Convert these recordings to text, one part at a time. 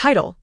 Title: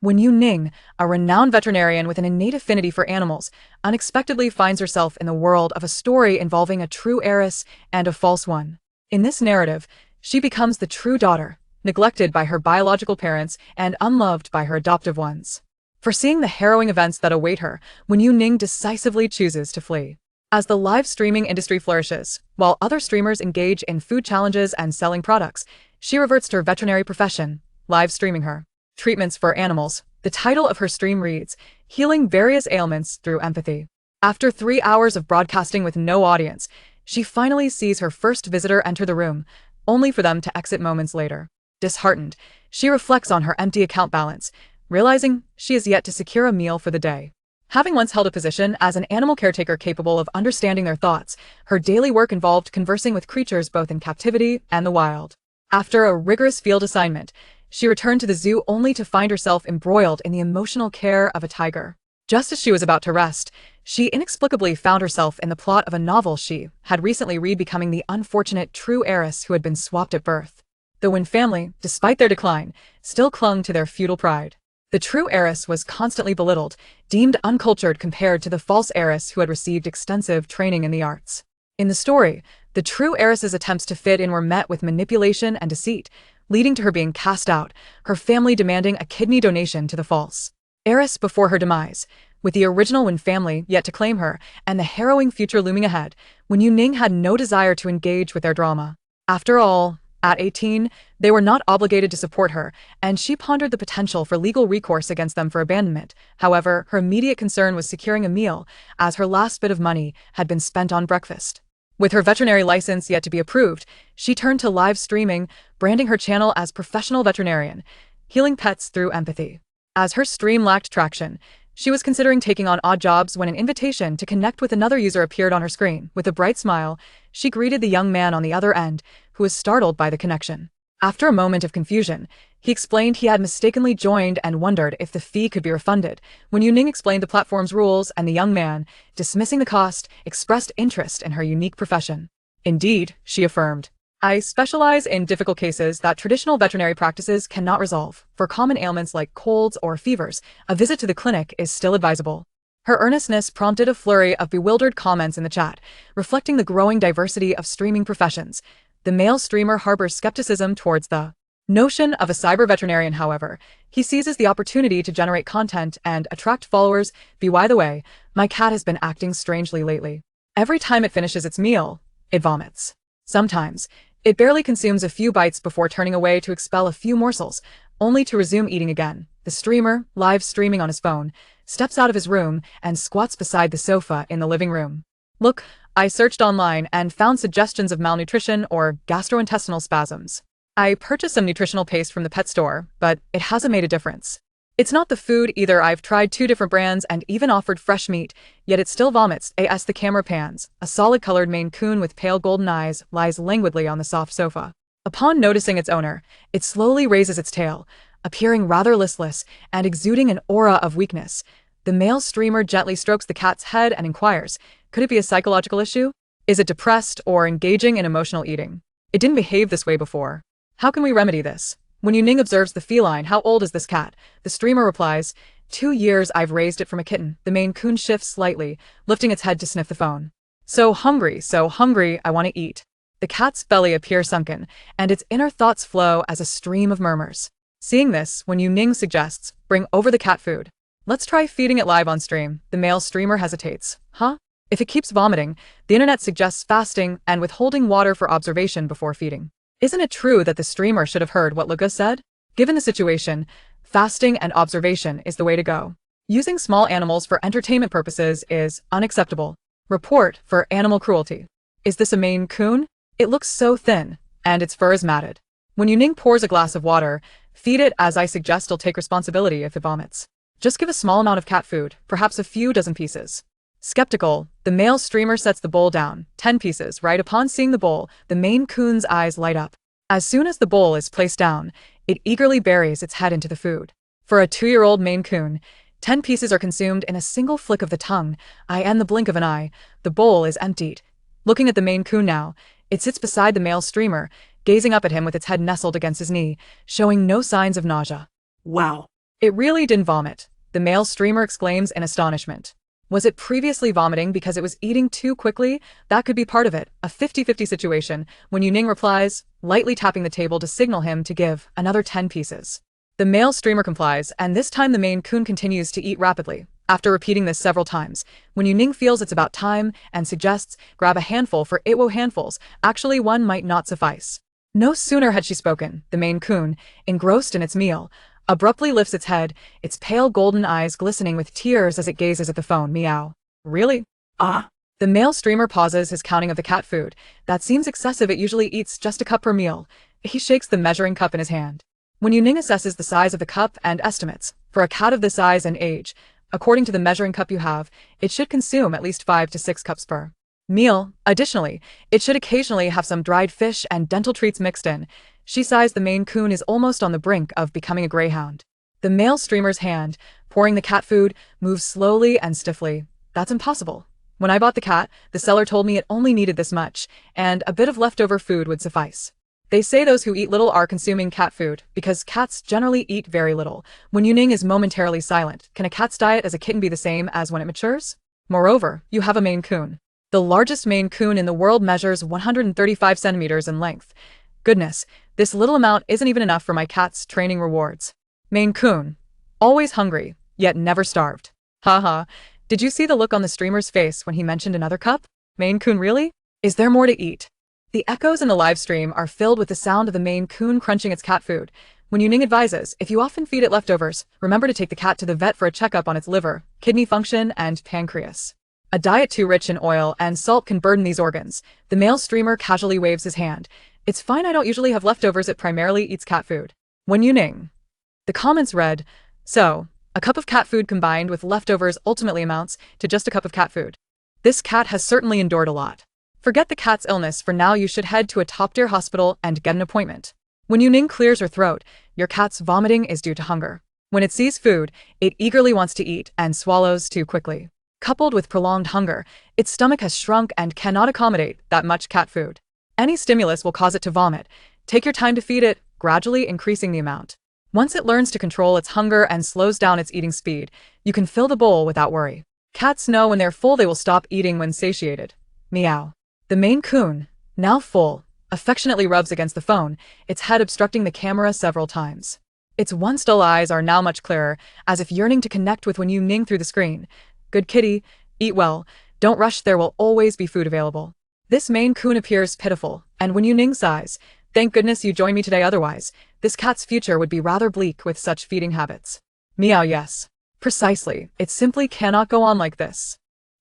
Wen Youning, a renowned veterinarian with an innate affinity for animals, unexpectedly finds herself in the world of a story involving a true heiress and a false one. In this narrative, she becomes the true daughter, neglected by her biological parents and unloved by her adoptive ones. Foreseeing the harrowing events that await her, Wen Youning decisively chooses to flee. As the live streaming industry flourishes, while other streamers engage in food challenges and selling products, she reverts to her veterinary profession, live streaming her treatments for animals. The title of her stream reads, Healing Various Ailments Through Empathy. After 3 hours of broadcasting with no audience, she finally sees her first visitor enter the room, only for them to exit moments later. Disheartened, she reflects on her empty account balance, realizing she is yet to secure a meal for the day. Having once held a position as an animal caretaker capable of understanding their thoughts, her daily work involved conversing with creatures both in captivity and the wild. After a rigorous field assignment, she returned to the zoo only to find herself embroiled in the emotional care of a tiger. Just as she was about to rest, she inexplicably found herself in the plot of a novel she had recently read, becoming the unfortunate true heiress who had been swapped at birth. The Wen family, despite their decline, still clung to their feudal pride. The true heiress was constantly belittled, deemed uncultured compared to the false heiress who had received extensive training in the arts. In the story, the true heiress's attempts to fit in were met with manipulation and deceit, leading to her being cast out, her family demanding a kidney donation to the false heiress before her demise. With the original Wen family yet to claim her, and the harrowing future looming ahead, Wen Youning had no desire to engage with their drama. After all, at 18, they were not obligated to support her, and she pondered the potential for legal recourse against them for abandonment. However, her immediate concern was securing a meal, as her last bit of money had been spent on breakfast. With her veterinary license yet to be approved, she turned to live streaming, branding her channel as Professional Veterinarian, Healing Pets Through Empathy. As her stream lacked traction, she was considering taking on odd jobs when an invitation to connect with another user appeared on her screen. With a bright smile, she greeted the young man on the other end, who was startled by the connection. After a moment of confusion, he explained he had mistakenly joined and wondered if the fee could be refunded. When Youning explained the platform's rules, and the young man, dismissing the cost, expressed interest in her unique profession. Indeed, she affirmed, I specialize in difficult cases that traditional veterinary practices cannot resolve. For common ailments like colds or fevers, a visit to the clinic is still advisable. Her earnestness prompted a flurry of bewildered comments in the chat, reflecting the growing diversity of streaming professions. The male streamer harbors skepticism towards the notion of a cyber veterinarian. However, he seizes the opportunity to generate content and attract followers. By the way, my cat has been acting strangely lately. Every time it finishes its meal, it vomits. Sometimes, it barely consumes a few bites before turning away to expel a few morsels, only to resume eating again. The streamer, live streaming on his phone, steps out of his room and squats beside the sofa in the living room. Look, I searched online and found suggestions of malnutrition or gastrointestinal spasms. I purchased some nutritional paste from the pet store, but it hasn't made a difference. It's not the food either. I've tried 2 different brands and even offered fresh meat, yet it still vomits. As the camera pans, a solid-colored Maine Coon with pale golden eyes lies languidly on the soft sofa. Upon noticing its owner, it slowly raises its tail, appearing rather listless and exuding an aura of weakness. The male streamer gently strokes the cat's head and inquires, could it be a psychological issue? Is it depressed or engaging in emotional eating? It didn't behave this way before. How can we remedy this? When Youning observes the feline, how old is this cat? The streamer replies, 2 years. I've raised it from a kitten. The Maine Coon shifts slightly, lifting its head to sniff the phone. So hungry, I want to eat. The cat's belly appears sunken, and its inner thoughts flow as a stream of murmurs. Seeing this, Wen Youning suggests, bring over the cat food. Let's try feeding it live on stream. The male streamer hesitates. Huh? If it keeps vomiting, the internet suggests fasting and withholding water for observation before feeding. Isn't it true that the streamer should have heard what Luca said? Given the situation, fasting and observation is the way to go. Using small animals for entertainment purposes is unacceptable. Report for animal cruelty. Is this a Maine Coon? It looks so thin, and its fur is matted. When Youning pours a glass of water, feed it as I suggest. I'll take responsibility if it vomits. Just give a small amount of cat food, perhaps a few dozen pieces. Skeptical, the male streamer sets the bowl down, 10 pieces. Right upon seeing the bowl, the Maine Coon's eyes light up. As soon as the bowl is placed down, it eagerly buries its head into the food. For a 2-year-old Maine Coon, 10 pieces are consumed in a single flick of the tongue, and the blink of an eye. The bowl is emptied. Looking at the Maine Coon now, it sits beside the male streamer, gazing up at him with its head nestled against his knee, showing no signs of nausea. Wow. It really didn't vomit, the male streamer exclaims in astonishment. Was it previously vomiting because it was eating too quickly? That could be part of it, a 50-50 situation. Wen Youning replies, lightly tapping the table to signal him to give another 10 pieces. The male streamer complies, and this time the Maine Coon continues to eat rapidly. After repeating this several times, Wen Youning feels it's about time and suggests, grab a handful for 8 handfuls, actually one might not suffice. No sooner had she spoken, the Maine Coon, engrossed in its meal, abruptly lifts its head, its pale golden eyes glistening with tears as it gazes at the phone. Meow. Really? Ah. The male streamer pauses his counting of the cat food. That seems excessive, it usually eats just a cup per meal. He shakes the measuring cup in his hand. Wen Youning assesses the size of the cup and estimates, for a cat of this size and age, according to the measuring cup you have, it should consume at least 5 to 6 cups per meal. Additionally, it should occasionally have some dried fish and dental treats mixed in. She sighs. The Maine Coon is almost on the brink of becoming a greyhound. The male streamer's hand, pouring the cat food, moves slowly and stiffly. That's impossible. When I bought the cat, the seller told me it only needed this much, and a bit of leftover food would suffice. They say those who eat little are consuming cat food, because cats generally eat very little. Wen Youning is momentarily silent. Can a cat's diet as a kitten be the same as when it matures? Moreover, you have a Maine Coon. The largest Maine Coon in the world measures 135 centimeters in length. Goodness, this little amount isn't even enough for my cat's training rewards. Maine Coon. Always hungry, yet never starved. Haha. Did you see the look on the streamer's face when he mentioned another cup? Maine Coon, really? Is there more to eat? The echoes in the live stream are filled with the sound of the Maine Coon crunching its cat food. Wen Youning advises, if you often feed it leftovers, remember to take the cat to the vet for a checkup on its liver, kidney function, and pancreas. A diet too rich in oil and salt can burden these organs. The male streamer casually waves his hand. It's fine, I don't usually have leftovers, it primarily eats cat food. Wen Youning. The comments read, so, a cup of cat food combined with leftovers ultimately amounts to just a cup of cat food. This cat has certainly endured a lot. Forget the cat's illness for now, you should head to a top-tier hospital and get an appointment. Wen Youning clears her throat. Your cat's vomiting is due to hunger. When it sees food, it eagerly wants to eat and swallows too quickly. Coupled with prolonged hunger, its stomach has shrunk and cannot accommodate that much cat food. Any stimulus will cause it to vomit. Take your time to feed it, gradually increasing the amount. Once it learns to control its hunger and slows down its eating speed, you can fill the bowl without worry. Cats know when they're full they will stop eating when satiated. Meow. The Maine Coon, now full, affectionately rubs against the phone, its head obstructing the camera several times. Its once dull eyes are now much clearer, as if yearning to connect with Wen Youning through the screen. Good kitty, eat well, don't rush, there will always be food available. This Maine Coon appears pitiful, and Wen Youning sighs. Thank goodness you joined me today, otherwise, this cat's future would be rather bleak with such feeding habits. Meow. Yes. Precisely, it simply cannot go on like this.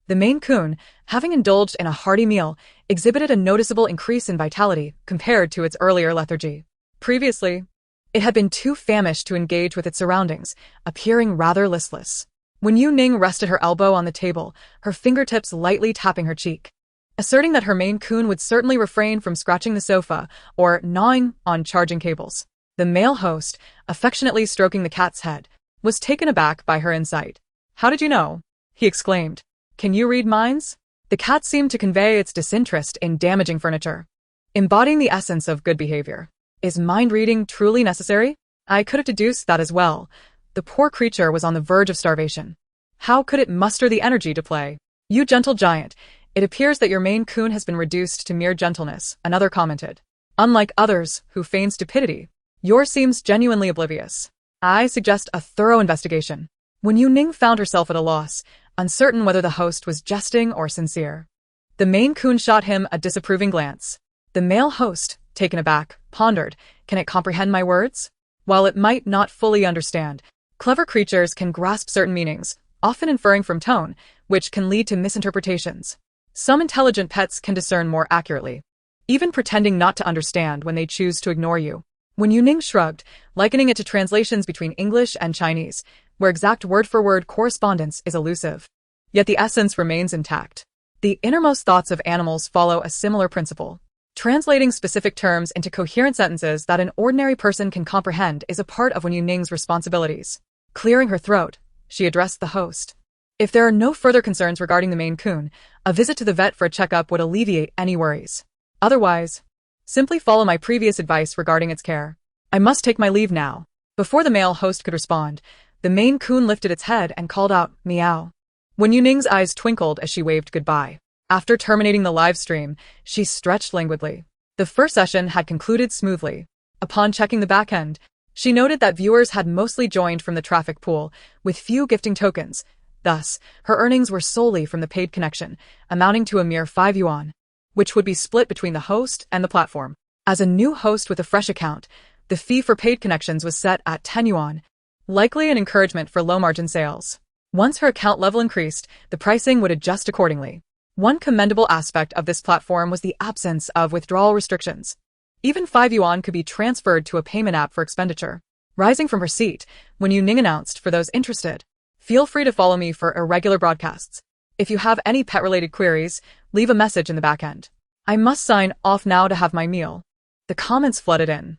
The Maine Coon, having indulged in a hearty meal, exhibited a noticeable increase in vitality compared to its earlier lethargy. Previously, it had been too famished to engage with its surroundings, appearing rather listless. Wen Youning rested her elbow on the table, her fingertips lightly tapping her cheek, asserting that her Maine Coon would certainly refrain from scratching the sofa or gnawing on charging cables. The male host, affectionately stroking the cat's head, was taken aback by her insight. How did you know? He exclaimed. Can you read minds? The cat seemed to convey its disinterest in damaging furniture, embodying the essence of good behavior. Is mind reading truly necessary? I could have deduced that as well. The poor creature was on the verge of starvation. How could it muster the energy to play? You gentle giant, it appears that your Maine Coon has been reduced to mere gentleness, another commented. Unlike others who feign stupidity, yours seems genuinely oblivious. I suggest a thorough investigation. Wen Youning found herself at a loss, uncertain whether the host was jesting or sincere. The Maine Coon shot him a disapproving glance. The male host, taken aback, pondered, can it comprehend my words? While it might not fully understand, clever creatures can grasp certain meanings, often inferring from tone, which can lead to misinterpretations. Some intelligent pets can discern more accurately, even pretending not to understand when they choose to ignore you. Wen Youning shrugged, likening it to translations between English and Chinese, where exact word-for-word correspondence is elusive. Yet the essence remains intact. The innermost thoughts of animals follow a similar principle. Translating specific terms into coherent sentences that an ordinary person can comprehend is a part of Wen Youning's responsibilities. Clearing her throat, she addressed the host. If there are no further concerns regarding the Maine Coon, a visit to the vet for a checkup would alleviate any worries. Otherwise, simply follow my previous advice regarding its care. I must take my leave now. Before the male host could respond, the Maine Coon lifted its head and called out, "Meow." Wen Youning's eyes twinkled as she waved goodbye. After terminating the live stream, she stretched languidly. The first session had concluded smoothly. Upon checking the back end, she noted that viewers had mostly joined from the traffic pool, with few gifting tokens. Thus, her earnings were solely from the paid connection, amounting to a mere 5 yuan, which would be split between the host and the platform. As a new host with a fresh account, the fee for paid connections was set at 10 yuan, likely an encouragement for low-margin sales. Once her account level increased, the pricing would adjust accordingly. One commendable aspect of this platform was the absence of withdrawal restrictions. Even 5 yuan could be transferred to a payment app for expenditure. Rising from her seat, Wen Youning announced for those interested, "Feel free to follow me for irregular broadcasts. If you have any pet-related queries, leave a message in the back end. I must sign off now to have my meal." The comments flooded in.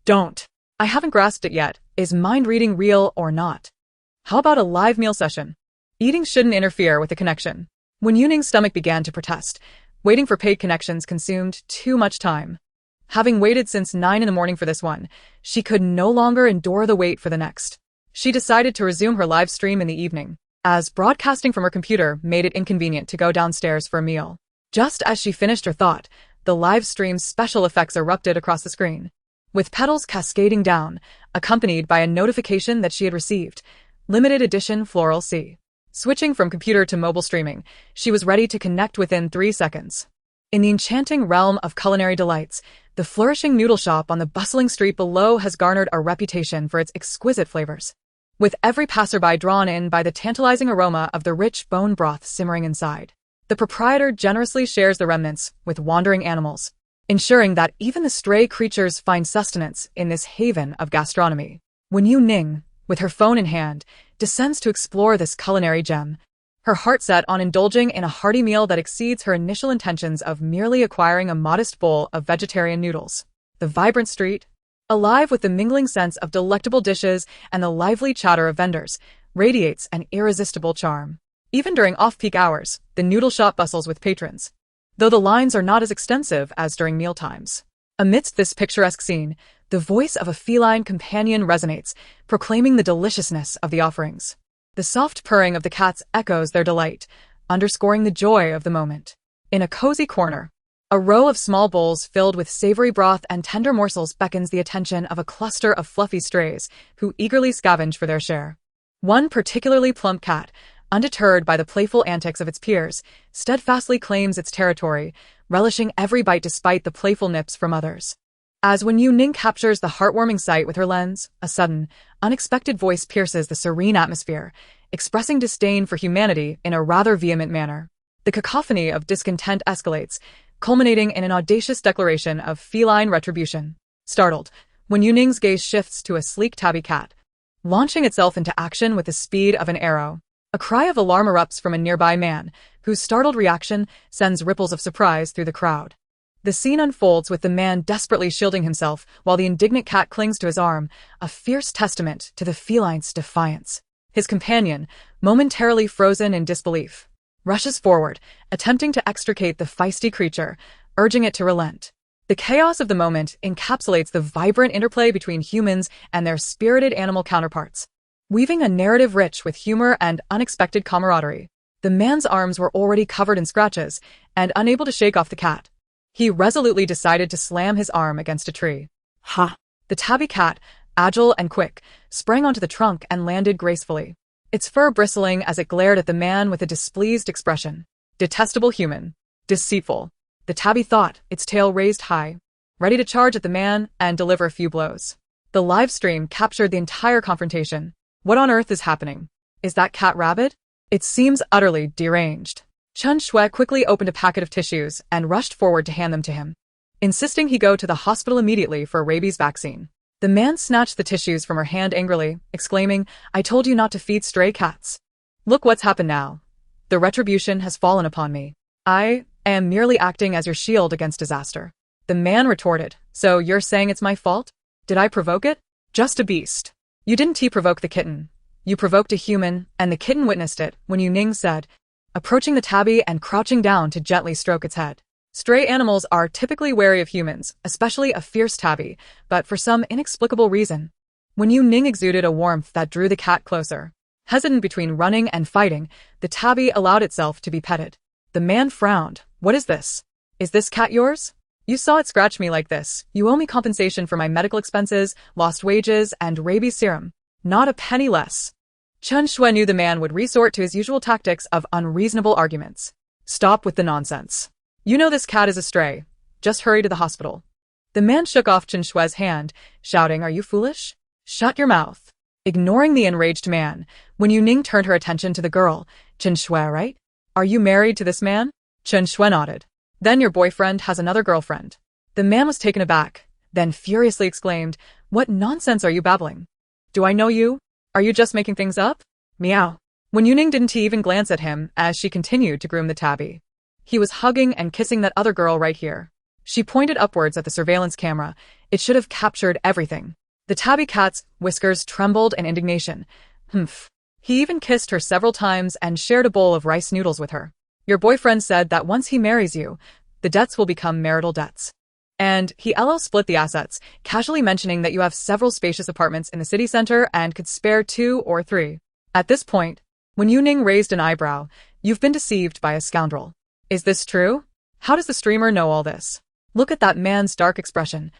"Don't. I haven't grasped it yet. Is mind reading real or not? How about a live meal session? Eating shouldn't interfere with the connection." Wen Youning's stomach began to protest. Waiting for paid connections consumed too much time. Having waited since 9 in the morning for this one, she could no longer endure the wait for the next. She decided to resume her live stream in the evening, as broadcasting from her computer made it inconvenient to go downstairs for a meal. Just as she finished her thought, the live stream's special effects erupted across the screen, with petals cascading down, accompanied by a notification that she had received limited edition floral C. Switching from computer to mobile streaming, she was ready to connect within 3 seconds. In the enchanting realm of culinary delights, the flourishing noodle shop on the bustling street below has garnered a reputation for its exquisite flavors, with every passerby drawn in by the tantalizing aroma of the rich bone broth simmering inside. The proprietor generously shares the remnants with wandering animals, ensuring that even the stray creatures find sustenance in this haven of gastronomy. Wen Youning, with her phone in hand, descends to explore this culinary gem, her heart set on indulging in a hearty meal that exceeds her initial intentions of merely acquiring a modest bowl of vegetarian noodles. The vibrant street, alive with the mingling scents of delectable dishes and the lively chatter of vendors, radiates an irresistible charm. Even during off-peak hours, the noodle shop bustles with patrons, though the lines are not as extensive as during mealtimes. Amidst this picturesque scene, the voice of a feline companion resonates, proclaiming the deliciousness of the offerings. The soft purring of the cats echoes their delight, underscoring the joy of the moment. In a cozy corner, a row of small bowls filled with savory broth and tender morsels beckons the attention of a cluster of fluffy strays who eagerly scavenge for their share. One particularly plump cat, undeterred by the playful antics of its peers, steadfastly claims its territory, relishing every bite despite the playful nips from others. As Wen Youning captures the heartwarming sight with her lens, a sudden, unexpected voice pierces the serene atmosphere, expressing disdain for humanity in a rather vehement manner. The cacophony of discontent escalates, culminating in an audacious declaration of feline retribution. Startled, Wen Youning's gaze shifts to a sleek tabby cat, launching itself into action with the speed of an arrow. A cry of alarm erupts from a nearby man, whose startled reaction sends ripples of surprise through the crowd. The scene unfolds with the man desperately shielding himself while the indignant cat clings to his arm, a fierce testament to the feline's defiance. His companion, momentarily frozen in disbelief, rushes forward, attempting to extricate the feisty creature, urging it to relent. The chaos of the moment encapsulates the vibrant interplay between humans and their spirited animal counterparts, weaving a narrative rich with humor and unexpected camaraderie. The man's arms were already covered in scratches, and unable to shake off the cat, he resolutely decided to slam his arm against a tree. Ha! The tabby cat, agile and quick, sprang onto the trunk and landed gracefully, its fur bristling as it glared at the man with a displeased expression. Detestable human. Deceitful. The tabby thought, its tail raised high, ready to charge at the man and deliver a few blows. The live stream captured the entire confrontation. What on earth is happening? Is that cat rabid? It seems utterly deranged. Chen Shui quickly opened a packet of tissues and rushed forward to hand them to him, insisting he go to the hospital immediately for a rabies vaccine. The man snatched the tissues from her hand angrily, exclaiming, "I told you not to feed stray cats. Look what's happened now. The retribution has fallen upon me. I am merely acting as your shield against disaster." The man retorted, "So you're saying it's my fault? Did I provoke it? Just a beast. You didn't provoke the kitten. You provoked a human, and the kitten witnessed it," Wen Youning said, approaching the tabby and crouching down to gently stroke its head. Stray animals are typically wary of humans, especially a fierce tabby, but for some inexplicable reason, Wen Youning exuded a warmth that drew the cat closer. Hesitant between running and fighting, the tabby allowed itself to be petted. The man frowned. What is this? Is this cat yours? You saw it scratch me like this. You owe me compensation for my medical expenses, lost wages, and rabies serum. Not a penny less. Chen Shui knew the man would resort to his usual tactics of unreasonable arguments. Stop with the nonsense. You know this cat is a stray. Just hurry to the hospital. The man shook off Chen Shui's hand, shouting, Are you foolish? Shut your mouth. Ignoring the enraged man, Wen Youning turned her attention to the girl. Chen Shui, right? Are you married to this man? Chen Shui nodded. Then your boyfriend has another girlfriend. The man was taken aback, then furiously exclaimed, What nonsense are you babbling? Do I know you? Are you just making things up? Meow. Wen Youning didn't even glance at him as she continued to groom the tabby. He was hugging and kissing that other girl right here. She pointed upwards at the surveillance camera. It should have captured everything. The tabby cat's whiskers trembled in indignation. Humph. He even kissed her several times and shared a bowl of rice noodles with her. Your boyfriend said that once he marries you, the debts will become marital debts. And he split the assets, casually mentioning that you have several spacious apartments in the city center and could spare 2 or 3. At this point, Wen Youning raised an eyebrow. You've been deceived by a scoundrel. Is this true? How does the streamer know all this? Look at that man's dark expression.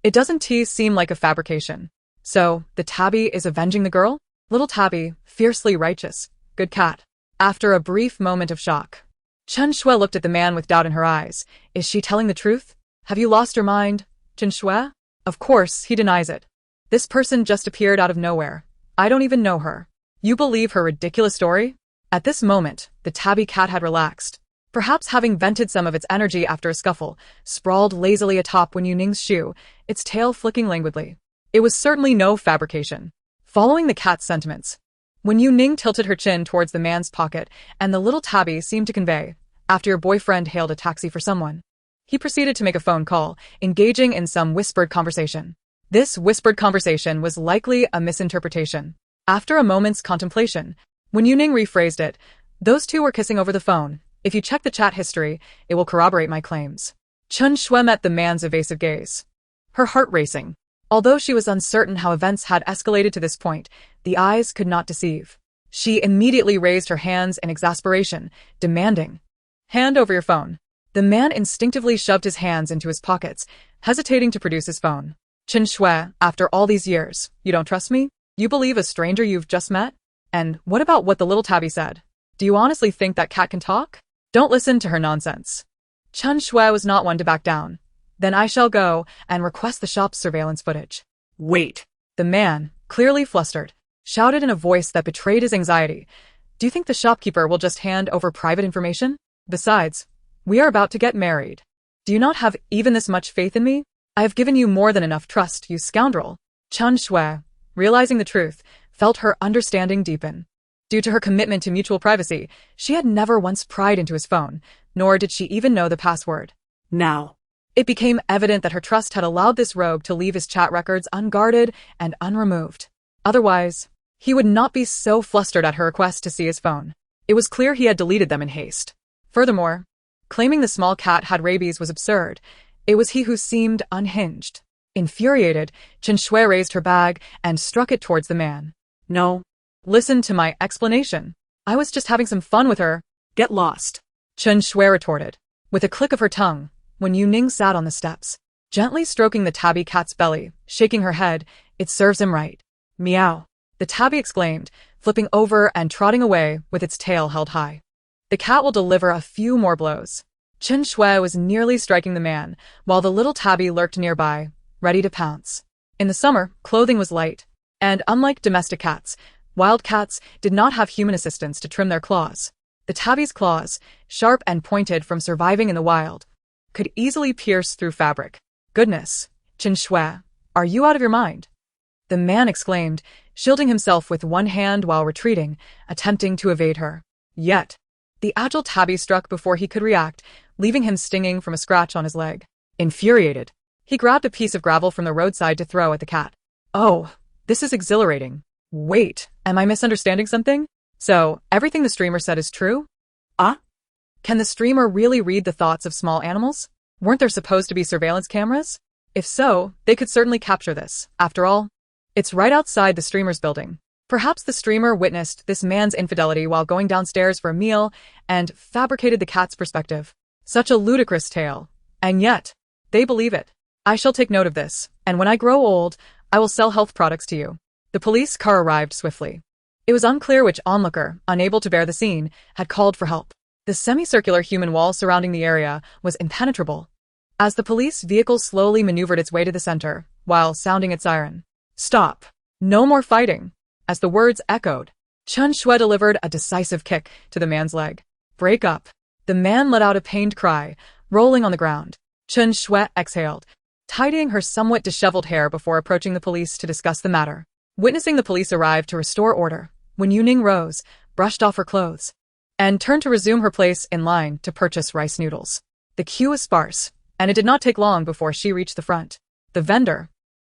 It doesn't seem like a fabrication. So, the tabby is avenging the girl? Little tabby, fiercely righteous. Good cat. After a brief moment of shock, Chen Shui looked at the man with doubt in her eyes. Is she telling the truth? Have you lost your mind, Chen Shui? Of course, he denies it. This person just appeared out of nowhere. I don't even know her. You believe her ridiculous story? At this moment, the tabby cat had relaxed. Perhaps having vented some of its energy after a scuffle, sprawled lazily atop Wen Youning's shoe, its tail flicking languidly. It was certainly no fabrication. Following the cat's sentiments, Wen Youning tilted her chin towards the man's pocket, and the little tabby seemed to convey, after your boyfriend hailed a taxi for someone. He proceeded to make a phone call, engaging in some whispered conversation. This whispered conversation was likely a misinterpretation. After a moment's contemplation, Wen Youning rephrased it. Those two were kissing over the phone. If you check the chat history, it will corroborate my claims. Chen Shui met the man's evasive gaze, her heart racing. Although she was uncertain how events had escalated to this point, the eyes could not deceive. She immediately raised her hands in exasperation, demanding, Hand over your phone. The man instinctively shoved his hands into his pockets, hesitating to produce his phone. Chen Shui, after all these years, you don't trust me? You believe a stranger you've just met? And what about what the little tabby said? Do you honestly think that cat can talk? Don't listen to her nonsense. Chen Shui was not one to back down. Then I shall go and request the shop's surveillance footage. Wait. The man, clearly flustered, shouted in a voice that betrayed his anxiety. Do you think the shopkeeper will just hand over private information? Besides, we are about to get married. Do you not have even this much faith in me? I have given you more than enough trust, you scoundrel. Chen Shui, realizing the truth, felt her understanding deepen. Due to her commitment to mutual privacy, she had never once pried into his phone, nor did she even know the password. Now, it became evident that her trust had allowed this rogue to leave his chat records unguarded and unremoved. Otherwise, he would not be so flustered at her request to see his phone. It was clear he had deleted them in haste. Furthermore, claiming the small cat had rabies was absurd. It was he who seemed unhinged. Infuriated, Chen Shui raised her bag and struck it towards the man. No. Listen to my explanation. I was just having some fun with her. Get lost. Chen Shui retorted. With a click of her tongue, Wen Youning sat on the steps, gently stroking the tabby cat's belly, shaking her head. It serves him right. Meow. The tabby exclaimed, flipping over and trotting away with its tail held high. The cat will deliver a few more blows. Chen Shui was nearly striking the man, while the little tabby lurked nearby, ready to pounce. In the summer, clothing was light, and unlike domestic cats, wild cats did not have human assistance to trim their claws. The tabby's claws, sharp and pointed from surviving in the wild, could easily pierce through fabric. Goodness, Chen Shui, are you out of your mind? The man exclaimed, shielding himself with one hand while retreating, attempting to evade her. Yet, the agile tabby struck before he could react, leaving him stinging from a scratch on his leg. Infuriated, he grabbed a piece of gravel from the roadside to throw at the cat. Oh, this is exhilarating. Wait, am I misunderstanding something? So, everything the streamer said is true? Can the streamer really read the thoughts of small animals? Weren't there supposed to be surveillance cameras? If so, they could certainly capture this. After all, It's right outside the streamer's building. Perhaps the streamer witnessed this man's infidelity while going downstairs for a meal and fabricated the cat's perspective. Such a ludicrous tale. And yet, they believe it. I shall take note of this, and when I grow old, I will sell health products to you. The police car arrived swiftly. It was unclear which onlooker, unable to bear the scene, had called for help. The semicircular human wall surrounding the area was impenetrable. As the police vehicle slowly maneuvered its way to the center, while sounding its siren. Stop. No more fighting. As the words echoed, Chen Shui delivered a decisive kick to the man's leg. Break up. The man let out a pained cry, rolling on the ground. Chen Shui exhaled, tidying her somewhat disheveled hair before approaching the police to discuss the matter. Witnessing the police arrive to restore order, Wen Youning rose, brushed off her clothes, and turned to resume her place in line to purchase rice noodles. The queue was sparse, and it did not take long before she reached the front. The vendor,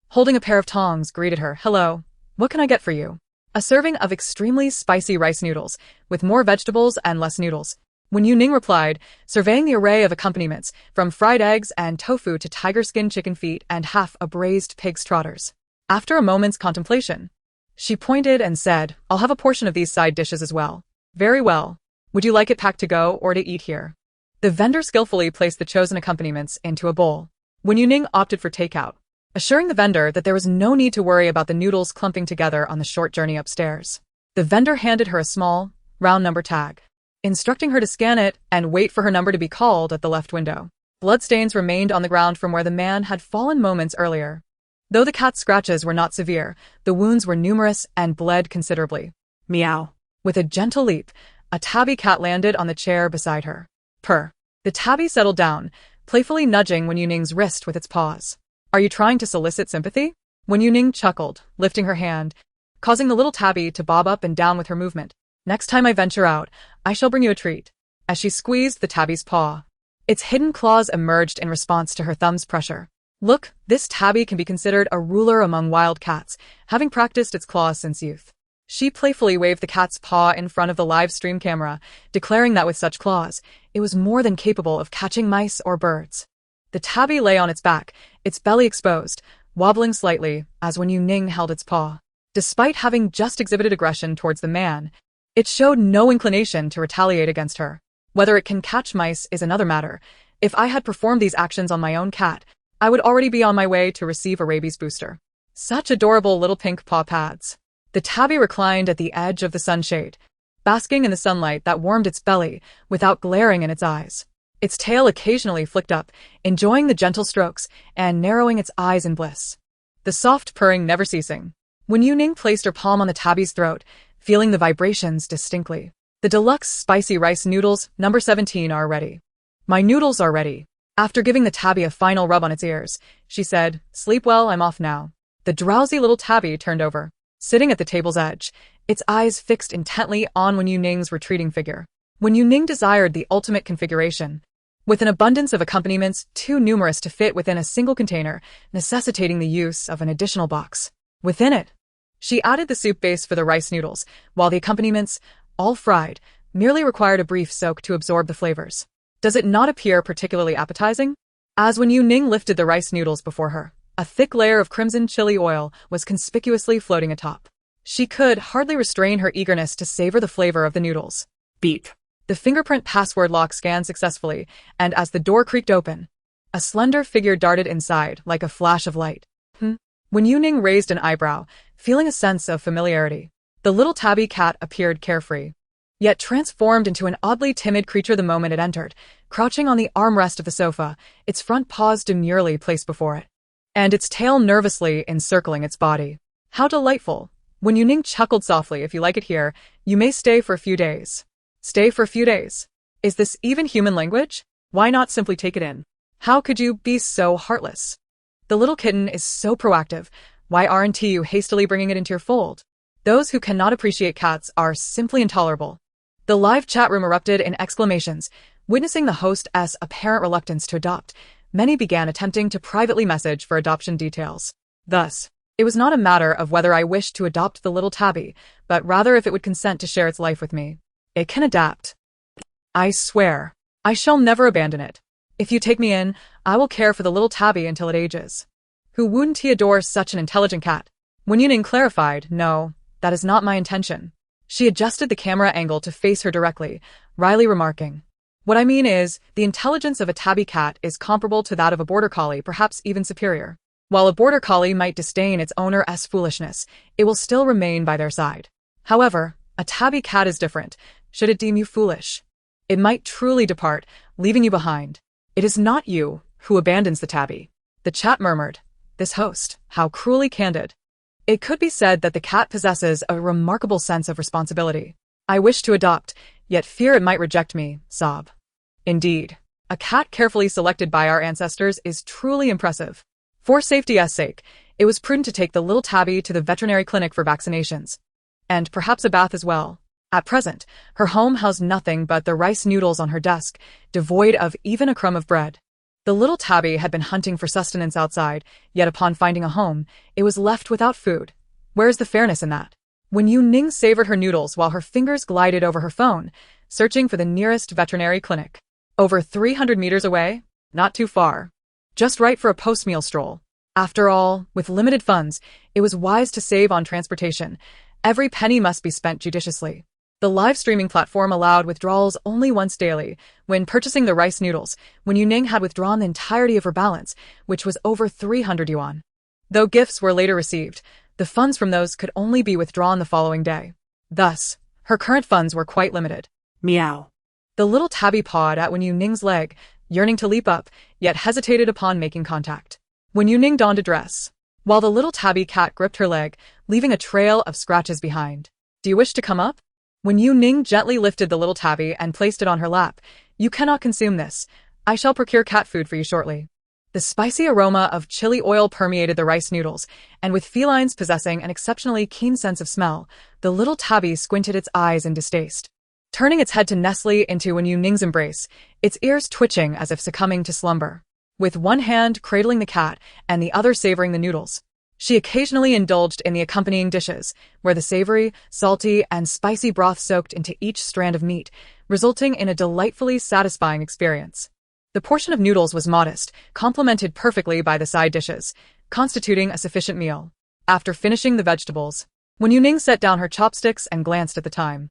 holding a pair of tongs, greeted her. Hello, what can I get for you? A serving of extremely spicy rice noodles, with more vegetables and less noodles. Wen Youning replied, surveying the array of accompaniments, from fried eggs and tofu to tiger skin chicken feet and half a braised pig's trotters. After a moment's contemplation, she pointed and said, I'll have a portion of these side dishes as well. Very well. Would you like it packed to go or to eat here? The vendor skillfully placed the chosen accompaniments into a bowl. Wen Youning opted for takeout, assuring the vendor that there was no need to worry about the noodles clumping together on the short journey upstairs. The vendor handed her a small, round number tag, instructing her to scan it and wait for her number to be called at the left window. Bloodstains remained on the ground from where the man had fallen moments earlier. Though the cat's scratches were not severe, the wounds were numerous and bled considerably. Meow. With a gentle leap, a tabby cat landed on the chair beside her. Purr. The tabby settled down, playfully nudging Wen Youning's wrist with its paws. Are you trying to solicit sympathy? Wen Youning chuckled, lifting her hand, causing the little tabby to bob up and down with her movement. Next time I venture out, I shall bring you a treat. As she squeezed the tabby's paw, its hidden claws emerged in response to her thumb's pressure. Look, this tabby can be considered a ruler among wild cats, having practiced its claws since youth. She playfully waved the cat's paw in front of the live stream camera, declaring that with such claws, it was more than capable of catching mice or birds. The tabby lay on its back, its belly exposed, wobbling slightly as Wen Youning held its paw. Despite having just exhibited aggression towards the man, it showed no inclination to retaliate against her. Whether it can catch mice is another matter. If I had performed these actions on my own cat, I would already be on my way to receive a rabies booster. Such adorable little pink paw pads. The tabby reclined at the edge of the sunshade, basking in the sunlight that warmed its belly without glaring in its eyes. Its tail occasionally flicked up, enjoying the gentle strokes and narrowing its eyes in bliss. The soft purring never ceasing. Wen Youning placed her palm on the tabby's throat, feeling the vibrations distinctly. The deluxe spicy rice noodles, number 17, are ready. My noodles are ready. After giving the tabby a final rub on its ears, she said, Sleep well, I'm off now. The drowsy little tabby turned over, sitting at the table's edge, its eyes fixed intently on Wen Youning's retreating figure. Wen Youning desired the ultimate configuration, with an abundance of accompaniments too numerous to fit within a single container, necessitating the use of an additional box. Within it, she added the soup base for the rice noodles, while the accompaniments, all fried, merely required a brief soak to absorb the flavors. Does it not appear particularly appetizing? As Wen Youning lifted the rice noodles before her, a thick layer of crimson chili oil was conspicuously floating atop. She could hardly restrain her eagerness to savor the flavor of the noodles. Beep. The fingerprint password lock scanned successfully, and as the door creaked open, a slender figure darted inside like a flash of light. Wen Youning raised an eyebrow, feeling a sense of familiarity. The little tabby cat appeared carefree, yet transformed into an oddly timid creature the moment it entered, crouching on the armrest of the sofa, its front paws demurely placed before it, and its tail nervously encircling its body. How delightful! Wen Youning chuckled softly. If you like it here, you may stay for a few days. Stay for a few days. Is this even human language? Why not simply take it in? How could you be so heartless? The little kitten is so proactive. Why aren't you hastily bringing it into your fold? Those who cannot appreciate cats are simply intolerable. The live chat room erupted in exclamations. Witnessing the host's apparent reluctance to adopt, many began attempting to privately message for adoption details. Thus, it was not a matter of whether I wished to adopt the little tabby, but rather if it would consent to share its life with me. It can adapt. I swear, I shall never abandon it. If you take me in, I will care for the little tabby until it ages. Who wouldn't he adore such an intelligent cat? Wen Youning clarified, "No, that is not my intention." She adjusted the camera angle to face her directly, wryly remarking, "What I mean is, the intelligence of a tabby cat is comparable to that of a border collie, perhaps even superior. While a border collie might disdain its owner's foolishness, it will still remain by their side. However, a tabby cat is different. Should it deem you foolish, it might truly depart, leaving you behind. It is not you who abandons the tabby." The chat murmured, "This host, how cruelly candid. It could be said that the cat possesses a remarkable sense of responsibility. I wish to adopt, yet fear it might reject me, sob. Indeed, a cat carefully selected by our ancestors is truly impressive. For safety's sake, it was prudent to take the little tabby to the veterinary clinic for vaccinations. And perhaps a bath as well. At present, her home housed nothing but the rice noodles on her desk, devoid of even a crumb of bread. The little tabby had been hunting for sustenance outside, yet upon finding a home, it was left without food. Where is the fairness in that?" Wen Youning savored her noodles while her fingers glided over her phone, searching for the nearest veterinary clinic. Over 300 meters away? Not too far. Just right for a post-meal stroll. After all, with limited funds, it was wise to save on transportation. Every penny must be spent judiciously. The live streaming platform allowed withdrawals only once daily. When purchasing the rice noodles, Wen Youning had withdrawn the entirety of her balance, which was over 300 yuan. Though gifts were later received, the funds from those could only be withdrawn the following day. Thus, her current funds were quite limited. Meow. The little tabby pawed at Wen Youning's leg, yearning to leap up, yet hesitated upon making contact. Wen Youning donned a dress, while the little tabby cat gripped her leg, leaving a trail of scratches behind. "Do you wish to come up?" Wen Youning gently lifted the little tabby and placed it on her lap. "You cannot consume this. I shall procure cat food for you shortly." The spicy aroma of chili oil permeated the rice noodles, and with felines possessing an exceptionally keen sense of smell, the little tabby squinted its eyes in distaste. Turning its head to nestle into Wen Youning's embrace, its ears twitching as if succumbing to slumber. With one hand cradling the cat and the other savoring the noodles, she occasionally indulged in the accompanying dishes, where the savory, salty, and spicy broth soaked into each strand of meat, resulting in a delightfully satisfying experience. The portion of noodles was modest, complemented perfectly by the side dishes, constituting a sufficient meal. After finishing the vegetables, Wen Youning set down her chopsticks and glanced at the time.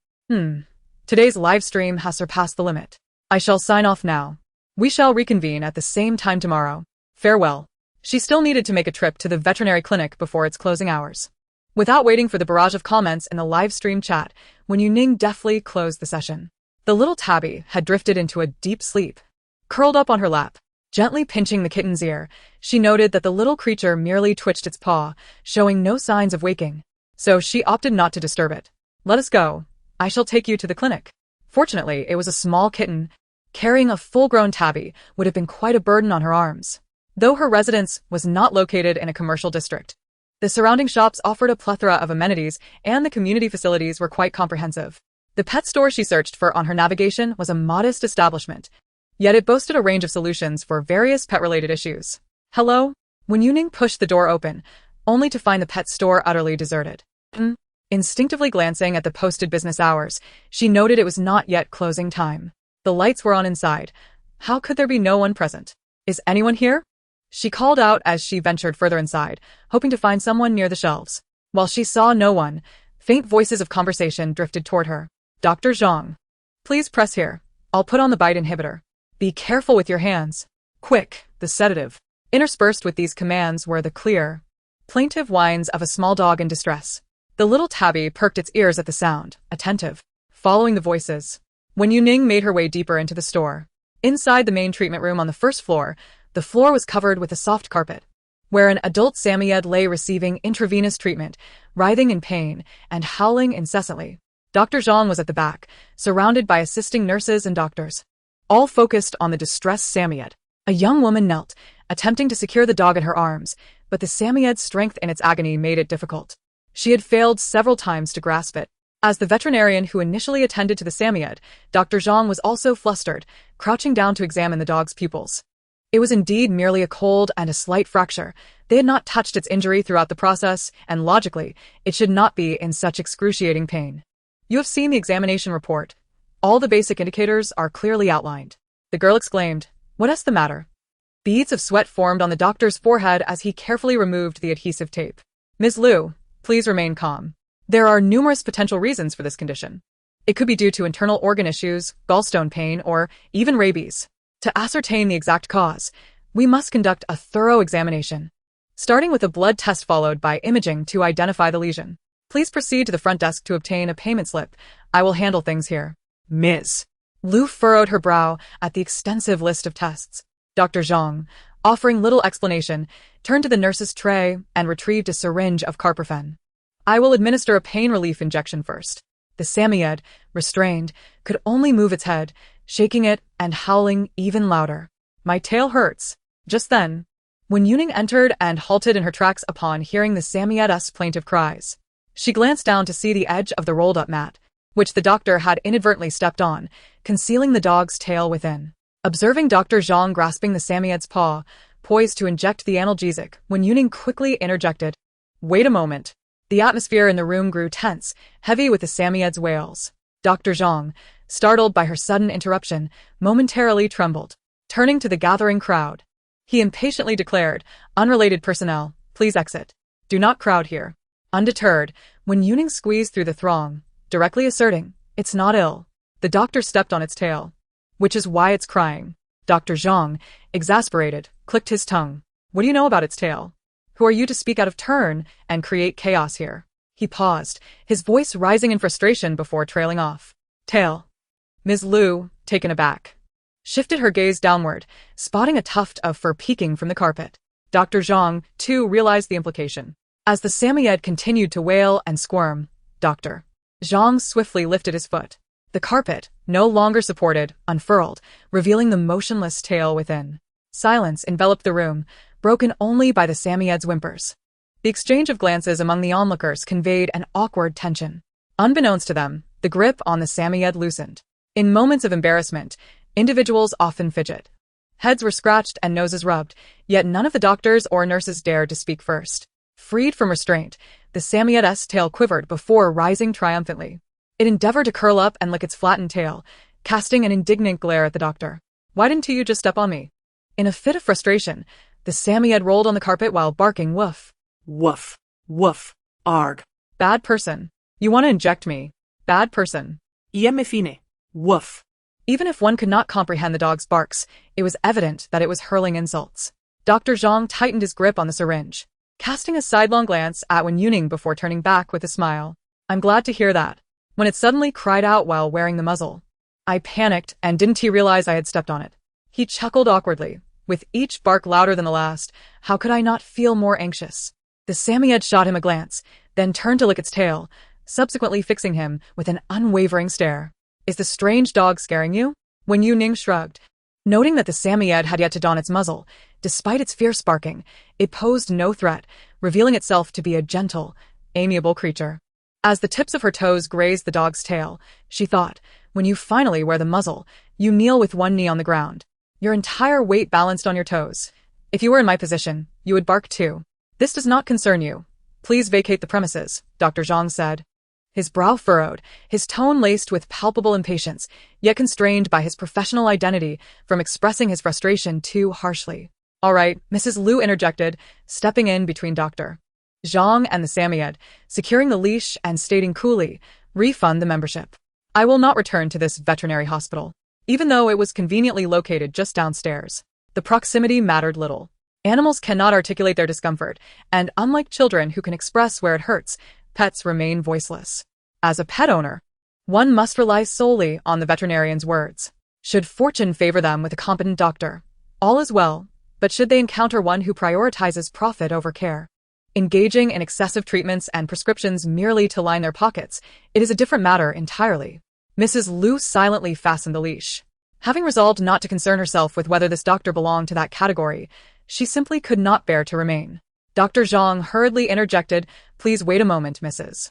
Today's live stream has surpassed the limit. I shall sign off now. We shall reconvene at the same time tomorrow. Farewell." She still needed to make a trip to the veterinary clinic before its closing hours. Without waiting for the barrage of comments in the live stream chat, Wen Youning deftly closed the session. The little tabby had drifted into a deep sleep. Curled up on her lap, gently pinching the kitten's ear, she noted that the little creature merely twitched its paw, showing no signs of waking. So she opted not to disturb it. "Let us go. I shall take you to the clinic." Fortunately, it was a small kitten. Carrying a full-grown tabby would have been quite a burden on her arms. Though her residence was not located in a commercial district, the surrounding shops offered a plethora of amenities, and the community facilities were quite comprehensive. The pet store she searched for on her navigation was a modest establishment, yet it boasted a range of solutions for various pet-related issues. "Hello?" Wen Youning pushed the door open, only to find the pet store utterly deserted. Instinctively glancing at the posted business hours, she noted it was not yet closing time. The lights were on inside. How could there be no one present? "Is anyone here?" She called out as she ventured further inside, hoping to find someone near the shelves. While she saw no one, faint voices of conversation drifted toward her. "Dr. Zhang. Please press here. I'll put on the bite inhibitor. Be careful with your hands. Quick, the sedative." Interspersed with these commands were the clear, plaintive whines of a small dog in distress. The little tabby perked its ears at the sound, attentive, following the voices. Wen Youning made her way deeper into the store. Inside the main treatment room on the first floor, the floor was covered with a soft carpet, where an adult Samoyed lay receiving intravenous treatment, writhing in pain and howling incessantly. Dr. Zhang was at the back, surrounded by assisting nurses and doctors, all focused on the distressed Samoyed. A young woman knelt, attempting to secure the dog in her arms, but the Samoyed's strength in its agony made it difficult. She had failed several times to grasp it. As the veterinarian who initially attended to the Samoyed, Dr. Zhang was also flustered, crouching down to examine the dog's pupils. It was indeed merely a cold and a slight fracture. They had not touched its injury throughout the process, and logically, it should not be in such excruciating pain. "You have seen the examination report. All the basic indicators are clearly outlined." The girl exclaimed, "What's the matter?" Beads of sweat formed on the doctor's forehead as he carefully removed the adhesive tape. "Ms. Liu, Please remain calm. There are numerous potential reasons for this condition. It could be due to internal organ issues, gallstone pain, or even rabies. To ascertain the exact cause, we must conduct a thorough examination, starting with a blood test followed by imaging to identify the lesion. Please proceed to the front desk to obtain a payment slip. I will handle things here. Ms. Lu furrowed her brow at the extensive list of tests. Dr. Zhang, offering little explanation, turned to the nurse's tray and retrieved a syringe of carprofen. I will administer a pain relief injection first. The Samoyed, restrained, could only move its head, shaking it and howling even louder. My tail hurts. Just then, Wen Youning entered and halted in her tracks upon hearing the Samoyed's plaintive cries. She glanced down to see the edge of the rolled-up mat, which the doctor had inadvertently stepped on, concealing the dog's tail within. Observing Dr. Zhang grasping the Samoyed's paw, poised to inject the analgesic, Wen Youning quickly interjected. Wait a moment. The atmosphere in the room grew tense, heavy with the Samoyed's wails. Dr. Zhang, startled by her sudden interruption, momentarily trembled. Turning to the gathering crowd, he impatiently declared, unrelated personnel, please exit. Do not crowd here. Undeterred, Wen Youning squeezed through the throng, directly asserting, it's not ill. The doctor stepped on its tail. Which is why it's crying. Dr. Zhang, exasperated, clicked his tongue. What do you know about its tail? Who are you to speak out of turn and create chaos here? He paused, his voice rising in frustration before trailing off. Tail. Ms. Lu, taken aback, shifted her gaze downward, spotting a tuft of fur peeking from the carpet. Dr. Zhang, too, realized the implication. As the Samoyed continued to wail and squirm, Dr. Zhang swiftly lifted his foot. The carpet, no longer supported, unfurled, revealing the motionless tail within. Silence enveloped the room, broken only by the Samoyed's whimpers. The exchange of glances among the onlookers conveyed an awkward tension. Unbeknownst to them, the grip on the Samoyed loosened. In moments of embarrassment, individuals often fidget. Heads were scratched and noses rubbed, yet none of the doctors or nurses dared to speak first. Freed from restraint, the Samoyed's tail quivered before rising triumphantly. It endeavored to curl up and lick its flattened tail, casting an indignant glare at the doctor. Why didn't you just step on me? In a fit of frustration, the Samoyed rolled on the carpet while barking woof. Woof. Woof. Arg. Bad person. You want to inject me. Bad person. Me fine. Woof. Even if one could not comprehend the dog's barks, it was evident that it was hurling insults. Dr. Zhang tightened his grip on the syringe, casting a sidelong glance at Wen Youning before turning back with a smile. I'm glad to hear that. When it suddenly cried out while wearing the muzzle, I panicked, and didn't he realize I had stepped on it? He chuckled awkwardly. With each bark louder than the last, how could I not feel more anxious? The Samoyed shot him a glance, then turned to lick its tail, subsequently fixing him with an unwavering stare. Is the strange dog scaring you? Wen Youning shrugged. Noting that the Samoyed had yet to don its muzzle, despite its fierce barking, it posed no threat, revealing itself to be a gentle, amiable creature. As the tips of her toes grazed the dog's tail, she thought, when you finally wear the muzzle, you kneel with one knee on the ground, your entire weight balanced on your toes. If you were in my position, you would bark too. This does not concern you. Please vacate the premises, Dr. Zhang said. His brow furrowed, his tone laced with palpable impatience, yet constrained by his professional identity from expressing his frustration too harshly. All right, Mrs. Lu interjected, stepping in between Dr. Zhang and the Samoyed, securing the leash and stating coolly, refund the membership. I will not return to this veterinary hospital. Even though it was conveniently located just downstairs, the proximity mattered little. Animals cannot articulate their discomfort, and unlike children who can express where it hurts, pets remain voiceless. As a pet owner, one must rely solely on the veterinarian's words. Should fortune favor them with a competent doctor, all is well, but should they encounter one who prioritizes profit over care, engaging in excessive treatments and prescriptions merely to line their pockets, it is a different matter entirely. Mrs. Lu silently fastened the leash. Having resolved not to concern herself with whether this doctor belonged to that category, she simply could not bear to remain. Dr. Zhang hurriedly interjected, Please wait a moment, Mrs.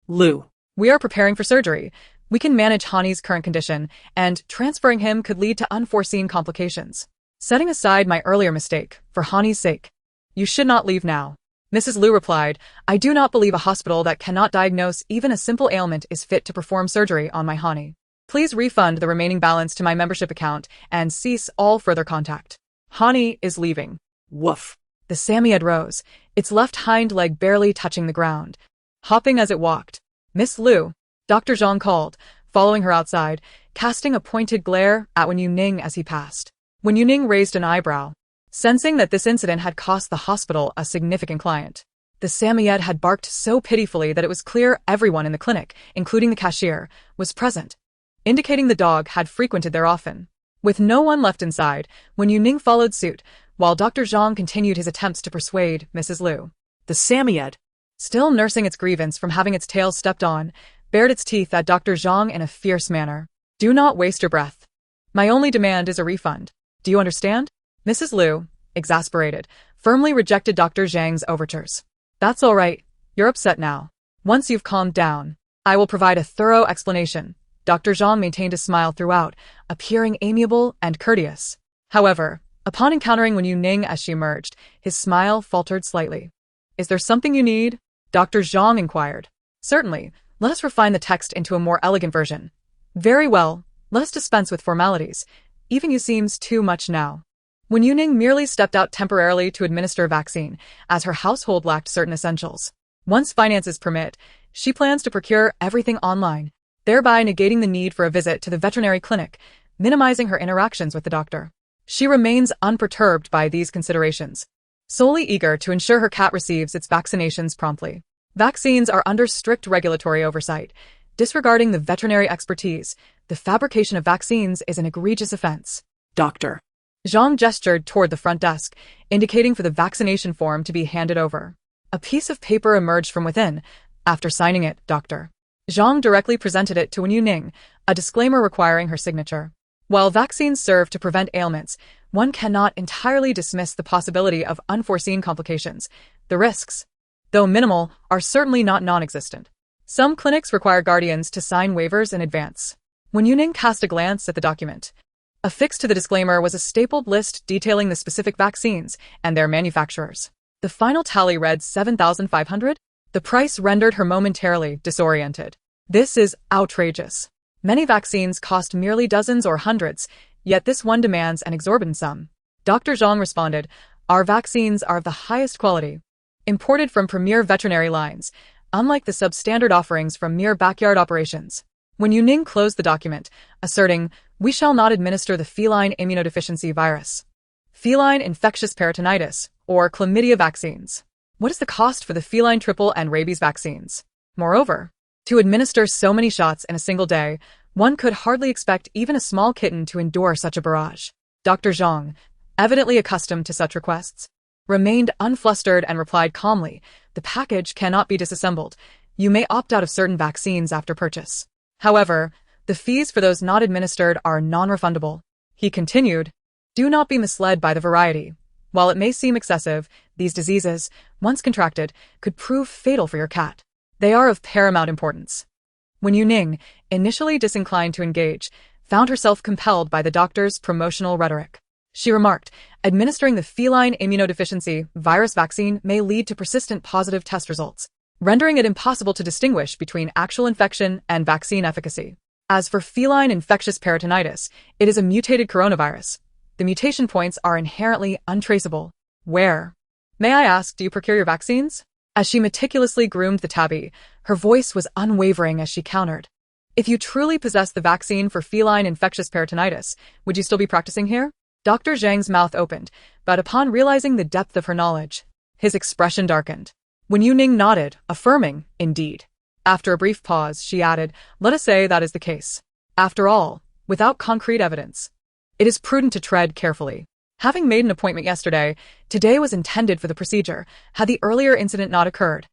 Lu. We are preparing for surgery. We can manage Hani's current condition, and transferring him could lead to unforeseen complications. Setting aside my earlier mistake, for Hani's sake, you should not leave now. Mrs. Lu replied, I do not believe a hospital that cannot diagnose even a simple ailment is fit to perform surgery on my Hani. Please refund the remaining balance to my membership account and cease all further contact. Hani is leaving. Woof. The Samoyed rose, its left hind leg barely touching the ground, hopping as it walked. Miss Liu, Dr. Zhang called, following her outside, casting a pointed glare at Wen Youning as he passed. Wen Youning raised an eyebrow, sensing that this incident had cost the hospital a significant client. The Samoyed had barked so pitifully that it was clear everyone in the clinic, including the cashier, was present, indicating the dog had frequented there often. With no one left inside, Wen Youning followed suit, while Dr. Zhang continued his attempts to persuade Mrs. Liu. The Samoyed, still nursing its grievance from having its tail stepped on, bared its teeth at Dr. Zhang in a fierce manner. Do not waste your breath. My only demand is a refund. Do you understand? Mrs. Liu, exasperated, firmly rejected Dr. Zhang's overtures. That's all right. You're upset now. Once you've calmed down, I will provide a thorough explanation. Dr. Zhang maintained a smile throughout, appearing amiable and courteous. However, upon encountering Wen Youning as she emerged, his smile faltered slightly. Is there something you need? Dr. Zhang inquired. Certainly. Let us refine the text into a more elegant version. Very well. Let us dispense with formalities. Even you seems too much now. Wen Youning merely stepped out temporarily to administer a vaccine, as her household lacked certain essentials. Once finances permit, she plans to procure everything online, thereby negating the need for a visit to the veterinary clinic, minimizing her interactions with the doctor. She remains unperturbed by these considerations, solely eager to ensure her cat receives its vaccinations promptly. Vaccines are under strict regulatory oversight. Disregarding the veterinary expertise, the fabrication of vaccines is an egregious offense. Doctor. Zhang gestured toward the front desk, indicating for the vaccination form to be handed over. A piece of paper emerged from within. After signing it, Dr. Zhang directly presented it to Wen Youning, a disclaimer requiring her signature. While vaccines serve to prevent ailments, one cannot entirely dismiss the possibility of unforeseen complications. The risks, though minimal, are certainly not non-existent. Some clinics require guardians to sign waivers in advance. Wen Youning cast a glance at the document. Affixed to the disclaimer was a stapled list detailing the specific vaccines and their manufacturers. The final tally read 7,500. The price rendered her momentarily disoriented. This is outrageous. Many vaccines cost merely dozens or hundreds, yet this one demands an exorbitant sum. Dr. Zhang responded, Our vaccines are of the highest quality, imported from premier veterinary lines, unlike the substandard offerings from mere backyard operations. Wen Youning closed the document, asserting, We shall not administer the feline immunodeficiency virus, feline infectious peritonitis, or chlamydia vaccines. What is the cost for the feline triple and rabies vaccines? Moreover, to administer so many shots in a single day, one could hardly expect even a small kitten to endure such a barrage. Dr. Zhang, evidently accustomed to such requests, remained unflustered and replied calmly, The package cannot be disassembled. You may opt out of certain vaccines after purchase. However, the fees for those not administered are non-refundable. He continued, Do not be misled by the variety. While it may seem excessive, these diseases, once contracted, could prove fatal for your cat. They are of paramount importance. Wen Youning, initially disinclined to engage, found herself compelled by the doctor's promotional rhetoric. She remarked, Administering the feline immunodeficiency virus vaccine may lead to persistent positive test results, rendering it impossible to distinguish between actual infection and vaccine efficacy. As for feline infectious peritonitis, it is a mutated coronavirus. The mutation points are inherently untraceable. Where, may I ask, do you procure your vaccines? As she meticulously groomed the tabby, her voice was unwavering as she countered. If you truly possess the vaccine for feline infectious peritonitis, would you still be practicing here? Dr. Zhang's mouth opened, but upon realizing the depth of her knowledge, his expression darkened. Wen Youning nodded, affirming, Indeed. After a brief pause, she added, Let us say that is the case. After all, without concrete evidence, it is prudent to tread carefully. Having made an appointment yesterday, today was intended for the procedure. Had the earlier incident not occurred,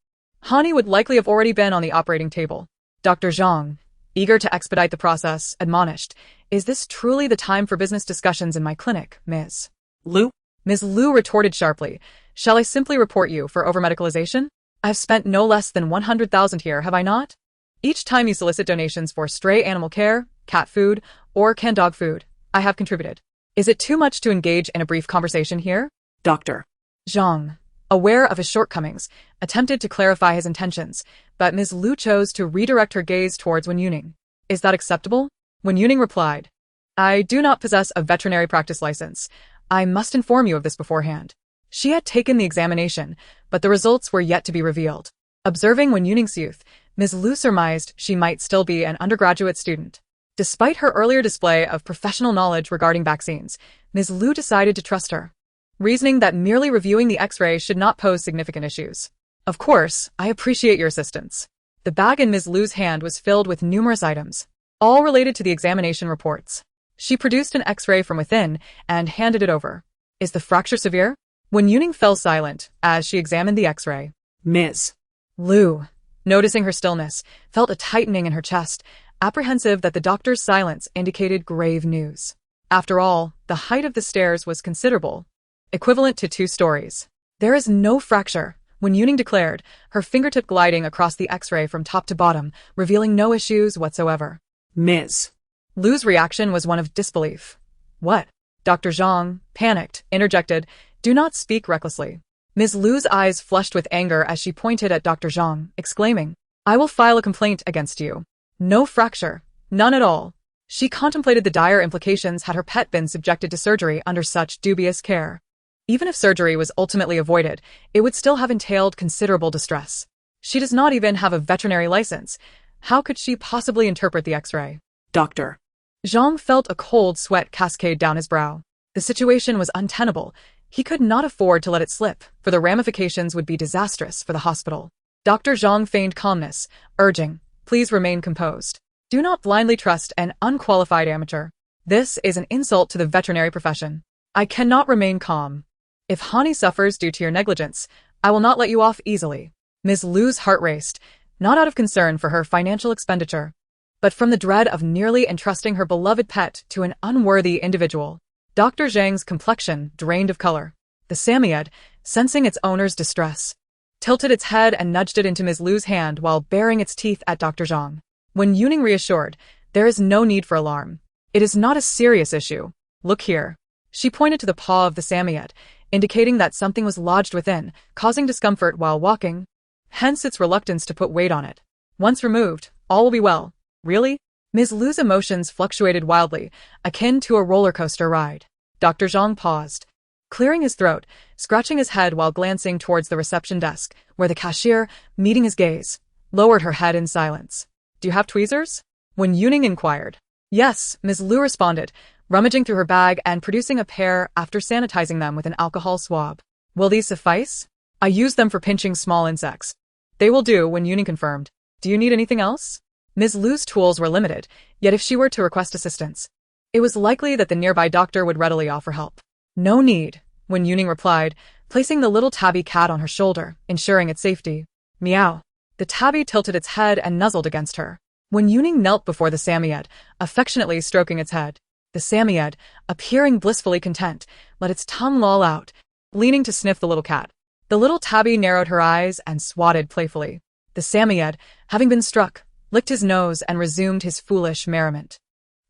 Hani would likely have already been on the operating table. Dr. Zhang, eager to expedite the process, admonished, Is this truly the time for business discussions in my clinic, Ms. Liu? Ms. Liu retorted sharply, Shall I simply report you for overmedicalization? I've spent no less than 100,000 here, have I not? Each time you solicit donations for stray animal care, cat food, or canned dog food, I have contributed. Is it too much to engage in a brief conversation here? Dr. Zhang, aware of his shortcomings, attempted to clarify his intentions, but Ms. Liu chose to redirect her gaze towards Wen Youning. Is that acceptable? Wen Youning replied, I do not possess a veterinary practice license. I must inform you of this beforehand. She had taken the examination, but the results were yet to be revealed. Observing Wen Youning's youth, Ms. Liu surmised she might still be an undergraduate student. Despite her earlier display of professional knowledge regarding vaccines, Ms. Liu decided to trust her, reasoning that merely reviewing the X-ray should not pose significant issues. Of course, I appreciate your assistance. The bag in Ms. Liu's hand was filled with numerous items, all related to the examination reports. She produced an X-ray from within and handed it over. Is the fracture severe? Wen Youning fell silent as she examined the X-ray. Ms. Liu, noticing her stillness, felt a tightening in her chest, apprehensive that the doctor's silence indicated grave news. After all, the height of the stairs was considerable, equivalent to 2 stories. There is no fracture, Wen Youning declared, her fingertip gliding across the X-ray from top to bottom, revealing no issues whatsoever. Ms. Liu's reaction was one of disbelief. What? Dr. Zhang, panicked, interjected, do not speak recklessly. Ms. Liu's eyes flushed with anger as she pointed at Dr. Zhang, exclaiming, I will file a complaint against you. No fracture. None at all. She contemplated the dire implications had her pet been subjected to surgery under such dubious care. Even if surgery was ultimately avoided, it would still have entailed considerable distress. She does not even have a veterinary license. How could she possibly interpret the X-ray? Doctor. Zhang felt a cold sweat cascade down his brow. The situation was untenable. He could not afford to let it slip, for the ramifications would be disastrous for the hospital. Dr. Zhang feigned calmness, urging, please remain composed. Do not blindly trust an unqualified amateur. This is an insult to the veterinary profession. I cannot remain calm. If Hani suffers due to your negligence, I will not let you off easily. Ms. Liu's heart raced, not out of concern for her financial expenditure, but from the dread of nearly entrusting her beloved pet to an unworthy individual. Dr. Zhang's complexion drained of color. The Samoyed, sensing its owner's distress, tilted its head and nudged it into Ms. Liu's hand while baring its teeth at Dr. Zhang. Wen Youning reassured, there is no need for alarm. It is not a serious issue. Look here. She pointed to the paw of the Samoyed, indicating that something was lodged within, causing discomfort while walking, hence its reluctance to put weight on it. Once removed, all will be well. Really? Ms. Liu's emotions fluctuated wildly, akin to a roller coaster ride. Dr. Zhang paused, clearing his throat, scratching his head while glancing towards the reception desk, where the cashier, meeting his gaze, lowered her head in silence. Do you have tweezers? Wen Youning inquired. Yes, Ms. Liu responded, rummaging through her bag and producing a pair after sanitizing them with an alcohol swab. Will these suffice? I use them for pinching small insects. They will do, Wen Youning confirmed. Do you need anything else? Ms. Liu's tools were limited, yet if she were to request assistance, it was likely that the nearby doctor would readily offer help. No need, Wen Youning replied, placing the little tabby cat on her shoulder, ensuring its safety. Meow. The tabby tilted its head and nuzzled against her. Wen Youning knelt before the Samoyed, affectionately stroking its head. The Samoyed, appearing blissfully content, let its tongue loll out, leaning to sniff the little cat. The little tabby narrowed her eyes and swatted playfully. The Samoyed, having been struck, licked his nose and resumed his foolish merriment.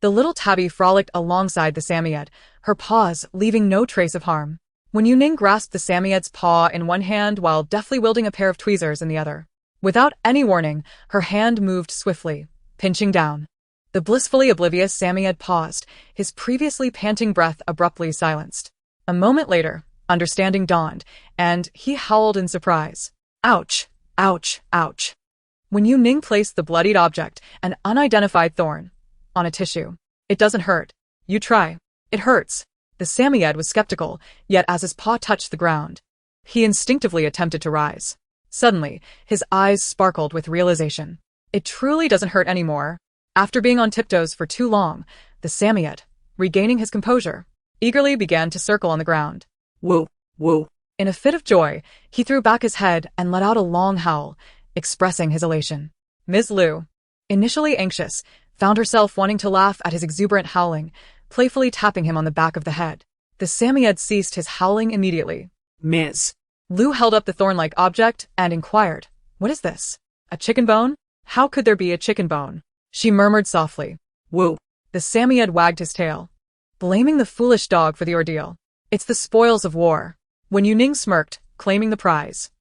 The little tabby frolicked alongside the Samoyed, her paws leaving no trace of harm. Wen Youning grasped the Samoyed's paw in one hand while deftly wielding a pair of tweezers in the other. Without any warning, her hand moved swiftly, pinching down. The blissfully oblivious Samoyed paused, his previously panting breath abruptly silenced. A moment later, understanding dawned, and he howled in surprise. Ouch! Ouch! Ouch! Wen Youning placed the bloodied object, an unidentified thorn, on a tissue. It doesn't hurt. You try. It hurts. The Samoyed was skeptical, yet as his paw touched the ground, he instinctively attempted to rise. Suddenly, his eyes sparkled with realization. It truly doesn't hurt anymore. After being on tiptoes for too long, the Samoyed, regaining his composure, eagerly began to circle on the ground. Woo, woo. In a fit of joy, he threw back his head and let out a long howl, expressing his elation. Ms. Liu, initially anxious, found herself wanting to laugh at his exuberant howling, playfully tapping him on the back of the head. The Samoyed ceased his howling immediately. Ms. Liu held up the thorn-like object and inquired, What is this? A chicken bone? How could there be a chicken bone? She murmured softly. Woo. The Samoyed wagged his tail, blaming the foolish dog for the ordeal. It's the spoils of war. Wen Youning smirked, claiming the prize.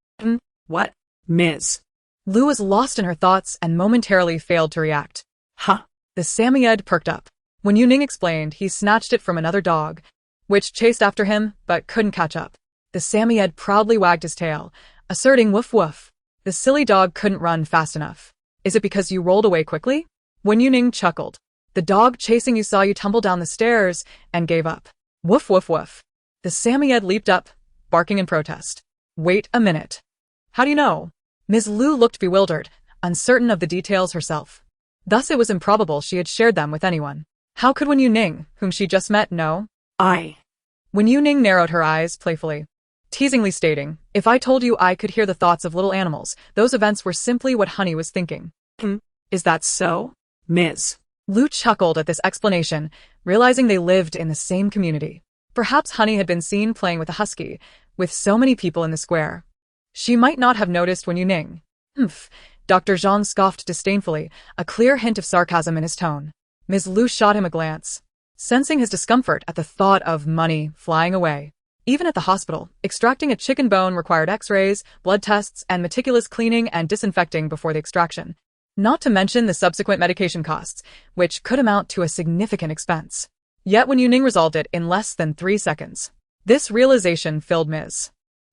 What? Ms. Liu was lost in her thoughts and momentarily failed to react. Huh? The Samoyed perked up. Wen Youning explained he snatched it from another dog, which chased after him but couldn't catch up. The Samoyed proudly wagged his tail, asserting woof woof. The silly dog couldn't run fast enough. Is it because you rolled away quickly? Wen Youning chuckled. The dog chasing you saw you tumble down the stairs and gave up. Woof woof woof. The Samoyed leaped up, barking in protest. Wait a minute. How do you know? Ms. Lu looked bewildered, uncertain of the details herself. Thus it was improbable she had shared them with anyone. How could Wen Youning, whom she just met, know? Wen Youning narrowed her eyes playfully, teasingly stating, if I told you I could hear the thoughts of little animals, those events were simply what Honey was thinking. Is that so? Ms. Lu chuckled at this explanation, realizing they lived in the same community. Perhaps Honey had been seen playing with a husky, with so many people in the square. She might not have noticed Wen Youning. Humph. Dr. Zhang scoffed disdainfully, a clear hint of sarcasm in his tone. Ms. Lu shot him a glance, sensing his discomfort at the thought of money flying away. Even at the hospital, extracting a chicken bone required x-rays, blood tests, and meticulous cleaning and disinfecting before the extraction. Not to mention the subsequent medication costs, which could amount to a significant expense. Yet Wen Youning resolved it in less than 3 seconds. This realization filled Ms.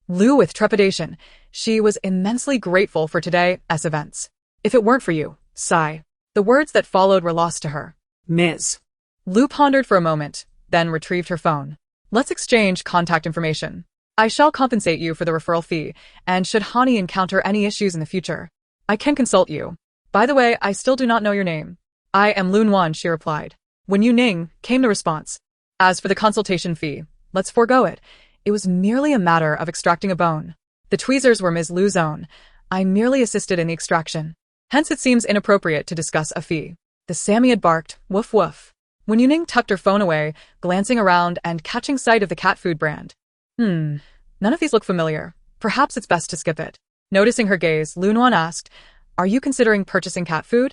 Lu with trepidation. She was immensely grateful for today's events. If it weren't for you, sigh. The words that followed were lost to her. Ms. Lu pondered for a moment, then retrieved her phone. Let's exchange contact information. I shall compensate you for the referral fee, and should Hani encounter any issues in the future, I can consult you. By the way, I still do not know your name. I am Lun Wan, she replied. Wen Youning came the response. As for the consultation fee, let's forego it. It was merely a matter of extracting a bone. The tweezers were Ms. Lu's own. I merely assisted in the extraction. Hence it seems inappropriate to discuss a fee. The Samoyed barked, woof woof. Wen Youning tucked her phone away, glancing around and catching sight of the cat food brand. None of these look familiar. Perhaps it's best to skip it. Noticing her gaze, Lun Wan asked, are you considering purchasing cat food?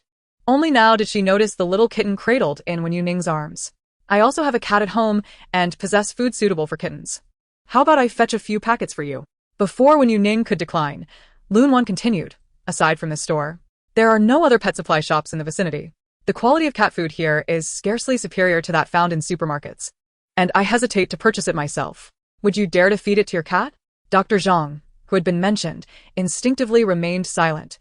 Only now did she notice the little kitten cradled in Wen Yuning's arms. I also have a cat at home and possess food suitable for kittens. How about I fetch a few packets for you? Before Wen Youning could decline, Lun Wan continued, aside from this store, there are no other pet supply shops in the vicinity. The quality of cat food here is scarcely superior to that found in supermarkets. And I hesitate to purchase it myself. Would you dare to feed it to your cat? Dr. Zhang, who had been mentioned, instinctively remained silent,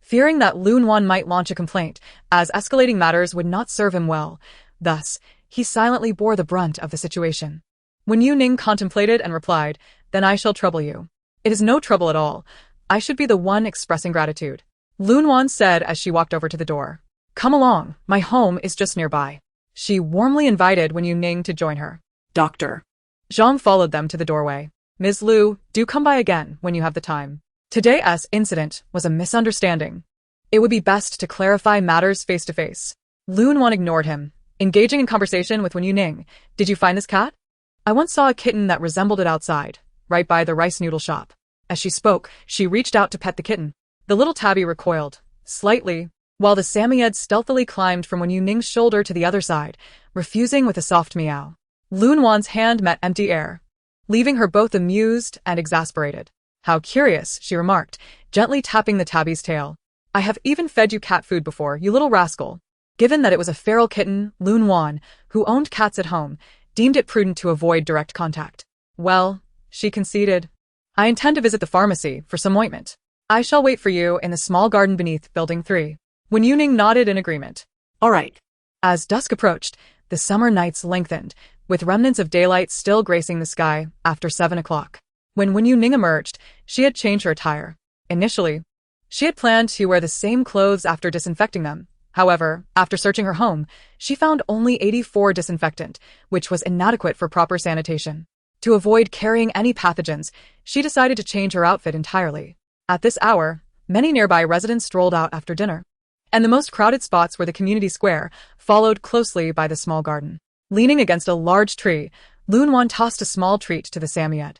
fearing that Lun Wan might launch a complaint, as escalating matters would not serve him well. Thus, he silently bore the brunt of the situation. Wen Youning contemplated and replied, then I shall trouble you. It is no trouble at all. I should be the one expressing gratitude. Lun Wan said as she walked over to the door. Come along, my home is just nearby. She warmly invited Wen Youning to join her. Dr. Zhang followed them to the doorway. Ms. Lu, do come by again when you have the time. Today's incident was a misunderstanding. It would be best to clarify matters face to face. Lun Wan ignored him, engaging in conversation with Wen Youning. Did you find this cat? I once saw a kitten that resembled it outside, right by the rice noodle shop. As she spoke, she reached out to pet the kitten. The little tabby recoiled, slightly, while the Samoyed stealthily climbed from Wen Yuning's shoulder to the other side, refusing with a soft meow. Lun Wan's hand met empty air, leaving her both amused and exasperated. How curious, she remarked, gently tapping the tabby's tail. I have even fed you cat food before, you little rascal. Given that it was a feral kitten, Lun Wan, who owned cats at home, deemed it prudent to avoid direct contact. Well, she conceded, I intend to visit the pharmacy for some ointment. I shall wait for you in the small garden beneath Building 3. Wen Youning nodded in agreement. All right. As dusk approached, the summer nights lengthened, with remnants of daylight still gracing the sky after 7 o'clock. When Wen Youning emerged, she had changed her attire. Initially, she had planned to wear the same clothes after disinfecting them. However, after searching her home, she found only 84 disinfectant, which was inadequate for proper sanitation. To avoid carrying any pathogens, she decided to change her outfit entirely. At this hour, many nearby residents strolled out after dinner, and the most crowded spots were the community square, followed closely by the small garden. Leaning against a large tree, Lun Wan tossed a small treat to the Samoyed.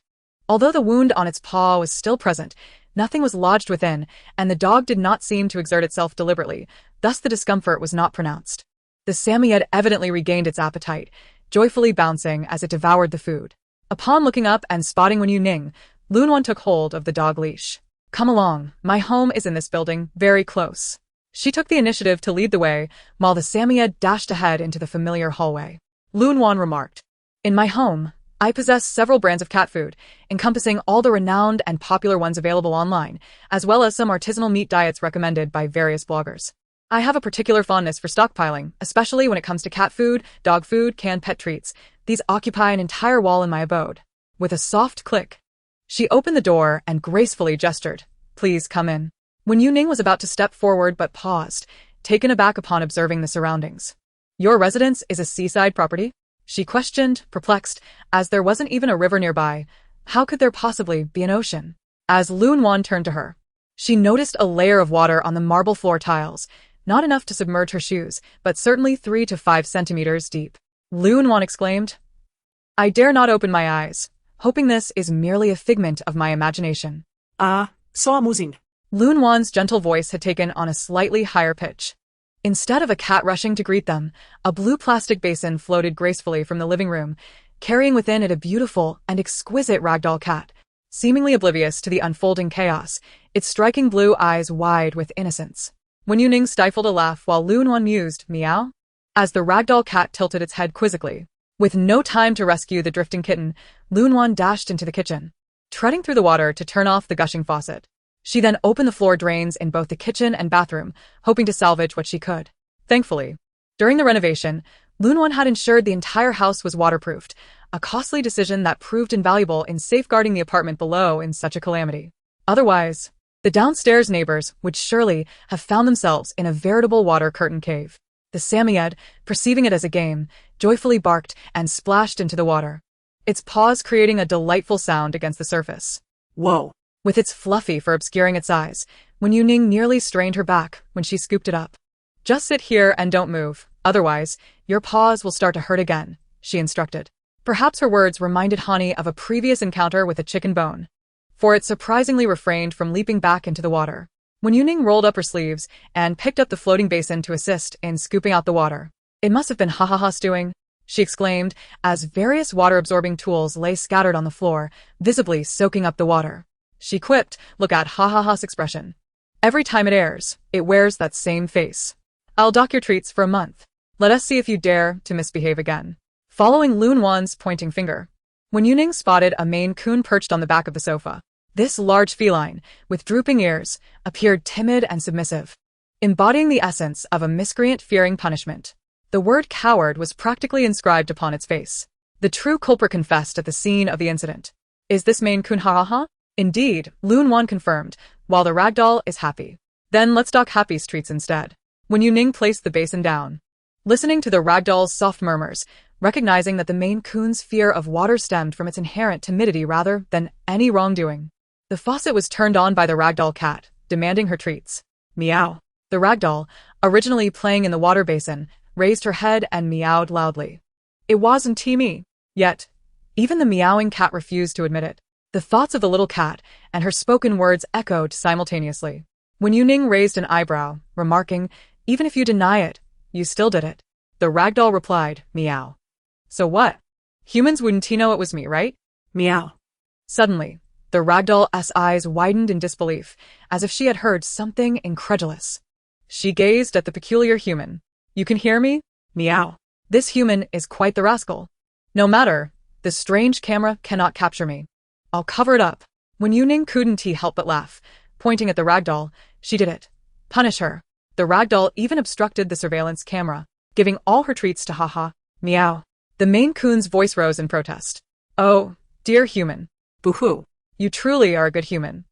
Although the wound on its paw was still present, nothing was lodged within, and the dog did not seem to exert itself deliberately, thus the discomfort was not pronounced. The Samoyed evidently regained its appetite, joyfully bouncing as it devoured the food. Upon looking up and spotting Wen Youning, Lun Wan took hold of the dog leash. Come along, my home is in this building, very close. She took the initiative to lead the way, while the Samoyed dashed ahead into the familiar hallway. Lun Wan remarked, in my home, I possess several brands of cat food, encompassing all the renowned and popular ones available online, as well as some artisanal meat diets recommended by various bloggers. I have a particular fondness for stockpiling, especially when it comes to cat food, dog food, canned pet treats. These occupy an entire wall in my abode. With a soft click, she opened the door and gracefully gestured, "Please come in." Wen Youning was about to step forward but paused, taken aback upon observing the surroundings. "Your residence is a seaside property?" she questioned, perplexed, as there wasn't even a river nearby. How could there possibly be an ocean? As Lun Wan turned to her, she noticed a layer of water on the marble floor tiles, not enough to submerge her shoes, but certainly 3 to 5 centimeters deep. Lun Wan exclaimed, "I dare not open my eyes, hoping this is merely a figment of my imagination." Ah, so amusing. Lun Wan's gentle voice had taken on a slightly higher pitch. Instead of a cat rushing to greet them, a blue plastic basin floated gracefully from the living room, carrying within it a beautiful and exquisite ragdoll cat, seemingly oblivious to the unfolding chaos, its striking blue eyes wide with innocence. Wen Youning stifled a laugh while Lun Wan mused, "Meow?" as the ragdoll cat tilted its head quizzically. With no time to rescue the drifting kitten, Lun Wan dashed into the kitchen, treading through the water to turn off the gushing faucet. She then opened the floor drains in both the kitchen and bathroom, hoping to salvage what she could. Thankfully, during the renovation, Lun Wan had ensured the entire house was waterproofed, a costly decision that proved invaluable in safeguarding the apartment below in such a calamity. Otherwise, the downstairs neighbors would surely have found themselves in a veritable water curtain cave. The Samoyed, perceiving it as a game, joyfully barked and splashed into the water, its paws creating a delightful sound against the surface. Whoa. With its fluffy fur obscuring its eyes, Wen Youning nearly strained her back when she scooped it up. "Just sit here and don't move, otherwise, your paws will start to hurt again," she instructed. Perhaps her words reminded Hani of a previous encounter with a chicken bone, for it surprisingly refrained from leaping back into the water. Wen Youning rolled up her sleeves and picked up the floating basin to assist in scooping out the water. "It must have been ha-ha-ha stewing," she exclaimed, as various water-absorbing tools lay scattered on the floor, visibly soaking up the water. She quipped, "Look at ha-ha-ha's expression. Every time it airs, it wears that same face. I'll dock your treats for a month. Let us see if you dare to misbehave again." Following Lun Wan's pointing finger, Wen Youning spotted a Maine Coon perched on the back of the sofa. This large feline, with drooping ears, appeared timid and submissive, embodying the essence of a miscreant fearing punishment. The word coward was practically inscribed upon its face. The true culprit confessed at the scene of the incident. "Is this Maine Coon ha-ha-ha?" "Indeed," Lun Wan confirmed, "while the ragdoll is happy." "Then let's dock Happy's treats instead." Wen Youning placed the basin down, listening to the ragdoll's soft murmurs, recognizing that the Maine Coon's fear of water stemmed from its inherent timidity rather than any wrongdoing. The faucet was turned on by the ragdoll cat, demanding her treats. "Meow." The ragdoll, originally playing in the water basin, raised her head and meowed loudly. It wasn't me. Yet, even the meowing cat refused to admit it. The thoughts of the little cat and her spoken words echoed simultaneously. Wen Youning raised an eyebrow, remarking, "Even if you deny it, you still did it." The ragdoll replied, "Meow." "So what? Humans wouldn't know it was me, right?" Meow. Suddenly, the ragdoll's eyes widened in disbelief, as if she had heard something incredulous. She gazed at the peculiar human. "You can hear me?" Meow. "This human is quite the rascal. No matter, this strange camera cannot capture me. I'll cover it up." Wen Youning couldn't help but laugh, pointing at the ragdoll. "She did it. Punish her." The ragdoll even obstructed the surveillance camera, giving all her treats to ha-ha. "Meow." The Maine Coon's voice rose in protest. "Oh, dear human. Boo-hoo. You truly are a good human."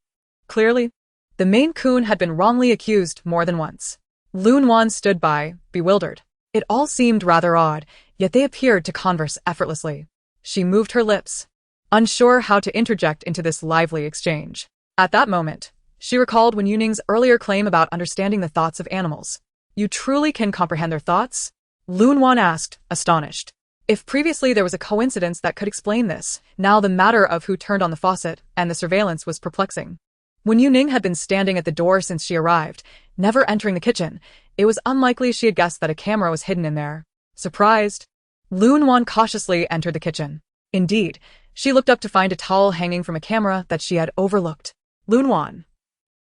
Clearly, the Maine Coon had been wrongly accused more than once. Lun Wan stood by, bewildered. It all seemed rather odd, yet they appeared to converse effortlessly. She moved her lips, unsure how to interject into this lively exchange. At that moment, she recalled Wen Youning's earlier claim about understanding the thoughts of animals. "You truly can comprehend their thoughts?" Lun Wan asked, astonished. If previously there was a coincidence that could explain this, now the matter of who turned on the faucet and the surveillance was perplexing. Wen Youning had been standing at the door since she arrived, never entering the kitchen. It was unlikely she had guessed that a camera was hidden in there. Surprised, Lun Wan cautiously entered the kitchen. Indeed, she looked up to find a towel hanging from a camera that she had overlooked. Lun Wan.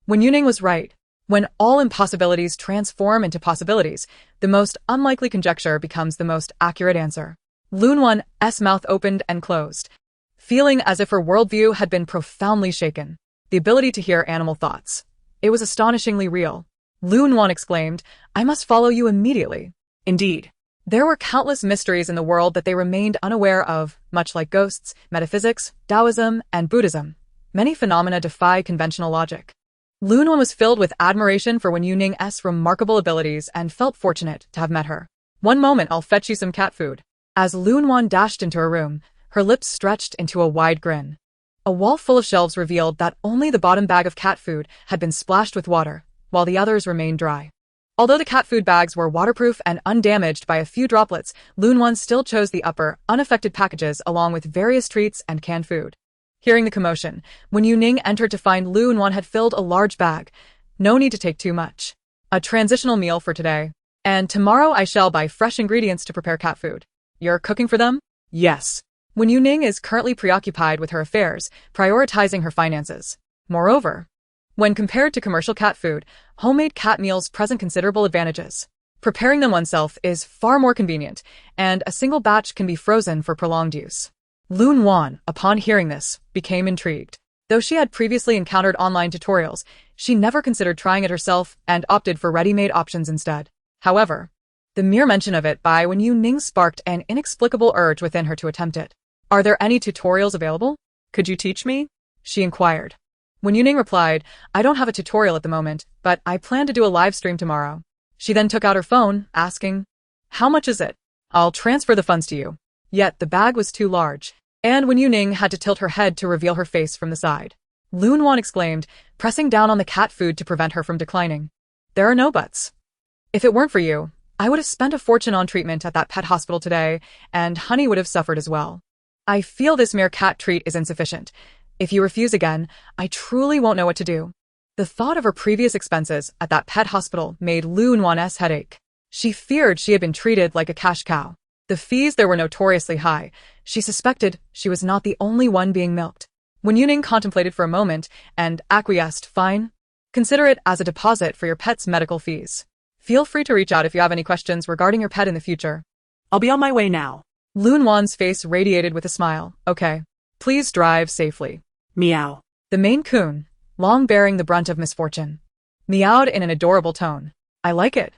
Wen Youning was right. When all impossibilities transform into possibilities, the most unlikely conjecture becomes the most accurate answer. Loon1's mouth opened and closed, feeling as if her worldview had been profoundly shaken. The ability to hear animal thoughts. It was astonishingly real. Loon1 exclaimed, "I must follow you immediately." Indeed. There were countless mysteries in the world that they remained unaware of, much like ghosts, metaphysics, Taoism, and Buddhism. Many phenomena defy conventional logic. Loon1 was filled with admiration for Wen Youning's remarkable abilities and felt fortunate to have met her. "One moment, I'll fetch you some cat food." As Loon1 dashed into her room, her lips stretched into a wide grin. A wall full of shelves revealed that only the bottom bag of cat food had been splashed with water, while the others remained dry. Although the cat food bags were waterproof and undamaged by a few droplets, Loon1 still chose the upper, unaffected packages along with various treats and canned food. Hearing the commotion, Wen Youning entered to find Loon1 had filled a large bag. "No need to take too much. A transitional meal for today. And tomorrow I shall buy fresh ingredients to prepare cat food." "You're cooking for them?" Yes. Wen Youning is currently preoccupied with her affairs, prioritizing her finances. Moreover, when compared to commercial cat food, homemade cat meals present considerable advantages. Preparing them oneself is far more convenient, and a single batch can be frozen for prolonged use. Loon1, upon hearing this, became intrigued. Though she had previously encountered online tutorials, she never considered trying it herself and opted for ready-made options instead. However, the mere mention of it by Wen Youning sparked an inexplicable urge within her to attempt it. "Are there any tutorials available? Could you teach me?" she inquired. Wen Youning replied, "I don't have a tutorial at the moment, but I plan to do a live stream tomorrow." She then took out her phone, asking, "How much is it? I'll transfer the funds to you." Yet the bag was too large, and Wen Youning had to tilt her head to reveal her face from the side. Loon1 exclaimed, pressing down on the cat food to prevent her from declining. "There are no buts. If it weren't for you, I would have spent a fortune on treatment at that pet hospital today, and Honey would have suffered as well. I feel this mere cat treat is insufficient. If you refuse again, I truly won't know what to do." The thought of her previous expenses at that pet hospital made Loon1's head ache. She feared she had been treated like a cash cow. The fees there were notoriously high. She suspected she was not the only one being milked. Wen Youning contemplated for a moment and acquiesced, "Fine. Consider it as a deposit for your pet's medical fees. Feel free to reach out if you have any questions regarding your pet in the future." I'll be on my way now. Loon1's face radiated with a smile. "Okay. Please drive safely." Meow. The Maine Coon, long bearing the brunt of misfortune, meowed in an adorable tone. "I like it.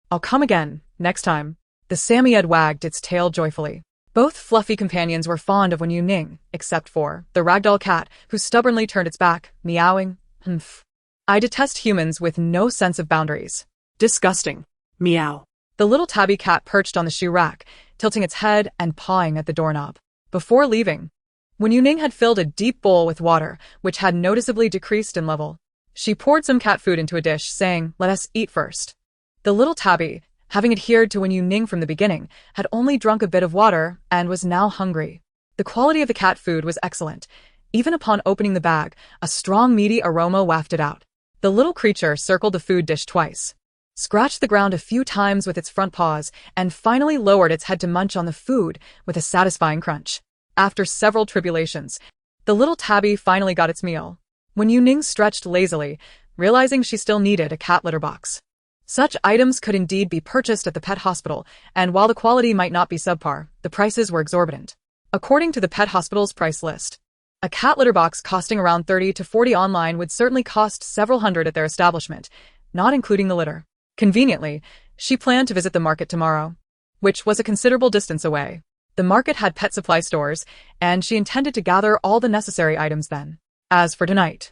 I'll come again, next time." The Samoyed wagged its tail joyfully. Both fluffy companions were fond of Wen Youning, except for the ragdoll cat, who stubbornly turned its back, meowing. "Humph. I detest humans with no sense of boundaries." Disgusting. Meow. The little tabby cat perched on the shoe rack, tilting its head and pawing at the doorknob. Before leaving, Wen Youning had filled a deep bowl with water, which had noticeably decreased in level. She poured some cat food into a dish, saying, "Let us eat first." The little tabby, having adhered to Wen Youning from the beginning, had only drunk a bit of water and was now hungry. The quality of the cat food was excellent. Even upon opening the bag, a strong meaty aroma wafted out. The little creature circled the food dish twice, scratched the ground a few times with its front paws, and finally lowered its head to munch on the food with a satisfying crunch. After several tribulations, the little tabby finally got its meal. Wen Youning stretched lazily, realizing she still needed a cat litter box. Such items could indeed be purchased at the pet hospital, and while the quality might not be subpar, the prices were exorbitant. According to the pet hospital's price list, a cat litter box costing around 30 to 40 online would certainly cost several hundred at their establishment, not including the litter. Conveniently, she planned to visit the market tomorrow, which was a considerable distance away. The market had pet supply stores, and she intended to gather all the necessary items then. As for tonight,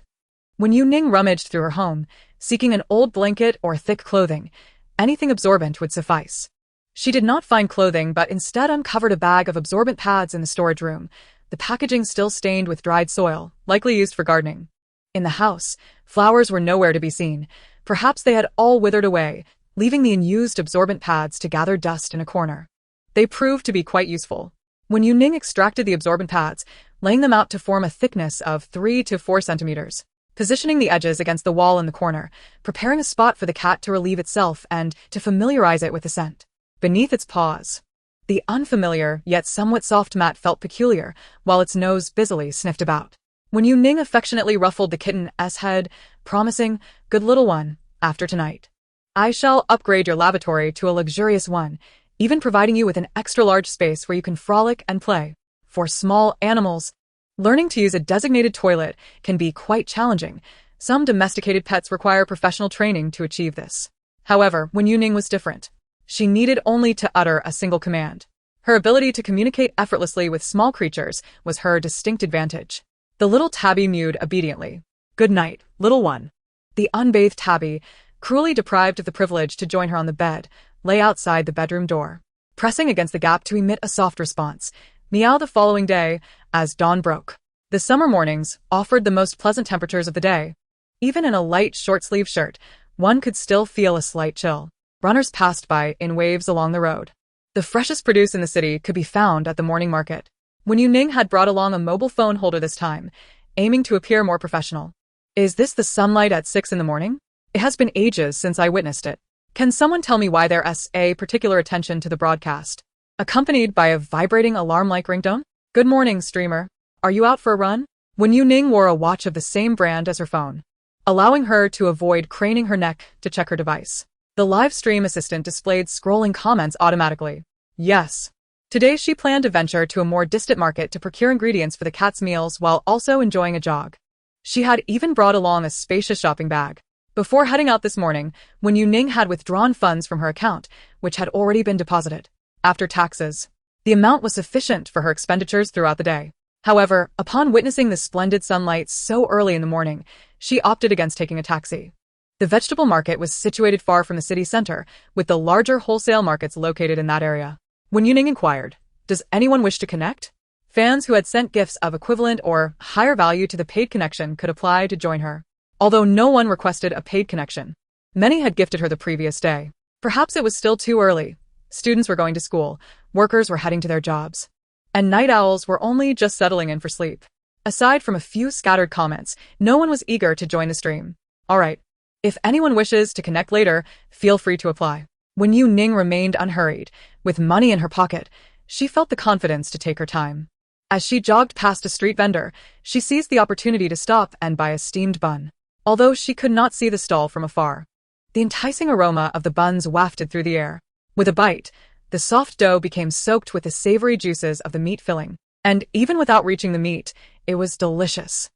Wen Youning rummaged through her home, seeking an old blanket or thick clothing. Anything absorbent would suffice. She did not find clothing, but instead uncovered a bag of absorbent pads in the storage room, the packaging still stained with dried soil, likely used for gardening. In the house, flowers were nowhere to be seen. Perhaps they had all withered away, leaving the unused absorbent pads to gather dust in a corner. They proved to be quite useful. Wen Youning extracted the absorbent pads, laying them out to form a thickness of 3 to 4 centimeters. Positioning the edges against the wall in the corner, preparing a spot for the cat to relieve itself and to familiarize it with the scent. Beneath its paws, the unfamiliar yet somewhat soft mat felt peculiar, while its nose busily sniffed about. Wen Youning affectionately ruffled the kitten's head, promising, "Good little one, after tonight, I shall upgrade your lavatory to a luxurious one. even providing you with an extra-large space where you can frolic and play. For small animals, learning to use a designated toilet can be quite challenging. Some domesticated pets require professional training to achieve this. However, Wen Youning was different. She needed only to utter a single command. Her ability to communicate effortlessly with small creatures was her distinct advantage. The little tabby mewed obediently. "Good night, little one." The unbathed tabby, cruelly deprived of the privilege to join her on the bed, lay outside the bedroom door, pressing against the gap to emit a soft response. Meow. The following day, as dawn broke, the summer mornings offered the most pleasant temperatures of the day. Even in a light short-sleeve shirt, one could still feel a slight chill. Runners passed by in waves along the road. The freshest produce in the city could be found at the morning market. Wen Youning had brought along a mobile phone holder this time, aiming to appear more professional. "Is this the sunlight at 6 in the morning? It has been ages since I witnessed it. Can someone tell me why there's a particular attention to the broadcast?" Accompanied by a vibrating alarm-like ringtone. "Good morning, streamer. Are you out for a run?" Wen Youning wore a watch of the same brand as her phone, allowing her to avoid craning her neck to check her device. The live stream assistant displayed scrolling comments automatically. Yes. Today she planned to venture to a more distant market to procure ingredients for the cat's meals while also enjoying a jog. She had even brought along a spacious shopping bag. Before heading out this morning, Wen Youning had withdrawn funds from her account, which had already been deposited. After taxes, the amount was sufficient for her expenditures throughout the day. However, upon witnessing the splendid sunlight so early in the morning, she opted against taking a taxi. The vegetable market was situated far from the city center, with the larger wholesale markets located in that area. Wen Youning inquired, "Does anyone wish to connect?" Fans who had sent gifts of equivalent or higher value to the paid connection could apply to join her. Although no one requested a paid connection, many had gifted her the previous day. Perhaps it was still too early. Students were going to school, workers were heading to their jobs, and night owls were only just settling in for sleep. Aside from a few scattered comments, no one was eager to join the stream. All right. If anyone wishes to connect later, feel free to apply. Wen Youning remained unhurried. With money in her pocket, she felt the confidence to take her time. As she jogged past a street vendor, she seized the opportunity to stop and buy a steamed bun. Although she could not see the stall from afar, the enticing aroma of the buns wafted through the air. With a bite, the soft dough became soaked with the savory juices of the meat filling, and even without reaching the meat, it was delicious.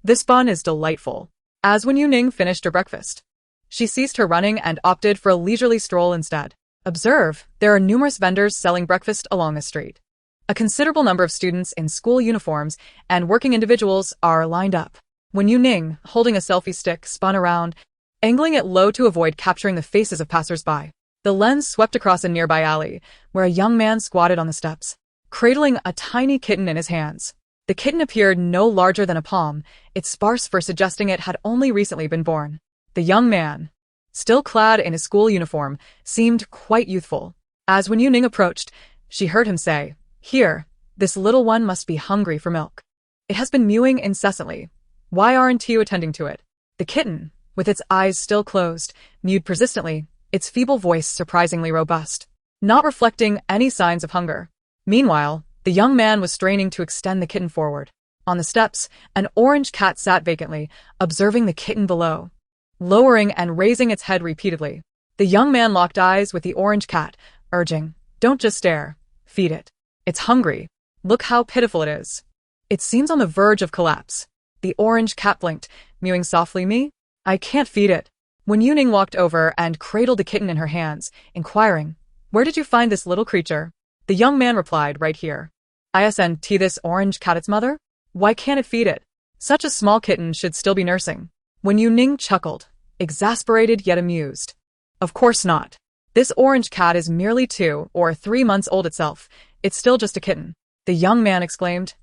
This bun is delightful. As Wen Youning finished her breakfast, she ceased her running and opted for a leisurely stroll instead. Observe, there are numerous vendors selling breakfast along the street. A considerable number of students in school uniforms and working individuals are lined up. Wen Youning, holding a selfie stick, spun around, angling it low to avoid capturing the faces of passers-by. The lens swept across a nearby alley, where a young man squatted on the steps, cradling a tiny kitten in his hands. The kitten appeared no larger than a palm, its sparse fur suggesting it had only recently been born. The young man, still clad in his school uniform, seemed quite youthful. As Wen Youning approached, she heard him say, "Here, this little one must be hungry for milk. It has been mewing incessantly. Why aren't you attending to it?" The kitten, with its eyes still closed, mewed persistently, its feeble voice surprisingly robust, not reflecting any signs of hunger. Meanwhile, the young man was straining to extend the kitten forward. On the steps, an orange cat sat vacantly, observing the kitten below, lowering and raising its head repeatedly. The young man locked eyes with the orange cat, urging, "Don't just stare. Feed it. It's hungry. Look how pitiful it is. It seems on the verge of collapse." The orange cat blinked, mewing softly. "Me? I can't feed it." Wen Youning walked over and cradled the kitten in her hands, inquiring, "Where did you find this little creature?" The young man replied, "Right here." "Isn't this orange cat its mother? Why can't it feed it? Such a small kitten should still be nursing." Wen Youning chuckled, exasperated yet amused. "Of course not. This orange cat is merely 2 or 3 months old itself. It's still just a kitten." The young man exclaimed,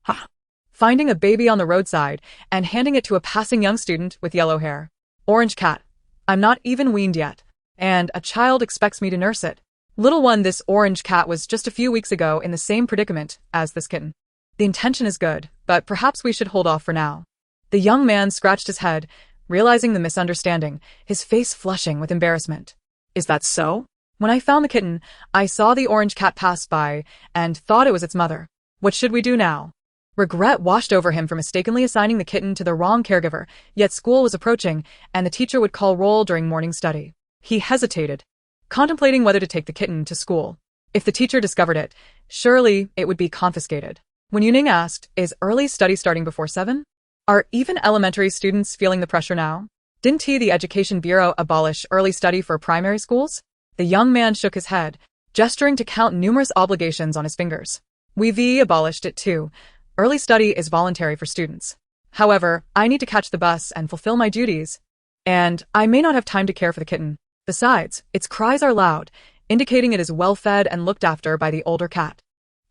"Ha!" finding a baby on the roadside and handing it to a passing young student with yellow hair. "Orange cat. I'm not even weaned yet, and a child expects me to nurse it. Little one, this orange cat was just a few weeks ago in the same predicament as this kitten. The intention is good, but perhaps we should hold off for now." The young man scratched his head, realizing the misunderstanding, his face flushing with embarrassment. "Is that so? When I found the kitten, I saw the orange cat pass by and thought it was its mother. What should we do now?" Regret washed over him for mistakenly assigning the kitten to the wrong caregiver, yet school was approaching, and the teacher would call roll during morning study. He hesitated. contemplating whether to take the kitten to school. If the teacher discovered it, surely it would be confiscated. Wen Youning asked, is early study starting before 7? Are even elementary students feeling the pressure now? Didn't the Education Bureau abolish early study for primary schools? The young man shook his head, gesturing to count numerous obligations on his fingers. We've abolished it too. Early study is voluntary for students. However, I need to catch the bus and fulfill my duties. And I may not have time to care for the kitten. Besides, its cries are loud, indicating it is well fed and looked after by the older cat.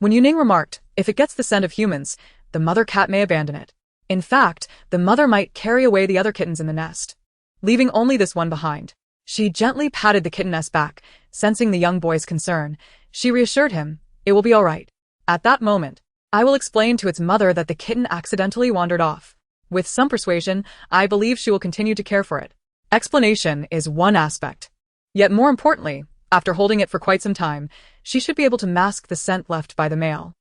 Wen Youning remarked, if it gets the scent of humans, the mother cat may abandon it. In fact, the mother might carry away the other kittens in the nest, leaving only this one behind. She gently patted the kitteness back, sensing the young boy's concern. She reassured him, it will be all right. At that moment, I will explain to its mother that the kitten accidentally wandered off. With some persuasion, I believe she will continue to care for it. Explanation is one aspect. Yet more importantly, after holding it for quite some time, she should be able to mask the scent left by the male.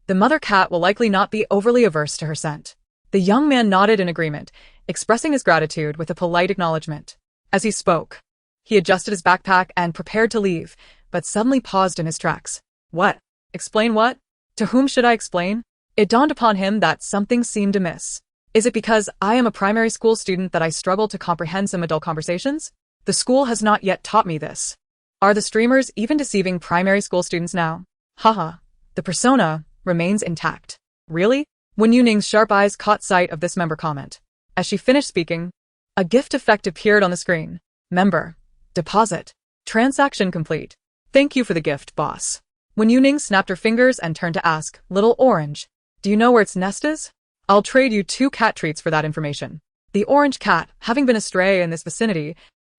The mother cat will likely not be overly averse to her scent. The young man nodded in agreement, expressing his gratitude with a polite acknowledgement. As he spoke, he adjusted his backpack and prepared to leave, but suddenly paused in his tracks. What? Explain what? To whom should I explain? It dawned upon him that something seemed amiss. Is it because I am a primary school student that I struggle to comprehend some adult conversations? The school has not yet taught me this. Are the streamers even deceiving primary school students now? Haha. The persona remains intact. Really? Wen Youning's sharp eyes caught sight of this member comment. As she finished speaking, a gift effect appeared on the screen. Member. Deposit. Transaction complete. Thank you for the gift, boss. Wen Youning snapped her fingers and turned to ask, Little Orange, do you know where its nest is? I'll trade you 2 cat treats for that information. The orange cat, having been astray in this vicinity,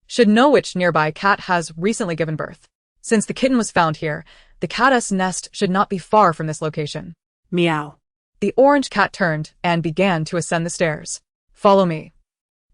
should know which nearby cat has recently given birth. Since the kitten was found here, the cat's nest should not be far from this location. Meow. The orange cat turned and began to ascend the stairs. Follow me.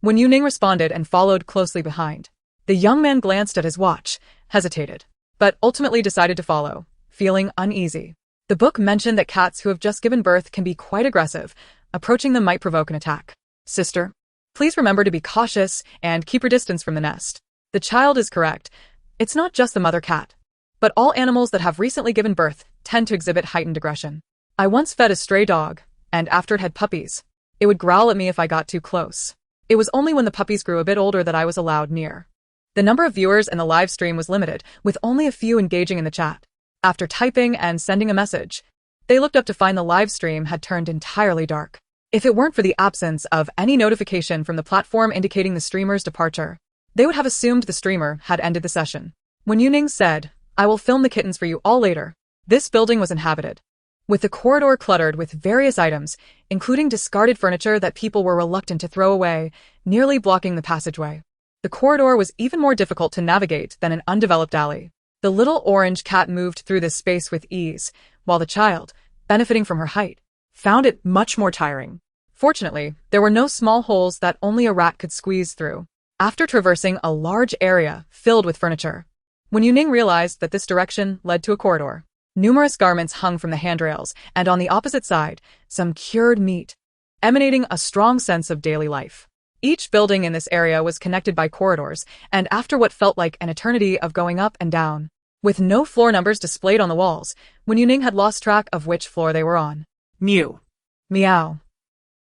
Wen Youning responded and followed closely behind. The young man glanced at his watch, hesitated, but ultimately decided to follow, feeling uneasy. The book mentioned that cats who have just given birth can be quite aggressive. Approaching them might provoke an attack. Sister, please remember to be cautious and keep your distance from the nest. The child is correct. It's not just the mother cat, but all animals that have recently given birth tend to exhibit heightened aggression. I once fed a stray dog, and after it had puppies, it would growl at me if I got too close. It was only when the puppies grew a bit older that I was allowed near. The number of viewers in the live stream was limited, with only a few engaging in the chat. After typing and sending a message, they looked up to find the live stream had turned entirely dark. If it weren't for the absence of any notification from the platform indicating the streamer's departure, they would have assumed the streamer had ended the session. Wen Youning said, I will film the kittens for you all later. This building was inhabited, with the corridor cluttered with various items, including discarded furniture that people were reluctant to throw away, nearly blocking the passageway. The corridor was even more difficult to navigate than an undeveloped alley. The little orange cat moved through this space with ease, while the child, benefiting from her height, found it much more tiring. Fortunately, there were no small holes that only a rat could squeeze through. After traversing a large area filled with furniture, Wen Youning realized that this direction led to a corridor. Numerous garments hung from the handrails, and on the opposite side, some cured meat, emanating a strong sense of daily life. Each building in this area was connected by corridors, and after what felt like an eternity of going up and down, with no floor numbers displayed on the walls, Wen Youning had lost track of which floor they were on. Mew. Meow.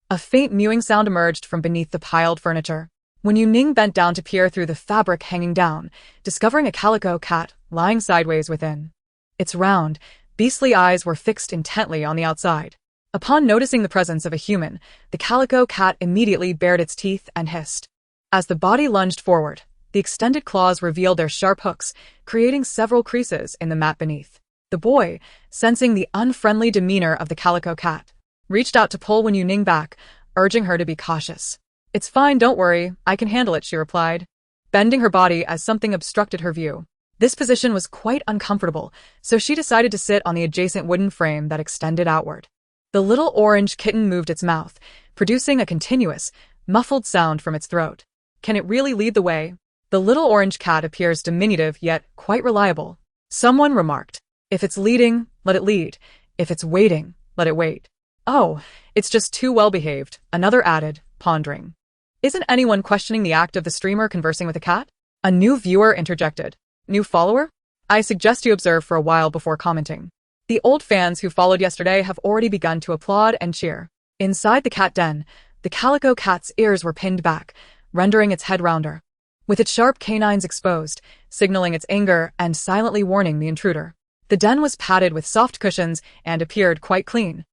A faint mewing sound emerged from beneath the piled furniture. Wen Youning bent down to peer through the fabric hanging down, discovering a calico cat lying sideways within. Its round, beastly eyes were fixed intently on the outside. Upon noticing the presence of a human, the calico cat immediately bared its teeth and hissed. As the body lunged forward, the extended claws revealed their sharp hooks, creating several creases in the mat beneath. The boy, sensing the unfriendly demeanor of the calico cat, reached out to pull Wen Youning back, urging her to be cautious. It's fine, don't worry, I can handle it, she replied, bending her body as something obstructed her view. This position was quite uncomfortable, so she decided to sit on the adjacent wooden frame that extended outward. The little orange kitten moved its mouth, producing a continuous, muffled sound from its throat. Can it really lead the way? The little orange cat appears diminutive yet quite reliable. Someone remarked, if it's leading, let it lead. If it's waiting, let it wait. Oh, it's just too well behaved, another added, pondering. Isn't anyone questioning the act of the streamer conversing with a cat? A new viewer interjected. New follower? I suggest you observe for a while before commenting. The old fans who followed yesterday have already begun to applaud and cheer. Inside the cat den, the calico cat's ears were pinned back, rendering its head rounder, with its sharp canines exposed, signaling its anger and silently warning the intruder. The den was padded with soft cushions and appeared quite clean,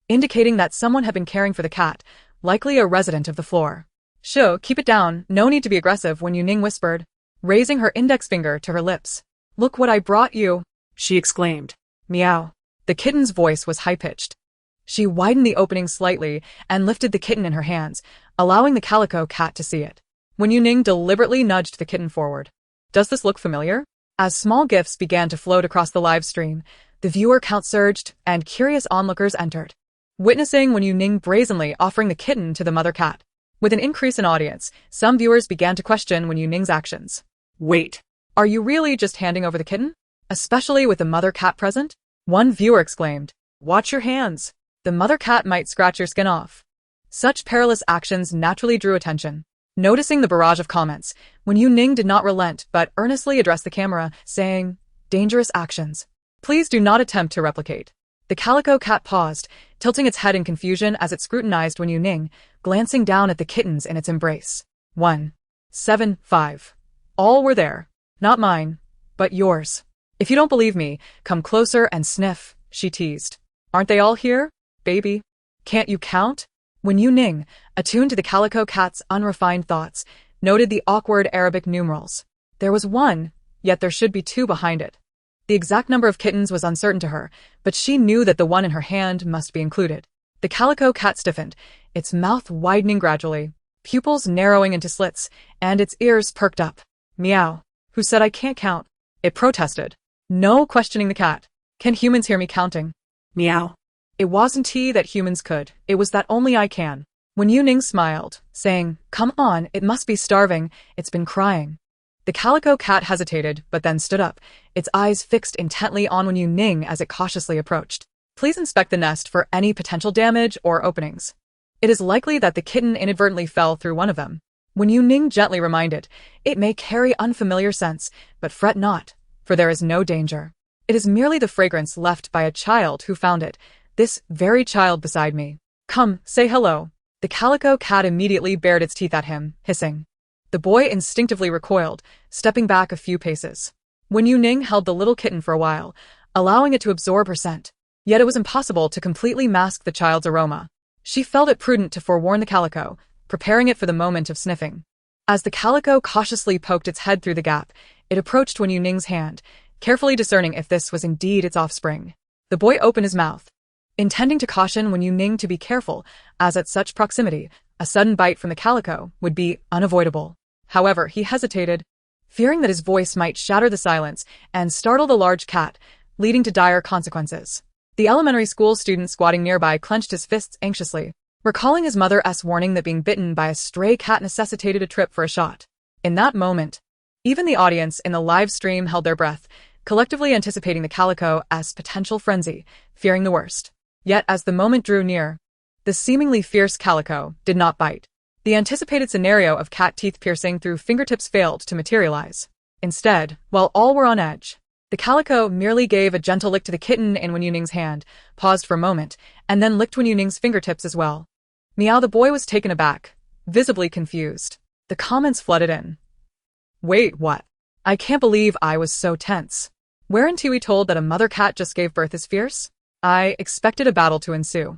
indicating that someone had been caring for the cat, likely a resident of the floor. Shoo, keep it down, no need to be aggressive, Wen Youning whispered, raising her index finger to her lips. Look what I brought you, she exclaimed. Meow. The kitten's voice was high-pitched. She widened the opening slightly and lifted the kitten in her hands, allowing the calico cat to see it. Wen Youning deliberately nudged the kitten forward. Does this look familiar? As small gifts began to float across the live stream, the viewer count surged and curious onlookers entered, witnessing Wen Youning brazenly offering the kitten to the mother cat. With an increase in audience, some viewers began to question Wen Youning's actions. Wait. Are you really just handing over the kitten? Especially with the mother cat present? One viewer exclaimed. Watch your hands. The mother cat might scratch your skin off. Such perilous actions naturally drew attention. Noticing the barrage of comments, Wen Youning did not relent but earnestly addressed the camera, saying, dangerous actions. Please do not attempt to replicate. The calico cat paused, tilting its head in confusion as it scrutinized Wen Youning, glancing down at the kittens in its embrace. 1, 7, 5. All were there. Not mine, but yours. If you don't believe me, come closer and sniff, she teased. Aren't they all here, baby? Can't you count? Wen Youning, attuned to the calico cat's unrefined thoughts, noted the awkward Arabic numerals. There was one, yet there should be two behind it. The exact number of kittens was uncertain to her, but she knew that the one in her hand must be included. The calico cat stiffened, its mouth widening gradually, pupils narrowing into slits, and its ears perked up. Meow. Who said I can't count? It protested. No questioning the cat. Can humans hear me counting? Meow. It wasn't he that humans could, it was that only I can. Wen Youning smiled, saying, come on, it must be starving, it's been crying. The calico cat hesitated, but then stood up, its eyes fixed intently on Wen Youning as it cautiously approached. Please inspect the nest for any potential damage or openings. It is likely that the kitten inadvertently fell through one of them. Wen Youning gently reminded, it may carry unfamiliar scents, but fret not, for there is no danger. It is merely the fragrance left by a child who found it, this very child beside me. Come, say hello. The calico cat immediately bared its teeth at him, hissing. The boy instinctively recoiled, stepping back a few paces. Wen Youning held the little kitten for a while, allowing it to absorb her scent. Yet it was impossible to completely mask the child's aroma. She felt it prudent to forewarn the calico, preparing it for the moment of sniffing. As the calico cautiously poked its head through the gap, it approached Wen Youning's hand, carefully discerning if this was indeed its offspring. The boy opened his mouth, intending to caution Wen Youning to be careful, as at such proximity, a sudden bite from the calico would be unavoidable. However, he hesitated, fearing that his voice might shatter the silence and startle the large cat, leading to dire consequences. The elementary school student squatting nearby clenched his fists anxiously, recalling his mother's warning that being bitten by a stray cat necessitated a trip for a shot. In that moment, even the audience in the live stream held their breath, collectively anticipating the calico as potential frenzy, fearing the worst. Yet as the moment drew near, the seemingly fierce calico did not bite. The anticipated scenario of cat teeth piercing through fingertips failed to materialize. Instead, while all were on edge, the calico merely gave a gentle lick to the kitten in Wen Youning's hand, paused for a moment, and then licked Wen Youning's fingertips as well. Meow, the boy was taken aback, visibly confused. The comments flooded in. Wait, what? I can't believe I was so tense. Weren't we told that a mother cat just gave birth is fierce? I expected a battle to ensue.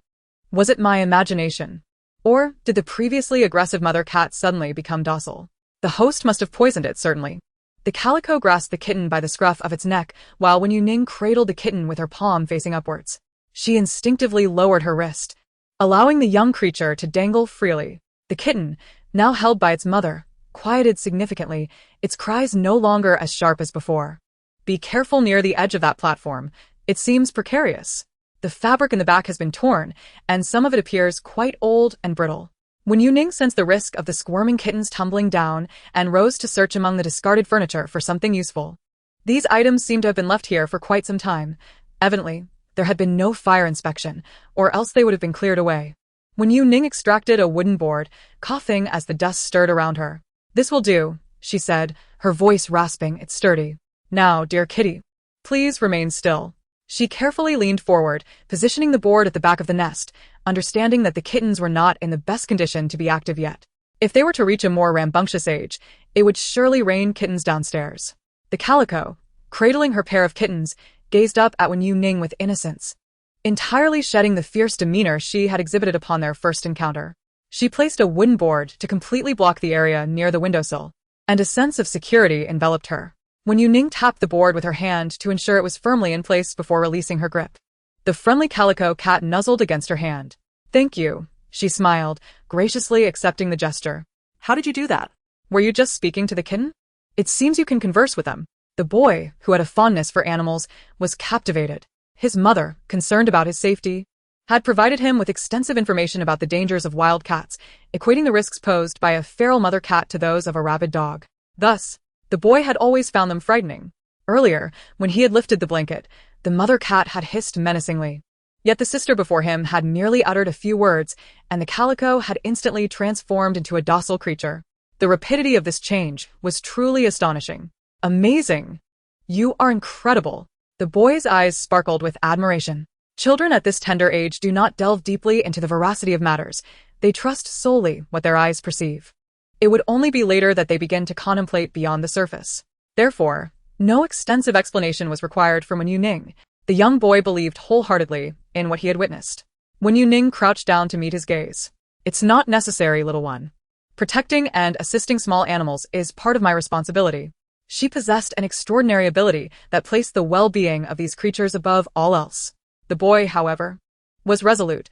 Was it my imagination? Or did the previously aggressive mother cat suddenly become docile? The host must have poisoned it, certainly. The calico grasped the kitten by the scruff of its neck, while Wen Youning cradled the kitten with her palm facing upwards. She instinctively lowered her wrist, allowing the young creature to dangle freely. The kitten, now held by its mother, quieted significantly, its cries no longer as sharp as before. Be careful near the edge of that platform. It seems precarious. The fabric in the back has been torn, and some of it appears quite old and brittle. Wen Youning sensed the risk of the squirming kittens tumbling down and rose to search among the discarded furniture for something useful. These items seemed to have been left here for quite some time. Evidently, there had been no fire inspection, or else they would have been cleared away. Wen Youning extracted a wooden board, coughing as the dust stirred around her. This will do, she said, her voice rasping, it's sturdy. Now, dear kitty, please remain still. She carefully leaned forward, positioning the board at the back of the nest, understanding that the kittens were not in the best condition to be active yet. If they were to reach a more rambunctious age, it would surely rain kittens downstairs. The calico, cradling her pair of kittens, gazed up at Wen Youning with innocence, entirely shedding the fierce demeanor she had exhibited upon their first encounter. She placed a wooden board to completely block the area near the windowsill, and a sense of security enveloped her. Wen Youning tapped the board with her hand to ensure it was firmly in place before releasing her grip. The friendly calico cat nuzzled against her hand. "Thank you," she smiled, graciously accepting the gesture. How did you do that? "Were you just speaking to the kitten? It seems you can converse with them." The boy, who had a fondness for animals, was captivated. His mother, concerned about his safety, had provided him with extensive information about the dangers of wild cats, equating the risks posed by a feral mother cat to those of a rabid dog. Thus, the boy had always found them frightening. Earlier, when he had lifted the blanket, the mother cat had hissed menacingly. Yet the sister before him had merely uttered a few words, and the calico had instantly transformed into a docile creature. The rapidity of this change was truly astonishing. "Amazing! You are incredible." The boy's eyes sparkled with admiration. Children at this tender age do not delve deeply into the veracity of matters. They trust solely what their eyes perceive. It would only be later that they begin to contemplate beyond the surface. Therefore, no extensive explanation was required from Wen Youning. The young boy believed wholeheartedly in what he had witnessed. Wen Youning crouched down to meet his gaze. "It's not necessary, little one. Protecting and assisting small animals is part of my responsibility." She possessed an extraordinary ability that placed the well-being of these creatures above all else. The boy, however, was resolute.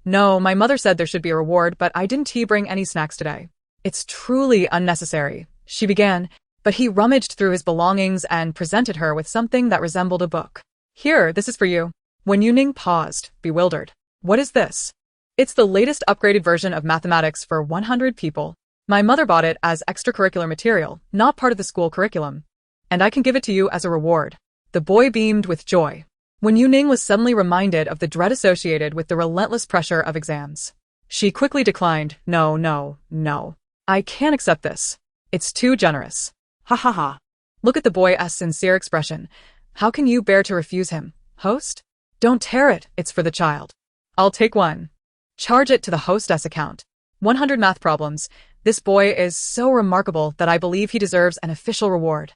"No, my mother said there should be a reward, but I didn't bring any snacks today." "It's truly unnecessary," she began, but he rummaged through his belongings and presented her with something that resembled a book. "Here, this is for you." Wen Youning paused, bewildered. "What is this?" "It's the latest upgraded version of mathematics for 100 people. My mother bought it as extracurricular material, not part of the school curriculum. And I can give it to you as a reward." The boy beamed with joy. Wen Youning was suddenly reminded of the dread associated with the relentless pressure of exams. She quickly declined. "No, no, no. I can't accept this. It's too generous." Ha ha ha. Look at the boy's sincere expression. "How can you bear to refuse him, host?" "Don't tear it, it's for the child." "I'll take one. Charge it to the hostess account. 100 math problems. This boy is so remarkable that I believe he deserves an official reward."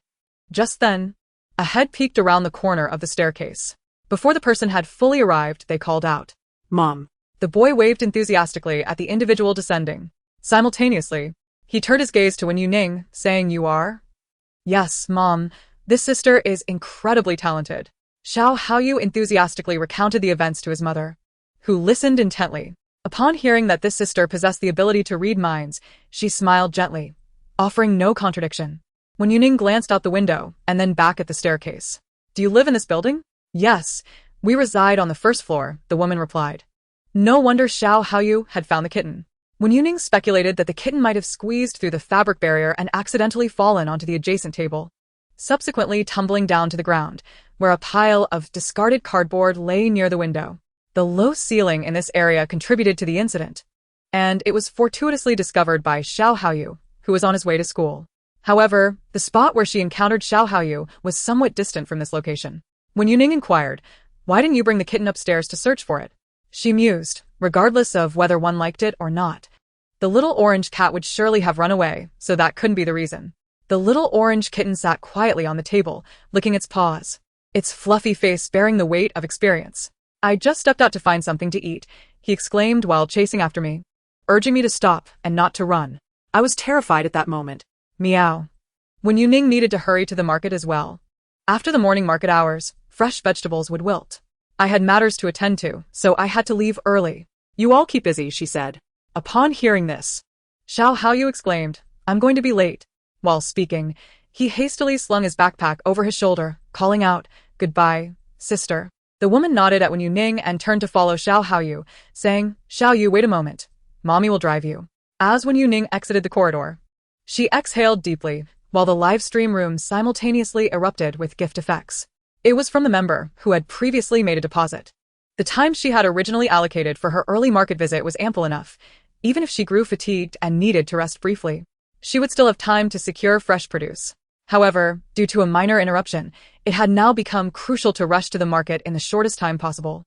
Just then, a head peeked around the corner of the staircase. Before the person had fully arrived, they called out, "Mom." The boy waved enthusiastically at the individual descending. Simultaneously, he turned his gaze to Wen Youning, saying, "You are?" "Yes, Mom. This sister is incredibly talented." Xiao Haoyu enthusiastically recounted the events to his mother, who listened intently. Upon hearing that this sister possessed the ability to read minds, she smiled gently, offering no contradiction. Wen Youning glanced out the window and then back at the staircase. "Do you live in this building?" "Yes, we reside on the first floor," the woman replied. No wonder Xiao Haoyu had found the kitten. Wen Youning speculated that the kitten might have squeezed through the fabric barrier and accidentally fallen onto the adjacent table, subsequently tumbling down to the ground, where a pile of discarded cardboard lay near the window. The low ceiling in this area contributed to the incident, and it was fortuitously discovered by Xiao Haoyu, who was on his way to school. However, the spot where she encountered Xiao Haoyu was somewhat distant from this location. Wen Youning inquired, "Why didn't you bring the kitten upstairs to search for it?" She mused, regardless of whether one liked it or not. The little orange cat would surely have run away, so that couldn't be the reason. The little orange kitten sat quietly on the table, licking its paws, its fluffy face bearing the weight of experience. "I just stepped out to find something to eat," he exclaimed while chasing after me, urging me to stop and not to run. I was terrified at that moment. Meow. Wen Youning needed to hurry to the market as well. After the morning market hours, fresh vegetables would wilt. I had matters to attend to, so I had to leave early. "You all keep busy," she said. Upon hearing this, Xiao Haoyu exclaimed, "I'm going to be late." While speaking, he hastily slung his backpack over his shoulder, calling out, "Goodbye, sister." The woman nodded at Wen Youning and turned to follow Xiao Haoyu, saying, "Xiaoyu, wait a moment. Mommy will drive you." As Wen Youning exited the corridor, she exhaled deeply, while the live stream room simultaneously erupted with gift effects. It was from the member who had previously made a deposit. The time she had originally allocated for her early market visit was ample enough. Even if she grew fatigued and needed to rest briefly, she would still have time to secure fresh produce. However, due to a minor interruption, it had now become crucial to rush to the market in the shortest time possible.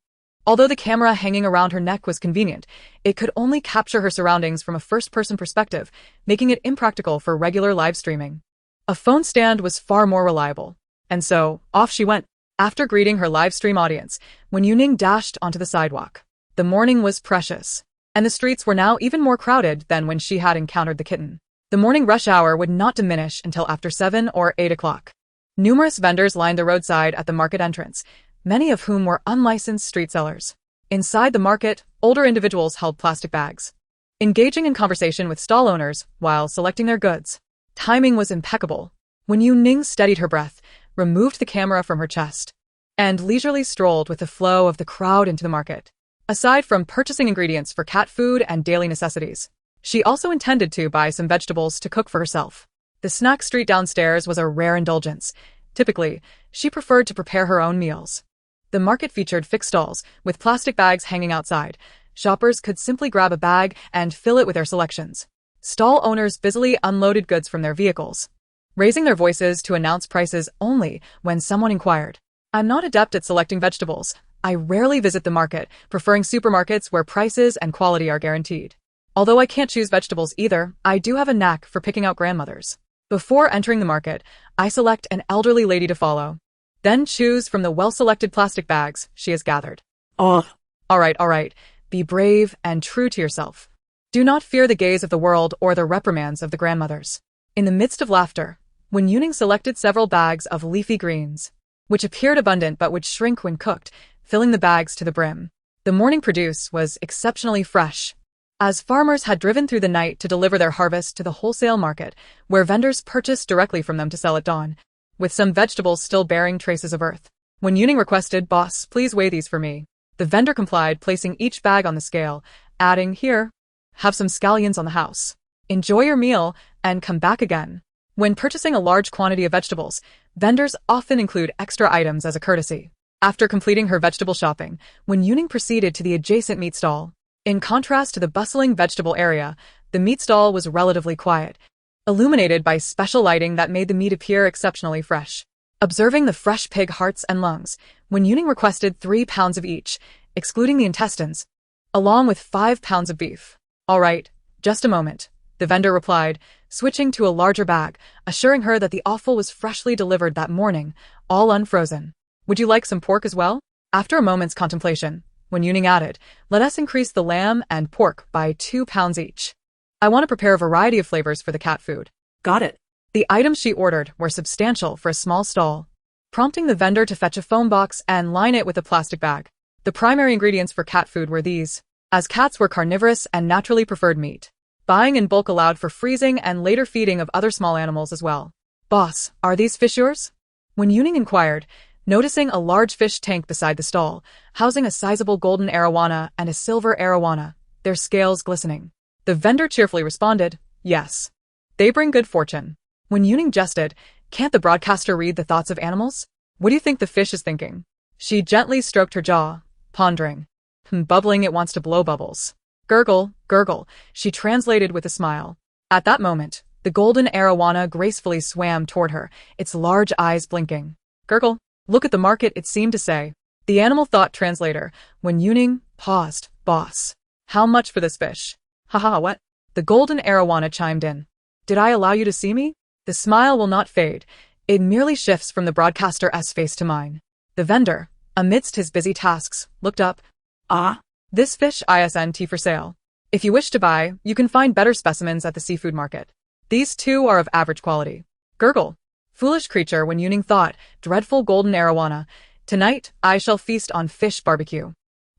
Although the camera hanging around her neck was convenient, it could only capture her surroundings from a first-person perspective, making it impractical for regular live streaming. A phone stand was far more reliable. And so, off she went. After greeting her live stream audience, Wen Youning dashed onto the sidewalk. The morning was precious, and the streets were now even more crowded than when she had encountered the kitten. The morning rush hour would not diminish until after 7 or 8 o'clock. Numerous vendors lined the roadside at the market entrance, many of whom were unlicensed street sellers. Inside the market, older individuals held plastic bags, engaging in conversation with stall owners while selecting their goods. Timing was impeccable. Wen Youning steadied her breath, removed the camera from her chest, and leisurely strolled with the flow of the crowd into the market. Aside from purchasing ingredients for cat food and daily necessities, she also intended to buy some vegetables to cook for herself. The snack street downstairs was a rare indulgence. Typically, she preferred to prepare her own meals. The market featured fixed stalls, with plastic bags hanging outside. Shoppers could simply grab a bag and fill it with their selections. Stall owners busily unloaded goods from their vehicles, raising their voices to announce prices only when someone inquired. I'm not adept at selecting vegetables. I rarely visit the market, preferring supermarkets where prices and quality are guaranteed. Although I can't choose vegetables either, I do have a knack for picking out grandmothers. Before entering the market, I select an elderly lady to follow, then choose from the well-selected plastic bags she has gathered. All right. Be brave and true to yourself. Do not fear the gaze of the world or the reprimands of the grandmothers. In the midst of laughter, Wen Youning selected several bags of leafy greens, which appeared abundant but would shrink when cooked, filling the bags to the brim. The morning produce was exceptionally fresh, as farmers had driven through the night to deliver their harvest to the wholesale market, where vendors purchased directly from them to sell at dawn, with some vegetables still bearing traces of earth. Wen Youning requested, "Boss, please weigh these for me." The vendor complied, placing each bag on the scale, adding, "Here, have some scallions on the house. Enjoy your meal and come back again." When purchasing a large quantity of vegetables, vendors often include extra items as a courtesy. After completing her vegetable shopping, Wen Youning proceeded to the adjacent meat stall. In contrast to the bustling vegetable area, the meat stall was relatively quiet, illuminated by special lighting that made the meat appear exceptionally fresh. Observing the fresh pig hearts and lungs, Wen Youning requested 3 pounds of each, excluding the intestines, along with 5 pounds of beef. "All right, just a moment," the vendor replied, switching to a larger bag, assuring her that the offal was freshly delivered that morning, all unfrozen. "Would you like some pork as well?" After a moment's contemplation, Wen Youning added, "Let us increase the lamb and pork by 2 pounds each. I want to prepare a variety of flavors for the cat food." Got it. The items she ordered were substantial for a small stall, prompting the vendor to fetch a foam box and line it with a plastic bag. The primary ingredients for cat food were these, as cats were carnivorous and naturally preferred meat. Buying in bulk allowed for freezing and later feeding of other small animals as well. "Boss, are these fish yours?" Wen Youning inquired, noticing a large fish tank beside the stall, housing a sizable golden arowana and a silver arowana, their scales glistening. The vendor cheerfully responded, "Yes. They bring good fortune." Wen Youning jested, "Can't the broadcaster read the thoughts of animals? What do you think the fish is thinking?" She gently stroked her jaw, pondering. Bubbling, it wants to blow bubbles." "Gurgle, gurgle," she translated with a smile. At that moment, the golden arowana gracefully swam toward her, its large eyes blinking. "Gurgle, look at the market," it seemed to say. The animal thought translator, Wen Youning, paused. "Boss, how much for this fish?" "Haha, what?" The golden arowana chimed in. "Did I allow you to see me?" The smile will not fade. It merely shifts from the broadcaster's face to mine. The vendor, amidst his busy tasks, looked up. "Ah, this fish isn't for sale. If you wish to buy, you can find better specimens at the seafood market. These two are of average quality." "Gurgle. Foolish creature," Wen Youning thought, "dreadful golden arowana. Tonight, I shall feast on fish barbecue."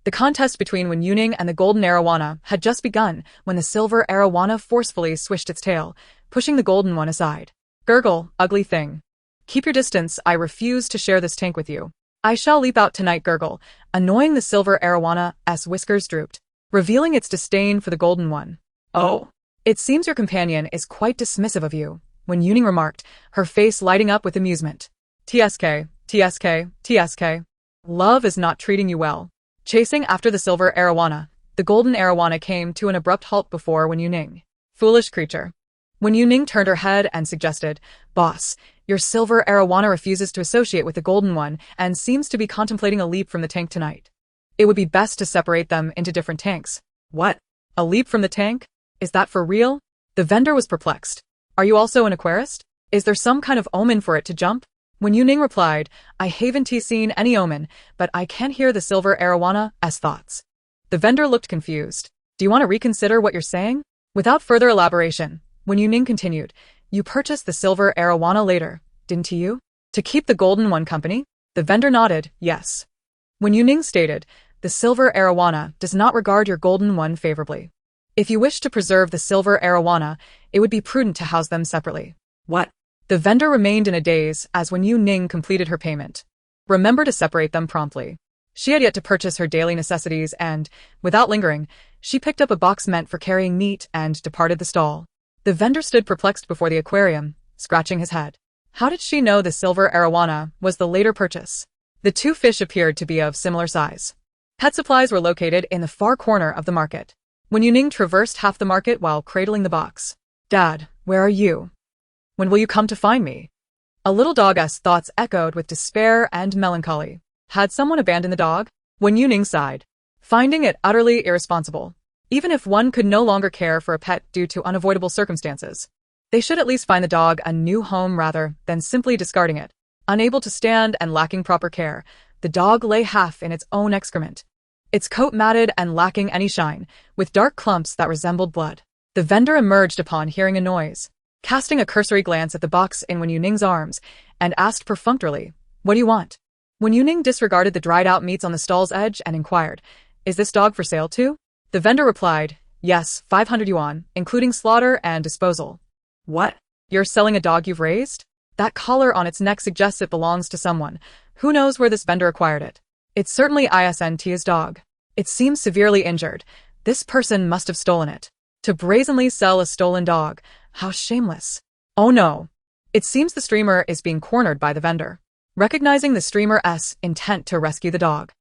The contest between Wen Youning and the golden arowana had just begun when the silver arowana forcefully swished its tail, pushing the golden one aside. "Gurgle, ugly thing. Keep your distance, I refuse to share this tank with you." "I shall leap out tonight, Gurgle." Annoying, the silver arowana's whiskers drooped, revealing its disdain for the golden one. "Oh, it seems your companion is quite dismissive of you," Wen Youning remarked, her face lighting up with amusement. TSK. Love is not treating you well." Chasing after the silver arowana, the golden arowana came to an abrupt halt before Wen Youning. "Foolish creature." Wen Youning turned her head and suggested, "Boss, Your silver arowana refuses to associate with the golden one and seems to be contemplating a leap from the tank tonight. It would be best to separate them into different tanks. What? A leap from the tank? Is that for real? The vendor was perplexed. Are you also an aquarist? Is there some kind of omen for it to jump? Wen Youning replied, I haven't seen any omen, but I can hear the silver arowana-s thoughts. The vendor looked confused. Do you want to reconsider what you're saying? Without further elaboration, Wen Youning continued, you purchased the silver arowana later, didn't you? To keep the golden one company? The vendor nodded, yes. Wen Youning stated, the silver arowana does not regard your golden one favorably. If you wish to preserve the silver arowana, it would be prudent to house them separately. What? The vendor remained in a daze as Wen Youning completed her payment. Remember to separate them promptly. She had yet to purchase her daily necessities and, without lingering, she picked up a box meant for carrying meat and departed the stall. The vendor stood perplexed before the aquarium, scratching his head. How did she know the silver arowana was the later purchase? The two fish appeared to be of similar size. Pet supplies were located in the far corner of the market. Wen Youning traversed half the market while cradling the box. Dad, where are you? When will you come to find me? A little dog's thoughts echoed with despair and melancholy. Had someone abandoned the dog? Wen Youning sighed, finding it utterly irresponsible. Even if one could no longer care for a pet due to unavoidable circumstances, they should at least find the dog a new home rather than simply discarding it. Unable to stand and lacking proper care, the dog lay half in its own excrement. Its coat matted and lacking any shine, with dark clumps that resembled blood. The vendor emerged upon hearing a noise, casting a cursory glance at the box in Wen Youning's arms, and asked perfunctorily, what do you want? Wen Youning disregarded the dried-out meats on the stall's edge and inquired, is this dog for sale too? The vendor replied, yes, 500 yuan, including slaughter and disposal. What? You're selling a dog you've raised? That collar on its neck suggests it belongs to someone. Who knows where this vendor acquired it? It's certainly ISNT's dog. It seems severely injured. This person must have stolen it. To brazenly sell a stolen dog. How shameless. Oh no. It seems the streamer is being cornered by the vendor. Recognizing the streamer's intent to rescue the dog,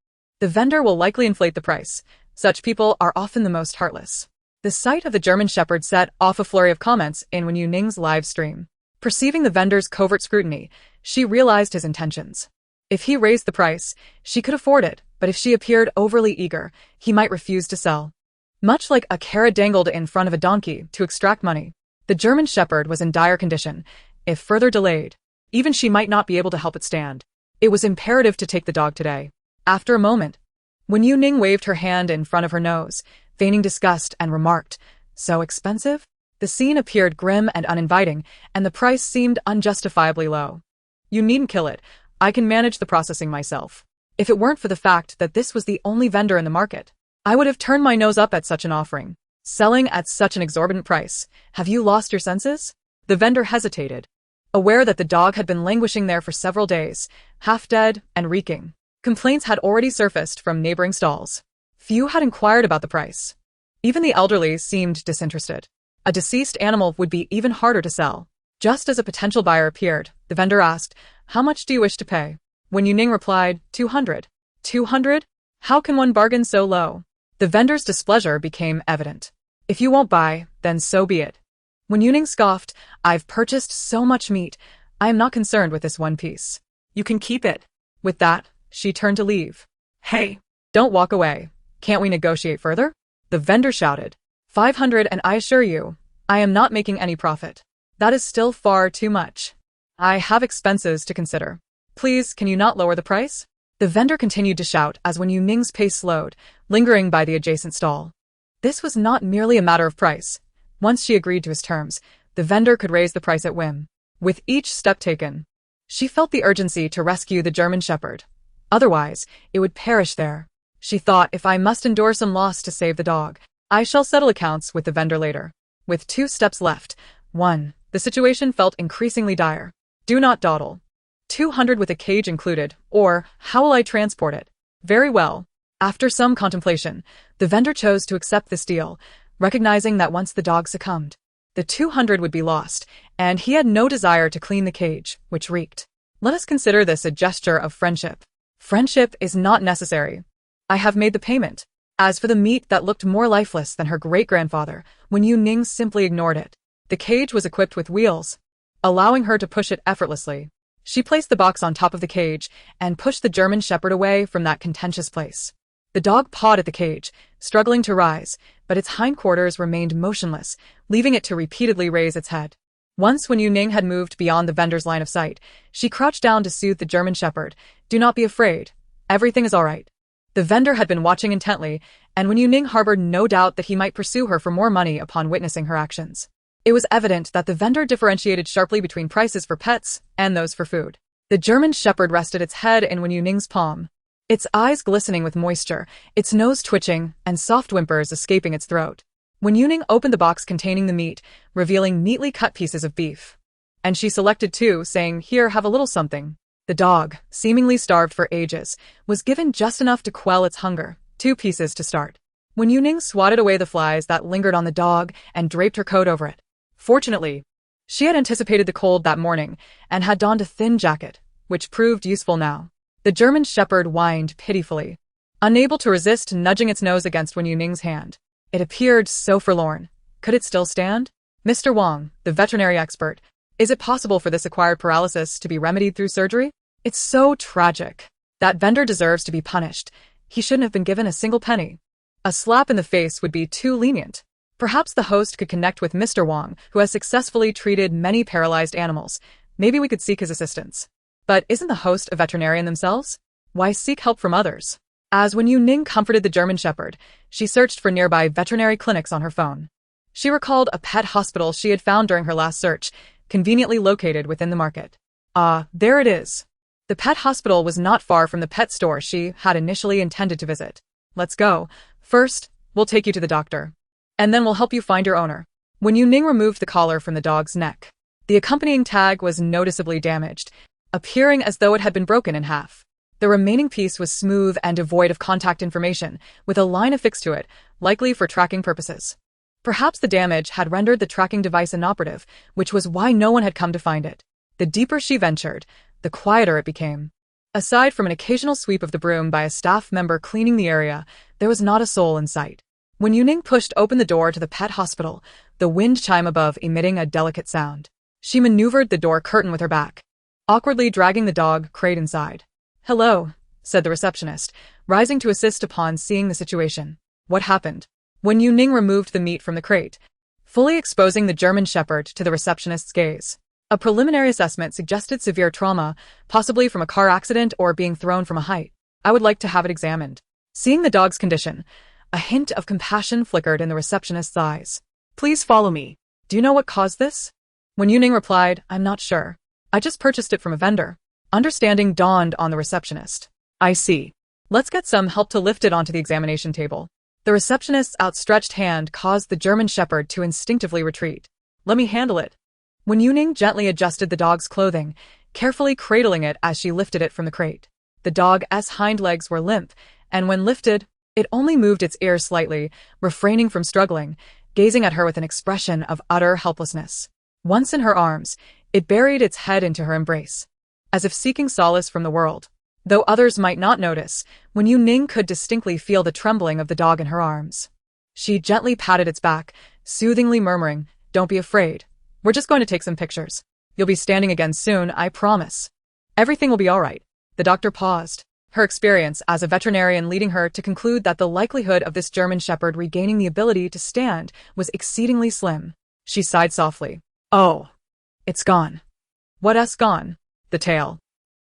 the vendor will likely inflate the price. Such people are often the most heartless. The sight of the German Shepherd set off a flurry of comments in Wen Youning's live stream. Perceiving the vendor's covert scrutiny, she realized his intentions. If he raised the price, she could afford it, but if she appeared overly eager, he might refuse to sell. Much like a carrot dangled in front of a donkey to extract money, the German Shepherd was in dire condition. If further delayed, even she might not be able to help it stand. It was imperative to take the dog today. After a moment, Wen Youning waved her hand in front of her nose, feigning disgust, and remarked, so expensive? The scene appeared grim and uninviting, and the price seemed unjustifiably low. You needn't kill it. I can manage the processing myself. If it weren't for the fact that this was the only vendor in the market, I would have turned my nose up at such an offering. Selling at such an exorbitant price. Have you lost your senses? The vendor hesitated, aware that the dog had been languishing there for several days, half dead and reeking. Complaints had already surfaced from neighboring stalls. Few had inquired about the price. Even the elderly seemed disinterested. A deceased animal would be even harder to sell. Just as a potential buyer appeared, the vendor asked, how much do you wish to pay? Wen Youning replied, 200. 200? How can one bargain so low? The vendor's displeasure became evident. If you won't buy, then so be it. Wen Youning scoffed, I've purchased so much meat. I am not concerned with this one piece. You can keep it. With that, she turned to leave. Hey, don't walk away. Can't we negotiate further? The vendor shouted. 500, and I assure you, I am not making any profit. That is still far too much. I have expenses to consider. Please, can you not lower the price? The vendor continued to shout as Wen Youning's pace slowed, lingering by the adjacent stall. This was not merely a matter of price. Once she agreed to his terms, the vendor could raise the price at whim. With each step taken, she felt the urgency to rescue the German Shepherd. Otherwise, it would perish there. She thought, if I must endure some loss to save the dog, I shall settle accounts with the vendor later. With 2 steps left. 1. The situation felt increasingly dire. Do not dawdle. 200 with a cage included, or how will I transport it? Very well. After some contemplation, the vendor chose to accept this deal, recognizing that once the dog succumbed, the 200 would be lost, and he had no desire to clean the cage, which reeked. Let us consider this a gesture of friendship. Friendship is not necessary. I have made the payment. As for the meat that looked more lifeless than her great-grandfather, Wen Youning simply ignored it. The cage was equipped with wheels. allowing her to push it effortlessly. She placed the box on top of the cage and pushed the German Shepherd away from that contentious place. The dog pawed at the cage, struggling to rise, but its hindquarters remained motionless, leaving it to repeatedly raise its head. Once Wen Youning had moved beyond the vendor's line of sight, she crouched down to soothe the German Shepherd. "Do not be afraid. Everything is all right." The vendor had been watching intently, and Wen Youning harbored no doubt that he might pursue her for more money upon witnessing her actions. It was evident that the vendor differentiated sharply between prices for pets and those for food. The German Shepherd rested its head in Wen Youning's palm, its eyes glistening with moisture, its nose twitching, and soft whimpers escaping its throat. Wen Youning opened the box containing the meat, revealing neatly cut pieces of beef. And she selected two, saying, "Here, have a little something." The dog, seemingly starved for ages, was given just enough to quell its hunger, 2 pieces to start. Wen Youning swatted away the flies that lingered on the dog and draped her coat over it. Fortunately, she had anticipated the cold that morning and had donned a thin jacket, which proved useful now. The German Shepherd whined pitifully, unable to resist nudging its nose against Wen Youning's hand. It appeared so forlorn. Could it still stand? "Mr. Wang, the veterinary expert, is it possible for this acquired paralysis to be remedied through surgery? It's so tragic. That vendor deserves to be punished. He shouldn't have been given a single penny." A slap in the face would be too lenient. Perhaps the host could connect with Mr. Wang, who has successfully treated many paralyzed animals. Maybe we could seek his assistance. But isn't the host a veterinarian themselves? Why seek help from others? As Wen Youning comforted the German Shepherd, she searched for nearby veterinary clinics on her phone. She recalled a pet hospital she had found during her last search, conveniently located within the market. There it is. The pet hospital was not far from the pet store she had initially intended to visit. "Let's go. First, we'll take you to the doctor. And then we'll help you find your owner." Wen Youning removed the collar from the dog's neck. The accompanying tag was noticeably damaged, appearing as though it had been broken in half. The remaining piece was smooth and devoid of contact information, with a line affixed to it, likely for tracking purposes. Perhaps the damage had rendered the tracking device inoperative, which was why no one had come to find it. The deeper she ventured, the quieter it became. Aside from an occasional sweep of the broom by a staff member cleaning the area, there was not a soul in sight. Wen Youning pushed open the door to the pet hospital, the wind chime above emitting a delicate sound. She maneuvered the door curtain with her back, awkwardly dragging the dog crate inside. "Hello," said the receptionist, rising to assist upon seeing the situation. "What happened?" Wen Youning removed the meat from the crate, fully exposing the German Shepherd to the receptionist's gaze. A preliminary assessment suggested severe trauma, possibly from a car accident or being thrown from a height. "I would like to have it examined." Seeing the dog's condition, a hint of compassion flickered in the receptionist's eyes. "Please follow me. Do you know what caused this?" Wen Youning replied, "I'm not sure. I just purchased it from a vendor." Understanding dawned on the receptionist. "I see. Let's get some help to lift it onto the examination table." The receptionist's outstretched hand caused the German Shepherd to instinctively retreat. "Let me handle it." Wen Youning gently adjusted the dog's clothing, carefully cradling it as she lifted it from the crate. The dog's hind legs were limp, and when lifted, it only moved its ears slightly, refraining from struggling, gazing at her with an expression of utter helplessness. Once in her arms, it buried its head into her embrace, as if seeking solace from the world. Though others might not notice, Wen Youning could distinctly feel the trembling of the dog in her arms. She gently patted its back, soothingly murmuring, "Don't be afraid. We're just going to take some pictures. You'll be standing again soon, I promise. Everything will be all right." The doctor paused, her experience as a veterinarian leading her to conclude that the likelihood of this German Shepherd regaining the ability to stand was exceedingly slim. She sighed softly. "Oh, it's gone." "What's gone?" "The tail.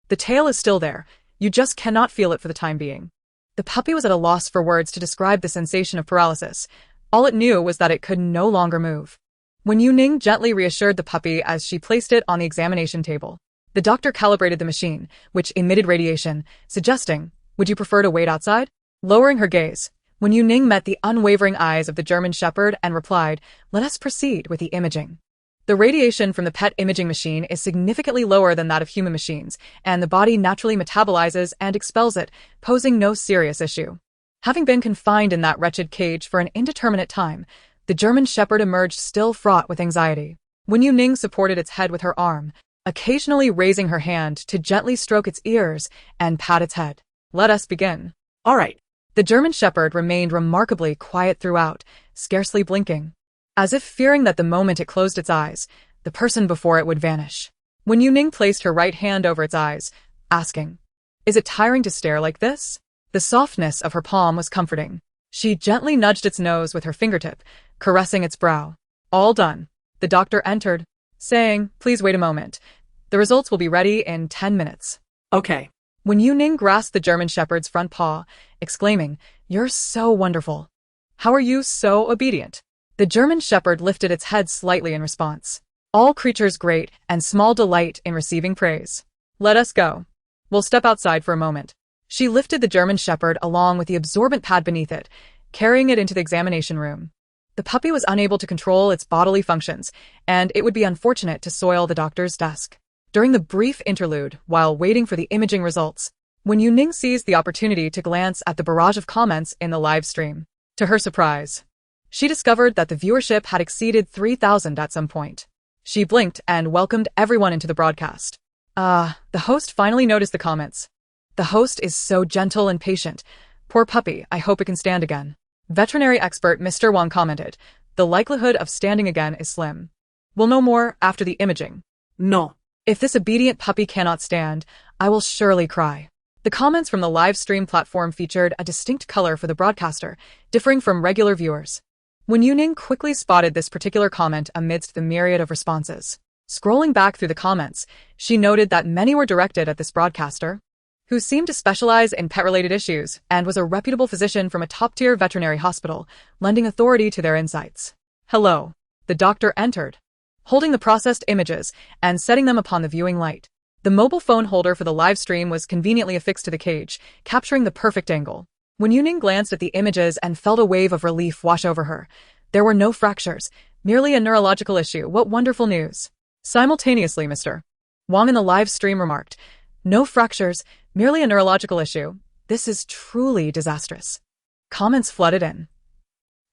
The tail is still there. You just cannot feel it for the time being." The puppy was at a loss for words to describe the sensation of paralysis. All it knew was that it could no longer move. Wen Youning gently reassured the puppy as she placed it on the examination table. The doctor calibrated the machine, which emitted radiation, suggesting, "Would you prefer to wait outside?" Lowering her gaze, Wen Youning met the unwavering eyes of the German Shepherd and replied, "Let us proceed with the imaging." The radiation from the PET imaging machine is significantly lower than that of human machines, and the body naturally metabolizes and expels it, posing no serious issue. Having been confined in that wretched cage for an indeterminate time, the German Shepherd emerged still fraught with anxiety. Wen Youning supported its head with her arm, occasionally raising her hand to gently stroke its ears and pat its head. "Let us begin." "All right." The German Shepherd remained remarkably quiet throughout, scarcely blinking. As if fearing that the moment it closed its eyes, the person before it would vanish. Wen Youning placed her right hand over its eyes, asking, "Is it tiring to stare like this?" The softness of her palm was comforting. She gently nudged its nose with her fingertip, caressing its brow. "All done." The doctor entered, saying, "Please wait a moment. The results will be ready in 10 minutes. Okay. Wen Youning grasped the German Shepherd's front paw, exclaiming, "You're so wonderful. How are you so obedient?" The German Shepherd lifted its head slightly in response. All creatures great and small delight in receiving praise. "Let us go. We'll step outside for a moment." She lifted the German Shepherd along with the absorbent pad beneath it, carrying it into the examination room. The puppy was unable to control its bodily functions, and it would be unfortunate to soil the doctor's desk. During the brief interlude, while waiting for the imaging results, Wen Youning seized the opportunity to glance at the barrage of comments in the live stream. To her surprise, she discovered that the viewership had exceeded 3,000 at some point. She blinked and welcomed everyone into the broadcast. The host finally noticed the comments. "The host is so gentle and patient. Poor puppy, I hope it can stand again." Veterinary expert Mr. Wang commented, "The likelihood of standing again is slim. We'll know more after the imaging." No. "If this obedient puppy cannot stand, I will surely cry." The comments from the live stream platform featured a distinct color for the broadcaster, differing from regular viewers. Wen Youning quickly spotted this particular comment amidst the myriad of responses. Scrolling back through the comments, she noted that many were directed at this broadcaster, who seemed to specialize in pet-related issues and was a reputable physician from a top-tier veterinary hospital, lending authority to their insights. "Hello." The doctor entered, holding the processed images and setting them upon the viewing light. The mobile phone holder for the live stream was conveniently affixed to the cage, capturing the perfect angle. Wen Youning glanced at the images and felt a wave of relief wash over her. There were no fractures, merely a neurological issue. What wonderful news. Simultaneously, Mr. Wang in the live stream remarked, "No fractures, merely a neurological issue. This is truly disastrous." Comments flooded in.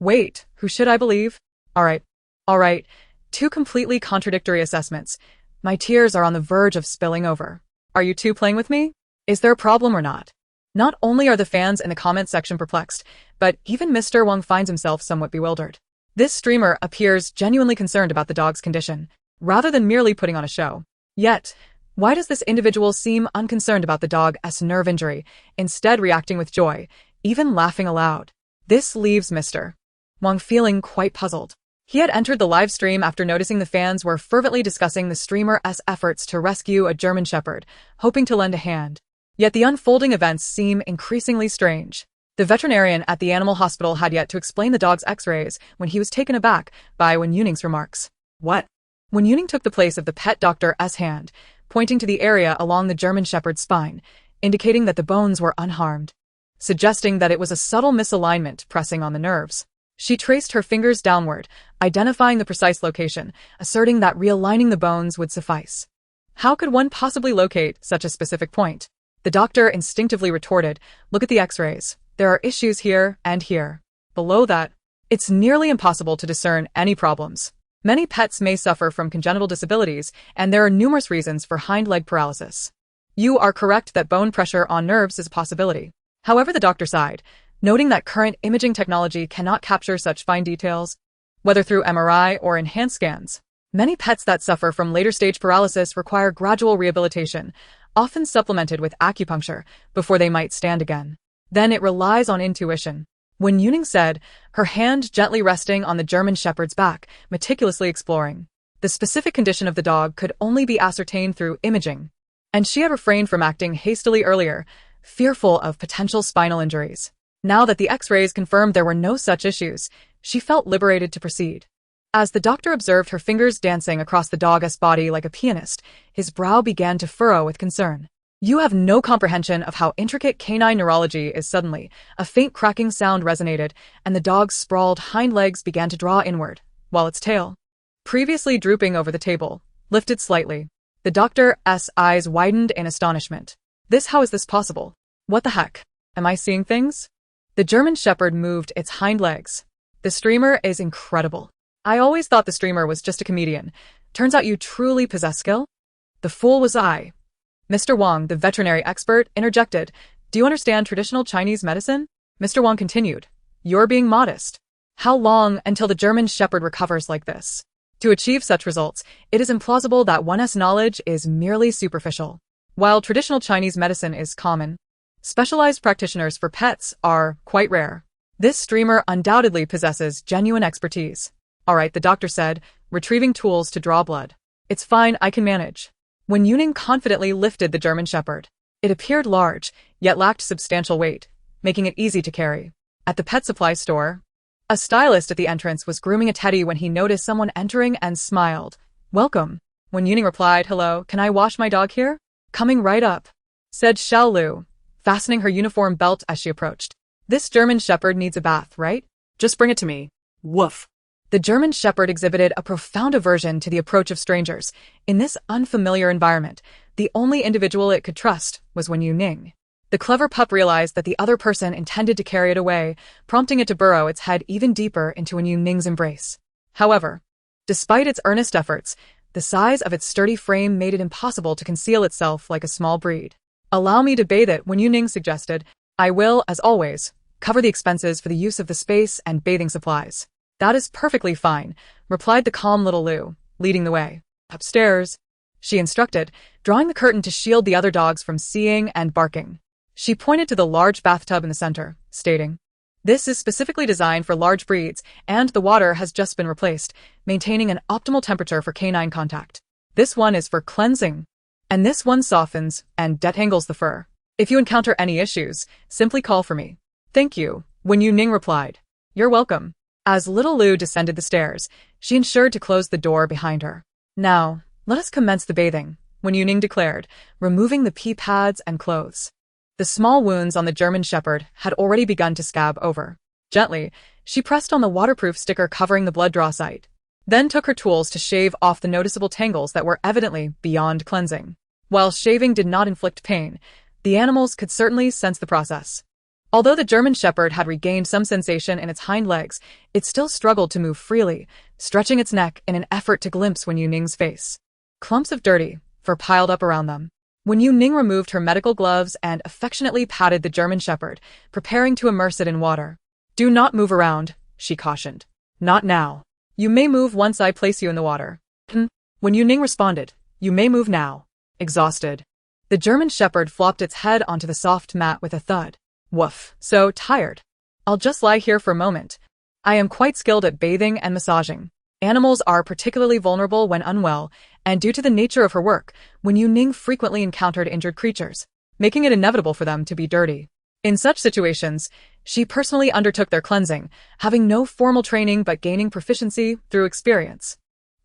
"Wait, who should I believe? All right. Two completely contradictory assessments. My tears are on the verge of spilling over. Are you two playing with me? Is there a problem or not?" Not only are the fans in the comment section perplexed, but even Mr. Wang finds himself somewhat bewildered. This streamer appears genuinely concerned about the dog's condition, rather than merely putting on a show. Yet, why does this individual seem unconcerned about the dog's nerve injury, instead reacting with joy, even laughing aloud? This leaves Mr. Wang feeling quite puzzled. He had entered the live stream after noticing the fans were fervently discussing the streamer's efforts to rescue a German Shepherd, hoping to lend a hand. Yet the unfolding events seem increasingly strange. The veterinarian at the animal hospital had yet to explain the dog's x-rays when he was taken aback by Wen Youning's remarks. "What?" Wen Youning took the place of the pet doctor's hand, pointing to the area along the German Shepherd's spine, indicating that the bones were unharmed, suggesting that it was a subtle misalignment pressing on the nerves. She traced her fingers downward, identifying the precise location, asserting that realigning the bones would suffice. How could one possibly locate such a specific point? The doctor instinctively retorted, "Look at the x-rays. There are issues here and here. Below that, it's nearly impossible to discern any problems. Many pets may suffer from congenital disabilities, and there are numerous reasons for hind leg paralysis. You are correct that bone pressure on nerves is a possibility." However, the doctor sighed, noting that current imaging technology cannot capture such fine details, whether through MRI or enhanced scans. Many pets that suffer from later-stage paralysis require gradual rehabilitation, often supplemented with acupuncture, before they might stand again. Then it relies on intuition. Wen Youning said, her hand gently resting on the German Shepherd's back, meticulously exploring. The specific condition of the dog could only be ascertained through imaging, and she had refrained from acting hastily earlier, fearful of potential spinal injuries. Now that the x-rays confirmed there were no such issues, she felt liberated to proceed. As the doctor observed her fingers dancing across the dog's body like a pianist, his brow began to furrow with concern. "You have no comprehension of how intricate canine neurology is." Suddenly, a faint cracking sound resonated, and the dog's sprawled hind legs began to draw inward, while its tail, previously drooping over the table, lifted slightly. The doctor's eyes widened in astonishment. How is this possible? What the heck? Am I seeing things? The German Shepherd moved its hind legs. "The streamer is incredible. I always thought the streamer was just a comedian. Turns out you truly possess skill?" "The fool was I." Mr. Wang, the veterinary expert, interjected, "Do you understand traditional Chinese medicine?" Mr. Wang continued, "You're being modest. How long until the German Shepherd recovers like this?" To achieve such results, it is implausible that one's knowledge is merely superficial. While traditional Chinese medicine is common, specialized practitioners for pets are quite rare. This streamer undoubtedly possesses genuine expertise. All right, the doctor said, retrieving tools to draw blood. It's fine, I can manage. Wen Youning confidently lifted the German Shepherd. It appeared large, yet lacked substantial weight, making it easy to carry. At the pet supply store, a stylist at the entrance was grooming a teddy when he noticed someone entering and smiled. Welcome. Wen Youning replied, hello, can I wash my dog here? Coming right up, said Xiao Lu, fastening her uniform belt as she approached. This German Shepherd needs a bath, right? Just bring it to me. Woof. The German Shepherd exhibited a profound aversion to the approach of strangers. In this unfamiliar environment, the only individual it could trust was Wen Youning. The clever pup realized that the other person intended to carry it away, prompting it to burrow its head even deeper into Wen Youning's embrace. However, despite its earnest efforts, the size of its sturdy frame made it impossible to conceal itself like a small breed. Allow me to bathe it, Wen Youning suggested. I will, as always, cover the expenses for the use of the space and bathing supplies. That is perfectly fine, replied the calm little Lu, leading the way. Upstairs, she instructed, drawing the curtain to shield the other dogs from seeing and barking. She pointed to the large bathtub in the center, stating, this is specifically designed for large breeds, and the water has just been replaced, maintaining an optimal temperature for canine contact. This one is for cleansing, and this one softens and detangles the fur. If you encounter any issues, simply call for me. Thank you, Wen Youning replied. You're welcome. As little Lu descended the stairs, she ensured to close the door behind her. Now, let us commence the bathing, Wen Youning declared, removing the pee pads and clothes. The small wounds on the German Shepherd had already begun to scab over. Gently, she pressed on the waterproof sticker covering the blood draw site, then took her tools to shave off the noticeable tangles that were evidently beyond cleansing. While shaving did not inflict pain, the animals could certainly sense the process. Although the German Shepherd had regained some sensation in its hind legs, it still struggled to move freely, stretching its neck in an effort to glimpse Wen Youning's face. Clumps of dirty fur piled up around them. Wen Youning removed her medical gloves and affectionately patted the German Shepherd, preparing to immerse it in water. Do not move around, she cautioned. Not now. You may move once I place you in the water. Wen Youning responded, you may move now. Exhausted, the German Shepherd flopped its head onto the soft mat with a thud. Woof, so tired. I'll just lie here for a moment. I am quite skilled at bathing and massaging. Animals are particularly vulnerable when unwell, and due to the nature of her work, Wen Youning frequently encountered injured creatures, making it inevitable for them to be dirty. In such situations, she personally undertook their cleansing, having no formal training but gaining proficiency through experience.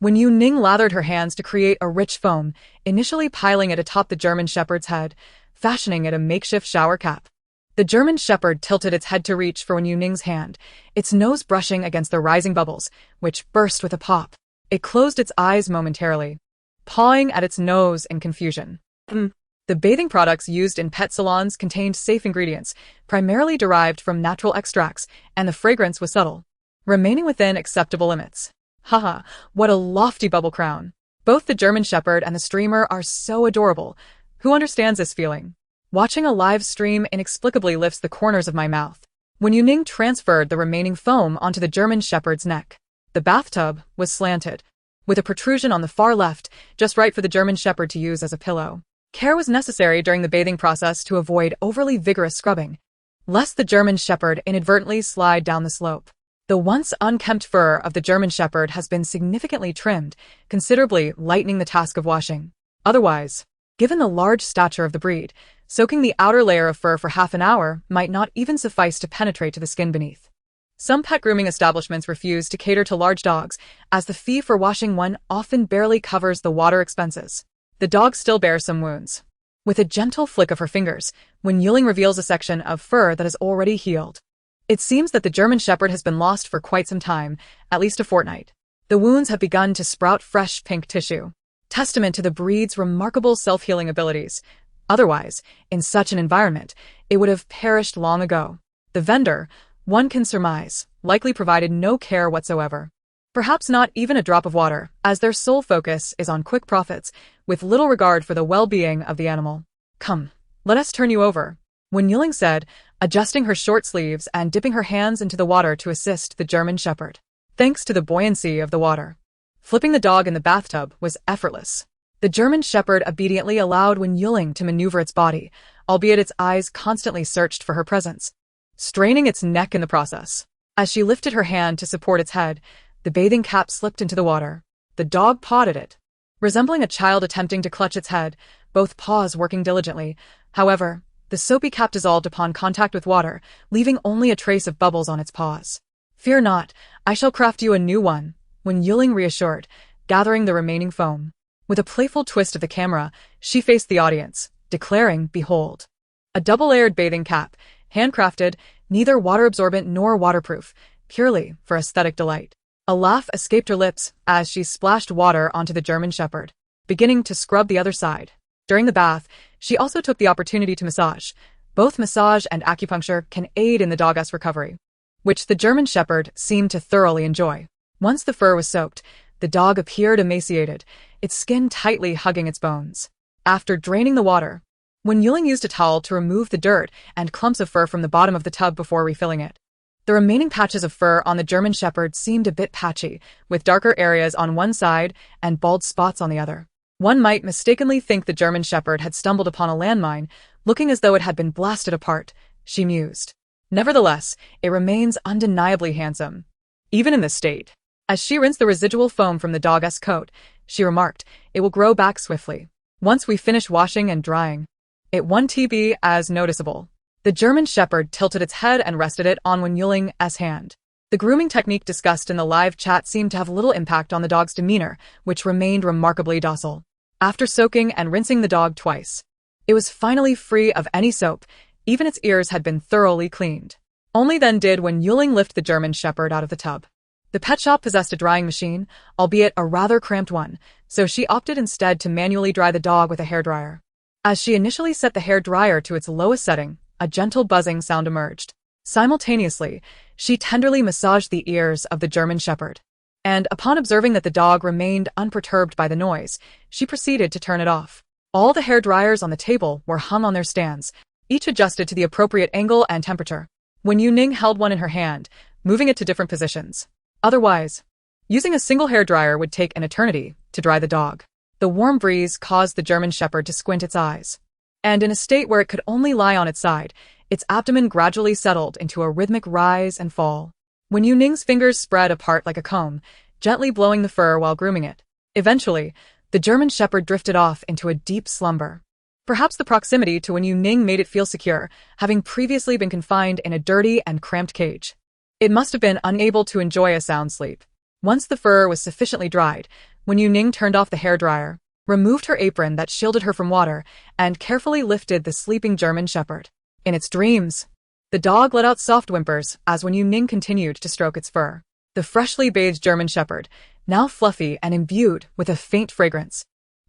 Wen Youning lathered her hands to create a rich foam, initially piling it atop the German Shepherd's head, fashioning it a makeshift shower cap. The German Shepherd tilted its head to reach for Wen Youning's hand, its nose brushing against the rising bubbles, which burst with a pop. It closed its eyes momentarily, pawing at its nose in confusion. The bathing products used in pet salons contained safe ingredients, primarily derived from natural extracts, and the fragrance was subtle, remaining within acceptable limits. Haha, what a lofty bubble crown. Both the German Shepherd and the streamer are so adorable. Who understands this feeling? Watching a live stream inexplicably lifts the corners of my mouth. Wen Youning transferred the remaining foam onto the German Shepherd's neck. The bathtub was slanted, with a protrusion on the far left, just right for the German Shepherd to use as a pillow. Care was necessary during the bathing process to avoid overly vigorous scrubbing, lest the German Shepherd inadvertently slide down the slope. The once unkempt fur of the German Shepherd has been significantly trimmed, considerably lightening the task of washing. Otherwise, given the large stature of the breed, soaking the outer layer of fur for half an hour might not even suffice to penetrate to the skin beneath. Some pet grooming establishments refuse to cater to large dogs, as the fee for washing one often barely covers the water expenses. The dog still bears some wounds. With a gentle flick of her fingers, Wen Youning reveals a section of fur that has already healed. It seems that the German Shepherd has been lost for quite some time, at least a fortnight. The wounds have begun to sprout fresh pink tissue, testament to the breed's remarkable self-healing abilities. Otherwise, in such an environment, it would have perished long ago. The vendor, one can surmise, likely provided no care whatsoever. Perhaps not even a drop of water, as their sole focus is on quick profits, with little regard for the well-being of the animal. Come, let us turn you over, Wen Youning said, adjusting her short sleeves and dipping her hands into the water to assist the German Shepherd. Thanks to the buoyancy of the water, Flipping the dog in the bathtub was effortless. The German Shepherd obediently allowed Wen Youning to maneuver its body, albeit its eyes constantly searched for her presence, straining its neck in the process. As she lifted her hand to support its head, the bathing cap slipped into the water. The dog pawed at it, resembling a child attempting to clutch its head, both paws working diligently. However, the soapy cap dissolved upon contact with water, leaving only a trace of bubbles on its paws. "Fear not, I shall craft you a new one," Wen Youning reassured, gathering the remaining foam. With a playful twist of the camera, she faced the audience, declaring, "Behold, a double-layered bathing cap, handcrafted, neither water-absorbent nor waterproof, purely for aesthetic delight." A laugh escaped her lips as she splashed water onto the German Shepherd, beginning to scrub the other side. During the bath, she also took the opportunity to massage. Both massage and acupuncture can aid in the dog's recovery, which the German Shepherd seemed to thoroughly enjoy. Once the fur was soaked, the dog appeared emaciated, its skin tightly hugging its bones. After draining the water, Wen Youning used a towel to remove the dirt and clumps of fur from the bottom of the tub before refilling it. The remaining patches of fur on the German Shepherd seemed a bit patchy, with darker areas on one side and bald spots on the other. One might mistakenly think the German Shepherd had stumbled upon a landmine, looking as though it had been blasted apart, she mused. Nevertheless, it remains undeniably handsome, even in this state. As she rinsed the residual foam from the dog's coat, she remarked, "It will grow back swiftly. Once we finish washing and drying, it won't be as noticeable." The German Shepherd tilted its head and rested it on Wen Youning's hand. The grooming technique discussed in the live chat seemed to have little impact on the dog's demeanor, which remained remarkably docile. After soaking and rinsing the dog twice, it was finally free of any soap. Even its ears had been thoroughly cleaned. Only then did Wen Youning lift the German Shepherd out of the tub. The pet shop possessed a drying machine, albeit a rather cramped one, so she opted instead to manually dry the dog with a hairdryer. As she initially set the hairdryer to its lowest setting, a gentle buzzing sound emerged. Simultaneously, she tenderly massaged the ears of the German Shepherd, and upon observing that the dog remained unperturbed by the noise, she proceeded to turn it off. All the hairdryers on the table were hung on their stands, each adjusted to the appropriate angle and temperature. Wen Youning held one in her hand, moving it to different positions. Otherwise, using a single hairdryer would take an eternity to dry the dog. The warm breeze caused the German Shepherd to squint its eyes, and in a state where it could only lie on its side, its abdomen gradually settled into a rhythmic rise and fall. Wen Youning's fingers spread apart like a comb, gently blowing the fur while grooming it. Eventually, the German Shepherd drifted off into a deep slumber. Perhaps the proximity to Wen Youning made it feel secure, having previously been confined in a dirty and cramped cage. It must have been unable to enjoy a sound sleep. Once the fur was sufficiently dried, Wen Youning turned off the hairdryer, removed her apron that shielded her from water, and carefully lifted the sleeping German Shepherd. In its dreams, the dog let out soft whimpers as Wen Youning continued to stroke its fur. The freshly bathed German Shepherd, now fluffy and imbued with a faint fragrance,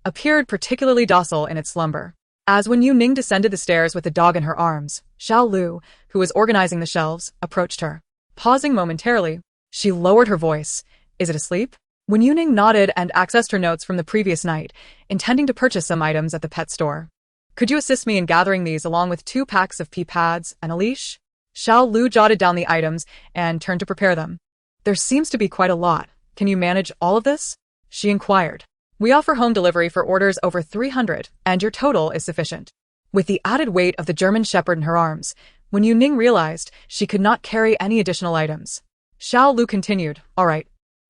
appeared particularly docile in its slumber. As Wen Youning descended the stairs with the dog in her arms, Xiao Lu, who was organizing the shelves, approached her. Pausing momentarily, she lowered her voice. "Is it asleep?" Wen Youning nodded and accessed her notes from the previous night, intending to purchase some items at the pet store. "Could you assist me in gathering these along with 2 packs of pee pads and a leash?" Xiao Lu jotted down the items and turned to prepare them. "There seems to be quite a lot. Can you manage all of this?" she inquired. "We offer home delivery for orders over 300, and your total is sufficient." With the added weight of the German Shepherd in her arms, Wen Youning realized she could not carry any additional items. Xiao Lu continued, "All right.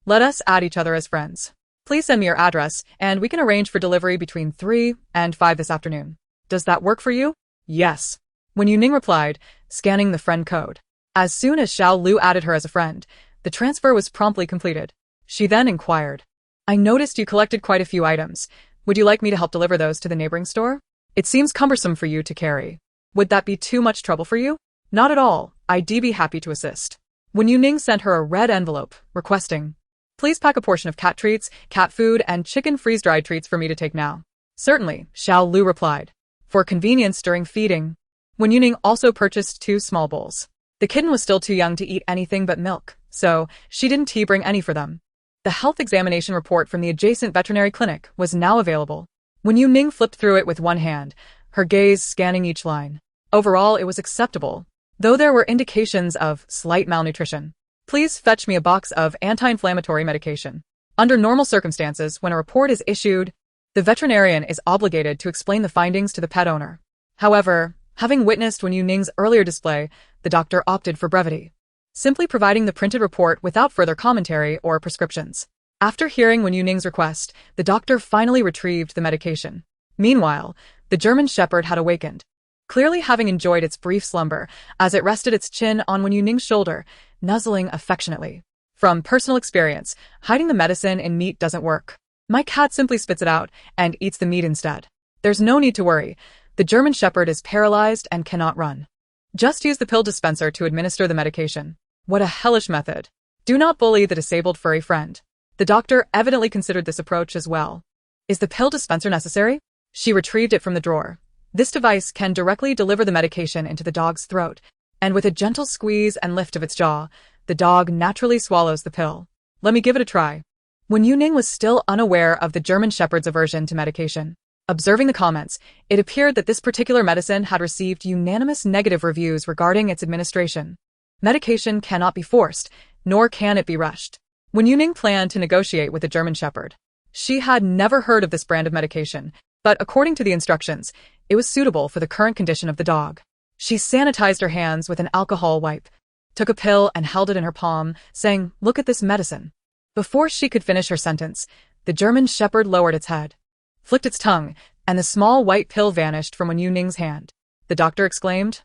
Let us add each other as friends. Please send me your address, and we can arrange for delivery between 3 and 5 this afternoon. Does that work for you?" "Yes," Wen Youning replied, scanning the friend code. As soon as Xiao Lu added her as a friend, the transfer was promptly completed. She then inquired, "I noticed you collected quite a few items. Would you like me to help deliver those to the neighboring store? It seems cumbersome for you to carry. Would that be too much trouble for you?" "Not at all. I'd be happy to assist." Wen Youning sent her a red envelope, requesting, "Please pack a portion of cat treats, cat food, and chicken freeze-dried treats for me to take now." "Certainly," Xiao Lu replied. For convenience during feeding, Wen Youning also purchased 2 small bowls. The kitten was still too young to eat anything but milk, so she didn't bring any for them. The health examination report from the adjacent veterinary clinic was now available. Wen Youning flipped through it with one hand, her gaze scanning each line. Overall, it was acceptable, though there were indications of slight malnutrition. "Please fetch me a box of anti-inflammatory medication." Under normal circumstances, when a report is issued, the veterinarian is obligated to explain the findings to the pet owner. However, having witnessed Wen Youning's earlier display, the doctor opted for brevity, simply providing the printed report without further commentary or prescriptions. After hearing Wen Youning's request, the doctor finally retrieved the medication. Meanwhile, the German Shepherd had awakened, clearly having enjoyed its brief slumber as it rested its chin on Wen Youning's shoulder, nuzzling affectionately. From personal experience, hiding the medicine in meat doesn't work. My cat simply spits it out and eats the meat instead. There's no need to worry. The German Shepherd is paralyzed and cannot run. Just use the pill dispenser to administer the medication. What a hellish method. Do not bully the disabled furry friend. The doctor evidently considered this approach as well. Is the pill dispenser necessary? She retrieved it from the drawer. This device can directly deliver the medication into the dog's throat, and with a gentle squeeze and lift of its jaw, the dog naturally swallows the pill. Let me give it a try. Wen Youning was still unaware of the German Shepherd's aversion to medication. Observing the comments, it appeared that this particular medicine had received unanimous negative reviews regarding its administration. Medication cannot be forced, nor can it be rushed. Wen Youning planned to negotiate with the German Shepherd. She had never heard of this brand of medication, but according to the instructions, it was suitable for the current condition of the dog. She sanitized her hands with an alcohol wipe, took a pill and held it in her palm, saying, "Look at this medicine." Before she could finish her sentence, the German Shepherd lowered its head, flicked its tongue, and the small white pill vanished from Wen Youning's hand. The doctor exclaimed,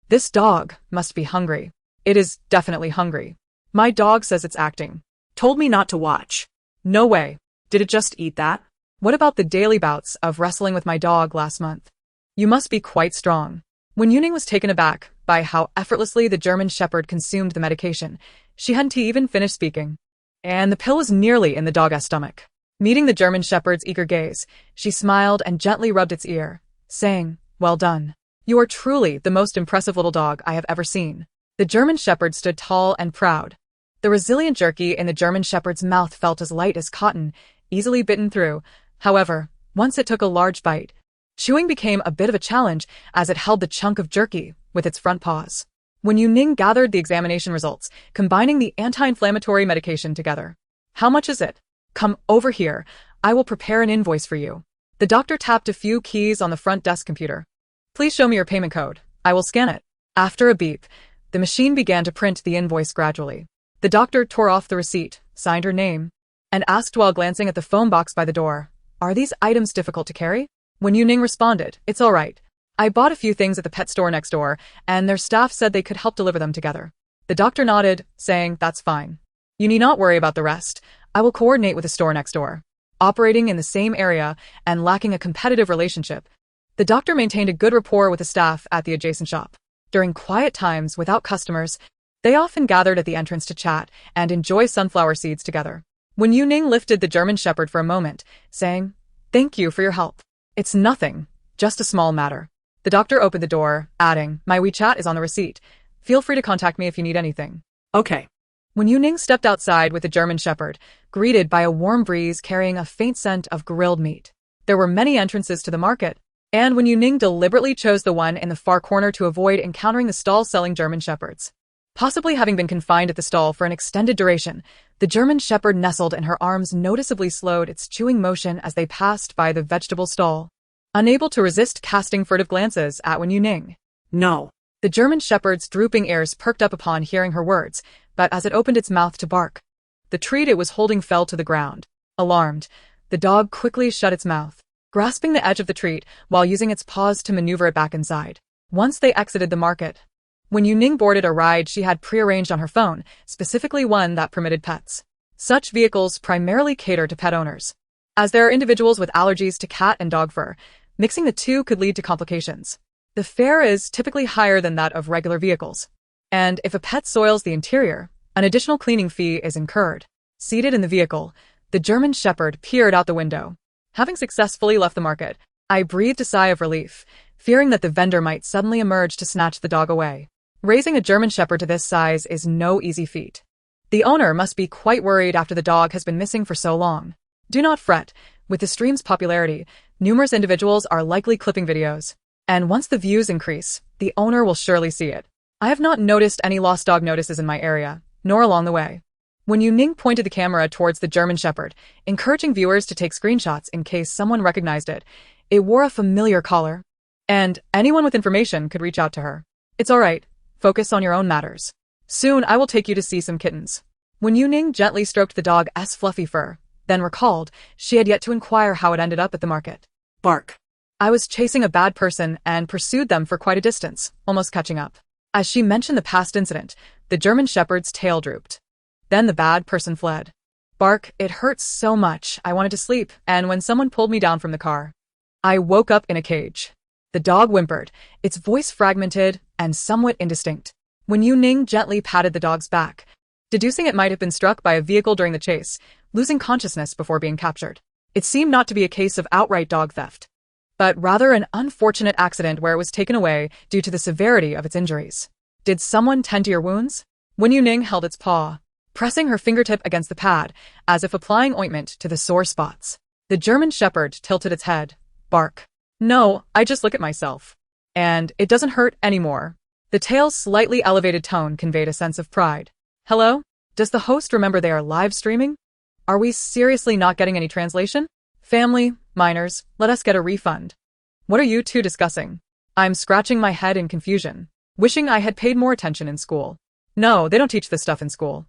"This dog must be hungry. It is definitely hungry. My dog says it's acting. Told me not to watch. No way. Did it just eat that? What about the daily bouts of wrestling with my dog last month? You must be quite strong." Wen Youning was taken aback by how effortlessly the German Shepherd consumed the medication. She hadn't even finished speaking, and the pill was nearly in the dog's stomach. Meeting the German Shepherd's eager gaze, she smiled and gently rubbed its ear, saying, "Well done. You are truly the most impressive little dog I have ever seen." The German Shepherd stood tall and proud. The resilient jerky in the German Shepherd's mouth felt as light as cotton, easily bitten through. However, once it took a large bite, chewing became a bit of a challenge as it held the chunk of jerky with its front paws. Wen Youning gathered the examination results, combining the anti-inflammatory medication together. "How much is it? Come over here. I will prepare an invoice for you." The doctor tapped a few keys on the front desk computer. "Please show me your payment code. I will scan it." After a beep, the machine began to print the invoice gradually. The doctor tore off the receipt, signed her name, and asked while glancing at the phone box by the door, "Are these items difficult to carry?" Wen Youning responded, "It's all right. I bought a few things at the pet store next door, and their staff said they could help deliver them together." The doctor nodded, saying, "That's fine. You need not worry about the rest. I will coordinate with the store next door." Operating in the same area and lacking a competitive relationship, the doctor maintained a good rapport with the staff at the adjacent shop. During quiet times without customers, they often gathered at the entrance to chat and enjoy sunflower seeds together. Wen Youning lifted the German Shepherd for a moment, saying, "Thank you for your help. It's nothing, just a small matter." The doctor opened the door, adding, "My WeChat is on the receipt. Feel free to contact me if you need anything." Okay. Wen Youning stepped outside with the German Shepherd, greeted by a warm breeze carrying a faint scent of grilled meat. There were many entrances to the market, and Wen Youning deliberately chose the one in the far corner to avoid encountering the stall selling German Shepherds. Possibly having been confined at the stall for an extended duration, the German Shepherd nestled in her arms noticeably slowed its chewing motion as they passed by the vegetable stall, unable to resist casting furtive glances at Wen Youning. No. The German Shepherd's drooping ears perked up upon hearing her words, but as it opened its mouth to bark, the treat it was holding fell to the ground. Alarmed, the dog quickly shut its mouth, grasping the edge of the treat while using its paws to maneuver it back inside. Once they exited the market, Wen Youning boarded a ride she had prearranged on her phone, specifically one that permitted pets. Such vehicles primarily cater to pet owners. As there are individuals with allergies to cat and dog fur, mixing the two could lead to complications. The fare is typically higher than that of regular vehicles, and if a pet soils the interior, an additional cleaning fee is incurred. Seated in the vehicle, the German Shepherd peered out the window. Having successfully left the market, I breathed a sigh of relief, fearing that the vendor might suddenly emerge to snatch the dog away. Raising a German Shepherd to this size is no easy feat. The owner must be quite worried after the dog has been missing for so long. Do not fret. With the stream's popularity, numerous individuals are likely clipping videos, and once the views increase, the owner will surely see it. I have not noticed any lost dog notices in my area, nor along the way. Wen Youning pointed the camera towards the German Shepherd, encouraging viewers to take screenshots in case someone recognized it. It wore a familiar collar, and anyone with information could reach out to her. It's all right. Focus on your own matters. Soon I will take you to see some kittens. Wen Youning gently stroked the dog's fluffy fur, then recalled she had yet to inquire how it ended up at the market. Bark. I was chasing a bad person and pursued them for quite a distance, almost catching up. As she mentioned the past incident, the German Shepherd's tail drooped. Then the bad person fled. Bark, it hurts so much, I wanted to sleep, and when someone pulled me down from the car, I woke up in a cage. The dog whimpered, its voice fragmented and somewhat indistinct. Wen Youning gently patted the dog's back, deducing it might have been struck by a vehicle during the chase, losing consciousness before being captured. It seemed not to be a case of outright dog theft, but rather an unfortunate accident where it was taken away due to the severity of its injuries. Did someone tend to your wounds? Wen Youning held its paw, pressing her fingertip against the pad, as if applying ointment to the sore spots. The German Shepherd tilted its head. Bark. No, I just look at myself. And it doesn't hurt anymore. The tail's slightly elevated tone conveyed a sense of pride. Hello? Does the host remember they are live streaming? Are we seriously not getting any translation? Family, minors, let us get a refund. What are you two discussing? I'm scratching my head in confusion, wishing I had paid more attention in school. No, they don't teach this stuff in school.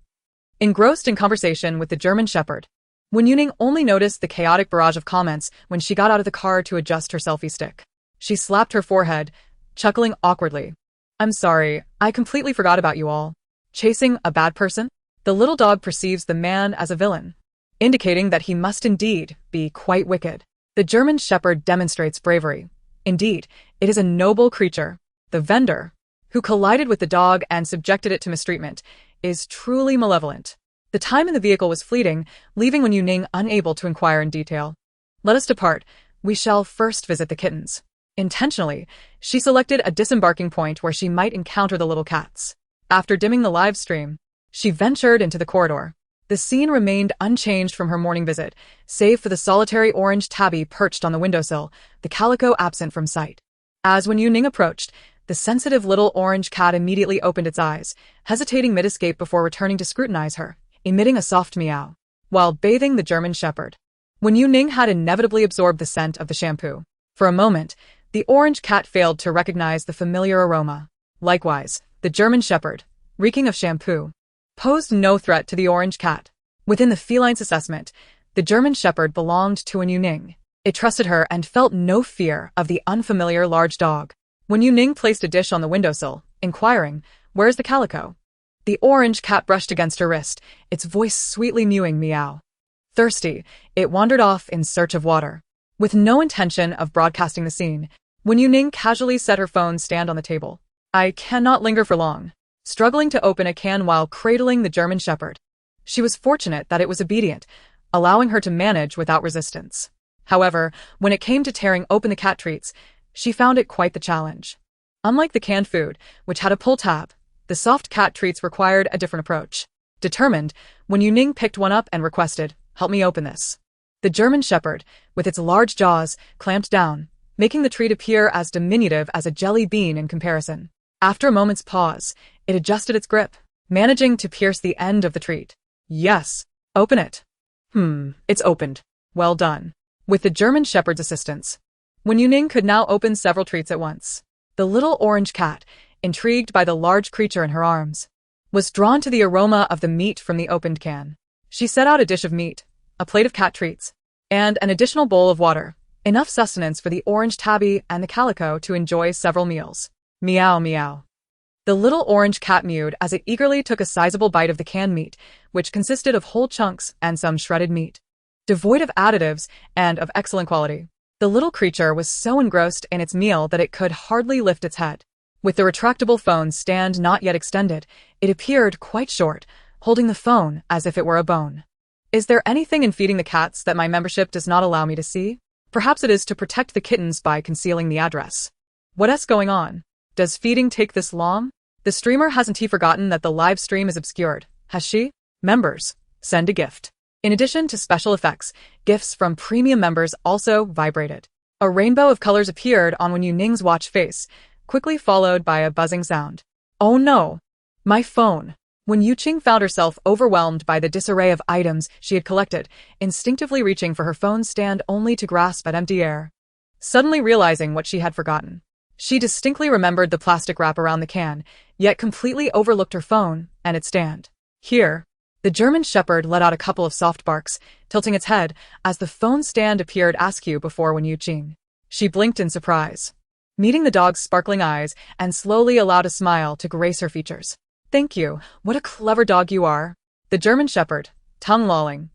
Engrossed in conversation with the German Shepherd, Wen Youning only noticed the chaotic barrage of comments when she got out of the car to adjust her selfie stick. She slapped her forehead, chuckling awkwardly. I'm sorry, I completely forgot about you all. Chasing a bad person? The little dog perceives the man as a villain, indicating that he must indeed be quite wicked. The German Shepherd demonstrates bravery. Indeed, it is a noble creature. The vendor, who collided with the dog and subjected it to mistreatment, is truly malevolent. The time in the vehicle was fleeting, leaving Wen Youning unable to inquire in detail. Let us depart. We shall first visit the kittens. Intentionally, she selected a disembarking point where she might encounter the little cats. After dimming the live stream, she ventured into the corridor. The scene remained unchanged from her morning visit, save for the solitary orange tabby perched on the windowsill, the calico absent from sight. As Wen Youning approached, the sensitive little orange cat immediately opened its eyes, hesitating mid-escape before returning to scrutinize her, emitting a soft meow. While bathing the German Shepherd, Wen Youning had inevitably absorbed the scent of the shampoo. For a moment, the orange cat failed to recognize the familiar aroma. Likewise, the German Shepherd, reeking of shampoo, posed no threat to the orange cat. Within the feline's assessment, the German Shepherd belonged to Wen Youning. It trusted her and felt no fear of the unfamiliar large dog. Wen Youning placed a dish on the windowsill, inquiring, "Where's the calico?" The orange cat brushed against her wrist, its voice sweetly mewing meow. Thirsty, it wandered off in search of water. With no intention of broadcasting the scene, Wen Youning casually set her phone stand on the table. I cannot linger for long, struggling to open a can while cradling the German Shepherd. She was fortunate that it was obedient, allowing her to manage without resistance. However, when it came to tearing open the cat treats, she found it quite the challenge. Unlike the canned food, which had a pull tab, the soft cat treats required a different approach. Determined, Wen Youning picked one up and requested, "Help me open this." The German Shepherd, with its large jaws, clamped down, making the treat appear as diminutive as a jelly bean in comparison. After a moment's pause, it adjusted its grip, managing to pierce the end of the treat. Yes, open it. It's opened. Well done. With the German Shepherd's assistance, Wen Youning could now open several treats at once. The little orange cat, intrigued by the large creature in her arms, was drawn to the aroma of the meat from the opened can. She set out a dish of meat, a plate of cat treats, and an additional bowl of water, enough sustenance for the orange tabby and the calico to enjoy several meals. Meow meow. The little orange cat mewed as it eagerly took a sizable bite of the canned meat, which consisted of whole chunks and some shredded meat, devoid of additives and of excellent quality. The little creature was so engrossed in its meal that it could hardly lift its head. With the retractable phone stand not yet extended, it appeared quite short, holding the phone as if it were a bone. Is there anything in feeding the cats that my membership does not allow me to see? Perhaps it is to protect the kittens by concealing the address. What's going on? Does feeding take this long? The streamer hasn't he forgotten that the live stream is obscured, has she? Members, send a gift. In addition to special effects, gifts from premium members also vibrated. A rainbow of colors appeared on Wen Youning's watch face, quickly followed by a buzzing sound. Oh no! My phone! Wen Youning found herself overwhelmed by the disarray of items she had collected, instinctively reaching for her phone stand only to grasp at empty air. Suddenly realizing what she had forgotten. She distinctly remembered the plastic wrap around the can, yet completely overlooked her phone and its stand. Here, the German Shepherd let out a couple of soft barks, tilting its head as the phone stand appeared askew before Wen Youning. She blinked in surprise, meeting the dog's sparkling eyes, and slowly allowed a smile to grace her features. "Thank you, what a clever dog you are." The German Shepherd, tongue lolling,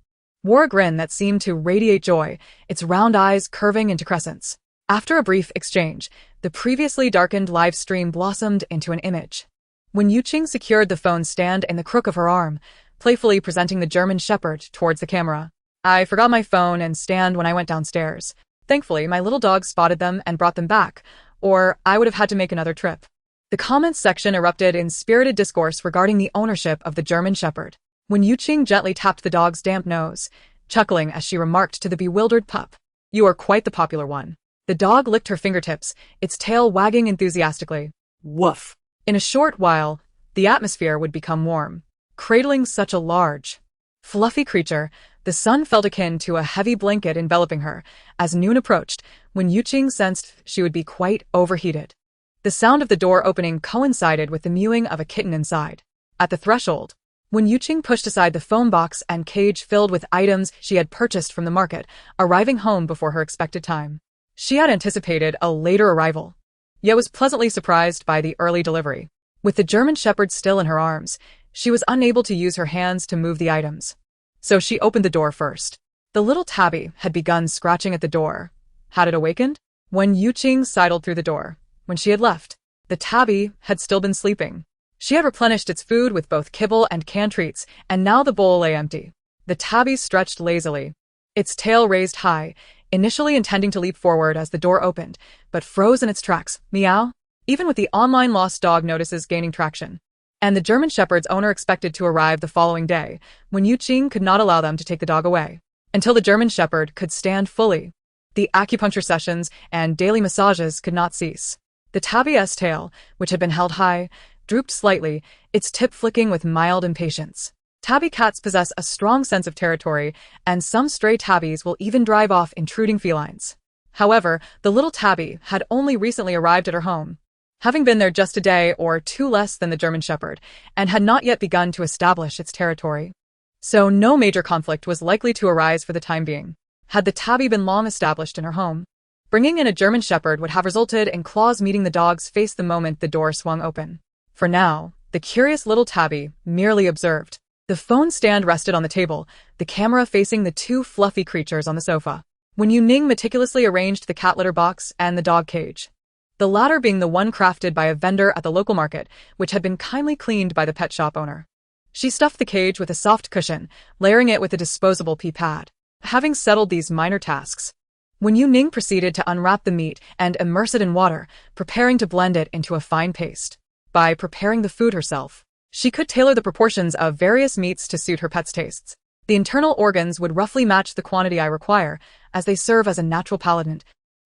wore a grin that seemed to radiate joy, its round eyes curving into crescents. After a brief exchange, the previously darkened live stream blossomed into an image. Wen Youning secured the phone stand in the crook of her arm, playfully presenting the German Shepherd towards the camera. "I forgot my phone and stand when I went downstairs. Thankfully, my little dog spotted them and brought them back, or I would have had to make another trip." The comments section erupted in spirited discourse regarding the ownership of the German Shepherd. Wen Youning gently tapped the dog's damp nose, chuckling as she remarked to the bewildered pup, "You are quite the popular one." The dog licked her fingertips, its tail wagging enthusiastically. Woof. In a short while, the atmosphere would become warm. Cradling such a large, fluffy creature, the sun felt akin to a heavy blanket enveloping her. As noon approached, Wen Youning sensed she would be quite overheated. The sound of the door opening coincided with the mewing of a kitten inside. At the threshold, Wen Youning pushed aside the phone box and cage filled with items she had purchased from the market, arriving home before her expected time. She had anticipated a later arrival, yet was pleasantly surprised by the early delivery. With the German Shepherd still in her arms, she was unable to use her hands to move the items. So she opened the door first. The little tabby had begun scratching at the door. Had it awakened? Wen Youning sidled through the door. When she had left, the tabby had still been sleeping. She had replenished its food with both kibble and canned treats, and now the bowl lay empty. The tabby stretched lazily, its tail raised high, initially intending to leap forward as the door opened, but froze in its tracks. Meow? Even with the online lost dog notices gaining traction, and the German Shepherd's owner expected to arrive the following day, Wen Youning could not allow them to take the dog away until the German Shepherd could stand fully. The acupuncture sessions and daily massages could not cease. The tabby's tail, which had been held high, drooped slightly, its tip flicking with mild impatience. Tabby cats possess a strong sense of territory, and some stray tabbies will even drive off intruding felines. However, the little tabby had only recently arrived at her home, having been there just a day or two less than the German Shepherd, and had not yet begun to establish its territory. So no major conflict was likely to arise for the time being, had the tabby been long established in her home. Bringing in a German Shepherd would have resulted in claws meeting the dog's face the moment the door swung open. For now, the curious little tabby merely observed. The phone stand rested on the table, the camera facing the two fluffy creatures on the sofa. Wen Youning meticulously arranged the cat litter box and the dog cage, the latter being the one crafted by a vendor at the local market, which had been kindly cleaned by the pet shop owner. She stuffed the cage with a soft cushion, layering it with a disposable pee pad. Having settled these minor tasks, Wen Youning proceeded to unwrap the meat and immerse it in water, preparing to blend it into a fine paste. By preparing the food herself, she could tailor the proportions of various meats to suit her pet's tastes. The internal organs would roughly match the quantity I require, as they serve as a natural paladant,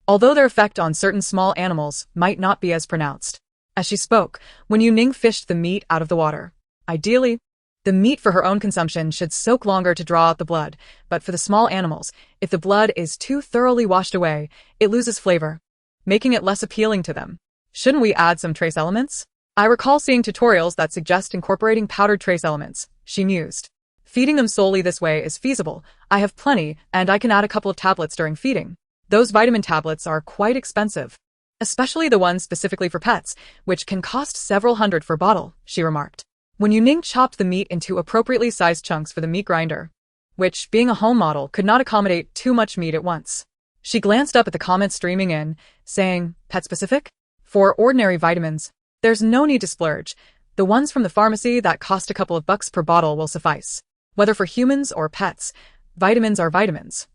although their effect on certain small animals might not be as pronounced. As she spoke, Wen Youning fished the meat out of the water. Ideally, the meat for her own consumption should soak longer to draw out the blood, but for the small animals, if the blood is too thoroughly washed away, it loses flavor, making it less appealing to them. Shouldn't we add some trace elements? I recall seeing tutorials that suggest incorporating powdered trace elements, she mused. Feeding them solely this way is feasible. I have plenty, and I can add a couple of tablets during feeding. Those vitamin tablets are quite expensive, especially the ones specifically for pets, which can cost several hundred per bottle, she remarked. Wen Youning chopped the meat into appropriately sized chunks for the meat grinder, which, being a home model, could not accommodate too much meat at once. She glanced up at the comments streaming in, saying, "Pet-specific? For ordinary vitamins, there's no need to splurge. The ones from the pharmacy that cost a couple of bucks per bottle will suffice. Whether for humans or pets, vitamins are vitamins.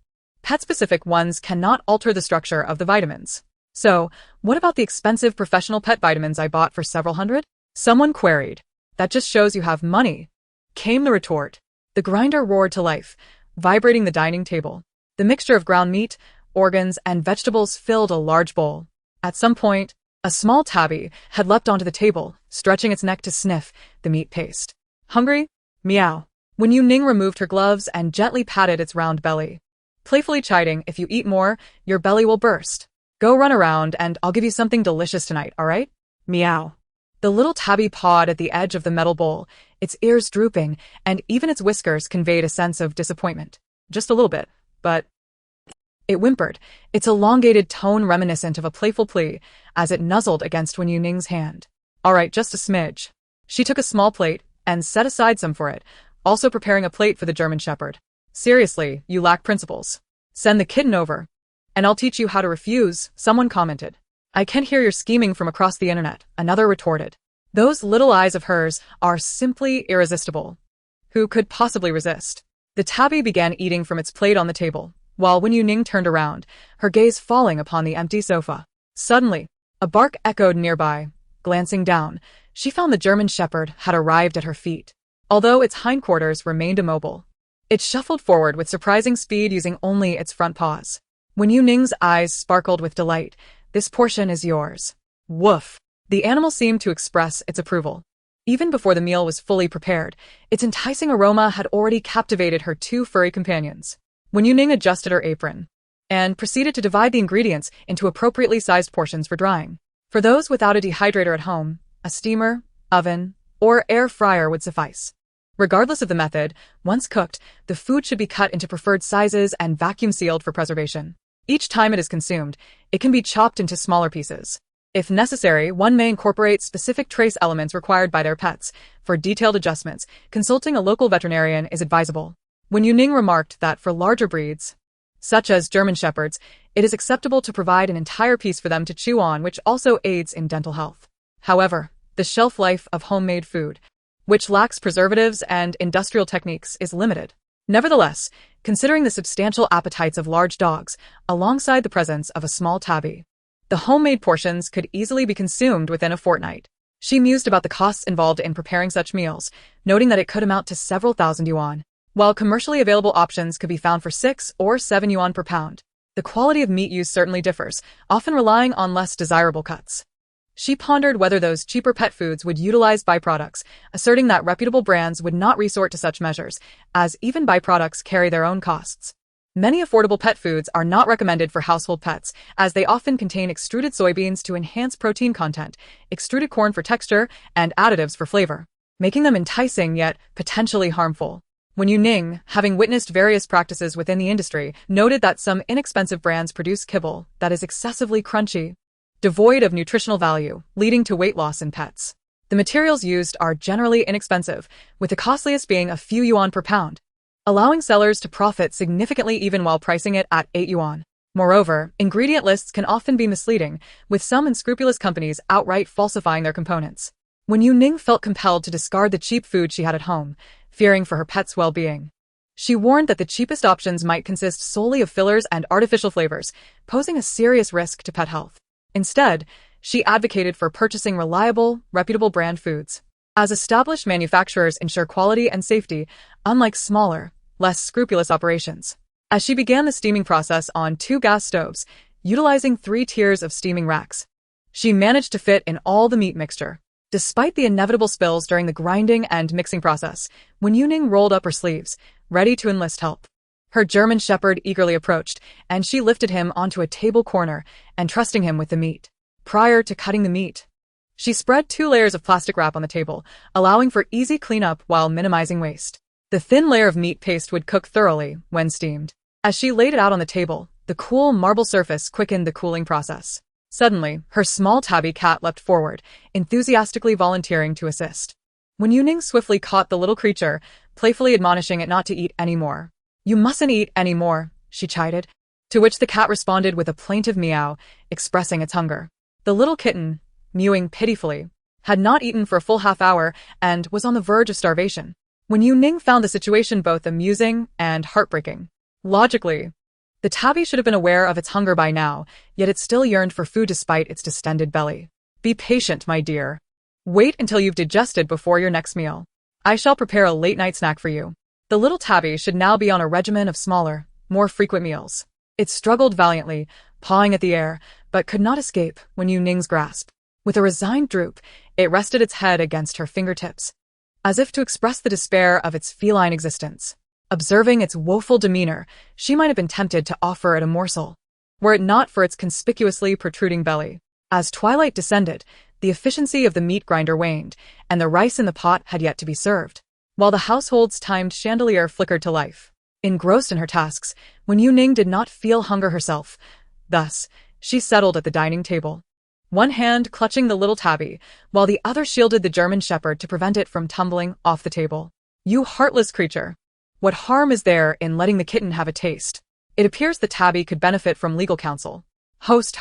Pet-specific ones cannot alter the structure of the vitamins. So, what about the expensive professional pet vitamins I bought for several hundred?" Someone queried. "That just shows you have money," came the retort. The grinder roared to life, vibrating the dining table. The mixture of ground meat, organs, and vegetables filled a large bowl. At some point, a small tabby had leapt onto the table, stretching its neck to sniff the meat paste. Hungry? Meow. Wen Youning removed her gloves and gently patted its round belly, playfully chiding, if you eat more, your belly will burst. Go run around and I'll give you something delicious tonight, alright? Meow. The little tabby pawed at the edge of the metal bowl, its ears drooping, and even its whiskers conveyed a sense of disappointment. Just a little bit, but... It whimpered, its elongated tone reminiscent of a playful plea, as it nuzzled against Wen Youning's hand. Alright, just a smidge. She took a small plate, and set aside some for it, also preparing a plate for the German Shepherd. Seriously, you lack principles. Send the kitten over, and I'll teach you how to refuse, someone commented. I can hear your scheming from across the internet, another retorted. Those little eyes of hers are simply irresistible. Who could possibly resist? The tabby began eating from its plate on the table, while Wen Youning turned around, her gaze falling upon the empty sofa. Suddenly, a bark echoed nearby. Glancing down, she found the German Shepherd had arrived at her feet. Although its hindquarters remained immobile, it shuffled forward with surprising speed using only its front paws. Wen Youning's eyes sparkled with delight. This portion is yours. Woof. The animal seemed to express its approval. Even before the meal was fully prepared, its enticing aroma had already captivated her two furry companions. Wen Youning adjusted her apron and proceeded to divide the ingredients into appropriately sized portions for drying. For those without a dehydrator at home, a steamer, oven, or air fryer would suffice. Regardless of the method, once cooked, the food should be cut into preferred sizes and vacuum sealed for preservation. Each time it is consumed, it can be chopped into smaller pieces. If necessary, one may incorporate specific trace elements required by their pets. For detailed adjustments, consulting a local veterinarian is advisable. Wen Youning remarked that for larger breeds, such as German Shepherds, it is acceptable to provide an entire piece for them to chew on, which also aids in dental health. However, the shelf life of homemade food, which lacks preservatives and industrial techniques, is limited. Nevertheless, considering the substantial appetites of large dogs, alongside the presence of a small tabby, the homemade portions could easily be consumed within a fortnight. She mused about the costs involved in preparing such meals, noting that it could amount to several thousand yuan, while commercially available options could be found for 6 or 7 yuan per pound. The quality of meat used certainly differs, often relying on less desirable cuts. She pondered whether those cheaper pet foods would utilize byproducts, asserting that reputable brands would not resort to such measures, as even byproducts carry their own costs. Many affordable pet foods are not recommended for household pets, as they often contain extruded soybeans to enhance protein content, extruded corn for texture, and additives for flavor, making them enticing yet potentially harmful. Wen Youning, having witnessed various practices within the industry, noted that some inexpensive brands produce kibble that is excessively crunchy, devoid of nutritional value, leading to weight loss in pets. The materials used are generally inexpensive, with the costliest being a few yuan per pound, allowing sellers to profit significantly even while pricing it at 8 yuan. Moreover, ingredient lists can often be misleading, with some unscrupulous companies outright falsifying their components. Wen Youning felt compelled to discard the cheap food she had at home, fearing for her pet's well-being. She warned that the cheapest options might consist solely of fillers and artificial flavors, posing a serious risk to pet health. Instead, she advocated for purchasing reliable, reputable brand foods, as established manufacturers ensure quality and safety, unlike smaller, less scrupulous operations. As she began the steaming process on 2 gas stoves, utilizing 3 tiers of steaming racks, she managed to fit in all the meat mixture. Despite the inevitable spills during the grinding and mixing process, Wen Youning rolled up her sleeves, ready to enlist help. Her German Shepherd eagerly approached, and she lifted him onto a table corner, entrusting him with the meat. Prior to cutting the meat, she spread 2 layers of plastic wrap on the table, allowing for easy cleanup while minimizing waste. The thin layer of meat paste would cook thoroughly when steamed. As she laid it out on the table, the cool marble surface quickened the cooling process. Suddenly, her small tabby cat leapt forward, enthusiastically volunteering to assist. Wen Youning swiftly caught the little creature, playfully admonishing it not to eat any more. "You mustn't eat any more," she chided, to which the cat responded with a plaintive meow, expressing its hunger. The little kitten, mewing pitifully, had not eaten for a full half-hour and was on the verge of starvation. Wen Youning found the situation both amusing and heartbreaking. Logically, the tabby should have been aware of its hunger by now, yet it still yearned for food despite its distended belly. "Be patient, my dear. Wait until you've digested before your next meal. I shall prepare a late-night snack for you." The little tabby should now be on a regimen of smaller, more frequent meals. It struggled valiantly, pawing at the air, but could not escape Wen Youning's grasp. With a resigned droop, it rested its head against her fingertips, as if to express the despair of its feline existence. Observing its woeful demeanor, she might have been tempted to offer it a morsel, were it not for its conspicuously protruding belly. As twilight descended, the efficiency of the meat grinder waned, and the rice in the pot had yet to be served, while the household's timed chandelier flickered to life. Engrossed in her tasks, Wen Youning did not feel hunger herself. Thus, she settled at the dining table, one hand clutching the little tabby, while the other shielded the German shepherd to prevent it from tumbling off the table. "You heartless creature! What harm is there in letting the kitten have a taste? It appears the tabby could benefit from legal counsel." Host.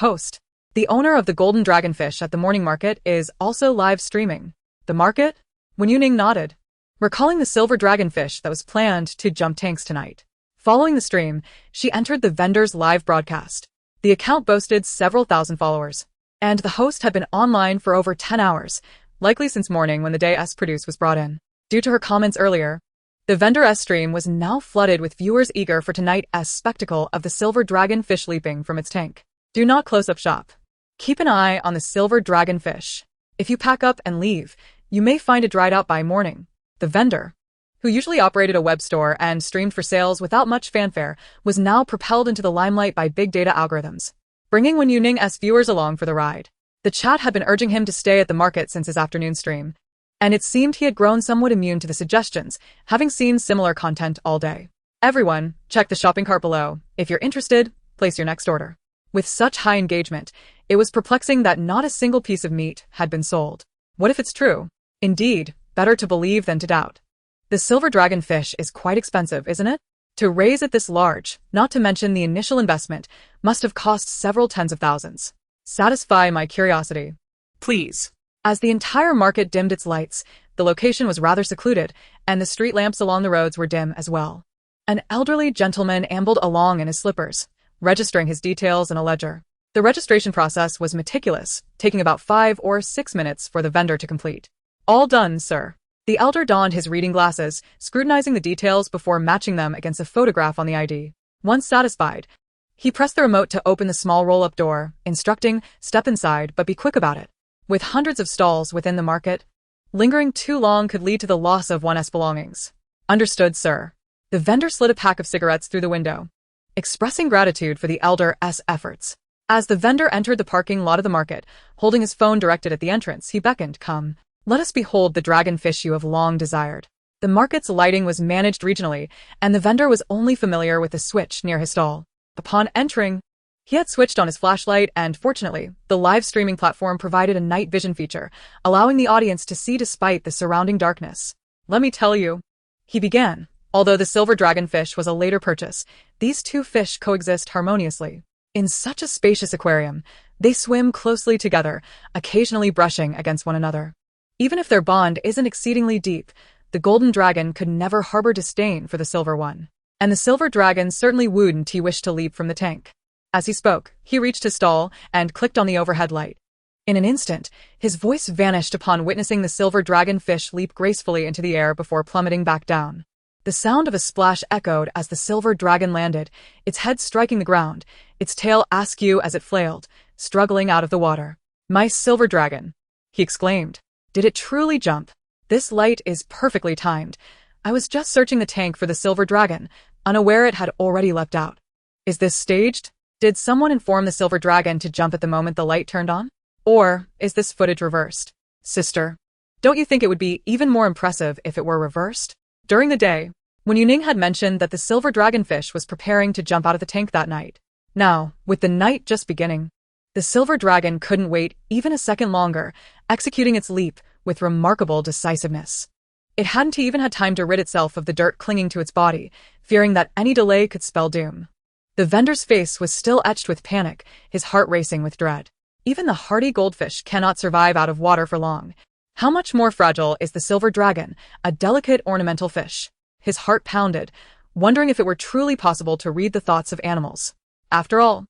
The owner of the golden dragonfish at the morning market is also live streaming. The market? Wen Youning nodded, recalling the silver dragonfish that was planned to jump tanks tonight. Following the stream, she entered the vendor's live broadcast. The account boasted several thousand followers, and the host had been online for over 10 hours, likely since morning when the day's produce was brought in. Due to her comments earlier, the vendor's stream was now flooded with viewers eager for tonight's spectacle of the silver dragonfish leaping from its tank. Do not close-up shop. Keep an eye on the silver dragonfish. If you pack up and leave, you may find it dried out by morning. The vendor, who usually operated a web store and streamed for sales without much fanfare, was now propelled into the limelight by big data algorithms, bringing Wen Youning's viewers along for the ride. The chat had been urging him to stay at the market since his afternoon stream, and it seemed he had grown somewhat immune to the suggestions, having seen similar content all day. "Everyone, check the shopping cart below. If you're interested, place your next order." With such high engagement, it was perplexing that not a single piece of meat had been sold. What if it's true? Indeed, better to believe than to doubt. The silver dragonfish is quite expensive, isn't it? To raise it this large, not to mention the initial investment, must have cost several tens of thousands. Satisfy my curiosity, Please. as the entire market dimmed its lights. The location was rather secluded, and the street lamps along the roads were dim as well. An elderly gentleman ambled along in his slippers, registering his details in a ledger. The registration process was meticulous, taking about 5 or 6 minutes for the vendor to complete. "All done, sir." The elder donned his reading glasses, scrutinizing the details before matching them against a photograph on the ID. Once satisfied, he pressed the remote to open the small roll-up door, instructing, "Step inside, but be quick about it." With hundreds of stalls within the market, lingering too long could lead to the loss of one's belongings. "Understood, sir." The vendor slid a pack of cigarettes through the window, expressing gratitude for the elder's efforts. As the vendor entered the parking lot of the market, holding his phone directed at the entrance, he beckoned, "Come, let us behold the dragonfish you have long desired." The market's lighting was managed regionally, and the vendor was only familiar with the switch near his stall. Upon entering, he had switched on his flashlight, and fortunately, the live streaming platform provided a night vision feature, allowing the audience to see despite the surrounding darkness. "Let me tell you," he began. Although the silver dragonfish was a later purchase, these two fish coexist harmoniously. In such a spacious aquarium, they swim closely together, occasionally brushing against one another. Even if their bond isn't exceedingly deep, the golden dragon could never harbor disdain for the silver one. And the silver dragon certainly wouldn't he wish to leap from the tank. As he spoke, he reached his stall and clicked on the overhead light. In an instant, his voice vanished upon witnessing the silver dragonfish leap gracefully into the air before plummeting back down. The sound of a splash echoed as the silver dragon landed, its head striking the ground, its tail askew as it flailed, struggling out of the water. "My silver dragon!" he exclaimed. "Did it truly jump? This light is perfectly timed. I was just searching the tank for the silver dragon, unaware it had already leapt out. Is this staged? Did someone inform the silver dragon to jump at the moment the light turned on? Or is this footage reversed? Sister, don't you think it would be even more impressive if it were reversed?" During the day, Wen Youning had mentioned that the silver dragonfish was preparing to jump out of the tank that night. Now, with the night just beginning, the silver dragon couldn't wait even a second longer, executing its leap with remarkable decisiveness. It hadn't even had time to rid itself of the dirt clinging to its body, fearing that any delay could spell doom. The vendor's face was still etched with panic, his heart racing with dread. Even the hardy goldfish cannot survive out of water for long. How much more fragile is the silver dragon, a delicate ornamental fish? His heart pounded, wondering if it were truly possible to read the thoughts of animals. After all,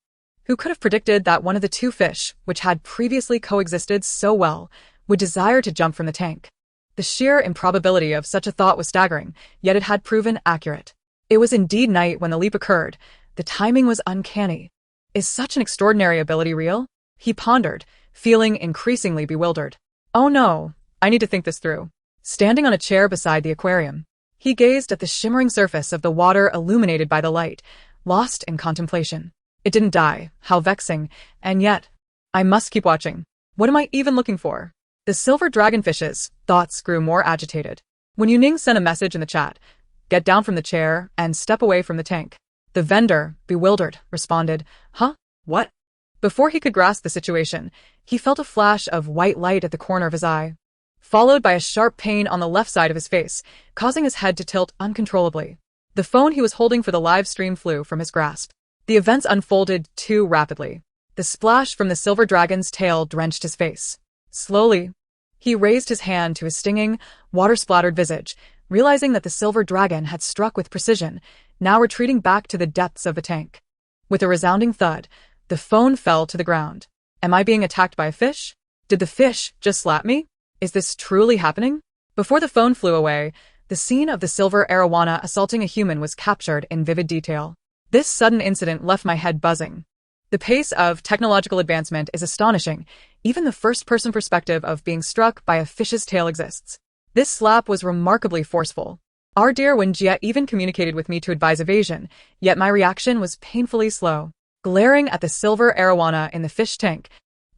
who could have predicted that one of the two fish, which had previously coexisted so well, would desire to jump from the tank? The sheer improbability of such a thought was staggering, yet it had proven accurate. It was indeed night when the leap occurred. The timing was uncanny. Is such an extraordinary ability real? He pondered, feeling increasingly bewildered. "Oh no, I need to think this through." Standing on a chair beside the aquarium, he gazed at the shimmering surface of the water illuminated by the light, lost in contemplation. It didn't die, how vexing, and yet, I must keep watching. What am I even looking for? The silver dragonfish's thoughts grew more agitated. Wen Youning sent a message in the chat. Get down from the chair and step away from the tank. The vendor, bewildered, responded, Huh? What? Before he could grasp the situation, he felt a flash of white light at the corner of his eye, followed by a sharp pain on the left side of his face, causing his head to tilt uncontrollably. The phone he was holding for the live stream flew from his grasp. The events unfolded too rapidly. The splash from the silver dragon's tail drenched his face. Slowly, he raised his hand to his stinging, water-splattered visage, realizing that the silver dragon had struck with precision, now retreating back to the depths of the tank. With a resounding thud, the phone fell to the ground. Am I being attacked by a fish? Did the fish just slap me? Is this truly happening? Before the phone flew away, the scene of the silver arowana assaulting a human was captured in vivid detail. This sudden incident left my head buzzing. The pace of technological advancement is astonishing. Even the first-person perspective of being struck by a fish's tail exists. This slap was remarkably forceful. Our dear Wen Jie even communicated with me to advise evasion, yet my reaction was painfully slow. Glaring at the silver arowana in the fish tank,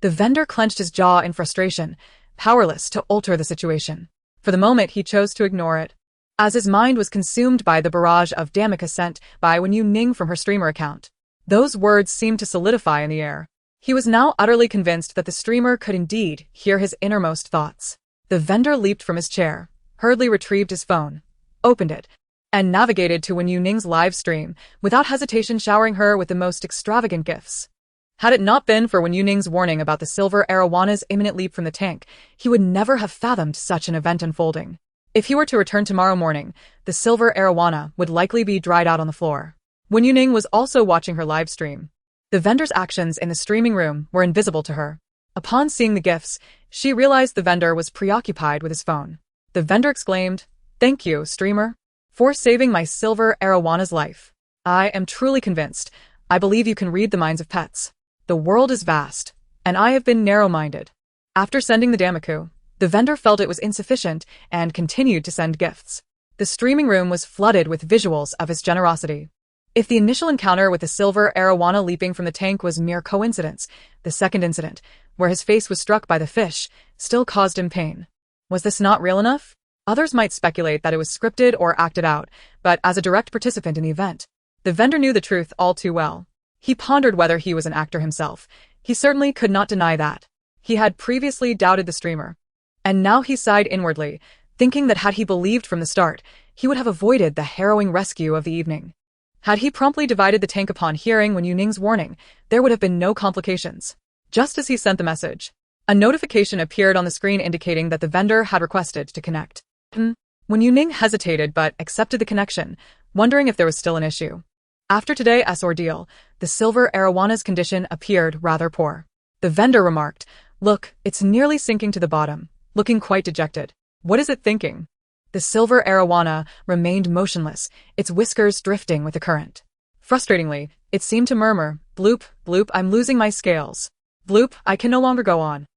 the vendor clenched his jaw in frustration, powerless to alter the situation. For the moment, he chose to ignore it, as his mind was consumed by the barrage of Damika sent by Wen Youning from her streamer account. Those words seemed to solidify in the air. He was now utterly convinced that the streamer could indeed hear his innermost thoughts. The vendor leaped from his chair, hurriedly retrieved his phone, opened it, and navigated to Wen Youning's live stream, without hesitation showering her with the most extravagant gifts. Had it not been for Wen Youning's warning about the silver arawana's imminent leap from the tank, he would never have fathomed such an event unfolding. If he were to return tomorrow morning, the silver arowana would likely be dried out on the floor. Wen Youning was also watching her live stream. The vendor's actions in the streaming room were invisible to her. Upon seeing the gifts, she realized the vendor was preoccupied with his phone. The vendor exclaimed, "Thank you, streamer, for saving my silver arawana's life. I am truly convinced. I believe you can read the minds of pets. The world is vast, and I have been narrow-minded." After sending the Damaku, the vendor felt it was insufficient and continued to send gifts. The streaming room was flooded with visuals of his generosity. If the initial encounter with the silver arowana leaping from the tank was mere coincidence, the second incident, where his face was struck by the fish, still caused him pain. Was this not real enough? Others might speculate that it was scripted or acted out, but as a direct participant in the event, the vendor knew the truth all too well. He pondered whether he was an actor himself. He certainly could not deny that. He had previously doubted the streamer. And now he sighed inwardly, thinking that had he believed from the start, he would have avoided the harrowing rescue of the evening. Had he promptly divided the tank upon hearing Wen Youning's warning, there would have been no complications. Just as he sent the message, a notification appeared on the screen indicating that the vendor had requested to connect. Wen Youning hesitated but accepted the connection, wondering if there was still an issue. After today's ordeal, the silver arawana's condition appeared rather poor. The vendor remarked, "Look, it's nearly sinking to the bottom," looking quite dejected. What is it thinking? The silver arowana remained motionless, its whiskers drifting with the current. Frustratingly, it seemed to murmur, "Bloop, bloop, I'm losing my scales. Bloop, I can no longer go on.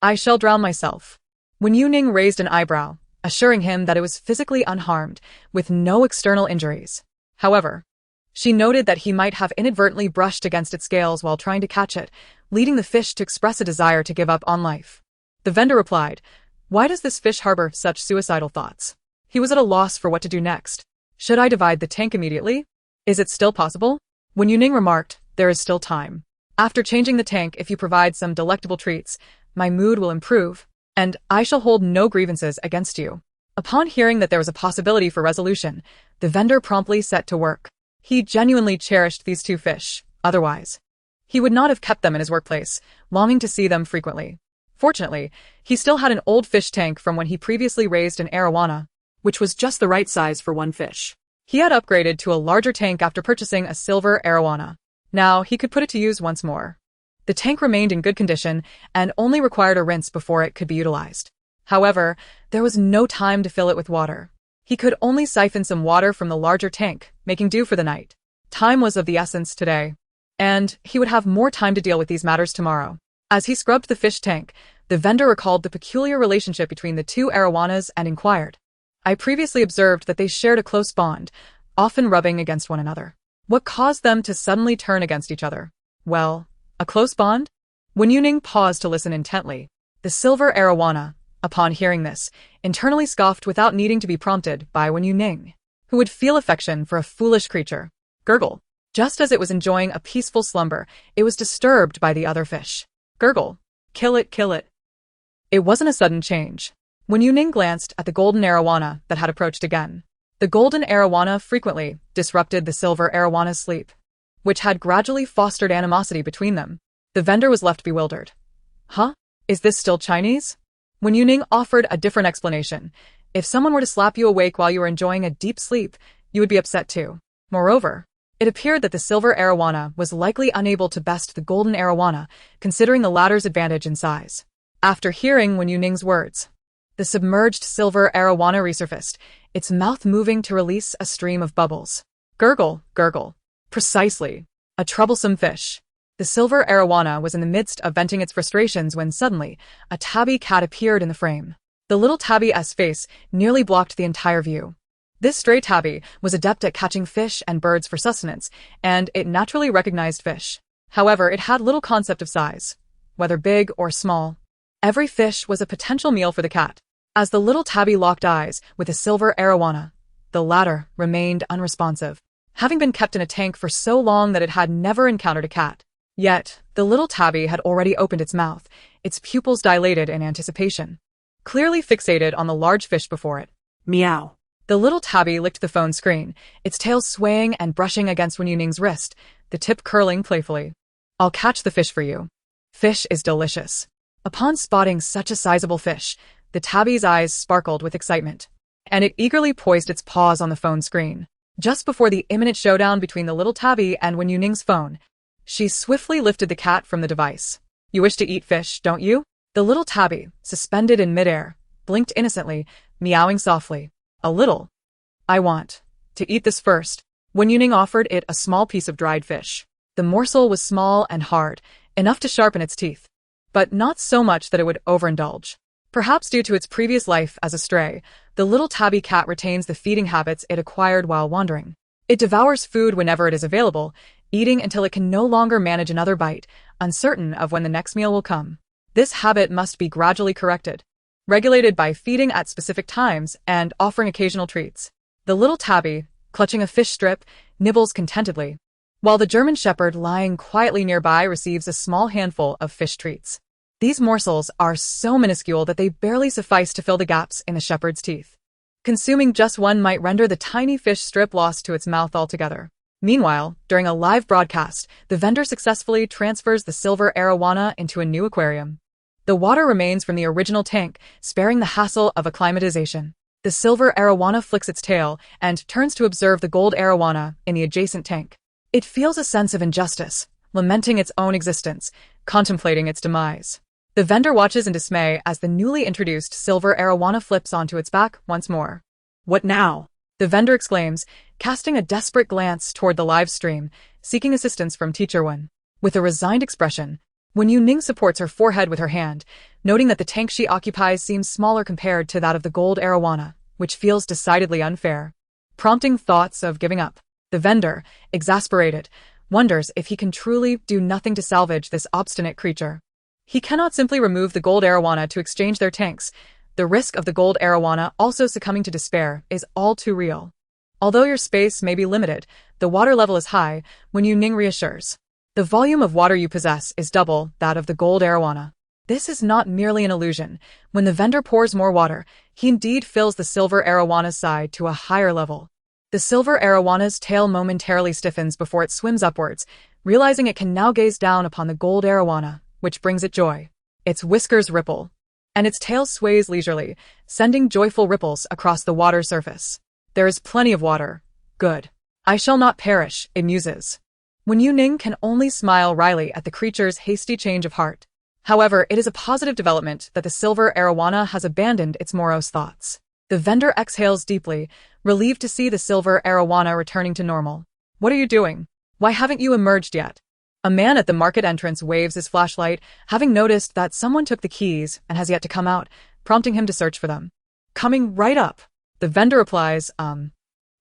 I shall drown myself." Wen Youning raised an eyebrow, assuring him that it was physically unharmed, with no external injuries. However, she noted that he might have inadvertently brushed against its scales while trying to catch it, leading the fish to express a desire to give up on life. The vendor replied, "Why does this fish harbor such suicidal thoughts?" He was at a loss for what to do next. "Should I divide the tank immediately? Is it still possible?" Wen Youning remarked, "There is still time. After changing the tank, if you provide some delectable treats, my mood will improve, and I shall hold no grievances against you." Upon hearing that there was a possibility for resolution, the vendor promptly set to work. He genuinely cherished these two fish, otherwise he would not have kept them in his workplace, longing to see them frequently. Fortunately, he still had an old fish tank from when he previously raised an arowana, which was just the right size for one fish. He had upgraded to a larger tank after purchasing a silver arowana. Now he could put it to use once more. The tank remained in good condition and only required a rinse before it could be utilized. However, there was no time to fill it with water. He could only siphon some water from the larger tank, making do for the night. Time was of the essence today, and he would have more time to deal with these matters tomorrow. As he scrubbed the fish tank, the vendor recalled the peculiar relationship between the two arowanas and inquired. I previously observed that they shared a close bond, often rubbing against one another. What caused them to suddenly turn against each other? Well, a close bond? Wen Youning paused to listen intently. The silver arowana, upon hearing this, internally scoffed without needing to be prompted by Wen Youning, who would feel affection for a foolish creature. Gurgle. Just as it was enjoying a peaceful slumber, it was disturbed by the other fish. Gurgle. Kill it, kill it. It wasn't a sudden change. Wen Youning glanced at the golden arowana that had approached again. The golden arowana frequently disrupted the silver arawana's sleep, which had gradually fostered animosity between them. The vendor was left bewildered. Huh? Is this still Chinese? Wen Youning offered a different explanation. If someone were to slap you awake while you were enjoying a deep sleep, you would be upset too. Moreover, it appeared that the silver arowana was likely unable to best the golden arowana, considering the latter's advantage in size. After hearing Wen Youning's words, the submerged silver arowana resurfaced, its mouth moving to release a stream of bubbles. Gurgle, gurgle. Precisely. A troublesome fish. The silver arowana was in the midst of venting its frustrations when suddenly, a tabby cat appeared in the frame. The little tabby's face nearly blocked the entire view. This stray tabby was adept at catching fish and birds for sustenance, and it naturally recognized fish. However, it had little concept of size, whether big or small. Every fish was a potential meal for the cat. As the little tabby locked eyes with the silver arowana, the latter remained unresponsive, having been kept in a tank for so long that it had never encountered a cat. Yet, the little tabby had already opened its mouth, its pupils dilated in anticipation, clearly fixated on the large fish before it. Meow. The little tabby licked the phone screen, its tail swaying and brushing against Wen Youning's wrist, the tip curling playfully. I'll catch the fish for you. Fish is delicious. Upon spotting such a sizable fish, the tabby's eyes sparkled with excitement, and it eagerly poised its paws on the phone screen. Just before the imminent showdown between the little tabby and Wen Youning's phone, she swiftly lifted the cat from the device. You wish to eat fish, don't you? The little tabby, suspended in midair, blinked innocently, meowing softly. A little. I want to eat this first. Wen Youning offered it a small piece of dried fish. The morsel was small and hard, enough to sharpen its teeth, but not so much that it would overindulge. Perhaps due to its previous life as a stray, the little tabby cat retains the feeding habits it acquired while wandering. It devours food whenever it is available, eating until it can no longer manage another bite, uncertain of when the next meal will come. This habit must be gradually corrected, regulated by feeding at specific times and offering occasional treats. The little tabby, clutching a fish strip, nibbles contentedly, while the German shepherd lying quietly nearby receives a small handful of fish treats. These morsels are so minuscule that they barely suffice to fill the gaps in the shepherd's teeth. Consuming just one might render the tiny fish strip lost to its mouth altogether. Meanwhile, during a live broadcast, the vendor successfully transfers the silver arowana into a new aquarium. The water remains from the original tank, sparing the hassle of acclimatization. The silver arowana flicks its tail and turns to observe the gold arowana in the adjacent tank. It feels a sense of injustice, lamenting its own existence, contemplating its demise. The vendor watches in dismay as the newly introduced silver arowana flips onto its back once more. What now? The vendor exclaims, casting a desperate glance toward the live stream, seeking assistance from Teacher Wen. With a resigned expression, Wen Youning supports her forehead with her hand, noting that the tank she occupies seems smaller compared to that of the gold arowana, which feels decidedly unfair, prompting thoughts of giving up. The vendor, exasperated, wonders if he can truly do nothing to salvage this obstinate creature. He cannot simply remove the gold arowana to exchange their tanks. The risk of the gold arowana also succumbing to despair is all too real. Although your space may be limited, the water level is high, Wen Youning reassures. The volume of water you possess is double that of the gold arowana. This is not merely an illusion. When the vendor pours more water, he indeed fills the silver arawana's side to a higher level. The silver arawana's tail momentarily stiffens before it swims upwards, realizing it can now gaze down upon the gold arowana, which brings it joy. Its whiskers ripple, and its tail sways leisurely, sending joyful ripples across the water's surface. There is plenty of water. Good. I shall not perish, it muses. Wen Youning can only smile wryly at the creature's hasty change of heart. However, it is a positive development that the silver arowana has abandoned its morose thoughts. The vendor exhales deeply, relieved to see the silver arowana returning to normal. What are you doing? Why haven't you emerged yet? A man at the market entrance waves his flashlight, having noticed that someone took the keys and has yet to come out, prompting him to search for them. Coming right up. The vendor replies, Wen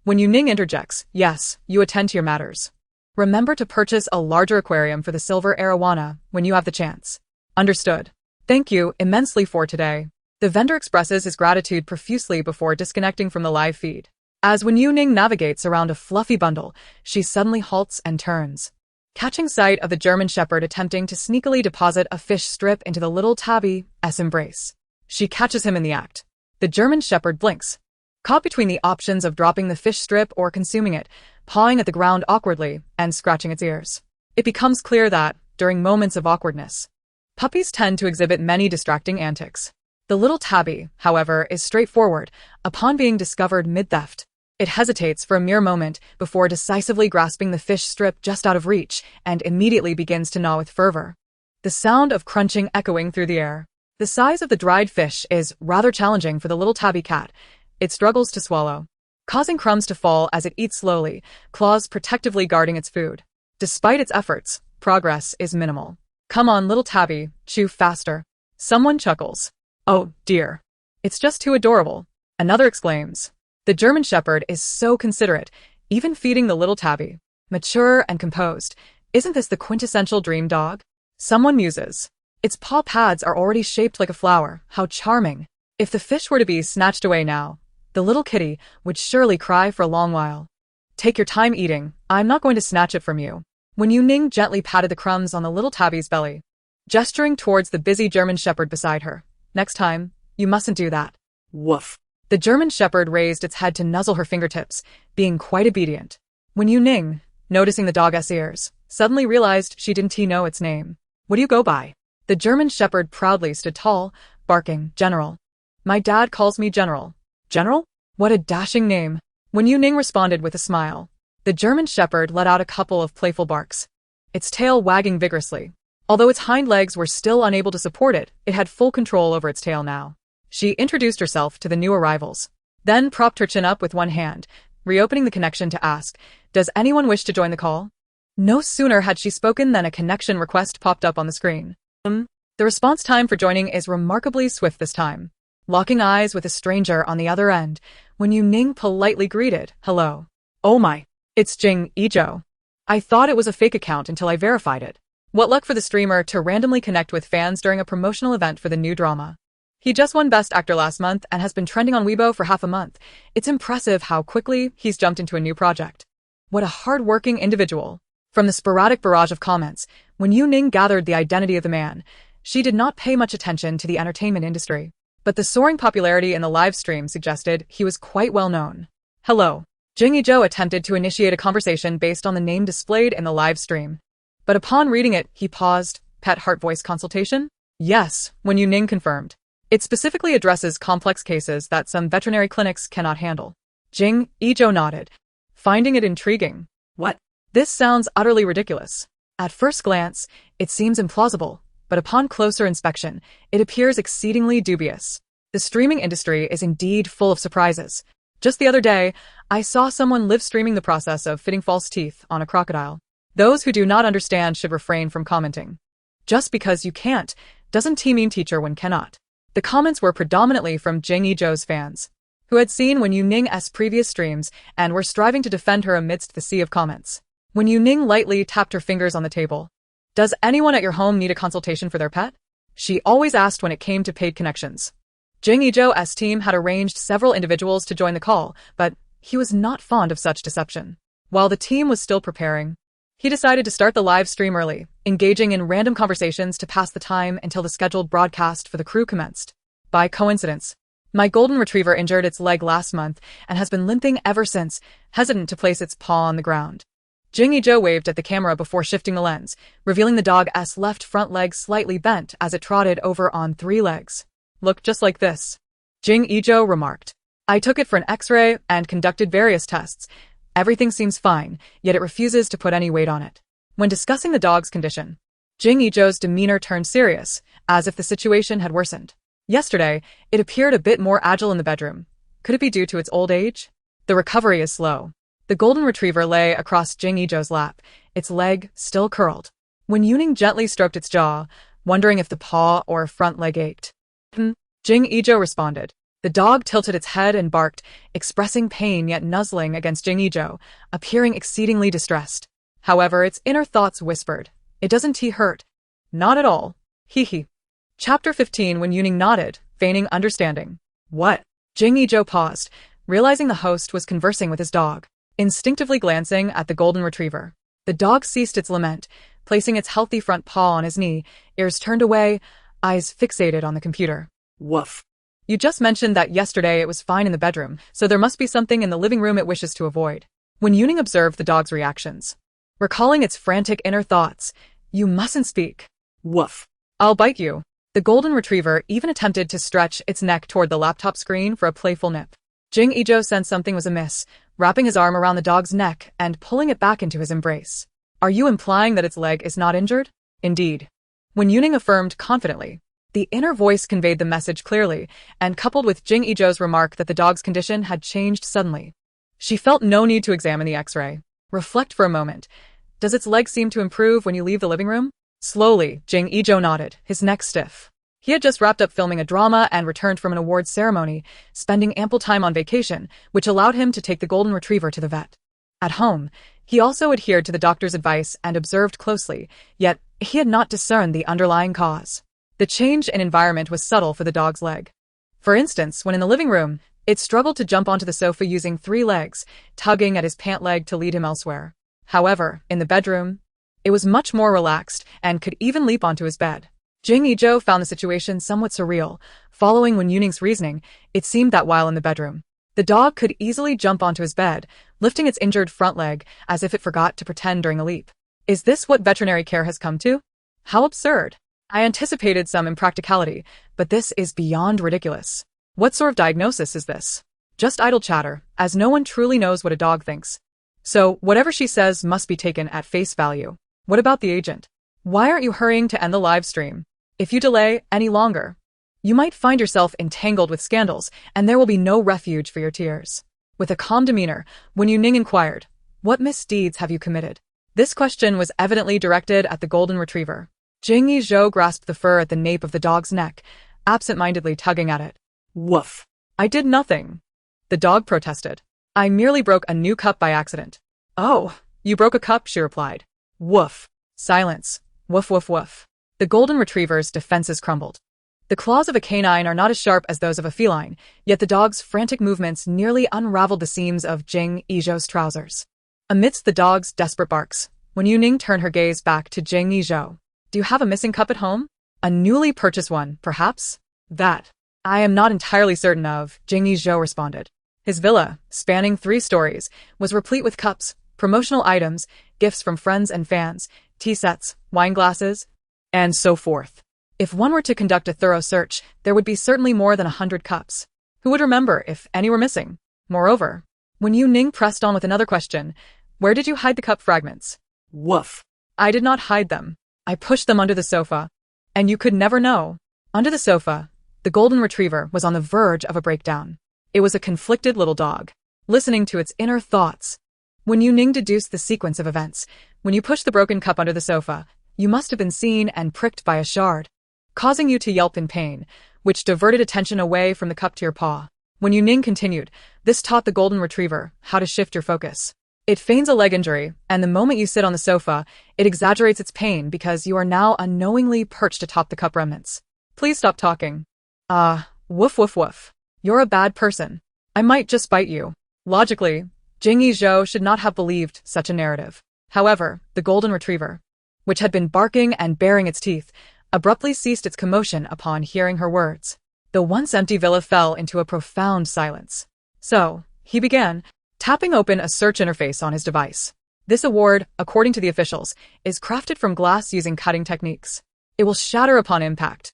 Youning interjects, yes, you attend to your matters. Remember to purchase a larger aquarium for the silver arowana when you have the chance. Understood. Thank you immensely for today. The vendor expresses his gratitude profusely before disconnecting from the live feed. As Wen Youning navigates around a fluffy bundle, she suddenly halts and turns, catching sight of the German Shepherd attempting to sneakily deposit a fish strip into the little tabby's embrace. She catches him in the act. The German Shepherd blinks, caught between the options of dropping the fish strip or consuming it, pawing at the ground awkwardly and scratching its ears. It becomes clear that, during moments of awkwardness, puppies tend to exhibit many distracting antics. The little tabby, however, is straightforward. Upon being discovered mid-theft, it hesitates for a mere moment before decisively grasping the fish strip just out of reach and immediately begins to gnaw with fervor, the sound of crunching echoing through the air. The size of the dried fish is rather challenging for the little tabby cat. It struggles to swallow, causing crumbs to fall as it eats slowly, claws protectively guarding its food. Despite its efforts, progress is minimal. Come on, little tabby, chew faster. Someone chuckles. Oh, dear. It's just too adorable. Another exclaims. The German Shepherd is so considerate, even feeding the little tabby. Mature and composed. Isn't this the quintessential dream dog? Someone muses. Its paw pads are already shaped like a flower. How charming. If the fish were to be snatched away now, the little kitty would surely cry for a long while. Take your time eating. I'm not going to snatch it from you. Wen Youning gently patted the crumbs on the little tabby's belly, gesturing towards the busy German Shepherd beside her. Next time, you mustn't do that. Woof. The German Shepherd raised its head to nuzzle her fingertips, being quite obedient. Wen Youning, noticing the dog's ears, suddenly realized she didn't know its name. What do you go by? The German Shepherd proudly stood tall, barking, General. My dad calls me General. General? What a dashing name. Wen Youning responded with a smile. The German Shepherd let out a couple of playful barks, its tail wagging vigorously. Although its hind legs were still unable to support it, it had full control over its tail now. She introduced herself to the new arrivals, then propped her chin up with one hand, reopening the connection to ask, does anyone wish to join the call? No sooner had she spoken than a connection request popped up on the screen. The response time for joining is remarkably swift this time. Locking eyes with a stranger on the other end, Wen Youning politely greeted, hello. Oh my, it's Jing Ezhou. I thought it was a fake account until I verified it. What luck for the streamer to randomly connect with fans during a promotional event for the new drama. He just won Best Actor last month and has been trending on Weibo for half a month. It's impressive how quickly he's jumped into a new project. What a hard-working individual. From the sporadic barrage of comments, Wen Youning gathered the identity of the man. She did not pay much attention to the entertainment industry, but the soaring popularity in the live stream suggested he was quite well known. Hello. Jing Ezhou attempted to initiate a conversation based on the name displayed in the live stream. But upon reading it, he paused. Pet heart voice consultation? Yes, Wen Youning confirmed. It specifically addresses complex cases that some veterinary clinics cannot handle. Jing Ezhou nodded, finding it intriguing. What? This sounds utterly ridiculous. At first glance, it seems implausible, but upon closer inspection, it appears exceedingly dubious. The streaming industry is indeed full of surprises. Just the other day, I saw someone live streaming the process of fitting false teeth on a crocodile. Those who do not understand should refrain from commenting. Just because you can't, doesn't mean teacher one cannot. The comments were predominantly from Jing Ezhou's fans, who had seen Wen Youning's previous streams and were striving to defend her amidst the sea of comments. Wen Youning lightly tapped her fingers on the table. Does anyone at your home need a consultation for their pet? She always asked when it came to paid connections. Jing Ezhou's team had arranged several individuals to join the call, but he was not fond of such deception. While the team was still preparing, he decided to start the live stream early, engaging in random conversations to pass the time until the scheduled broadcast for the crew commenced. By coincidence, my golden retriever injured its leg last month and has been limping ever since, hesitant to place its paw on the ground. Jing Ezhou waved at the camera before shifting the lens, revealing the dog's left front leg slightly bent as it trotted over on 3 legs. Look just like this. Jing Ezhou remarked. I took it for an X-ray and conducted various tests. Everything seems fine, yet it refuses to put any weight on it. When discussing the dog's condition, Jing Ezhou's demeanor turned serious, as if the situation had worsened. Yesterday, it appeared a bit more agile in the bedroom. Could it be due to its old age? The recovery is slow. The golden retriever lay across Jing Ezhou's lap, its leg still curled. Wen Youning gently stroked its jaw, wondering if the paw or front leg ached. Jing Ezhou responded. The dog tilted its head and barked, expressing pain yet nuzzling against Jing Ezhou, appearing exceedingly distressed. However, its inner thoughts whispered, "It doesn't hurt." "Not at all. Hee hee." Chapter 15. Wen Youning nodded, feigning understanding. "What?" Jing Ezhou paused, realizing the host was conversing with his dog. Instinctively glancing at the golden retriever, the dog ceased its lament, placing its healthy front paw on his knee, ears turned away, eyes fixated on the computer. Woof. "You just mentioned that yesterday it was fine in the bedroom, so there must be something in the living room it wishes to avoid." Wen Youning observed the dog's reactions, recalling its frantic inner thoughts. "You mustn't speak." Woof. "I'll bite you." The golden retriever even attempted to stretch its neck toward the laptop screen for a playful nip. Jing Ezhou sensed something was amiss, wrapping his arm around the dog's neck and pulling it back into his embrace. "Are you implying that its leg is not injured?" "Indeed." Wen Youning affirmed confidently. The inner voice conveyed the message clearly, and coupled with Jing Ezhou's remark that the dog's condition had changed suddenly, she felt no need to examine the X-ray. Reflect for a moment. "Does its leg seem to improve when you leave the living room?" Slowly, Jing Ezhou nodded, his neck stiff. He had just wrapped up filming a drama and returned from an awards ceremony, spending ample time on vacation, which allowed him to take the golden retriever to the vet. At home, he also adhered to the doctor's advice and observed closely, yet he had not discerned the underlying cause. The change in environment was subtle for the dog's leg. For instance, when in the living room, it struggled to jump onto the sofa using 3 legs, tugging at his pant leg to lead him elsewhere. However, in the bedroom, it was much more relaxed and could even leap onto his bed. Jing Ezhou found the situation somewhat surreal. Following Wen Youning's reasoning, it seemed that while in the bedroom, the dog could easily jump onto his bed, lifting its injured front leg as if it forgot to pretend during a leap. Is this what veterinary care has come to? How absurd. I anticipated some impracticality, but this is beyond ridiculous. What sort of diagnosis is this? Just idle chatter, as no one truly knows what a dog thinks. So, whatever she says must be taken at face value. What about the agent? Why aren't you hurrying to end the live stream? If you delay any longer, you might find yourself entangled with scandals, and there will be no refuge for your tears. With a calm demeanor, Wen Youning inquired, "What misdeeds have you committed?" This question was evidently directed at the golden retriever. Jing Ezhou grasped the fur at the nape of the dog's neck, absent-mindedly tugging at it. Woof. "I did nothing," the dog protested. "I merely broke a new cup by accident." "Oh, you broke a cup," she replied. "Woof." Silence. Woof woof woof. The golden retriever's defenses crumbled. The claws of a canine are not as sharp as those of a feline, yet the dog's frantic movements nearly unraveled the seams of Jing Ezhou's trousers. Amidst the dog's desperate barks, Wen Youning turned her gaze back to Jing Ezhou. "Do you have a missing cup at home? A newly purchased one, perhaps?" "That I am not entirely certain of," Jing Ezhou responded. His villa, spanning 3 stories, was replete with cups, promotional items, gifts from friends and fans, tea sets, wine glasses, and so forth. If one were to conduct a thorough search, there would be certainly more than 100 cups. Who would remember if any were missing? Moreover, Wen Youning pressed on with another question, "Where did you hide the cup fragments?" Woof. "I did not hide them. I pushed them under the sofa. And you could never know." Under the sofa, the golden retriever was on the verge of a breakdown. It was a conflicted little dog, listening to its inner thoughts. Wen Youning deduced the sequence of events. When you pushed the broken cup under the sofa, you must have been seen and pricked by a shard, causing you to yelp in pain, which diverted attention away from the cup to your paw. Wen Youning continued, "This taught the golden retriever how to shift your focus. It feigns a leg injury, and the moment you sit on the sofa, it exaggerates its pain because you are now unknowingly perched atop the cup remnants. Please stop talking." Woof woof woof. "You're a bad person. I might just bite you." Logically, Jing Ezhou should not have believed such a narrative. However, the golden retriever, which had been barking and baring its teeth, abruptly ceased its commotion upon hearing her words. The once empty villa fell into a profound silence. So, he began, tapping open a search interface on his device. This award, according to the officials, is crafted from glass using cutting techniques. It will shatter upon impact.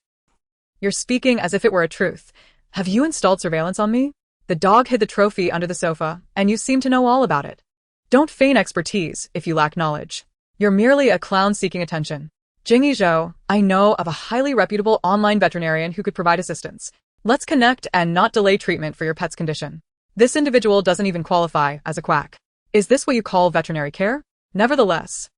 "You're speaking as if it were a truth. Have you installed surveillance on me?" The dog hid the trophy under the sofa, and you seem to know all about it. Don't feign expertise if you lack knowledge. You're merely a clown seeking attention. Jing Ezhou, I know of a highly reputable online veterinarian who could provide assistance. Let's connect and not delay treatment for your pet's condition. This individual doesn't even qualify as a quack. Is this what you call veterinary care? Nevertheless,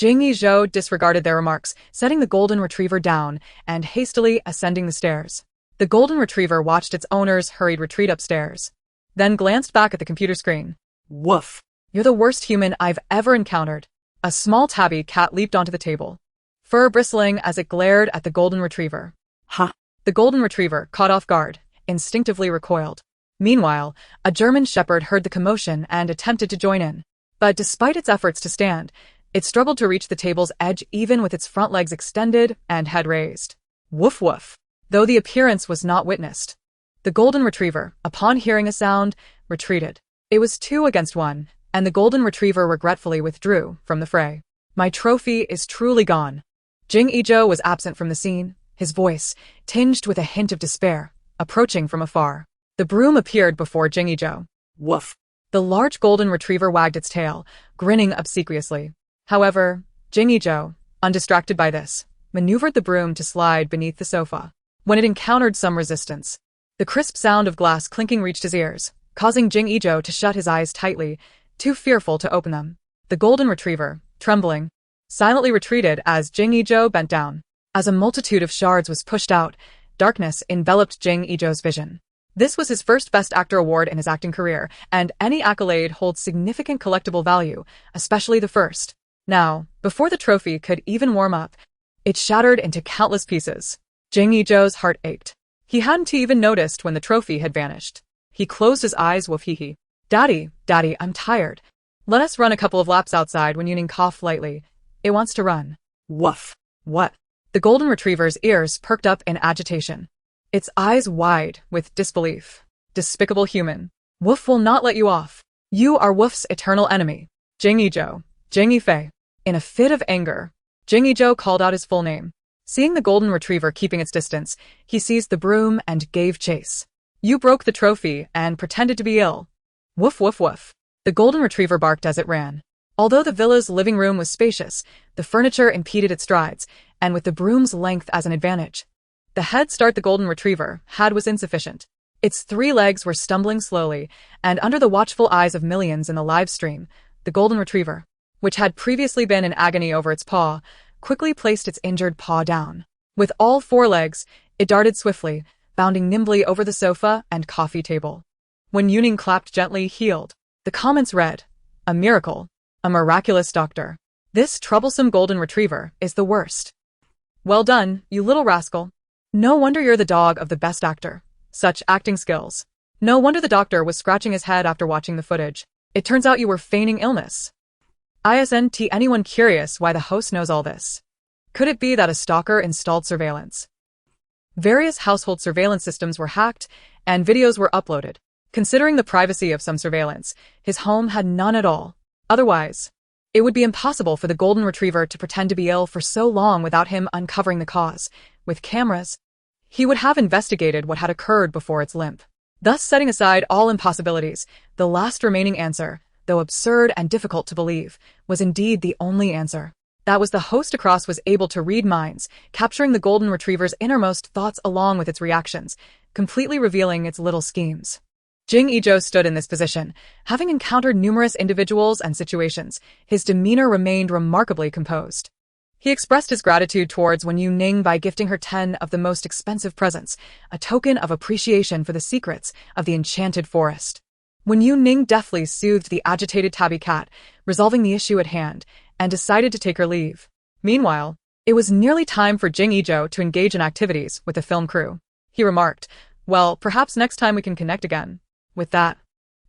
Jing Yizhou disregarded their remarks, setting the golden retriever down and hastily ascending the stairs. The golden retriever watched its owner's hurried retreat upstairs, then glanced back at the computer screen. Woof. You're the worst human I've ever encountered. A small tabby cat leaped onto the table, fur bristling as it glared at the golden retriever. Ha. The golden retriever, caught off guard, instinctively recoiled. Meanwhile, a German shepherd heard the commotion and attempted to join in. But despite its efforts to stand, it struggled to reach the table's edge even with its front legs extended and head raised. Woof woof. Though the appearance was not witnessed, the golden retriever, upon hearing a sound, retreated. It was 2 against 1, and the golden retriever regretfully withdrew from the fray. My trophy is truly gone. Jing Yizhou was absent from the scene, his voice, tinged with a hint of despair, approaching from afar. The broom appeared before Jing Yizhou. Woof. The large golden retriever wagged its tail, grinning obsequiously. However, Jing Yizhou, undistracted by this, maneuvered the broom to slide beneath the sofa. When it encountered some resistance, the crisp sound of glass clinking reached his ears, causing Jing Yizhou to shut his eyes tightly, too fearful to open them. The golden retriever, trembling, silently retreated as Jing Yizhou bent down. As a multitude of shards was pushed out, darkness enveloped Jing Yizhou's vision. This was his first Best Actor award in his acting career, and any accolade holds significant collectible value, especially the first. Now, before the trophy could even warm up, it shattered into countless pieces. Jing Yizhou's heart ached. He hadn't even noticed when the trophy had vanished. He closed his eyes. Woof hee hee. Daddy, I'm tired. Let us run a couple of laps outside. Wen Youning coughed lightly. It wants to run. Woof. What? The golden retriever's ears perked up in agitation, its eyes wide with disbelief. Despicable human. Woof will not let you off. You are Woof's eternal enemy. Jing Yizhou. Jing Yifei. In a fit of anger, Jing Yizhou called out his full name. Seeing the golden retriever keeping its distance, he seized the broom and gave chase. You broke the trophy and pretended to be ill. Woof woof woof. The golden retriever barked as it ran. Although the villa's living room was spacious, the furniture impeded its strides, and with the broom's length as an advantage, the head start the golden retriever had was insufficient. Its 3 legs were stumbling slowly, and under the watchful eyes of millions in the live stream, the golden retriever, which had previously been in agony over its paw, quickly placed its injured paw down. With all 4 legs, it darted swiftly, bounding nimbly over the sofa and coffee table. Wen Youning clapped gently, healed. The comments read, "A miracle. A miraculous doctor. This troublesome golden retriever is the worst. Well done, you little rascal. No wonder you're the dog of the best actor. Such acting skills. No wonder the doctor was scratching his head after watching the footage. It turns out you were feigning illness." Isn't anyone curious why the host knows all this? Could it be that a stalker installed surveillance? Various household surveillance systems were hacked, and videos were uploaded. Considering the privacy of some surveillance, his home had none at all. Otherwise, it would be impossible for the golden retriever to pretend to be ill for so long without him uncovering the cause. With cameras, he would have investigated what had occurred before its limp. Thus setting aside all impossibilities, the last remaining answer, though absurd and difficult to believe, was indeed the only answer. That was the host across was able to read minds, capturing the golden retriever's innermost thoughts along with its reactions, completely revealing its little schemes. Jing Yizhou stood in this position. Having encountered numerous individuals and situations, his demeanor remained remarkably composed. He expressed his gratitude towards Wen Youning by gifting her 10 of the most expensive presents, a token of appreciation for the secrets of the enchanted forest. Wen Youning deftly soothed the agitated tabby cat, resolving the issue at hand, and decided to take her leave. Meanwhile, it was nearly time for Jing Yizhou to engage in activities with the film crew. He remarked, "Well, perhaps next time we can connect again." With that,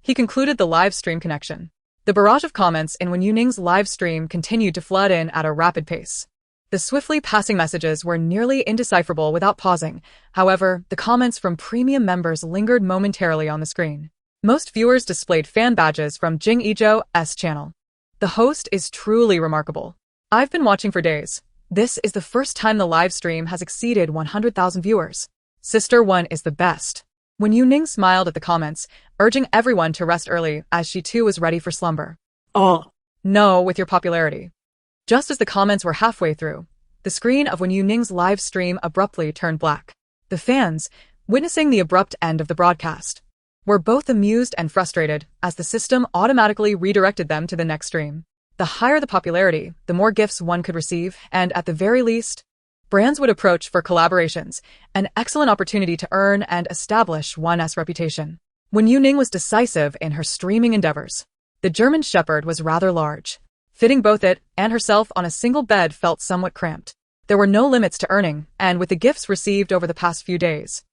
he concluded the live stream connection. The barrage of comments in Wen Youning's live stream continued to flood in at a rapid pace. The swiftly passing messages were nearly indecipherable without pausing. However, the comments from premium members lingered momentarily on the screen. Most viewers displayed fan badges from Jing Yizhou's channel. The host is truly remarkable. I've been watching for days. This is the first time the live stream has exceeded 100,000 viewers. Sister 1 is the best. Wen Youning smiled at the comments, urging everyone to rest early as she too was ready for slumber. Oh. No, with your popularity. Just as the comments were halfway through, the screen of Wen Youning's live stream abruptly turned black. The fans, witnessing the abrupt end of the broadcast, were both amused and frustrated as the system automatically redirected them to the next stream. The higher the popularity, the more gifts one could receive, and at the very least, brands would approach for collaborations, an excellent opportunity to earn and establish one's reputation. Wen Youning was decisive in her streaming endeavors. The German Shepherd was rather large. Fitting both it and herself on a single bed felt somewhat cramped. There were no limits to earning, and with the gifts received over the past few days,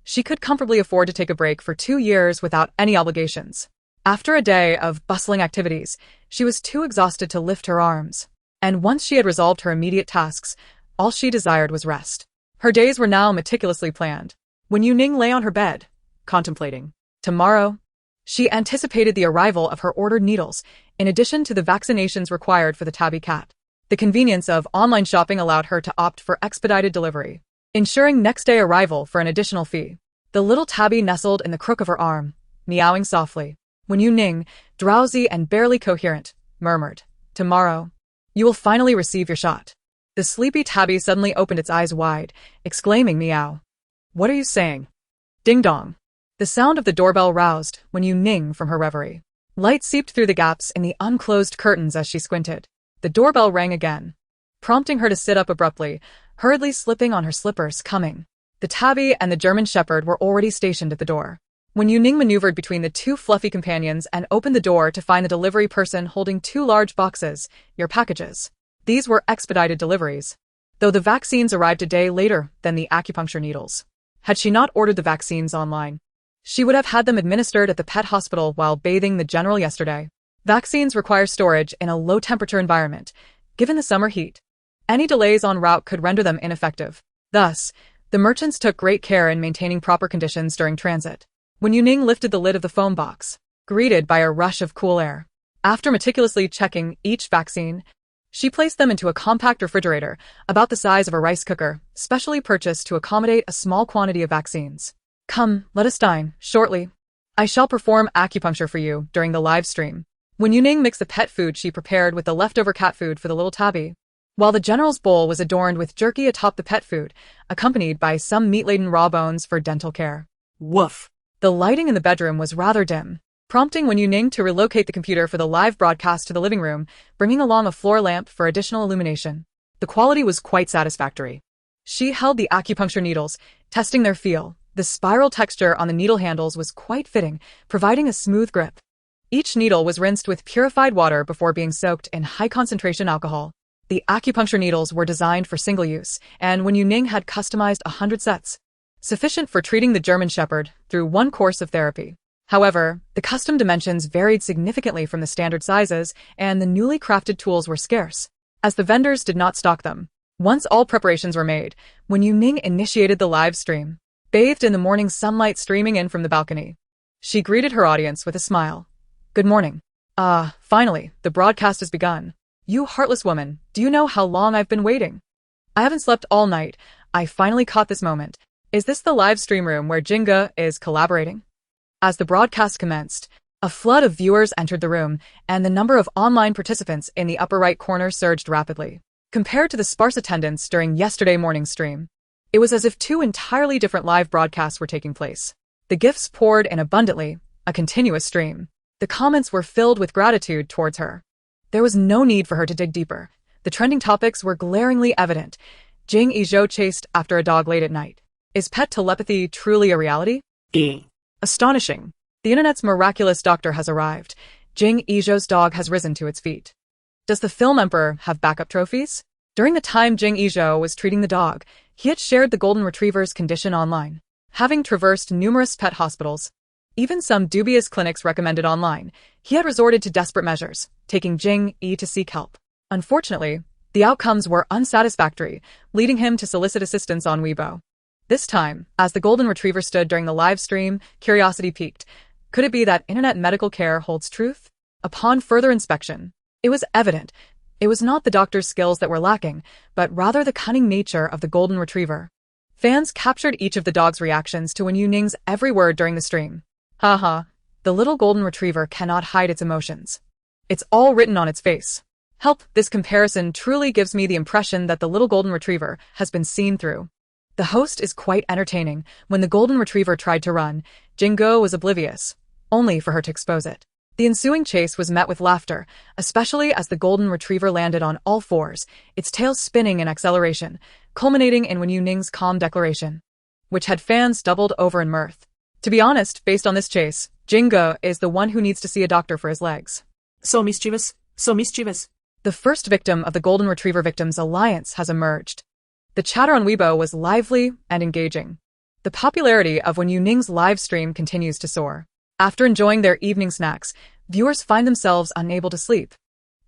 she could comfortably afford to take a break for 2 years without any obligations. After a day of bustling activities, she was too exhausted to lift her arms, and once she had resolved her immediate tasks, all she desired was rest. Her days were now meticulously planned. When Youning lay on her bed, contemplating tomorrow, she anticipated the arrival of her ordered needles, in addition to the vaccinations required for the tabby cat. The convenience of online shopping allowed her to opt for expedited delivery, ensuring next-day arrival for an additional fee. The little tabby nestled in the crook of her arm, meowing softly. When Youning, drowsy and barely coherent, murmured, "Tomorrow, you will finally receive your shot." The sleepy tabby suddenly opened its eyes wide, exclaiming, "Meow. What are you saying?" Ding-dong. The sound of the doorbell roused Wen Youning from her reverie. Light seeped through the gaps in the unclosed curtains as she squinted. The doorbell rang again, prompting her to sit up abruptly, hurriedly slipping on her slippers. Coming. The tabby and the German Shepherd were already stationed at the door. Wen Youning maneuvered between the two fluffy companions and opened the door to find the delivery person holding 2 large boxes, your packages. These were expedited deliveries, though the vaccines arrived a day later than the acupuncture needles. Had she not ordered the vaccines online, she would have had them administered at the pet hospital while bathing the general yesterday. Vaccines require storage in a low-temperature environment. Given the summer heat, any delays en route could render them ineffective. Thus, the merchants took great care in maintaining proper conditions during transit. Wen Youning lifted the lid of the foam box, greeted by a rush of cool air. After meticulously checking each vaccine, she placed them into a compact refrigerator, about the size of a rice cooker, specially purchased to accommodate a small quantity of vaccines. "Come, let us dine, shortly. I shall perform acupuncture for you during the live stream." Wen Youning mixed the pet food she prepared with the leftover cat food for the little tabby, while the general's bowl was adorned with jerky atop the pet food, accompanied by some meat-laden raw bones for dental care. Woof. The lighting in the bedroom was rather dim, prompting Wen Youning to relocate the computer for the live broadcast to the living room, bringing along a floor lamp for additional illumination. The quality was quite satisfactory. She held the acupuncture needles, testing their feel. The spiral texture on the needle handles was quite fitting, providing a smooth grip. Each needle was rinsed with purified water before being soaked in high-concentration alcohol. The acupuncture needles were designed for single use, and Wen Youning had customized 100 sets, sufficient for treating the German Shepherd through one course of therapy. However, the custom dimensions varied significantly from the standard sizes, and the newly crafted tools were scarce, as the vendors did not stock them. Once all preparations were made, Wen Youning initiated the live stream. Bathed in the morning sunlight streaming in from the balcony, she greeted her audience with a smile. "Good morning. Finally, the broadcast has begun. You heartless woman, do you know how long I've been waiting? I haven't slept all night. I finally caught this moment. Is this the live stream room where Jinga is collaborating?" As the broadcast commenced, a flood of viewers entered the room, and the number of online participants in the upper right corner surged rapidly. Compared to the sparse attendance during yesterday morning's stream, it was as if 2 entirely different live broadcasts were taking place. The gifts poured in abundantly, a continuous stream. The comments were filled with gratitude towards her. There was no need for her to dig deeper. The trending topics were glaringly evident. Jing Izhou chased after a dog late at night. Is pet telepathy truly a reality? Astonishing. The internet's miraculous doctor has arrived. Jing Izhou's dog has risen to its feet. Does the film emperor have backup trophies? During the time Jing Izhou was treating the dog, he had shared the golden retriever's condition online. Having traversed numerous pet hospitals, even some dubious clinics recommended online, he had resorted to desperate measures, taking Jing E to seek help. Unfortunately, the outcomes were unsatisfactory, leading him to solicit assistance on Weibo. This time, as the golden retriever stood during the live stream, curiosity piqued. Could it be that internet medical care holds truth? Upon further inspection, it was evident it was not the doctor's skills that were lacking, but rather the cunning nature of the golden retriever. Fans captured each of the dog's reactions to Wen Youning's every word during the stream. Haha, the little golden retriever cannot hide its emotions. It's all written on its face. Help, this comparison truly gives me the impression that the little golden retriever has been seen through. The host is quite entertaining. When the golden retriever tried to run, Jingo was oblivious, only for her to expose it. The ensuing chase was met with laughter, especially as the golden retriever landed on all fours, its tail spinning in acceleration, culminating in Wen Youning's calm declaration, which had fans doubled over in mirth. To be honest, based on this chase, Jingo is the one who needs to see a doctor for his legs. So mischievous, so mischievous. The first victim of the Golden Retriever Victims Alliance has emerged. The chatter on Weibo was lively and engaging. The popularity of Wen Youning's live stream continues to soar. After enjoying their evening snacks, viewers find themselves unable to sleep,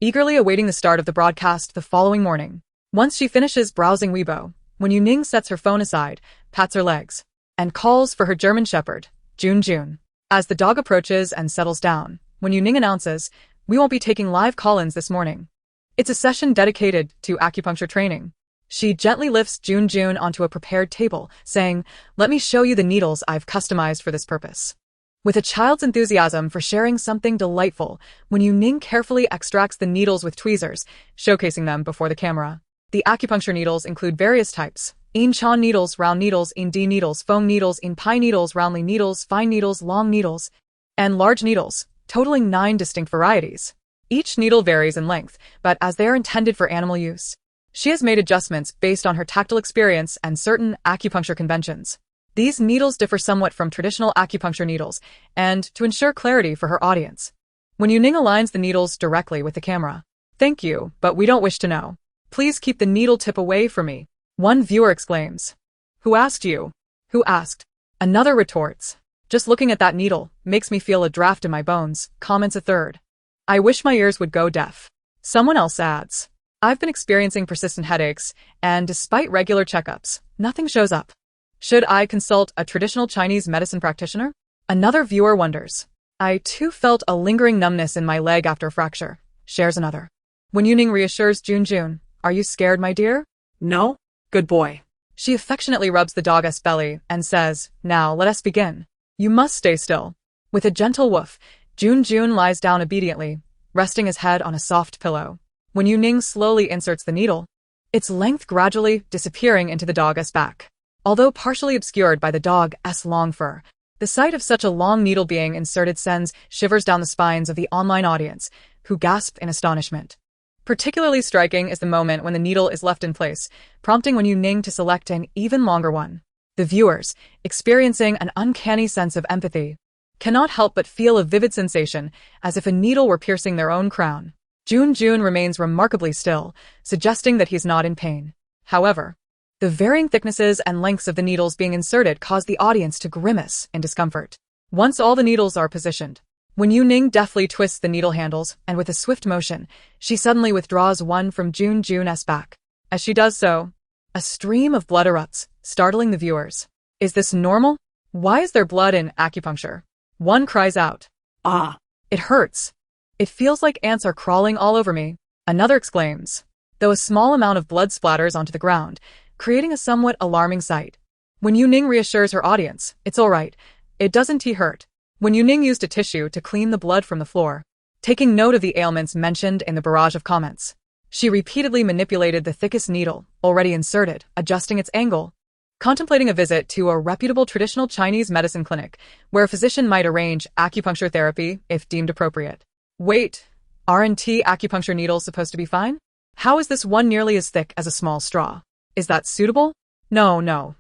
eagerly awaiting the start of the broadcast the following morning. Once she finishes browsing Weibo, Wen Youning sets her phone aside, pats her legs, and calls for her German Shepherd, Jun. As the dog approaches and settles down, Wen Youning announces, "We won't be taking live call-ins this morning. It's a session dedicated to acupuncture training." She gently lifts Jun onto a prepared table, saying, "Let me show you the needles I've customized for this purpose." With a child's enthusiasm for sharing something delightful, Wen Youning carefully extracts the needles with tweezers, showcasing them before the camera. The acupuncture needles include various types: in chan needles, round needles, in D needles, foam needles, in pi needles, roundly needles, fine needles, long needles, and large needles, totaling 9 distinct varieties. Each needle varies in length, but as they are intended for animal use, she has made adjustments based on her tactile experience and certain acupuncture conventions. These needles differ somewhat from traditional acupuncture needles, and to ensure clarity for her audience, Wen Youning aligns the needles directly with the camera. "Thank you, but we don't wish to know. Please keep the needle tip away from me," one viewer exclaims. "Who asked you?" "Who asked?" Another retorts. "Just looking at that needle makes me feel a draft in my bones," comments a third. "I wish my ears would go deaf." Someone else adds, "I've been experiencing persistent headaches, and despite regular checkups, nothing shows up. Should I consult a traditional Chinese medicine practitioner?" Another viewer wonders. "I too felt a lingering numbness in my leg after a fracture," shares another. Wen Youning reassures Jun, "Are you scared, my dear?" No? Good boy. She affectionately rubs the dog's belly and says, "Now let us begin. You must stay still." With a gentle woof, Jun lies down obediently, resting his head on a soft pillow. Wen Youning slowly inserts the needle, its length gradually disappearing into the dog's back. Although partially obscured by the dog's long fur, the sight of such a long needle being inserted sends shivers down the spines of the online audience, who gasp in astonishment. Particularly striking is the moment when the needle is left in place, prompting Wen Youning to select an even longer one. The viewers, experiencing an uncanny sense of empathy, cannot help but feel a vivid sensation, as if a needle were piercing their own crown. Jun remains remarkably still, suggesting that he's not in pain. However, the varying thicknesses and lengths of the needles being inserted cause the audience to grimace in discomfort. Once all the needles are positioned, Wen Youning deftly twists the needle handles, and with a swift motion, she suddenly withdraws one from Jun's back. As she does so, a stream of blood erupts, startling the viewers. "Is this normal? Why is there blood in acupuncture?" One cries out. Ah. "It hurts. It feels like ants are crawling all over me," another exclaims, though a small amount of blood splatters onto the ground, creating a somewhat alarming sight. Wen Youning reassures her audience, "It's all right. It doesn't hurt." Wen Youning used a tissue to clean the blood from the floor, taking note of the ailments mentioned in the barrage of comments. She repeatedly manipulated the thickest needle, already inserted, adjusting its angle, contemplating a visit to a reputable traditional Chinese medicine clinic, where a physician might arrange acupuncture therapy if deemed appropriate. "Wait, aren't acupuncture needles supposed to be fine? How is this one nearly as thick as a small straw? Is that suitable? No,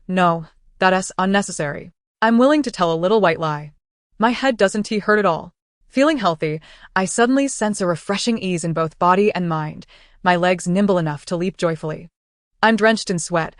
that's unnecessary. I'm willing to tell a little white lie. My head doesn't hurt at all." Feeling healthy, I suddenly sense a refreshing ease in both body and mind, my legs nimble enough to leap joyfully. I'm drenched in sweat.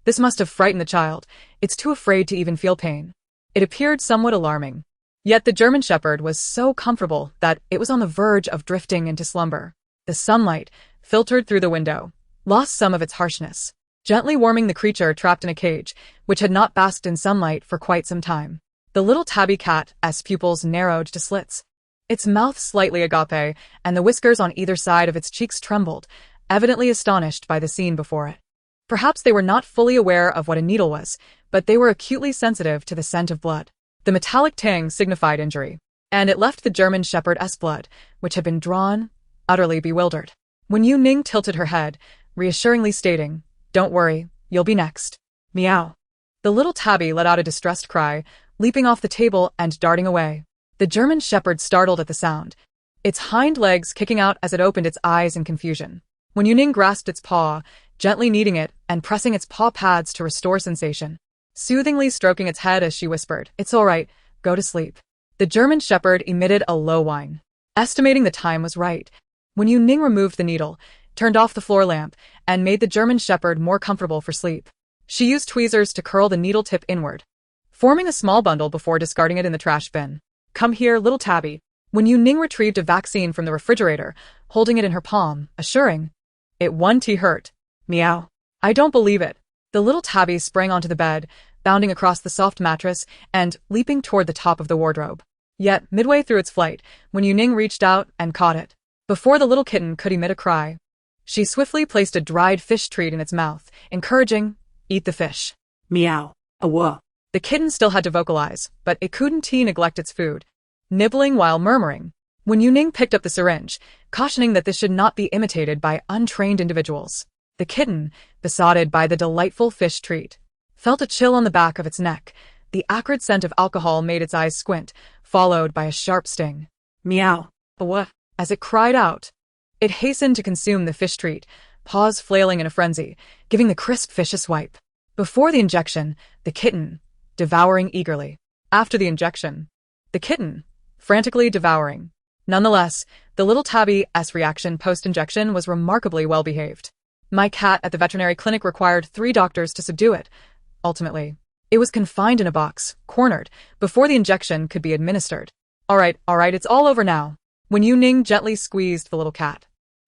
This must have frightened the child. It's too afraid to even feel pain. It appeared somewhat alarming. Yet the German Shepherd was so comfortable that it was on the verge of drifting into slumber. The sunlight, filtered through the window, lost some of its harshness, gently warming the creature trapped in a cage, which had not basked in sunlight for quite some time. The little tabby cat's pupils narrowed to slits, its mouth slightly agape, and the whiskers on either side of its cheeks trembled, evidently astonished by the scene before it. Perhaps they were not fully aware of what a needle was, but they were acutely sensitive to the scent of blood. The metallic tang signified injury, and it left the German Shepherd's blood, which had been drawn, utterly bewildered. Wen Youning tilted her head, reassuringly stating, "Don't worry, you'll be next." Meow. The little tabby let out a distressed cry, leaping off the table and darting away. The German shepherd startled at the sound, its hind legs kicking out as it opened its eyes in confusion. Wen Youning grasped its paw, gently kneading it and pressing its paw pads to restore sensation, soothingly stroking its head as she whispered, "It's all right, go to sleep." The German shepherd emitted a low whine. Estimating the time was right. Wen Youning removed the needle, turned off the floor lamp, and made the German shepherd more comfortable for sleep. She used tweezers to curl the needle tip inward, forming a small bundle before discarding it in the trash bin. "Come here, little tabby." Wen Youning retrieved a vaccine from the refrigerator, holding it in her palm, assuring, "It won't hurt." Meow. "I don't believe it." The little tabby sprang onto the bed, bounding across the soft mattress and leaping toward the top of the wardrobe. Yet, midway through its flight, Wen Youning reached out and caught it. Before the little kitten could emit a cry, she swiftly placed a dried fish treat in its mouth, encouraging, "Eat the fish." Meow. Awah. The kitten still had to vocalize, but it couldn't neglect its food, nibbling while murmuring. Wen Youning picked up the syringe, cautioning that this should not be imitated by untrained individuals. The kitten, besotted by the delightful fish treat, felt a chill on the back of its neck. The acrid scent of alcohol made its eyes squint, followed by a sharp sting. Meow. Awah. As it cried out, it hastened to consume the fish treat, paws flailing in a frenzy, giving the crisp fish a swipe. Before the injection, the kitten, devouring eagerly. After the injection, the kitten, frantically devouring. Nonetheless, the little tabby's reaction post-injection was remarkably well-behaved. My cat at the veterinary clinic required 3 doctors to subdue it. Ultimately, it was confined in a box, cornered, before the injection could be administered. All right, it's all over now." Wen Youning gently squeezed the little cat,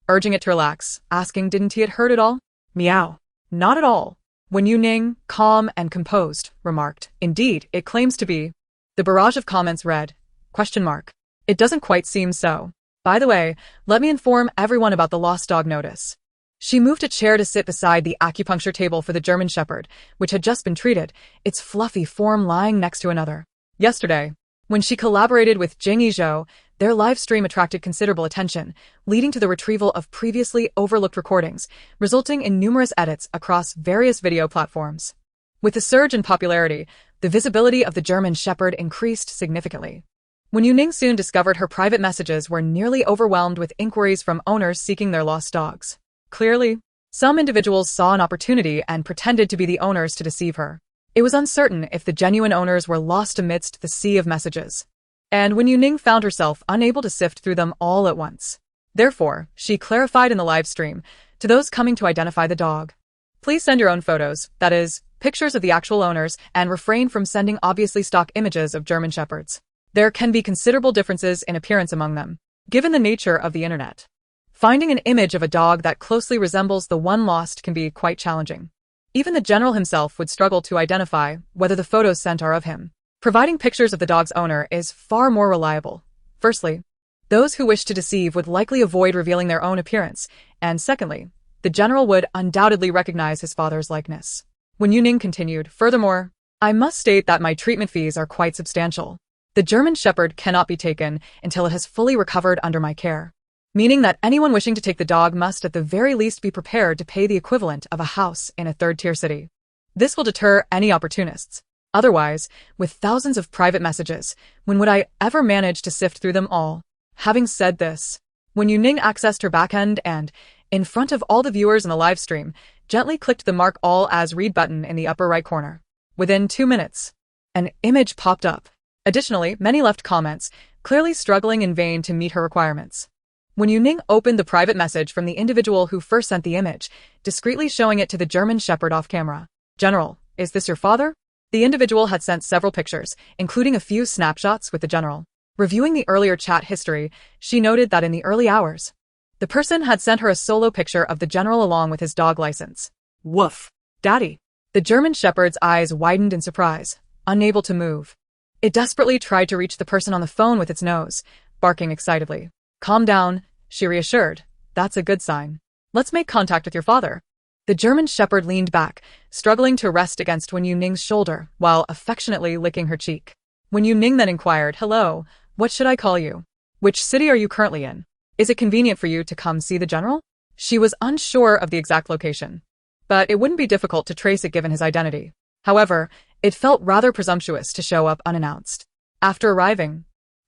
urging it to relax, asking didn't it hurt at all? Meow. "Not at all." Wen Youning, calm and composed, remarked, "Indeed, it claims to be." The barrage of comments read, question mark. "It doesn't quite seem so. By the way, let me inform everyone about the lost dog notice." She moved a chair to sit beside the acupuncture table for the German shepherd, which had just been treated, its fluffy form lying next to another. Yesterday, when she collaborated with Jing Yizhou, their live stream attracted considerable attention, leading to the retrieval of previously overlooked recordings, resulting in numerous edits across various video platforms. With the surge in popularity, the visibility of the German shepherd increased significantly. Wen Youning soon discovered her private messages were nearly overwhelmed with inquiries from owners seeking their lost dogs. Clearly, some individuals saw an opportunity and pretended to be the owners to deceive her. It was uncertain if the genuine owners were lost amidst the sea of messages, and Wen Youning found herself unable to sift through them all at once. Therefore, she clarified in the live stream to those coming to identify the dog, "Please send your own photos, that is, pictures of the actual owners, and refrain from sending obviously stock images of German shepherds. There can be considerable differences in appearance among them, given the nature of the internet. Finding an image of a dog that closely resembles the one lost can be quite challenging. Even the general himself would struggle to identify whether the photos sent are of him. Providing pictures of the dog's owner is far more reliable. Firstly, those who wish to deceive would likely avoid revealing their own appearance, and secondly, the general would undoubtedly recognize his father's likeness." Wen Youning continued, "Furthermore, I must state that my treatment fees are quite substantial. The German shepherd cannot be taken until it has fully recovered under my care, meaning that anyone wishing to take the dog must at the very least be prepared to pay the equivalent of a house in a third-tier city. This will deter any opportunists. Otherwise, with thousands of private messages, when would I ever manage to sift through them all?" Having said this, Wen Youning accessed her backend and, in front of all the viewers in the live stream, gently clicked the Mark All as Read button in the upper right corner. Within 2 minutes, an image popped up. Additionally, many left comments, clearly struggling in vain to meet her requirements. Wen Youning opened the private message from the individual who first sent the image, discreetly showing it to the German shepherd off camera. "General, is this your father?" The individual had sent several pictures, including a few snapshots with the general. Reviewing the earlier chat history, she noted that in the early hours, the person had sent her a solo picture of the general along with his dog license. "Woof. Daddy." The German shepherd's eyes widened in surprise, unable to move. It desperately tried to reach the person on the phone with its nose, barking excitedly. "Calm down," she reassured. "That's a good sign. Let's make contact with your father." The German shepherd leaned back, struggling to rest against Wen Youning's shoulder while affectionately licking her cheek. Wen Youning then inquired, "Hello, what should I call you? Which city are you currently in? Is it convenient for you to come see the general?" She was unsure of the exact location, but it wouldn't be difficult to trace it given his identity. However, it felt rather presumptuous to show up unannounced. After arriving,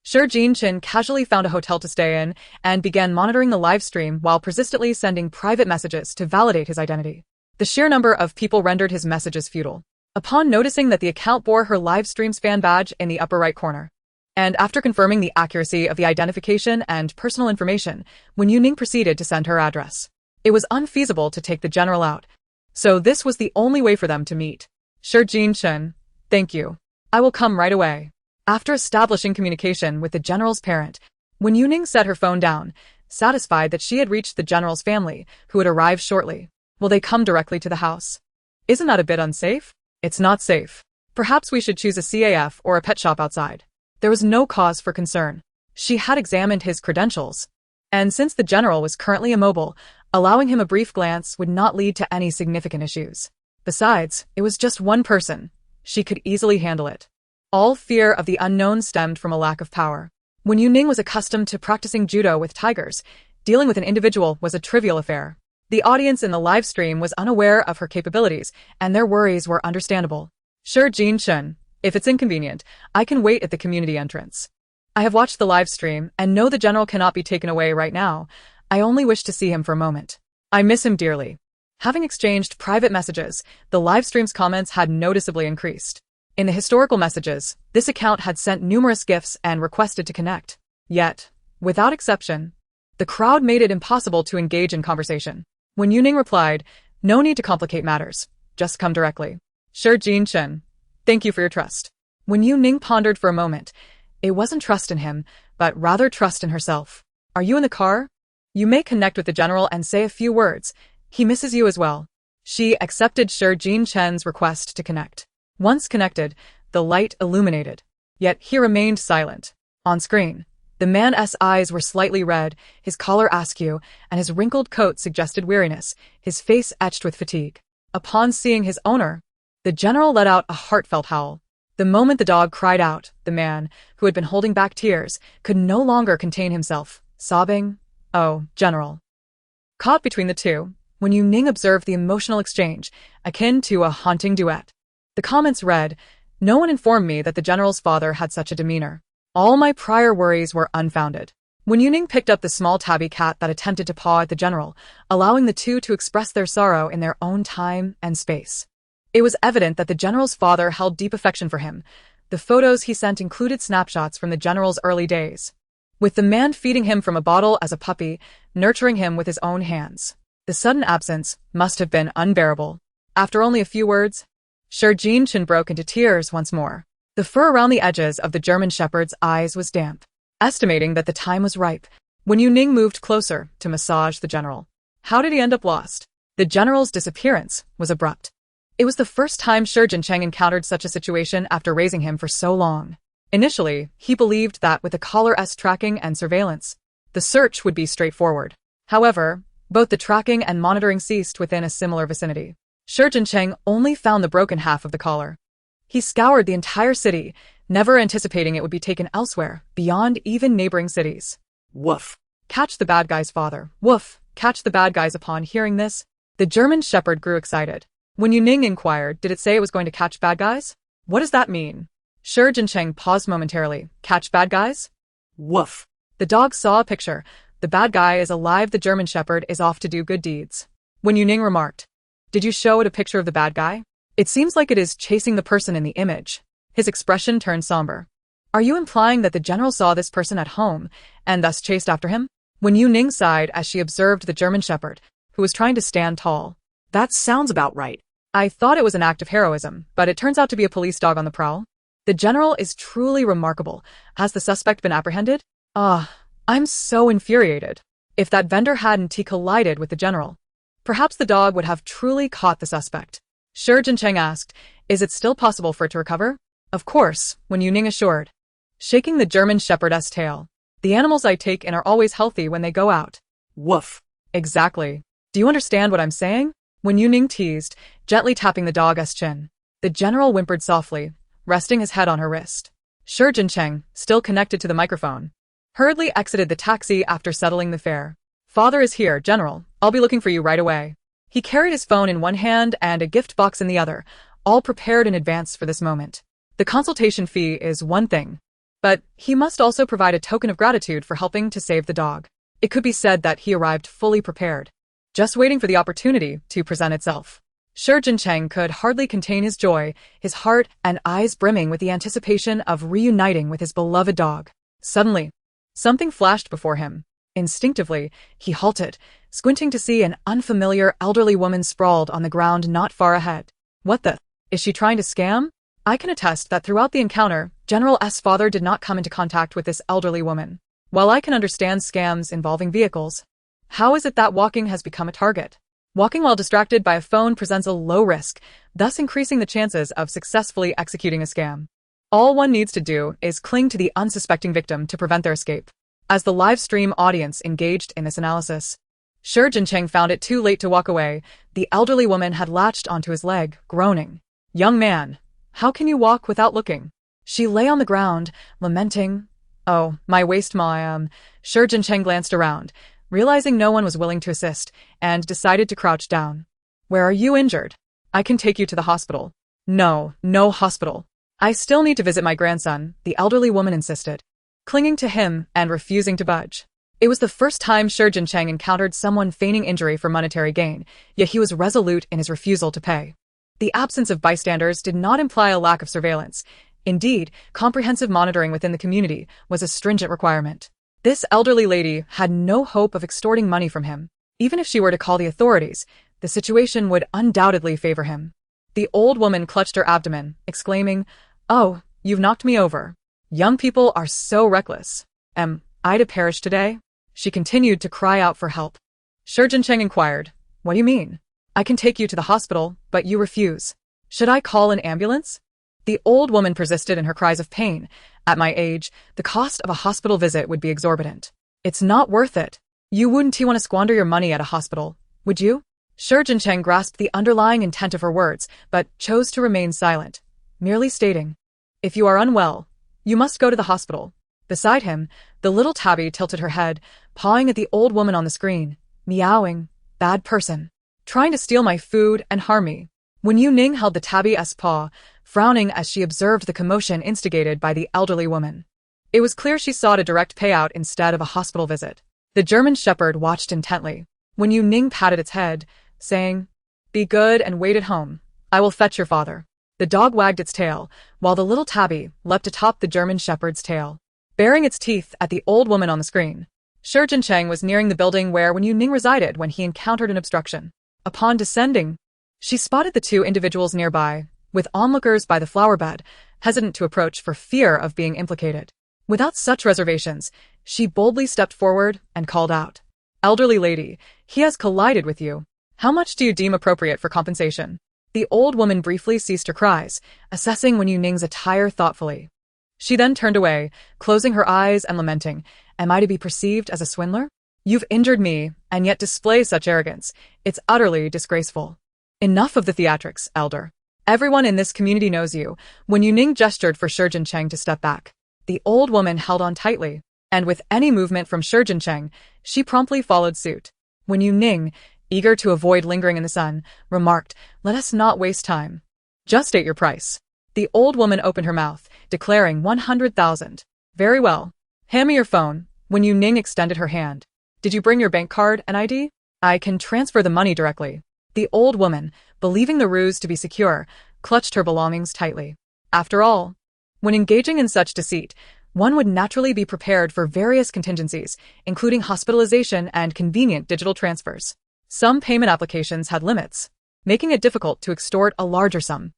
Shi Jinchen casually found a hotel to stay in and began monitoring the live stream while persistently sending private messages to validate his identity. The sheer number of people rendered his messages futile. Upon noticing that the account bore her live stream's fan badge in the upper right corner, and after confirming the accuracy of the identification and personal information, Wen Youning proceeded to send her address. It was unfeasible to take the general out, so this was the only way for them to meet. Shi Jinchen, thank you. I will come right away. After establishing communication with the general's parent, Wen Youning set her phone down, satisfied that she had reached the general's family, who would arrive shortly. Will they come directly to the house? Isn't that a bit unsafe? It's not safe. Perhaps we should choose a CAF or a pet shop outside. There was no cause for concern. She had examined his credentials, and since the general was currently immobile, allowing him a brief glance would not lead to any significant issues. Besides, it was just one person. She could easily handle it. All fear of the unknown stemmed from a lack of power. Wen Youning was accustomed to practicing judo with tigers. Dealing with an individual was a trivial affair. The audience in the live stream was unaware of her capabilities, and their worries were understandable. Shi Jinchen, if it's inconvenient, I can wait at the community entrance. I have watched the live stream and know the general cannot be taken away right now. I only wish to see him for a moment. I miss him dearly. Having exchanged private messages, the live stream's comments had noticeably increased. In the historical messages, this account had sent numerous gifts and requested to connect. Yet, without exception, the crowd made it impossible to engage in conversation. Wen Youning replied, no need to complicate matters. Just come directly. Shi Jinchen, thank you for your trust. Wen Youning pondered for a moment. It wasn't trust in him, but rather trust in herself. Are you in the car? You may connect with the general and say a few words. He misses you as well. She accepted Shi Jinchen's request to connect. Once connected, the light illuminated. Yet he remained silent. On screen, the man's eyes were slightly red, his collar askew, and his wrinkled coat suggested weariness, his face etched with fatigue. Upon seeing his owner, the general let out a heartfelt howl. The moment the dog cried out, the man, who had been holding back tears, could no longer contain himself, sobbing, "Oh, General." Caught between the two, Wen Youning observed the emotional exchange, akin to a haunting duet. The comments read, no one informed me that the general's father had such a demeanor. All my prior worries were unfounded. Wen Youning picked up the small tabby cat that attempted to paw at the general, allowing the two to express their sorrow in their own time and space. It was evident that the general's father held deep affection for him. The photos he sent included snapshots from the general's early days, with the man feeding him from a bottle as a puppy, nurturing him with his own hands. The sudden absence must have been unbearable. After only a few words, Shi Jinchen broke into tears once more. The fur around the edges of the German shepherd's eyes was damp. Estimating that the time was ripe, Wen Youning moved closer to massage the general. How did he end up lost? The general's disappearance was abrupt. It was the first time Shi Jinchen encountered such a situation after raising him for so long. Initially, he believed that with the collar's tracking and surveillance, the search would be straightforward. However, both the tracking and monitoring ceased within a similar vicinity. Shi Jinchen only found the broken half of the collar. He scoured the entire city, never anticipating it would be taken elsewhere, beyond even neighboring cities. Woof. Catch the bad guy's father. Woof. Catch the bad guys. Upon hearing this, the German shepherd grew excited. Wen Youning inquired, did it say it was going to catch bad guys? What does that mean? Shi Jinchen paused momentarily. Catch bad guys? Woof. The dog saw a picture. The bad guy is alive. The German shepherd is off to do good deeds. Wen Youning remarked, did you show it a picture of the bad guy? It seems like it is chasing the person in the image. His expression turned somber. Are you implying that the general saw this person at home and thus chased after him? Wen Youning sighed as she observed the German shepherd, who was trying to stand tall. That sounds about right. I thought it was an act of heroism, but it turns out to be a police dog on the prowl. The general is truly remarkable. Has the suspect been apprehended? I'm so infuriated. If that vendor hadn't collided with the general, perhaps the dog would have truly caught the suspect. Shi Jinchen asked, is it still possible for it to recover? Of course, Wen Youning assured, shaking the German shepherd's tail. The animals I take in are always healthy when they go out. Woof. Exactly. Do you understand what I'm saying? Wen Youning teased, gently tapping the dog's chin. The general whimpered softly, resting his head on her wrist. Shi Jinchen, still connected to the microphone, hurriedly exited the taxi after settling the fare. Father is here, General. I'll be looking for you right away. He carried his phone in one hand and a gift box in the other, all prepared in advance for this moment. The consultation fee is one thing, But he must also provide a token of gratitude for helping to save the dog. It could be said that he arrived fully prepared, just waiting for the opportunity to present itself. Shi Jincheng could hardly contain his joy, his heart and eyes brimming with the anticipation of reuniting with his beloved dog. Suddenly, something flashed before him. Instinctively, he halted, squinting to see an unfamiliar elderly woman sprawled on the ground not far ahead. What the? Is she trying to scam? I can attest that throughout the encounter, General S. father did not come into contact with this elderly woman. While I can understand scams involving vehicles, how is it that walking has become a target? Walking while distracted by a phone presents a low risk, thus increasing the chances of successfully executing a scam. All one needs to do is cling to the unsuspecting victim to prevent their escape. As the live stream audience engaged in this analysis, Shi Jincheng found it too late to walk away. The elderly woman had latched onto his leg, groaning. "Young man, how can you walk without looking?" She lay on the ground, lamenting. "Oh, my waist, Shi Jincheng glanced around, realizing no one was willing to assist, and decided to crouch down. "Where are you injured? I can take you to the hospital." "No, no hospital. I still need to visit my grandson," the elderly woman insisted, clinging to him and refusing to budge. It was the first time Shi Jincheng encountered someone feigning injury for monetary gain, yet he was resolute in his refusal to pay. The absence of bystanders did not imply a lack of surveillance. Indeed, comprehensive monitoring within the community was a stringent requirement. This elderly lady had no hope of extorting money from him. Even if she were to call the authorities, the situation would undoubtedly favor him. The old woman clutched her abdomen, exclaiming, "Oh, you've knocked me over. Young people are so reckless. Am I to perish today?" She continued to cry out for help. Shi Jincheng inquired, "What do you mean? I can take you to the hospital, but you refuse. Should I call an ambulance?" The old woman persisted in her cries of pain. "At my age, the cost of a hospital visit would be exorbitant. It's not worth it. You wouldn't want to squander your money at a hospital, would you?" Shi Jincheng grasped the underlying intent of her words, but chose to remain silent, merely stating, "If you are unwell, you must go to the hospital." Beside him, the little tabby tilted her head, pawing at the old woman on the screen, meowing, "Bad person. Trying to steal my food and harm me." Wen Youning held the tabby's paw, frowning as she observed the commotion instigated by the elderly woman. It was clear she sought a direct payout instead of a hospital visit. The German shepherd watched intently. Wen Youning patted its head, saying, "Be good and wait at home. I will fetch your father." The dog wagged its tail, while the little tabby leapt atop the German shepherd's tail, baring its teeth at the old woman on the screen. Shi Jincheng was nearing the building where Wen Youning resided when he encountered an obstruction. Upon descending, she spotted the two individuals nearby, with onlookers by the flower bed, hesitant to approach for fear of being implicated. Without such reservations, she boldly stepped forward and called out, "Elderly lady, he has collided with you. How much do you deem appropriate for compensation?" The old woman briefly ceased her cries, assessing Wen Youning's attire thoughtfully. She then turned away, closing her eyes and lamenting, "Am I to be perceived as a swindler? You've injured me, and yet display such arrogance. It's utterly disgraceful. Enough of the theatrics, elder. Everyone in this community knows you." Wen Youning gestured for Shi Jincheng to step back. The old woman held on tightly, and with any movement from Shi Jincheng, she promptly followed suit. Wen Youning, eager to avoid lingering in the sun, remarked, "Let us not waste time. Just state your price." The old woman opened her mouth, declaring 100,000. "Very well. Hand me your phone." Wen Youning extended her hand. "Did you bring your bank card and ID? I can transfer the money directly." The old woman, believing the ruse to be secure, clutched her belongings tightly. After all, when engaging in such deceit, one would naturally be prepared for various contingencies, including hospitalization and convenient digital transfers. Some payment applications had limits, making it difficult to extort a larger sum.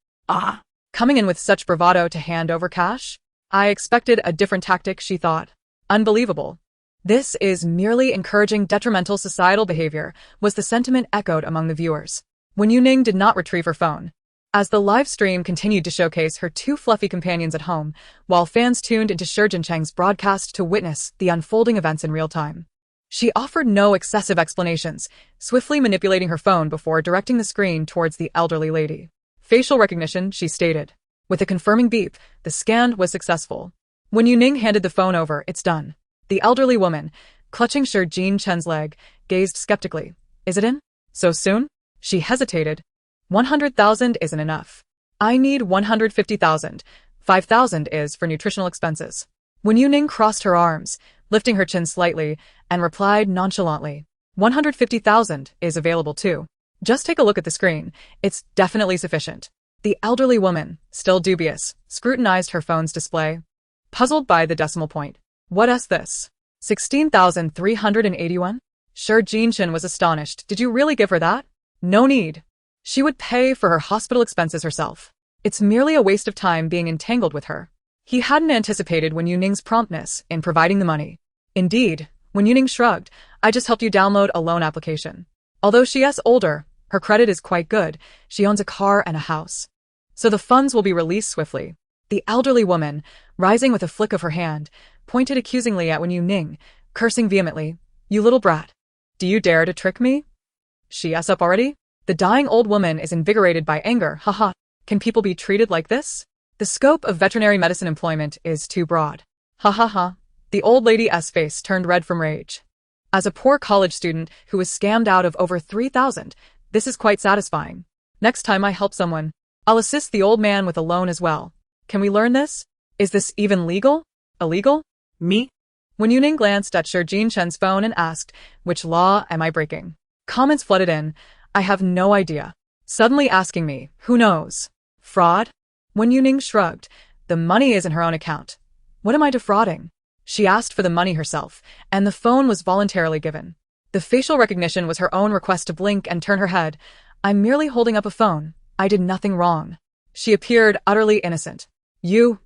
Coming in with such bravado to hand over cash? I expected a different tactic, she thought. Unbelievable. This is merely encouraging detrimental societal behavior, was the sentiment echoed among the viewers. Wen Youning did not retrieve her phone. As the live stream continued to showcase her two fluffy companions at home, while fans tuned into Shi Jincheng's broadcast to witness the unfolding events in real time. She offered no excessive explanations, swiftly manipulating her phone before directing the screen towards the elderly lady. "Facial recognition," she stated. With a confirming beep, the scan was successful. Wen Youning handed the phone over. "It's done." The elderly woman, clutching Shi Jincheng's leg, gazed skeptically. "Is it in? So soon?" She hesitated. 100,000 isn't enough. I need 150,000. 5,000 is for nutritional expenses." Wen Youning crossed her arms, lifting her chin slightly, and replied nonchalantly. 150,000 is available too. Just take a look at the screen. It's definitely sufficient. The elderly woman, still dubious, scrutinized her phone's display, puzzled by the decimal point. What's this? 16,381? Sure, Jean-Chin was astonished. Did you really give her that? No need. She would pay for her hospital expenses herself. It's merely a waste of time being entangled with her. He hadn't anticipated Wen Youning's promptness in providing the money. Indeed, Wen Youning shrugged. I just helped you download a loan application. Although she is older, her credit is quite good. She owns a car and a house. So the funds will be released swiftly. The elderly woman, rising with a flick of her hand, pointed accusingly at Wen Youning, cursing vehemently. You little brat. Do you dare to trick me? She's up already? The dying old woman is invigorated by anger. Haha. Can people be treated like this? The scope of veterinary medicine employment is too broad. Ha ha ha. The old lady's face turned red from rage. As a poor college student who was scammed out of over 3,000, this is quite satisfying. Next time I help someone, I'll assist the old man with a loan as well. Can we learn this? Is this even legal? Illegal? Me? Wen Youning glanced at Sir Jean-Chen's phone and asked, which law am I breaking? Comments flooded in. I have no idea. Suddenly asking me, who knows? Fraud? Wen Youning shrugged. The money is in her own account. What am I defrauding? She asked for the money herself, and the phone was voluntarily given. The facial recognition was her own request to blink and turn her head. I'm merely holding up a phone. I did nothing wrong. She appeared utterly innocent. You.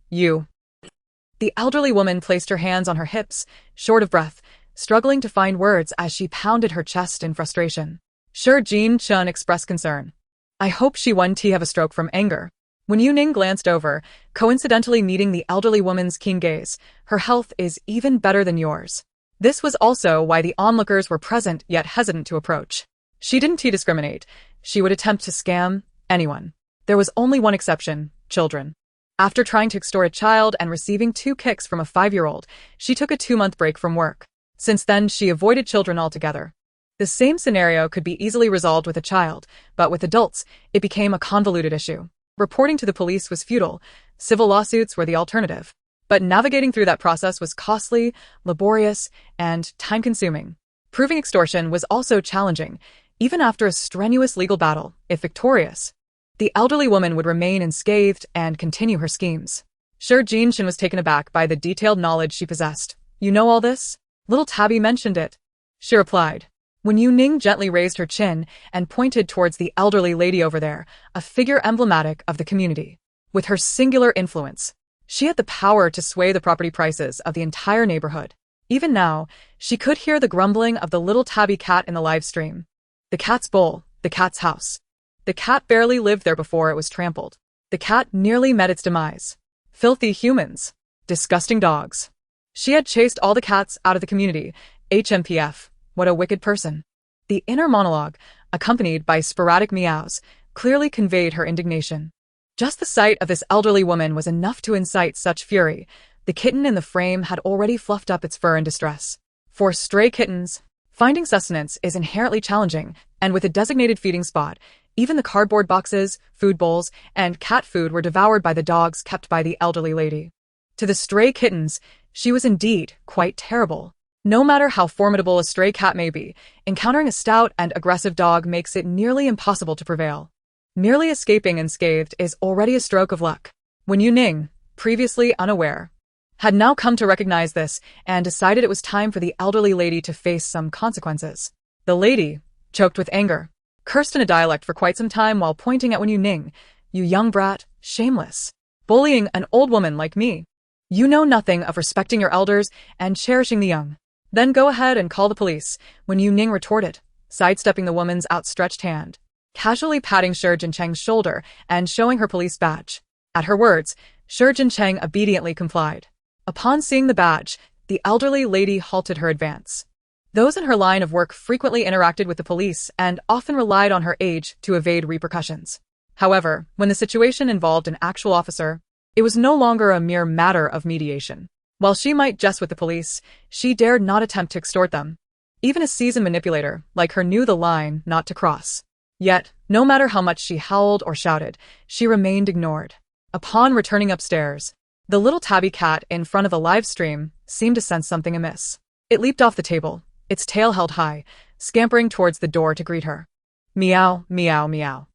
The elderly woman placed her hands on her hips, short of breath, struggling to find words as she pounded her chest in frustration. Sure, Jean-Chen expressed concern. I hope she won't have a stroke from anger. Wen Youning glanced over, coincidentally meeting the elderly woman's keen gaze. Her health is even better than yours. This was also why the onlookers were present yet hesitant to approach. She didn't discriminate. She would attempt to scam anyone. There was only one exception: children. After trying to extort a child and receiving 2 kicks from a 5-year-old, she took a 2-month break from work. Since then, she avoided children altogether. The same scenario could be easily resolved with a child, but with adults, it became a convoluted issue. Reporting to the police was futile. Civil lawsuits were the alternative. But navigating through that process was costly, laborious, and time-consuming. Proving extortion was also challenging, even after a strenuous legal battle. If victorious, the elderly woman would remain unscathed and continue her schemes. Sure, Jean-Chin was taken aback by the detailed knowledge she possessed. You know all this? Little Tabby mentioned it. She replied. Wen Youning gently raised her chin and pointed towards the elderly lady over there, a figure emblematic of the community. With her singular influence, she had the power to sway the property prices of the entire neighborhood. Even now, she could hear the grumbling of the little tabby cat in the live stream. The cat's bowl, the cat's house. The cat barely lived there before it was trampled. The cat nearly met its demise. Filthy humans. Disgusting dogs. She had chased all the cats out of the community. HMPF. What a wicked person. The inner monologue, accompanied by sporadic meows, clearly conveyed her indignation. Just the sight of this elderly woman was enough to incite such fury. The kitten in the frame had already fluffed up its fur in distress. For stray kittens, finding sustenance is inherently challenging, and with a designated feeding spot, even the cardboard boxes, food bowls, and cat food were devoured by the dogs kept by the elderly lady. To the stray kittens, she was indeed quite terrible. No matter how formidable a stray cat may be, encountering a stout and aggressive dog makes it nearly impossible to prevail. Merely escaping unscathed is already a stroke of luck. Wen Youning, previously unaware, had now come to recognize this and decided it was time for the elderly lady to face some consequences. The lady, choked with anger, cursed in a dialect for quite some time while pointing at Wen Youning. You young brat, shameless. Bullying an old woman like me. You know nothing of respecting your elders and cherishing the young. Then go ahead and call the police, Wen Youning retorted, sidestepping the woman's outstretched hand, casually patting Shi Jincheng's shoulder and showing her police badge. At her words, Shi Jincheng obediently complied. Upon seeing the badge, the elderly lady halted her advance. Those in her line of work frequently interacted with the police and often relied on her age to evade repercussions. However, when the situation involved an actual officer, it was no longer a mere matter of mediation. While she might jest with the police, she dared not attempt to extort them. Even a seasoned manipulator like her knew the line not to cross. Yet, no matter how much she howled or shouted, she remained ignored. Upon returning upstairs, The little tabby cat in front of the live stream seemed to sense something amiss. It leaped off the table, its tail held high, scampering towards the door to greet her. Meow, meow, meow.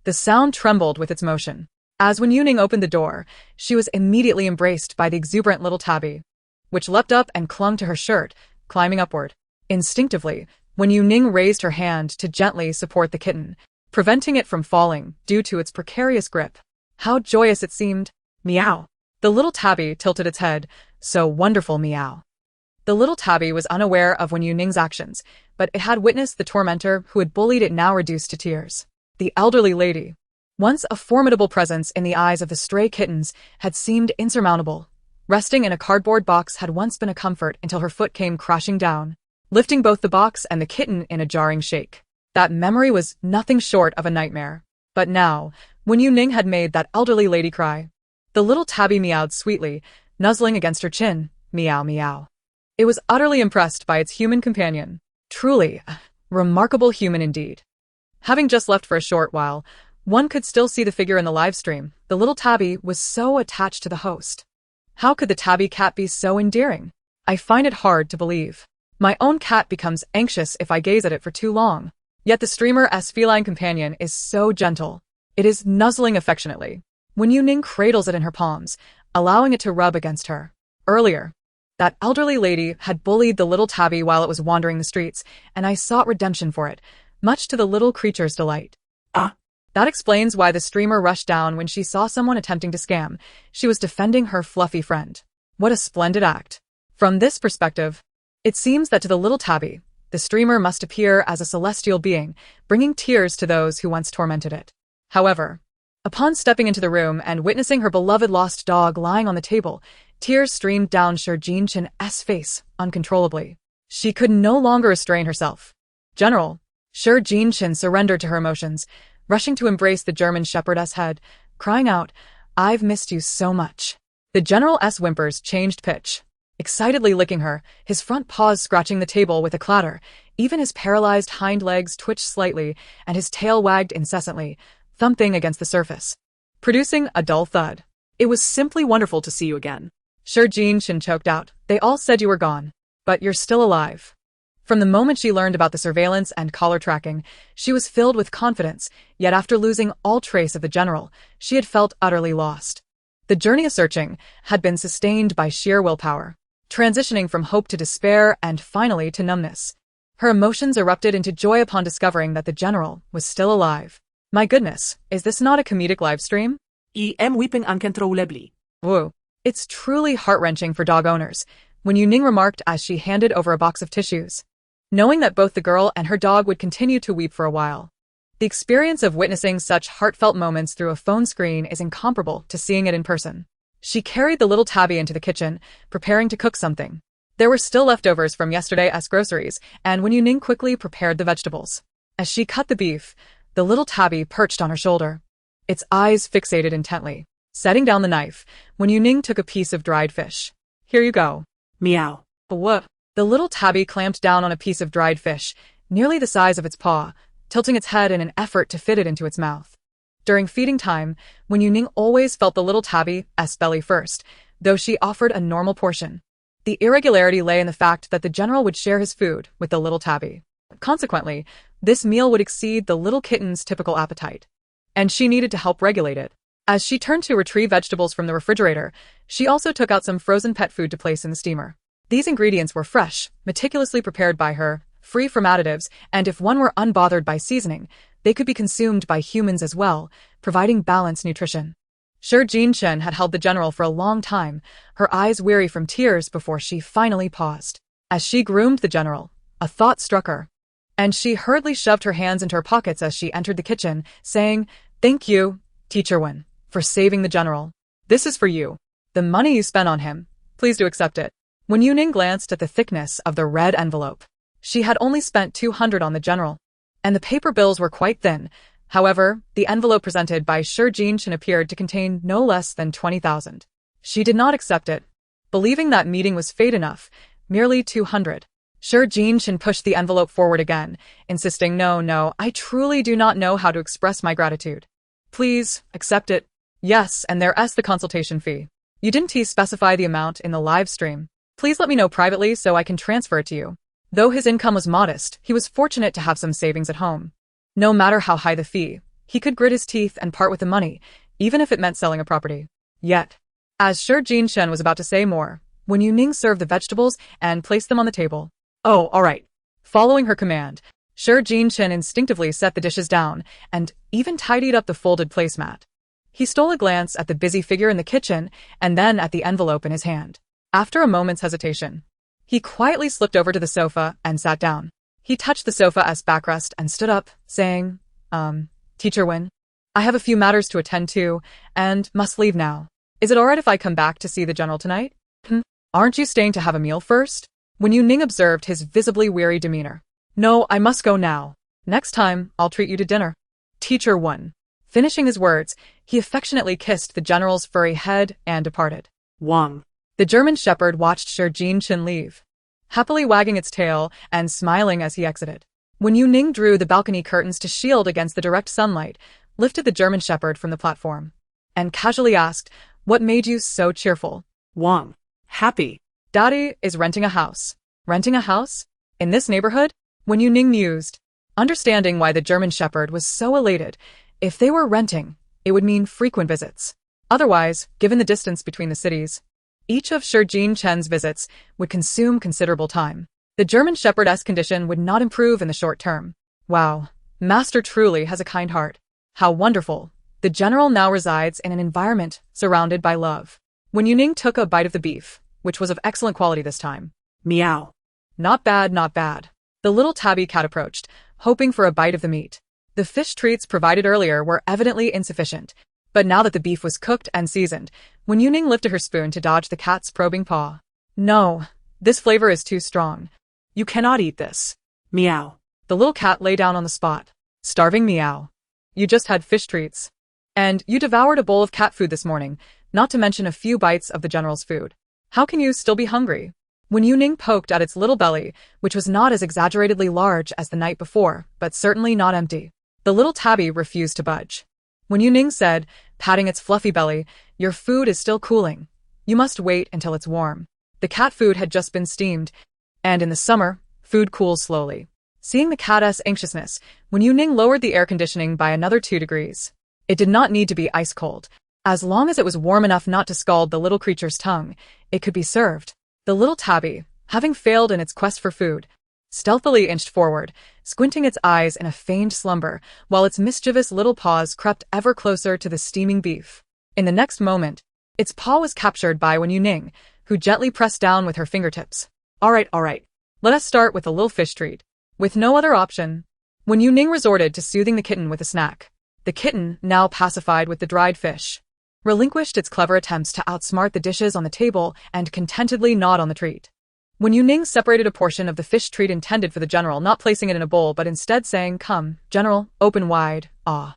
The sound trembled with its motion. As Wen Youning opened the door, she was immediately embraced by the exuberant little tabby, which leapt up and clung to her shirt, climbing upward. Instinctively, Wen Youning raised her hand to gently support the kitten, preventing it from falling due to its precarious grip. How joyous it seemed! Meow! The little tabby tilted its head. So wonderful, meow. The little tabby was unaware of Wen Youning's actions, but it had witnessed the tormentor who had bullied it now reduced to tears. The elderly lady, once a formidable presence in the eyes of the stray kittens, had seemed insurmountable. Resting in a cardboard box had once been a comfort until her foot came crashing down, lifting both the box and the kitten in a jarring shake. That memory was nothing short of a nightmare. But now, Wen Youning had made that elderly lady cry. The little tabby meowed sweetly, nuzzling against her chin. Meow, meow. It was utterly impressed by its human companion. Truly, a remarkable human indeed. Having just left for a short while, one could still see the figure in the live stream. The little tabby was so attached to the host. How could the tabby cat be so endearing? I find it hard to believe. My own cat becomes anxious if I gaze at it for too long. Yet the streamer's feline companion is so gentle. It is nuzzling affectionately. Wen Youning cradles it in her palms, allowing it to rub against her. Earlier, that elderly lady had bullied the little tabby while it was wandering the streets, and I sought redemption for it, much to the little creature's delight. That explains why the streamer rushed down when she saw someone attempting to scam. She was defending her fluffy friend. What a splendid act. From this perspective, it seems that to the little tabby, the streamer must appear as a celestial being, bringing tears to those who once tormented it. However, upon stepping into the room and witnessing her beloved lost dog lying on the table, tears streamed down Shi Jinqian's face uncontrollably. She could no longer restrain herself. General, Shi Jinqian surrendered to her emotions, rushing to embrace the German shepherd's head, crying out, "I've missed you so much." The general's whimpers changed pitch, excitedly licking her, his front paws scratching the table with a clatter. Even his paralyzed hind legs twitched slightly, and his tail wagged incessantly, thumping against the surface, producing a dull thud. It was simply wonderful to see you again. Shi Jinqian choked out. They all said you were gone, but you're still alive. From the moment she learned about the surveillance and collar tracking, she was filled with confidence, yet after losing all trace of the general, she had felt utterly lost. The journey of searching had been sustained by sheer willpower, transitioning from hope to despair and finally to numbness. Her emotions erupted into joy upon discovering that the general was still alive. My goodness, is this not a comedic live stream? I am weeping uncontrollably. Whoa. It's truly heart-wrenching for dog owners, Wen Youning remarked as she handed over a box of tissues, knowing that both the girl and her dog would continue to weep for a while. The experience of witnessing such heartfelt moments through a phone screen is incomparable to seeing it in person. She carried the little tabby into the kitchen, preparing to cook something. There were still leftovers from yesterday's groceries, and Wen Youning quickly prepared the vegetables. As she cut the beef, the little tabby perched on her shoulder, its eyes fixated intently. Setting down the knife, Wen Youning took a piece of dried fish. Here you go. Meow. Whoop. The little tabby clamped down on a piece of dried fish, nearly the size of its paw, tilting its head in an effort to fit it into its mouth. During feeding time, Wen Youning always felt the little tabby's belly first, though she offered a normal portion. The irregularity lay in the fact that the general would share his food with the little tabby. Consequently, this meal would exceed the little kitten's typical appetite, and she needed to help regulate it. As she turned to retrieve vegetables from the refrigerator, she also took out some frozen pet food to place in the steamer. These ingredients were fresh, meticulously prepared by her, free from additives, and if one were unbothered by seasoning, they could be consumed by humans as well, providing balanced nutrition. Shi Jinqian had held the general for a long time, her eyes weary from tears before she finally paused. As she groomed the general, a thought struck her, and she hurriedly shoved her hands into her pockets as she entered the kitchen, saying, "Thank you, Teacher Wen, for saving the general. This is for you. The money you spent on him, please do accept it." Wen Youning glanced at the thickness of the red envelope. She had only spent 200 on the general, and the paper bills were quite thin. However, the envelope presented by Shi Jinqian appeared to contain no less than 20,000. She did not accept it, believing that meeting was fate enough, merely 200. Shi Jinqian pushed the envelope forward again, insisting, No, I truly do not know how to express my gratitude. Please, accept it. Yes, and there's the consultation fee. You didn't specify the amount in the live stream. Please let me know privately so I can transfer it to you. Though his income was modest, he was fortunate to have some savings at home. No matter how high the fee, he could grit his teeth and part with the money, even if it meant selling a property. Yet, as Shi Jinchen was about to say more, Wen Youning served the vegetables and placed them on the table. Oh, all right. Following her command, Shi Jinchen instinctively set the dishes down and even tidied up the folded placemat. He stole a glance at the busy figure in the kitchen and then at the envelope in his hand. After a moment's hesitation, he quietly slipped over to the sofa and sat down. He touched the sofa's backrest and stood up, saying, Teacher Wen, I have a few matters to attend to and must leave now. Is it alright if I come back to see the general tonight? Aren't you staying to have a meal first? Wen Youning observed his visibly weary demeanor. No, I must go now. Next time, I'll treat you to dinner. Teacher Wen. Finishing his words, he affectionately kissed the general's furry head and departed. Wang. The German shepherd watched Shi Jinchen leave, happily wagging its tail and smiling as he exited. Wen Youning drew the balcony curtains to shield against the direct sunlight, lifted the German shepherd from the platform, and casually asked, What made you so cheerful? Wang. Happy. Daddy is renting a house. Renting a house? In this neighborhood? Wen Youning mused, understanding why the German shepherd was so elated. If they were renting, it would mean frequent visits. Otherwise, given the distance between the cities, each of Shi Jinchen's visits would consume considerable time. The German shepherd's condition would not improve in the short term. Wow, Master truly has a kind heart. How wonderful. The general now resides in an environment surrounded by love. Wen Youning took a bite of the beef, which was of excellent quality this time. Meow. Not bad, not bad. The little tabby cat approached, hoping for a bite of the meat. The fish treats provided earlier were evidently insufficient, but now that the beef was cooked and seasoned, Wen Youning lifted her spoon to dodge the cat's probing paw. No, this flavor is too strong. You cannot eat this. Meow. The little cat lay down on the spot. Starving meow. You just had fish treats. And you devoured a bowl of cat food this morning, not to mention a few bites of the general's food. How can you still be hungry? Wen Youning poked at its little belly, which was not as exaggeratedly large as the night before, but certainly not empty. The little tabby refused to budge. Wen Youning said, patting its fluffy belly, Your food is still cooling. You must wait until it's warm. The cat food had just been steamed, and in the summer, food cools slowly. Seeing the cat's anxiousness, Wen Youning lowered the air conditioning by another 2 degrees. It did not need to be ice cold. As long as it was warm enough not to scald the little creature's tongue, it could be served. The little tabby, having failed in its quest for food, stealthily inched forward, squinting its eyes in a feigned slumber, while its mischievous little paws crept ever closer to the steaming beef. In the next moment, its paw was captured by Wen Youning, who gently pressed down with her fingertips. All right. Let us start with a little fish treat. With no other option, Wen Youning resorted to soothing the kitten with a snack. The kitten, now pacified with the dried fish, relinquished its clever attempts to outsmart the dishes on the table and contentedly gnawed on the treat. Wen Youning separated a portion of the fish treat intended for the general, not placing it in a bowl but instead saying, Come, general, open wide, ah.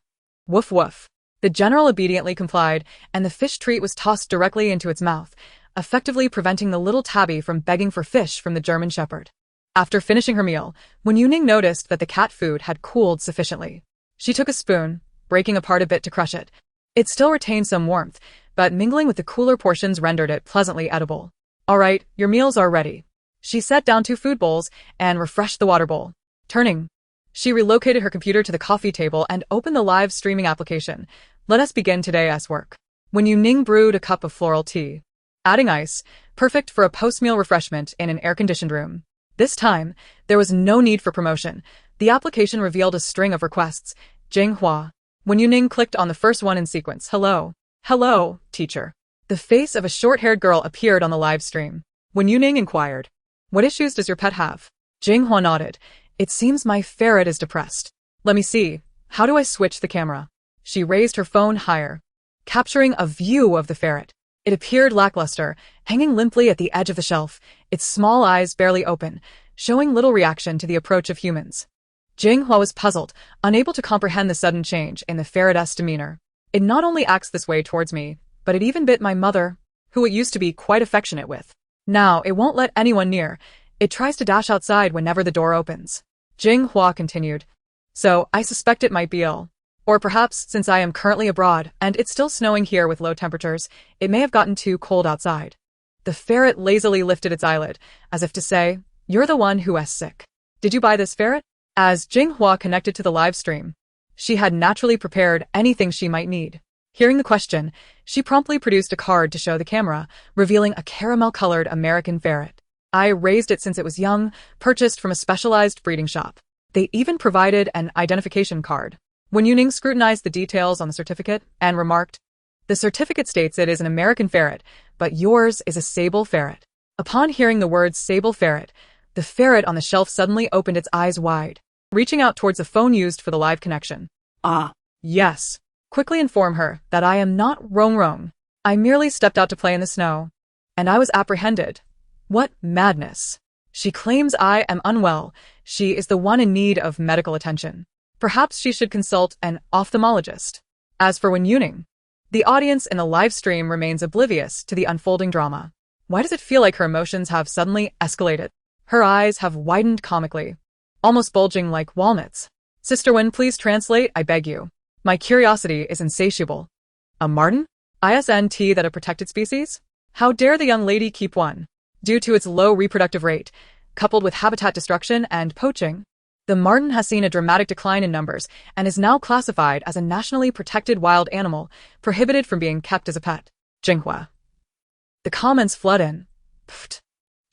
Woof woof. The general obediently complied, and the fish treat was tossed directly into its mouth, effectively preventing the little tabby from begging for fish from the German shepherd. After finishing her meal, Wen Youning noticed that the cat food had cooled sufficiently. She took a spoon, breaking apart a bit to crush it. It still retained some warmth, but mingling with the cooler portions rendered it pleasantly edible. All right, your meals are ready. She set down 2 food bowls and refreshed the water bowl. Turning, she relocated her computer to the coffee table and opened the live streaming application. Let us begin today's work. Wen Youning brewed a cup of floral tea, adding ice, perfect for a post-meal refreshment in an air-conditioned room. This time, there was no need for promotion. The application revealed a string of requests. Jinghua. Wen Youning clicked on the first one in sequence. Hello. Hello, teacher. The face of a short-haired girl appeared on the live stream. Wen Youning inquired, What issues does your pet have? Jinghua nodded. It seems my ferret is depressed. Let me see. How do I switch the camera? She raised her phone higher, capturing a view of the ferret. It appeared lackluster, hanging limply at the edge of the shelf, its small eyes barely open, showing little reaction to the approach of humans. Jinghua was puzzled, unable to comprehend the sudden change in the ferret's demeanor. It not only acts this way towards me, but it even bit my mother, who it used to be quite affectionate with. Now it won't let anyone near. It tries to dash outside whenever the door opens. Jinghua continued. So I suspect it might be ill. Or perhaps, since I am currently abroad and it's still snowing here with low temperatures, it may have gotten too cold outside. The ferret lazily lifted its eyelid, as if to say, "You're the one who is sick. Did you buy this ferret?" As Jinghua connected to the live stream, she had naturally prepared anything she might need. Hearing the question, she promptly produced a card to show the camera, revealing a caramel-colored American ferret. I raised it since it was young, purchased from a specialized breeding shop. They even provided an identification card. Wen Youning scrutinized the details on the certificate and remarked, "The certificate states it is an American ferret, but yours is a sable ferret." Upon hearing the words sable ferret, the ferret on the shelf suddenly opened its eyes wide, reaching out towards the phone used for the live connection. Ah. Yes. Quickly inform her that I am not Rong. I merely stepped out to play in the snow. And I was apprehended. What madness. She claims I am unwell. She is the one in need of medical attention. Perhaps she should consult an ophthalmologist. As for Wen Youning, the audience in the live stream remains oblivious to the unfolding drama. Why does it feel like her emotions have suddenly escalated? Her eyes have widened comically, almost bulging like walnuts. Sister Wen, please translate, I beg you. My curiosity is insatiable. A marten? Isn't that a protected species? How dare the young lady keep one? Due to its low reproductive rate, coupled with habitat destruction and poaching, the marten has seen a dramatic decline in numbers and is now classified as a nationally protected wild animal, prohibited from being kept as a pet. Jinghua. The comments flood in. Pfft.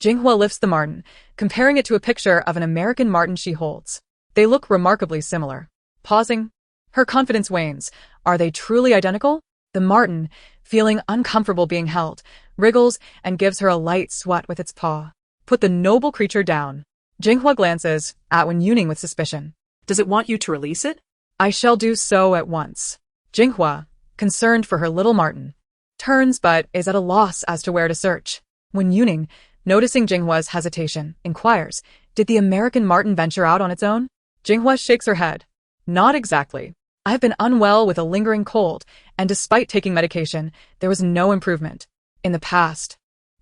Jinghua lifts the marten, comparing it to a picture of an American marten she holds. They look remarkably similar. Pausing, her confidence wanes. Are they truly identical? The marten, feeling uncomfortable being held, wriggles and gives her a light swat with its paw. Put the noble creature down. Jinghua glances at Wen Youning with suspicion. Does it want you to release it? I shall do so at once. Jinghua, concerned for her little marten, turns but is at a loss as to where to search. Wen Youning, noticing Jinghua's hesitation, inquires, "Did the American marten venture out on its own?" Jinghua shakes her head. "Not exactly. I have been unwell with a lingering cold, and despite taking medication, there was no improvement. In the past,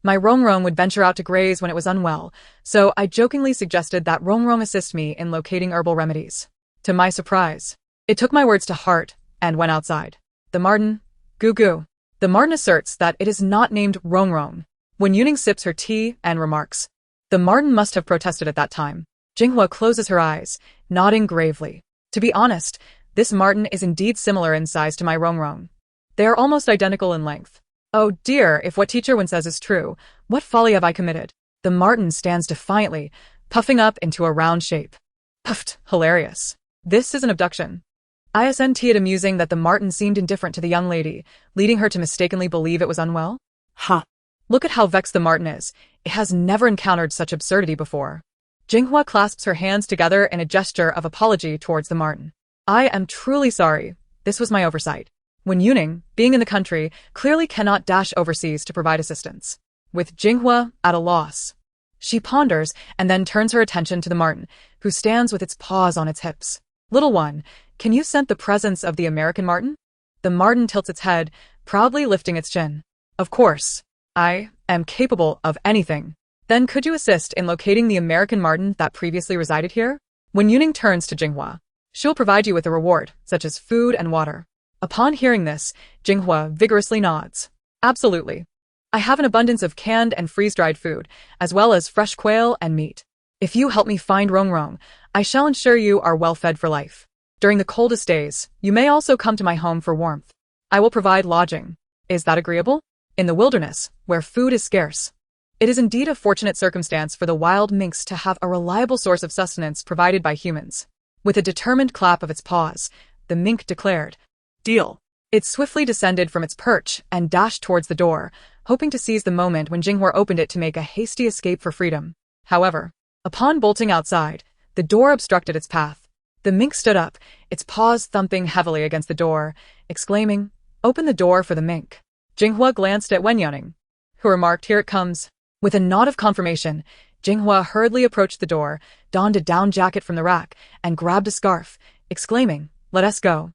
my Rong would venture out to graze when it was unwell, so I jokingly suggested that Rong assist me in locating herbal remedies. To my surprise, it took my words to heart and went outside. The marten, goo. The marten asserts that it is not named Rong. Wen Youning sips her tea and remarks, "The marten must have protested at that time." Jinghua closes her eyes, nodding gravely. To be honest, this marten is indeed similar in size to my Rong. They are almost identical in length. Oh dear, if what Teacher Wen says is true, what folly have I committed? The marten stands defiantly, puffing up into a round shape. Puffed, hilarious. This is an abduction. Isn't it amusing that the marten seemed indifferent to the young lady, leading her to mistakenly believe it was unwell? Ha! Look at how vexed the marten is. It has never encountered such absurdity before. Jinghua clasps her hands together in a gesture of apology towards the marten. I am truly sorry. This was my oversight. Wen Youning, being in the country, clearly cannot dash overseas to provide assistance. With Jinghua at a loss, she ponders and then turns her attention to the marten, who stands with its paws on its hips. Little one, can you scent the presence of the American marten? The marten tilts its head, proudly lifting its chin. Of course, I am capable of anything. Then could you assist in locating the American marten that previously resided here? Wen Youning turns to Jinghua. She'll provide you with a reward, such as food and water. Upon hearing this, Jinghua vigorously nods. Absolutely. I have an abundance of canned and freeze-dried food, as well as fresh quail and meat. If you help me find Rong, I shall ensure you are well fed for life. During the coldest days, you may also come to my home for warmth. I will provide lodging. Is that agreeable? In the wilderness, where food is scarce, it is indeed a fortunate circumstance for the wild minx to have a reliable source of sustenance provided by humans. With a determined clap of its paws, the mink declared, "Deal." It swiftly descended from its perch and dashed towards the door, hoping to seize the moment when Jinghua opened it to make a hasty escape for freedom. However, upon bolting outside, the door obstructed its path. The mink stood up, its paws thumping heavily against the door, exclaiming, "Open the door for the mink." Jinghua glanced at Wen Youning, who remarked, "Here it comes." With a nod of confirmation, Jinghua hurriedly approached the door, donned a down jacket from the rack, and grabbed a scarf, exclaiming, "Let us go."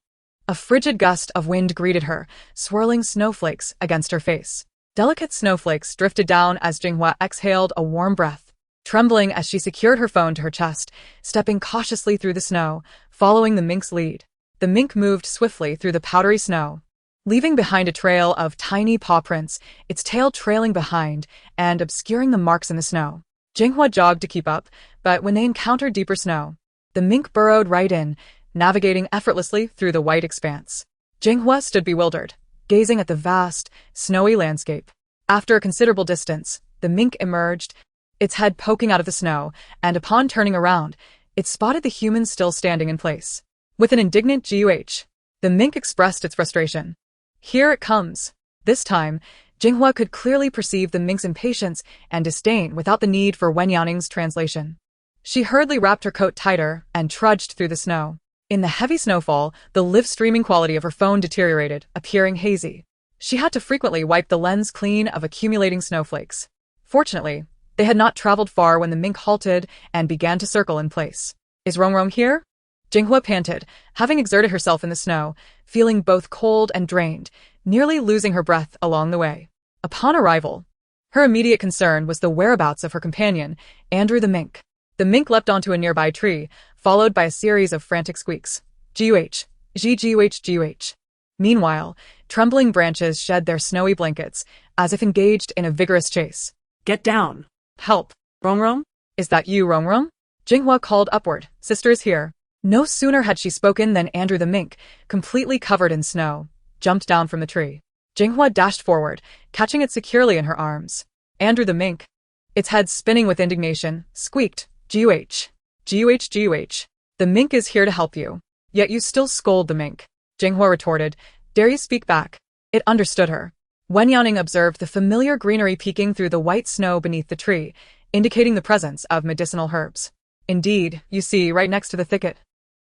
A frigid gust of wind greeted her, swirling snowflakes against her face. Delicate snowflakes drifted down as Jinghua exhaled a warm breath, trembling as she secured her phone to her chest, stepping cautiously through the snow, following the mink's lead. The mink moved swiftly through the powdery snow, leaving behind a trail of tiny paw prints, its tail trailing behind and obscuring the marks in the snow. Jinghua jogged to keep up, but when they encountered deeper snow, the mink burrowed right in, navigating effortlessly through the white expanse. Jinghua stood bewildered, gazing at the vast, snowy landscape. After a considerable distance, the mink emerged, its head poking out of the snow, and upon turning around, it spotted the human still standing in place. With an indignant GUH, the mink expressed its frustration. Here it comes. This time, Jinghua could clearly perceive the mink's impatience and disdain without the need for Wen Youning's translation. She hurriedly wrapped her coat tighter and trudged through the snow. In the heavy snowfall, the live streaming quality of her phone deteriorated, appearing hazy. She had to frequently wipe the lens clean of accumulating snowflakes. Fortunately, they had not traveled far when the mink halted and began to circle in place. Is Rong here? Jinghua panted, having exerted herself in the snow, feeling both cold and drained, nearly losing her breath along the way. Upon arrival, her immediate concern was the whereabouts of her companion, Andrew the mink. The mink leapt onto a nearby tree, followed by a series of frantic squeaks. GUH, GUH. Meanwhile, trembling branches shed their snowy blankets, as if engaged in a vigorous chase. Get down. Help. Rong? Is that you, Rong? Jinghua called upward. Sister is here. No sooner had she spoken than Andrew the mink, completely covered in snow, jumped down from the tree. Jinghua dashed forward, catching it securely in her arms. Andrew the mink, its head spinning with indignation, squeaked, GUH. The mink is here to help you. Yet you still scold the mink. Jinghua retorted, dare you speak back? It understood her. Wen Youning observed the familiar greenery peeking through the white snow beneath the tree, indicating the presence of medicinal herbs. Indeed, you see, right next to the thicket.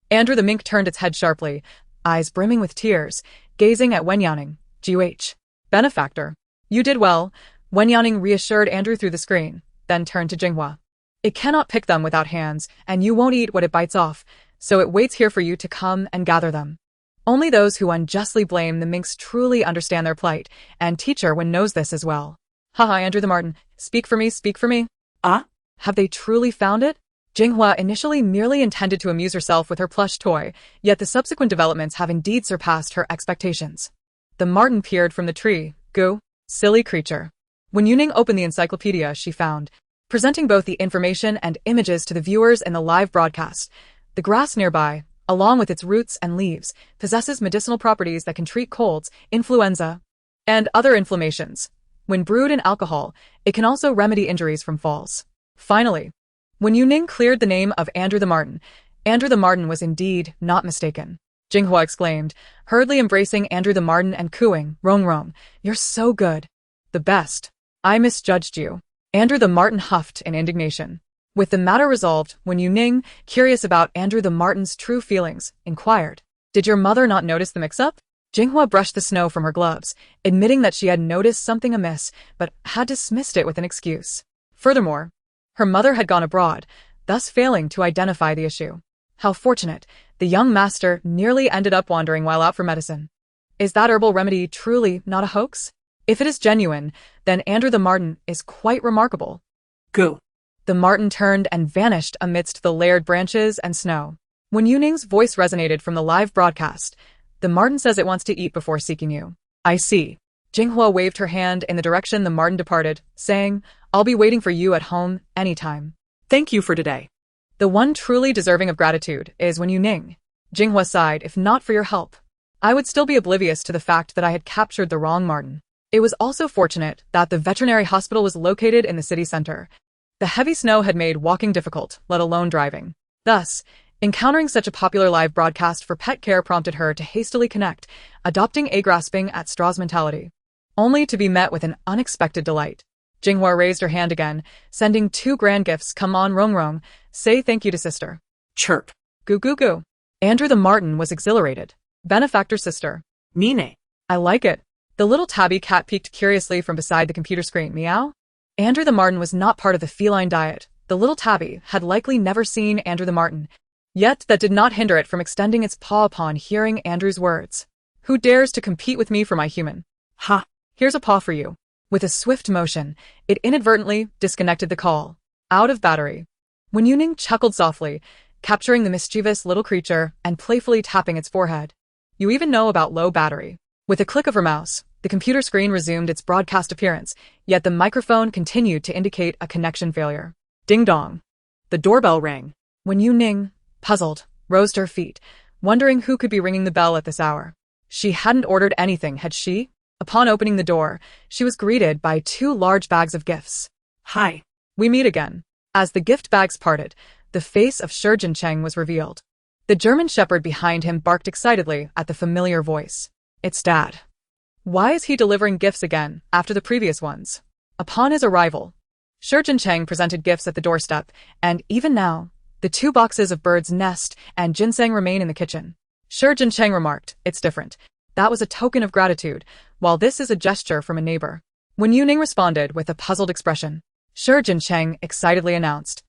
Andrew the mink turned its head sharply, eyes brimming with tears, gazing at Wen Youning. GUH. Benefactor. You did well, Wen Youning reassured Andrew through the screen, then turned to Jinghua. It cannot pick them without hands, and you won't eat what it bites off, so it waits here for you to come and gather them. Only those who unjustly blame the minks truly understand their plight, and Teacher Wen knows this as well. Haha, Andrew the Martin, speak for me. Ah? Have they truly found it? Jinghua initially merely intended to amuse herself with her plush toy, yet the subsequent developments have indeed surpassed her expectations. The martin peered from the tree. Goo, silly creature. When Youning opened the encyclopedia she found, presenting both the information and images to the viewers in the live broadcast, the grass nearby, along with its roots and leaves, possesses medicinal properties that can treat colds, influenza, and other inflammations. When brewed in alcohol, it can also remedy injuries from falls. Finally, when Youning cleared the name of Andrew the Martin was indeed not mistaken. Jinghua exclaimed, hurriedly embracing Andrew the Martin and cooing, Rong, you're so good. The best. I misjudged you. Andrew the Martin huffed in indignation. With the matter resolved, when Youning, curious about Andrew the Martin's true feelings, inquired, did your mother not notice the mix-up? Jinghua brushed the snow from her gloves, admitting that she had noticed something amiss, but had dismissed it with an excuse. Furthermore, her mother had gone abroad, thus failing to identify the issue. How fortunate, the young master nearly ended up wandering while out for medicine. Is that herbal remedy truly not a hoax? If it is genuine, then Andrew the Martin is quite remarkable. Go. The martin turned and vanished amidst the layered branches and snow. When Youning's voice resonated from the live broadcast, the martin says it wants to eat before seeking you. I see. Jinghua waved her hand in the direction the martin departed, saying, I'll be waiting for you at home anytime. Thank you for today. The one truly deserving of gratitude is Wen Youning. Jinghua sighed, if not for your help, I would still be oblivious to the fact that I had captured the wrong martin. It was also fortunate that the veterinary hospital was located in the city center. The heavy snow had made walking difficult, let alone driving. Thus, encountering such a popular live broadcast for pet care prompted her to hastily connect, adopting a grasping at straws mentality, only to be met with an unexpected delight. Jinghua raised her hand again, sending 2 grand gifts. Come on, Rong, say thank you to sister. Chirp. Goo. Andrew the Martin was exhilarated. Benefactor sister. Mine. I like it. The little tabby cat peeked curiously from beside the computer screen. Meow? Andrew the Martin was not part of the feline diet. The little tabby had likely never seen Andrew the Martin. Yet that did not hinder it from extending its paw upon hearing Andrew's words. Who dares to compete with me for my human? Ha! Here's a paw for you. With a swift motion, it inadvertently disconnected the call. Out of battery. When Youning chuckled softly, capturing the mischievous little creature and playfully tapping its forehead. You even know about low battery. With a click of her mouse, the computer screen resumed its broadcast appearance, yet the microphone continued to indicate a connection failure. Ding dong. The doorbell rang. Wen Youning, puzzled, rose to her feet, wondering who could be ringing the bell at this hour. She hadn't ordered anything, had she? Upon opening the door, she was greeted by 2 large bags of gifts. Hi. We meet again. As the gift bags parted, the face of Shi Jincheng was revealed. The German shepherd behind him barked excitedly at the familiar voice. It's Dad. Why is he delivering gifts again, after the previous ones? Upon his arrival, Shi Jincheng presented gifts at the doorstep, and even now, the 2 boxes of bird's nest and ginseng remain in the kitchen. Shi Jincheng remarked, it's different. That was a token of gratitude, while this is a gesture from a neighbor. Wen Youning responded with a puzzled expression. Shi Jincheng excitedly announced,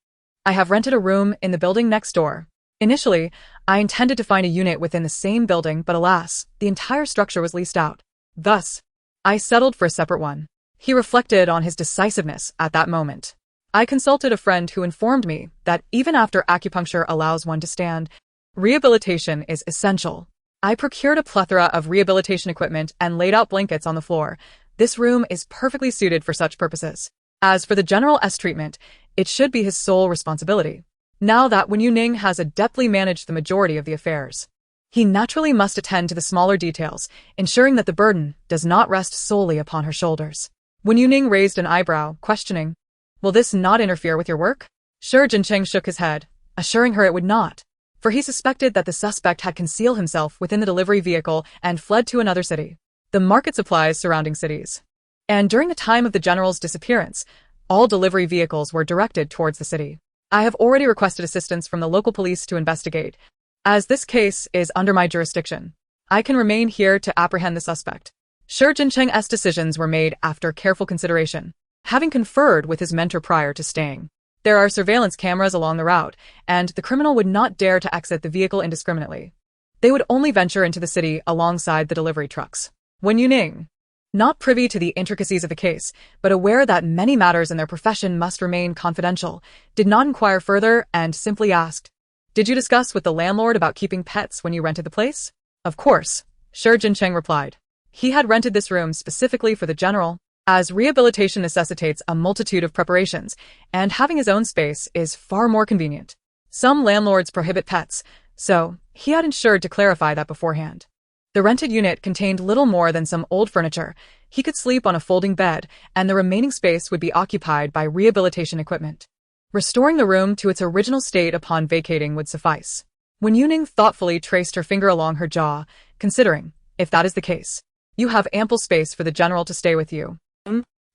I have rented a room in the building next door. Initially, I intended to find a unit within the same building, but alas, the entire structure was leased out. Thus, I settled for a separate one. He reflected on his decisiveness at that moment. I consulted a friend who informed me that even after acupuncture allows one to stand, rehabilitation is essential. I procured a plethora of rehabilitation equipment and laid out blankets on the floor. This room is perfectly suited for such purposes. As for the General S treatment, it should be his sole responsibility. Now that Wen Youning has adeptly managed the majority of the affairs, he naturally must attend to the smaller details, ensuring that the burden does not rest solely upon her shoulders. Wen Youning raised an eyebrow, questioning, will this not interfere with your work? Shi Jincheng shook his head, assuring her it would not, for he suspected that the suspect had concealed himself within the delivery vehicle and fled to another city. The market supplies surrounding cities. And during the time of the general's disappearance, all delivery vehicles were directed towards the city. I have already requested assistance from the local police to investigate. As this case is under my jurisdiction, I can remain here to apprehend the suspect. Shi Jincheng's decisions were made after careful consideration, having conferred with his mentor prior to staying. There are surveillance cameras along the route, and the criminal would not dare to exit the vehicle indiscriminately. They would only venture into the city alongside the delivery trucks. Wen Youning, not privy to the intricacies of the case, but aware that many matters in their profession must remain confidential, did not inquire further and simply asked, did you discuss with the landlord about keeping pets when you rented the place? Of course, Shi Jincheng replied. He had rented this room specifically for the general, as rehabilitation necessitates a multitude of preparations, and having his own space is far more convenient. Some landlords prohibit pets, so he had ensured to clarify that beforehand. The rented unit contained little more than some old furniture. He could sleep on a folding bed, and the remaining space would be occupied by rehabilitation equipment. Restoring the room to its original state upon vacating would suffice. Wen Youning thoughtfully traced her finger along her jaw, considering, if that is the case, you have ample space for the general to stay with you.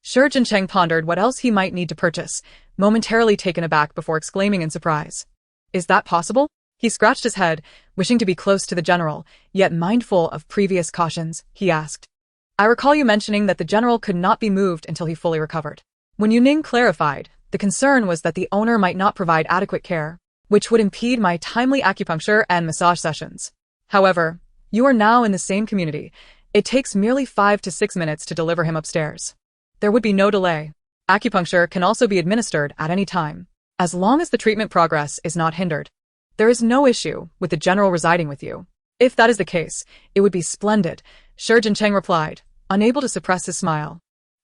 Shi Jincheng pondered what else he might need to purchase, momentarily taken aback before exclaiming in surprise. Is that possible? He scratched his head, wishing to be close to the general, yet mindful of previous cautions, he asked. I recall you mentioning that the general could not be moved until he fully recovered. Wen Youning clarified, the concern was that the owner might not provide adequate care, which would impede my timely acupuncture and massage sessions. However, you are now in the same community. It takes merely 5 to 6 minutes to deliver him upstairs. There would be no delay. Acupuncture can also be administered at any time, as long as the treatment progress is not hindered. There is no issue with the general residing with you. If that is the case, it would be splendid, Shi Jincheng replied, unable to suppress his smile.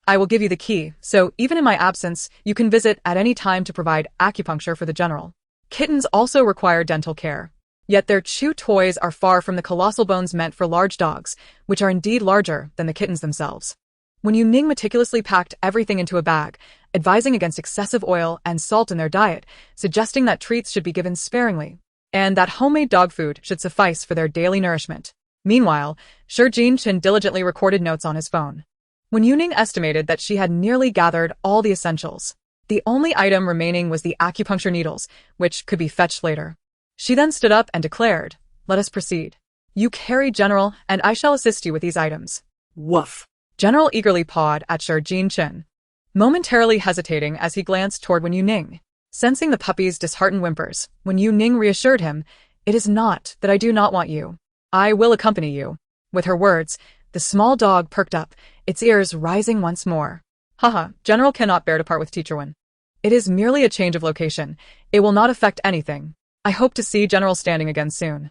I will give you the key, so even in my absence, you can visit at any time to provide acupuncture for the general. Kittens also require dental care. Yet their chew toys are far from the colossal bones meant for large dogs, which are indeed larger than the kittens themselves. Wen Youning meticulously packed everything into a bag, advising against excessive oil and salt in their diet, suggesting that treats should be given sparingly, and that homemade dog food should suffice for their daily nourishment. Meanwhile, Shi Jincheng diligently recorded notes on his phone. Wen Youning estimated that she had nearly gathered all the essentials. The only item remaining was the acupuncture needles, which could be fetched later. She then stood up and declared, let us proceed. You carry, General, and I shall assist you with these items. Woof. General eagerly pawed at Shi Jincheng, momentarily hesitating as he glanced toward Wen Youning. Sensing the puppy's disheartened whimpers, Wen Youning reassured him, it is not that I do not want you. I will accompany you. With her words, the small dog perked up, its ears rising once more. Haha, General cannot bear to part with Teacher Wen. It is merely a change of location. It will not affect anything. I hope to see General standing again soon.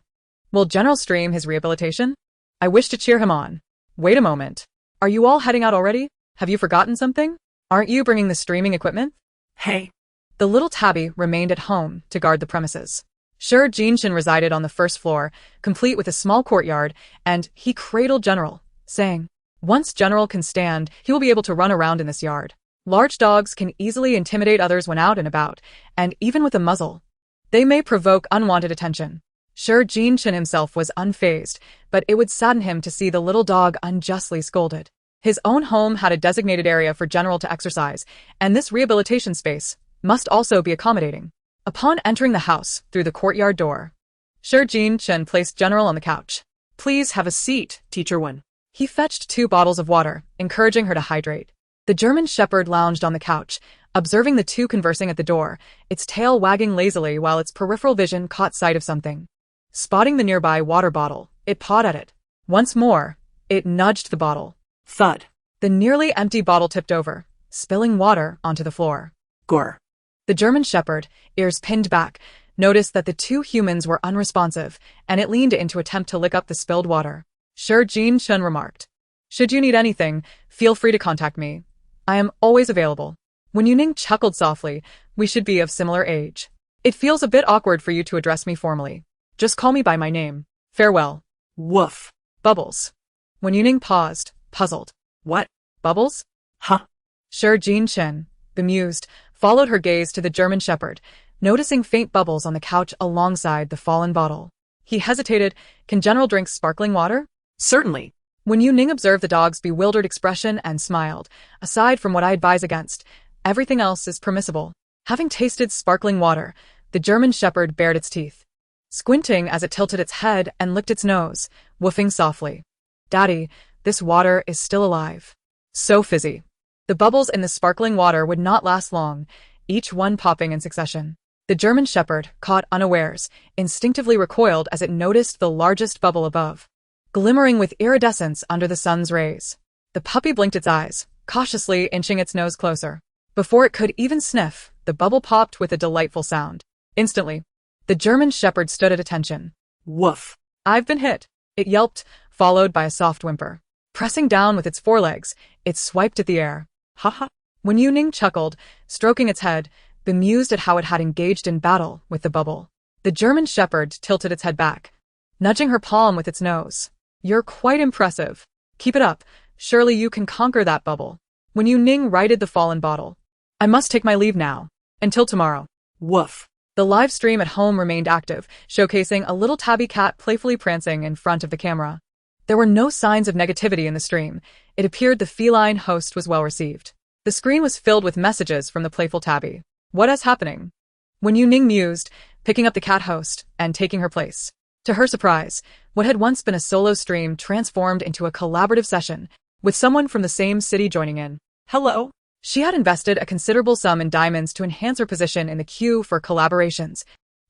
Will General stream his rehabilitation? I wish to cheer him on. Wait a moment. Are you all heading out already? Have you forgotten something? Aren't you bringing the streaming equipment? Hey. The little tabby remained at home to guard the premises. Sure, Jinshin resided on the first floor, complete with a small courtyard, and he cradled General, saying, "Once General can stand, he will be able to run around in this yard. Large dogs can easily intimidate others when out and about, and even with a muzzle, they may provoke unwanted attention." Sure, Jinshin himself was unfazed, but it would sadden him to see the little dog unjustly scolded. His own home had a designated area for General to exercise, and this rehabilitation space must also be accommodating. Upon entering the house through the courtyard door, Sure Jinshin placed General on the couch. "Please have a seat, Teacher Wen." He fetched 2 bottles of water, encouraging her to hydrate. The German Shepherd lounged on the couch, observing the two conversing at the door, its tail wagging lazily while its peripheral vision caught sight of something. Spotting the nearby water bottle, it pawed at it. Once more, it nudged the bottle. Thud. The nearly empty bottle tipped over, spilling water onto the floor. Gore. The German Shepherd, ears pinned back, noticed that the 2 humans were unresponsive, and it leaned in to attempt to lick up the spilled water. Sure, Jinshin remarked. "Should you need anything, feel free to contact me. I am always available." Wen Youning chuckled softly. "We should be of similar age. It feels a bit awkward for you to address me formally. Just call me by my name. Farewell." Woof. Bubbles. Wen Youning paused, puzzled. What? Bubbles? Huh? Sure, Jinshin, bemused, followed her gaze to the German Shepherd, noticing faint bubbles on the couch alongside the fallen bottle. He hesitated. "Can General drink sparkling water?" Certainly. Wen Youning observed the dog's bewildered expression and smiled. "Aside from what I advise against, everything else is permissible." Having tasted sparkling water, the German Shepherd bared its teeth, squinting as it tilted its head and licked its nose, woofing softly. "Daddy, this water is still alive. So fizzy." The bubbles in the sparkling water would not last long, each one popping in succession. The German Shepherd, caught unawares, instinctively recoiled as it noticed the largest bubble above, glimmering with iridescence under the sun's rays. The puppy blinked its eyes, cautiously inching its nose closer. Before it could even sniff, the bubble popped with a delightful sound. Instantly, the German Shepherd stood at attention. Woof. "I've been hit," it yelped, followed by a soft whimper. Pressing down with its forelegs, it swiped at the air. "Ha ha." Wen Youning chuckled, stroking its head, bemused at how it had engaged in battle with the bubble. The German Shepherd tilted its head back, nudging her palm with its nose. "You're quite impressive. Keep it up. Surely you can conquer that bubble." Wen Youning righted the fallen bottle. "I must take my leave now. Until tomorrow." Woof. The live stream at home remained active, showcasing a little tabby cat playfully prancing in front of the camera. There were no signs of negativity in the stream. It appeared the feline host was well received. The screen was filled with messages from the playful tabby. "What is happening?" Wen Youning mused, picking up the cat host and taking her place. To her surprise, what had once been a solo stream transformed into a collaborative session, with someone from the same city joining in. Hello. She had invested a considerable sum in diamonds to enhance her position in the queue for collaborations,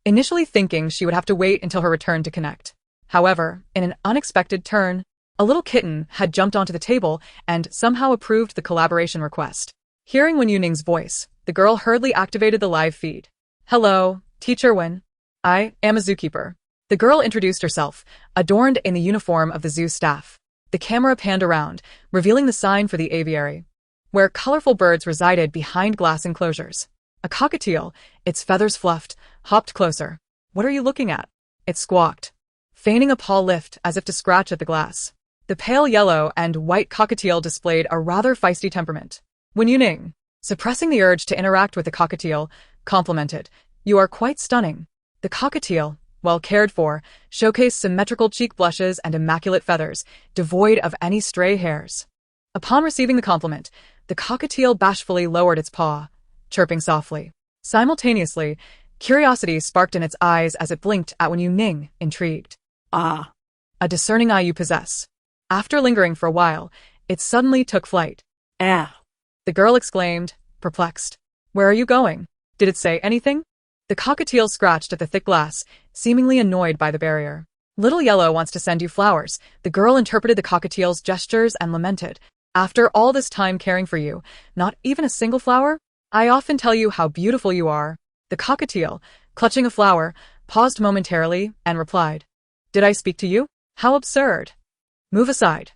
initially thinking she would have to wait until her return to connect. However, in an unexpected turn, a little kitten had jumped onto the table and somehow approved the collaboration request. Hearing Wen Youning's voice, the girl hurriedly activated the live feed. "Hello, Teacher Wen. I am a zookeeper." The girl introduced herself, adorned in the uniform of the zoo staff. The camera panned around, revealing the sign for the aviary, where colorful birds resided behind glass enclosures. A cockatiel, its feathers fluffed, hopped closer. "What are you looking at?" it squawked, feigning a paw lift as if to scratch at the glass. The pale yellow and white cockatiel displayed a rather feisty temperament. Wen Youning, suppressing the urge to interact with the cockatiel, complimented, "You are quite stunning." The cockatiel, well cared for, showcased symmetrical cheek blushes and immaculate feathers, devoid of any stray hairs. Upon receiving the compliment, the cockatiel bashfully lowered its paw, chirping softly. Simultaneously, curiosity sparked in its eyes as it blinked at Wen Youning, intrigued. "Ah. A discerning eye you possess." After lingering for a while, it suddenly took flight. Ah." The girl exclaimed, perplexed. "Where are you going? Did it say anything?" The cockatiel scratched at the thick glass, seemingly annoyed by the barrier. "Little Yellow wants to send you flowers." The girl interpreted the cockatiel's gestures and lamented. "After all this time caring for you, not even a single flower? I often tell you how beautiful you are." The cockatiel, clutching a flower, paused momentarily, and replied, "Did I speak to you? How absurd. Move aside."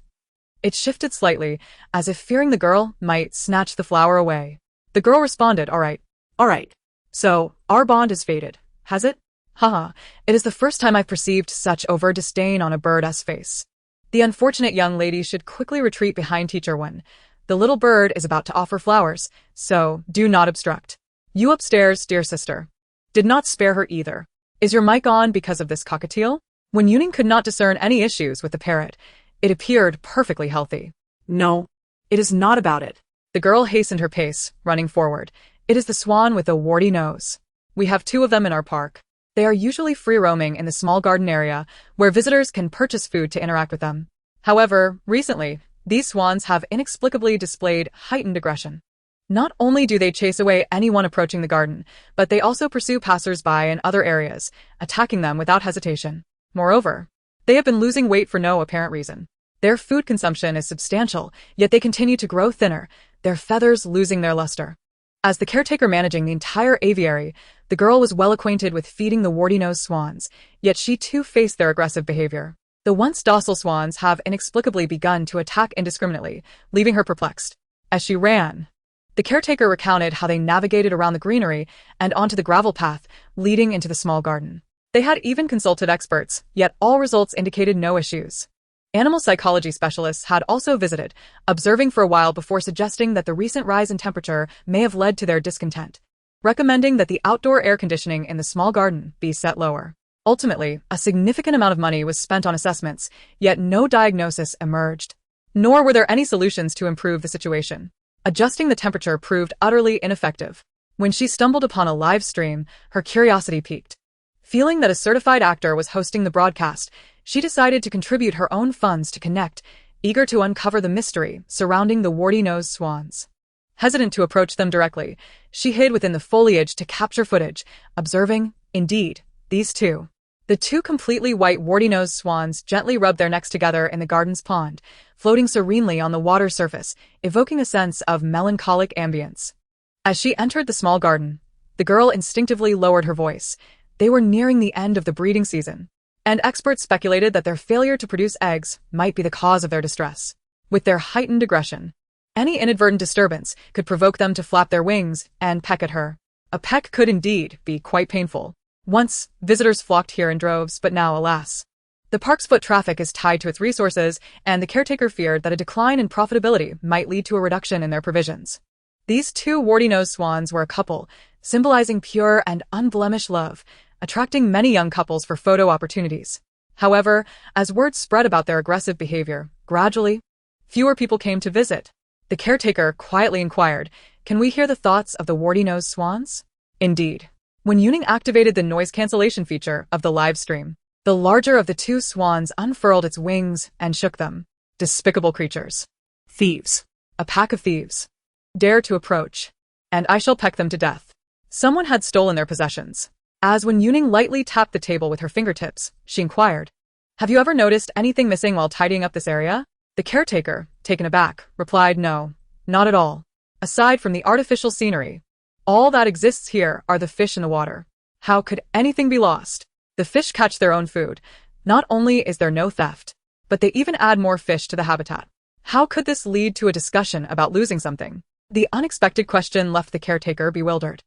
It shifted slightly, as if fearing the girl might snatch the flower away. The girl responded, "All right. All right. So, our bond is faded, has it? Haha, it is the first time I've perceived such overt disdain on a bird's face." The unfortunate young lady should quickly retreat behind Teacher Wen. The little bird is about to offer flowers, so do not obstruct. You upstairs, dear sister. Did not spare her either. Is your mic on because of this cockatiel? Wen Youning could not discern any issues with the parrot. It appeared perfectly healthy. No, it is not about it. The girl hastened her pace, running forward. It is the swan with a warty nose. We have 2 of them in our park. They are usually free roaming in the small garden area, where visitors can purchase food to interact with them. However, recently, these swans have inexplicably displayed heightened aggression. Not only do they chase away anyone approaching the garden, but they also pursue passers-by in other areas, attacking them without hesitation. Moreover, they have been losing weight for no apparent reason. Their food consumption is substantial, yet they continue to grow thinner, their feathers losing their luster. As the caretaker managing the entire aviary, the girl was well acquainted with feeding the warty-nosed swans, yet she too faced their aggressive behavior. The once docile swans have inexplicably begun to attack indiscriminately, leaving her perplexed. As she ran, the caretaker recounted how they navigated around the greenery and onto the gravel path leading into the small garden. They had even consulted experts, yet all results indicated no issues. Animal psychology specialists had also visited, observing for a while before suggesting that the recent rise in temperature may have led to their discontent, recommending that the outdoor air conditioning in the small garden be set lower. Ultimately, a significant amount of money was spent on assessments, yet no diagnosis emerged. Nor were there any solutions to improve the situation. Adjusting the temperature proved utterly ineffective. When she stumbled upon a live stream, her curiosity piqued. Feeling that a certified actor was hosting the broadcast, she decided to contribute her own funds to connect, eager to uncover the mystery surrounding the warty-nosed swans. Hesitant to approach them directly, she hid within the foliage to capture footage, observing, indeed, these 2. The 2 completely white warty-nosed swans gently rubbed their necks together in the garden's pond, floating serenely on the water surface, evoking a sense of melancholic ambience. As she entered the small garden, the girl instinctively lowered her voice. They were nearing the end of the breeding season, and experts speculated that their failure to produce eggs might be the cause of their distress. With their heightened aggression, any inadvertent disturbance could provoke them to flap their wings and peck at her. A peck could indeed be quite painful. Once, visitors flocked here in droves, but now, alas, the park's foot traffic is tied to its resources, and the caretaker feared that a decline in profitability might lead to a reduction in their provisions. These 2 warty-nosed swans were a couple, symbolizing pure and unblemished love, attracting many young couples for photo opportunities. However, as word spread about their aggressive behavior, gradually, fewer people came to visit. The caretaker quietly inquired, "Can we hear the thoughts of the warty-nosed swans?" Indeed. Wen Youning activated the noise cancellation feature of the live stream, the larger of the 2 swans unfurled its wings and shook them. Despicable creatures. Thieves. A pack of thieves. Dare to approach, and I shall peck them to death. Someone had stolen their possessions. As Wen Youning lightly tapped the table with her fingertips, she inquired, "Have you ever noticed anything missing while tidying up this area?" The caretaker, taken aback, replied, "No, not at all. Aside from the artificial scenery, all that exists here are the fish in the water. How could anything be lost? The fish catch their own food. Not only is there no theft, but they even add more fish to the habitat. How could this lead to a discussion about losing something?" The unexpected question left the caretaker bewildered.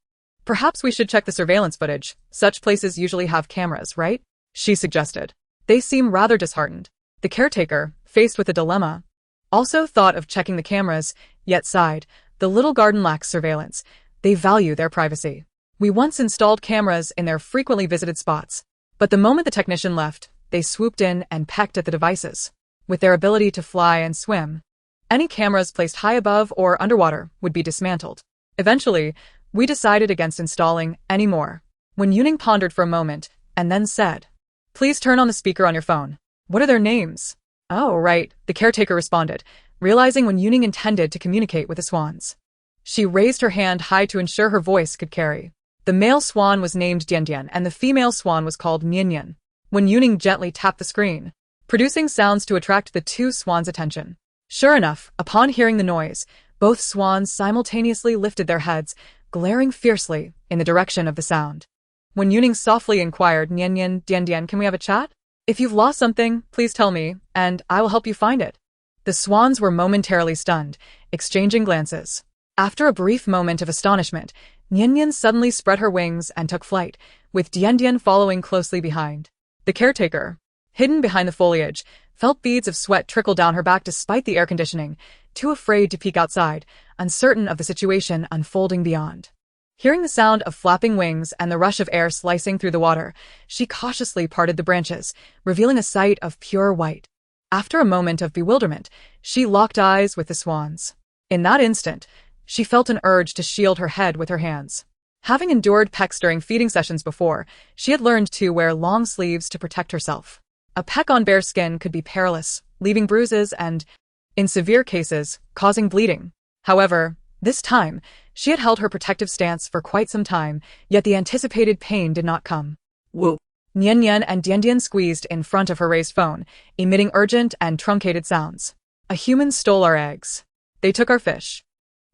"Perhaps we should check the surveillance footage. Such places usually have cameras, right?" she suggested. They seem rather disheartened. The caretaker, faced with a dilemma, also thought of checking the cameras, yet sighed. The little garden lacks surveillance. They value their privacy. We once installed cameras in their frequently visited spots, but the moment the technician left, they swooped in and pecked at the devices. With their ability to fly and swim, any cameras placed high above or underwater would be dismantled. Eventually, we decided against installing any more. Wen Youning pondered for a moment, and then said, "Please turn on the speaker on your phone. What are their names?" "Oh, right," the caretaker responded, realizing Wen Youning intended to communicate with the swans. She raised her hand high to ensure her voice could carry. The male swan was named Dian, and the female swan was called Nian. Wen Youning gently tapped the screen, producing sounds to attract the 2 swans' attention. Sure enough, upon hearing the noise, both swans simultaneously lifted their heads, glaring fiercely in the direction of the sound. Wen Youning softly inquired, Nian Nian, Dian Dian, can we have a chat? If you've lost something, please tell me, and I will help you find it. The swans were momentarily stunned, exchanging glances. After a brief moment of astonishment, Nian Nian suddenly spread her wings and took flight, with Dian Dian following closely behind. The caretaker, hidden behind the foliage, felt beads of sweat trickle down her back despite the air conditioning, too afraid to peek outside, uncertain of the situation unfolding beyond. Hearing the sound of flapping wings and the rush of air slicing through the water, she cautiously parted the branches, revealing a sight of pure white. After a moment of bewilderment, she locked eyes with the swans. In that instant, she felt an urge to shield her head with her hands. Having endured pecks during feeding sessions before, she had learned to wear long sleeves to protect herself. A peck on bare skin could be perilous, leaving bruises and, in severe cases, causing bleeding. However, this time, she had held her protective stance for quite some time, yet the anticipated pain did not come. Whoa. Nian Nian and Dian Dian squeezed in front of her raised phone, emitting urgent and truncated sounds. A human stole our eggs. They took our fish.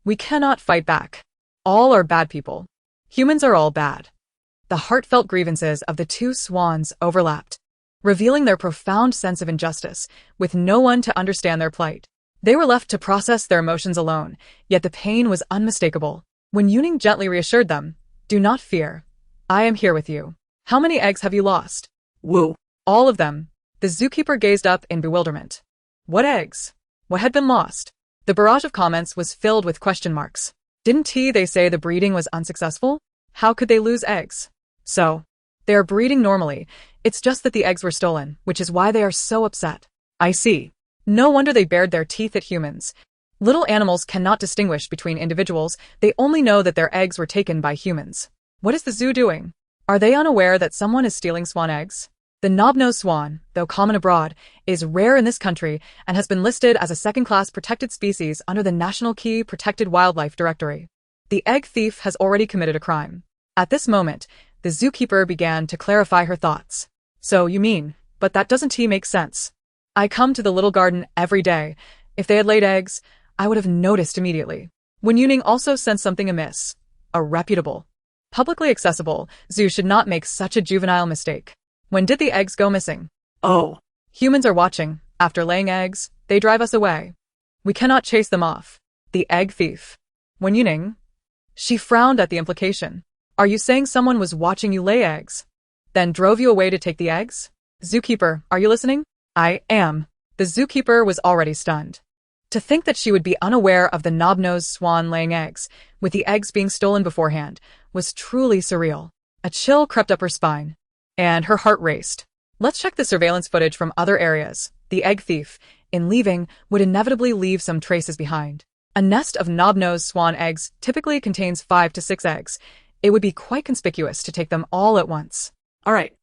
We cannot fight back. All are bad people. Humans are all bad. The heartfelt grievances of the two swans overlapped, revealing their profound sense of injustice, with no one to understand their plight. They were left to process their emotions alone, yet the pain was unmistakable. Wen Youning gently reassured them, do not fear. I am here with you. How many eggs have you lost? Whoa. All of them. The zookeeper gazed up in bewilderment. What eggs? What had been lost? The barrage of comments was filled with question marks. Didn't they say the breeding was unsuccessful? How could they lose eggs? So, they are breeding normally. It's just that the eggs were stolen, which is why they are so upset. I see. No wonder they bared their teeth at humans. Little animals cannot distinguish between individuals. They only know that their eggs were taken by humans. What is the zoo doing? Are they unaware that someone is stealing swan eggs? The knob-nosed swan, though common abroad, is rare in this country and has been listed as a second-class protected species under the National Key Protected Wildlife Directory. The egg thief has already committed a crime. At this moment, the zookeeper began to clarify her thoughts. So you mean, but that doesn't make sense. I come to the little garden every day. If they had laid eggs, I would have noticed immediately. Wen Youning also sensed something amiss. A reputable, publicly accessible zoo should not make such a juvenile mistake. When did the eggs go missing? Oh. Humans are watching. After laying eggs, they drive us away. We cannot chase them off. The egg thief. Wen Youning? She frowned at the implication. Are you saying someone was watching you lay eggs? Then drove you away to take the eggs? Zookeeper, are you listening? I am. The zookeeper was already stunned. To think that she would be unaware of the knob-nosed swan laying eggs, with the eggs being stolen beforehand, was truly surreal. A chill crept up her spine, and her heart raced. Let's check the surveillance footage from other areas. The egg thief, in leaving, would inevitably leave some traces behind. A nest of knob-nosed swan eggs typically contains 5 to 6 eggs. It would be quite conspicuous to take them all at once. All right.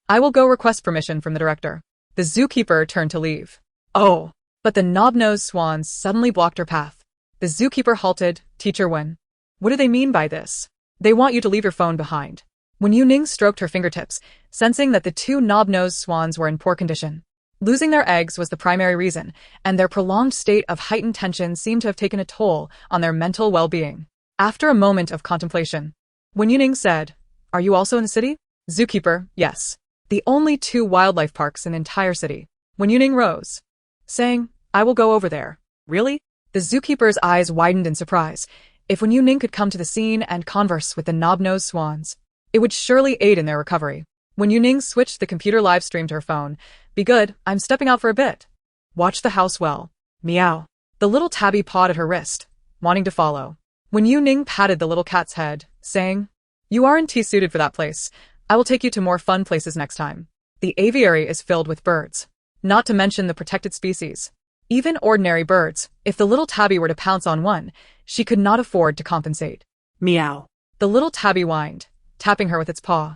I will go request permission from the director. The zookeeper turned to leave. Oh. But the knob-nosed swans suddenly blocked her path. The zookeeper halted. Teacher Wen. What do they mean by this? They want you to leave your phone behind. Wen Youning stroked her fingertips, sensing that the two knob-nosed swans were in poor condition. Losing their eggs was the primary reason, and their prolonged state of heightened tension seemed to have taken a toll on their mental well-being. After a moment of contemplation, Wen Youning said, Are you also in the city? Zookeeper, yes. The only 2 wildlife parks in the entire city. Wen Youning rose, saying, I will go over there. Really? The zookeeper's eyes widened in surprise. If Wen Youning could come to the scene and converse with the knob-nosed swans, it would surely aid in their recovery. Wen Youning switched the computer live stream to her phone. Be good, I'm stepping out for a bit. Watch the house well. Meow. The little tabby pawed at her wrist, wanting to follow. Wen Youning patted the little cat's head, saying, You aren't suited for that place. I will take you to more fun places next time. The aviary is filled with birds. Not to mention the protected species. Even ordinary birds, if the little tabby were to pounce on one, she could not afford to compensate. Meow. The little tabby whined, tapping her with its paw.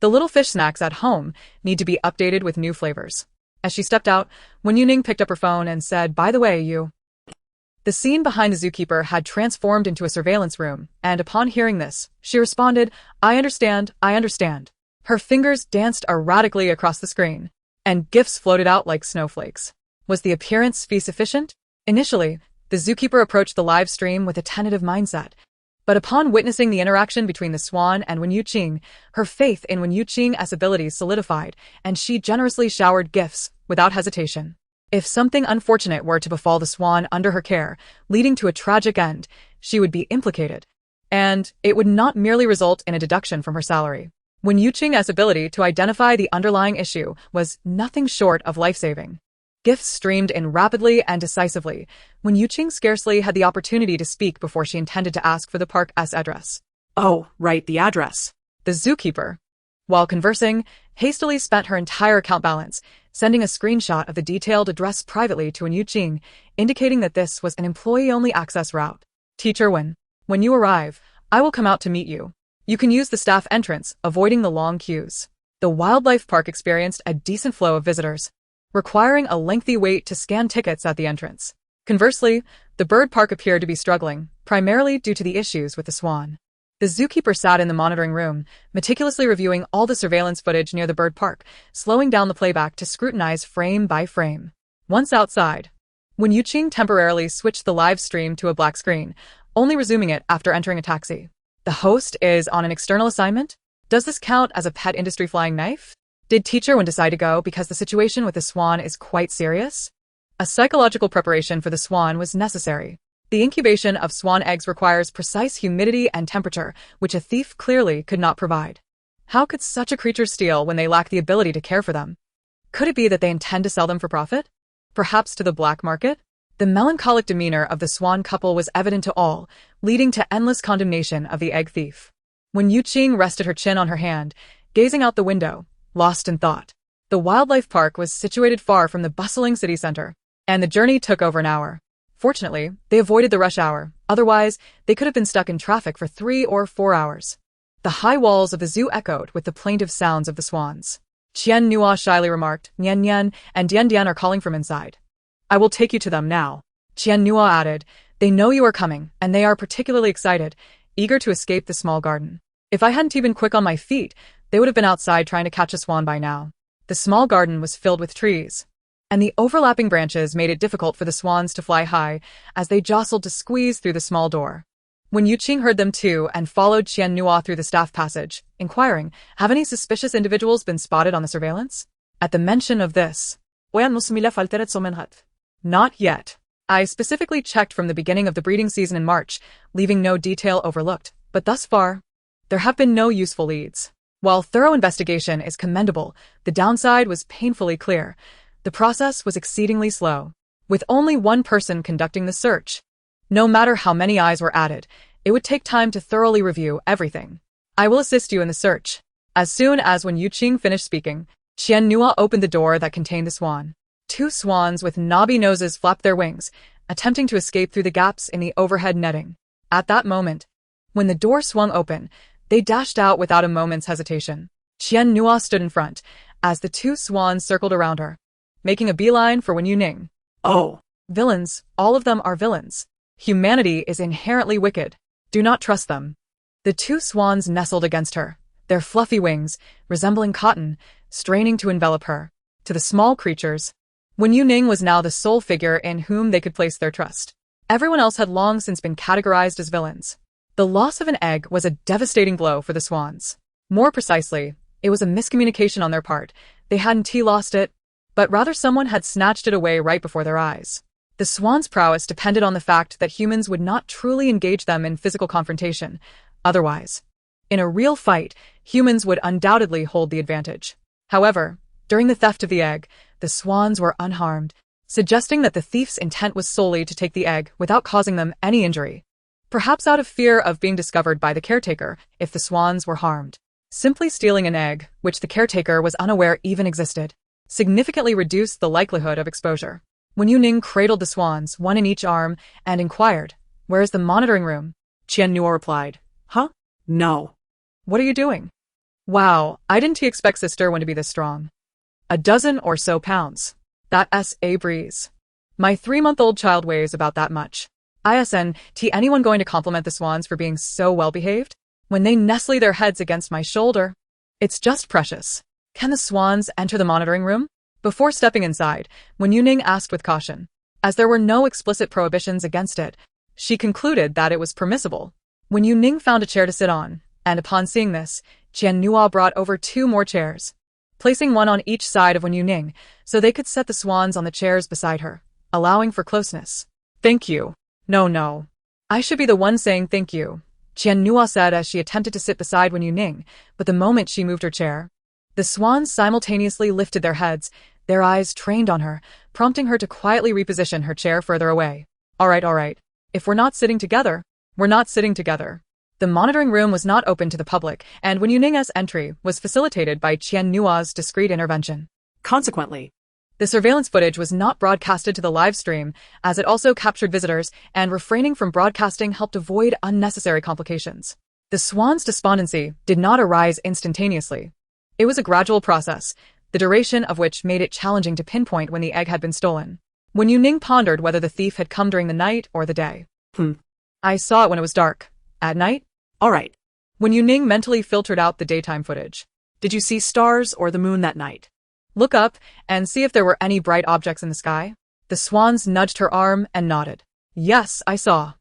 The little fish snacks at home need to be updated with new flavors. As she stepped out, Wen Youning picked up her phone and said, By the way, you. The scene behind the zookeeper had transformed into a surveillance room, and upon hearing this, she responded, I understand, I understand. Her fingers danced erratically across the screen, and GIFs floated out like snowflakes. Was the appearance fee sufficient? Initially, the zookeeper approached the live stream with a tentative mindset. But upon witnessing the interaction between the swan and Wen Youning, her faith in Wen Yuning's abilities solidified, and she generously showered gifts without hesitation. If something unfortunate were to befall the swan under her care, leading to a tragic end, she would be implicated. And it would not merely result in a deduction from her salary. Wen Yuning's ability to identify the underlying issue was nothing short of life-saving. Gifts streamed in rapidly and decisively. Wen Youning scarcely had the opportunity to speak before she intended to ask for the park's address. Oh, right, the address. The zookeeper, while conversing, hastily spent her entire account balance, sending a screenshot of the detailed address privately to Wen Youning, indicating that this was an employee-only access route. Teacher Wen, when you arrive, I will come out to meet you. You can use the staff entrance, avoiding the long queues. The wildlife park experienced a decent flow of visitors, requiring a lengthy wait to scan tickets at the entrance. Conversely, the bird park appeared to be struggling, primarily due to the issues with the swan. The zookeeper sat in the monitoring room, meticulously reviewing all the surveillance footage near the bird park, slowing down the playback to scrutinize frame by frame. Once outside, Wen Youning temporarily switched the live stream to a black screen, only resuming it after entering a taxi. The host is on an external assignment? Does this count as a pet industry flying knife? Did Teacher Wen decide to go because the situation with the swan is quite serious? A psychological preparation for the swan was necessary. The incubation of swan eggs requires precise humidity and temperature, which a thief clearly could not provide. How could such a creature steal when they lack the ability to care for them? Could it be that they intend to sell them for profit? Perhaps to the black market? The melancholic demeanor of the swan couple was evident to all, leading to endless condemnation of the egg thief. When Youning rested her chin on her hand, gazing out the window, lost in thought. The wildlife park was situated far from the bustling city center, and the journey took over an hour. Fortunately, they avoided the rush hour, otherwise they could have been stuck in traffic for 3 or 4 hours. The high walls of the zoo echoed with the plaintive sounds of the swans. Qian Nua shyly remarked, "Nian Nian and Dian Dian are calling from inside." "I will take you to them now." Qian Nua added, "They know you are coming, and they are particularly excited, eager to escape the small garden. If I hadn't been quick on my feet, they would have been outside trying to catch a swan by now." The small garden was filled with trees, and the overlapping branches made it difficult for the swans to fly high as they jostled to squeeze through the small door. When Youning heard them too and followed Qian Nua through the staff passage, inquiring, "Have any suspicious individuals been spotted on the surveillance?" At the mention of this, "Not yet. I specifically checked from the beginning of the breeding season in March, leaving no detail overlooked, but thus far, there have been no useful leads." While thorough investigation is commendable, the downside was painfully clear. The process was exceedingly slow, with only one person conducting the search. No matter how many eyes were added, it would take time to thoroughly review everything. "I will assist you in the search." As soon as Wen Youning finished speaking, Qian Nua opened the door that contained the swan. 2 swans with knobby noses flapped their wings, attempting to escape through the gaps in the overhead netting. At that moment, when the door swung open, they dashed out without a moment's hesitation. Qian Nua stood in front, as the 2 swans circled around her, making a beeline for Wen Youning. Oh. Villains, all of them are villains. Humanity is inherently wicked. Do not trust them. The 2 swans nestled against her, their fluffy wings, resembling cotton, straining to envelop her. To the small creatures, Wen Youning was now the sole figure in whom they could place their trust. Everyone else had long since been categorized as villains. The loss of an egg was a devastating blow for the swans. More precisely, it was a miscommunication on their part. They hadn't lost it, but rather someone had snatched it away right before their eyes. The swans' prowess depended on the fact that humans would not truly engage them in physical confrontation. Otherwise, in a real fight, humans would undoubtedly hold the advantage. However, during the theft of the egg, the swans were unharmed, suggesting that the thief's intent was solely to take the egg without causing them any injury. Perhaps out of fear of being discovered by the caretaker if the swans were harmed. Simply stealing an egg, which the caretaker was unaware even existed, significantly reduced the likelihood of exposure. Wen Youning cradled the swans, one in each arm, and inquired, "Where is the monitoring room?" Qian Nua replied, "Huh? No." "What are you doing?" "Wow, I didn't expect Sister Wen to be this strong. 12 or so pounds. That's a breeze. My 3-month-old child weighs about that much. Isn't anyone going to compliment the swans for being so well-behaved? When they nestle their heads against my shoulder, it's just precious. Can the swans enter the monitoring room?" Before stepping inside, Wen Youning asked with caution. As there were no explicit prohibitions against it, she concluded that it was permissible. Wen Youning found a chair to sit on, and upon seeing this, Qian Nua brought over 2 more chairs, placing one on each side of Wen Youning so they could set the swans on the chairs beside her, allowing for closeness. Thank you. No. I should be the one saying thank you, Qian Nua said as she attempted to sit beside Wen Youning, but the moment she moved her chair, the swans simultaneously lifted their heads, their eyes trained on her, prompting her to quietly reposition her chair further away. All right. If we're not sitting together, we're not sitting together. The monitoring room was not open to the public, and Wen Youning's entry was facilitated by Qian Nua's discreet intervention. Consequently, the surveillance footage was not broadcasted to the live stream, as it also captured visitors, and refraining from broadcasting helped avoid unnecessary complications. The swan's despondency did not arise instantaneously. It was a gradual process, the duration of which made it challenging to pinpoint when the egg had been stolen. Wen Youning pondered whether the thief had come during the night or the day. I saw it when it was dark. At night? All right. Wen Youning mentally filtered out the daytime footage. Did you see stars or the moon that night? Look up and see if there were any bright objects in the sky. The swans nudged her arm and nodded. Yes, I saw.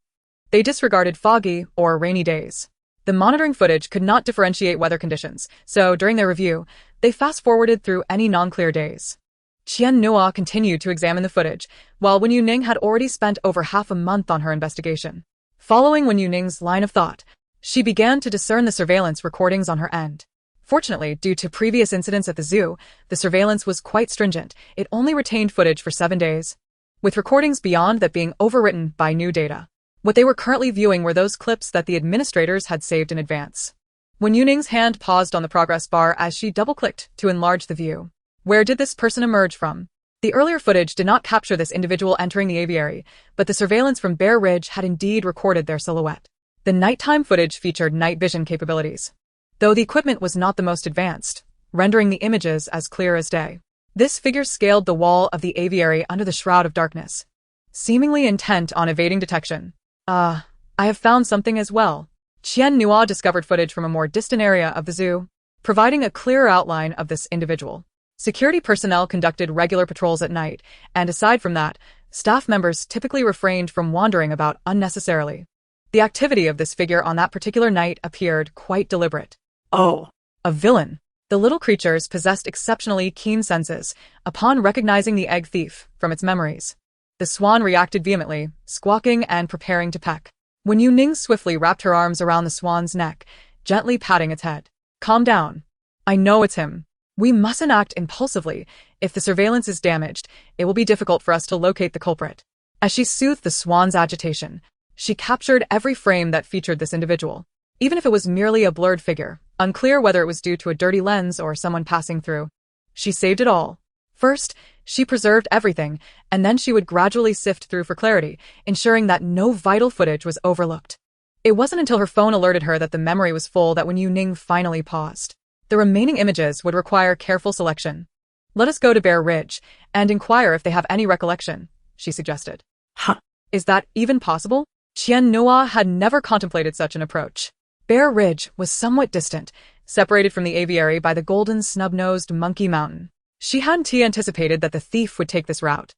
They disregarded foggy or rainy days. The monitoring footage could not differentiate weather conditions, so during their review, they fast-forwarded through any non-clear days. Qian Nua continued to examine the footage, while Wen Youning had already spent over half a month on her investigation. Following Wen Youning's line of thought, she began to discern the surveillance recordings on her end. Fortunately, due to previous incidents at the zoo, the surveillance was quite stringent. It only retained footage for 7 days, with recordings beyond that being overwritten by new data. What they were currently viewing were those clips that the administrators had saved in advance. Wen Youning's hand paused on the progress bar as she double-clicked to enlarge the view. Where did this person emerge from? The earlier footage did not capture this individual entering the aviary, but the surveillance from Bear Ridge had indeed recorded their silhouette. The nighttime footage featured night vision capabilities, though the equipment was not the most advanced, rendering the images as clear as day. This figure scaled the wall of the aviary under the shroud of darkness, seemingly intent on evading detection. I have found something as well. Qian Nua discovered footage from a more distant area of the zoo, providing a clearer outline of this individual. Security personnel conducted regular patrols at night, and aside from that, staff members typically refrained from wandering about unnecessarily. The activity of this figure on that particular night appeared quite deliberate. Oh. A villain. The little creatures possessed exceptionally keen senses upon recognizing the egg thief from its memories. The swan reacted vehemently, squawking and preparing to peck. Wen Youning swiftly wrapped her arms around the swan's neck, gently patting its head. Calm down. I know it's him. We mustn't act impulsively. If the surveillance is damaged, it will be difficult for us to locate the culprit. As she soothed the swan's agitation, she captured every frame that featured this individual. Even if it was merely a blurred figure, unclear whether it was due to a dirty lens or someone passing through. She saved it all. First, she preserved everything, and then she would gradually sift through for clarity, ensuring that no vital footage was overlooked. It wasn't until her phone alerted her that the memory was full that Wen Youning finally paused. The remaining images would require careful selection. Let us go to Bear Ridge and inquire if they have any recollection, she suggested. Huh. Is that even possible? Qian Nua had never contemplated such an approach. Bear Ridge was somewhat distant, separated from the aviary by the golden snub-nosed Monkey Mountain. She hadn't anticipated that the thief would take this route.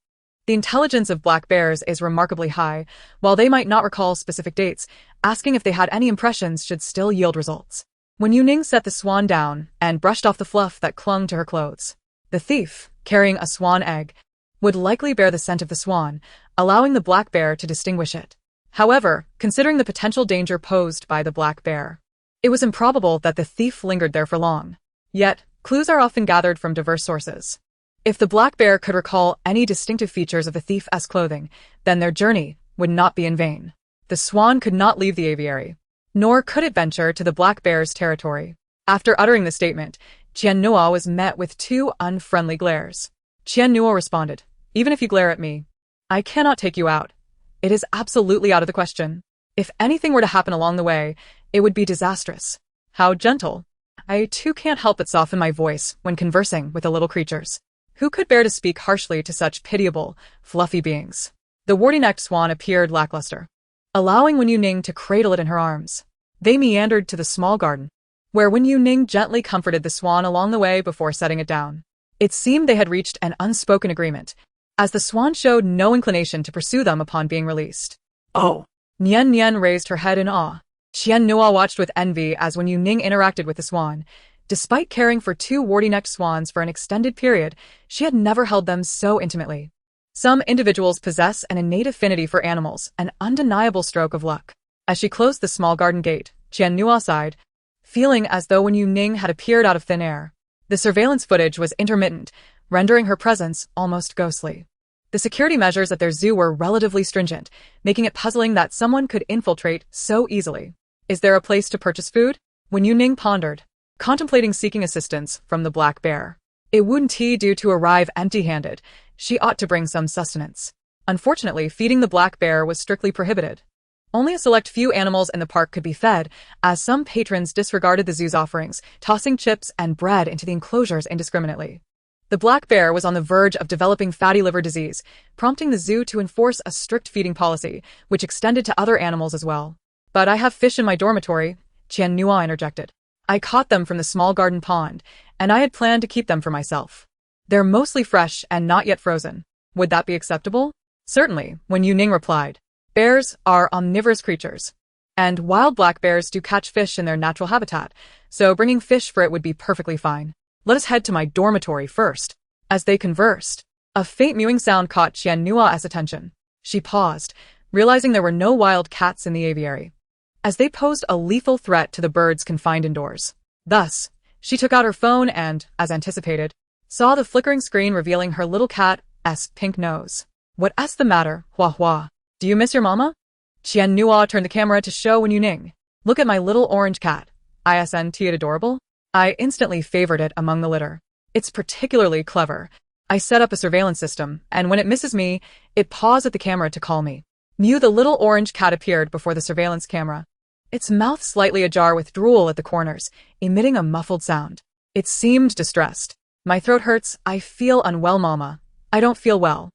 The intelligence of black bears is remarkably high. While they might not recall specific dates, asking if they had any impressions should still yield results. Wen Youning set the swan down and brushed off the fluff that clung to her clothes. The thief, carrying a swan egg, would likely bear the scent of the swan, allowing the black bear to distinguish it. However, considering the potential danger posed by the black bear, it was improbable that the thief lingered there for long. Yet, clues are often gathered from diverse sources. If the black bear could recall any distinctive features of the thief's clothing, then their journey would not be in vain. The swan could not leave the aviary, nor could it venture to the black bear's territory. After uttering the statement, Qian Nua was met with 2 unfriendly glares. Qian Nua responded, "Even if you glare at me, I cannot take you out. It is absolutely out of the question. If anything were to happen along the way, it would be disastrous." How gentle. I too can't help but soften my voice when conversing with the little creatures. Who could bear to speak harshly to such pitiable, fluffy beings? The warty-necked swan appeared lackluster, allowing Wen Youning to cradle it in her arms. They meandered to the small garden, where Wen Youning gently comforted the swan along the way before setting it down. It seemed they had reached an unspoken agreement, as the swan showed no inclination to pursue them upon being released. Oh. Nian Nian raised her head in awe. Qian Nua watched with envy as Wen Youning interacted with the swan. Despite caring for two warty-necked swans for an extended period, she had never held them so intimately. Some individuals possess an innate affinity for animals, an undeniable stroke of luck. As she closed the small garden gate, Qian Nua sighed, feeling as though Wen Youning had appeared out of thin air. The surveillance footage was intermittent, rendering her presence almost ghostly. The security measures at their zoo were relatively stringent, making it puzzling that someone could infiltrate so easily. Is there a place to purchase food? Wen Youning pondered, contemplating seeking assistance from the black bear. It wouldn't be due to arrive empty-handed. She ought to bring some sustenance. Unfortunately, feeding the black bear was strictly prohibited. Only a select few animals in the park could be fed, as some patrons disregarded the zoo's offerings, tossing chips and bread into the enclosures indiscriminately. The black bear was on the verge of developing fatty liver disease, prompting the zoo to enforce a strict feeding policy, which extended to other animals as well. But I have fish in my dormitory, Qian Nua interjected. I caught them from the small garden pond, and I had planned to keep them for myself. They're mostly fresh and not yet frozen. Would that be acceptable? Certainly, Wen Youning replied. Bears are omnivorous creatures, and wild black bears do catch fish in their natural habitat, so bringing fish for it would be perfectly fine. Let us head to my dormitory first. As they conversed, a faint mewing sound caught Qian Nua's attention. She paused, realizing there were no wild cats in the aviary, as they posed a lethal threat to the birds confined indoors. Thus, she took out her phone and, as anticipated, saw the flickering screen revealing her little cat's pink nose. What's the matter, Hua Hua? Do you miss your mama? Qian Nua turned the camera to show Wen Youning. Look at my little orange cat. Isn't it adorable? I instantly favored it among the litter. It's particularly clever. I set up a surveillance system, and when it misses me, it paws at the camera to call me. Mew, the little orange cat appeared before the surveillance camera, its mouth slightly ajar with drool at the corners, emitting a muffled sound. It seemed distressed. My throat hurts. I feel unwell, Mama. I don't feel well.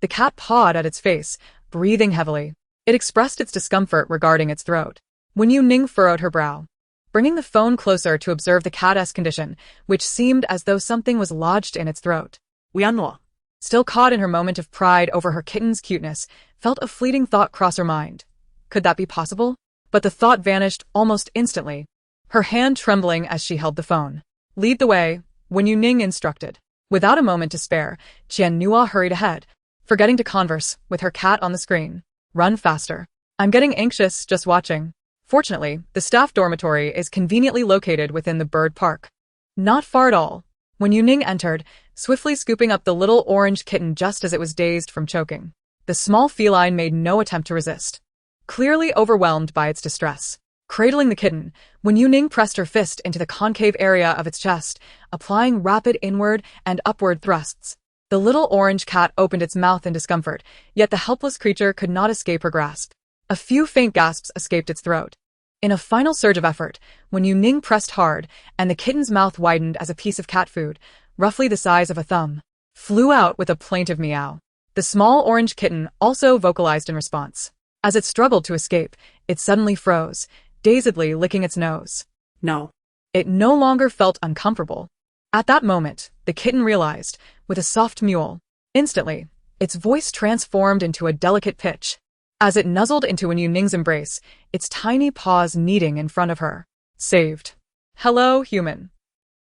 The cat pawed at its face, breathing heavily. It expressed its discomfort regarding its throat. Wen Youning furrowed her brow, bringing the phone closer to observe the cat's condition, which seemed as though something was lodged in its throat. Wianluo, still caught in her moment of pride over her kitten's cuteness, felt a fleeting thought cross her mind. Could that be possible? But the thought vanished almost instantly, her hand trembling as she held the phone. Lead the way, Wen Youning instructed. Without a moment to spare, Qian Nua hurried ahead, forgetting to converse with her cat on the screen. Run faster. I'm getting anxious just watching. Fortunately, the staff dormitory is conveniently located within the bird park. Not far at all. Wen Youning entered, swiftly scooping up the little orange kitten just as it was dazed from choking. The small feline made no attempt to resist, clearly overwhelmed by its distress. Cradling the kitten, Wen Youning pressed her fist into the concave area of its chest, applying rapid inward and upward thrusts. The little orange cat opened its mouth in discomfort, yet the helpless creature could not escape her grasp. A few faint gasps escaped its throat. In a final surge of effort, Wen Youning pressed hard, and the kitten's mouth widened as a piece of cat food, roughly the size of a thumb, flew out with a plaintive meow. The small orange kitten also vocalized in response. As it struggled to escape, it suddenly froze, dazedly licking its nose. No. It no longer felt uncomfortable. At that moment, the kitten realized, with a soft mewl. Instantly, its voice transformed into a delicate pitch. As it nuzzled into Wen Youning's embrace, its tiny paws kneading in front of her. Saved. Hello, human.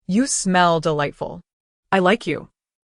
You smell delightful. I like you.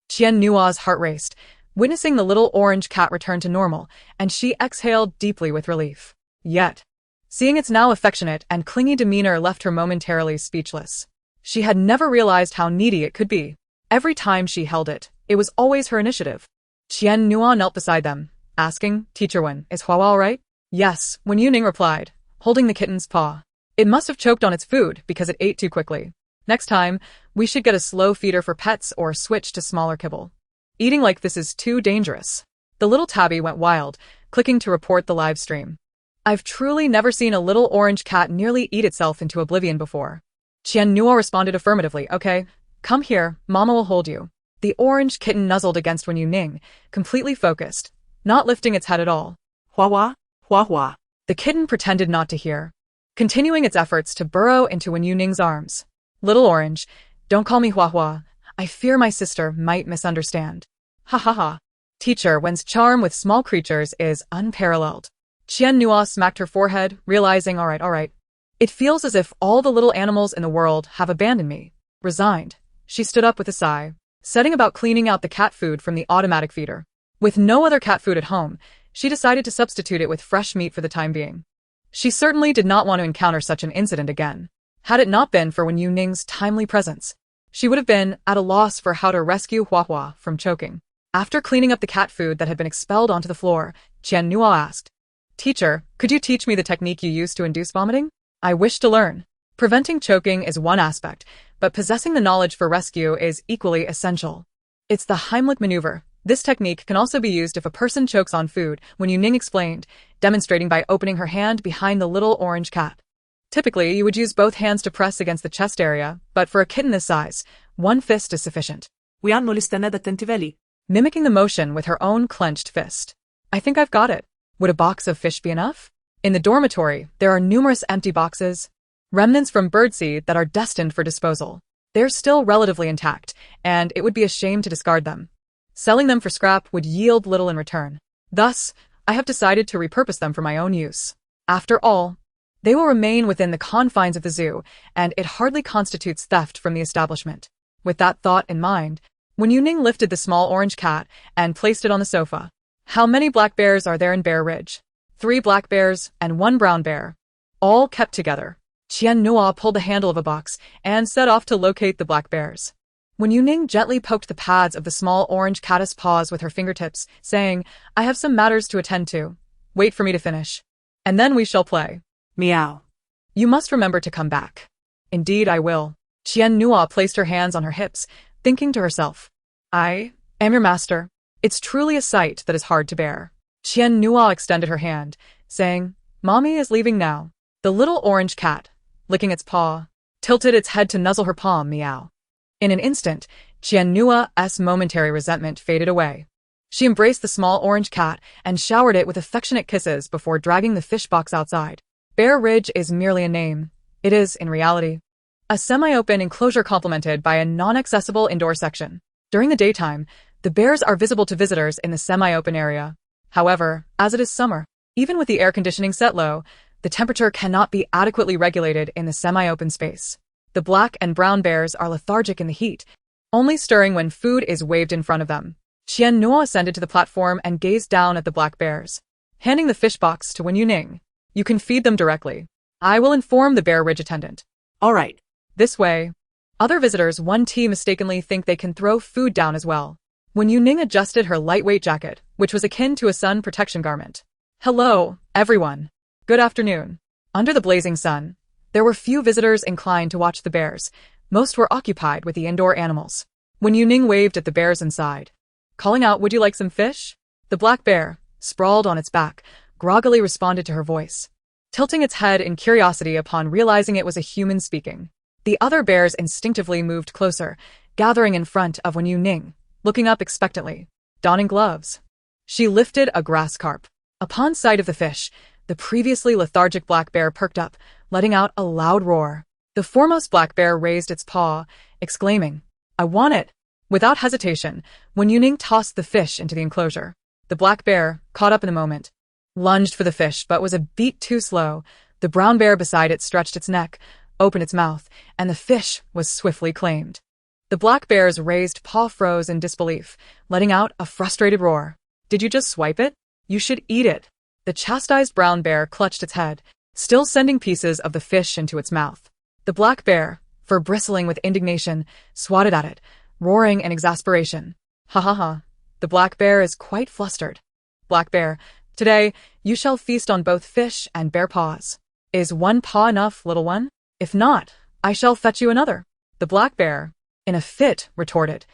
Qian Nua's heart raced, witnessing the little orange cat return to normal, and she exhaled deeply with relief. Yet, seeing its now affectionate and clingy demeanor left her momentarily speechless. She had never realized how needy it could be. Every time she held it, it was always her initiative. Qian Nua knelt beside them, asking, Teacher Wen, is Hua all right? Yes, Wen Youning replied, holding the kitten's paw. It must have choked on its food because it ate too quickly. Next time, we should get a slow feeder for pets or switch to smaller kibble. Eating like this is too dangerous. The little tabby went wild, clicking to report the live stream. I've truly never seen a little orange cat nearly eat itself into oblivion before. Qian Nua responded affirmatively. Okay, come here, Mama will hold you. The orange kitten nuzzled against Wen Youning, completely focused, not lifting its head at all. Hua Hua, Hua Hua. The kitten pretended not to hear, continuing its efforts to burrow into Wen Youning's arms. Little orange, don't call me Hua Hua. I fear my sister might misunderstand. Ha ha ha. Teacher Wen's charm with small creatures is unparalleled. Qian Nua smacked her forehead, realizing all right, It feels as if all the little animals in the world have abandoned me. Resigned, she stood up with a sigh, setting about cleaning out the cat food from the automatic feeder. With no other cat food at home, she decided to substitute it with fresh meat for the time being. She certainly did not want to encounter such an incident again. Had it not been for Wen Youning's timely presence, she would have been at a loss for how to rescue Hua Hua from choking. After cleaning up the cat food that had been expelled onto the floor, Qian Nua asked, "Teacher, could you teach me the technique you use to induce vomiting? I wish to learn." Preventing choking is one aspect, but possessing the knowledge for rescue is equally essential. It's the Heimlich maneuver. This technique can also be used if a person chokes on food, Wen Youning explained, demonstrating by opening her hand behind the little orange cat. Typically, you would use both hands to press against the chest area, but for a kitten this size, one fist is sufficient. ويعنوا الاستناد التنتيفالي. Mimicking the motion with her own clenched fist. "I think I've got it. Would a box of fish be enough?" In the dormitory, there are numerous empty boxes, remnants from birdseed that are destined for disposal. They're still relatively intact, and it would be a shame to discard them. Selling them for scrap would yield little in return. Thus, I have decided to repurpose them for my own use. After all, they will remain within the confines of the zoo, and it hardly constitutes theft from the establishment. With that thought in mind, Wen Youning lifted the small orange cat and placed it on the sofa. How many black bears are there in Bear Ridge? 3 black bears and 1 brown bear, all kept together. Qian Nua pulled the handle of a box and set off to locate the black bears. Wen Youning gently poked the pads of the small orange caddis paws with her fingertips, saying, "I have some matters to attend to. Wait for me to finish. And then we shall play." Meow. "You must remember to come back." "Indeed I will." Qian Nua placed her hands on her hips, thinking to herself, "I am your master." It's truly a sight that is hard to bear. Qian Nua extended her hand, saying, "Mommy is leaving now." The little orange cat, licking its paw, tilted its head to nuzzle her palm. Meow. In an instant, Qian Nua's momentary resentment faded away. She embraced the small orange cat and showered it with affectionate kisses before dragging the fish box outside. Bear Ridge is merely a name. It is, in reality, a semi-open enclosure complemented by a non-accessible indoor section. During the daytime, the bears are visible to visitors in the semi-open area. However, as it is summer, even with the air conditioning set low, the temperature cannot be adequately regulated in the semi-open space. The black and brown bears are lethargic in the heat, only stirring when food is waved in front of them. Qian Nua ascended to the platform and gazed down at the black bears. Handing the fish box to Wen Youning, "You can feed them directly. I will inform the Bear Ridge attendant." All right. This way, other visitors mistakenly think they can throw food down as well. Wen Youning adjusted her lightweight jacket, which was akin to a sun protection garment. "Hello, everyone. Good afternoon." Under the blazing sun, there were few visitors inclined to watch the bears. Most were occupied with the indoor animals. Wen Youning waved at the bears inside, calling out, "Would you like some fish?" The black bear, sprawled on its back, groggily responded to her voice, tilting its head in curiosity upon realizing it was a human speaking. The other bears instinctively moved closer, gathering in front of Wen Youning, looking up expectantly. Donning gloves, she lifted a grass carp. Upon sight of the fish, the previously lethargic black bear perked up, letting out a loud roar. The foremost black bear raised its paw, exclaiming, "I want it." Without hesitation, Wen Youning tossed the fish into the enclosure. The black bear, caught up in the moment, lunged for the fish but was a beat too slow. The brown bear beside it stretched its neck, opened its mouth, and the fish was swiftly claimed. The black bear's raised paw froze in disbelief, letting out a frustrated roar. "Did you just swipe it? You should eat it." The chastised brown bear clutched its head, still sending pieces of the fish into its mouth. The black bear, fur bristling with indignation, swatted at it, roaring in exasperation. "Ha ha ha. The black bear is quite flustered." "Black bear, today you shall feast on both fish and bear paws. Is one paw enough, little one? If not, I shall fetch you another." The black bear, in a fit, retorted,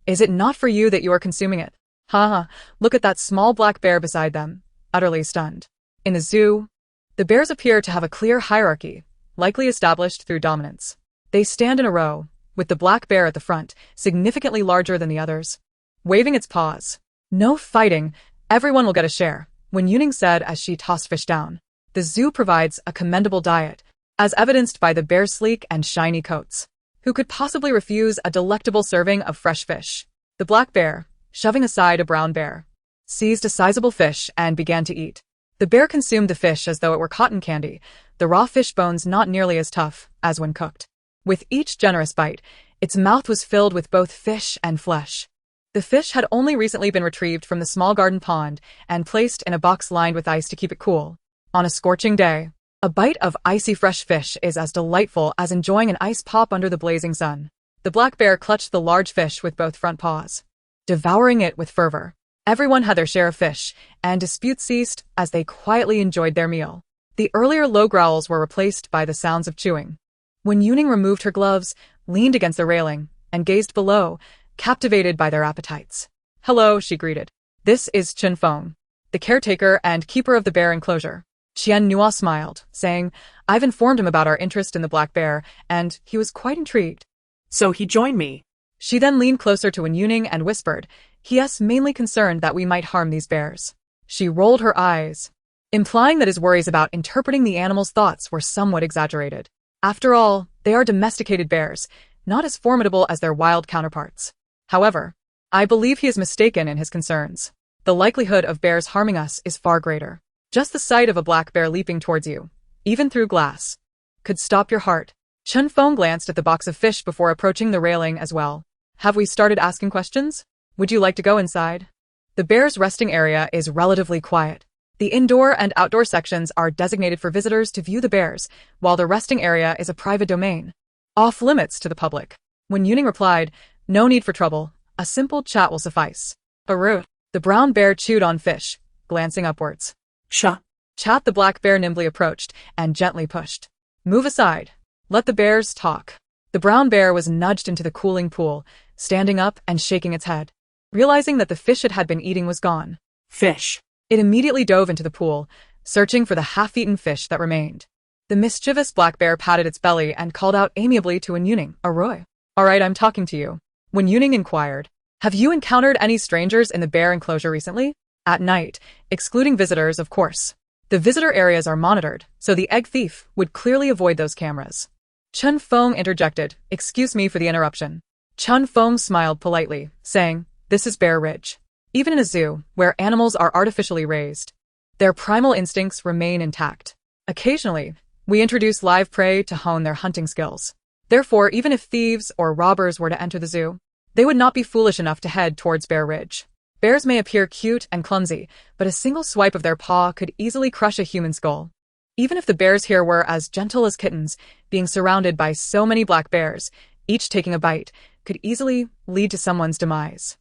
"Is it not for you that you are consuming it? Ha ha, look at that small black bear beside them, utterly stunned." In the zoo, the bears appear to have a clear hierarchy, likely established through dominance. They stand in a row, with the black bear at the front, significantly larger than the others, waving its paws. "No fighting, everyone will get a share," Wen Youning said as she tossed fish down. The zoo provides a commendable diet, as evidenced by the bear's sleek and shiny coats. Who could possibly refuse a delectable serving of fresh fish? The black bear, shoving aside a brown bear, seized a sizable fish and began to eat. The bear consumed the fish as though it were cotton candy, the raw fish bones not nearly as tough as when cooked. With each generous bite, its mouth was filled with both fish and flesh. The fish had only recently been retrieved from the small garden pond and placed in a box lined with ice to keep it cool. On a scorching day, a bite of icy fresh fish is as delightful as enjoying an ice pop under the blazing sun. The black bear clutched the large fish with both front paws, devouring it with fervor. Everyone had their share of fish, and disputes ceased as they quietly enjoyed their meal. The earlier low growls were replaced by the sounds of chewing. Wen Youning removed her gloves, leaned against the railing, and gazed below, captivated by their appetites. "Hello," she greeted. "This is Chen Feng, the caretaker and keeper of the bear enclosure." Qian Nua smiled, saying, "I've informed him about our interest in the black bear, and he was quite intrigued." So he joined me. She then leaned closer to Wen Youning and whispered, "He is mainly concerned that we might harm these bears." She rolled her eyes, implying that his worries about interpreting the animal's thoughts were somewhat exaggerated. After all, they are domesticated bears, not as formidable as their wild counterparts. However, I believe he is mistaken in his concerns. The likelihood of bears harming us is far greater. Just the sight of a black bear leaping towards you, even through glass, could stop your heart. Chen Feng glanced at the box of fish before approaching the railing as well. "Have we started asking questions? Would you like to go inside?" The bear's resting area is relatively quiet. The indoor and outdoor sections are designated for visitors to view the bears, while the resting area is a private domain, off limits to the public. When Youning replied, "No need for trouble. A simple chat will suffice." "Aroo." The brown bear chewed on fish, glancing upwards. Sha. Chat. The black bear nimbly approached and gently pushed. "Move aside. Let the bears talk." The brown bear was nudged into the cooling pool, standing up and shaking its head. Realizing that the fish it had been eating was gone, Fish. it immediately dove into the pool, searching for the half-eaten fish that remained. The mischievous black bear patted its belly and called out amiably to Wen Youning, "Aroo." "All right, I'm talking to you." Wen Youning inquired, "Have you encountered any strangers in the bear enclosure recently?" "At night, excluding visitors, of course. The visitor areas are monitored, so the egg thief would clearly avoid those cameras." Chen Feng interjected, "Excuse me for the interruption." Chen Feng smiled politely, saying, "This is Bear Ridge. Even in a zoo, where animals are artificially raised, their primal instincts remain intact. Occasionally, we introduce live prey to hone their hunting skills. Therefore, even if thieves or robbers were to enter the zoo, they would not be foolish enough to head towards Bear Ridge. Bears may appear cute and clumsy, but a single swipe of their paw could easily crush a human skull. Even if the bears here were as gentle as kittens, being surrounded by so many black bears, each taking a bite, could easily lead to someone's demise.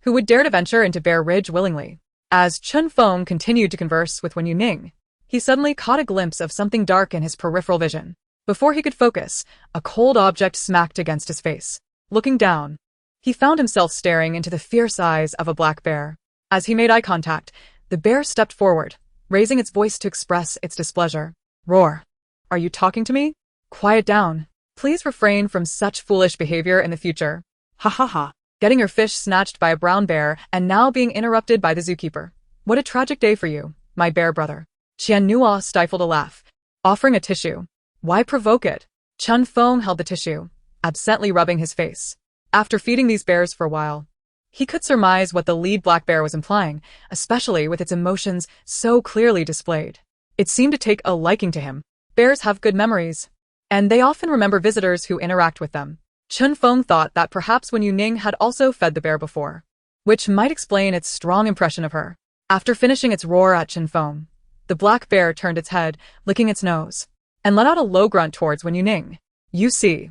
Who would dare to venture into Bear Ridge willingly?" As Chen Feng continued to converse with Wen Youning, he suddenly caught a glimpse of something dark in his peripheral vision. Before he could focus, a cold object smacked against his face. Looking down, he found himself staring into the fierce eyes of a black bear. As he made eye contact, the bear stepped forward, raising its voice to express its displeasure. "Roar. Are you talking to me? Quiet down. Please refrain from such foolish behavior in the future." Ha ha ha. Getting your fish snatched by a brown bear and now being interrupted by the zookeeper. What a tragic day for you, my bear brother. Qian Nua stifled a laugh, offering a tissue. "Why provoke it?" Chen Feng held the tissue, absently rubbing his face. After feeding these bears for a while, he could surmise what the lead black bear was implying, especially with its emotions so clearly displayed. It seemed to take a liking to him. Bears have good memories, and they often remember visitors who interact with them. Chen Feng thought that perhaps Wen Youning had also fed the bear before, which might explain its strong impression of her. After finishing its roar at Chen Feng, the black bear turned its head, licking its nose, and let out a low grunt towards Wen Youning. "You see,"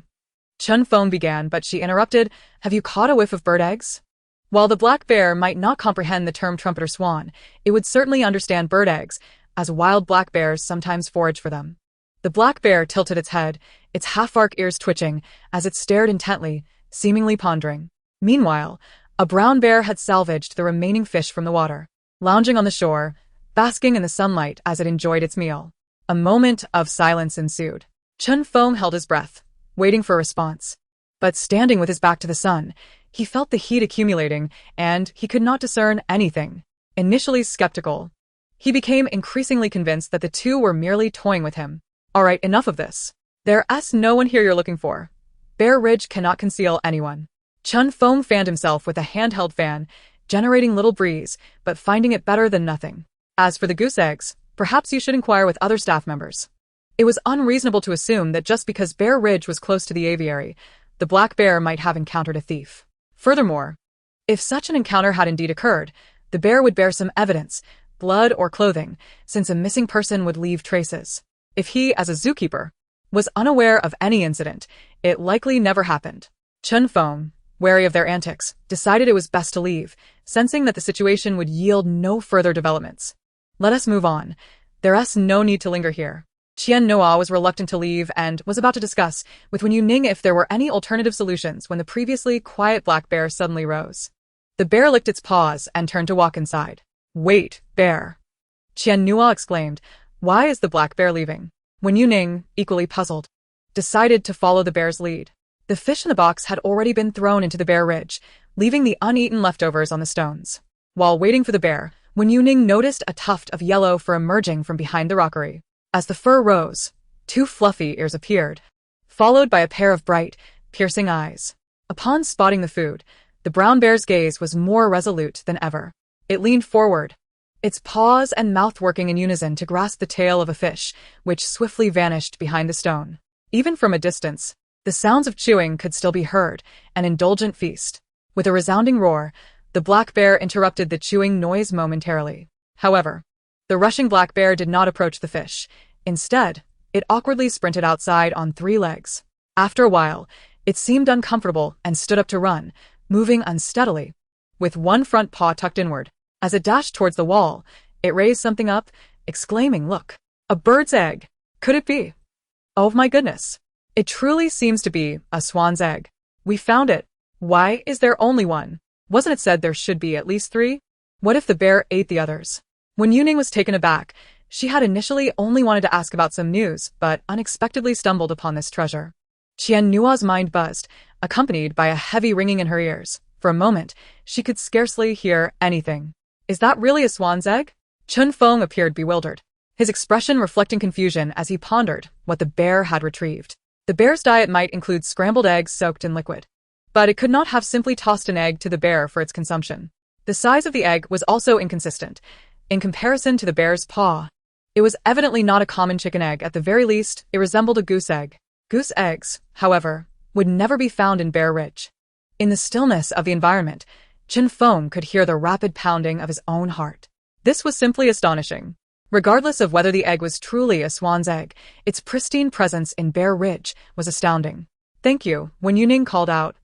Chen Feng began, but she interrupted, "Have you caught a whiff of bird eggs?" While the black bear might not comprehend the term trumpeter swan, it would certainly understand bird eggs, as wild black bears sometimes forage for them. The black bear tilted its head, its half-arc ears twitching, as it stared intently, seemingly pondering. Meanwhile, a brown bear had salvaged the remaining fish from the water, lounging on the shore, basking in the sunlight as it enjoyed its meal. A moment of silence ensued. Chen Feng held his breath, waiting for a response. But standing with his back to the sun, he felt the heat accumulating, and he could not discern anything. Initially skeptical, he became increasingly convinced that the two were merely toying with him. "All right, enough of this. There's no one here you're looking for. Bear Ridge cannot conceal anyone." Chen Feng fanned himself with a handheld fan, generating little breeze, but finding it better than nothing. "As for the goose eggs, perhaps you should inquire with other staff members. It was unreasonable to assume that just because Bear Ridge was close to the aviary, the black bear might have encountered a thief. Furthermore, if such an encounter had indeed occurred, the bear would bear some evidence, blood or clothing, since a missing person would leave traces. If he, as a zookeeper, was unaware of any incident, it likely never happened. Chun Feng, wary of their antics, decided it was best to leave, sensing that the situation would yield no further developments. Let us move on. There's no need to linger here. Qian Noa was reluctant to leave and was about to discuss with Wen Youning if there were any alternative solutions when the previously quiet black bear suddenly rose. The bear licked its paws and turned to walk inside. "Wait, bear!" Qian Noa exclaimed. "Why is the black bear leaving?" Wen Youning, equally puzzled, decided to follow the bear's lead. The fish in the box had already been thrown into the Bear Ridge, leaving the uneaten leftovers on the stones. While waiting for the bear, Wen Youning noticed a tuft of yellow fur emerging from behind the rockery. As the fur rose, 2 fluffy ears appeared, followed by a pair of bright, piercing eyes. Upon spotting the food, the brown bear's gaze was more resolute than ever. It leaned forward, its paws and mouth working in unison to grasp the tail of a fish, which swiftly vanished behind the stone. Even from a distance, the sounds of chewing could still be heard, an indulgent feast. With a resounding roar, the black bear interrupted the chewing noise momentarily. However, the rushing black bear did not approach the fish. Instead, it awkwardly sprinted outside on 3 legs. After a while, it seemed uncomfortable and stood up to run, moving unsteadily, with one front paw tucked inward. As it dashed towards the wall, it raised something up, exclaiming, "Look, a bird's egg! Could it be? Oh my goodness! It truly seems to be a swan's egg. We found it. Why is there only one? Wasn't it said there should be at least 3? What if the bear ate the others?" When Youning was taken aback, she had initially only wanted to ask about some news, but unexpectedly stumbled upon this treasure. Qian Nua's mind buzzed, accompanied by a heavy ringing in her ears. For a moment, she could scarcely hear anything. "Is that really a swan's egg?" Chun Feng appeared bewildered, his expression reflecting confusion as he pondered what the bear had retrieved. The bear's diet might include scrambled eggs soaked in liquid, but it could not have simply tossed an egg to the bear for its consumption. The size of the egg was also inconsistent. In comparison to the bear's paw, it was evidently not a common chicken egg. At the very least, it resembled a goose egg. Goose eggs, however, would never be found in Bear Ridge. In the stillness of the environment, Chun Feng could hear the rapid pounding of his own heart. This was simply astonishing. Regardless of whether the egg was truly a swan's egg, its pristine presence in Bear Ridge was astounding. "Thank you," Wen Youning called out.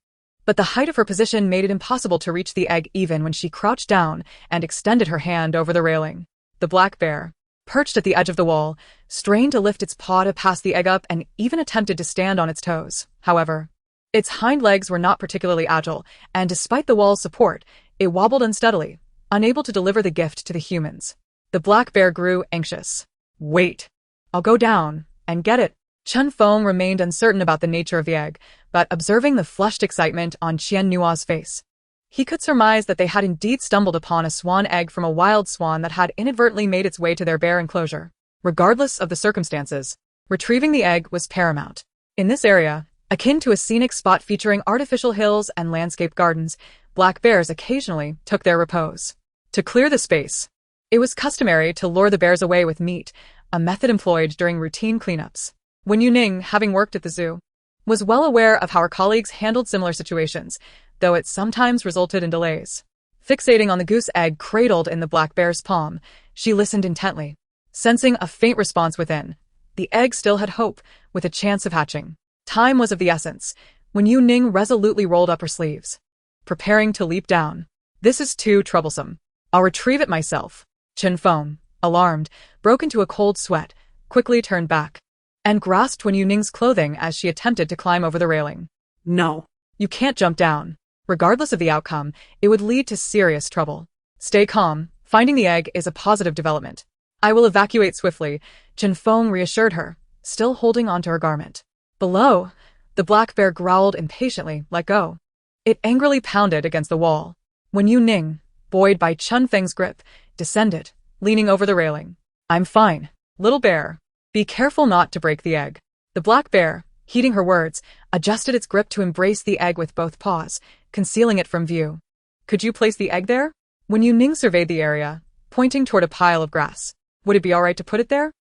But the height of her position made it impossible to reach the egg even when she crouched down and extended her hand over the railing. The black bear, perched at the edge of the wall, strained to lift its paw to pass the egg up and even attempted to stand on its toes. However, its hind legs were not particularly agile, and despite the wall's support, it wobbled unsteadily, unable to deliver the gift to the humans. The black bear grew anxious. "Wait, I'll go down and get it." Chun Feng remained uncertain about the nature of the egg, but observing the flushed excitement on Qian Nua's face, he could surmise that they had indeed stumbled upon a swan egg from a wild swan that had inadvertently made its way to their bear enclosure. Regardless of the circumstances, retrieving the egg was paramount. In this area, akin to a scenic spot featuring artificial hills and landscape gardens, black bears occasionally took their repose. To clear the space, it was customary to lure the bears away with meat, a method employed during routine cleanups. Wen Youning, having worked at the zoo, was well aware of how her colleagues handled similar situations, though it sometimes resulted in delays. Fixating on the goose egg cradled in the black bear's palm, she listened intently. Sensing a faint response within, the egg still had hope, with a chance of hatching. Time was of the essence. Wen Youning resolutely rolled up her sleeves, preparing to leap down. "This is too troublesome. I'll retrieve it myself." Chun Feng, alarmed, broke into a cold sweat, quickly turned back, and grasped Wen Youning's clothing as she attempted to climb over the railing. "No. "You can't jump down. Regardless of the outcome, it would lead to serious trouble. Stay calm. Finding the egg is a positive development. I will evacuate swiftly," Chun Feng reassured her, still holding onto her garment. Below, the black bear growled impatiently, "Let go." It angrily pounded against the wall. Wen Youning, buoyed by Chun Feng's grip, descended, leaning over the railing. "I'm fine, little bear. Be careful not to break the egg." The black bear, heeding her words, adjusted its grip to embrace the egg with both paws, concealing it from view. "Could you place the egg there?" Wen Youning surveyed the area, pointing toward a pile of grass. "Would it be all right to put it there?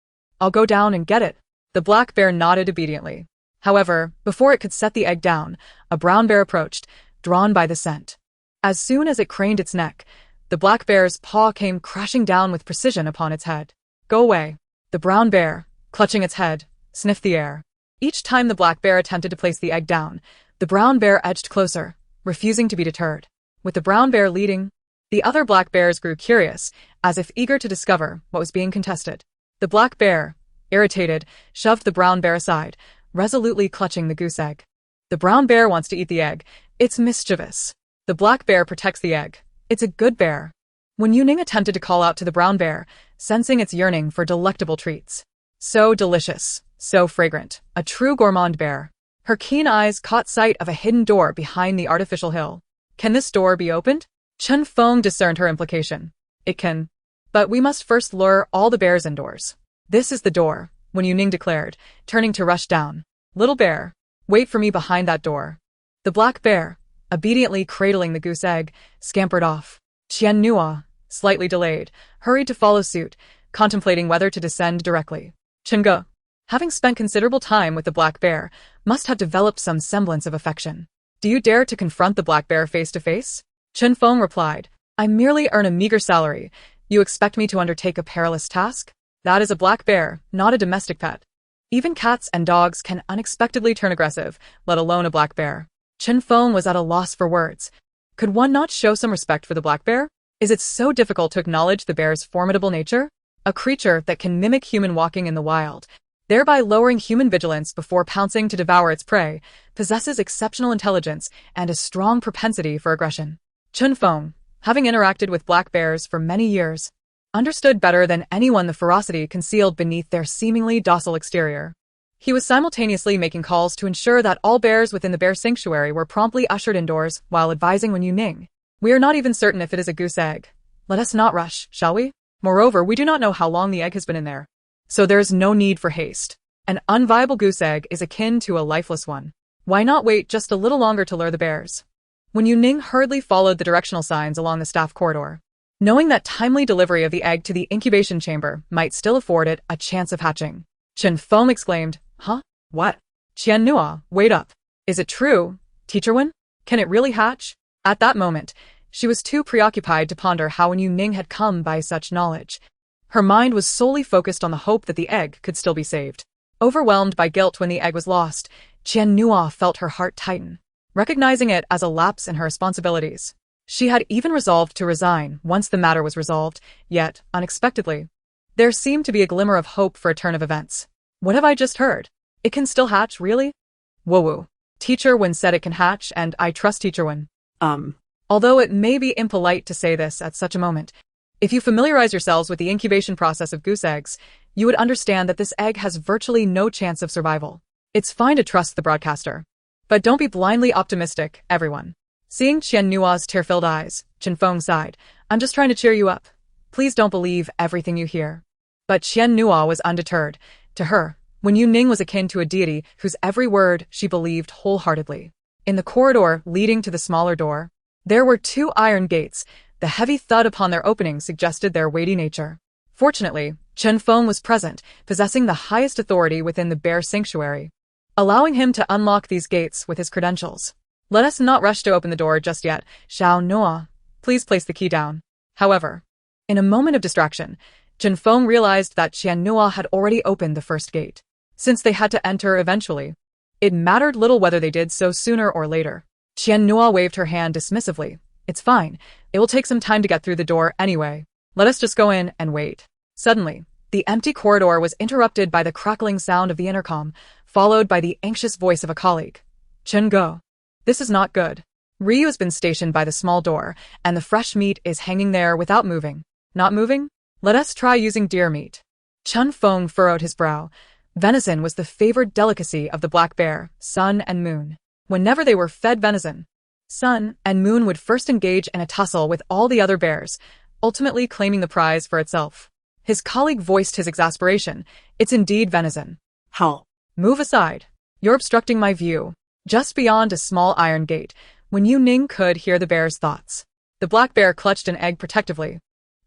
I'll go down and get it." The black bear nodded obediently. However, before it could set the egg down, a brown bear approached, drawn by the scent. As soon as it craned its neck, the black bear's paw came crashing down with precision upon its head. Go away. The brown bear, clutching its head, sniffed the air. Each time the black bear attempted to place the egg down, the brown bear edged closer, refusing to be deterred. With the brown bear leading, the other black bears grew curious, as if eager to discover what was being contested. The black bear, irritated, shoved the brown bear aside, resolutely clutching the goose egg. The brown bear wants to eat the egg. It's mischievous. The black bear protects the egg. It's a good bear. Wen Youning attempted to call out to the brown bear, sensing its yearning for delectable treats. So delicious, so fragrant, a true gourmand bear. Her keen eyes caught sight of a hidden door behind the artificial hill. Can this door be opened? Chen Feng discerned her implication. It can. But we must first lure all the bears indoors. This is the door, Wen Youning declared, turning to rush down. Little bear, wait for me behind that door. The black bear, obediently cradling the goose egg, scampered off. Qian Nua, slightly delayed, hurried to follow suit, contemplating whether to descend directly. Chen Ge, having spent considerable time with the black bear, must have developed some semblance of affection. Do you dare to confront the black bear face to face? Chen Feng replied, I merely earn a meager salary. You expect me to undertake a perilous task? That is a black bear, not a domestic pet. Even cats and dogs can unexpectedly turn aggressive, let alone a black bear. Chen Feng was at a loss for words. Could one not show some respect for the black bear? Is it so difficult to acknowledge the bear's formidable nature? A creature that can mimic human walking in the wild, thereby lowering human vigilance before pouncing to devour its prey, possesses exceptional intelligence and a strong propensity for aggression. Chen Feng, having interacted with black bears for many years, understood better than anyone the ferocity concealed beneath their seemingly docile exterior. He was simultaneously making calls to ensure that all bears within the bear sanctuary were promptly ushered indoors while advising Wen Youning. We are not even certain if it is a goose egg. Let us not rush, shall we? Moreover, we do not know how long the egg has been in there. So there is no need for haste. An unviable goose egg is akin to a lifeless one. Why not wait just a little longer to lure the bears? Wen Youning hurriedly followed the directional signs along the staff corridor, knowing that timely delivery of the egg to the incubation chamber might still afford it a chance of hatching. Chen Feng exclaimed, Huh? What? Qian Nua, wait up. Is it true, Teacher Wen? Can it really hatch? At that moment, she was too preoccupied to ponder how Wen Youning had come by such knowledge. Her mind was solely focused on the hope that the egg could still be saved. Overwhelmed by guilt when the egg was lost, Qian Nua felt her heart tighten, recognizing it as a lapse in her responsibilities. She had even resolved to resign once the matter was resolved, yet, unexpectedly, there seemed to be a glimmer of hope for a turn of events. What have I just heard? It can still hatch, really? Woo-woo. Teacher Wen said it can hatch, and I trust Teacher Wen. Although it may be impolite to say this at such a moment, if you familiarize yourselves with the incubation process of goose eggs, you would understand that this egg has virtually no chance of survival. It's fine to trust the broadcaster. But don't be blindly optimistic, everyone. Seeing Qian Nua's tear-filled eyes, Chen Feng sighed. I'm just trying to cheer you up. Please don't believe everything you hear. But Qian Nua was undeterred. To her, Wen Youning was akin to a deity whose every word she believed wholeheartedly. In the corridor leading to the smaller door, there were 2 iron gates. The heavy thud upon their opening suggested their weighty nature. Fortunately, Chen Feng was present, possessing the highest authority within the bear sanctuary, allowing him to unlock these gates with his credentials. Let us not rush to open the door just yet, Xiao Noa. Please place the key down. However, in a moment of distraction, Chen Feng realized that Qian Nua had already opened the first gate. Since they had to enter eventually, it mattered little whether they did so sooner or later. Qian Nua waved her hand dismissively. It's fine. It will take some time to get through the door anyway. Let us just go in and wait. Suddenly, the empty corridor was interrupted by the crackling sound of the intercom, followed by the anxious voice of a colleague. Chen Go. This is not good. Ryu has been stationed by the small door, and the fresh meat is hanging there without moving. Not moving? Let us try using deer meat. Chen Feng furrowed his brow. Venison was the favored delicacy of the black bear, Sun and Moon. Whenever they were fed venison, Sun and Moon would first engage in a tussle with all the other bears, ultimately claiming the prize for itself. His colleague voiced his exasperation. It's indeed venison. How? Move aside. You're obstructing my view. Just beyond a small iron gate, Wen Youning could hear the bear's thoughts. The black bear clutched an egg protectively,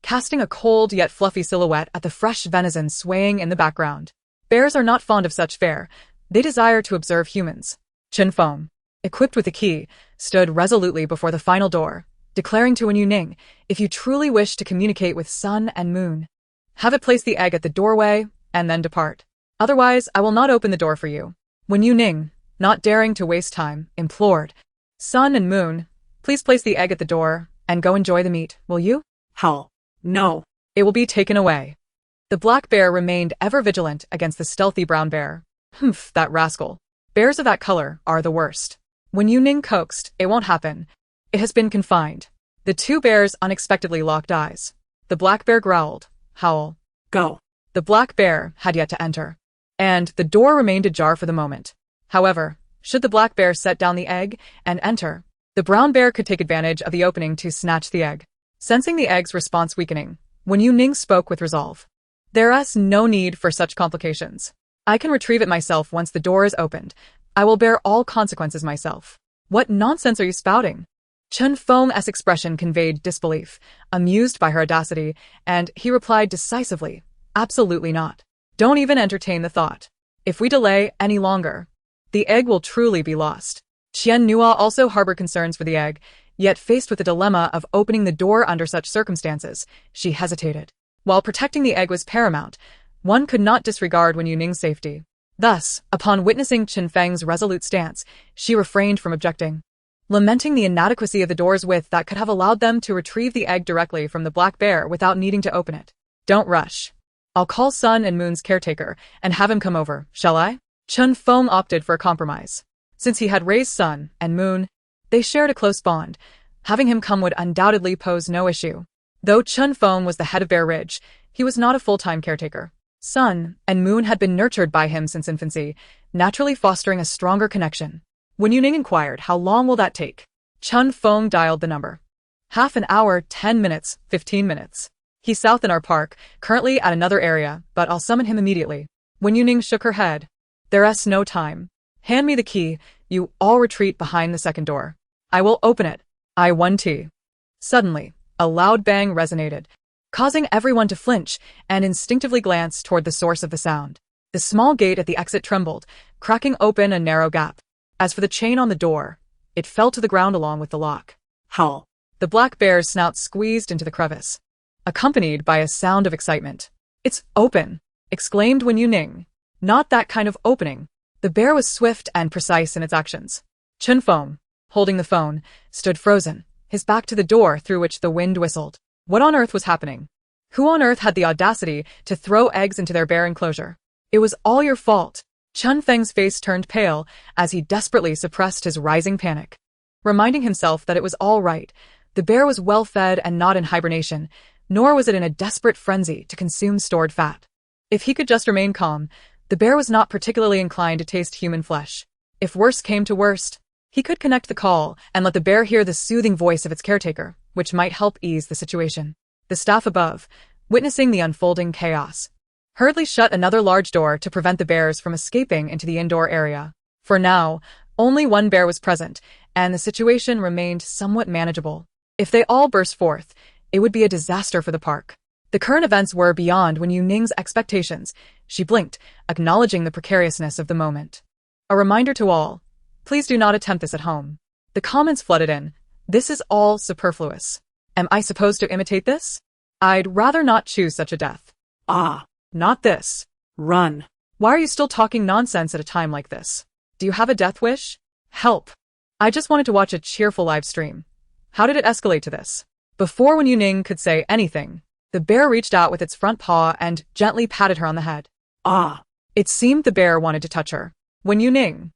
casting a cold yet fluffy silhouette at the fresh venison swaying in the background. Bears are not fond of such fare. They desire to observe humans. Chen Feng, equipped with a key, stood resolutely before the final door, declaring to Wen Youning, if you truly wish to communicate with Sun and Moon, have it place the egg at the doorway and then depart. Otherwise, I will not open the door for you. Wen Youning, not daring to waste time, implored, Sun and Moon, please place the egg at the door and go enjoy the meat, will you? Hell, no. It will be taken away. The black bear remained ever vigilant against the stealthy brown bear. Humph, that rascal. Bears of that color are the worst. When Youning coaxed, it won't happen. It has been confined. The two bears unexpectedly locked eyes. The black bear growled, howl. Go. The black bear had yet to enter, and the door remained ajar for the moment. However, should the black bear set down the egg and enter, the brown bear could take advantage of the opening to snatch the egg. Sensing the egg's response weakening, Wen Youning spoke with resolve. There's no need for such complications. I can retrieve it myself once the door is opened. I will bear all consequences myself. What nonsense are you spouting? Chen Feng's expression conveyed disbelief, amused by her audacity, and he replied decisively, absolutely not. Don't even entertain the thought. If we delay any longer, the egg will truly be lost. Qian Nua also harbored concerns for the egg, yet faced with the dilemma of opening the door under such circumstances, she hesitated. While protecting the egg was paramount, one could not disregard Wen Youning's safety. Thus, upon witnessing Chen Feng's resolute stance, she refrained from objecting, lamenting the inadequacy of the door's width that could have allowed them to retrieve the egg directly from the black bear without needing to open it. Don't rush. I'll call Sun and Moon's caretaker and have him come over, shall I? Chen Feng opted for a compromise. Since he had raised Sun and Moon, they shared a close bond. Having him come would undoubtedly pose no issue. Though Chen Feng was the head of Bear Ridge, he was not a full-time caretaker. Sun and Moon had been nurtured by him since infancy, naturally fostering a stronger connection. Wen Youning inquired, how long will that take? Chen Feng dialed the number. Half an hour, 10 minutes, 15 minutes. He's south in our park, currently at another area, but I'll summon him immediately. Wen Youning shook her head. There's no time. Hand me the key, you all retreat behind the second door. I will open it. I want tea. Suddenly, a loud bang resonated, causing everyone to flinch and instinctively glance toward the source of the sound. The small gate at the exit trembled, cracking open a narrow gap. As for the chain on the door, it fell to the ground along with the lock. Howl. The black bear's snout squeezed into the crevice, accompanied by a sound of excitement. It's open, exclaimed Wen Youning. Not that kind of opening. The bear was swift and precise in its actions. Chen Feng, holding the phone, stood frozen, his back to the door through which the wind whistled. What on earth was happening? Who on earth had the audacity to throw eggs into their bear enclosure? It was all your fault. Chen Feng's face turned pale as he desperately suppressed his rising panic. Reminding himself that it was all right, the bear was well fed and not in hibernation, nor was it in a desperate frenzy to consume stored fat. If he could just remain calm, the bear was not particularly inclined to taste human flesh. If worst came to worst, he could connect the call and let the bear hear the soothing voice of its caretaker, which might help ease the situation. The staff above, witnessing the unfolding chaos, hurriedly shut another large door to prevent the bears from escaping into the indoor area. For now, only one bear was present, and the situation remained somewhat manageable. If they all burst forth, it would be a disaster for the park. The current events were beyond Wen Youning's expectations. She blinked, acknowledging the precariousness of the moment. A reminder to all, please do not attempt this at home. The comments flooded in. This is all superfluous. Am I supposed to imitate this? I'd rather not choose such a death. Ah. Not this. Run. Why are you still talking nonsense at a time like this? Do you have a death wish? Help. I just wanted to watch a cheerful live stream. How did it escalate to this? Before Wen Youning could say anything, the bear reached out with its front paw and gently patted her on the head. Ah. It seemed the bear wanted to touch her. Wen Youning,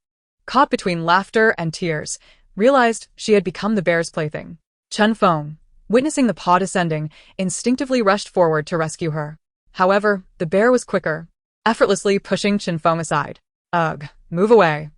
caught between laughter and tears, realized she had become the bear's plaything. Chen Feng, witnessing the paw descending, instinctively rushed forward to rescue her. However, the bear was quicker, effortlessly pushing Chen Feng aside. Ugh, move away.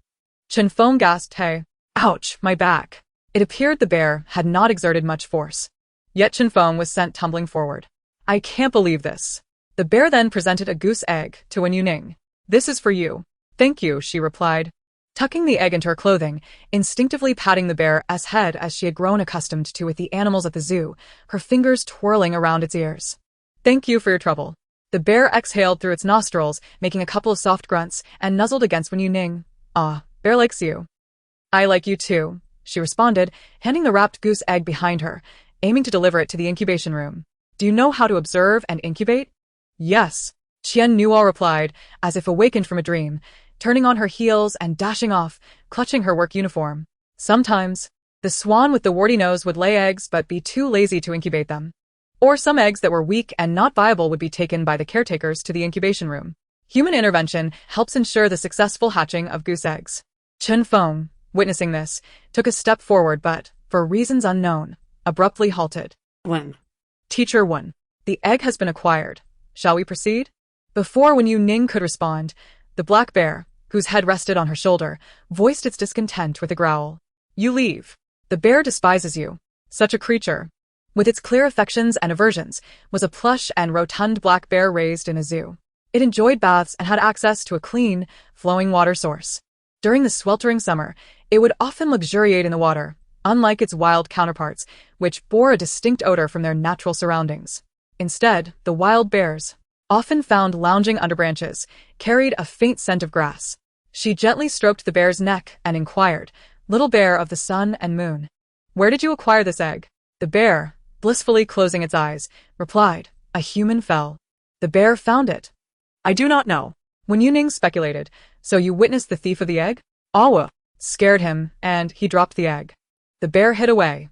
Chen Feng gasped, hey. Ouch, my back. It appeared the bear had not exerted much force. Yet Chen Feng was sent tumbling forward. I can't believe this. The bear then presented a goose egg to Wen Youning. This is for you. Thank you, she replied, tucking the egg into her clothing, instinctively patting the bear's head as she had grown accustomed to with the animals at the zoo, her fingers twirling around its ears. Thank you for your trouble. The bear exhaled through its nostrils, making a couple of soft grunts, and nuzzled against Wen Youning. "Ah, bear likes you." "I like you too," she responded, handing the wrapped goose egg behind her, aiming to deliver it to the incubation room. "Do you know how to observe and incubate?" "Yes," Qian Nuo replied, as if awakened from a dream, turning on her heels and dashing off, clutching her work uniform. Sometimes, the swan with the warty nose would lay eggs but be too lazy to incubate them. Or some eggs that were weak and not viable would be taken by the caretakers to the incubation room. Human intervention helps ensure the successful hatching of goose eggs. Chen Feng, witnessing this, took a step forward but, for reasons unknown, abruptly halted. When? Teacher 1. The egg has been acquired. Shall we proceed? Before Wen Youning could respond, the black bear, whose head rested on her shoulder, voiced its discontent with a growl. "You leave. The bear despises you." Such a creature, with its clear affections and aversions, was a plush and rotund black bear raised in a zoo. It enjoyed baths and had access to a clean, flowing water source. During the sweltering summer, it would often luxuriate in the water, unlike its wild counterparts, which bore a distinct odor from their natural surroundings. Instead, the wild bears, often found lounging under branches, carried a faint scent of grass. She gently stroked the bear's neck and inquired, "Little bear of the sun and moon, where did you acquire this egg?" The bear, blissfully closing its eyes, replied, "A human fell. The bear found it." "I do not know." Wen Youning speculated, "So you witnessed the thief of the egg?" Awa scared him, and he dropped the egg. The bear hid away.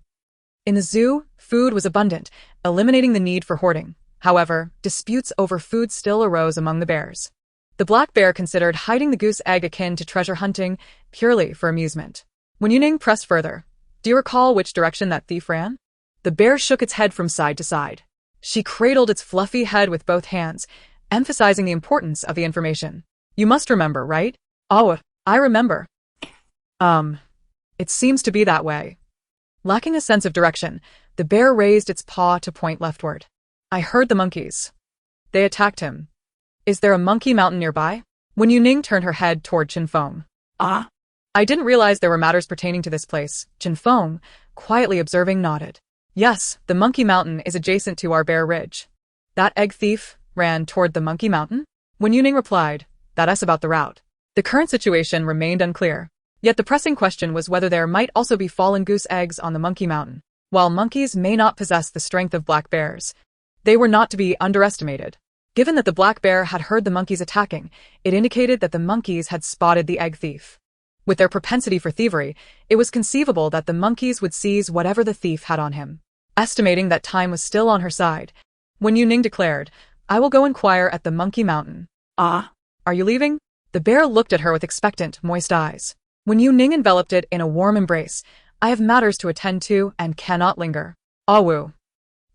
In the zoo, food was abundant, eliminating the need for hoarding. However, disputes over food still arose among the bears. The black bear considered hiding the goose egg akin to treasure hunting, purely for amusement. Wen Youning pressed further. "Do you recall which direction that thief ran?" The bear shook its head from side to side. She cradled its fluffy head with both hands, emphasizing the importance of the information. "You must remember, right?" "Oh, I remember." It seems to be that way." Lacking a sense of direction, the bear raised its paw to point leftward. "I heard the monkeys. They attacked him. Is there a monkey mountain nearby?" Wen Youning turned her head toward Chen Feng. "Ah." "I didn't realize there were matters pertaining to this place." Chen Feng, quietly observing, nodded. "Yes, the Monkey Mountain is adjacent to our Bear Ridge." "That egg thief ran toward the Monkey Mountain?" Wen Youning replied, "That's about the route." The current situation remained unclear. Yet the pressing question was whether there might also be fallen goose eggs on the Monkey Mountain. While monkeys may not possess the strength of black bears, they were not to be underestimated. Given that the black bear had heard the monkeys attacking, it indicated that the monkeys had spotted the egg thief. With their propensity for thievery, it was conceivable that the monkeys would seize whatever the thief had on him. Estimating that time was still on her side, Wen Youning declared, "I will go inquire at the Monkey Mountain." "Ah." "Are you leaving?" The bear looked at her with expectant, moist eyes. Wen Youning enveloped it in a warm embrace. "I have matters to attend to and cannot linger." "Awu.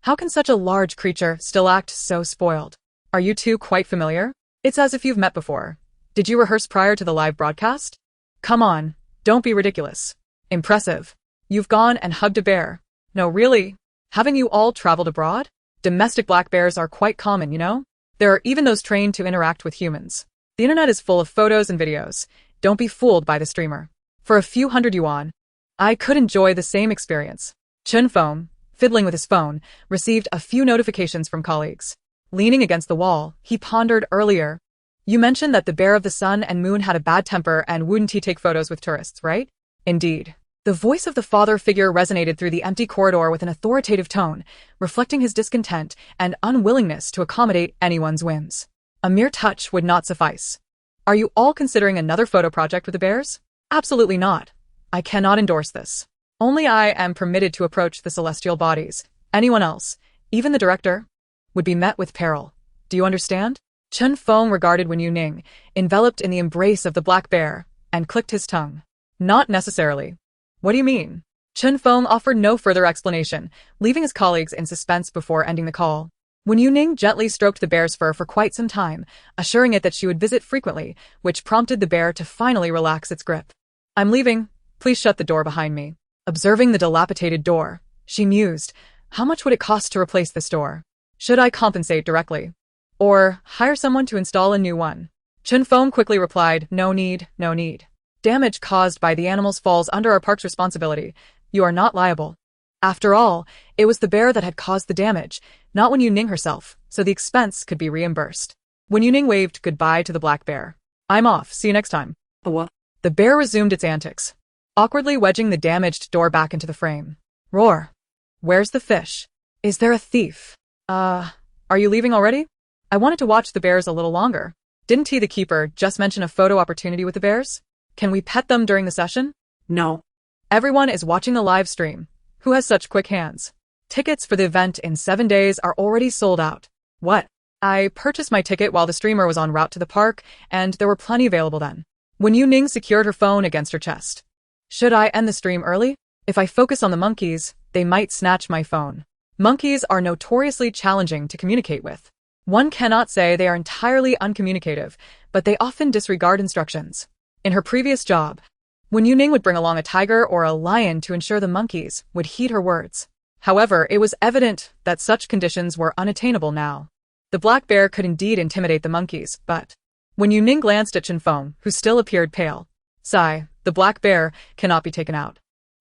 How can such a large creature still act so spoiled? Are you two quite familiar? It's as if you've met before. Did you rehearse prior to the live broadcast? Come on, don't be ridiculous." "Impressive. You've gone and hugged a bear." "No, really? Haven't you all traveled abroad? Domestic black bears are quite common, you know? There are even those trained to interact with humans. The internet is full of photos and videos. Don't be fooled by the streamer. For a few hundred yuan, I could enjoy the same experience." Chen Feng, fiddling with his phone, received a few notifications from colleagues. Leaning against the wall, he pondered earlier. "You mentioned that the bear of the sun and moon had a bad temper and wouldn't he take photos with tourists, right?" "Indeed." The voice of the father figure resonated through the empty corridor with an authoritative tone, reflecting his discontent and unwillingness to accommodate anyone's whims. A mere touch would not suffice. "Are you all considering another photo project with the bears?" "Absolutely not. I cannot endorse this. Only I am permitted to approach the celestial bodies. Anyone else, even the director, would be met with peril. Do you understand?" Chen Feng regarded Wen Youning, enveloped in the embrace of the black bear, and clicked his tongue. "Not necessarily." "What do you mean?" Chen Feng offered no further explanation, leaving his colleagues in suspense before ending the call. Wen Youning gently stroked the bear's fur for quite some time, assuring it that she would visit frequently, which prompted the bear to finally relax its grip. "I'm leaving. Please shut the door behind me." Observing the dilapidated door, she mused, how much would it cost to replace this door? Should I compensate directly? Or hire someone to install a new one? Chen Feng quickly replied, "No need, no need. Damage caused by the animals falls under our park's responsibility. You are not liable. After all, It was the bear that had caused the damage, not Wen Youning herself, so the expense could be reimbursed. Wen Youning waved goodbye to the black bear. "I'm off, see you next time." What? The bear resumed its antics, awkwardly wedging the damaged door back into the frame. Roar. "Where's the fish? Is there a thief? Are you leaving already? I wanted to watch the bears a little longer. Didn't he, the keeper, just mention a photo opportunity with the bears? Can we pet them during the session?" No. Everyone is watching the live stream. Who has such quick hands? Tickets for the event in 7 days are already sold out. What? I purchased my ticket while the streamer was en route to the park, and there were plenty available then. Wen Youning secured her phone against her chest. Should I end the stream early? If I focus on the monkeys, they might snatch my phone. Monkeys are notoriously challenging to communicate with. One cannot say they are entirely uncommunicative, but they often disregard instructions. In her previous job, Wen Youning would bring along a tiger or a lion to ensure the monkeys would heed her words. However, it was evident that such conditions were unattainable now. The black bear could indeed intimidate the monkeys, but Wen Youning glanced at Chen Feng, who still appeared pale. Sigh, the black bear cannot be taken out.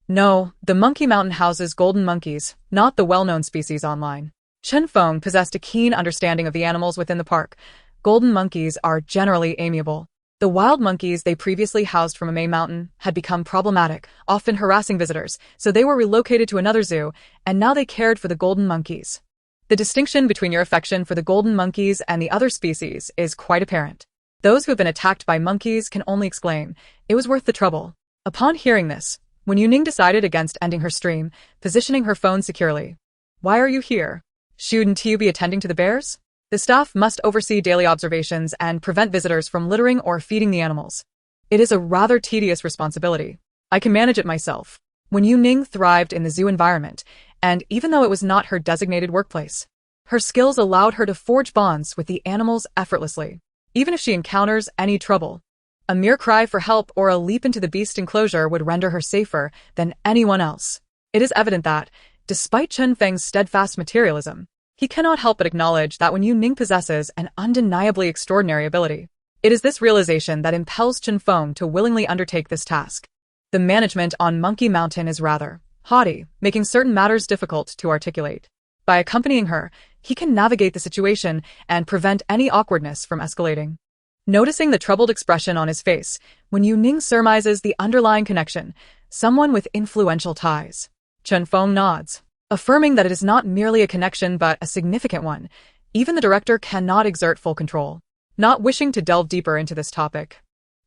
No, the Monkey Mountain houses golden monkeys, not the well-known species online. Chen Feng possessed a keen understanding of the animals within the park. Golden monkeys are generally amiable. The wild monkeys they previously housed from May Mountain had become problematic, often harassing visitors, so they were relocated to another zoo, and now they cared for the golden monkeys. The distinction between your affection for the golden monkeys and the other species is quite apparent. Those who have been attacked by monkeys can only exclaim, "It was worth the trouble." Upon hearing this, Wen Youning decided against ending her stream, positioning her phone securely. "Why are you here? Shouldn't you be attending to the bears?" The staff must oversee daily observations and prevent visitors from littering or feeding the animals. It is a rather tedious responsibility. I can manage it myself. Wen Youning thrived in the zoo environment, and even though it was not her designated workplace, her skills allowed her to forge bonds with the animals effortlessly. Even if she encounters any trouble, a mere cry for help or a leap into the beast enclosure would render her safer than anyone else. It is evident that, despite Chen Feng's steadfast materialism, he cannot help but acknowledge that Wen Youning possesses an undeniably extraordinary ability. It is this realization that impels Chen Feng to willingly undertake this task. The management on Monkey Mountain is rather haughty, making certain matters difficult to articulate. By accompanying her, he can navigate the situation and prevent any awkwardness from escalating. Noticing the troubled expression on his face, Wen Youning surmises the underlying connection, someone with influential ties. Chen Feng nods, affirming that it is not merely a connection but a significant one. Even the director cannot exert full control. Not wishing to delve deeper into this topic,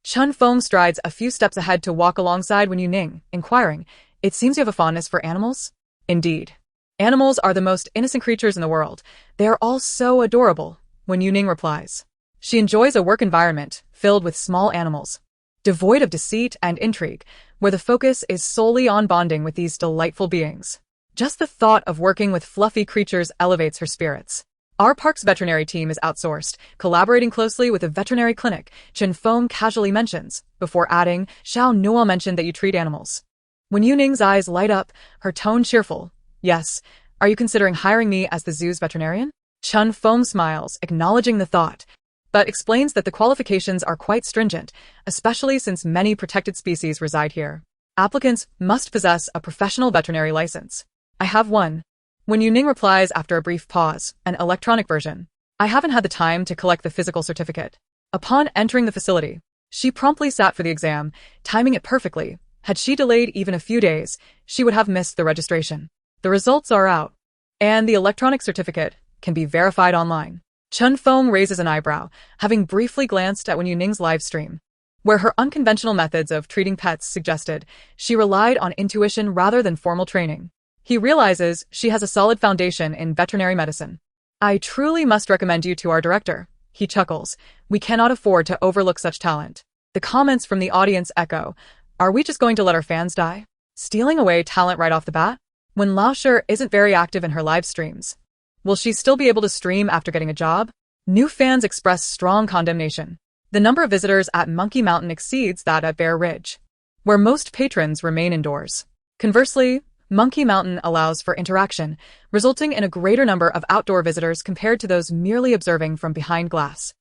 Chen Feng strides a few steps ahead to walk alongside Wen Youning, inquiring, "It seems you have a fondness for animals?" "Indeed. Animals are the most innocent creatures in the world. They are all so adorable," Wen Youning replies. She enjoys a work environment filled with small animals, devoid of deceit and intrigue, where the focus is solely on bonding with these delightful beings. Just the thought of working with fluffy creatures elevates her spirits. "Our park's veterinary team is outsourced, collaborating closely with a veterinary clinic," Chen Feng casually mentions, before adding, "Xiao Nuo mentioned that you treat animals." Wen Yuning's eyes light up, her tone cheerful. "Yes, are you considering hiring me as the zoo's veterinarian?" Chen Feng smiles, acknowledging the thought, but explains that the qualifications are quite stringent, especially since many protected species reside here. Applicants must possess a professional veterinary license. "I have one." Wen Youning replies after a brief pause, "An electronic version. I haven't had the time to collect the physical certificate." Upon entering the facility, she promptly sat for the exam, timing it perfectly. Had she delayed even a few days, she would have missed the registration. The results are out, and the electronic certificate can be verified online. Chen Feng raises an eyebrow, having briefly glanced at Wen Yuning's live stream, where her unconventional methods of treating pets suggested she relied on intuition rather than formal training. He realizes she has a solid foundation in veterinary medicine. "I truly must recommend you to our director," he chuckles. "We cannot afford to overlook such talent." The comments from the audience echo, "Are we just going to let our fans die? Stealing away talent right off the bat?" When Laoshi isn't very active in her live streams, will she still be able to stream after getting a job? New fans express strong condemnation. The number of visitors at Monkey Mountain exceeds that at Bear Ridge, where most patrons remain indoors. Conversely, Monkey Mountain allows for interaction, resulting in a greater number of outdoor visitors compared to those merely observing from behind glass.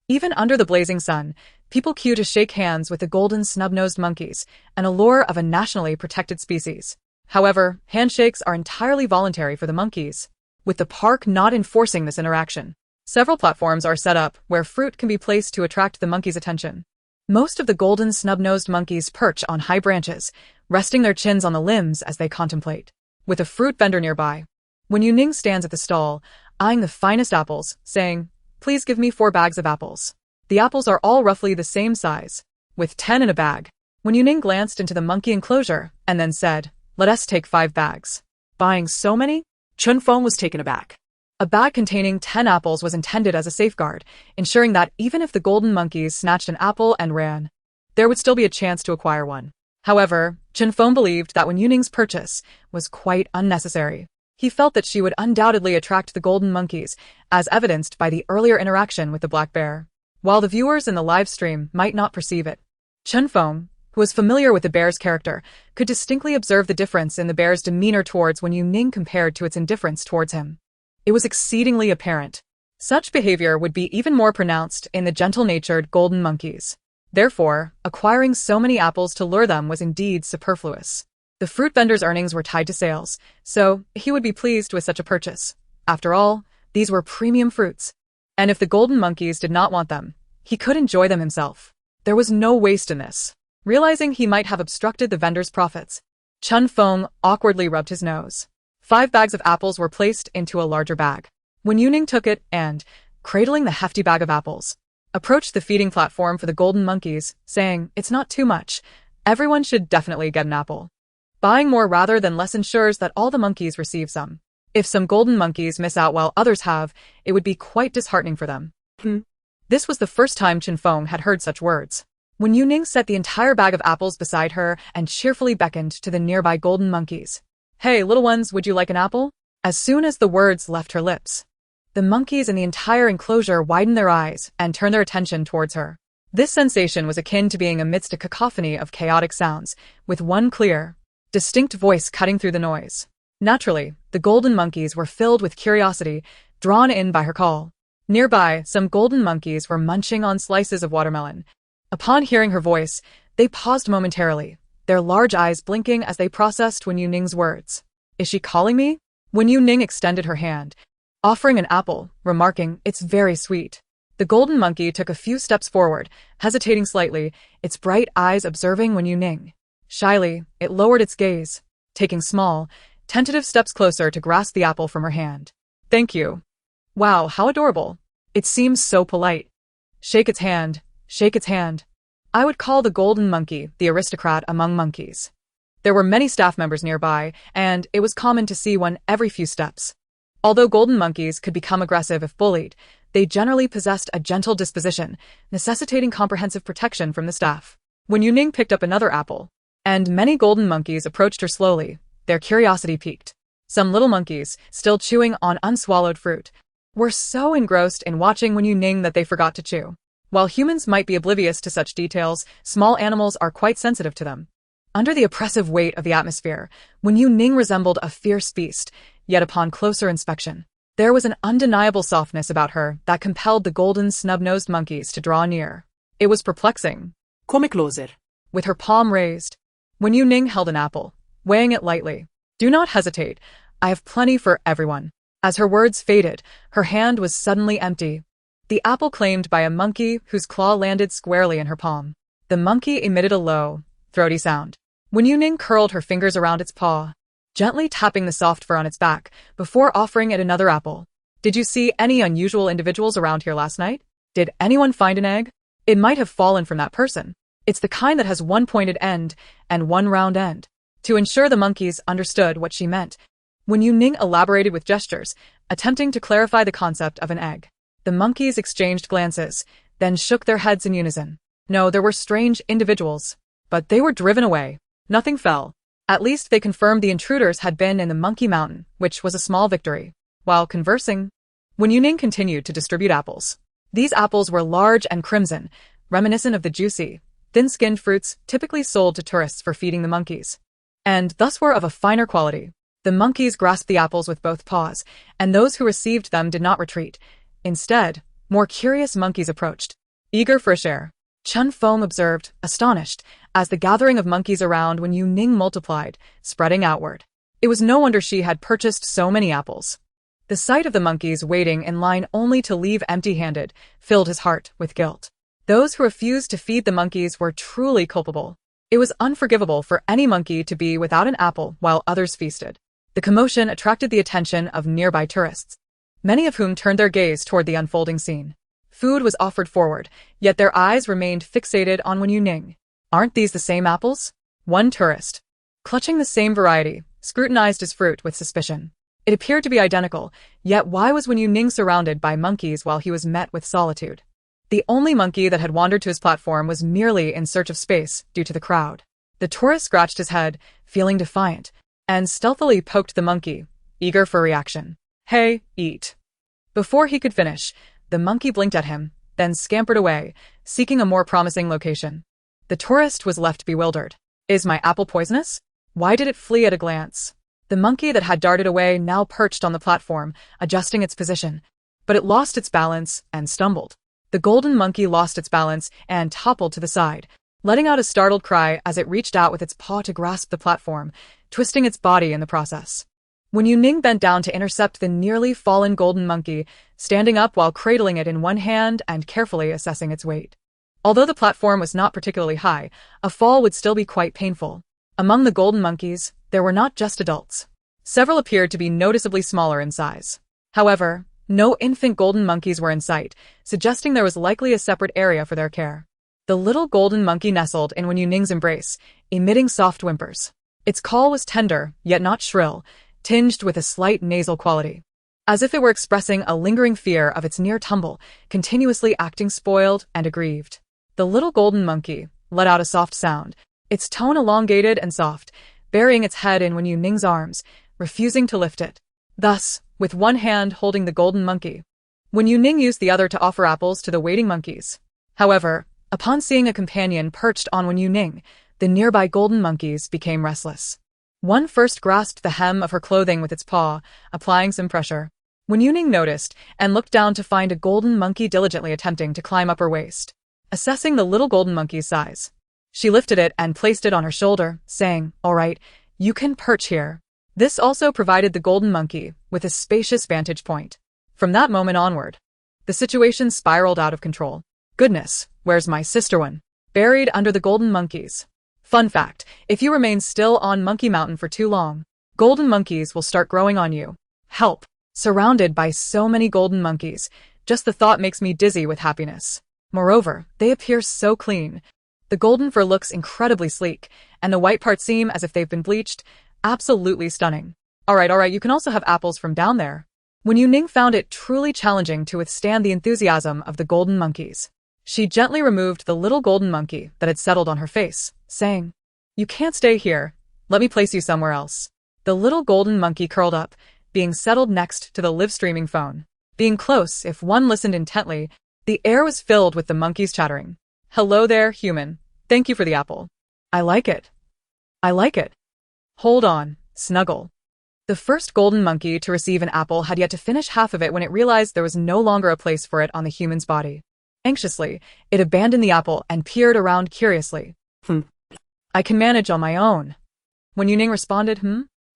Even under the blazing sun, people queue to shake hands with the golden snub-nosed monkeys, an allure of a nationally protected species. However, handshakes are entirely voluntary for the monkeys, with the park not enforcing this interaction. Several platforms are set up where fruit can be placed to attract the monkeys' attention. Most of the golden snub-nosed monkeys perch on high branches, resting their chins on the limbs as they contemplate. With a fruit vendor nearby, Wen Youning stands at the stall, eyeing the finest apples, saying, "Please give me 4 bags of apples." The apples are all roughly the same size, with 10 in a bag. Wen Youning glanced into the monkey enclosure and then said, "Let us take 5 bags." Buying so many? Chunfeng was taken aback. A bag containing 10 apples was intended as a safeguard, ensuring that even if the golden monkeys snatched an apple and ran, there would still be a chance to acquire one. However, Chunfeng believed that Wen Youning's purchase was quite unnecessary. He felt that she would undoubtedly attract the golden monkeys, as evidenced by the earlier interaction with the black bear. While the viewers in the live stream might not perceive it, Chunfeng, who was familiar with the bear's character, could distinctly observe the difference in the bear's demeanor towards Wen Youning compared to its indifference towards him. It was exceedingly apparent. Such behavior would be even more pronounced in the gentle-natured golden monkeys. Therefore, acquiring so many apples to lure them was indeed superfluous. The fruit vendor's earnings were tied to sales, so he would be pleased with such a purchase. After all, these were premium fruits. And if the golden monkeys did not want them, he could enjoy them himself. There was no waste in this. Realizing he might have obstructed the vendor's profits, Chunfeng awkwardly rubbed his nose. 5 bags of apples were placed into a larger bag. Wen Youning took it and, cradling the hefty bag of apples, approached the feeding platform for the golden monkeys, saying, "It's not too much. Everyone should definitely get an apple." Buying more rather than less ensures that all the monkeys receive some. If some golden monkeys miss out while others have, it would be quite disheartening for them. This was the first time Chunfeng had heard such words. Wen Youning set the entire bag of apples beside her and cheerfully beckoned to the nearby golden monkeys. "Hey, little ones, would you like an apple?" As soon as the words left her lips, the monkeys in the entire enclosure widened their eyes and turned their attention towards her. This sensation was akin to being amidst a cacophony of chaotic sounds, with one clear, distinct voice cutting through the noise. Naturally, the golden monkeys were filled with curiosity, drawn in by her call. Nearby, some golden monkeys were munching on slices of watermelon. Upon hearing her voice, they paused momentarily, their large eyes blinking as they processed Wen Youning's words. "Is she calling me?" Wen Youning extended her hand, offering an apple, remarking, "It's very sweet." The golden monkey took a few steps forward, hesitating slightly, its bright eyes observing Wen Youning. Shyly, it lowered its gaze, taking small, tentative steps closer to grasp the apple from her hand. "Thank you." "Wow, how adorable. It seems so polite." Shake its hand. Shake its hand. I would call the golden monkey the aristocrat among monkeys. There were many staff members nearby, and it was common to see one every few steps. Although golden monkeys could become aggressive if bullied, they generally possessed a gentle disposition, necessitating comprehensive protection from the staff. Wen Youning picked up another apple, and many golden monkeys approached her slowly, their curiosity piqued. Some little monkeys, still chewing on unswallowed fruit, were so engrossed in watching Wen Youning that they forgot to chew. While humans might be oblivious to such details, small animals are quite sensitive to them. Under the oppressive weight of the atmosphere, Wen Youning resembled a fierce beast, yet upon closer inspection, there was an undeniable softness about her that compelled the golden snub-nosed monkeys to draw near. It was perplexing. Come closer. With her palm raised, Wen Youning held an apple, weighing it lightly. "Do not hesitate. I have plenty for everyone." As her words faded, her hand was suddenly empty. The apple claimed by a monkey whose claw landed squarely in her palm. The monkey emitted a low, throaty sound. Wen Youning curled her fingers around its paw, gently tapping the soft fur on its back, before offering it another apple. "Did you see any unusual individuals around here last night? Did anyone find an egg? It might have fallen from that person. It's the kind that has one pointed end and one round end." To ensure the monkeys understood what she meant, Wen Youning elaborated with gestures, attempting to clarify the concept of an egg. The monkeys exchanged glances, then shook their heads in unison. No, there were strange individuals, but they were driven away. Nothing fell. At least they confirmed the intruders had been in the Monkey Mountain, which was a small victory. While conversing, Wen Youning continued to distribute apples. These apples were large and crimson, reminiscent of the juicy, thin-skinned fruits typically sold to tourists for feeding the monkeys, and thus were of a finer quality. The monkeys grasped the apples with both paws, and those who received them did not retreat. Instead, more curious monkeys approached, eager for a share. Chun Feng observed, astonished, as the gathering of monkeys around Wen Youning multiplied, spreading outward. It was no wonder she had purchased so many apples. The sight of the monkeys waiting in line only to leave empty-handed filled his heart with guilt. Those who refused to feed the monkeys were truly culpable. It was unforgivable for any monkey to be without an apple while others feasted. The commotion attracted the attention of nearby tourists, many of whom turned their gaze toward the unfolding scene. Food was offered forward, yet their eyes remained fixated on Wen Youning. Aren't these the same apples? One tourist, clutching the same variety, scrutinized his fruit with suspicion. It appeared to be identical, yet why was Wen Youning surrounded by monkeys while he was met with solitude? The only monkey that had wandered to his platform was merely in search of space due to the crowd. The tourist scratched his head, feeling defiant, and stealthily poked the monkey, eager for reaction. Hey, eat. Before he could finish, the monkey blinked at him, then scampered away, seeking a more promising location. The tourist was left bewildered. Is my apple poisonous? Why did it flee at a glance? The monkey that had darted away now perched on the platform, adjusting its position, but it lost its balance and stumbled. The golden monkey lost its balance and toppled to the side, letting out a startled cry as it reached out with its paw to grasp the platform, twisting its body in the process. Wen Youning bent down to intercept the nearly fallen golden monkey, standing up while cradling it in one hand and carefully assessing its weight. Although the platform was not particularly high, a fall would still be quite painful. Among the golden monkeys, there were not just adults. Several appeared to be noticeably smaller in size. However, no infant golden monkeys were in sight, suggesting there was likely a separate area for their care. The little golden monkey nestled in Wen Youning's embrace, emitting soft whimpers. Its call was tender, yet not shrill, tinged with a slight nasal quality, as if it were expressing a lingering fear of its near tumble, continuously acting spoiled and aggrieved. The little golden monkey let out a soft sound, its tone elongated and soft, burying its head in Wen Youning's arms, refusing to lift it. Thus, with one hand holding the golden monkey, Wen Youning used the other to offer apples to the waiting monkeys. However, upon seeing a companion perched on Wen Youning, the nearby golden monkeys became restless. One first grasped the hem of her clothing with its paw, applying some pressure. Wen Youning noticed and looked down to find a golden monkey diligently attempting to climb up her waist. Assessing the little golden monkey's size, she lifted it and placed it on her shoulder, saying, "All right, you can perch here." This also provided the golden monkey with a spacious vantage point. From that moment onward, the situation spiraled out of control. Goodness, where's my sister one? Buried under the golden monkeys. Fun fact, if you remain still on Monkey Mountain for too long, golden monkeys will start growing on you. Help! Surrounded by so many golden monkeys, just the thought makes me dizzy with happiness. Moreover, they appear so clean. The golden fur looks incredibly sleek, and the white parts seem as if they've been bleached. Absolutely stunning. Alright, you can also have apples from down there. Wen Youning found it truly challenging to withstand the enthusiasm of the golden monkeys. She gently removed the little golden monkey that had settled on her face, saying, "You can't stay here. Let me place you somewhere else." The little golden monkey curled up, being settled next to the live-streaming phone. Being close, if one listened intently, the air was filled with the monkeys chattering. "Hello there, human. Thank you for the apple. I like it. I like it. Hold on, snuggle." The first golden monkey to receive an apple had yet to finish half of it when it realized there was no longer a place for it on the human's body. Anxiously, it abandoned the apple and peered around curiously. I can manage on my own." Wen Youning responded,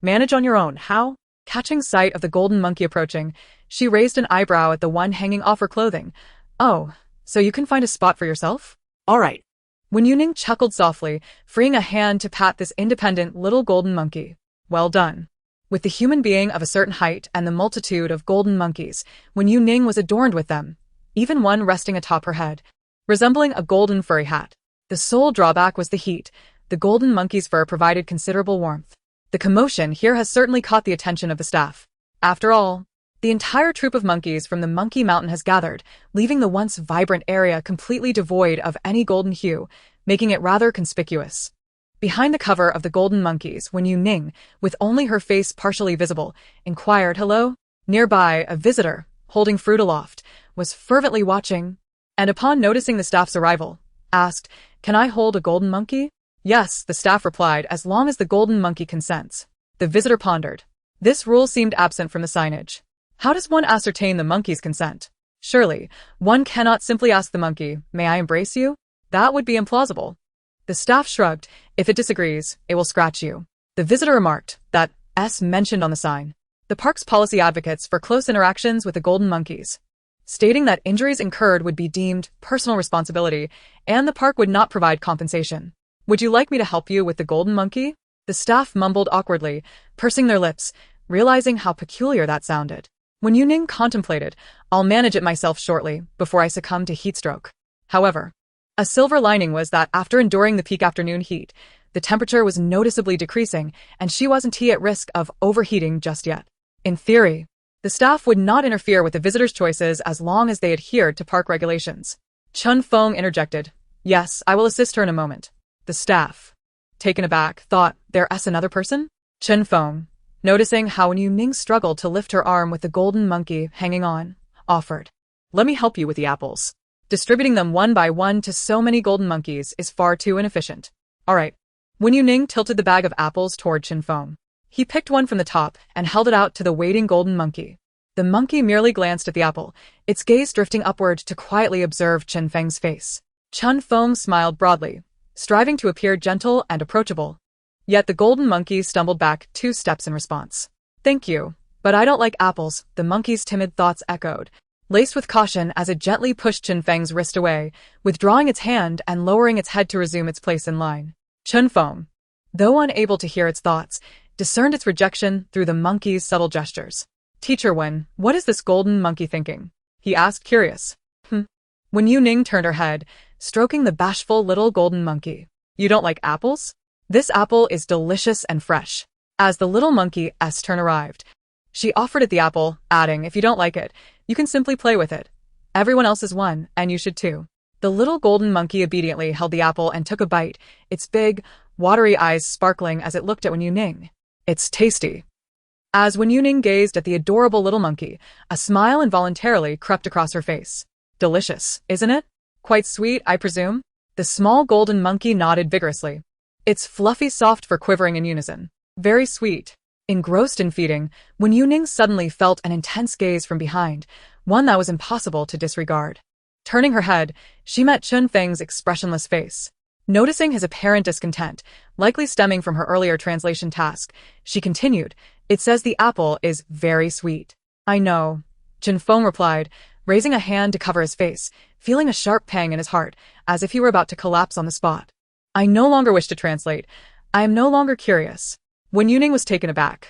Manage on your own, how? Catching sight of the golden monkey approaching, she raised an eyebrow at the one hanging off her clothing. "Oh, so you can find a spot for yourself?" All right. Wen Youning chuckled softly, freeing a hand to pat this independent little golden monkey. Well done. With the human being of a certain height and the multitude of golden monkeys, Wen Youning was adorned with them, even one resting atop her head, resembling a golden furry hat. The sole drawback was the heat. The golden monkey's fur provided considerable warmth. The commotion here has certainly caught the attention of the staff. After all, the entire troop of monkeys from the Monkey Mountain has gathered, leaving the once vibrant area completely devoid of any golden hue, making it rather conspicuous. Behind the cover of the golden monkeys, Wen Youning, with only her face partially visible, inquired, "Hello?" Nearby, a visitor, holding fruit aloft, was fervently watching, and upon noticing the staff's arrival, asked, "Can I hold a golden monkey?" "Yes," the staff replied, "as long as the golden monkey consents." The visitor pondered. This rule seemed absent from the signage. How does one ascertain the monkey's consent? Surely, one cannot simply ask the monkey, "May I embrace you?" That would be implausible. The staff shrugged. If it disagrees, it will scratch you. The visitor remarked that S mentioned on the sign. The park's policy advocates for close interactions with the golden monkeys, stating that injuries incurred would be deemed personal responsibility and the park would not provide compensation. Would you like me to help you with the golden monkey? The staff mumbled awkwardly, pursing their lips, realizing how peculiar that sounded. Wen Youning contemplated, I'll manage it myself shortly, before I succumb to heatstroke. However, a silver lining was that after enduring the peak afternoon heat, the temperature was noticeably decreasing and she wasn't at risk of overheating just yet. In theory, the staff would not interfere with the visitors' choices as long as they adhered to park regulations. Chun Feng interjected, Yes, I will assist her in a moment. The staff, taken aback, thought, There's another person? Chun Feng, noticing how Wen Youning struggled to lift her arm with the golden monkey hanging on, offered, Let me help you with the apples. Distributing them one by one to so many golden monkeys is far too inefficient. All right. Wen Youning tilted the bag of apples toward Chun Feng. He picked one from the top and held it out to the waiting golden monkey. The monkey merely glanced at the apple, its gaze drifting upward to quietly observe Chun Feng's face. Chun Feng smiled broadly, striving to appear gentle and approachable. Yet the golden monkey stumbled back 2 steps in response. Thank you, but I don't like apples, the monkey's timid thoughts echoed, laced with caution as it gently pushed Chun Feng's wrist away, withdrawing its hand and lowering its head to resume its place in line. Chun Feng, though unable to hear its thoughts, discerned its rejection through the monkey's subtle gestures. Teacher Wen, what is this golden monkey thinking? He asked, curious. Wen Youning turned her head, stroking the bashful little golden monkey. You don't like apples? This apple is delicious and fresh. As the little monkey's turn arrived, she offered it the apple, adding, If you don't like it, you can simply play with it. Everyone else is one, and you should too. The little golden monkey obediently held the apple and took a bite, its big, watery eyes sparkling as it looked at Wen Youning. It's tasty. As Wen Youning gazed at the adorable little monkey, a smile involuntarily crept across her face. Delicious, isn't it? Quite sweet, I presume? The small golden monkey nodded vigorously. It's fluffy soft for quivering in unison. Very sweet. Engrossed in feeding, Wen Youning suddenly felt an intense gaze from behind, one that was impossible to disregard. Turning her head, she met Chun Feng's expressionless face. Noticing his apparent discontent, likely stemming from her earlier translation task, she continued, It says the apple is very sweet. I know, Chun Feng replied, raising a hand to cover his face, feeling a sharp pang in his heart, as if he were about to collapse on the spot. I no longer wish to translate. I am no longer curious. Wen Youning was taken aback.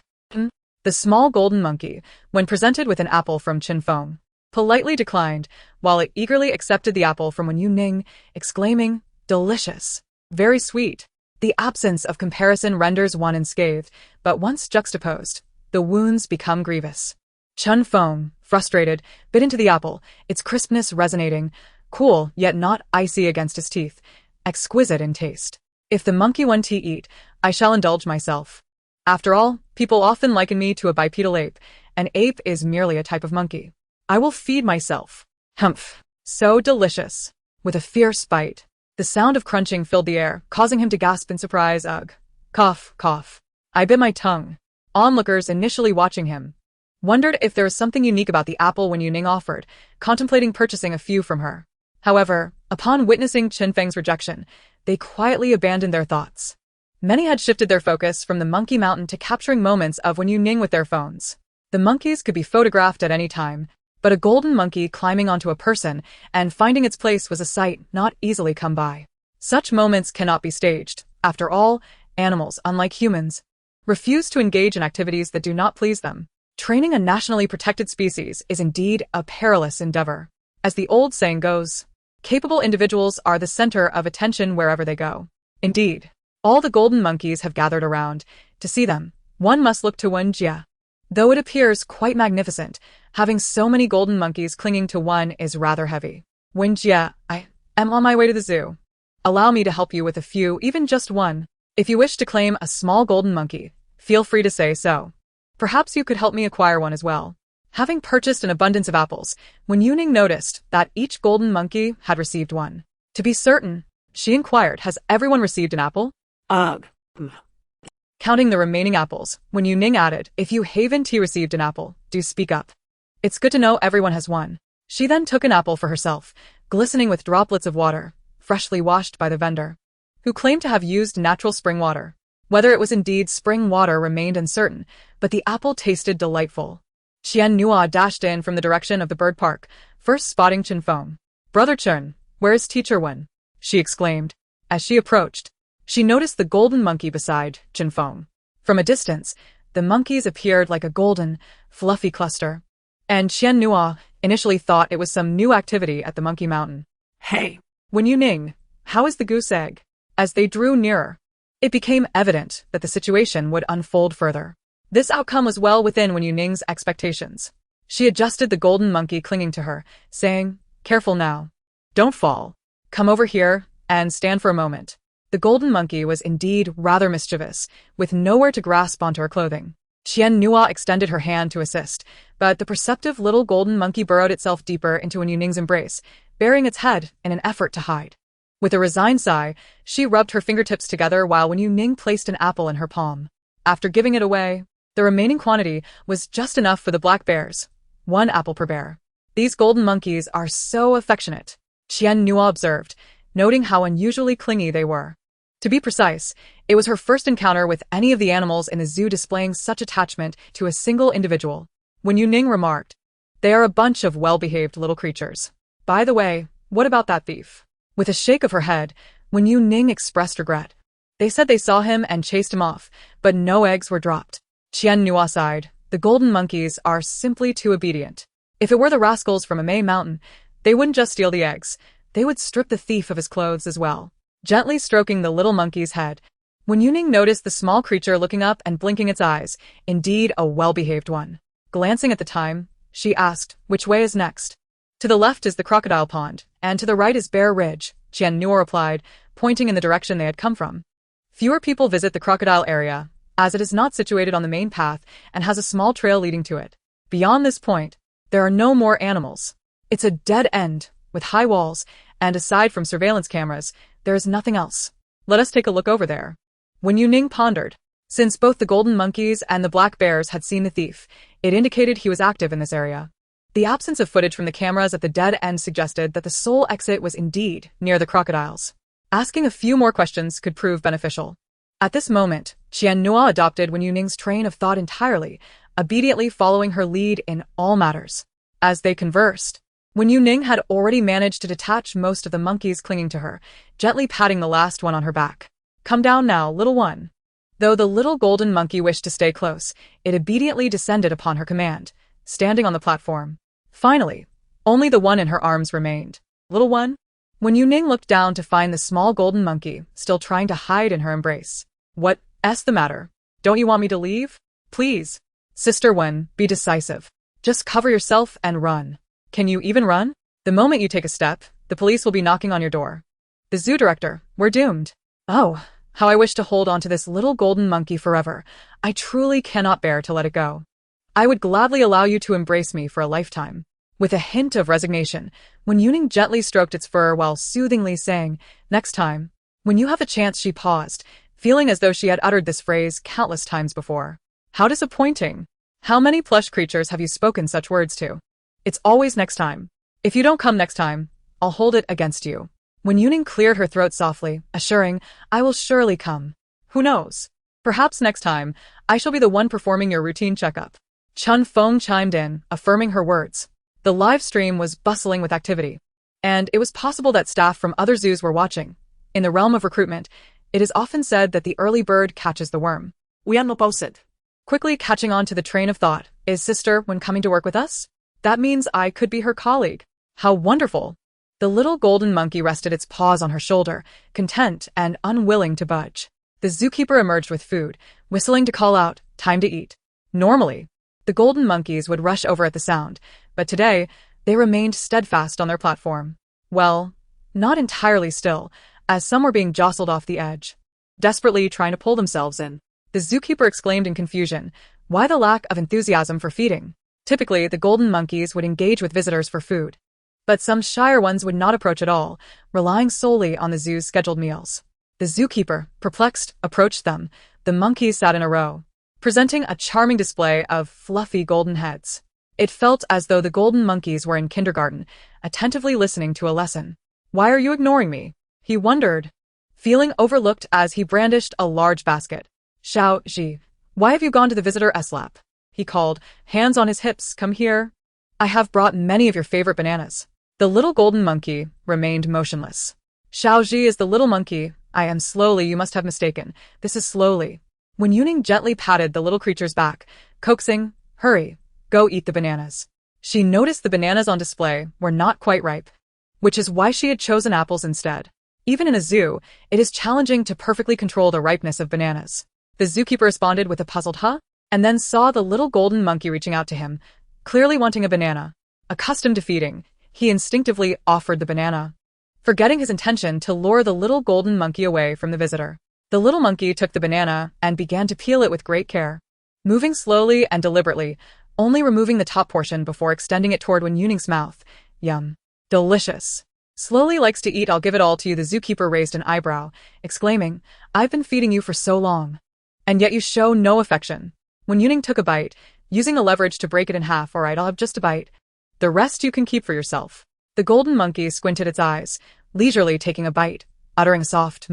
The small golden monkey, when presented with an apple from Chun Feng, politely declined, while it eagerly accepted the apple from Wen Youning, exclaiming, Delicious. Very sweet. The absence of comparison renders one unscathed, but once juxtaposed, the wounds become grievous. Chun Feng, frustrated, bit into the apple, its crispness resonating, cool yet not icy against his teeth, exquisite in taste. If the monkey want to eat, I shall indulge myself. After all, people often liken me to a bipedal ape. An ape is merely a type of monkey. I will feed myself. Humph. So delicious. With a fierce bite, the sound of crunching filled the air, causing him to gasp in surprise. Ugh. Cough, cough. I bit my tongue. Onlookers initially watching him wondered if there was something unique about the apple Wen Youning offered, contemplating purchasing a few from her. However, upon witnessing Chun Feng's rejection, they quietly abandoned their thoughts. Many had shifted their focus from the monkey mountain to capturing moments of Wen Youning with their phones. The monkeys could be photographed at any time, but a golden monkey climbing onto a person and finding its place was a sight not easily come by. Such moments cannot be staged. After all, animals, unlike humans, refuse to engage in activities that do not please them. Training a nationally protected species is indeed a perilous endeavor. As the old saying goes, capable individuals are the center of attention wherever they go. Indeed, all the golden monkeys have gathered around. To see them, one must look to Wen Jia. Though it appears quite magnificent, having so many golden monkeys clinging to one is rather heavy. Wen Jia, I am on my way to the zoo. Allow me to help you with a few, even just one. If you wish to claim a small golden monkey, feel free to say so. Perhaps you could help me acquire one as well. Having purchased an abundance of apples, Wen Youning noticed that each golden monkey had received one. To be certain, she inquired, has everyone received an apple? Ugh. Counting the remaining apples, Wen Youning added, if you haven't received an apple, do speak up. It's good to know everyone has one. She then took an apple for herself, glistening with droplets of water, freshly washed by the vendor, who claimed to have used natural spring water. Whether it was indeed spring water remained uncertain, but the apple tasted delightful. Xian Nua dashed in from the direction of the bird park, first spotting Chen Feng. "Brother Chen, where is Teacher Wen?" she exclaimed. As she approached, she noticed the golden monkey beside Chen Feng. From a distance, the monkeys appeared like a golden, fluffy cluster, and Xian Nua initially thought it was some new activity at the Monkey Mountain. Hey, "Wen Youning, how is the goose egg?" As they drew nearer, it became evident that the situation would unfold further. This outcome was well within Wen Youning's expectations. She adjusted the golden monkey clinging to her, saying, "Careful now. Don't fall. Come over here and stand for a moment." The golden monkey was indeed rather mischievous, with nowhere to grasp onto her clothing. Xian Nua extended her hand to assist, but the perceptive little golden monkey burrowed itself deeper into Wen Youning's embrace, burying its head in an effort to hide. With a resigned sigh, she rubbed her fingertips together while Wen Youning placed an apple in her palm. After giving it away, the remaining quantity was just enough for the black bears, 1 apple per bear. "These golden monkeys are so affectionate," Xian Nua observed, noting how unusually clingy they were. To be precise, it was her first encounter with any of the animals in the zoo displaying such attachment to a single individual. Wen Youning remarked, "They are a bunch of well-behaved little creatures. By the way, what about that thief?" With a shake of her head, Wen Youning expressed regret. "They said they saw him and chased him off, but no eggs were dropped." Xian Nua sighed. "The golden monkeys are simply too obedient. If it were the rascals from a May mountain, they wouldn't just steal the eggs, they would strip the thief of his clothes as well." Gently stroking the little monkey's head, Wen Youning noticed the small creature looking up and blinking its eyes, indeed a well-behaved one. Glancing at the time, she asked, "Which way is next?" "To the left is the crocodile pond, and to the right is Bear Ridge," Xian Nua replied, pointing in the direction they had come from. Fewer people visit the crocodile area, as it is not situated on the main path and has a small trail leading to it. Beyond this point, there are no more animals. It's a dead end, with high walls, and aside from surveillance cameras, there is nothing else. "Let us take a look over there." Wen Youning pondered. Since both the golden monkeys and the black bears had seen the thief, it indicated he was active in this area. The absence of footage from the cameras at the dead end suggested that the sole exit was indeed near the crocodiles. Asking a few more questions could prove beneficial. At this moment, Xian Nua adopted Wen Youning's train of thought entirely, obediently following her lead in all matters. As they conversed, Wen Youning had already managed to detach most of the monkeys clinging to her, gently patting the last one on her back. "Come down now, little one." Though the little golden monkey wished to stay close, it obediently descended upon her command, standing on the platform. Finally, only the one in her arms remained. "Little one?" Wen Youning looked down to find the small golden monkey still trying to hide in her embrace. "What's the matter? Don't you want me to leave? Please. Sister Wen, be decisive. Just cover yourself and run. Can you even run? The moment you take a step, the police will be knocking on your door. The zoo director, we're doomed." "Oh, how I wish to hold on to this little golden monkey forever. I truly cannot bear to let it go. I would gladly allow you to embrace me for a lifetime." With a hint of resignation, Wen Youning gently stroked its fur while soothingly saying, "Next time, when you have a chance," she paused, feeling as though she had uttered this phrase countless times before. How disappointing. How many plush creatures have you spoken such words to? It's always next time. If you don't come next time, I'll hold it against you. Wen Youning cleared her throat softly, assuring, "I will surely come. Who knows? Perhaps next time, I shall be the one performing your routine checkup." Chen Feng chimed in, affirming her words. The live stream was bustling with activity, and it was possible that staff from other zoos were watching. In the realm of recruitment, it is often said that the early bird catches the worm. we hanno posted. Quickly catching on to the train of thought, "Is Sister Wen coming to work with us? That means I could be her colleague. How wonderful." The little golden monkey rested its paws on her shoulder, content and unwilling to budge. The zookeeper emerged with food, whistling to call out, "Time to eat." Normally, the golden monkeys would rush over at the sound, but today, they remained steadfast on their platform. Well, not entirely still, as some were being jostled off the edge, desperately trying to pull themselves in. The zookeeper exclaimed in confusion, "Why the lack of enthusiasm for feeding?" Typically, the golden monkeys would engage with visitors for food, but some shyer ones would not approach at all, relying solely on the zoo's scheduled meals. The zookeeper, perplexed, approached them. The monkeys sat in a row, presenting a charming display of fluffy golden heads. It felt as though the golden monkeys were in kindergarten, attentively listening to a lesson. "Why are you ignoring me?" He wondered, feeling overlooked as he brandished a large basket. Xiao Ji, why have you gone to the visitor's lap? He called, hands on his hips, come here. I have brought many of your favorite bananas. The little golden monkey remained motionless. Xiao Ji is the little monkey. I am slowly, you must have mistaken. This is slowly. Wen Youning gently patted the little creature's back, coaxing, hurry, go eat the bananas. She noticed the bananas on display were not quite ripe, which is why she had chosen apples instead. Even in a zoo, it is challenging to perfectly control the ripeness of bananas. The zookeeper responded with a puzzled huh, and then saw the little golden monkey reaching out to him, clearly wanting a banana. Accustomed to feeding, he instinctively offered the banana, forgetting his intention to lure the little golden monkey away from the visitor. The little monkey took the banana and began to peel it with great care, moving slowly and deliberately, only removing the top portion before extending it toward Wen Youning's mouth. Yum. Delicious. Slowly likes to eat, I'll give it all to you. The zookeeper raised an eyebrow, exclaiming, I've been feeding you for so long, and yet you show no affection. Wen Youning took a bite, using a leverage to break it in half. All right, I'll have just a bite. The rest you can keep for yourself. The golden monkey squinted its eyes, leisurely taking a bite, uttering a soft,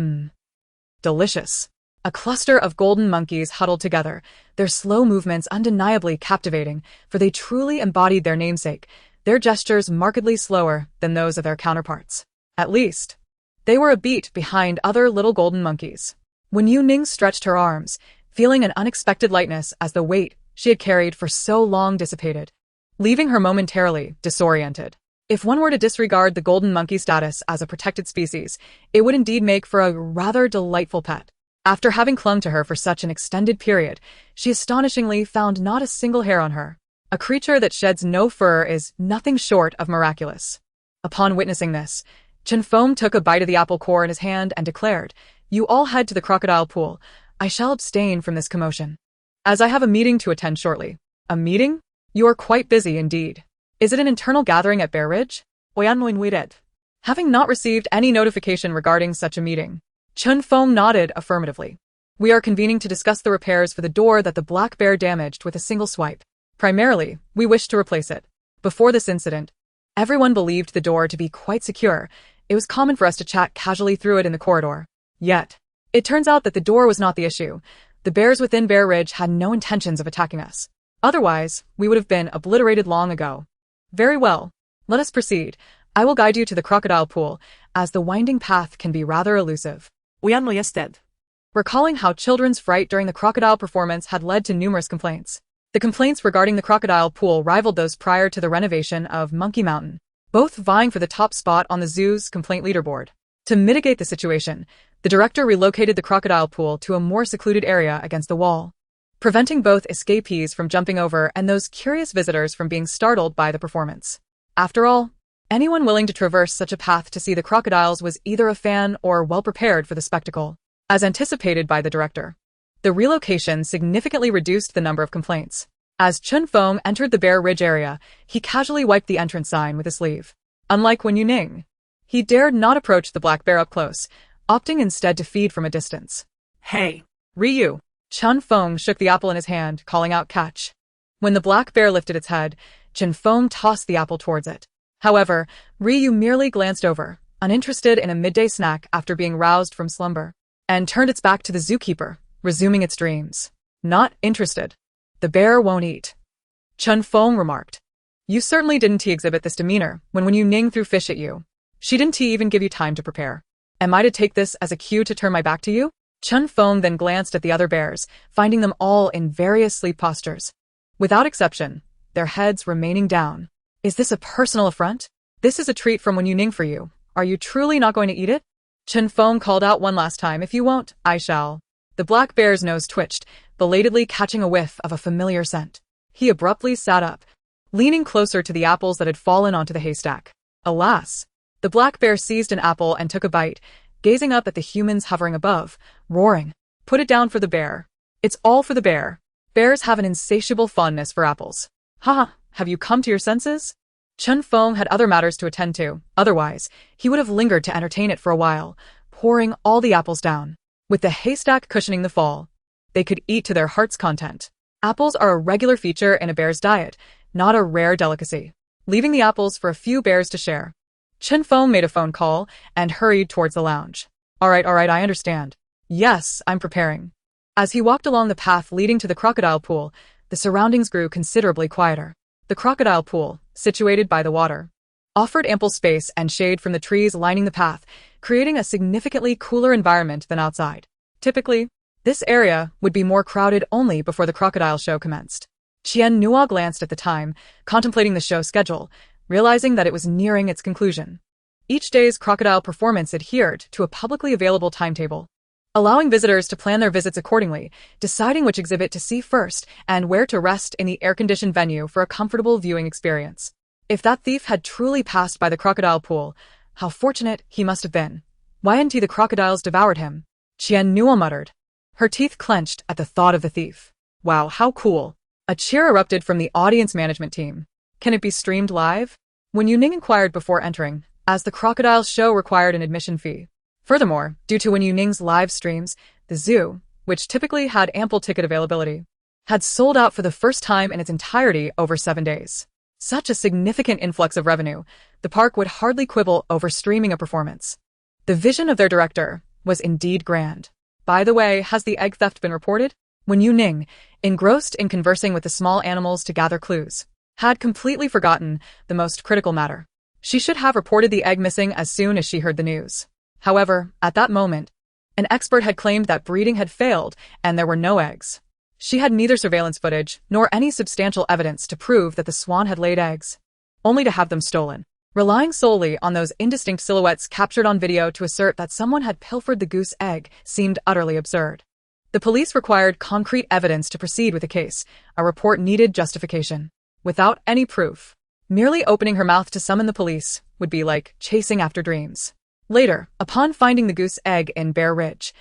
delicious. A cluster of golden monkeys huddled together, their slow movements undeniably captivating, for they truly embodied their namesake, their gestures markedly slower than those of their counterparts. At least, they were a beat behind other little golden monkeys. Wen Youning stretched her arms, feeling an unexpected lightness as the weight she had carried for so long dissipated, leaving her momentarily disoriented. If one were to disregard the golden monkey status as a protected species, it would indeed make for a rather delightful pet. After having clung to her for such an extended period, she astonishingly found not a single hair on her. A creature that sheds no fur is nothing short of miraculous. Upon witnessing this, Chen Feng took a bite of the apple core in his hand and declared, You all head to the crocodile pool. I shall abstain from this commotion, as I have a meeting to attend shortly. A meeting? You are quite busy indeed. Is it an internal gathering at Bear Ridge? Having not received any notification regarding such a meeting, Chen Feng nodded affirmatively. We are convening to discuss the repairs for the door that the black bear damaged with a single swipe. Primarily, we wish to replace it. Before this incident, everyone believed the door to be quite secure. It was common for us to chat casually through it in the corridor. Yet, it turns out that the door was not the issue. The bears within Bear Ridge had no intentions of attacking us. Otherwise, we would have been obliterated long ago. Very well. Let us proceed. I will guide you to the crocodile pool, as the winding path can be rather elusive. Recalling how children's fright during the crocodile performance had led to numerous complaints. The complaints regarding the crocodile pool rivaled those prior to the renovation of Monkey Mountain, both vying for the top spot on the zoo's complaint leaderboard. To mitigate the situation, the director relocated the crocodile pool to a more secluded area against the wall, preventing both escapees from jumping over and those curious visitors from being startled by the performance. After all, anyone willing to traverse such a path to see the crocodiles was either a fan or well prepared for the spectacle. As anticipated by the director, the relocation significantly reduced the number of complaints. As Chen Feng entered the Bear Ridge area, he casually wiped the entrance sign with his sleeve. Unlike Wen Youning, he dared not approach the black bear up close, opting instead to feed from a distance. Hey, Ryu! Chen Feng shook the apple in his hand, calling out catch. When the black bear lifted its head, Chen Feng tossed the apple towards it. However, Ryu merely glanced over, uninterested in a midday snack after being roused from slumber, and turned its back to the zookeeper, resuming its dreams. Not interested. The bear won't eat. Chen Feng remarked. You certainly didn't exhibit this demeanor when Wen Youning threw fish at you. She didn't even give you time to prepare. Am I to take this as a cue to turn my back to you? Chen Feng then glanced at the other bears, finding them all in various sleep postures, without exception, their heads remaining down. Is this a personal affront? This is a treat from Wen Youning for you. Are you truly not going to eat it? Chen Feng called out one last time. If you won't, I shall. The black bear's nose twitched, belatedly catching a whiff of a familiar scent. He abruptly sat up, leaning closer to the apples that had fallen onto the haystack. Alas! The black bear seized an apple and took a bite, gazing up at the humans hovering above, roaring. Put it down for the bear. It's all for the bear. Bears have an insatiable fondness for apples. Haha, have you come to your senses? Chen Feng had other matters to attend to. Otherwise, he would have lingered to entertain it for a while, pouring all the apples down. With the haystack cushioning the fall, they could eat to their heart's content. Apples are a regular feature in a bear's diet, not a rare delicacy. Leaving the apples for a few bears to share, Chen Feng made a phone call and hurried towards the lounge. All right, I understand. Yes, I'm preparing. As he walked along the path leading to the crocodile pool, the surroundings grew considerably quieter. The crocodile pool, situated by the water, offered ample space and shade from the trees lining the path, creating a significantly cooler environment than outside. Typically, this area would be more crowded only before the crocodile show commenced. Qian Nua glanced at the time, contemplating the show schedule, realizing that it was nearing its conclusion. Each day's crocodile performance adhered to a publicly available timetable, allowing visitors to plan their visits accordingly, deciding which exhibit to see first and where to rest in the air-conditioned venue for a comfortable viewing experience. If that thief had truly passed by the crocodile pool, how fortunate he must have been. Why hadn't the crocodiles devoured him? Qian Nua muttered, her teeth clenched at the thought of the thief. Wow, how cool. A cheer erupted from the audience management team. Can it be streamed live? Wen Youning inquired before entering, as the crocodile show required an admission fee. Furthermore, due to Wen Youning's live streams, the zoo, which typically had ample ticket availability, had sold out for the first time in its entirety over 7 days. Such a significant influx of revenue, the park would hardly quibble over streaming a performance. The vision of their director was indeed grand. By the way, has the egg theft been reported? Wen Youning, engrossed in conversing with the small animals to gather clues, had completely forgotten the most critical matter. She should have reported the egg missing as soon as she heard the news. However, at that moment, an expert had claimed that breeding had failed and there were no eggs. She had neither surveillance footage nor any substantial evidence to prove that the swan had laid eggs, only to have them stolen. Relying solely on those indistinct silhouettes captured on video to assert that someone had pilfered the goose egg seemed utterly absurd. The police required concrete evidence to proceed with the case. A report needed justification. Without any proof, merely opening her mouth to summon the police would be like chasing after dreams. Later, upon finding the goose egg in Bear Ridge,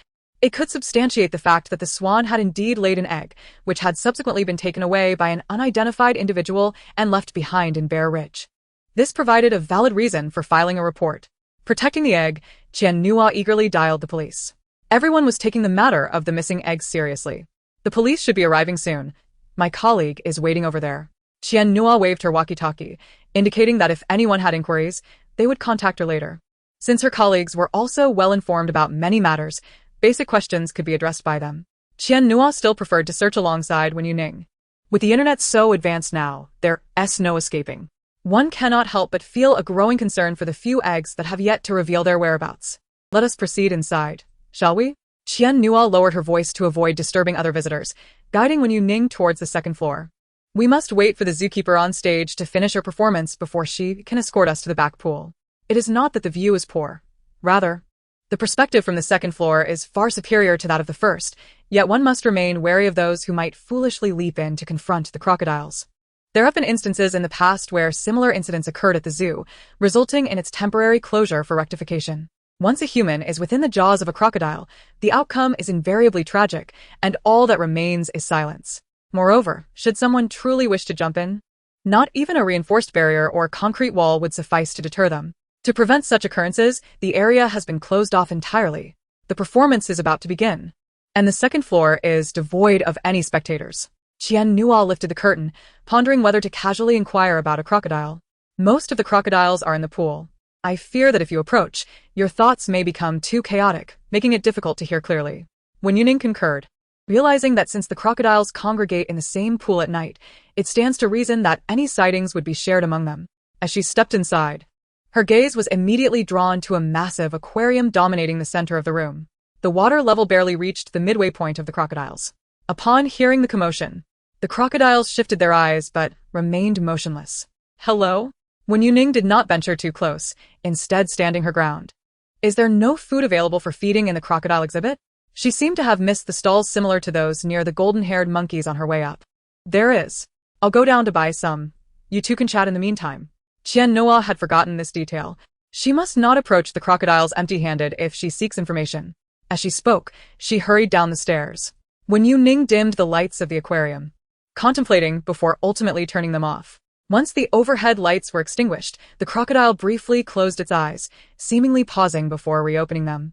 it could substantiate the fact that the swan had indeed laid an egg, which had subsequently been taken away by an unidentified individual and left behind in Bear Ridge. This provided a valid reason for filing a report. Protecting the egg, Qian Nua eagerly dialed the police. Everyone was taking the matter of the missing eggs seriously. The police should be arriving soon. My colleague is waiting over there. Qian Nua waved her walkie-talkie, indicating that if anyone had inquiries, they would contact her later. Since her colleagues were also well informed about many matters, basic questions could be addressed by them. Qian Nua still preferred to search alongside Wen Youning. With the internet so advanced now, there's no escaping. One cannot help but feel a growing concern for the few eggs that have yet to reveal their whereabouts. Let us proceed inside, shall we? Qian Nua lowered her voice to avoid disturbing other visitors, guiding Wen Youning towards the second floor. We must wait for the zookeeper on stage to finish her performance before she can escort us to the back pool. It is not that the view is poor. Rather, the perspective from the second floor is far superior to that of the first, yet one must remain wary of those who might foolishly leap in to confront the crocodiles. There have been instances in the past where similar incidents occurred at the zoo, resulting in its temporary closure for rectification. Once a human is within the jaws of a crocodile, the outcome is invariably tragic, and all that remains is silence. Moreover, should someone truly wish to jump in, not even a reinforced barrier or concrete wall would suffice to deter them. To prevent such occurrences, the area has been closed off entirely. The performance is about to begin, and the second floor is devoid of any spectators. Qian Nua lifted the curtain, pondering whether to casually inquire about a crocodile. Most of the crocodiles are in the pool. I fear that if you approach, your thoughts may become too chaotic, making it difficult to hear clearly. Wen Youning concurred, realizing that since the crocodiles congregate in the same pool at night, it stands to reason that any sightings would be shared among them. As she stepped inside, her gaze was immediately drawn to a massive aquarium dominating the center of the room. The water level barely reached the midway point of the crocodiles. Upon hearing the commotion, the crocodiles shifted their eyes but remained motionless. Hello? Wen Youning did not venture too close, instead standing her ground. Is there no food available for feeding in the crocodile exhibit? She seemed to have missed the stalls similar to those near the golden-haired monkeys on her way up. There is. I'll go down to buy some. You two can chat in the meantime. Qian Nua had forgotten this detail. She must not approach the crocodiles empty-handed if she seeks information. As she spoke, she hurried down the stairs. Wen Youning dimmed the lights of the aquarium, contemplating before ultimately turning them off. Once the overhead lights were extinguished, the crocodile briefly closed its eyes, seemingly pausing before reopening them.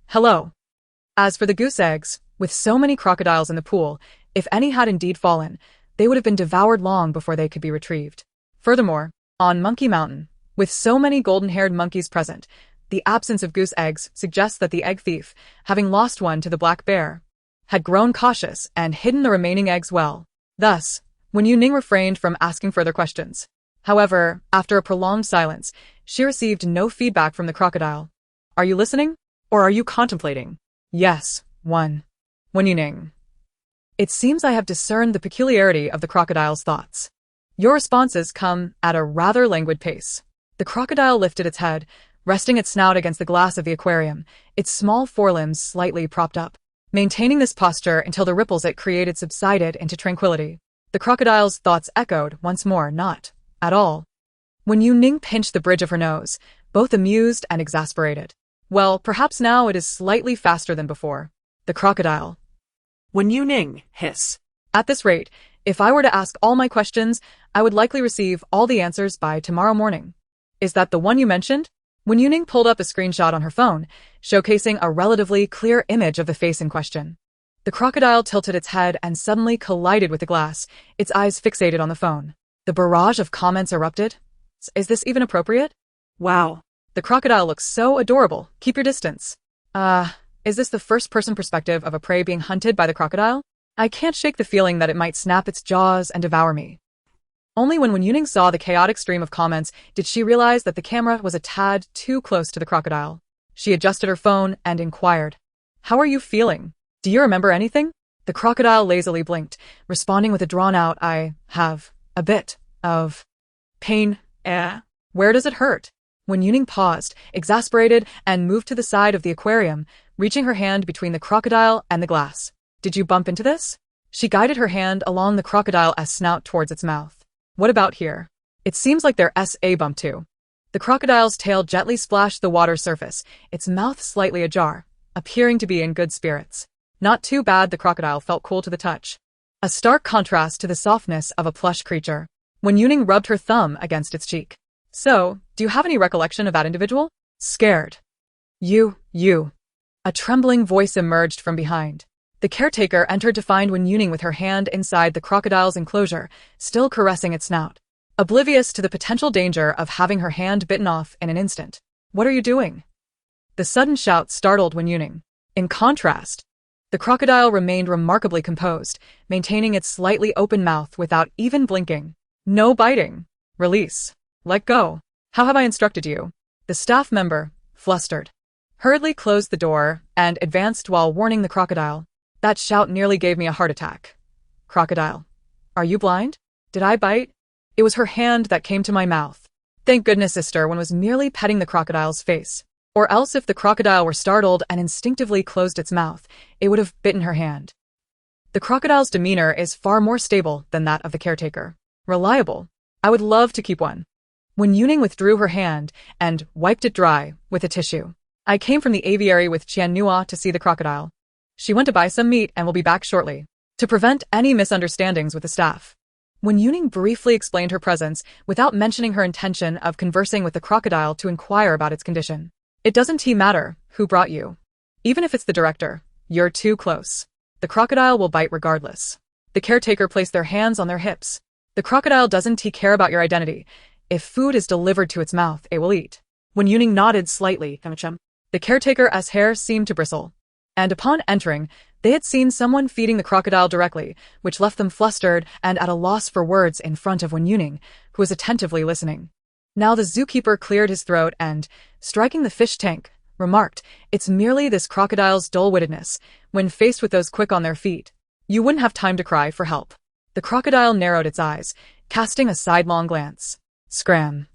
Hello. As for the goose eggs, with so many crocodiles in the pool, if any had indeed fallen, they would have been devoured long before they could be retrieved. Furthermore, on Monkey Mountain, With so many golden-haired monkeys present, the absence of goose eggs suggests that the egg thief, having lost one to the black bear, had grown cautious and hidden the remaining eggs well. Thus, Wen Youning refrained from asking further questions. However, after a prolonged silence, she received no feedback from the crocodile. Are you listening? Or are you contemplating? Yes, Wen Youning. It seems I have discerned the peculiarity of the crocodile's thoughts. Your responses come at a rather languid pace. The crocodile lifted its head, resting its snout against the glass of the aquarium, its small forelimbs slightly propped up, maintaining this posture until the ripples it created subsided into tranquility. The crocodile's thoughts echoed once more, not at all. Wen Youning pinched the bridge of her nose, both amused and exasperated. Well, perhaps now it is slightly faster than before. The crocodile. Wen Youning, hiss. At this rate, if I were to ask all my questions, I would likely receive all the answers by tomorrow morning. Is that the one you mentioned? Wen Youning pulled up a screenshot on her phone, showcasing a relatively clear image of the face in question. The crocodile tilted its head and suddenly collided with the glass, its eyes fixated on the phone. The barrage of comments erupted. Is this even appropriate? Wow. The crocodile looks so adorable. Keep your distance. Is this the first-person perspective of a prey being hunted by the crocodile? I can't shake the feeling that it might snap its jaws and devour me. Only when Wen Youning saw the chaotic stream of comments did she realize that the camera was a tad too close to the crocodile. She adjusted her phone and inquired, "How are you feeling? Do you remember anything?" The crocodile lazily blinked, responding with a drawn-out, "I have a bit of pain. Where does it hurt?" Wen Youning paused, exasperated, and moved to the side of the aquarium, reaching her hand between the crocodile and the glass. "Did you bump into this?" She guided her hand along the crocodile's snout towards its mouth. "What about here? It seems like there's a bump too." The crocodile's tail gently splashed the water's surface, its mouth slightly ajar, appearing to be in good spirits. Not too bad. The crocodile felt cool to the touch. A stark contrast to the softness of a plush creature. Wen Youning rubbed her thumb against its cheek. "So, do you have any recollection of that individual?" "Scared. You. A trembling voice emerged from behind. The caretaker entered to find Wen Youning with her hand inside the crocodile's enclosure, still caressing its snout, oblivious to the potential danger of having her hand bitten off in an instant. "What are you doing?" The sudden shout startled Wen Youning. In contrast, the crocodile remained remarkably composed, maintaining its slightly open mouth without even blinking. "No biting. Release. Let go. How have I instructed you?" The staff member, flustered, hurriedly closed the door and advanced while warning the crocodile. That shout nearly gave me a heart attack. "Crocodile. Are you blind? Did I bite?" It was her hand that came to my mouth. Thank goodness Sister Wen was merely petting the crocodile's face. Or else if the crocodile were startled and instinctively closed its mouth, it would have bitten her hand. The crocodile's demeanor is far more stable than that of the caretaker. Reliable. I would love to keep one. Wen Youning withdrew her hand and wiped it dry with a tissue. "I came from the aviary with Qiannua to see the crocodile. She went to buy some meat and will be back shortly. To prevent any misunderstandings with the staff." Wen Youning briefly explained her presence without mentioning her intention of conversing with the crocodile to inquire about its condition. "It doesn't matter who brought you. Even if it's the director, you're too close. The crocodile will bite regardless." The caretaker placed their hands on their hips. "The crocodile doesn't care about your identity. If food is delivered to its mouth, it will eat." Wen Youning nodded slightly. The caretaker's hair seemed to bristle. And upon entering, they had seen someone feeding the crocodile directly, which left them flustered and at a loss for words in front of Wen Youning, who was attentively listening. Now the zookeeper cleared his throat and, striking the fish tank, remarked, "It's merely this crocodile's dull-wittedness. When faced with those quick on their feet, you wouldn't have time to cry for help." The crocodile narrowed its eyes, casting a sidelong glance. Scram.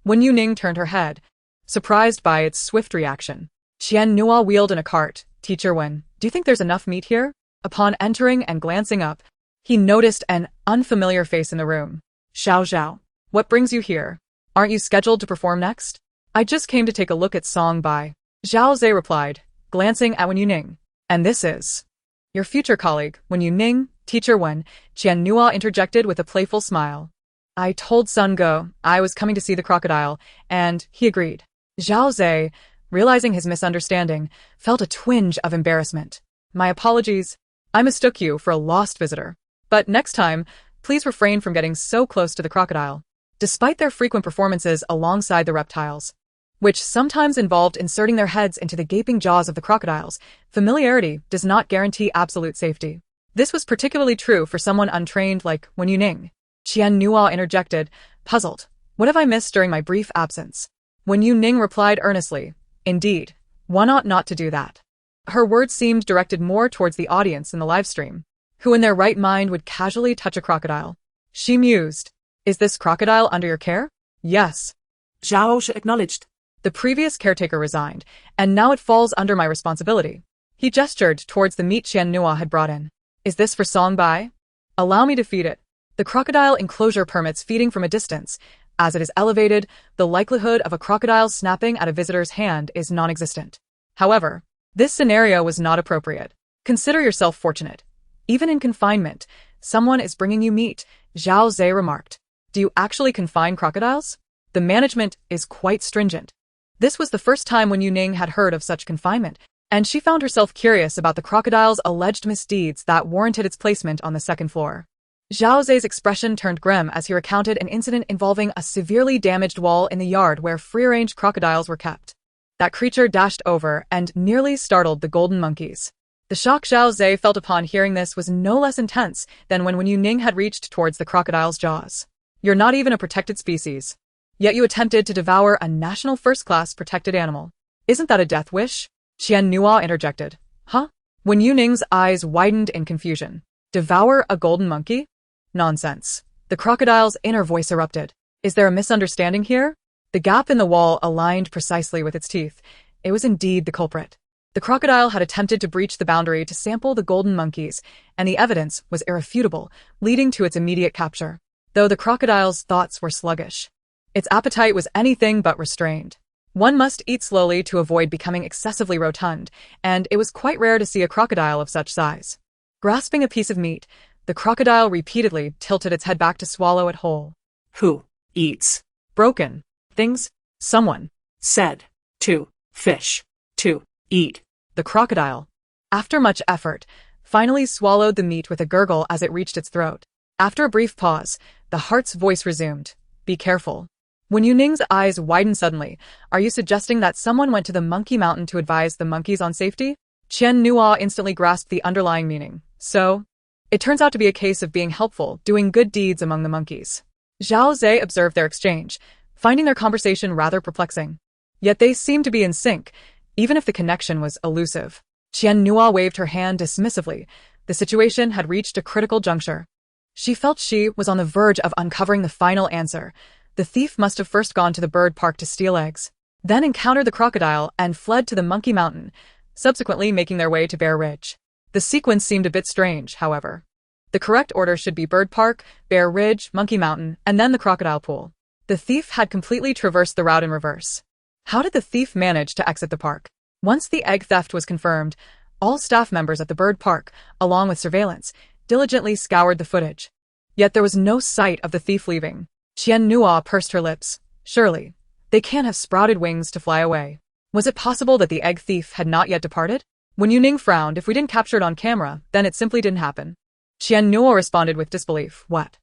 Wen Youning turned her head, surprised by its swift reaction. Qiannua wheeled in a cart. "Teacher Wen, do you think there's enough meat here?" Upon entering and glancing up, he noticed an unfamiliar face in the room. Zhao. "What brings you here? Aren't you scheduled to perform next?" "I just came to take a look at song by," Zhao Zhe replied, glancing at Wen Youning. "And this is your future colleague, Wen Youning." "Teacher Wen," Qiannua interjected with a playful smile. "I told Sun Go I was coming to see the crocodile, and he agreed." Zhao Zhe, realizing his misunderstanding, felt a twinge of embarrassment. "My apologies. I mistook you for a lost visitor. But next time, please refrain from getting so close to the crocodile." despite their frequent performances alongside the reptiles, which sometimes involved inserting their heads into the gaping jaws of the crocodiles. Familiarity does not guarantee absolute safety. This was particularly true for someone untrained like Wen Youning. Qian Nuo interjected, puzzled. What have I missed during my brief absence? Wen Youning replied earnestly, indeed, one ought not to do that. Her words seemed directed more towards the audience in the livestream, who in their right mind would casually touch a crocodile. She mused, is this crocodile under your care? Yes. Zhao Shi acknowledged. The previous caretaker resigned, and now it falls under my responsibility. He gestured towards the meat Qian Nuo had brought in. Is this for Song Bai? Allow me to feed it. The crocodile enclosure permits feeding from a distance. As it is elevated, the likelihood of a crocodile snapping at a visitor's hand is non-existent. However, this scenario was not appropriate. Consider yourself fortunate. Even in confinement, someone is bringing you meat, Zhao Zhe remarked. Do you actually confine crocodiles? The management is quite stringent. This was the first time Wen Youning had heard of such confinement, and she found herself curious about the crocodile's alleged misdeeds that warranted its placement on the second floor. Zhao Zhe's expression turned grim as he recounted an incident involving a severely damaged wall in the yard where free-range crocodiles were kept. That creature dashed over and nearly startled the golden monkeys. The shock Zhao Zhe felt upon hearing this was no less intense than when Wen Youning had reached towards the crocodile's jaws. You're not even a protected species. Yet you attempted to devour a national first-class protected animal. Isn't that a death wish? Qian Nuo interjected. Huh? Wen Youning's eyes widened in confusion. Devour a golden monkey? Nonsense. The crocodile's inner voice erupted. Is there a misunderstanding here? The gap in the wall aligned precisely with its teeth. It was indeed the culprit. The crocodile had attempted to breach the boundary to sample the golden monkeys, and the evidence was irrefutable, leading to its immediate capture. Though the crocodile's thoughts were sluggish, its appetite was anything but restrained. One must eat slowly to avoid becoming excessively rotund, and it was quite rare to see a crocodile of such size. Grasping a piece of meat, the crocodile repeatedly tilted its head back to swallow it whole. Who eats Broken things? Someone said to fish to eat. The crocodile, after much effort, finally swallowed the meat with a gurgle as it reached its throat. After a brief pause, the heart's voice resumed. Be careful. Wen Youning's eyes widened suddenly. Are you suggesting that someone went to the Monkey Mountain to advise the monkeys on safety? Qian Nuo instantly grasped the underlying meaning. So, it turns out to be a case of being helpful, doing good deeds among the monkeys. Zhao Zhe observed their exchange, finding their conversation rather perplexing. Yet they seemed to be in sync, even if the connection was elusive. Qian Nuo waved her hand dismissively. The situation had reached a critical juncture. She felt she was on the verge of uncovering the final answer. The thief must have first gone to the bird park to steal eggs, then encountered the crocodile and fled to the Monkey Mountain, subsequently making their way to Bear Ridge. The sequence seemed a bit strange, however. The correct order should be Bird Park, Bear Ridge, Monkey Mountain, and then the crocodile pool. The thief had completely traversed the route in reverse. How did the thief manage to exit the park? Once the egg theft was confirmed, all staff members at the bird park, along with surveillance, diligently scoured the footage. Yet there was no sight of the thief leaving. Qian Nuo pursed her lips. Surely, they can't have sprouted wings to fly away. Was it possible that the egg thief had not yet departed? Wen Youning frowned. If we didn't capture it on camera, then it simply didn't happen. Qian Nuo responded with disbelief. What?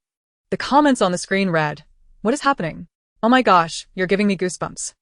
The comments on the screen read, what is happening? Oh my gosh, you're giving me goosebumps.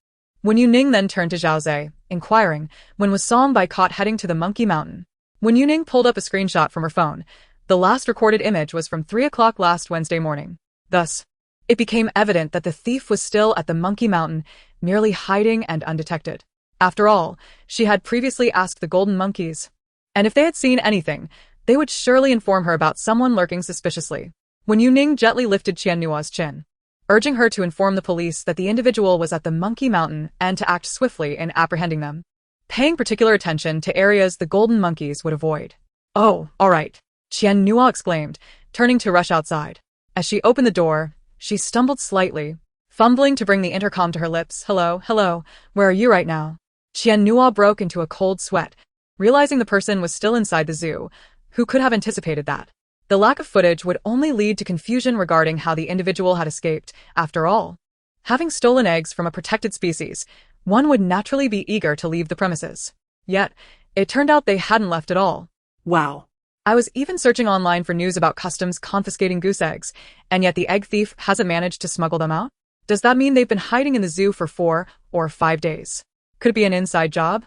Wen Youning then turned to Zhao Zhe, inquiring, when was Song Bai caught heading to the Monkey Mountain? Wen Youning pulled up a screenshot from her phone. The last recorded image was from 3 o'clock last Wednesday morning. Thus, it became evident that the thief was still at the Monkey Mountain, merely hiding and undetected. After all, she had previously asked the golden monkeys, and if they had seen anything, they would surely inform her about someone lurking suspiciously. Wen Youning gently lifted Qian Nuo's chin, urging her to inform the police that the individual was at the Monkey Mountain and to act swiftly in apprehending them, paying particular attention to areas the golden monkeys would avoid. Oh, all right, Qian Nuo exclaimed, turning to rush outside. As she opened the door, she stumbled slightly, fumbling to bring the intercom to her lips. Hello, where are you right now? Qian Nuo broke into a cold sweat, realizing the person was still inside the zoo. Who could have anticipated that? The lack of footage would only lead to confusion regarding how the individual had escaped. After all, having stolen eggs from a protected species, one would naturally be eager to leave the premises. Yet, it turned out they hadn't left at all. Wow. I was even searching online for news about customs confiscating goose eggs, and yet the egg thief hasn't managed to smuggle them out? Does that mean they've been hiding in the zoo for 4 or 5 days? Could it be an inside job?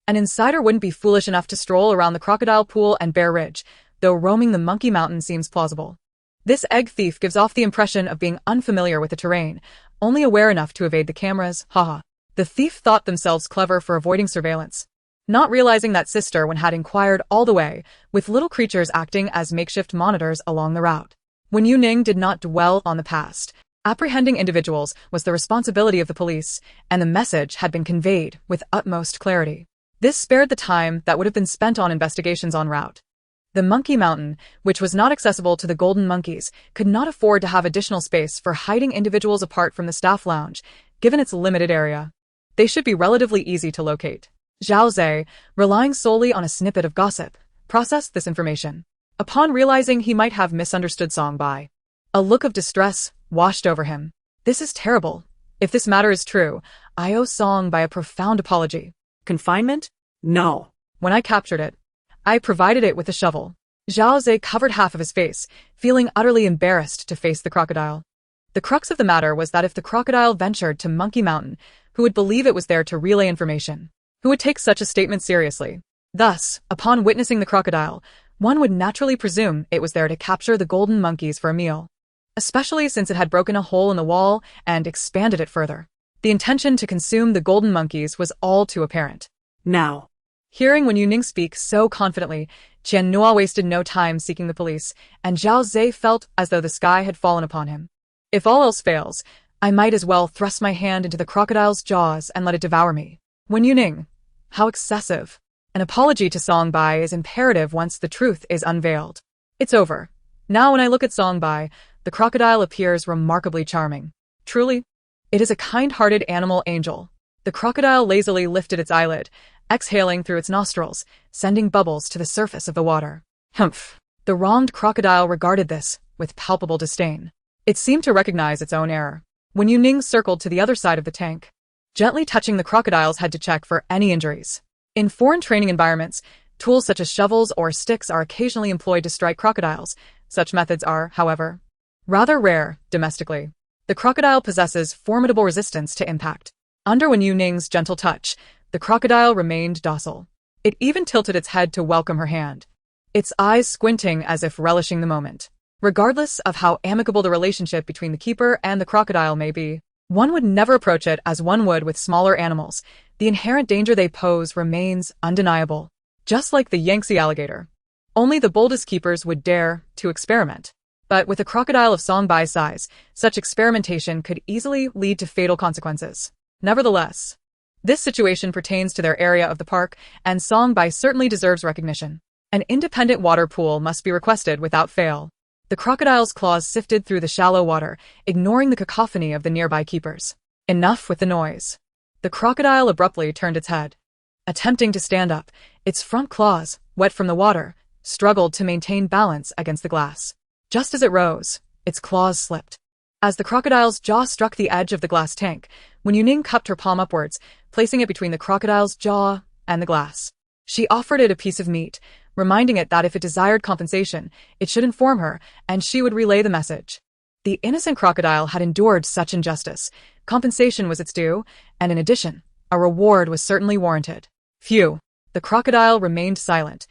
An insider wouldn't be foolish enough to stroll around the Crocodile Pool and Bear Ridge, though roaming the Monkey Mountain seems plausible. This egg thief gives off the impression of being unfamiliar with the terrain, only aware enough to evade the cameras, haha. The thief thought themselves clever for avoiding surveillance, not realizing that Sister Wen had inquired all the way, with little creatures acting as makeshift monitors along the route. Wen Youning did not dwell on the past. Apprehending individuals was the responsibility of the police, and the message had been conveyed with utmost clarity. This spared the time that would have been spent on investigations en route. The Monkey Mountain, which was not accessible to the golden monkeys, could not afford to have additional space for hiding individuals apart from the staff lounge, given its limited area. They should be relatively easy to locate. Zhao Zhe, relying solely on a snippet of gossip, processed this information. Upon realizing he might have misunderstood Songbai, a look of distress washed over him. This is terrible. If this matter is true, I owe Songbai a profound apology. Confinement? No. When I captured it, I provided it with a shovel. Zhao Zhe covered half of his face, feeling utterly embarrassed to face the crocodile. The crux of the matter was that if the crocodile ventured to Monkey Mountain, who would believe it was there to relay information? Who would take such a statement seriously? Thus, upon witnessing the crocodile, one would naturally presume it was there to capture the golden monkeys for a meal, especially since it had broken a hole in the wall and expanded it further. The intention to consume the golden monkeys was all too apparent. Now. Hearing Wen Youning speak so confidently, Qian Nua wasted no time seeking the police, and Zhao Zhe felt as though the sky had fallen upon him. If all else fails, I might as well thrust my hand into the crocodile's jaws and let it devour me. Wen Youning, how excessive. An apology to Songbai is imperative once the truth is unveiled. It's over. Now when I look at Songbai, the crocodile appears remarkably charming. Truly, it is a kind-hearted animal angel. The crocodile lazily lifted its eyelid, exhaling through its nostrils, sending bubbles to the surface of the water. Humph. The wronged crocodile regarded this with palpable disdain. It seemed to recognize its own error. Wen Youning circled to the other side of the tank, gently touching the crocodile's head to check for any injuries. In foreign training environments, tools such as shovels or sticks are occasionally employed to strike crocodiles. Such methods are, however, rather rare domestically. The crocodile possesses formidable resistance to impact. Under Wen Youning's gentle touch, the crocodile remained docile. It even tilted its head to welcome her hand, its eyes squinting as if relishing the moment. Regardless of how amicable the relationship between the keeper and the crocodile may be, one would never approach it as one would with smaller animals. The inherent danger they pose remains undeniable. Just like the Yangtze alligator. Only the boldest keepers would dare to experiment. But with a crocodile of Songbai's size, such experimentation could easily lead to fatal consequences. Nevertheless, this situation pertains to their area of the park, and Songbai certainly deserves recognition. An independent water pool must be requested without fail. The crocodile's claws sifted through the shallow water, ignoring the cacophony of the nearby keepers. Enough with the noise. The crocodile abruptly turned its head. Attempting to stand up, its front claws, wet from the water, struggled to maintain balance against the glass. Just as it rose, its claws slipped. As the crocodile's jaw struck the edge of the glass tank, Wen Youning cupped her palm upwards, placing it between the crocodile's jaw and the glass. She offered it a piece of meat, reminding it that if it desired compensation, it should inform her, and she would relay the message. The innocent crocodile had endured such injustice. Compensation was its due, and in addition, a reward was certainly warranted. Phew. The crocodile remained silent,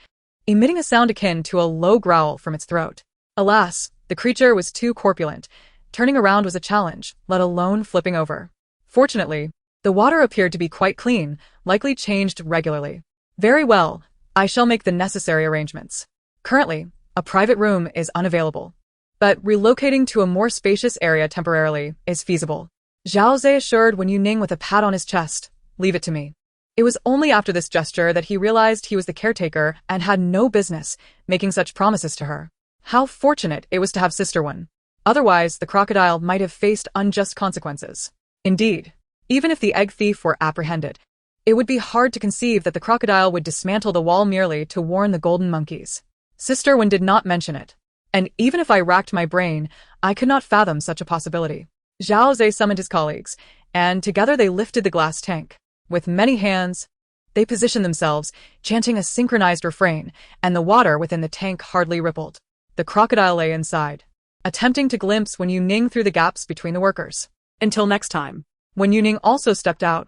emitting a sound akin to a low growl from its throat. Alas, the creature was too corpulent. Turning around was a challenge, let alone flipping over. Fortunately, the water appeared to be quite clean, likely changed regularly. Very well, I shall make the necessary arrangements. Currently, a private room is unavailable, but relocating to a more spacious area temporarily is feasible. Zhao Zhe assured Wen Youning with a pat on his chest, "Leave it to me." It was only after this gesture that he realized he was the caretaker and had no business making such promises to her. How fortunate it was to have Sister Wen. Otherwise, the crocodile might have faced unjust consequences. Indeed, even if the egg thief were apprehended, it would be hard to conceive that the crocodile would dismantle the wall merely to warn the golden monkeys. Sister Wen did not mention it, and even if I racked my brain, I could not fathom such a possibility. Zhao Zhe summoned his colleagues, and together they lifted the glass tank. With many hands, They positioned themselves, chanting a synchronized refrain, and the water within the tank hardly rippled. The crocodile lay inside, attempting to glimpse Wen Youning through the gaps between the workers. Until next time. Wen Youning also stepped out,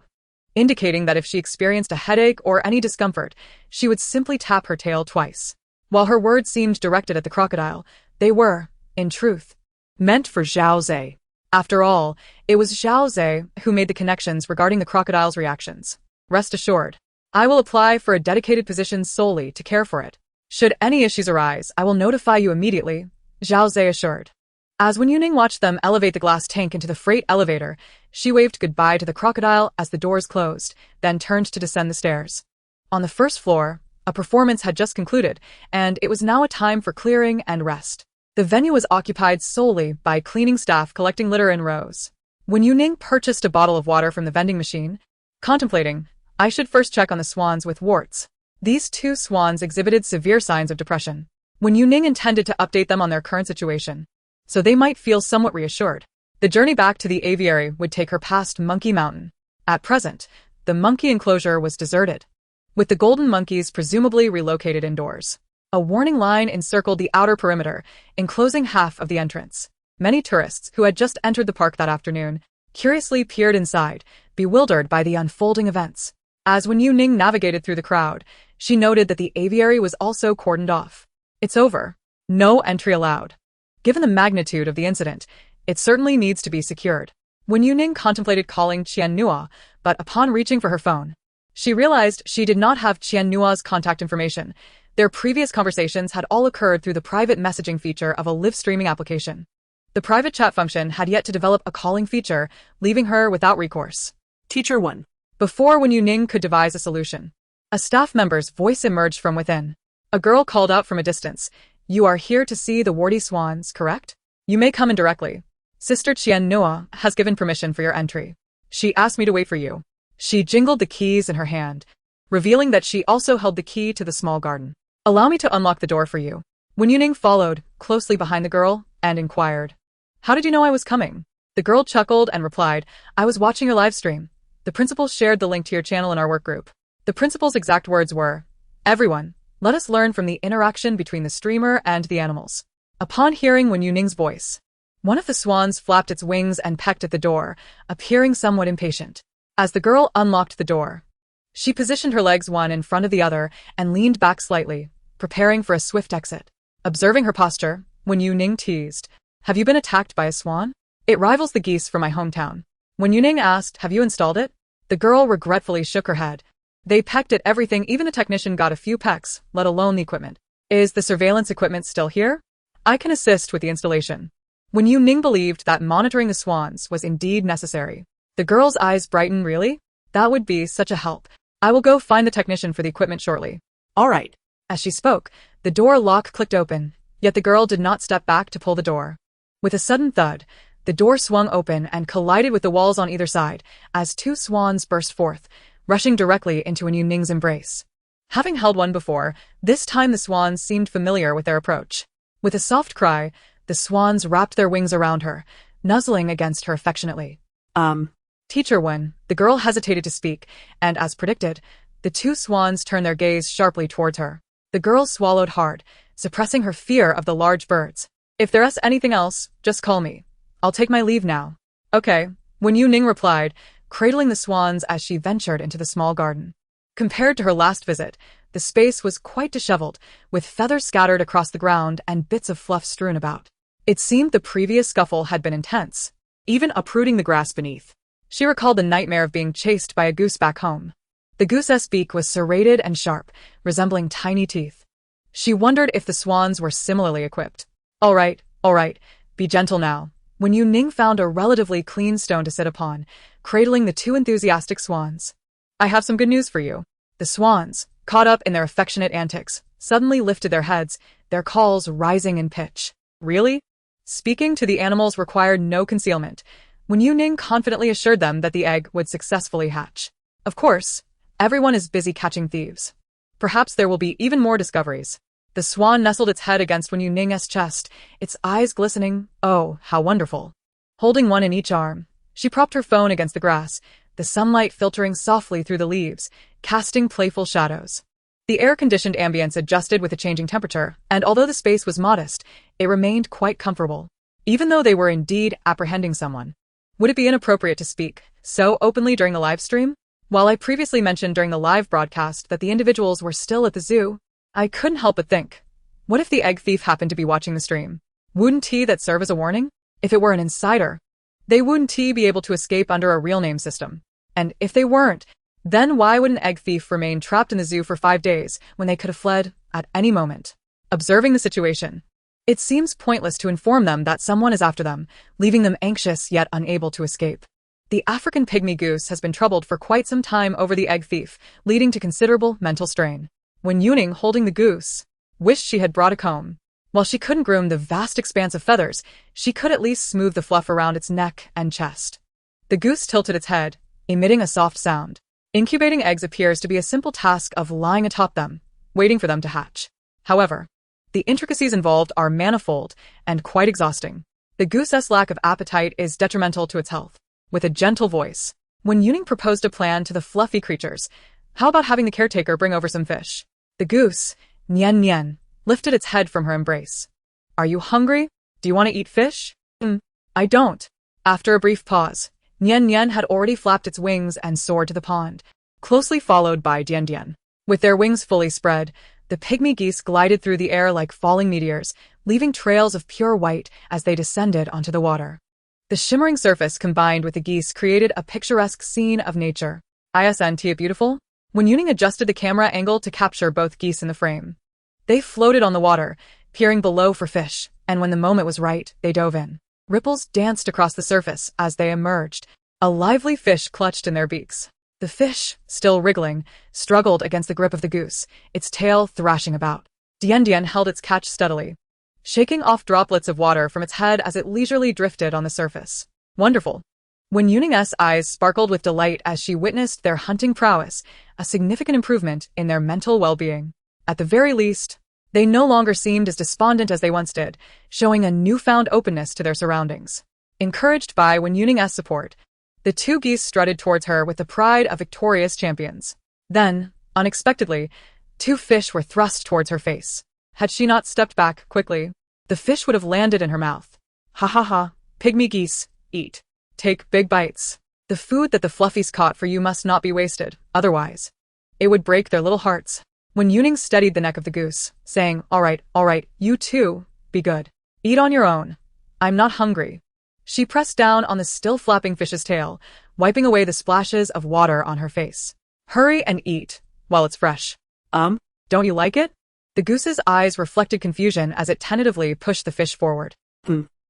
indicating that if she experienced a headache or any discomfort, she would simply tap her tail twice. While her words seemed directed at the crocodile, they were, in truth, meant for Zhao Zhe. After all, it was Zhao Zhe who made the connections regarding the crocodile's reactions. Rest assured, I will apply for a dedicated position solely to care for it. Should any issues arise, I will notify you immediately, Zhao Zhe assured. As Wen Youning watched them elevate the glass tank into the freight elevator, she waved goodbye to the crocodile as the doors closed, then turned to descend the stairs. On the first floor, a performance had just concluded, and it was now a time for clearing and rest. The venue was occupied solely by cleaning staff collecting litter in rows. Wen Youning purchased a bottle of water from the vending machine, contemplating, I should first check on the swans with warts. These two swans exhibited severe signs of depression. Wen Youning intended to update them on their current situation, so they might feel somewhat reassured. The journey back to the aviary would take her past Monkey Mountain. At present, the monkey enclosure was deserted, with the golden monkeys presumably relocated indoors. A warning line encircled the outer perimeter, enclosing half of the entrance. Many tourists who had just entered the park that afternoon curiously peered inside, bewildered by the unfolding events. As Wen Youning navigated through the crowd, she noted that the aviary was also cordoned off. It's over. No entry allowed. Given the magnitude of the incident, it certainly needs to be secured. Wen Youning contemplated calling Qian Nua, but upon reaching for her phone, she realized she did not have Qian Nua's contact information. Their previous conversations had all occurred through the private messaging feature of a live streaming application. The private chat function had yet to develop a calling feature, leaving her without recourse. Teacher 1. Before Wen Youning could devise a solution, a staff member's voice emerged from within. A girl called out from a distance, You are here to see the warty swans, correct? You may come in directly. Sister Qian Nua has given permission for your entry. She asked me to wait for you. She jingled the keys in her hand, revealing that she also held the key to the small garden. Allow me to unlock the door for you. Wen Youning followed, closely behind the girl, and inquired, How did you know I was coming? The girl chuckled and replied, I was watching your live stream. The principal shared the link to your channel in our work group. The principal's exact words were, Everyone, let us learn from the interaction between the streamer and the animals. Upon hearing Wen Youning's voice, one of the swans flapped its wings and pecked at the door, appearing somewhat impatient. As the girl unlocked the door, she positioned her legs one in front of the other and leaned back slightly, preparing for a swift exit. Observing her posture, Wen Youning teased, Have you been attacked by a swan? It rivals the geese from my hometown. Wen Youning asked, Have you installed it? The girl regretfully shook her head. They pecked at everything, even the technician got a few pecks, let alone the equipment. Is the surveillance equipment still here? I can assist with the installation. Wen Youning believed that monitoring the swans was indeed necessary. The girl's eyes brightened. Really? That would be such a help. I will go find the technician for the equipment shortly. All right. As she spoke, the door lock clicked open, yet the girl did not step back to pull the door. With a sudden thud, the door swung open and collided with the walls on either side, as two swans burst forth, rushing directly into Wen Youning's embrace. Having held one before, this time the swans seemed familiar with their approach. With a soft cry, the swans wrapped their wings around her, nuzzling against her affectionately. Teacher Wen, the girl hesitated to speak, and as predicted, the two swans turned their gaze sharply towards her. The girl swallowed hard, suppressing her fear of the large birds. If there's anything else, just call me. I'll take my leave now. Okay, Wen Youning replied, cradling the swans as she ventured into the small garden. Compared to her last visit, the space was quite disheveled, with feathers scattered across the ground and bits of fluff strewn about. It seemed the previous scuffle had been intense, even uprooting the grass beneath. She recalled the nightmare of being chased by a goose back home. The goose's beak was serrated and sharp, resembling tiny teeth. She wondered if the swans were similarly equipped. All right, be gentle now. Wen Youning found a relatively clean stone to sit upon, cradling the two enthusiastic swans. I have some good news for you. The swans, caught up in their affectionate antics, suddenly lifted their heads, their calls rising in pitch. Really? Speaking to the animals required no concealment. Wen Youning confidently assured them that the egg would successfully hatch. Of course, everyone is busy catching thieves. Perhaps there will be even more discoveries. The swan nestled its head against Wen Youning's chest, its eyes glistening. Oh, how wonderful. Holding one in each arm, she propped her phone against the grass, the sunlight filtering softly through the leaves, casting playful shadows. The air-conditioned ambience adjusted with the changing temperature, and although the space was modest, it remained quite comfortable, even though they were indeed apprehending someone. Would it be inappropriate to speak so openly during the live stream? While I previously mentioned during the live broadcast that the individuals were still at the zoo, I couldn't help but think, what if the egg thief happened to be watching the stream? Wouldn't that serve as a warning? If it were an insider, they wouldn't be able to escape under a real name system. And if they weren't, then why would an egg thief remain trapped in the zoo for 5 days when they could have fled at any moment? Observing the situation, it seems pointless to inform them that someone is after them, leaving them anxious yet unable to escape. The African pygmy goose has been troubled for quite some time over the egg thief, leading to considerable mental strain. Wen Youning, holding the goose, wished she had brought a comb. While she couldn't groom the vast expanse of feathers, she could at least smooth the fluff around its neck and chest. The goose tilted its head, emitting a soft sound. Incubating eggs appears to be a simple task of lying atop them, waiting for them to hatch. However, the intricacies involved are manifold and quite exhausting. The goose's lack of appetite is detrimental to its health. With a gentle voice, Wen Youning proposed a plan to the fluffy creatures. How about having the caretaker bring over some fish? The goose, Nian Nian, lifted its head from her embrace. Are you hungry? Do you want to eat fish? I don't. After a brief pause, Nian Nian had already flapped its wings and soared to the pond, closely followed by Dian Dian. With their wings fully spread, the pygmy geese glided through the air like falling meteors, leaving trails of pure white as they descended onto the water. The shimmering surface combined with the geese created a picturesque scene of nature. Isn't it beautiful? Wen Youning adjusted the camera angle to capture both geese in the frame. They floated on the water, peering below for fish, and when the moment was right, they dove in. Ripples danced across the surface as they emerged. A lively fish clutched in their beaks. The fish, still wriggling, struggled against the grip of the goose, its tail thrashing about. Dian Dian held its catch steadily, shaking off droplets of water from its head as it leisurely drifted on the surface. Wonderful. Wen Youning's eyes sparkled with delight as she witnessed their hunting prowess, a significant improvement in their mental well-being. At the very least, they no longer seemed as despondent as they once did, showing a newfound openness to their surroundings. Encouraged by Wen Youning's support, the two geese strutted towards her with the pride of victorious champions. Then, unexpectedly, 2 fish were thrust towards her face. Had she not stepped back quickly, the fish would have landed in her mouth. Ha ha ha, pygmy geese, eat. Take big bites. The food that the fluffies caught for you must not be wasted, otherwise it would break their little hearts. Wen Youning steadied the neck of the goose, saying, all right, you too, be good. Eat on your own. I'm not hungry. She pressed down on the still flapping fish's tail, wiping away the splashes of water on her face. Hurry and eat, while it's fresh. Don't you like it? The goose's eyes reflected confusion as it tentatively pushed the fish forward.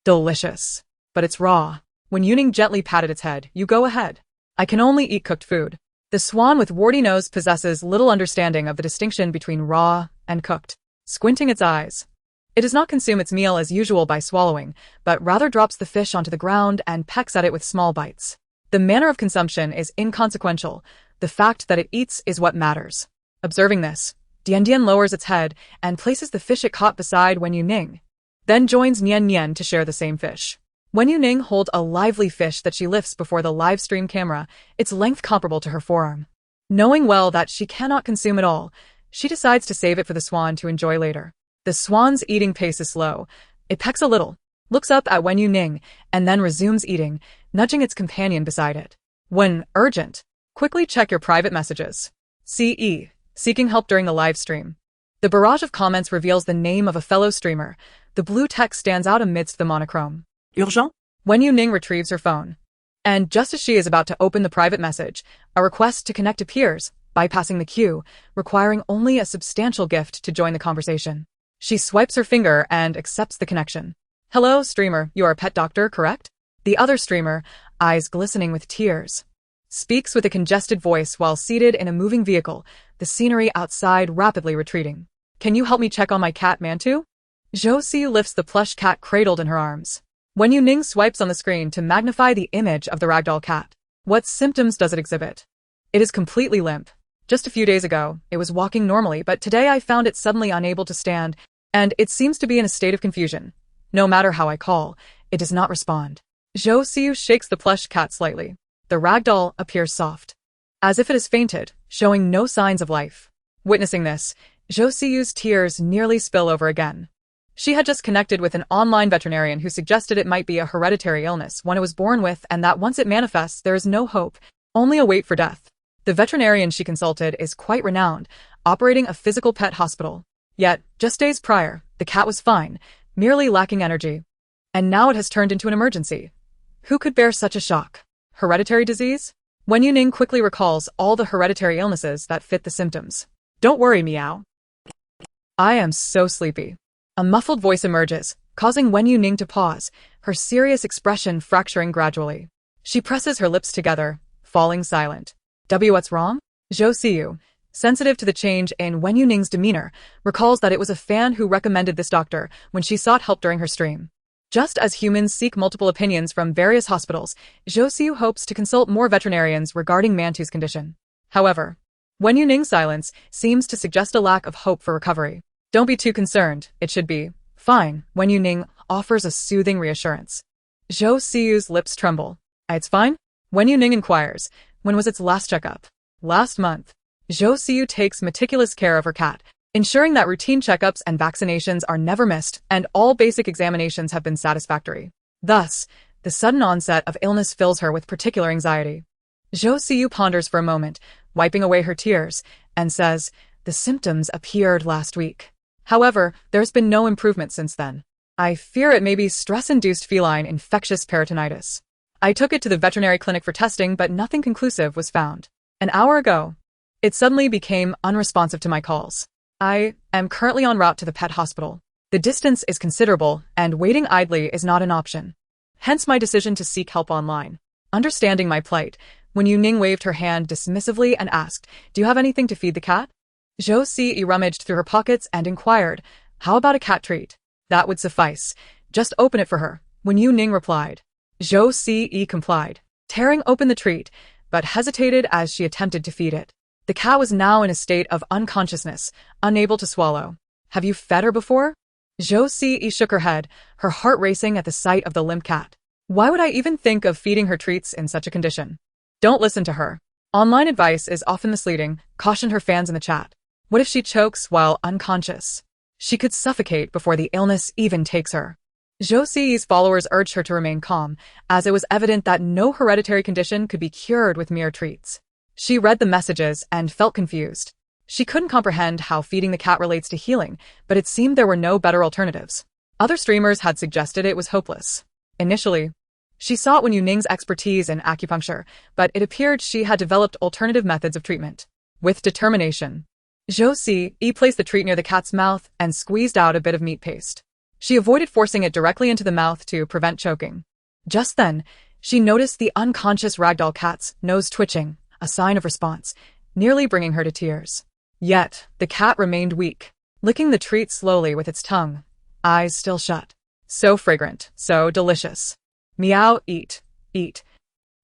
Delicious. But it's raw. Wen Youning gently patted its head. You go ahead. I can only eat cooked food. The swan with warty nose possesses little understanding of the distinction between raw and cooked. Squinting its eyes, it does not consume its meal as usual by swallowing, but rather drops the fish onto the ground and pecks at it with small bites. The manner of consumption is inconsequential. The fact that it eats is what matters. Observing this, Dian Dian lowers its head and places the fish it caught beside Wen Youning, then joins Nian Nian to share the same fish. Wen Youning holds a lively fish that she lifts before the live stream camera, its length comparable to her forearm. Knowing well that she cannot consume it all, she decides to save it for the swan to enjoy later. The swan's eating pace is slow. It pecks a little, looks up at Wen Youning, and then resumes eating, nudging its companion beside it. When urgent, quickly check your private messages. CE, seeking help during the live stream. The barrage of comments reveals the name of a fellow streamer. The blue text stands out amidst the monochrome. Urgent? Wen Youning retrieves her phone. And just as she is about to open the private message, a request to connect appears, bypassing the queue, requiring only a substantial gift to join the conversation. She swipes her finger and accepts the connection. Hello, streamer, you are a pet doctor, correct? The other streamer, eyes glistening with tears, speaks with a congested voice while seated in a moving vehicle, the scenery outside rapidly retreating. Can you help me check on my cat Mantu? Zhou Si lifts the plush cat cradled in her arms. Wen Youning swipes on the screen to magnify the image of the ragdoll cat. What symptoms does it exhibit? It is completely limp. Just a few days ago, it was walking normally, but today I found it suddenly unable to stand, and it seems to be in a state of confusion. No matter how I call, it does not respond. Zhou Siu shakes the plush cat slightly. The ragdoll appears soft. as if it has fainted, showing no signs of life. Witnessing this, Zhou Siyu's tears nearly spill over again. She had just connected with an online veterinarian who suggested it might be a hereditary illness one it was born with and that once it manifests there is no hope, only a wait for death. The veterinarian she consulted is quite renowned, operating a physical pet hospital. Yet, just days prior, the cat was fine, merely lacking energy. And now it has turned into an emergency. Who could bear such a shock? Hereditary disease? Wen Youning quickly recalls all the hereditary illnesses that fit the symptoms. Don't worry, Meow. I am so sleepy. A muffled voice emerges, causing Wen Youning to pause, her serious expression fracturing gradually. She presses her lips together, falling silent. What's wrong? Zhou Siyu, sensitive to the change in Wen Youning's demeanor, recalls that it was a fan who recommended this doctor when she sought help during her stream. Just as humans seek multiple opinions from various hospitals, Zhou Siyu hopes to consult more veterinarians regarding Mantu's condition. However, Wen Youning's silence seems to suggest a lack of hope for recovery. Don't be too concerned, it should be fine. Wen Youning offers a soothing reassurance. Zhou Siyu's lips tremble. It's fine? Wen Youning inquires, when was its last checkup? Last month. Zhou Siyu takes meticulous care of her cat, ensuring that routine checkups and vaccinations are never missed and all basic examinations have been satisfactory. Thus, the sudden onset of illness fills her with particular anxiety. Zhou Siyu ponders for a moment, wiping away her tears, and says, the symptoms appeared last week. However, there's been no improvement since then. I fear it may be stress-induced feline infectious peritonitis. I took it to the veterinary clinic for testing, but nothing conclusive was found. An hour ago, it suddenly became unresponsive to my calls. I am currently en route to the pet hospital. The distance is considerable, and waiting idly is not an option. Hence my decision to seek help online. Understanding my plight, Wen Youning waved her hand dismissively and asked, do you have anything to feed the cat? Zhou Siyu rummaged through her pockets and inquired, how about a cat treat? That would suffice. Just open it for her, Wen Youning replied. Zhou Siyu complied, tearing open the treat, but hesitated as she attempted to feed it. The cat was now in a state of unconsciousness, unable to swallow. Have you fed her before? Zhou Siyu shook her head, her heart racing at the sight of the limp cat. Why would I even think of feeding her treats in such a condition? Don't listen to her. Online advice is often misleading, cautioned her fans in the chat. What if she chokes while unconscious? She could suffocate before the illness even takes her. Zhou Siyu's followers urged her to remain calm, as it was evident that no hereditary condition could be cured with mere treats. She read the messages and felt confused. She couldn't comprehend how feeding the cat relates to healing, but it seemed there were no better alternatives. Other streamers had suggested it was hopeless. Initially, she sought Wen Youning's expertise in acupuncture, but it appeared she had developed alternative methods of treatment. With determination, Zhou Siyu placed the treat near the cat's mouth and squeezed out a bit of meat paste. She avoided forcing it directly into the mouth to prevent choking. Just then, she noticed the unconscious ragdoll cat's nose twitching, a sign of response, nearly bringing her to tears. Yet, the cat remained weak, licking the treat slowly with its tongue, eyes still shut. So fragrant, so delicious. Meow, eat, eat.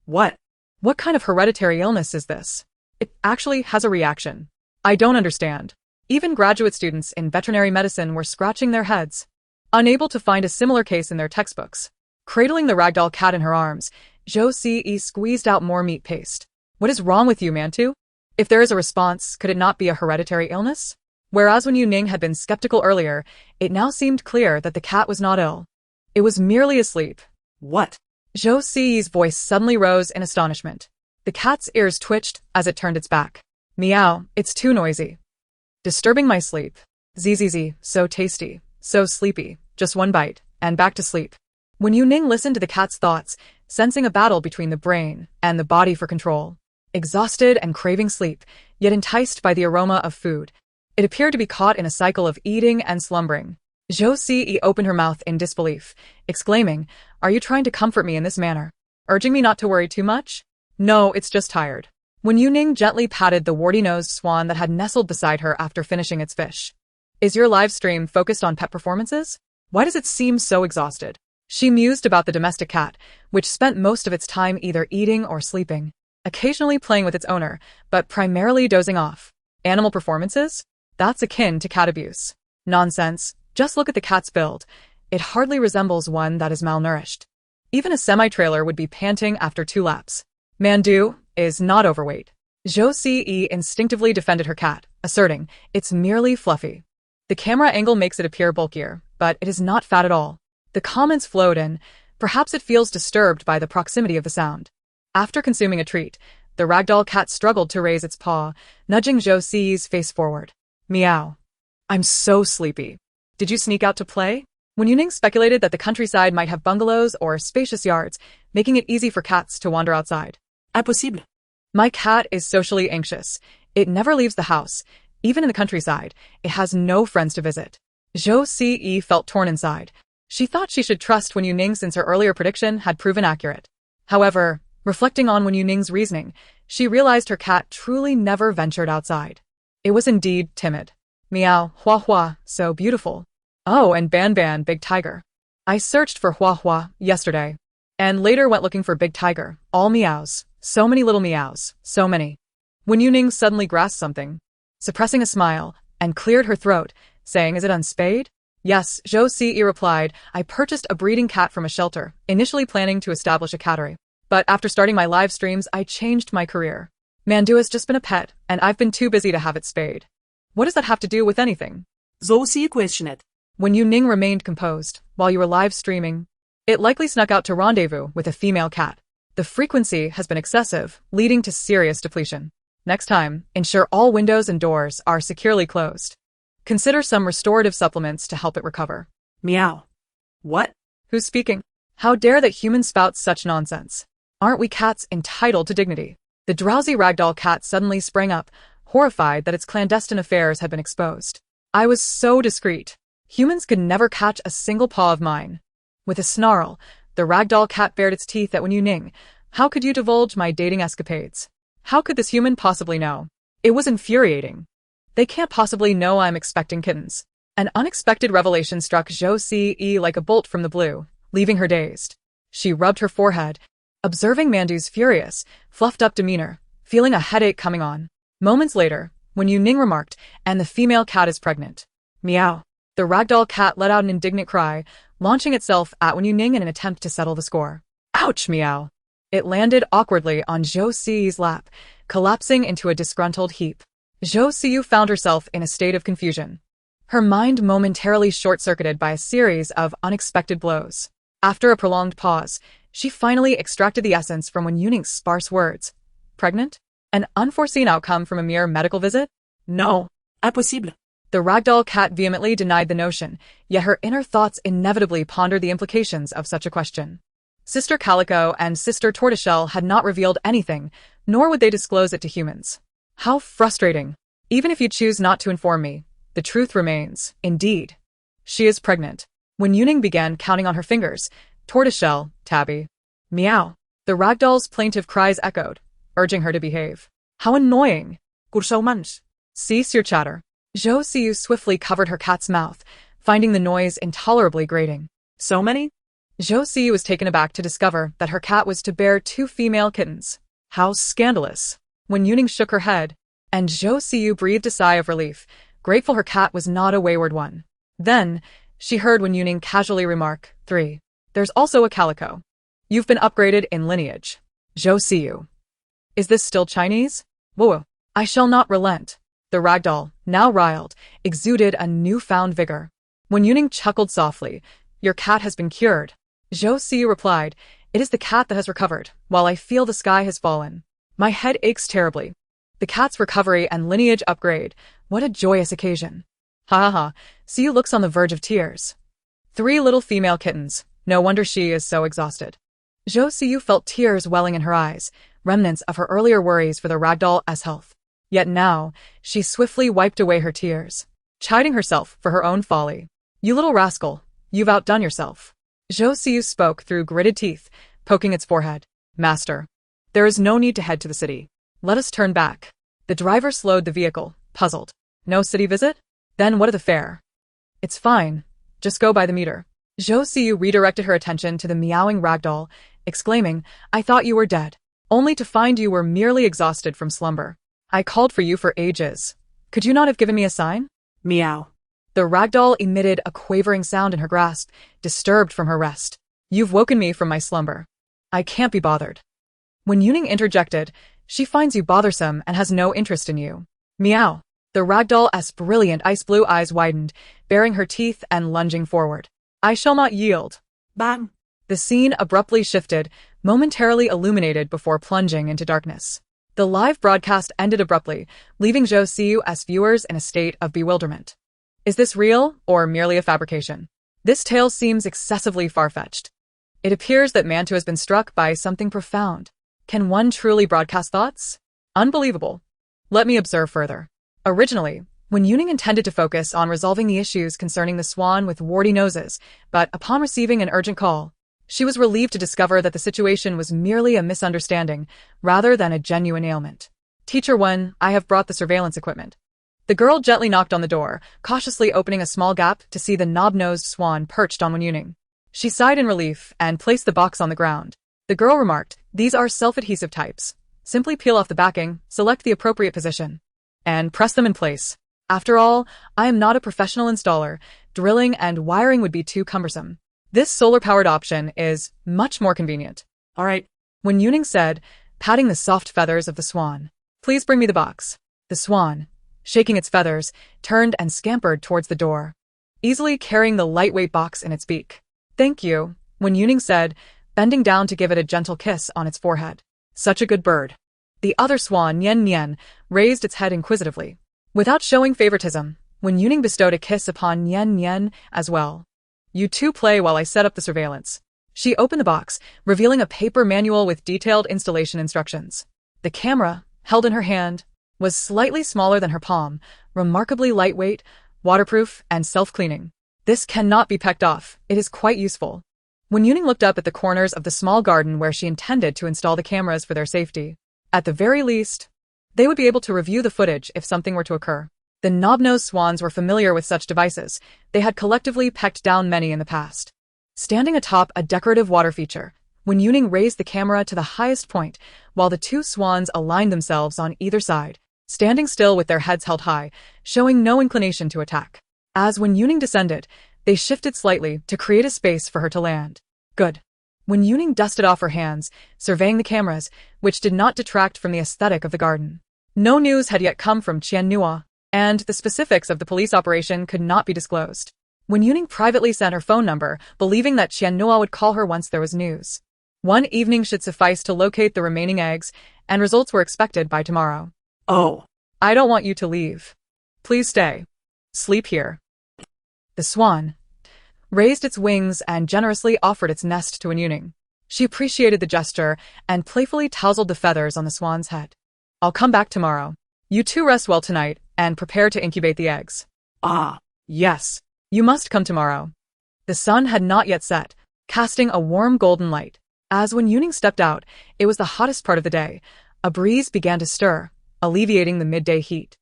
What? What kind of hereditary illness is this? It actually has a reaction. I don't understand. Even graduate students in veterinary medicine were scratching their heads, unable to find a similar case in their textbooks. Cradling the ragdoll cat in her arms, Zhou Siyu squeezed out more meat paste. What is wrong with you, Mantu? If there is a response, could it not be a hereditary illness? Whereas Wen Youning had been skeptical earlier, it now seemed clear that the cat was not ill. It was merely asleep. What? Zhou Siyu's voice suddenly rose in astonishment. The cat's ears twitched as it turned its back. Meow, it's too noisy. Disturbing my sleep. Zzz, so tasty, so sleepy, just one bite, and back to sleep. Wen Youning listened to the cat's thoughts, sensing a battle between the brain and the body for control. Exhausted and craving sleep, yet enticed by the aroma of food, it appeared to be caught in a cycle of eating and slumbering. Zhou Siyu opened her mouth in disbelief, exclaiming, are you trying to comfort me in this manner? Urging me not to worry too much? No, it's just tired. Wen Youning gently patted the warty-nosed swan that had nestled beside her after finishing its fish. Is your live stream focused on pet performances? Why does it seem so exhausted? She mused about the domestic cat, which spent most of its time either eating or sleeping, occasionally playing with its owner, but primarily dozing off. Animal performances? That's akin to cat abuse. Nonsense. Just look at the cat's build. It hardly resembles one that is malnourished. Even a semi-trailer would be panting after 2 laps. Mandu is not overweight. Zhou Ce instinctively defended her cat, asserting, "It's merely fluffy." The camera angle makes it appear bulkier, but it is not fat at all. The comments flowed in. Perhaps it feels disturbed by the proximity of the sound. After consuming a treat, the ragdoll cat struggled to raise its paw, nudging Zhou Ce's face forward. Meow. I'm so sleepy. Did you sneak out to play? Wen Youning speculated that the countryside might have bungalows or spacious yards, making it easy for cats to wander outside. Impossible. My cat is socially anxious. It never leaves the house. Even in the countryside, it has no friends to visit. Zhou Ce felt torn inside. She thought she should trust Wen Youning since her earlier prediction had proven accurate. However, reflecting on Wen Youning's reasoning, she realized her cat truly never ventured outside. It was indeed timid. Meow, Hua Hua, so beautiful. Oh, and Ban Ban, Big Tiger. I searched for Hua Hua yesterday, and later went looking for Big Tiger. All meows. So many little meows. So many. Wen Youning suddenly grasped something, suppressing a smile, and cleared her throat, saying, "Is it unspayed?" Yes, Zhou Ce replied. I purchased a breeding cat from a shelter, initially planning to establish a cattery. But after starting my live streams, I changed my career. Mandu has just been a pet, and I've been too busy to have it spayed. What does that have to do with anything? Zhou Ce questioned. Wen Youning remained composed while you were live streaming. It likely snuck out to rendezvous with a female cat. The frequency has been excessive, leading to serious depletion. Next time, ensure all windows and doors are securely closed. Consider some restorative supplements to help it recover. Meow. What? Who's speaking? How dare that humans spout such nonsense? Aren't we cats entitled to dignity? The drowsy ragdoll cat suddenly sprang up, horrified that its clandestine affairs had been exposed. I was so discreet. Humans could never catch a single paw of mine. With a snarl, the ragdoll cat bared its teeth at Wen Youning. How could you divulge my dating escapades? How could this human possibly know? It was infuriating. They can't possibly know I'm expecting kittens. An unexpected revelation struck Zhou Ce like a bolt from the blue, leaving her dazed. She rubbed her forehead, observing Mandu's furious, fluffed-up demeanor, feeling a headache coming on. Moments later, Wen Youning remarked, "And the female cat is pregnant." Meow. The ragdoll cat let out an indignant cry, launching itself at Wen Youning in an attempt to settle the score. Ouch, meow. It landed awkwardly on Zhou Ce's lap, collapsing into a disgruntled heap. Zhou Ce found herself in a state of confusion. Her mind momentarily short-circuited by a series of unexpected blows. After a prolonged pause, she finally extracted the essence from Wen Youning's sparse words. Pregnant? An unforeseen outcome from a mere medical visit? No. Impossible. The ragdoll cat vehemently denied the notion, yet her inner thoughts inevitably pondered the implications of such a question. Sister Calico and Sister Tortoiseshell had not revealed anything, nor would they disclose it to humans. How frustrating. Even if you choose not to inform me, the truth remains, indeed. She is pregnant. Wen Youning began counting on her fingers. Tortoiseshell, Tabby. Meow. The ragdoll's plaintive cries echoed, urging her to behave. How annoying. Cursaumans. Cease your chatter. Zhou Ce swiftly covered her cat's mouth, finding the noise intolerably grating. So many? Zhou Ce was taken aback to discover that her cat was to bear 2 female kittens. How scandalous. Wen Youning shook her head, and Zhou Ce breathed a sigh of relief, grateful her cat was not a wayward one. Then, she heard Wen Youning casually remark, 3. There's also a calico. You've been upgraded in lineage. Zhou Ce. Is this still Chinese? Whoa. I shall not relent. The ragdoll, now riled, exuded a newfound vigor. Wen Youning chuckled softly. Your cat has been cured. Zhou Ce replied, It is the cat that has recovered, while I feel the sky has fallen. My head aches terribly. The cat's recovery and lineage upgrade. What a joyous occasion. Ha ha ha. Ce looks on the verge of tears. 3 little female kittens. No wonder she is so exhausted. Zhou Ce felt tears welling in her eyes, remnants of her earlier worries for the ragdoll's health. Yet now, she swiftly wiped away her tears, chiding herself for her own folly. You little rascal, you've outdone yourself. Zhou Ce spoke through gritted teeth, poking its forehead. Master, there is no need to head to the city. Let us turn back. The driver slowed the vehicle, puzzled. No city visit? Then what of the fare? It's fine. Just go by the meter. Zhou Ce redirected her attention to the meowing ragdoll, exclaiming, I thought you were dead, only to find you were merely exhausted from slumber. I called for you for ages. Could you not have given me a sign? Meow. The ragdoll emitted a quavering sound in her grasp, disturbed from her rest. You've woken me from my slumber. I can't be bothered. When Youning interjected, She finds you bothersome and has no interest in you. Meow. The ragdoll's brilliant ice blue eyes widened, baring her teeth and lunging forward. I shall not yield. Bang. The scene abruptly shifted, momentarily illuminated before plunging into darkness. The live broadcast ended abruptly, leaving Jose's viewers in a state of bewilderment. Is this real, or merely a fabrication? This tale seems excessively far-fetched. It appears that Mantu has been struck by something profound. Can one truly broadcast thoughts? Unbelievable. Let me observe further. Originally, Wen Youning intended to focus on resolving the issues concerning the swan with warty noses, but upon receiving an urgent call, she was relieved to discover that the situation was merely a misunderstanding, rather than a genuine ailment. Teacher Wen, I have brought the surveillance equipment. The girl gently knocked on the door, cautiously opening a small gap to see the knob-nosed swan perched on Wen Youning. She sighed in relief and placed the box on the ground. The girl remarked, these are self-adhesive types. Simply peel off the backing, select the appropriate position, and press them in place. After all, I am not a professional installer. Drilling and wiring would be too cumbersome. This solar-powered option is much more convenient. All right. Wen Youning said, patting the soft feathers of the swan. Please bring me the box. The swan, shaking its feathers, turned and scampered towards the door, easily carrying the lightweight box in its beak. Thank you, Wen Youning said, bending down to give it a gentle kiss on its forehead. Such a good bird. The other swan, Nian Nian, raised its head inquisitively. Without showing favoritism, Wen Youning bestowed a kiss upon Nian Nian as well. You two play while I set up the surveillance. She opened the box, revealing a paper manual with detailed installation instructions. The camera, held in her hand, was slightly smaller than her palm, remarkably lightweight, waterproof, and self-cleaning. This cannot be pecked off. It is quite useful. Wen Youning looked up at the corners of the small garden where she intended to install the cameras for their safety. At the very least, they would be able to review the footage if something were to occur. The knob-nosed swans were familiar with such devices. They had collectively pecked down many in the past. Standing atop a decorative water feature, Wen Youning raised the camera to the highest point, while the two swans aligned themselves on either side, standing still with their heads held high, showing no inclination to attack. As Wen Youning descended, they shifted slightly to create a space for her to land. Good. Wen Youning dusted off her hands, surveying the cameras, which did not detract from the aesthetic of the garden. No news had yet come from Qiannua, and the specifics of the police operation could not be disclosed. Wen Youning privately sent her phone number, believing that Qiannua would call her once there was news. One evening should suffice to locate the remaining eggs, and results were expected by tomorrow. Oh. I don't want you to leave. Please stay. Sleep here. The swan raised its wings and generously offered its nest to Wen Youning. She appreciated the gesture and playfully tousled the feathers on the swan's head. I'll come back tomorrow. You two rest well tonight and prepare to incubate the eggs. Ah. Yes, you must come tomorrow. The sun had not yet set, casting a warm golden light. As Wen Youning stepped out, it was the hottest part of the day. A breeze began to stir, alleviating the midday heat.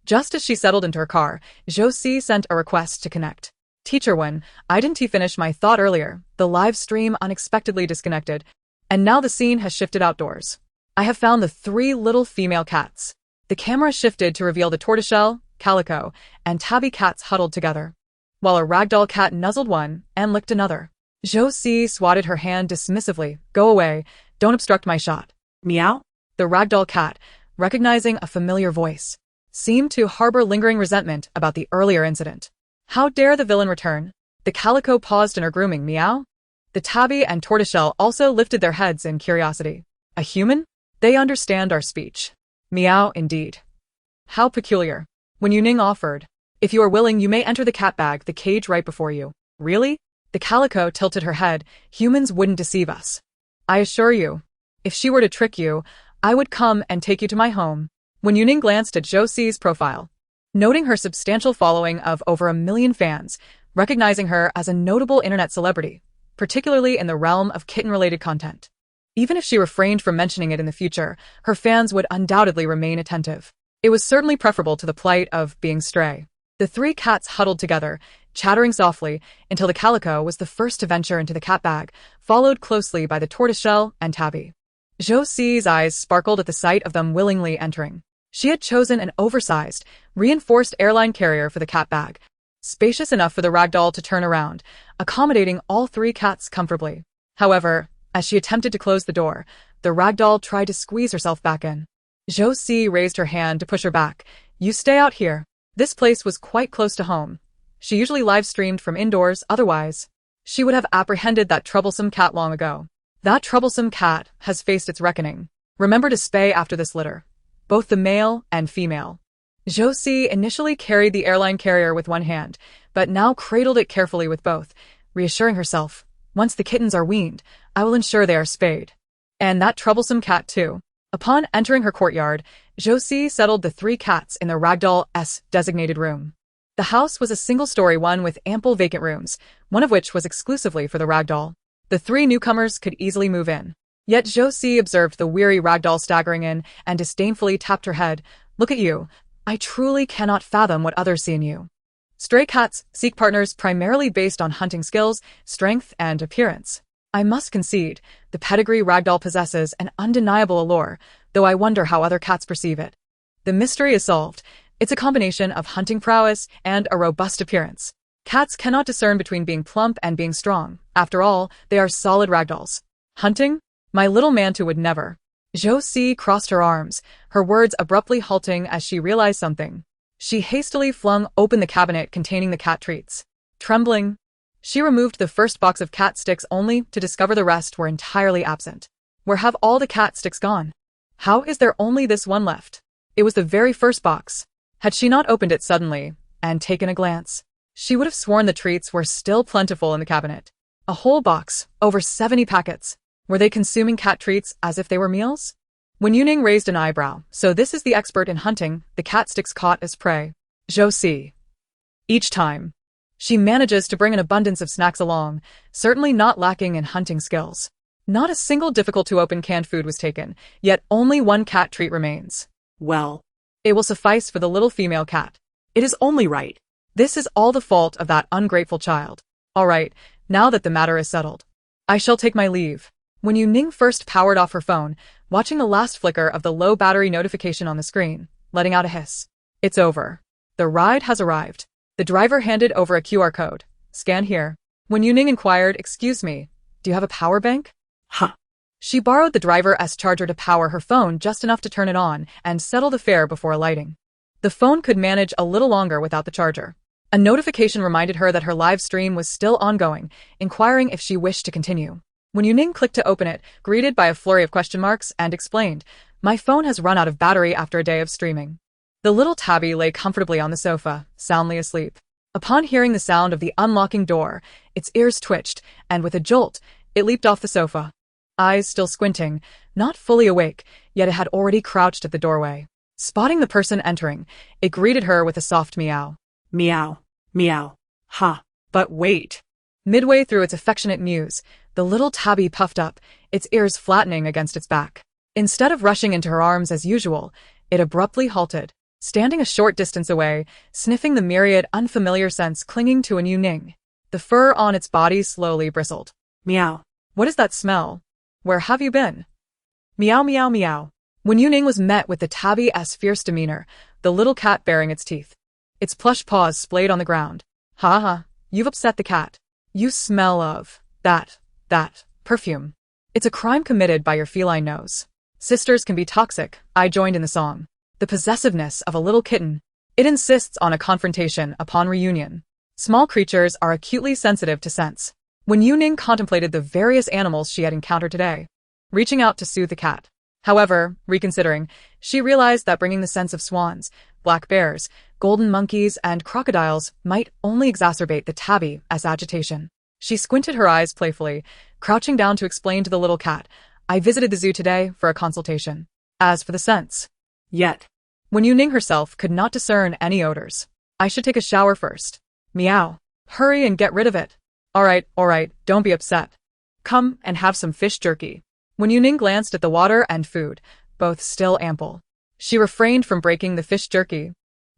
Just as she settled into her car, Josie sent a request to connect. Teacher Wen, I didn't finish my thought earlier. The live stream unexpectedly disconnected, and now the scene has shifted outdoors. I have found the 3 little female cats. The camera shifted to reveal the tortoiseshell, calico, and tabby cats huddled together, while a ragdoll cat nuzzled one and licked another. Josie swatted her hand dismissively. Go away, don't obstruct my shot. Meow? The ragdoll cat, recognizing a familiar voice, seemed to harbor lingering resentment about the earlier incident. How dare the villain return? The calico paused in her grooming. Meow? The tabby and tortoiseshell also lifted their heads in curiosity. A human? They understand our speech. Meow, indeed. How peculiar. Wen Youning offered. If you are willing, you may enter the cat bag, the cage right before you. Really? The calico tilted her head. Humans wouldn't deceive us. I assure you, if she were to trick you, I would come and take you to my home. Wen Youning glanced at Josie's profile, noting her substantial following of over 1 million fans, recognizing her as a notable internet celebrity, particularly in the realm of kitten-related content. Even if she refrained from mentioning it in the future, her fans would undoubtedly remain attentive. It was certainly preferable to the plight of being stray. The 3 cats huddled together, chattering softly, until the calico was the first to venture into the cat bag, followed closely by the tortoiseshell and tabby. Josie's eyes sparkled at the sight of them willingly entering. She had chosen an oversized, reinforced airline carrier for the cat bag, spacious enough for the ragdoll to turn around, accommodating all 3 cats comfortably. However, as she attempted to close the door, the ragdoll tried to squeeze herself back in. Josie raised her hand to push her back. You stay out here. This place was quite close to home. She usually live-streamed from indoors, otherwise she would have apprehended that troublesome cat long ago. That troublesome cat has faced its reckoning. Remember to spay after this litter, both the male and female. Josie initially carried the airline carrier with one hand, but now cradled it carefully with both, reassuring herself, once the kittens are weaned, I will ensure they are spayed. And that troublesome cat too. Upon entering her courtyard, Josie settled the 3 cats in the Ragdoll's designated room. The house was a single-story one with ample vacant rooms, one of which was exclusively for the ragdoll. The 3 newcomers could easily move in. Yet Josie observed the weary ragdoll staggering in and disdainfully tapped her head. Look at you. I truly cannot fathom what others see in you. Stray cats seek partners primarily based on hunting skills, strength, and appearance. I must concede, the pedigree ragdoll possesses an undeniable allure, though I wonder how other cats perceive it. The mystery is solved. It's a combination of hunting prowess and a robust appearance. Cats cannot discern between being plump and being strong. After all, they are solid ragdolls. Hunting? My little mantou would never. Josie crossed her arms, her words abruptly halting as she realized something. She hastily flung open the cabinet containing the cat treats. Trembling, she removed the first box of cat sticks only to discover the rest were entirely absent. Where have all the cat sticks gone? How is there only this one left? It was the very first box. Had she not opened it suddenly and taken a glance, she would have sworn the treats were still plentiful in the cabinet. A whole box, over 70 packets. Were they consuming cat treats as if they were meals? Wen Youning raised an eyebrow. So this is the expert in hunting, the cat sticks caught as prey. Josie. Each time, she manages to bring an abundance of snacks along, certainly not lacking in hunting skills. Not a single difficult-to-open canned food was taken, yet only 1 cat treat remains. Well, it will suffice for the little female cat. it is only right. This is all the fault of that ungrateful child. All right, now that the matter is settled, I shall take my leave. Wen Youning first powered off her phone, watching the last flicker of the low battery notification on the screen, letting out a hiss. It's over. The ride has arrived. The driver handed over a QR code. Scan here. Wen Youning inquired, excuse me, do you have a power bank? Huh. She borrowed the driver's charger to power her phone just enough to turn it on and settle the fare before alighting. The phone could manage a little longer without the charger. A notification reminded her that her live stream was still ongoing, inquiring if she wished to continue. Wen Youning clicked to open it, greeted by a flurry of question marks, and explained, my phone has run out of battery after a day of streaming. The little tabby lay comfortably on the sofa, soundly asleep. Upon hearing the sound of the unlocking door, its ears twitched, and with a jolt, it leaped off the sofa. Eyes still squinting, not fully awake, yet it had already crouched at the doorway. Spotting the person entering, it greeted her with a soft meow. Meow. Meow. Ha. But wait. Midway through its affectionate mews, the little tabby puffed up, its ears flattening against its back. Instead of rushing into her arms as usual, it abruptly halted, standing a short distance away, sniffing the myriad unfamiliar scents clinging to Wen Youning. The fur on its body slowly bristled. Meow. What is that smell? Where have you been? Meow meow meow. Wen Youning was met with the tabby's fierce demeanor, the little cat baring its teeth. Its plush paws splayed on the ground. Ha ha, you've upset the cat. You smell of that perfume. It's a crime committed by your feline nose. Sisters can be toxic, I joined in the song. The possessiveness of a little kitten. It insists on a confrontation upon reunion. Small creatures are acutely sensitive to scents. Wen Youning contemplated the various animals she had encountered today, reaching out to soothe the cat. However, reconsidering, she realized that bringing the scents of swans, black bears, golden monkeys, and crocodiles might only exacerbate the tabby's agitation. She squinted her eyes playfully, crouching down to explain to the little cat, I visited the zoo today for a consultation. As for the scents, Yet. Wen Youning herself could not discern any odors. I should take a shower first. Meow. Hurry and get rid of it. All right, don't be upset. Come and have some fish jerky. Wen Youning glanced at the water and food, both still ample. She refrained from breaking the fish jerky,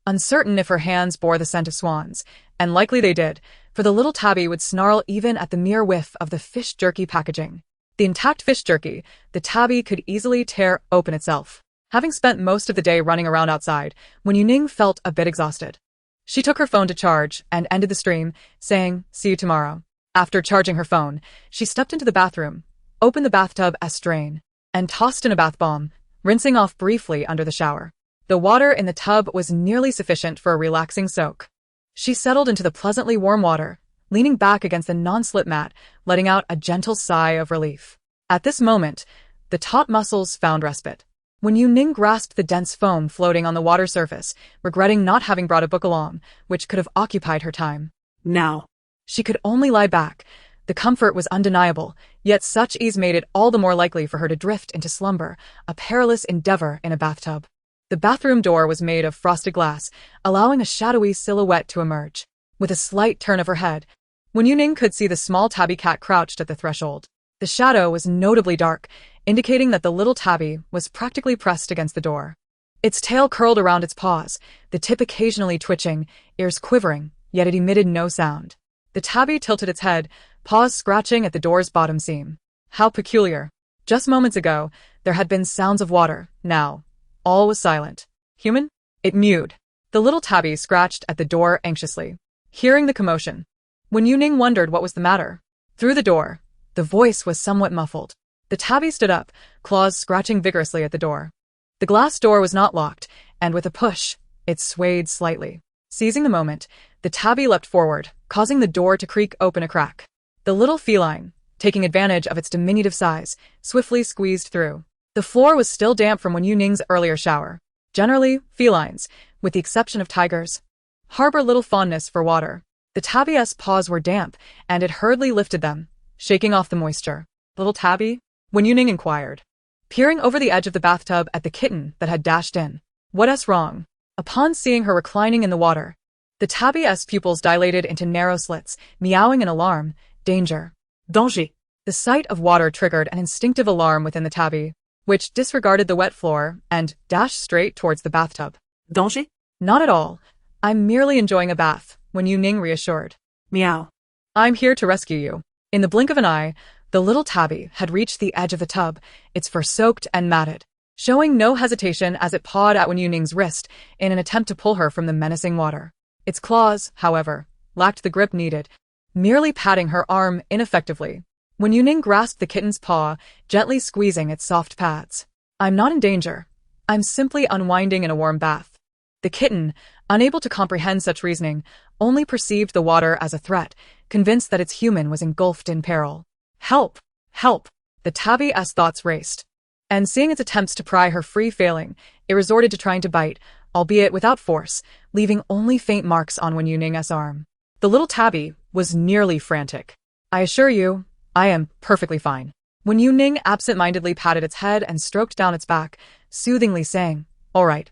uncertain if her hands bore the scent of swans, and likely they did, for the little tabby would snarl even at the mere whiff of the fish jerky packaging. The intact fish jerky, the tabby could easily tear open itself. Having spent most of the day running around outside, Wen Youning felt a bit exhausted. She took her phone to charge and ended the stream, saying, see you tomorrow. After charging her phone, she stepped into the bathroom, opened the bathtub drain, and tossed in a bath bomb, rinsing off briefly under the shower. The water in the tub was nearly sufficient for a relaxing soak. She settled into the pleasantly warm water, leaning back against the non-slip mat, letting out a gentle sigh of relief. At this moment, the taut muscles found respite. Wen Youning grasped the dense foam floating on the water surface, regretting not having brought a book along, which could have occupied her time. Now. She could only lie back. The comfort was undeniable, yet such ease made it all the more likely for her to drift into slumber, a perilous endeavor in a bathtub. The bathroom door was made of frosted glass, allowing a shadowy silhouette to emerge. With a slight turn of her head, Wen Youning could see the small tabby cat crouched at the threshold. The shadow was notably dark, indicating that the little tabby was practically pressed against the door. Its tail curled around its paws, the tip occasionally twitching, ears quivering, yet it emitted no sound. The tabby tilted its head, paws scratching at the door's bottom seam. How peculiar. Just moments ago, there had been sounds of water. Now, all was silent. Human? It mewed. The little tabby scratched at the door anxiously. Hearing the commotion, Wen Youning wondered what was the matter. Through the door, the voice was somewhat muffled. The tabby stood up, claws scratching vigorously at the door. The glass door was not locked, and with a push, it swayed slightly. Seizing the moment, the tabby leapt forward, causing the door to creak open a crack. The little feline, taking advantage of its diminutive size, swiftly squeezed through. The floor was still damp from Wen Youning's earlier shower. Generally, felines, with the exception of tigers, harbor little fondness for water. The tabby's paws were damp, and it hurriedly lifted them, shaking off the moisture. Little tabby? Wen Youning inquired, peering over the edge of the bathtub at the kitten that had dashed in. What's wrong? Upon seeing her reclining in the water, the tabby's pupils dilated into narrow slits, meowing in alarm. Danger. Danger. The sight of water triggered an instinctive alarm within the tabby, which disregarded the wet floor and dashed straight towards the bathtub. Danger? Not at all. I'm merely enjoying a bath, Wen Youning reassured. Meow. I'm here to rescue you. In the blink of an eye, the little tabby had reached the edge of the tub, its fur soaked and matted, showing no hesitation as it pawed at Wen Youning's wrist in an attempt to pull her from the menacing water. Its claws, however, lacked the grip needed, merely patting her arm ineffectively. Wen Youning grasped the kitten's paw, gently squeezing its soft pads. I'm not in danger. I'm simply unwinding in a warm bath. The kitten, unable to comprehend such reasoning, only perceived the water as a threat, convinced that its human was engulfed in peril. Help! Help! The tabby's thoughts raced. And seeing its attempts to pry her free failing, it resorted to trying to bite, albeit without force, leaving only faint marks on Wen Youning's arm. The little tabby was nearly frantic. I assure you, I am perfectly fine. Wen Youning absent-mindedly patted its head and stroked down its back, soothingly saying, all right.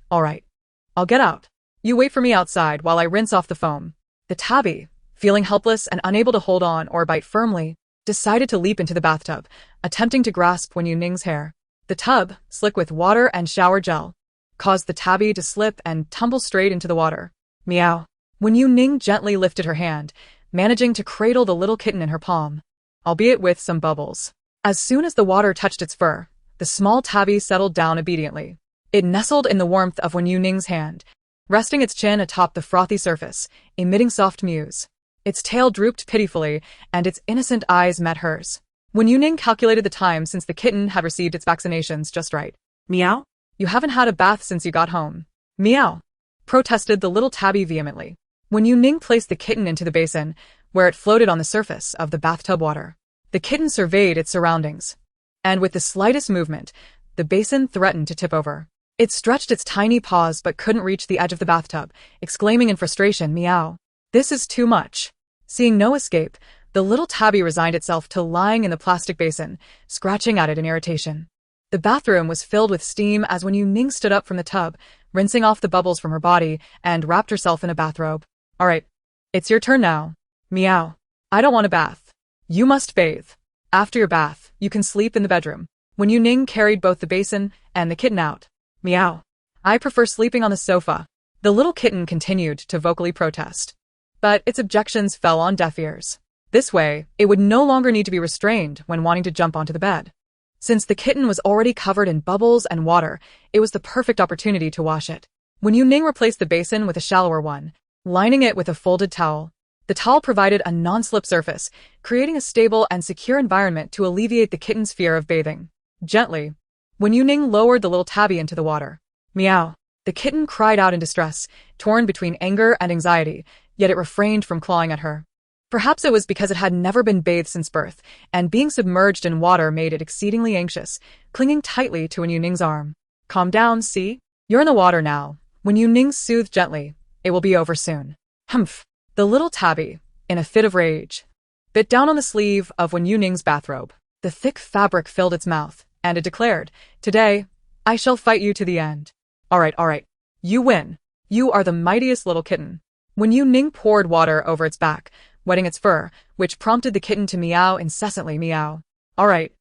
I'll get out. You wait for me outside while I rinse off the foam. The tabby, feeling helpless and unable to hold on or bite firmly, decided to leap into the bathtub, attempting to grasp Wen Youning's hair. The tub, slick with water and shower gel, caused the tabby to slip and tumble straight into the water. Meow. Wen Youning gently lifted her hand, managing to cradle the little kitten in her palm, albeit with some bubbles. As soon as the water touched its fur, the small tabby settled down obediently. It nestled in the warmth of Wen Youning's hand, resting its chin atop the frothy surface, emitting soft mews. Its tail drooped pitifully, and its innocent eyes met hers. Wen Youning calculated the time since the kitten had received its vaccinations just right. Meow? You haven't had a bath since you got home. Meow, protested the little tabby vehemently. Wen Youning placed the kitten into the basin, where it floated on the surface of the bathtub water. The kitten surveyed its surroundings, and with the slightest movement, the basin threatened to tip over. It stretched its tiny paws but couldn't reach the edge of the bathtub, exclaiming in frustration, meow. This is too much. Seeing no escape, the little tabby resigned itself to lying in the plastic basin, scratching at it in irritation. The bathroom was filled with steam as Wen Youning stood up from the tub, rinsing off the bubbles from her body, and wrapped herself in a bathrobe. All right, it's your turn now. Meow. I don't want a bath. You must bathe. After your bath, you can sleep in the bedroom. Wen Youning carried both the basin and the kitten out. Meow. I prefer sleeping on the sofa. The little kitten continued to vocally protest, but its objections fell on deaf ears. This way, it would no longer need to be restrained when wanting to jump onto the bed. Since the kitten was already covered in bubbles and water, it was the perfect opportunity to wash it. Wen Youning replaced the basin with a shallower one, lining it with a folded towel. The towel provided a non-slip surface, creating a stable and secure environment to alleviate the kitten's fear of bathing. Gently, Wen Youning lowered the little tabby into the water. Meow. The kitten cried out in distress, torn between anger and anxiety, yet it refrained from clawing at her. Perhaps it was because it had never been bathed since birth, and being submerged in water made it exceedingly anxious, clinging tightly to Wen Youning's arm. Calm down, see? You're in the water now. Wen Youning soothed gently. It will be over soon. Humph. The little tabby, in a fit of rage, bit down on the sleeve of Wen Youning's bathrobe. The thick fabric filled its mouth, and it declared, "Today, I shall fight you to the end." All right. You win. You are the mightiest little kitten. Wen Youning poured water over its back, wetting its fur, which prompted the kitten to meow incessantly. Meow. All right.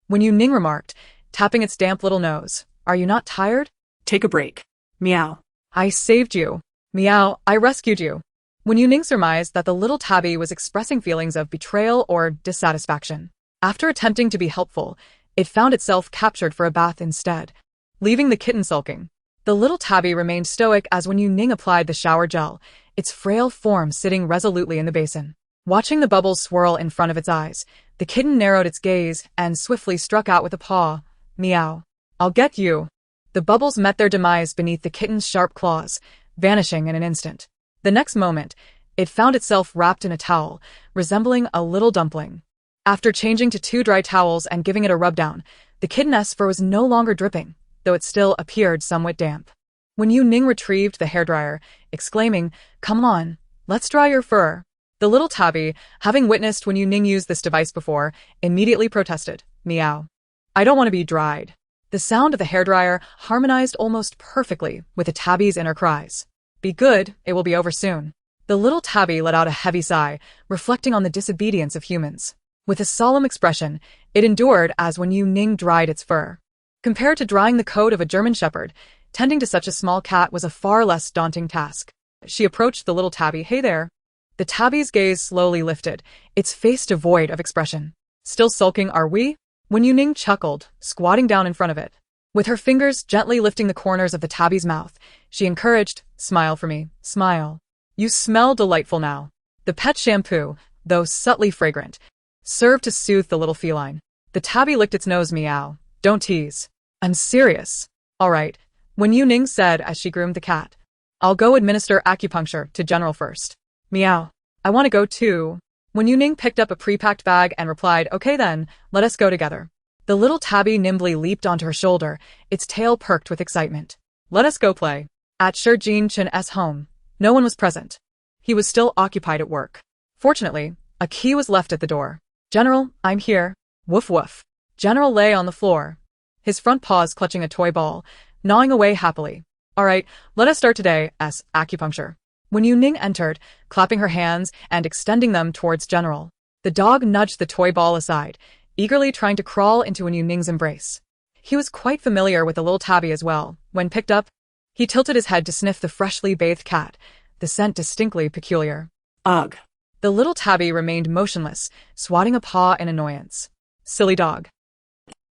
Wen Youning remarked, tapping its damp little nose. Are you not tired? Take a break. Meow. I saved you. Meow, I rescued you. Wen Youning surmised that the little tabby was expressing feelings of betrayal or dissatisfaction. After attempting to be helpful, it found itself captured for a bath instead, leaving the kitten sulking. The little tabby remained stoic as Wen Youning applied the shower gel, its frail form sitting resolutely in the basin. Watching the bubbles swirl in front of its eyes, the kitten narrowed its gaze and swiftly struck out with a paw. Meow. I'll get you. The bubbles met their demise beneath the kitten's sharp claws, vanishing in an instant. The next moment, it found itself wrapped in a towel, resembling a little dumpling. After changing to 2 dry towels and giving it a rub-down, the kitten's fur was no longer dripping, though it still appeared somewhat damp. Wen Youning retrieved the hairdryer, exclaiming, "Come on, let's dry your fur." The little tabby, having witnessed Wen Youning use this device before, immediately protested, "Meow. I don't want to be dried." The sound of the hairdryer harmonized almost perfectly with the tabby's inner cries. Be good, it will be over soon. The little tabby let out a heavy sigh, reflecting on the disobedience of humans. With a solemn expression, it endured as Wen Youning dried its fur. Compared to drying the coat of a German shepherd, tending to such a small cat was a far less daunting task. She approached the little tabby. "Hey there." The tabby's gaze slowly lifted, its face devoid of expression. "Still sulking, are we?" Wen Youning chuckled, squatting down in front of it. With her fingers gently lifting the corners of the tabby's mouth, she encouraged, "Smile for me, smile. You smell delightful now." The pet shampoo, though subtly fragrant, served to soothe the little feline. The tabby licked its nose. Meow. Don't tease. I'm serious. All right, Wen Youning said as she groomed the cat. I'll go administer acupuncture to General first. Meow. I want to go too. Wen Youning picked up a pre-packed bag and replied, "Okay then, let us go together." The little tabby nimbly leaped onto her shoulder, its tail perked with excitement. "Let us go play." At Shi Jin's home, no one was present. He was still occupied at work. Fortunately, a key was left at the door. "General, I'm here." Woof woof. General lay on the floor, his front paws clutching a toy ball, gnawing away happily. "All right, let us start today's acupuncture." Wen Youning entered, clapping her hands and extending them towards General. The dog nudged the toy ball aside, eagerly trying to crawl into Wen Youning's embrace. He was quite familiar with the little tabby as well. When picked up, he tilted his head to sniff the freshly bathed cat, the scent distinctly peculiar. Ugh. The little tabby remained motionless, swatting a paw in annoyance. Silly dog.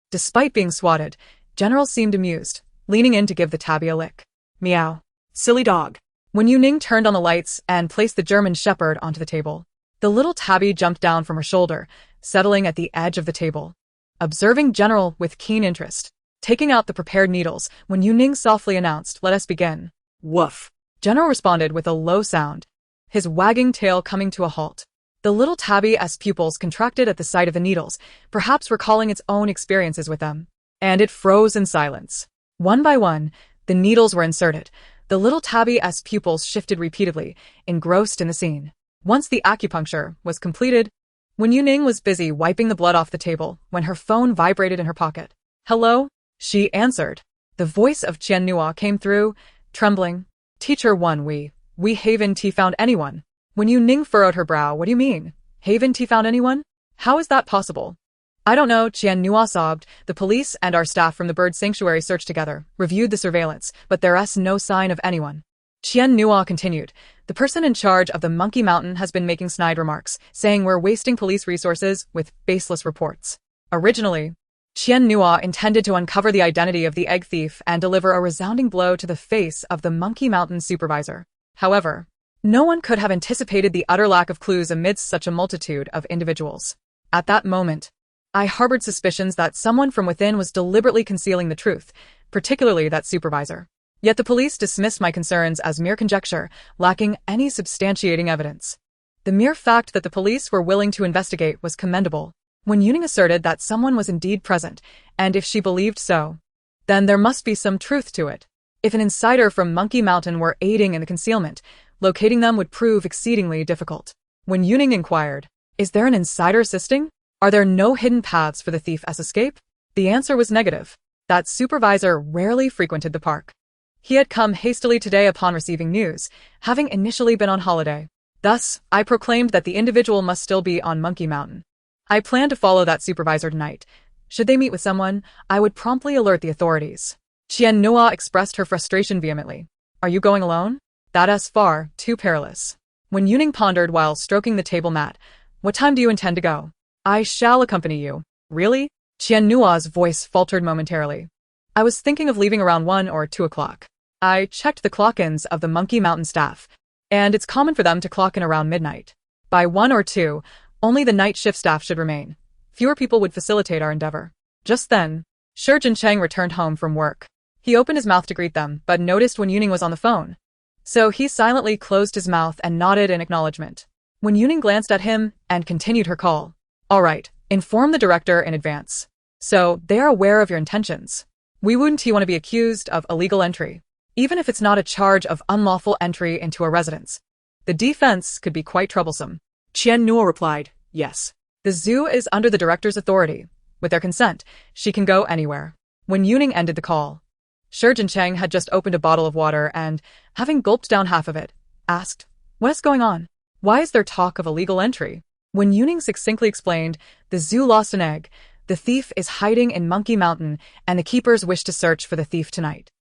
Despite being swatted, General seemed amused, leaning in to give the tabby a lick. Meow. Silly dog. Wen Youning turned on the lights and placed the German shepherd onto the table. The little tabby jumped down from her shoulder, settling at the edge of the table. Observing General with keen interest, taking out the prepared needles, Wen Youning softly announced, "Let us begin." Woof. General responded with a low sound, his wagging tail coming to a halt. The little tabby's pupils contracted at the sight of the needles, perhaps recalling its own experiences with them. And it froze in silence. One by one, the needles were inserted. The little tabby's pupils shifted repeatedly, engrossed in the scene. Once the acupuncture was completed, Wen Youning was busy wiping the blood off the table when her phone vibrated in her pocket. "Hello?" She answered. The voice of Qian Nua came through, trembling. "Teacher 1, we haven't found anyone." Wen Youning furrowed her brow. "What do you mean? Haven't found anyone? How is that possible?" "I don't know," Qian Nua sobbed. "The police and our staff from the bird sanctuary searched together, reviewed the surveillance, but there's no sign of anyone." Qian Nua continued. "The person in charge of the Monkey Mountain has been making snide remarks, saying we're wasting police resources with baseless reports." Originally, Qian Nua intended to uncover the identity of the egg thief and deliver a resounding blow to the face of the Monkey Mountain supervisor. However, no one could have anticipated the utter lack of clues amidst such a multitude of individuals. At that moment, I harbored suspicions that someone from within was deliberately concealing the truth, particularly that supervisor. Yet the police dismissed my concerns as mere conjecture, lacking any substantiating evidence. The mere fact that the police were willing to investigate was commendable. Wen Youning asserted that someone was indeed present, and if she believed so, then there must be some truth to it. If an insider from Monkey Mountain were aiding in the concealment, locating them would prove exceedingly difficult. Wen Youning inquired, "Is there an insider assisting? Are there no hidden paths for the thief's escape?" The answer was negative. That supervisor rarely frequented the park. He had come hastily today upon receiving news, having initially been on holiday. Thus, I proclaimed that the individual must still be on Monkey Mountain. I planned to follow that supervisor tonight. Should they meet with someone, I would promptly alert the authorities. Qian Nua expressed her frustration vehemently. "Are you going alone? That is far too perilous." Wen Youning pondered while stroking the table mat. "What time do you intend to go?" "I shall accompany you." "Really?" Qian Nua's voice faltered momentarily. "I was thinking of leaving around 1 or 2 o'clock. I checked the clock-ins of the Monkey Mountain staff, and it's common for them to clock in around midnight. By 1 or 2, only the night shift staff should remain. Fewer people would facilitate our endeavor." Just then, Shi Jincheng returned home from work. He opened his mouth to greet them, but noticed Wen Youning was on the phone. So he silently closed his mouth and nodded in acknowledgement. Wen Youning glanced at him and continued her call. "All right, inform the director in advance. So they are aware of your intentions. We wouldn't want to be accused of illegal entry, even if it's not a charge of unlawful entry into a residence. The defense could be quite troublesome." Qian Nua replied, "Yes." "The zoo is under the director's authority. With their consent, she can go anywhere." Wen Youning ended the call. Shi Jincheng had just opened a bottle of water and, having gulped down half of it, asked, "What is going on? Why is there talk of illegal entry?" Wen Youning succinctly explained, "The zoo lost an egg. The thief is hiding in Monkey Mountain, and the keepers wish to search for the thief tonight."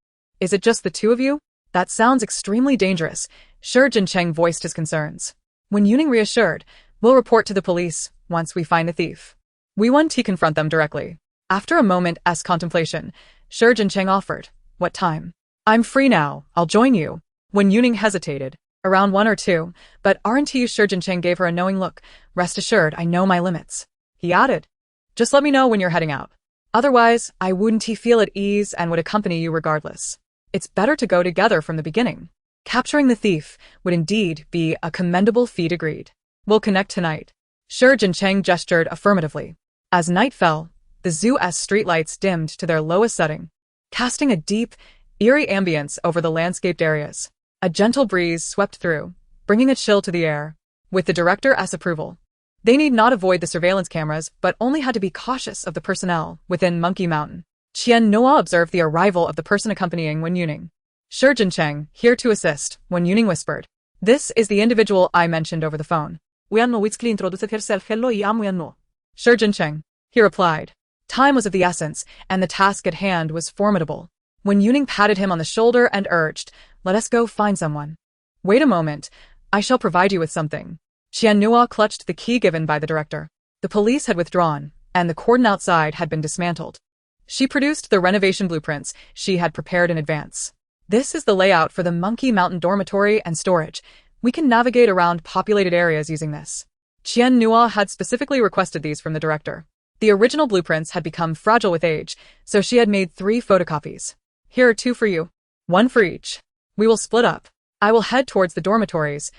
"Is it just the two of you? That sounds extremely dangerous." Shi Jincheng voiced his concerns. Wen Youning reassured, "We'll report to the police once we find the thief. We want to confront them directly." After a moment's contemplation, Shi Jincheng offered, "What time?" "I'm free now, I'll join you." Wen Youning hesitated. "Around 1 or 2, but aren't you?" Shi Jincheng gave her a knowing look. "Rest assured, I know my limits." He added, "Just let me know when you're heading out. Otherwise, I wouldn't feel at ease and would accompany you regardless. It's better to go together from the beginning." Capturing the thief would indeed be a commendable feat. Agreed. "We'll connect tonight." Shi Jincheng gestured affirmatively. As night fell, the zoo's streetlights dimmed to their lowest setting, casting a deep, eerie ambience over the landscaped areas. A gentle breeze swept through, bringing a chill to the air. With the director's approval, they need not avoid the surveillance cameras but only had to be cautious of the personnel within Monkey Mountain. Qian Nua observed the arrival of the person accompanying Wen Youning. "Shi Jincheng, here to assist," Wen Youning whispered. "This is the individual I mentioned over the phone." Wen Youning introduced herself. "Hello, I'm Wen." Shi Jincheng, he replied. Time was of the essence, and the task at hand was formidable. Wen Youning patted him on the shoulder and urged, "Let us go find someone." "Wait a moment, I shall provide you with something." Qian Nua clutched the key given by the director. The police had withdrawn, and the cordon outside had been dismantled. She produced the renovation blueprints she had prepared in advance. "This is the layout for the Monkey Mountain dormitory and storage. We can navigate around populated areas using this." Qian Nua had specifically requested these from the director. The original blueprints had become fragile with age, so she had made 3 photocopies. "Here are 2 for you. 1 for each. We will split up. I will head towards the dormitories.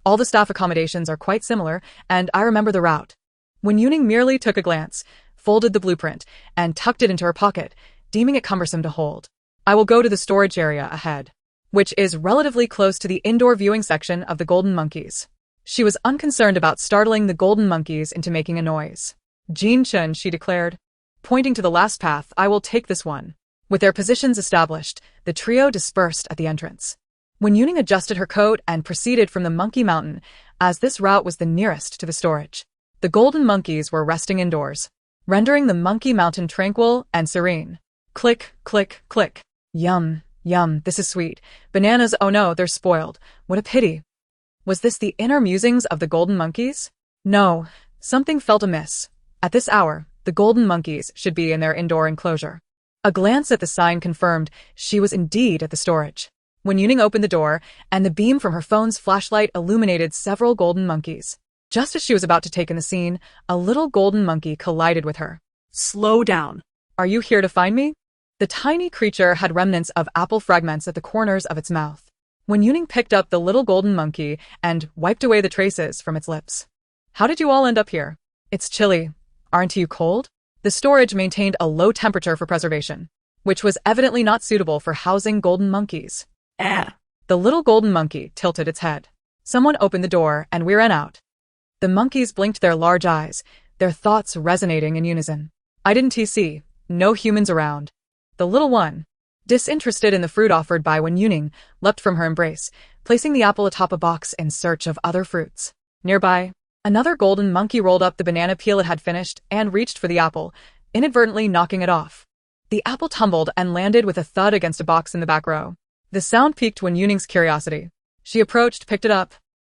All the staff accommodations are quite similar, and I remember the route." Wen Youning merely took a glance, folded the blueprint, and tucked it into her pocket, deeming it cumbersome to hold. "I will go to the storage area ahead, which is relatively close to the indoor viewing section of the golden monkeys." She was unconcerned about startling the golden monkeys into making a noise. "Jin Chen," she declared, pointing to the last path, "I will take this one." With their positions established, the trio dispersed at the entrance. Wen Youning adjusted her coat and proceeded from the Monkey Mountain, as this route was the nearest to the storage. The golden monkeys were resting indoors, rendering the Monkey Mountain tranquil and serene. Click, click, click. Yum, yum, this is sweet. Bananas, oh no, they're spoiled. What a pity. Was this the inner musings of the golden monkeys? No, something felt amiss. At this hour, the golden monkeys should be in their indoor enclosure. A glance at the sign confirmed she was indeed at the storage. Wen Youning opened the door, and the beam from her phone's flashlight illuminated several golden monkeys. Just as she was about to take in the scene, a little golden monkey collided with her. Slow down. Are you here to find me? The tiny creature had remnants of apple fragments at the corners of its mouth. Wen Youning picked up the little golden monkey and wiped away the traces from its lips. How did you all end up here? It's chilly. Aren't you cold? The storage maintained a low temperature for preservation, which was evidently not suitable for housing golden monkeys. The little golden monkey tilted its head. Someone opened the door and we ran out. The monkeys blinked their large eyes, their thoughts resonating in unison. I didn't see. No humans around. The little one, disinterested in the fruit offered by Wen Youning, leapt from her embrace, placing the apple atop a box in search of other fruits. Nearby, another golden monkey rolled up the banana peel it had finished and reached for the apple, inadvertently knocking it off. The apple tumbled and landed with a thud against a box in the back row. The sound piqued Wen Youning's curiosity. She approached, picked it up,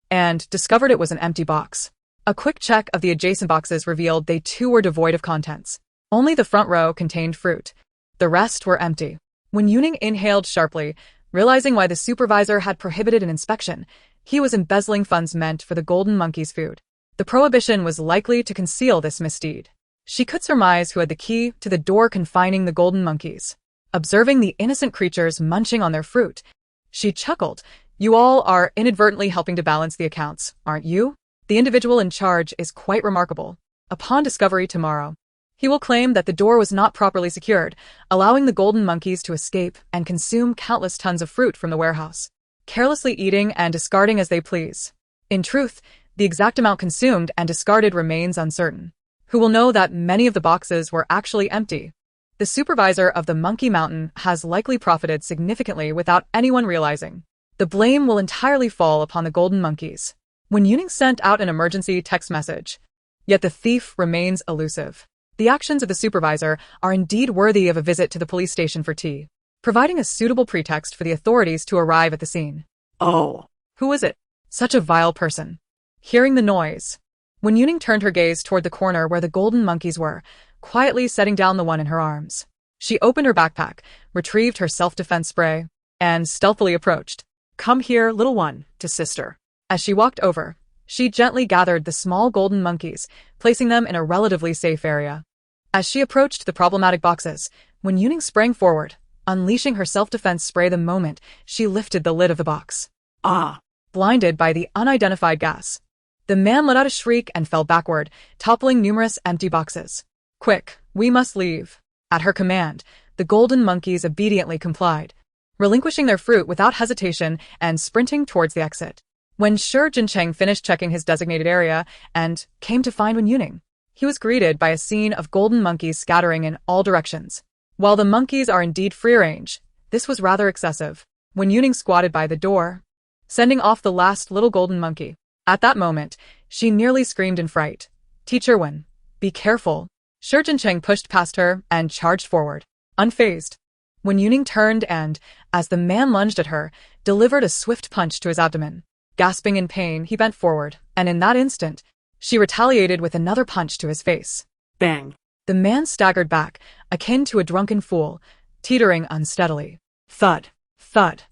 and discovered it was an empty box. A quick check of the adjacent boxes revealed they too were devoid of contents. Only the front row contained fruit. The rest were empty. Wen Youning inhaled sharply, realizing why the supervisor had prohibited an inspection. He was embezzling funds meant for the golden monkey's food. The prohibition was likely to conceal this misdeed. She could surmise who had the key to the door confining the golden monkeys. Observing the innocent creatures munching on their fruit, she chuckled. You all are inadvertently helping to balance the accounts, aren't you? The individual in charge is quite remarkable. Upon discovery tomorrow, he will claim that the door was not properly secured, allowing the golden monkeys to escape and consume countless tons of fruit from the warehouse, carelessly eating and discarding as they please. In truth, the exact amount consumed and discarded remains uncertain. Who will know that many of the boxes were actually empty? The supervisor of the Monkey Mountain has likely profited significantly without anyone realizing. The blame will entirely fall upon the golden monkeys. Wen Youning sent out an emergency text message. Yet the thief remains elusive. The actions of the supervisor are indeed worthy of a visit to the police station for tea, providing a suitable pretext for the authorities to arrive at the scene. Oh. Who is it? Such a vile person. Hearing the noise, Wen Youning turned her gaze toward the corner where the golden monkeys were, quietly setting down the one in her arms. She opened her backpack, retrieved her self-defense spray, and stealthily approached. Come here, little one, to sister. As she walked over, she gently gathered the small golden monkeys, placing them in a relatively safe area. As she approached the problematic boxes, Wen Youning sprang forward, unleashing her self-defense spray the moment she lifted the lid of the box. Ah! Blinded by the unidentified gas, the man let out a shriek and fell backward, toppling numerous empty boxes. Quick, we must leave. At her command, the golden monkeys obediently complied, relinquishing their fruit without hesitation and sprinting towards the exit. When Shi Jincheng finished checking his designated area and came to find Wen Youning, he was greeted by a scene of golden monkeys scattering in all directions. While the monkeys are indeed free-range, this was rather excessive. Wen Youning squatted by the door, sending off the last little golden monkey. At that moment, she nearly screamed in fright. Teacher Wen, be careful. Shi Jincheng pushed past her and charged forward, unfazed. Wen Youning turned and, as the man lunged at her, delivered a swift punch to his abdomen. Gasping in pain, he bent forward, and in that instant, she retaliated with another punch to his face. Bang! The man staggered back, akin to a drunken fool, teetering unsteadily. Thud! Thud!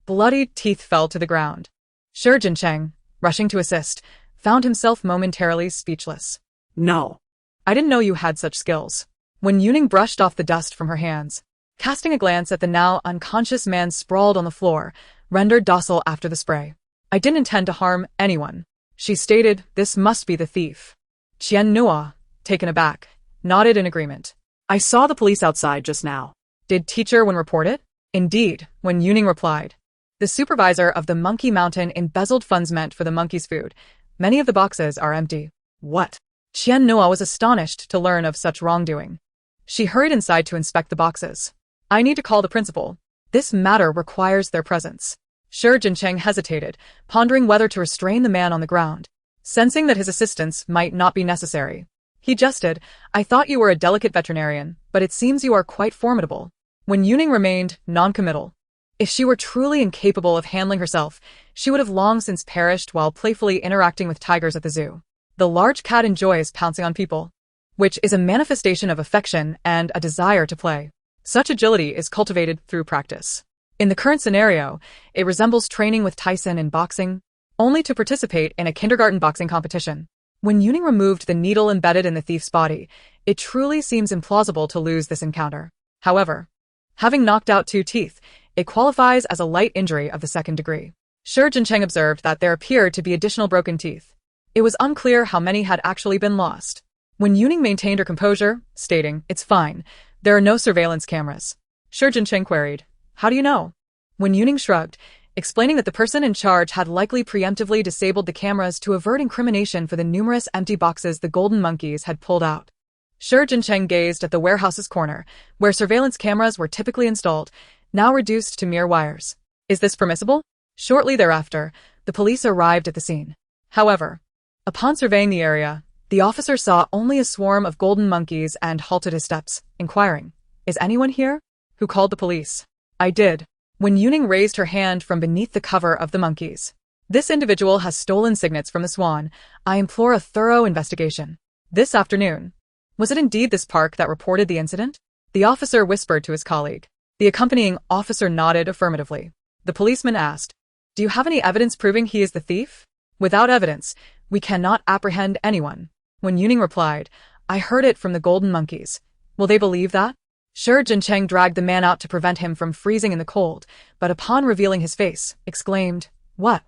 Bloodied teeth fell to the ground. Shi Jincheng, rushing to assist, found himself momentarily speechless. No. I didn't know you had such skills. Wen Youning brushed off the dust from her hands, casting a glance at the now unconscious man sprawled on the floor, rendered docile after the spray. I didn't intend to harm anyone. She stated, this must be the thief. Qian Nua, taken aback, nodded in agreement. I saw the police outside just now. Did Teacher Wen report it? Indeed, Wen Youning replied. The supervisor of the Monkey Mountain embezzled funds meant for the monkey's food. Many of the boxes are empty. What? Qian Nua was astonished to learn of such wrongdoing. She hurried inside to inspect the boxes. I need to call the principal. This matter requires their presence. Shi Jincheng hesitated, pondering whether to restrain the man on the ground. Sensing that his assistance might not be necessary, he jested, I thought you were a delicate veterinarian, but it seems you are quite formidable. Wen Youning remained non-committal. If she were truly incapable of handling herself, she would have long since perished while playfully interacting with tigers at the zoo. The large cat enjoys pouncing on people, which is a manifestation of affection and a desire to play. Such agility is cultivated through practice. In the current scenario, it resembles training with Tyson in boxing, only to participate in a kindergarten boxing competition. When Youning removed the needle embedded in the thief's body, it truly seems implausible to lose this encounter. However, having knocked out 2 teeth, it qualifies as a light injury of the 2nd degree. Shi Jincheng observed that there appeared to be additional broken teeth. It was unclear how many had actually been lost. When Youning maintained her composure, stating, "It's fine. There are no surveillance cameras." Shi Jincheng queried, "How do you know?" When Youning shrugged, explaining that the person in charge had likely preemptively disabled the cameras to avert incrimination for the numerous empty boxes the golden monkeys had pulled out. Shi Jincheng gazed at the warehouse's corner, where surveillance cameras were typically installed, now reduced to mere wires. Is this permissible? Shortly thereafter, the police arrived at the scene. However, upon surveying the area, the officer saw only a swarm of golden monkeys and halted his steps, inquiring, "Is anyone here?" "Who called the police?" "I did." When Youning raised her hand from beneath the cover of the monkeys. "This individual has stolen signets from the swan. I implore a thorough investigation." This afternoon. Was it indeed this park that reported the incident? The officer whispered to his colleague. The accompanying officer nodded affirmatively. The policeman asked, "Do you have any evidence proving he is the thief?" "Without evidence, we cannot apprehend anyone." When Youning replied, "I heard it from the golden monkeys. Will they believe that?" Shi Jincheng dragged the man out to prevent him from freezing in the cold, but upon revealing his face, exclaimed, "What?"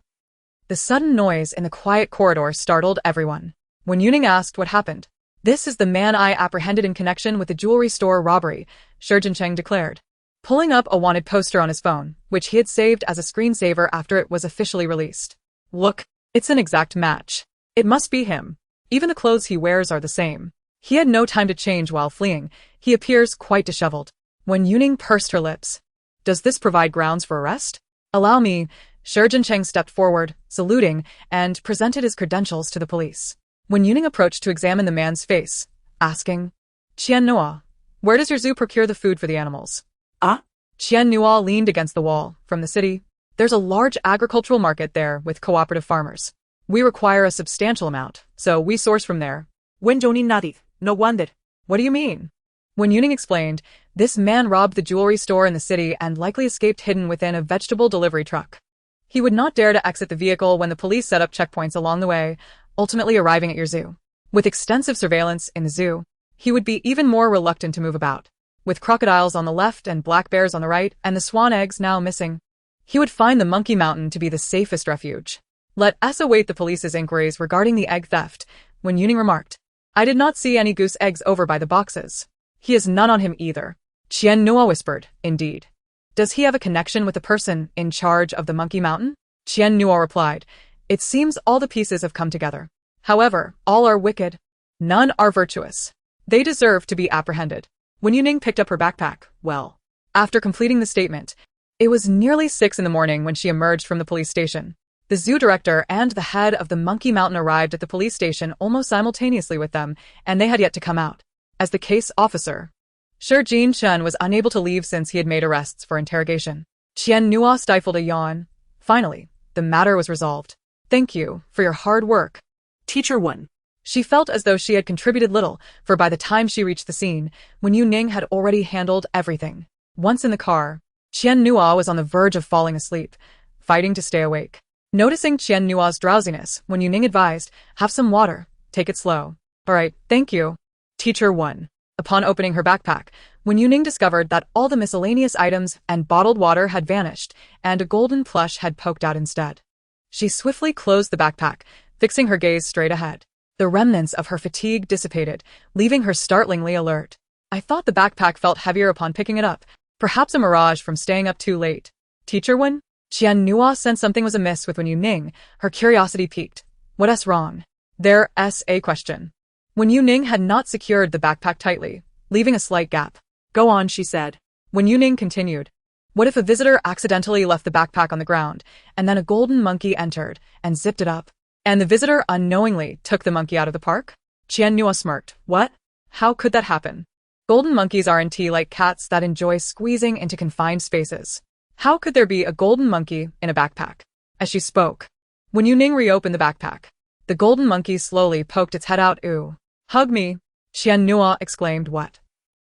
The sudden noise in the quiet corridor startled everyone. When Youning asked what happened, "This is the man I apprehended in connection with the jewelry store robbery," Shi Jincheng declared, pulling up a wanted poster on his phone, which he had saved as a screensaver after it was officially released. "Look, it's an exact match. It must be him. Even the clothes he wears are the same. He had no time to change while fleeing. He appears quite disheveled." When Youning pursed her lips. "Does this provide grounds for arrest?" "Allow me." Shi Jincheng stepped forward, saluting, and presented his credentials to the police. When Youning approached to examine the man's face, asking, "Qian Nua, where does your zoo procure the food for the animals?" Ah? Qian Nua leaned against the wall. "From the city. There's a large agricultural market there with cooperative farmers. We require a substantial amount, so we source from there." Wen Youning nodded. "No wonder." "What do you mean?" When Youning explained, this man robbed the jewelry store in the city and likely escaped hidden within a vegetable delivery truck. He would not dare to exit the vehicle when the police set up checkpoints along the way, ultimately arriving at your zoo. With extensive surveillance in the zoo, he would be even more reluctant to move about. With crocodiles on the left and black bears on the right and the swan eggs now missing, he would find the Monkey Mountain to be the safest refuge. "Let us await the police's inquiries regarding the egg theft," When Youning remarked, "I did not see any goose eggs over by the boxes." "He has none on him either," Qian Nua whispered. "Indeed. Does he have a connection with the person in charge of the Monkey Mountain?" Qian Nua replied, "It seems all the pieces have come together. However, all are wicked. None are virtuous. They deserve to be apprehended." When Youning picked up her backpack, after completing the statement, it was nearly 6 in the morning when she emerged from the police station. The zoo director and the head of the Monkey Mountain arrived at the police station almost simultaneously with them, and they had yet to come out. As the case officer, Shi Jincheng was unable to leave since he had made arrests for interrogation. Qian Nua stifled a yawn. Finally, the matter was resolved. "Thank you for your hard work." Teacher 1. She felt as though she had contributed little, for by the time she reached the scene, Wen Youning had already handled everything. Once in the car, Qian Nua was on the verge of falling asleep, fighting to stay awake. Noticing Qian Nua's drowsiness, Wen Youning advised, "Have some water. Take it slow." "All right, thank you." Teacher 1. Upon opening her backpack, Wen Youning discovered that all the miscellaneous items and bottled water had vanished, and a golden plush had poked out instead. She swiftly closed the backpack, fixing her gaze straight ahead. The remnants of her fatigue dissipated, leaving her startlingly alert. "I thought the backpack felt heavier upon picking it up. Perhaps a mirage from staying up too late." Teacher 1? Qian Nua sensed something was amiss with Wen Youning. Her curiosity piqued. "What's wrong?" "There's a question." Wen Youning had not secured the backpack tightly, leaving a slight gap. "Go on," she said. Wen Youning continued. "What if a visitor accidentally left the backpack on the ground, and then a golden monkey entered and zipped it up? And the visitor unknowingly took the monkey out of the park?" Qian Nua smirked. "What? How could that happen? Golden monkeys aren't like cats that enjoy squeezing into confined spaces. How could there be a golden monkey in a backpack?" As she spoke, Wen Youning reopened the backpack. The golden monkey slowly poked its head out. "Ooh. Hug me." Qian Nua exclaimed. "What?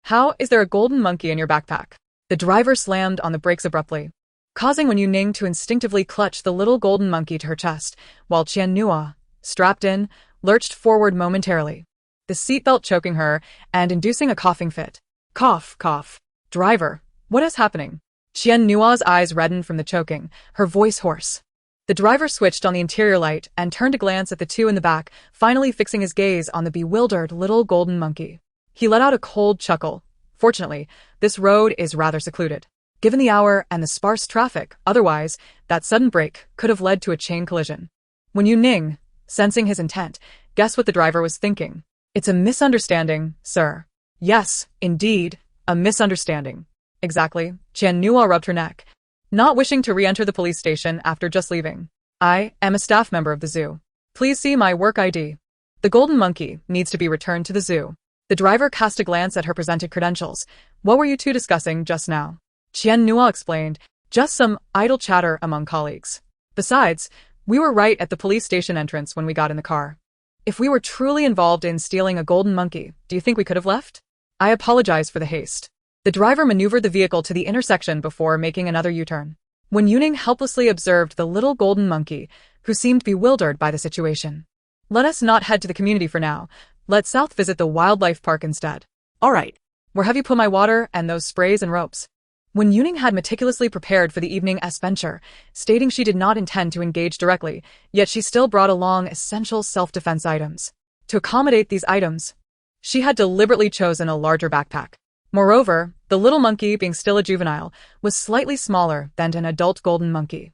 How is there a golden monkey in your backpack?" The driver slammed on the brakes abruptly, causing Wen Youning to instinctively clutch the little golden monkey to her chest, while Qian Nua, strapped in, lurched forward momentarily, the seatbelt choking her and inducing a coughing fit. Cough, cough. Driver, what is happening? Qian Nua's eyes reddened from the choking, her voice hoarse. The driver switched on the interior light and turned to glance at the two in the back, finally fixing his gaze on the bewildered little golden monkey. He let out a cold chuckle. Fortunately, this road is rather secluded. Given the hour and the sparse traffic, otherwise, that sudden break could have led to a chain collision. Wen Youning, sensing his intent, guessed what the driver was thinking. It's a misunderstanding, sir. Yes, indeed, a misunderstanding. Exactly. Qian Nua rubbed her neck, not wishing to re-enter the police station after just leaving. I am a staff member of the zoo. Please see my work ID. The golden monkey needs to be returned to the zoo. The driver cast a glance at her presented credentials. What were you two discussing just now? Qian Nua explained, just some idle chatter among colleagues. Besides, we were right at the police station entrance when we got in the car. If we were truly involved in stealing a golden monkey, do you think we could have left? I apologize for the haste. The driver maneuvered the vehicle to the intersection before making another U-turn. Wen Youning helplessly observed the little golden monkey, who seemed bewildered by the situation. Let us not head to the community for now. Let's south visit the wildlife park instead. All right. Where have you put my water and those sprays and ropes? Wen Youning had meticulously prepared for the evening's venture, stating she did not intend to engage directly, yet she still brought along essential self-defense items. To accommodate these items, she had deliberately chosen a larger backpack. Moreover, the little monkey, being still a juvenile, was slightly smaller than an adult golden monkey.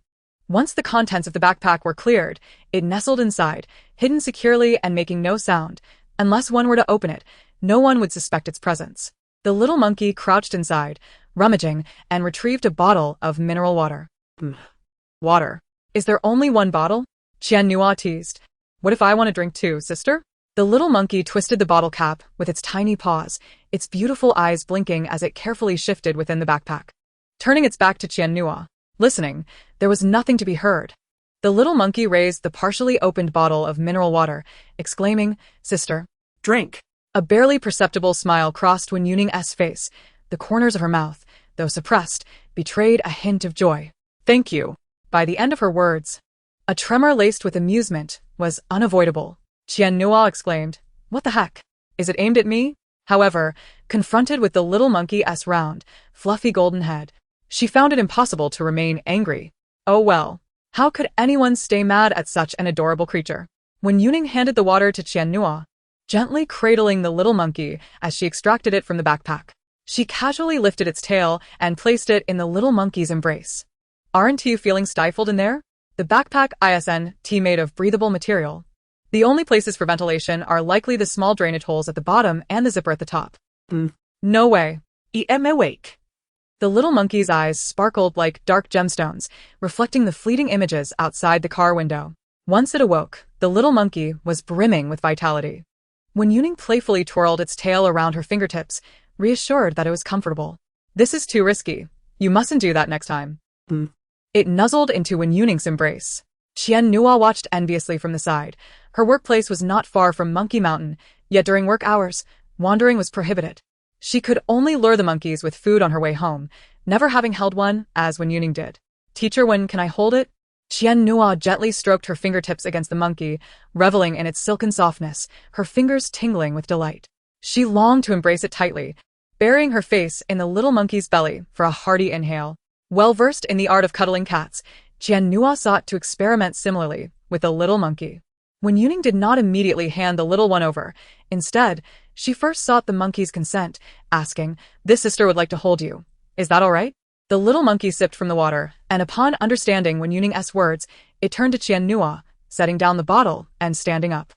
Once the contents of the backpack were cleared, it nestled inside, hidden securely and making no sound. Unless one were to open it, no one would suspect its presence. The little monkey crouched inside, rummaging, and retrieved a bottle of mineral water. Water. Is there only one bottle? Qian Nua teased. What if I want to drink too, sister? The little monkey twisted the bottle cap with its tiny paws, its beautiful eyes blinking as it carefully shifted within the backpack. Turning its back to Qian Nua, listening, there was nothing to be heard. The little monkey raised the partially opened bottle of mineral water, exclaiming, Sister, drink. A barely perceptible smile crossed Wen Youning's face. The corners of her mouth, though suppressed, betrayed a hint of joy. Thank you. By the end of her words, a tremor laced with amusement was unavoidable. Qian Nua exclaimed, What the heck? Is it aimed at me? However, confronted with the little monkey's round, fluffy golden head, she found it impossible to remain angry. Oh well, how could anyone stay mad at such an adorable creature? Wen Youning handed the water to Qian Nua, gently cradling the little monkey as she extracted it from the backpack. She casually lifted its tail and placed it in the little monkey's embrace. Aren't you feeling stifled in there? The backpack isn't made of breathable material. The only places for ventilation are likely the small drainage holes at the bottom and the zipper at the top. No way. I'm awake. The little monkey's eyes sparkled like dark gemstones, reflecting the fleeting images outside the car window. Once it awoke, the little monkey was brimming with vitality. Wen Youning playfully twirled its tail around her fingertips, reassured that it was comfortable. This is too risky. You mustn't do that next time. It nuzzled into Wen Youning's embrace. Qian Nua watched enviously from the side. Her workplace was not far from Monkey Mountain, yet during work hours, wandering was prohibited. She could only lure the monkeys with food on her way home, never having held one, as Wen Youning did. Teacher, when can I hold it? Qian Nua gently stroked her fingertips against the monkey, reveling in its silken softness, her fingers tingling with delight. She longed to embrace it tightly, burying her face in the little monkey's belly for a hearty inhale. Well-versed in the art of cuddling cats, Qian Nua sought to experiment similarly with the little monkey. Wen Youning did not immediately hand the little one over. Instead, she first sought the monkey's consent, asking, This sister would like to hold you. Is that all right? The little monkey sipped from the water, and upon understanding Wen Youning's words, it turned to Qian Nua, setting down the bottle and standing up.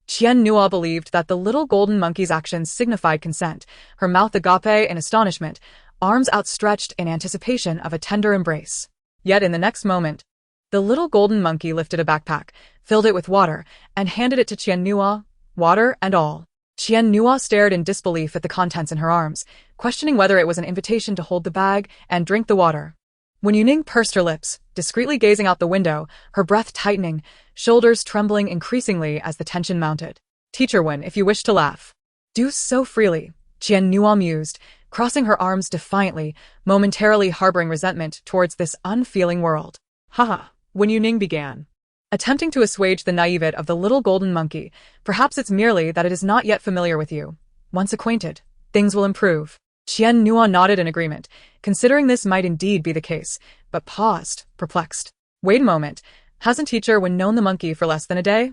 Qian Nua believed that the little golden monkey's actions signified consent, her mouth agape in astonishment, arms outstretched in anticipation of a tender embrace. Yet in the next moment, the little golden monkey lifted a backpack, filled it with water, and handed it to Qian Nua, water and all. Qian Nua stared in disbelief at the contents in her arms, questioning whether it was an invitation to hold the bag and drink the water. Wen Youning pursed her lips, discreetly gazing out the window, her breath tightening, shoulders trembling increasingly as the tension mounted. Teacher Wen, if you wish to laugh, do so freely, Qian Nua mused, crossing her arms defiantly, momentarily harboring resentment towards this unfeeling world. Haha, Wen Youning began. attempting to assuage the naivete of the little golden monkey. Perhaps it's merely that it is not yet familiar with you. Once acquainted, things will improve. Qian Nuo nodded in agreement, considering this might indeed be the case, but paused, perplexed. Wait a moment, hasn't teacher Wen known the monkey for less than a day?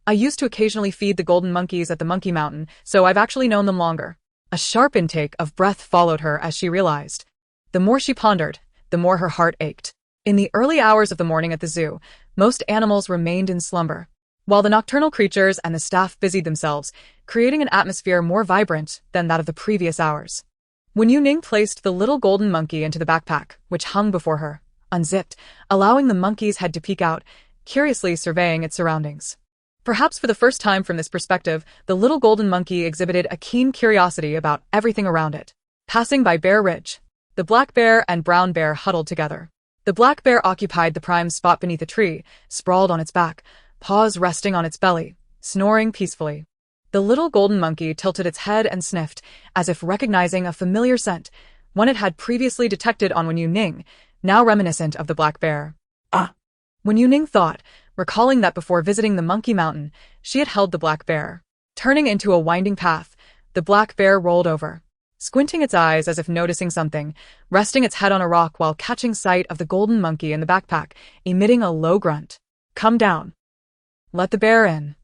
I used to occasionally feed the golden monkeys at the Monkey Mountain, so I've actually known them longer. A sharp intake of breath followed her as she realized. The more she pondered, the more her heart ached. In the early hours of the morning at the zoo, most animals remained in slumber, while the nocturnal creatures and the staff busied themselves, creating an atmosphere more vibrant than that of the previous hours. Wen Youning placed the little golden monkey into the backpack, which hung before her, unzipped, allowing the monkey's head to peek out, curiously surveying its surroundings. Perhaps for the first time from this perspective, the little golden monkey exhibited a keen curiosity about everything around it. Passing by Bear Ridge, the black bear and brown bear huddled together. The black bear occupied the prime spot beneath a tree, sprawled on its back, paws resting on its belly, snoring peacefully. The little golden monkey tilted its head and sniffed, as if recognizing a familiar scent, one it had previously detected on Wen Youning, now reminiscent of the black bear. Ah! Wen Youning thought, recalling that before visiting the Monkey Mountain, she had held the black bear. Turning into a winding path, the black bear rolled over, squinting its eyes as if noticing something, resting its head on a rock while catching sight of the golden monkey in the backpack, emitting a low grunt. Come down. Let the bear in.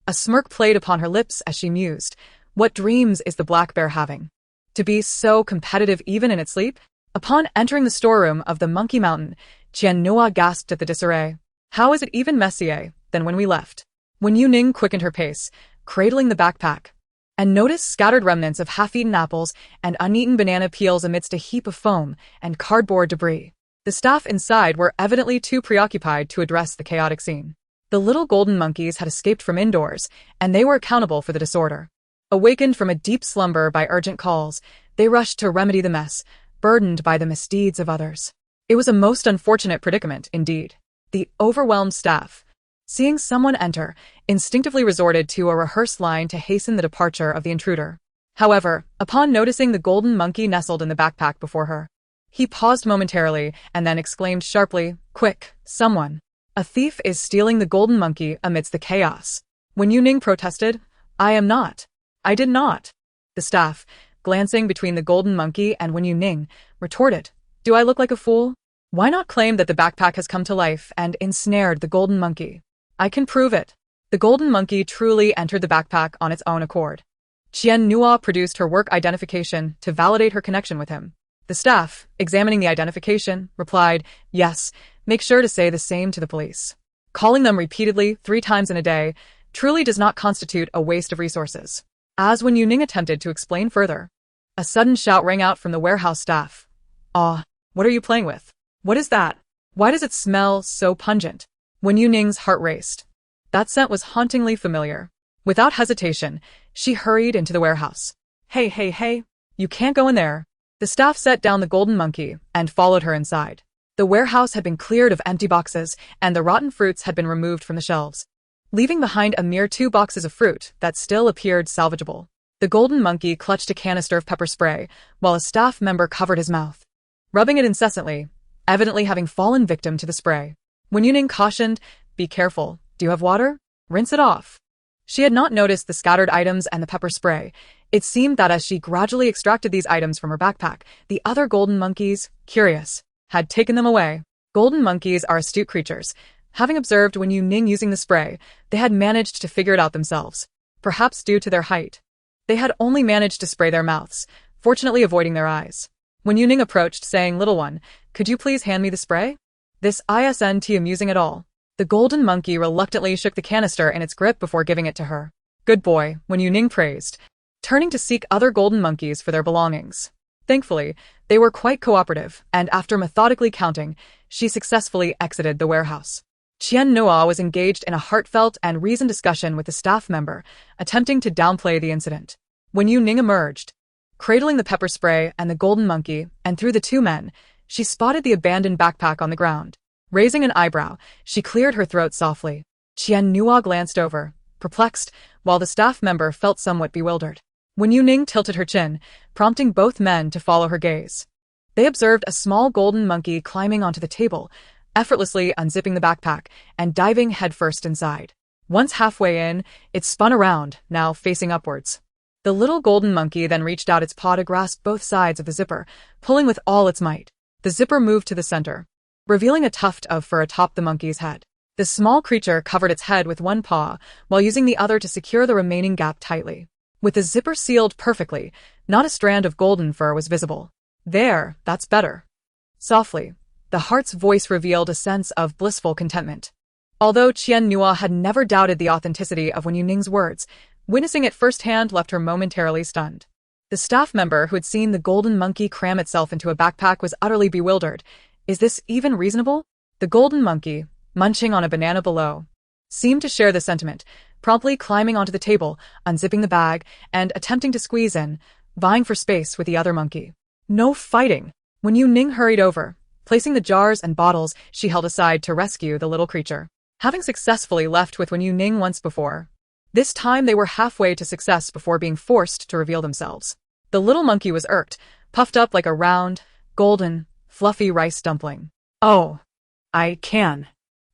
A smirk played upon her lips as she mused. What dreams is the black bear having? To be so competitive even in its sleep? Upon entering the storeroom of the Monkey Mountain, Qian Nuo gasped at the disarray. How is it even messier than when we left? Wen Youning quickened her pace, cradling the backpack, and noticed scattered remnants of half-eaten apples and uneaten banana peels amidst a heap of foam and cardboard debris. The staff inside were evidently too preoccupied to address the chaotic scene. The little golden monkeys had escaped from indoors, and they were accountable for the disorder. Awakened from a deep slumber by urgent calls, they rushed to remedy the mess, burdened by the misdeeds of others. It was a most unfortunate predicament, indeed. The overwhelmed staff, seeing someone enter, instinctively resorted to a rehearsed line to hasten the departure of the intruder. However, upon noticing the golden monkey nestled in the backpack before her, he paused momentarily and then exclaimed sharply, "Quick, someone! A thief is stealing the golden monkey amidst the chaos." Wen Youning protested, "I am not. I did not." The staff, glancing between the golden monkey and Wen Youning, retorted, "Do I look like a fool? Why not claim that the backpack has come to life and ensnared the golden monkey? I can prove it." The golden monkey truly entered the backpack on its own accord. Qian Nuo produced her work identification to validate her connection with him. The staff, examining the identification, replied, "Yes, make sure to say the same to the police. Calling them repeatedly 3 times in a day truly does not constitute a waste of resources." As Wen Youning attempted to explain further, a sudden shout rang out from the warehouse staff. "Ah, what are you playing with? What is that? Why does it smell so pungent?" Wen Youning's heart raced. That scent was hauntingly familiar. Without hesitation, she hurried into the warehouse. Hey, you can't go in there." The staff set down the golden monkey and followed her inside. The warehouse had been cleared of empty boxes, and the rotten fruits had been removed from the shelves, leaving behind a mere 2 boxes of fruit that still appeared salvageable. The golden monkey clutched a canister of pepper spray, while a staff member covered his mouth, rubbing it incessantly, evidently having fallen victim to the spray. Wen Youning cautioned, "Be careful. Do you have water? Rinse it off." She had not noticed the scattered items and the pepper spray. It seemed that as she gradually extracted these items from her backpack, the other golden monkeys, curious, had taken them away. Golden monkeys are astute creatures. Having observed Wen Youning using the spray, they had managed to figure it out themselves. Perhaps due to their height, they had only managed to spray their mouths, fortunately avoiding their eyes. Wen Youning approached, saying, "Little one, could you please hand me the spray? This isn't amusing at all." The golden monkey reluctantly shook the canister in its grip before giving it to her. "Good boy," Wen Youning praised, turning to seek other golden monkeys for their belongings. Thankfully, they were quite cooperative, and after methodically counting, she successfully exited the warehouse. Qian Nuo was engaged in a heartfelt and reasoned discussion with a staff member, attempting to downplay the incident. Wen Youning emerged, cradling the pepper spray and the golden monkey, and through the 2 men, she spotted the abandoned backpack on the ground. Raising an eyebrow, she cleared her throat softly. Qian Nuo glanced over, perplexed, while the staff member felt somewhat bewildered. Wen Youning tilted her chin, prompting both men to follow her gaze. They observed a small golden monkey climbing onto the table, effortlessly unzipping the backpack and diving headfirst inside. Once halfway in, it spun around, now facing upwards. The little golden monkey then reached out its paw to grasp both sides of the zipper, pulling with all its might. The zipper moved to the center, revealing a tuft of fur atop the monkey's head. The small creature covered its head with one paw, while using the other to secure the remaining gap tightly. With the zipper sealed perfectly, not a strand of golden fur was visible. There, that's better. Softly, the heart's voice revealed a sense of blissful contentment. Although Qian Nua had never doubted the authenticity of Wen Youning's words, witnessing it firsthand left her momentarily stunned. The staff member who had seen the golden monkey cram itself into a backpack was utterly bewildered. Is this even reasonable? The golden monkey, munching on a banana below, seemed to share the sentiment, promptly climbing onto the table, unzipping the bag, and attempting to squeeze in, vying for space with the other monkey. No fighting! Wen Youning hurried over, placing the jars and bottles she held aside to rescue the little creature. Having successfully left with Wen Youning once before, this time they were halfway to success before being forced to reveal themselves. The little monkey was irked, puffed up like a round, golden, fluffy rice dumpling. Oh, I can.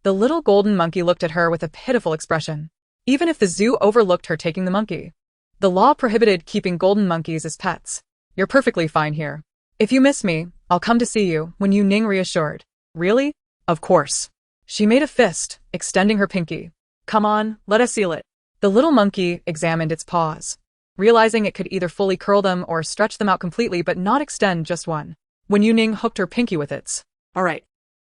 The little golden monkey looked at her with a pitiful expression. Even if the zoo overlooked her taking the monkey, the law prohibited keeping golden monkeys as pets. You're perfectly fine here. If you miss me, I'll come to see you, Wen Youning reassured. Really? Of course. She made a fist, extending her pinky. Come on, let us seal it. The little monkey examined its paws, realizing it could either fully curl them or stretch them out completely but not extend just one. Wen Youning hooked her pinky with its. All right.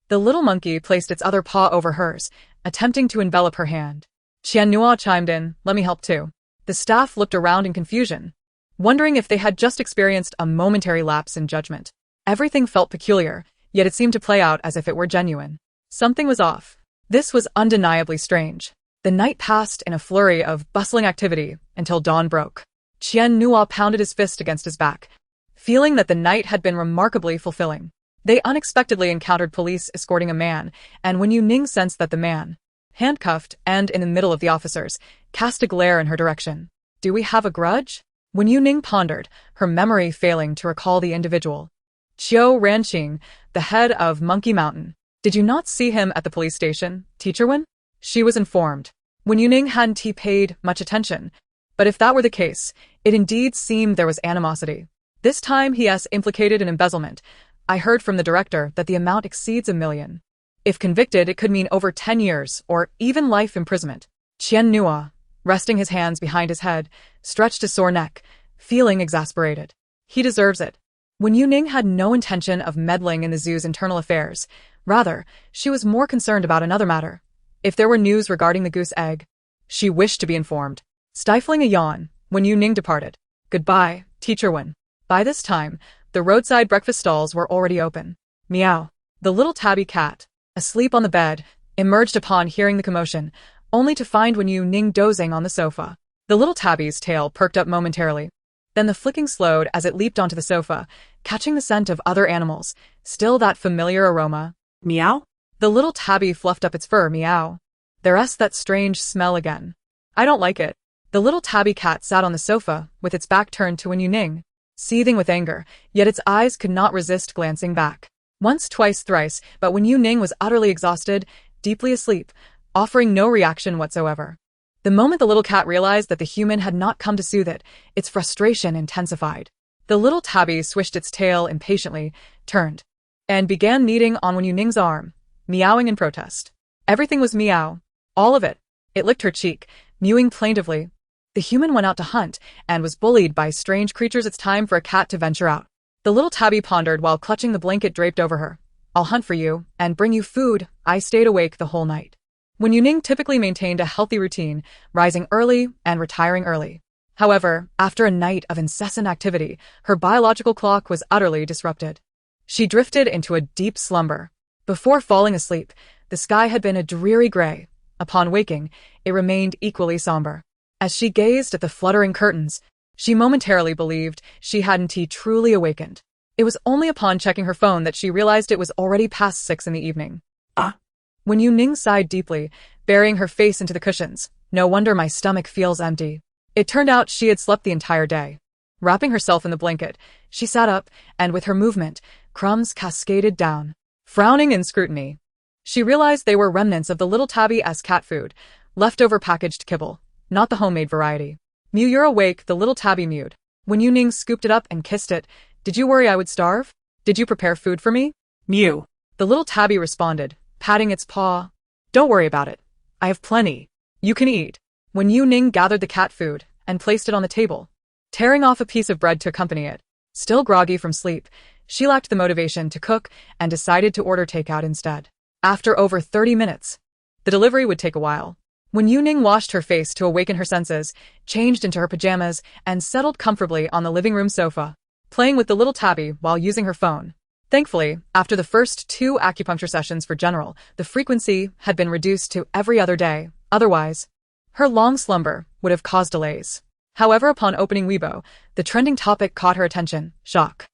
The little monkey placed its other paw over hers, attempting to envelop her hand. Qian Nua chimed in, let me help too. The staff looked around in confusion, wondering if they had just experienced a momentary lapse in judgment. Everything felt peculiar, yet it seemed to play out as if it were genuine. Something was off. This was undeniably strange. The night passed in a flurry of bustling activity until dawn broke. Qian Nua pounded his fist against his back, feeling that the night had been remarkably fulfilling. They unexpectedly encountered police escorting a man, and Wen Youning sensed that the man, handcuffed and in the middle of the officers, cast a glare in her direction. Do we have a grudge? Wen Youning pondered, her memory failing to recall the individual. Qiu Ranqing, the head of Monkey Mountain. Did you not see him at the police station, Teacher Wen? She was informed. Wen Youning hadn't paid much attention, but if that were the case, it indeed seemed there was animosity. This time he has implicated in embezzlement. I heard from the director that the amount exceeds $1 million. If convicted, it could mean over 10 years, or even life imprisonment. Qian Nua, resting his hands behind his head, stretched his sore neck, feeling exasperated. He deserves it. Wen Youning had no intention of meddling in the zoo's internal affairs. Rather, she was more concerned about another matter. If there were news regarding the goose egg, she wished to be informed. Stifling a yawn, Wen Youning departed. Goodbye, Teacher Wen. By this time, the roadside breakfast stalls were already open. Meow. The little tabby cat, asleep on the bed, emerged upon hearing the commotion, only to find Wen Youning dozing on the sofa. The little tabby's tail perked up momentarily. Then the flicking slowed as it leaped onto the sofa, catching the scent of other animals, still that familiar aroma. Meow? The little tabby fluffed up its fur. Meow. There's that strange smell again. I don't like it. The little tabby cat sat on the sofa, with its back turned to Wen Youning, seething with anger, yet its eyes could not resist glancing back. Once, twice, thrice, but Wen Youning was utterly exhausted, deeply asleep, offering no reaction whatsoever. The moment the little cat realized that the human had not come to soothe it, its frustration intensified. The little tabby swished its tail impatiently, turned, and began kneading on Wen Youning's arm, meowing in protest. Everything was meow. All of it. It licked her cheek, mewing plaintively. The human went out to hunt, and was bullied by strange creatures. It's time for a cat to venture out. The little tabby pondered while clutching the blanket draped over her. I'll hunt for you, and bring you food. I stayed awake the whole night. Wen Youning typically maintained a healthy routine, rising early and retiring early. However, after a night of incessant activity, her biological clock was utterly disrupted. She drifted into a deep slumber. Before falling asleep, the sky had been a dreary gray. Upon waking, it remained equally somber. As she gazed at the fluttering curtains, she momentarily believed she hadn't truly awakened. It was only upon checking her phone that she realized it was already past 6 in the evening. Wen Youning sighed deeply, burying her face into the cushions. No wonder my stomach feels empty. It turned out she had slept the entire day. Wrapping herself in the blanket, she sat up, and with her movement, crumbs cascaded down. Frowning in scrutiny, She realized they were remnants of the little tabby's cat food, leftover packaged kibble, not the homemade variety. Mew, you're awake, the little tabby mewed. Wen Youning scooped it up and kissed it. Did you worry I would starve? Did you prepare food for me? Mew. The little tabby responded, patting its paw. Don't worry about it. I have plenty. You can eat. Wen Youning gathered the cat food and placed it on the table, tearing off a piece of bread to accompany it. Still groggy from sleep, she lacked the motivation to cook and decided to order takeout instead. After over 30 minutes, the delivery would take a while. Wen Youning washed her face to awaken her senses, changed into her pajamas, and settled comfortably on the living room sofa, playing with the little tabby while using her phone. Thankfully, after the first 2 acupuncture sessions for General, the frequency had been reduced to every other day. Otherwise, her long slumber would have caused delays. However, upon opening Weibo, the trending topic caught her attention. Shock.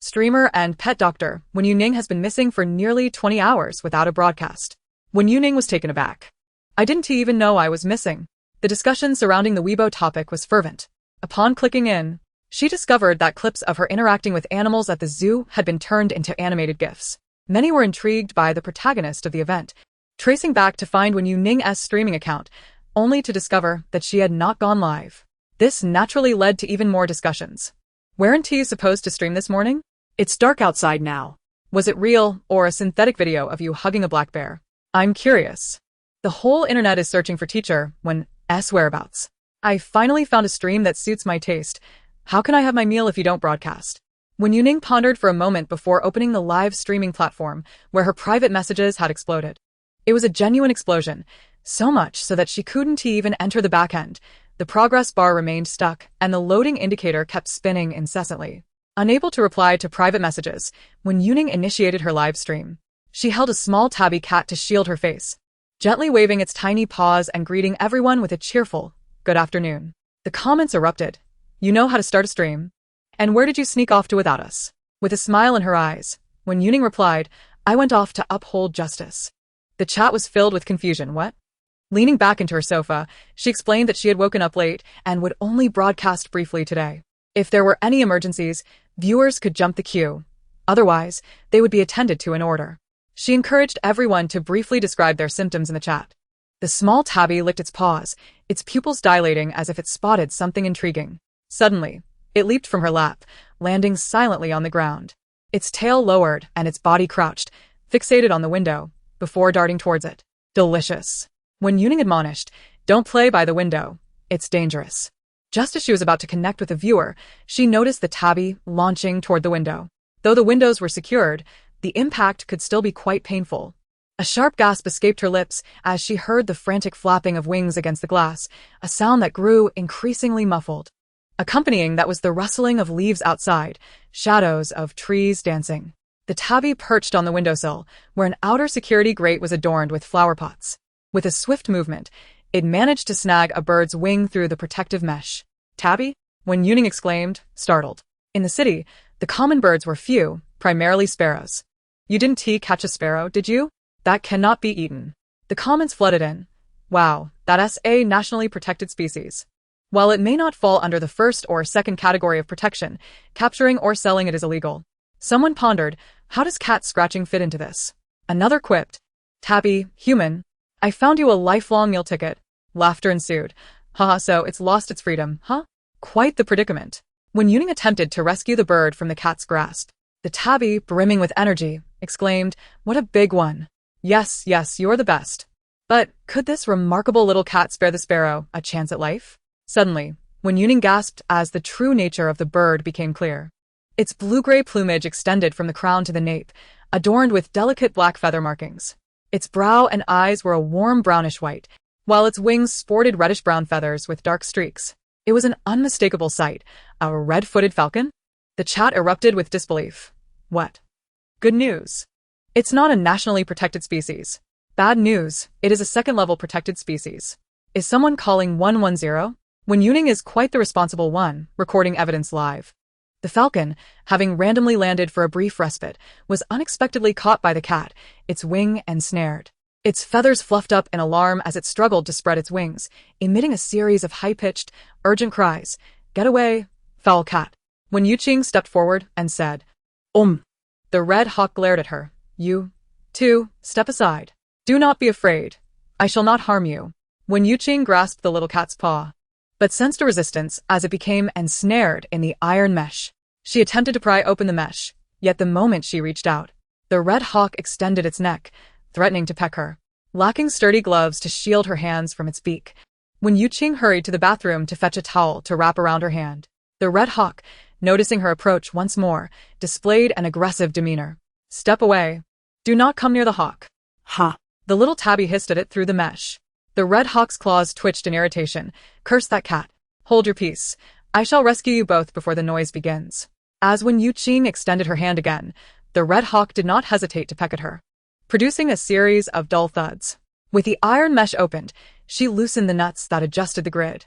Streamer and pet doctor Wen Youning has been missing for nearly 20 hours without a broadcast. Wen Youning was taken aback. I didn't even know I was missing. The discussion surrounding the Weibo topic was fervent. Upon clicking in, she discovered that clips of her interacting with animals at the zoo had been turned into animated GIFs. Many were intrigued by the protagonist of the event, tracing back to find Wen Youning's streaming account, only to discover that she had not gone live. This naturally led to even more discussions. Weren't you supposed to stream this morning? It's dark outside now. Was it real or a synthetic video of you hugging a black bear? I'm curious. The whole internet is searching for teacher Wen's whereabouts. I finally found a stream that suits my taste. How can I have my meal if you don't broadcast? Wen Youning pondered for a moment before opening the live streaming platform, where her private messages had exploded. It was a genuine explosion, so much so that she couldn't even enter the back end. The progress bar remained stuck, and the loading indicator kept spinning incessantly. Unable to reply to private messages, Wen Youning initiated her live stream. She held a small tabby cat to shield her face, gently waving its tiny paws and greeting everyone with a cheerful, "Good afternoon." The comments erupted. You know how to start a stream? And where did you sneak off to without us? With a smile in her eyes, Wen Youning replied, I went off to uphold justice. The chat was filled with confusion. What? Leaning back into her sofa, she explained that she had woken up late and would only broadcast briefly today. If there were any emergencies, viewers could jump the queue. Otherwise, they would be attended to in order. She encouraged everyone to briefly describe their symptoms in the chat. The small tabby licked its paws, its pupils dilating as if it spotted something intriguing. Suddenly, it leaped from her lap, landing silently on the ground. Its tail lowered and its body crouched, fixated on the window, before darting towards it. Delicious. Wen Youning admonished, don't play by the window. It's dangerous. Just as she was about to connect with a viewer, she noticed the tabby launching toward the window. Though the windows were secured, the impact could still be quite painful. A sharp gasp escaped her lips as she heard the frantic flapping of wings against the glass, a sound that grew increasingly muffled. Accompanying that was the rustling of leaves outside, shadows of trees dancing. The tabby perched on the windowsill, where an outer security grate was adorned with flower pots. With a swift movement, it managed to snag a bird's wing through the protective mesh. Tabby? Wen Youning exclaimed, startled. In the city, the common birds were few, primarily sparrows. You didn't catch a sparrow, did you? That cannot be eaten. The comments flooded in. Wow, that's a nationally protected species. While it may not fall under the first or second category of protection, capturing or selling it is illegal. Someone pondered, how does cat scratching fit into this? Another quipped, Tabby, human. I found you a lifelong meal ticket. Laughter ensued. Haha, so it's lost its freedom, huh? Quite the predicament. Wen Youning attempted to rescue the bird from the cat's grasp. The tabby, brimming with energy, exclaimed, what a big one. Yes, you're the best. But could this remarkable little cat spare the sparrow a chance at life? Suddenly, Wen Youning gasped as the true nature of the bird became clear. Its blue-gray plumage extended from the crown to the nape, adorned with delicate black feather markings. Its brow and eyes were a warm brownish white, while its wings sported reddish-brown feathers with dark streaks. It was an unmistakable sight. A red-footed falcon? The chat erupted with disbelief. What? Good news. It's not a nationally protected species. Bad news, it is a second-level protected species. Is someone calling 110? Wen Youning is quite the responsible one, recording evidence live. The falcon, having randomly landed for a brief respite, was unexpectedly caught by the cat, its wing ensnared. Its feathers fluffed up in alarm as it struggled to spread its wings, emitting a series of high-pitched, urgent cries. Get away, foul cat. Wen Youning stepped forward and said, The red hawk glared at her. You, too, step aside. Do not be afraid. I shall not harm you. Wen Youning grasped the little cat's paw, but sensed a resistance as it became ensnared in the iron mesh. She attempted to pry open the mesh, yet the moment she reached out, the red hawk extended its neck, threatening to peck her. Lacking sturdy gloves to shield her hands from its beak, Wen Youning hurried to the bathroom to fetch a towel to wrap around her hand. The red hawk, noticing her approach once more, displayed an aggressive demeanor. Step away. Do not come near the hawk. Ha! The little tabby hissed at it through the mesh. The red hawk's claws twitched in irritation. Curse that cat. Hold your peace. I shall rescue you both before the noise begins. As Wen Youning extended her hand again, the red hawk did not hesitate to peck at her, producing a series of dull thuds. With the iron mesh opened, she loosened the nuts that adjusted the grid.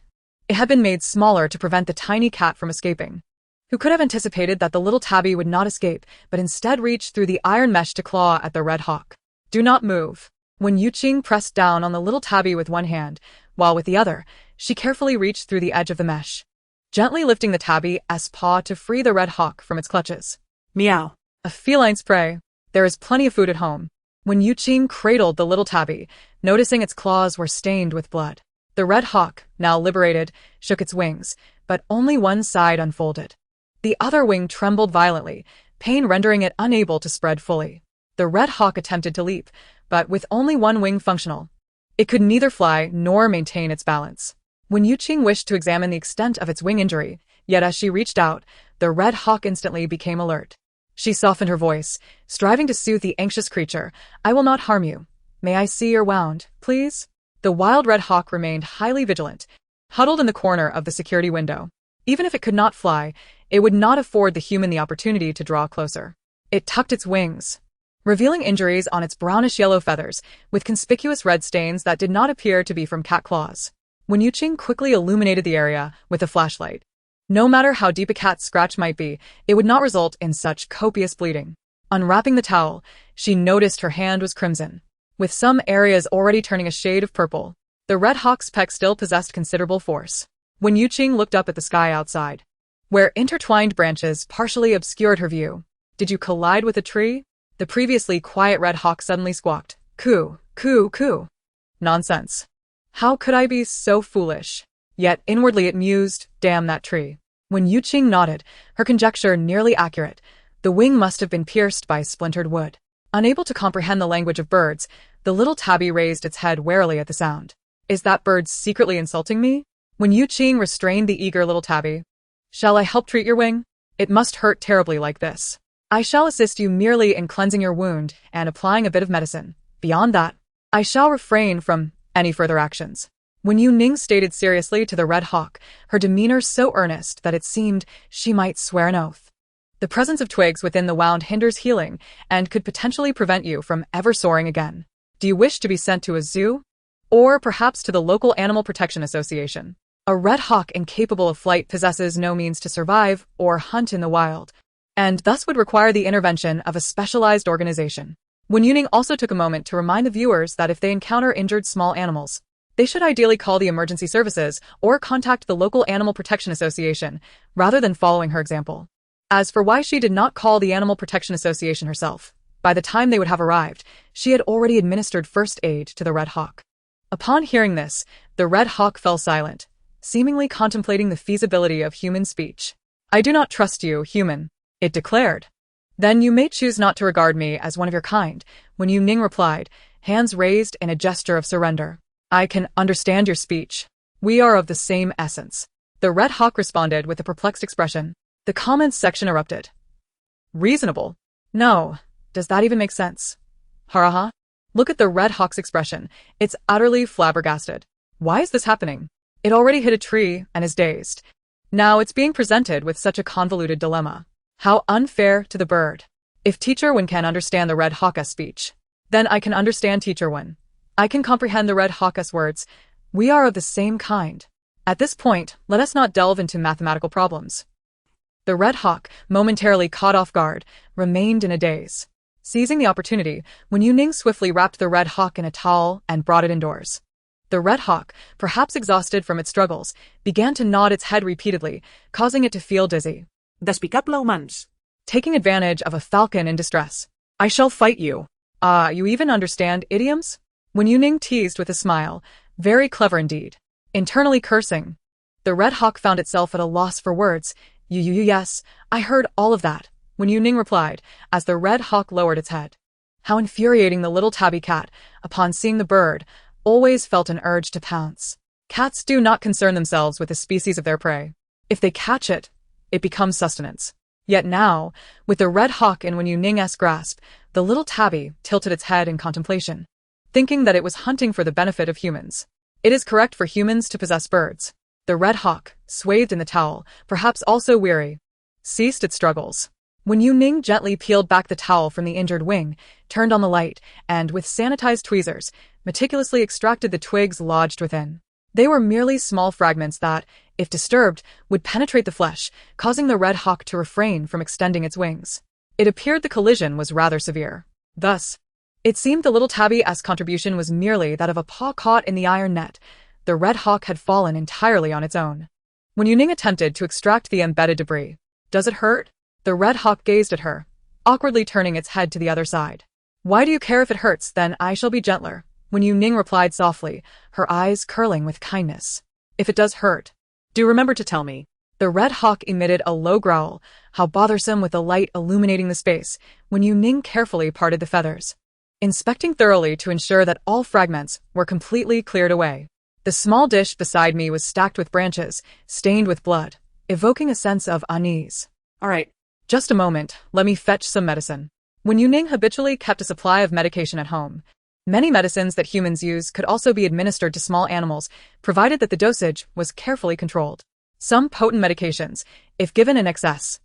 It had been made smaller to prevent the tiny cat from escaping. Who could have anticipated that the little tabby would not escape, but instead reach through the iron mesh to claw at the red hawk? Do not move. Wen Youning pressed down on the little tabby with one hand, while with the other, she carefully reached through the edge of the mesh, gently lifting the tabby's paw to free the red hawk from its clutches. Meow. A feline's prey. There is plenty of food at home. Wen Youning cradled the little tabby, noticing its claws were stained with blood. The red hawk, now liberated, shook its wings, but only one side unfolded. The other wing trembled violently, pain rendering it unable to spread fully. The red hawk attempted to leap, but with only one wing functional, it could neither fly nor maintain its balance. Wen Youning wished to examine the extent of its wing injury, yet as she reached out, the red hawk instantly became alert. She softened her voice, striving to soothe the anxious creature. I will not harm you. May I see your wound, please? The wild red hawk remained highly vigilant, huddled in the corner of the security window. Even if it could not fly, it would not afford the human the opportunity to draw closer. It tucked its wings, revealing injuries on its brownish-yellow feathers, with conspicuous red stains that did not appear to be from cat claws. Wen Youning quickly illuminated the area with a flashlight. No matter how deep a cat's scratch might be, it would not result in such copious bleeding. Unwrapping the towel, she noticed her hand was crimson, with some areas already turning a shade of purple. The red hawk's peck still possessed considerable force. Wen Youning looked up at the sky outside, where intertwined branches partially obscured her view. Did you collide with a tree? The previously quiet red hawk suddenly squawked. Coo, coo, coo. Nonsense. How could I be so foolish? Yet inwardly it mused, damn that tree. Wen Youning nodded, her conjecture nearly accurate. The wing must have been pierced by splintered wood. Unable to comprehend the language of birds, the little tabby raised its head warily at the sound. Is that bird secretly insulting me? Wen Youning restrained the eager little tabby. Shall I help treat your wing? It must hurt terribly like this. I shall assist you merely in cleansing your wound and applying a bit of medicine. Beyond that, I shall refrain from any further actions. Wen Youning stated seriously to the red hawk, her demeanor so earnest that it seemed she might swear an oath. The presence of twigs within the wound hinders healing and could potentially prevent you from ever soaring again. Do you wish to be sent to a zoo? Or perhaps to the local Animal Protection Association? A red hawk incapable of flight possesses no means to survive or hunt in the wild, and thus would require the intervention of a specialized organization. Wen Youning also took a moment to remind the viewers that if they encounter injured small animals, they should ideally call the emergency services or contact the local Animal Protection Association, rather than following her example. As for why she did not call the Animal Protection Association herself, by the time they would have arrived, she had already administered first aid to the red hawk. Upon hearing this, the red hawk fell silent, seemingly contemplating the feasibility of human speech. I do not trust you, human, it declared. Then you may choose not to regard me as one of your kind, Wen Youning replied, hands raised in a gesture of surrender. I can understand your speech. We are of the same essence. The red hawk responded with a perplexed expression. The comments section erupted. Reasonable? No. Does that even make sense? Haraha? Look at the red hawk's expression. It's utterly flabbergasted. Why is this happening? It already hit a tree and is dazed. Now it's being presented with such a convoluted dilemma. How unfair to the bird. If Teacher Wen can understand the red hawk's speech, then I can understand Teacher Wen. I can comprehend the red hawk's words. We are of the same kind. At this point, let us not delve into mathematical problems. The red hawk, momentarily caught off guard, remained in a daze. Seizing the opportunity, Wen Youning swiftly wrapped the red hawk in a towel and brought it indoors. The red hawk, perhaps exhausted from its struggles, began to nod its head repeatedly, causing it to feel dizzy. Despicable humans. Taking advantage of a falcon in distress. I shall fight you. Ah, you even understand idioms? Wen Youning teased with a smile. Very clever indeed. Internally cursing, the red hawk found itself at a loss for words. Yes, I heard all of that, Wen Youning replied, as the red hawk lowered its head. How infuriating the little tabby cat, upon seeing the bird, always felt an urge to pounce. Cats do not concern themselves with the species of their prey. If they catch it, it becomes sustenance. Yet now, with the red hawk in Wen Youning's grasp, the little tabby tilted its head in contemplation, thinking that it was hunting for the benefit of humans. It is correct for humans to possess birds. The red hawk, swathed in the towel, perhaps also weary, ceased its struggles. Wen Youning gently peeled back the towel from the injured wing, turned on the light, and, with sanitized tweezers, meticulously extracted the twigs lodged within. They were merely small fragments that, if disturbed, would penetrate the flesh, causing the red hawk to refrain from extending its wings. It appeared the collision was rather severe. Thus, it seemed the little tabby's contribution was merely that of a paw caught in the iron net. The red hawk had fallen entirely on its own. Wen Youning attempted to extract the embedded debris. Does it hurt? The red hawk gazed at her, awkwardly turning its head to the other side. Why do you care if it hurts? Then I shall be gentler, Wen Youning replied softly, her eyes curling with kindness. If it does hurt, do remember to tell me. The red hawk emitted a low growl, how bothersome with the light illuminating the space. Wen Youning carefully parted the feathers, inspecting thoroughly to ensure that all fragments were completely cleared away. The small dish beside me was stacked with branches, stained with blood, evoking a sense of unease. All right. Just a moment, let me fetch some medicine. Wen Youning habitually kept a supply of medication at home. Many medicines that humans use could also be administered to small animals, provided that the dosage was carefully controlled. Some potent medications, if given in excess,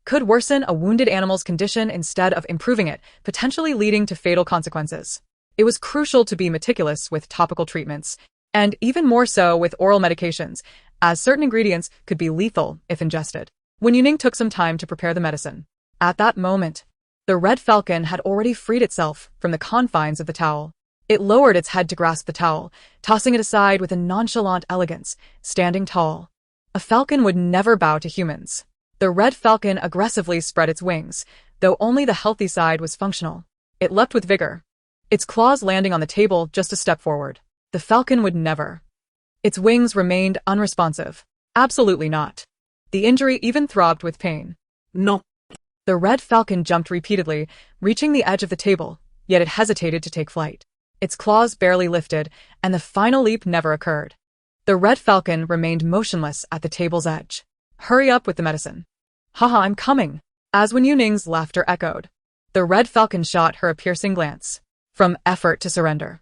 could worsen a wounded animal's condition instead of improving it, potentially leading to fatal consequences. It was crucial to be meticulous with topical treatments, and even more so with oral medications, as certain ingredients could be lethal if ingested. Wen Youning took some time to prepare the medicine. At that moment, the red falcon had already freed itself from the confines of the towel. It lowered its head to grasp the towel, tossing it aside with a nonchalant elegance, standing tall. A falcon would never bow to humans. The red falcon aggressively spread its wings, though only the healthy side was functional. It leapt with vigor, its claws landing on the table just a step forward. The falcon would never. Its wings remained unresponsive. Absolutely not. The injury even throbbed with pain. No. The red falcon jumped repeatedly, reaching the edge of the table, yet it hesitated to take flight. Its claws barely lifted, and the final leap never occurred. The red falcon remained motionless at the table's edge. Hurry up with the medicine. Haha, I'm coming. As Wen Youning's laughter echoed, the red falcon shot her a piercing glance. From effort to surrender.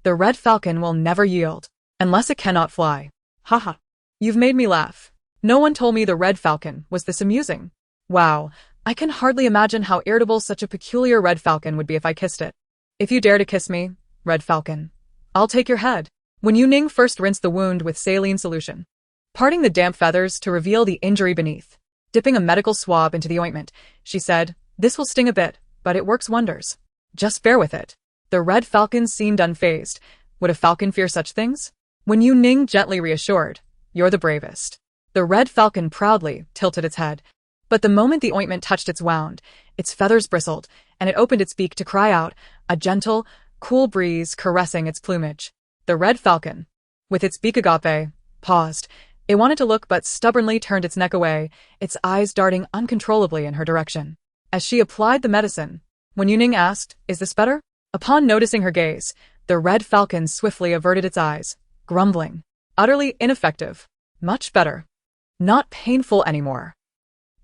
The red falcon will never yield, unless it cannot fly. Haha. You've made me laugh. No one told me the red falcon was this amusing. Wow, I can hardly imagine how irritable such a peculiar red falcon would be if I kissed it. If you dare to kiss me, red falcon, I'll take your head. Wen Youning first rinsed the wound with saline solution, parting the damp feathers to reveal the injury beneath. Dipping a medical swab into the ointment, she said, "This will sting a bit, but it works wonders. Just bear with it." The red falcon seemed unfazed. Would a falcon fear such things? Wen Youning gently reassured, "You're the bravest." The red falcon proudly tilted its head, but the moment the ointment touched its wound, its feathers bristled, and it opened its beak to cry out, a gentle, cool breeze caressing its plumage. The red falcon, with its beak agape, paused. It wanted to look but stubbornly turned its neck away, its eyes darting uncontrollably in her direction. As she applied the medicine, Wen Youning asked, "Is this better?" Upon noticing her gaze, the red falcon swiftly averted its eyes, grumbling, "Utterly ineffective. Much better. Not painful anymore."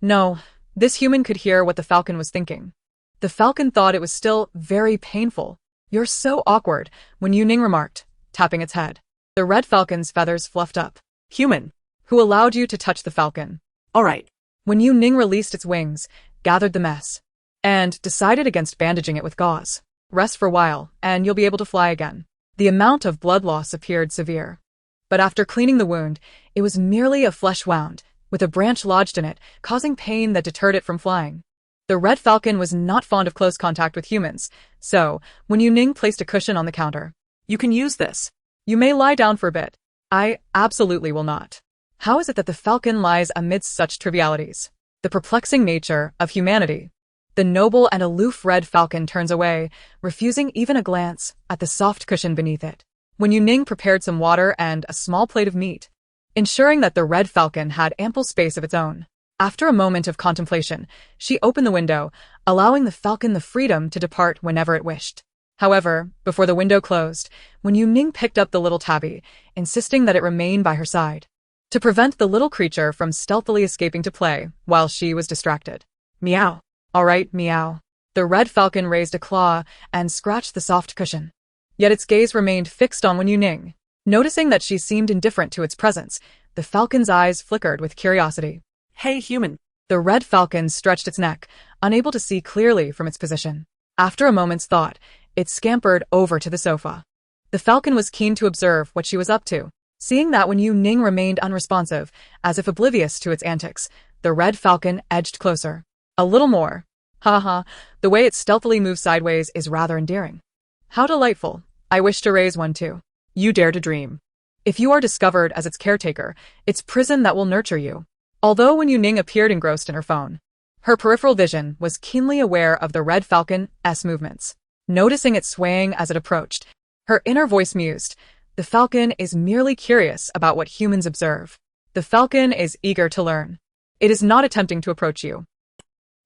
No, this human could hear what the falcon was thinking. The falcon thought it was still very painful. "You're so awkward," Wen Youning remarked, tapping its head. The red falcon's feathers fluffed up. "Human, who allowed you to touch the falcon?" All right. Wen Youning released its wings, gathered the mess, and decided against bandaging it with gauze. "Rest for a while, and you'll be able to fly again." The amount of blood loss appeared severe. But after cleaning the wound, it was merely a flesh wound, with a branch lodged in it, causing pain that deterred it from flying. The red falcon was not fond of close contact with humans, so Wen Youning placed a cushion on the counter. You can use this. "You may lie down for a bit." "I absolutely will not." How is it that the falcon lies amidst such trivialities? The perplexing nature of humanity. The noble and aloof red falcon turns away, refusing even a glance at the soft cushion beneath it. Wen Youning prepared some water and a small plate of meat, ensuring that the red falcon had ample space of its own. After a moment of contemplation, she opened the window, allowing the falcon the freedom to depart whenever it wished. However, before the window closed, Wen Youning picked up the little tabby, insisting that it remain by her side, to prevent the little creature from stealthily escaping to play while she was distracted. Meow. All right, meow. The red falcon raised a claw and scratched the soft cushion. Yet its gaze remained fixed on Wen Youning. Noticing that she seemed indifferent to its presence, the falcon's eyes flickered with curiosity. Hey, human. The red falcon stretched its neck, unable to see clearly from its position. After a moment's thought, it scampered over to the sofa. The falcon was keen to observe what she was up to. Seeing that Wen Youning remained unresponsive, as if oblivious to its antics, the red falcon edged closer. A little more. Haha, the way it stealthily moves sideways is rather endearing. How delightful. I wish to raise one too. You dare to dream. If you are discovered as its caretaker, it's prison that will nurture you. Although Wen Youning appeared engrossed in her phone, her peripheral vision was keenly aware of the red falcon's movements. Noticing it swaying as it approached, her inner voice mused, "The falcon is merely curious about what humans observe. The falcon is eager to learn. It is not attempting to approach you."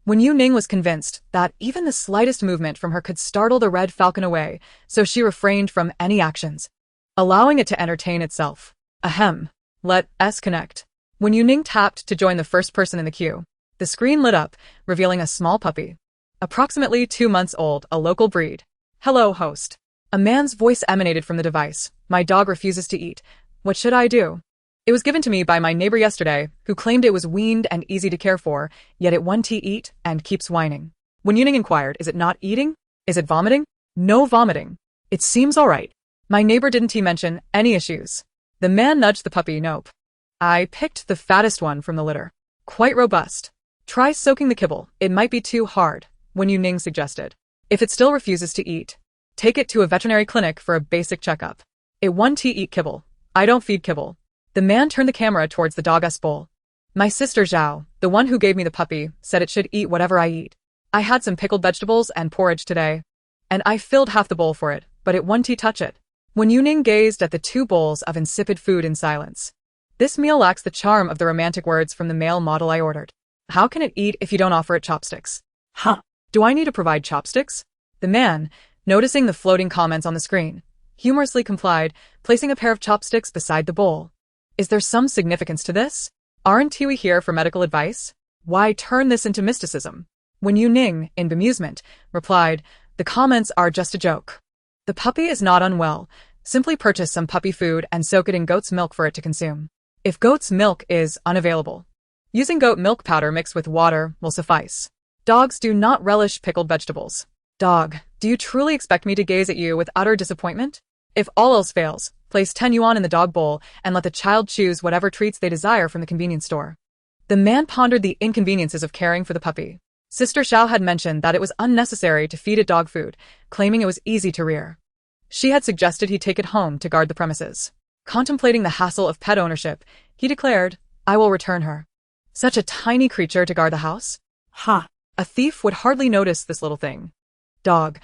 Wen Youning was convinced that even the slightest movement from her could startle the red falcon away, so she refrained from any actions, allowing it to entertain itself. Ahem. Let's connect. Wen Youning tapped to join the first person in the queue. The screen lit up, revealing a small puppy. Approximately 2 months old, a local breed. Hello, host. A man's voice emanated from the device. My dog refuses to eat. What should I do? It was given to me by my neighbor yesterday, who claimed it was weaned and easy to care for, yet it won't eat and keeps whining. Wen Youning inquired, is it not eating? Is it vomiting? No vomiting. It seems all right. My neighbor didn't mention any issues. The man nudged the puppy. Nope. I picked the fattest one from the litter. Quite robust. Try soaking the kibble. It might be too hard, Wen Youning suggested. If it still refuses to eat, take it to a veterinary clinic for a basic checkup. It won't eat kibble. I don't feed kibble. The man turned the camera towards the dog's bowl. My sister Zhao, the one who gave me the puppy, said it should eat whatever I eat. I had some pickled vegetables and porridge today, and I filled half the bowl for it, but it won't touch it. Wen Youning gazed at the 2 bowls of insipid food in silence. This meal lacks the charm of the romantic words from the male model I ordered. How can it eat if you don't offer it chopsticks? Huh. Do I need to provide chopsticks? The man, noticing the floating comments on the screen, humorously complied, placing a pair of chopsticks beside the bowl. Is there some significance to this? Aren't we here for medical advice? Why turn this into mysticism? Wen Youning, in bemusement, replied, the comments are just a joke. The puppy is not unwell. Simply purchase some puppy food and soak it in goat's milk for it to consume. If goat's milk is unavailable, using goat milk powder mixed with water will suffice. Dogs do not relish pickled vegetables. Dog, do you truly expect me to gaze at you with utter disappointment? If all else fails, place 10 yuan in the dog bowl and let the child choose whatever treats they desire from the convenience store. The man pondered the inconveniences of caring for the puppy. Sister Xiao had mentioned that it was unnecessary to feed it dog food, claiming it was easy to rear. She had suggested he take it home to guard the premises. Contemplating the hassle of pet ownership, he declared, I will return her. Such a tiny creature to guard the house? Ha! A thief would hardly notice this little thing. Dog,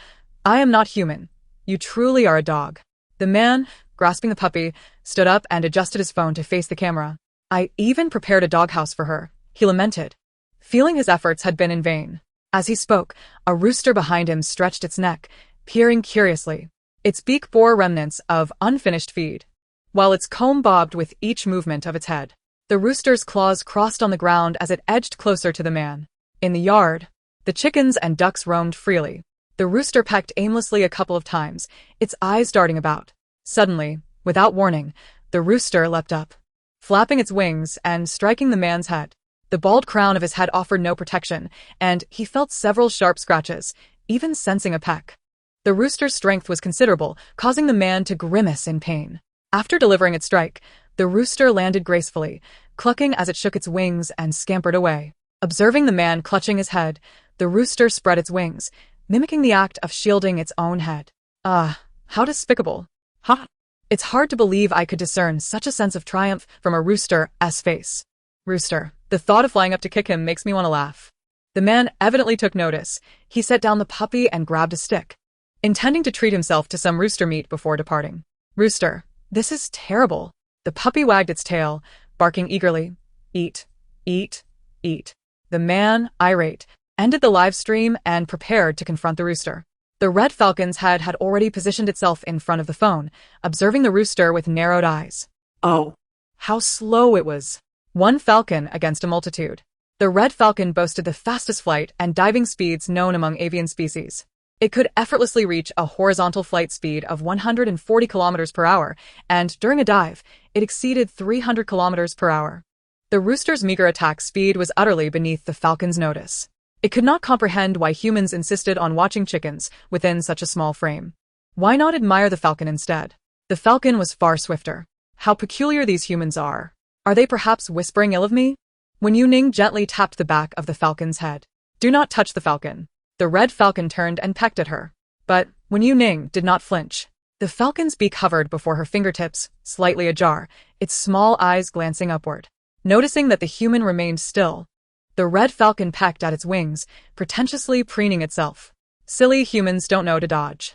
I am not human. You truly are a dog. The man, grasping the puppy, stood up and adjusted his phone to face the camera. I even prepared a doghouse for her, he lamented, feeling his efforts had been in vain. As he spoke, a rooster behind him stretched its neck, peering curiously. Its beak bore remnants of unfinished feed, while its comb bobbed with each movement of its head. The rooster's claws crossed on the ground as it edged closer to the man. In the yard, the chickens and ducks roamed freely. The rooster pecked aimlessly a couple of times, its eyes darting about. Suddenly, without warning, the rooster leapt up, flapping its wings and striking the man's head. The bald crown of his head offered no protection, and he felt several sharp scratches, even sensing a peck. The rooster's strength was considerable, causing the man to grimace in pain. After delivering its strike, the rooster landed gracefully, clucking as it shook its wings and scampered away. Observing the man clutching his head, the rooster spread its wings, mimicking the act of shielding its own head. How despicable. Ha! It's hard to believe I could discern such a sense of triumph from a rooster's face. Rooster, the thought of flying up to kick him makes me want to laugh. The man evidently took notice. He set down the puppy and grabbed a stick, intending to treat himself to some rooster meat before departing. Rooster, this is terrible. The puppy wagged its tail, barking eagerly. Eat, eat, eat. The man, irate, ended the live stream and prepared to confront the rooster. The red falcon's head had already positioned itself in front of the phone, observing the rooster with narrowed eyes. Oh, how slow it was. One falcon against a multitude. The red falcon boasted the fastest flight and diving speeds known among avian species. It could effortlessly reach a horizontal flight speed of 140 kilometers per hour, and during a dive, it exceeded 300 kilometers per hour. The rooster's meager attack speed was utterly beneath the falcon's notice. It could not comprehend why humans insisted on watching chickens within such a small frame. Why not admire the falcon instead? The falcon was far swifter. How peculiar these humans are. Are they perhaps whispering ill of me? Wen Youning gently tapped the back of the falcon's head. Do not touch the falcon. The red falcon turned and pecked at her. But Wen Youning did not flinch. The falcon's beak hovered before her fingertips, slightly ajar, its small eyes glancing upward. Noticing that the human remained still, the red falcon pecked at its wings, pretentiously preening itself. Silly humans don't know to dodge.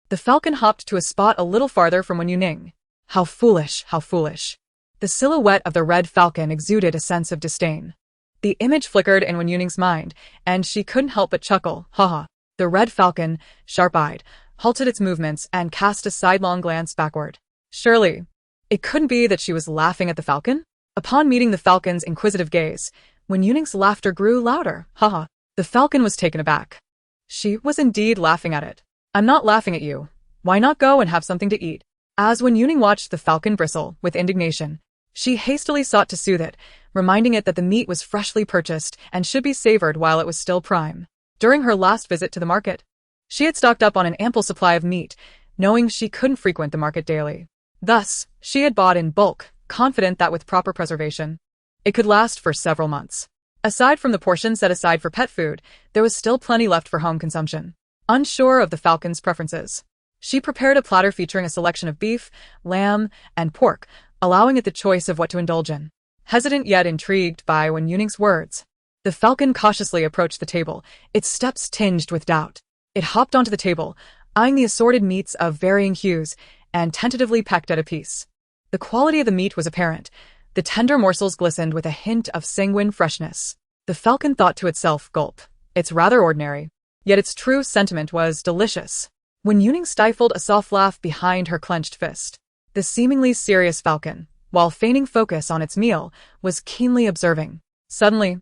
The falcon hopped to a spot a little farther from Wen Youning. How foolish, how foolish. The silhouette of the red falcon exuded a sense of disdain. The image flickered in Wen Youning's mind, and she couldn't help but chuckle. Haha. The red falcon, sharp-eyed, halted its movements and cast a sidelong glance backward. Surely, it couldn't be that she was laughing at the falcon? Upon meeting the falcon's inquisitive gaze, Wen Youning's laughter grew louder. Haha. The falcon was taken aback. She was indeed laughing at it. I'm not laughing at you. Why not go and have something to eat? As Wen Youning watched the falcon bristle with indignation, she hastily sought to soothe it, reminding it that the meat was freshly purchased and should be savored while it was still prime. During her last visit to the market, she had stocked up on an ample supply of meat, knowing she couldn't frequent the market daily. Thus, she had bought in bulk, confident that with proper preservation, it could last for several months. Aside from the portion set aside for pet food, there was still plenty left for home consumption. Unsure of the falcon's preferences, she prepared a platter featuring a selection of beef, lamb, and pork, allowing it the choice of what to indulge in. Hesitant yet intrigued by Wen Youning's words, the falcon cautiously approached the table, its steps tinged with doubt. It hopped onto the table, eyeing the assorted meats of varying hues, and tentatively pecked at a piece. The quality of the meat was apparent. The tender morsels glistened with a hint of sanguine freshness. The falcon thought to itself, gulp. It's rather ordinary. Yet its true sentiment was delicious. Wen Youning stifled a soft laugh behind her clenched fist. The seemingly serious falcon, while feigning focus on its meal, was keenly observing. Suddenly,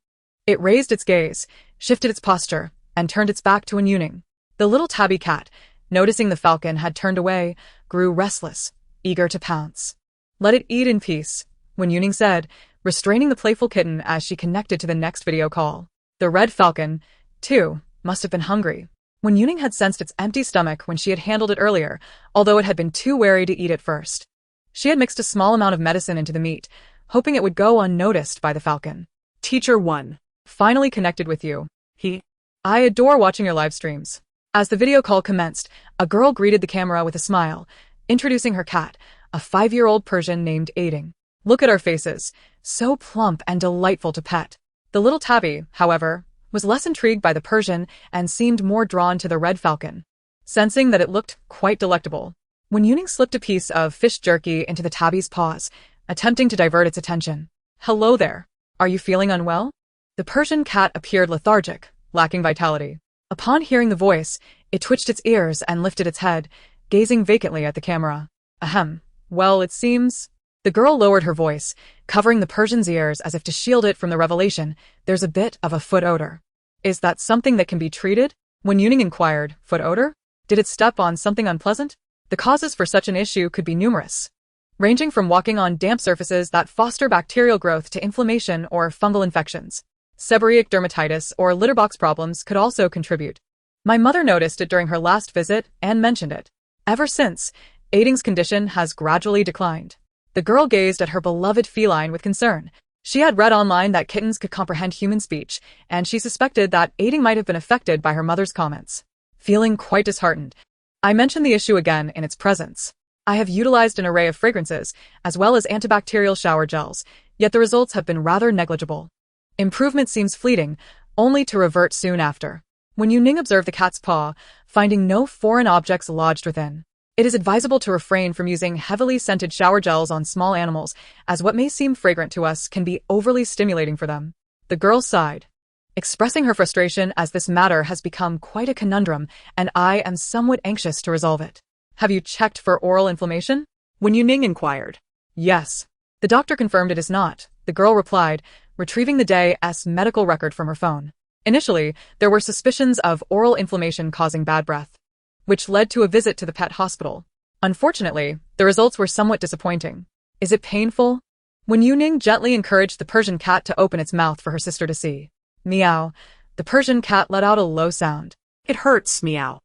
it raised its gaze, shifted its posture, and turned its back to Wen Youning. The little tabby cat, noticing the falcon had turned away, grew restless, eager to pounce. Let it eat in peace, Wen Youning said, restraining the playful kitten as she connected to the next video call. The red falcon, too, must have been hungry. Wen Youning had sensed its empty stomach when she had handled it earlier, although it had been too wary to eat it first. She had mixed a small amount of medicine into the meat, hoping it would go unnoticed by the falcon. Teacher 1. Finally connected with you. I adore watching your live streams. As the video call commenced, a girl greeted the camera with a smile, introducing her cat, a 5-year-old Persian named Aiding. Look at our faces, so plump and delightful to pet. The little tabby, however, was less intrigued by the Persian and seemed more drawn to the red falcon. Sensing that it looked quite delectable, Wen Youning slipped a piece of fish jerky into the tabby's paws, attempting to divert its attention. Hello there. Are you feeling unwell? The Persian cat appeared lethargic, lacking vitality. Upon hearing the voice, it twitched its ears and lifted its head, gazing vacantly at the camera. Ahem. Well, it seems... The girl lowered her voice, covering the Persian's ears as if to shield it from the revelation. There's a bit of a foot odor. Is that something that can be treated? Wen Youning inquired. Foot odor? Did it step on something unpleasant? The causes for such an issue could be numerous, ranging from walking on damp surfaces that foster bacterial growth to inflammation or fungal infections. Seborrheic dermatitis or litter box problems could also contribute. My mother noticed it during her last visit and mentioned it. Ever since, Aiding's condition has gradually declined. The girl gazed at her beloved feline with concern. She had read online that kittens could comprehend human speech, and she suspected that Aiding might have been affected by her mother's comments. Feeling quite disheartened, I mentioned the issue again in its presence. I have utilized an array of fragrances, as well as antibacterial shower gels, yet the results have been rather negligible. Improvement seems fleeting. only to revert soon after. Wen Youning observed the cat's paw, finding no foreign objects lodged within. It is advisable to refrain from using heavily scented shower gels on small animals, as what may seem fragrant to us can be overly stimulating for them. The girl sighed, expressing her frustration as this matter has become quite a conundrum, and I am somewhat anxious to resolve it. Have you checked for oral inflammation? Wen Youning inquired. Yes. The doctor confirmed it is not, the girl replied, retrieving the day's medical record from her phone. Initially, there were suspicions of oral inflammation causing bad breath, which led to a visit to the pet hospital. Unfortunately, the results were somewhat disappointing. Is it painful? Wen Youning gently encouraged the Persian cat to open its mouth for her sister to see. Meow. The Persian cat let out a low sound. It hurts, meow.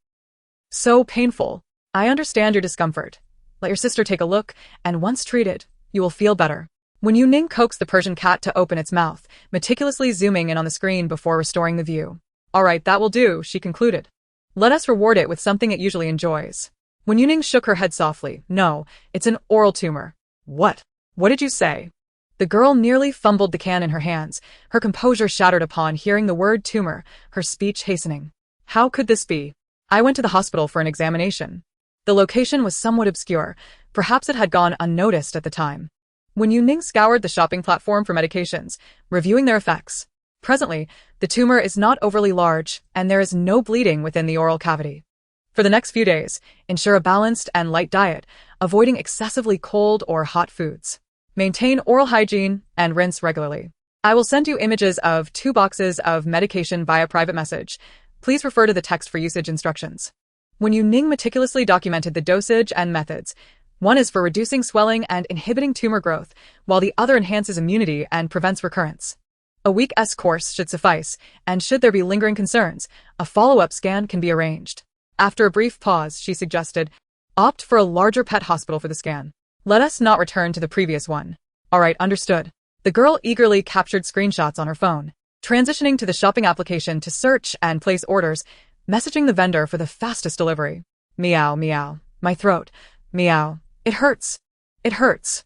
So painful. I understand your discomfort. Let your sister take a look, and once treated, you will feel better. Wen Youning coaxed the Persian cat to open its mouth, meticulously zooming in on the screen before restoring the view. All right, that will do, she concluded. Let us reward it with something it usually enjoys. Wen Youning shook her head softly. No, it's an oral tumor. What? What did you say? The girl nearly fumbled the can in her hands, her composure shattered upon hearing the word tumor, her speech hastening. How could this be? I went to the hospital for an examination. The location was somewhat obscure. Perhaps it had gone unnoticed at the time. Wen Youning scoured the shopping platform for medications, reviewing their effects. Presently, the tumor is not overly large, and there is no bleeding within the oral cavity. For the next few days, ensure a balanced and light diet, avoiding excessively cold or hot foods. Maintain oral hygiene and rinse regularly. I will send you images of 2 boxes of medication via private message. Please refer to the text for usage instructions. Wen Youning meticulously documented the dosage and methods. One is for reducing swelling and inhibiting tumor growth, while the other enhances immunity and prevents recurrence. A week's course should suffice, and should there be lingering concerns, a follow-up scan can be arranged. After a brief pause, she suggested, opt for a larger pet hospital for the scan. Let us not return to the previous one. All right, understood. The girl eagerly captured screenshots on her phone, transitioning to the shopping application to search and place orders, messaging the vendor for the fastest delivery. Meow, meow. My throat. Meow. It hurts. It hurts.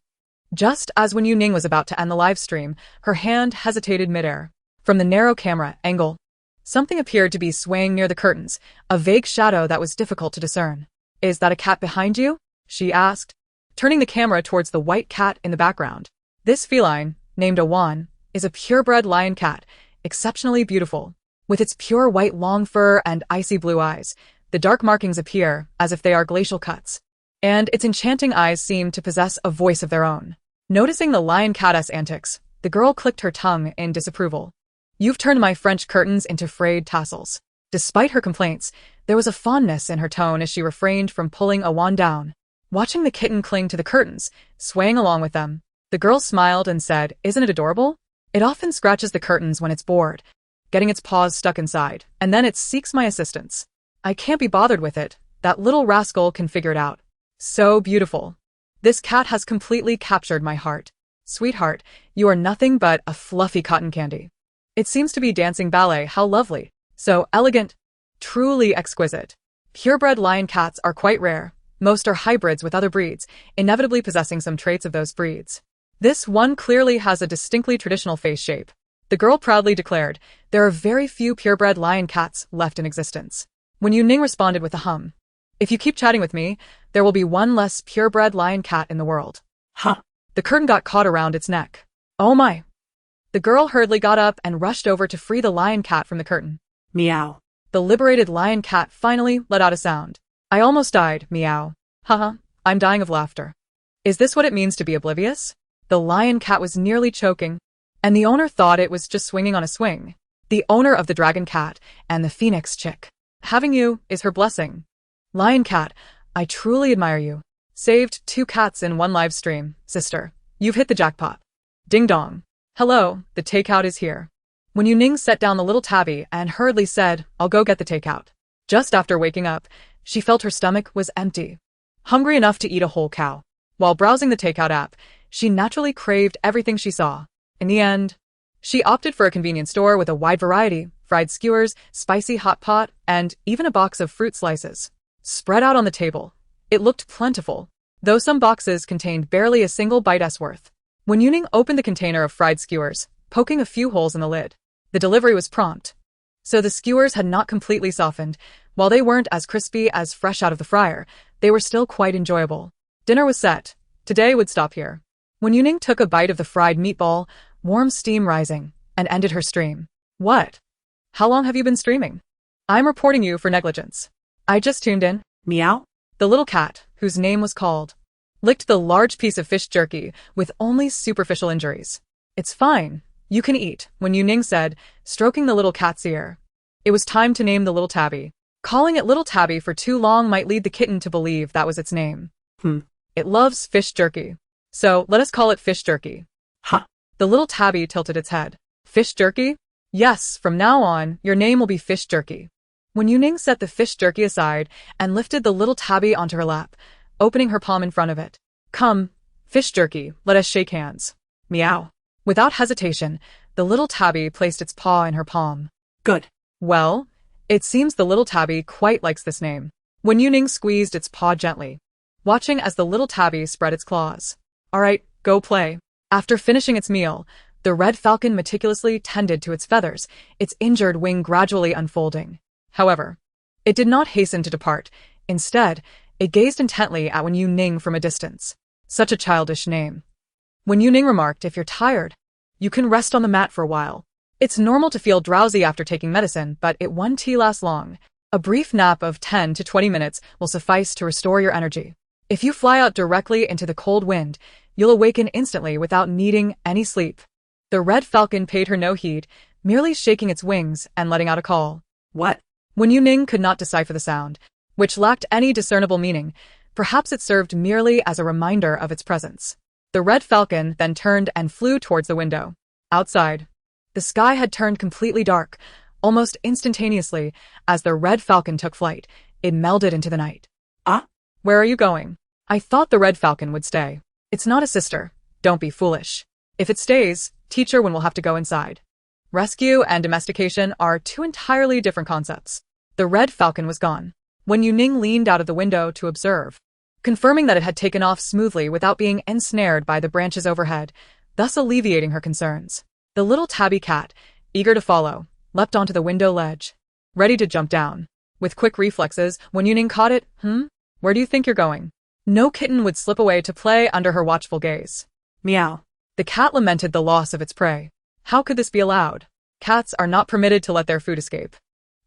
Just as Wen Youning was about to end the live stream, her hand hesitated midair. From the narrow camera angle, something appeared to be swaying near the curtains, a vague shadow that was difficult to discern. Is that a cat behind you? She asked, turning the camera towards the white cat in the background. This feline, named Wen, is a purebred lion cat, exceptionally beautiful. With its pure white long fur and icy blue eyes, the dark markings appear as if they are glacial cuts, and its enchanting eyes seem to possess a voice of their own. Noticing the lion cat's antics, the girl clicked her tongue in disapproval. You've turned my French curtains into frayed tassels. Despite her complaints, there was a fondness in her tone as she refrained from pulling Wen down. Watching the kitten cling to the curtains, swaying along with them, the girl smiled and said, isn't it adorable? It often scratches the curtains when it's bored, getting its paws stuck inside, and then it seeks my assistance. I can't be bothered with it. That little rascal can figure it out. So beautiful. This cat has completely captured my heart. Sweetheart, you are nothing but a fluffy cotton candy. It seems to be dancing ballet. How lovely. So elegant. Truly exquisite. Purebred lion cats are quite rare. Most are hybrids with other breeds, inevitably possessing some traits of those breeds. This one clearly has a distinctly traditional face shape. The girl proudly declared, there are very few purebred lion cats left in existence. Wen Youning responded with a hum. If you keep chatting with me, there will be one less purebred lion cat in the world. Huh. The curtain got caught around its neck. Oh my. The girl hurriedly got up and rushed over to free the lion cat from the curtain. Meow. The liberated lion cat finally let out a sound. I almost died, meow. Haha, I'm dying of laughter. Is this what it means to be oblivious? The lion cat was nearly choking, and the owner thought it was just swinging on a swing. The owner of the dragon cat and the phoenix chick. Having you is her blessing. Lion cat, I truly admire you. Saved 2 cats in one live stream, sister. You've hit the jackpot. Ding dong. Hello, the takeout is here. Wen Youning set down the little tabby and hurriedly said, I'll go get the takeout. Just after waking up, she felt her stomach was empty. Hungry enough to eat a whole cow. While browsing the takeout app, she naturally craved everything she saw. In the end, she opted for a convenience store with a wide variety, fried skewers, spicy hot pot, and even a box of fruit slices. Spread out on the table, it looked plentiful, though some boxes contained barely a single bite's worth. Wen Youning opened the container of fried skewers, poking a few holes in the lid. The delivery was prompt. So the skewers had not completely softened. While they weren't as crispy as fresh out of the fryer, they were still quite enjoyable. Dinner was set. Today would stop here. Wen Youning took a bite of the fried meatball, warm steam rising, and ended her stream. What? How long have you been streaming? I'm reporting you for negligence. I just tuned in. Meow? The little cat, whose name was called, licked the large piece of fish jerky with only superficial injuries. It's fine. You can eat, Wen Youning said, stroking the little cat's ear. It was time to name the little tabby. Calling it Little Tabby for too long might lead the kitten to believe that was its name. It loves fish jerky. So, let us call it fish jerky. Huh? The little tabby tilted its head. Fish jerky? Yes, from now on, your name will be fish jerky. Wen Youning set the fish jerky aside and lifted the little tabby onto her lap, opening her palm in front of it. Come, fish jerky, let us shake hands. Meow. Without hesitation, the little tabby placed its paw in her palm. Good. Well, it seems the little tabby quite likes this name. Wen Youning squeezed its paw gently, watching as the little tabby spread its claws. All right, go play. After finishing its meal, the red falcon meticulously tended to its feathers, its injured wing gradually unfolding. However, it did not hasten to depart. Instead, it gazed intently at Wen Youning from a distance. Such a childish name. Wen Youning remarked, if you're tired, you can rest on the mat for a while. It's normal to feel drowsy after taking medicine, but it won't last long. A brief nap of 10 to 20 minutes will suffice to restore your energy. If you fly out directly into the cold wind, you'll awaken instantly without needing any sleep. The red falcon paid her no heed, merely shaking its wings and letting out a call. What? Wen Youning could not decipher the sound, which lacked any discernible meaning. Perhaps it served merely as a reminder of its presence. The red falcon then turned and flew towards the window. Outside, the sky had turned completely dark. Almost instantaneously, as the red falcon took flight, it melded into the night. Where are you going? I thought the red falcon would stay. It's not a sister. Don't be foolish. If it stays, teach her when we'll have to go inside. Rescue and domestication are two entirely different concepts. The red falcon was gone. Wen Youning leaned out of the window to observe, confirming that it had taken off smoothly without being ensnared by the branches overhead, thus alleviating her concerns. The little tabby cat, eager to follow, leapt onto the window ledge, ready to jump down. With quick reflexes, Wen Youning caught it. Where do you think you're going? No kitten would slip away to play under her watchful gaze. Meow. The cat lamented the loss of its prey. How could this be allowed? Cats are not permitted to let their food escape.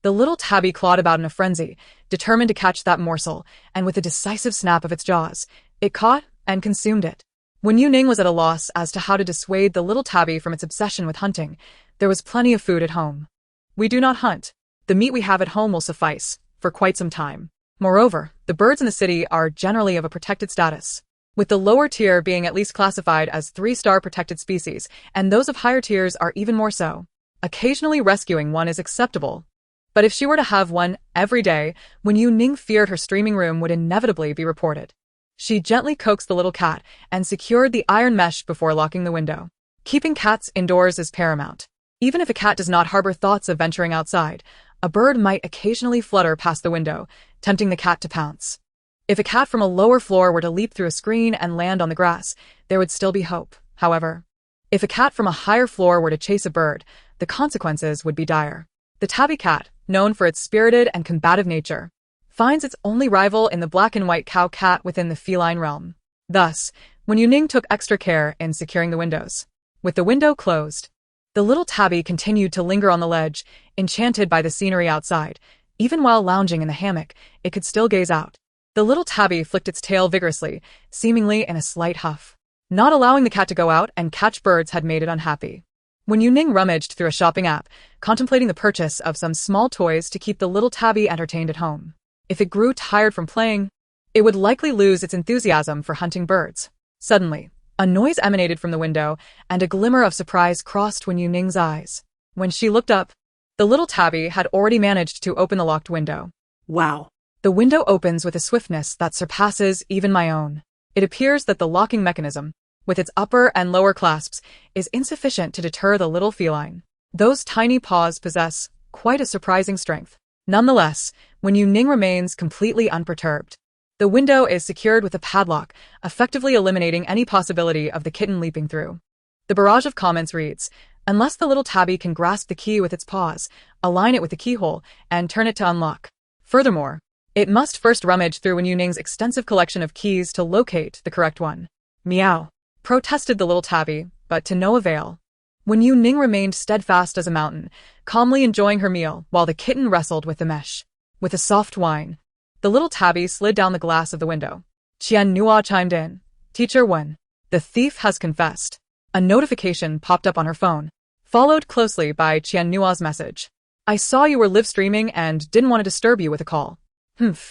The little tabby clawed about in a frenzy, determined to catch that morsel, and with a decisive snap of its jaws, it caught and consumed it. Wen Youning was at a loss as to how to dissuade the little tabby from its obsession with hunting. There was plenty of food at home. We do not hunt. The meat we have at home will suffice, for quite some time. Moreover, the birds in the city are generally of a protected status, with the lower tier being at least classified as 3-star protected species, and those of higher tiers are even more so. Occasionally rescuing one is acceptable, but if she were to have one every day, Wen Youning feared her streaming room would inevitably be reported. She gently coaxed the little cat and secured the iron mesh before locking the window. Keeping cats indoors is paramount. Even if a cat does not harbor thoughts of venturing outside, a bird might occasionally flutter past the window, tempting the cat to pounce. If a cat from a lower floor were to leap through a screen and land on the grass, there would still be hope. However, if a cat from a higher floor were to chase a bird, the consequences would be dire. The tabby cat, known for its spirited and combative nature, finds its only rival in the black and white cow cat within the feline realm. Thus, Wen Youning took extra care in securing the windows. With the window closed, the little tabby continued to linger on the ledge, enchanted by the scenery outside. Even while lounging in the hammock, it could still gaze out. The little tabby flicked its tail vigorously, seemingly in a slight huff. Not allowing the cat to go out and catch birds had made it unhappy. Wen Youning rummaged through a shopping app, contemplating the purchase of some small toys to keep the little tabby entertained at home. If it grew tired from playing, it would likely lose its enthusiasm for hunting birds. Suddenly, a noise emanated from the window, and a glimmer of surprise crossed Wen Youning's eyes. When she looked up, the little tabby had already managed to open the locked window. Wow. The window opens with a swiftness that surpasses even my own. It appears that the locking mechanism, with its upper and lower clasps, is insufficient to deter the little feline. Those tiny paws possess quite a surprising strength. Nonetheless, Wen Youning remains completely unperturbed. The window is secured with a padlock, effectively eliminating any possibility of the kitten leaping through. The barrage of comments reads, unless the little tabby can grasp the key with its paws, align it with the keyhole, and turn it to unlock. Furthermore, it must first rummage through Wen Youning's extensive collection of keys to locate the correct one. Meow, protested the little tabby, but to no avail. Wen Youning remained steadfast as a mountain, calmly enjoying her meal while the kitten wrestled with the mesh. With a soft whine, the little tabby slid down the glass of the window. Qian Nua chimed in. Teacher Wen, the thief has confessed. A notification popped up on her phone, followed closely by Qian Nua's message. I saw you were live streaming and didn't want to disturb you with a call.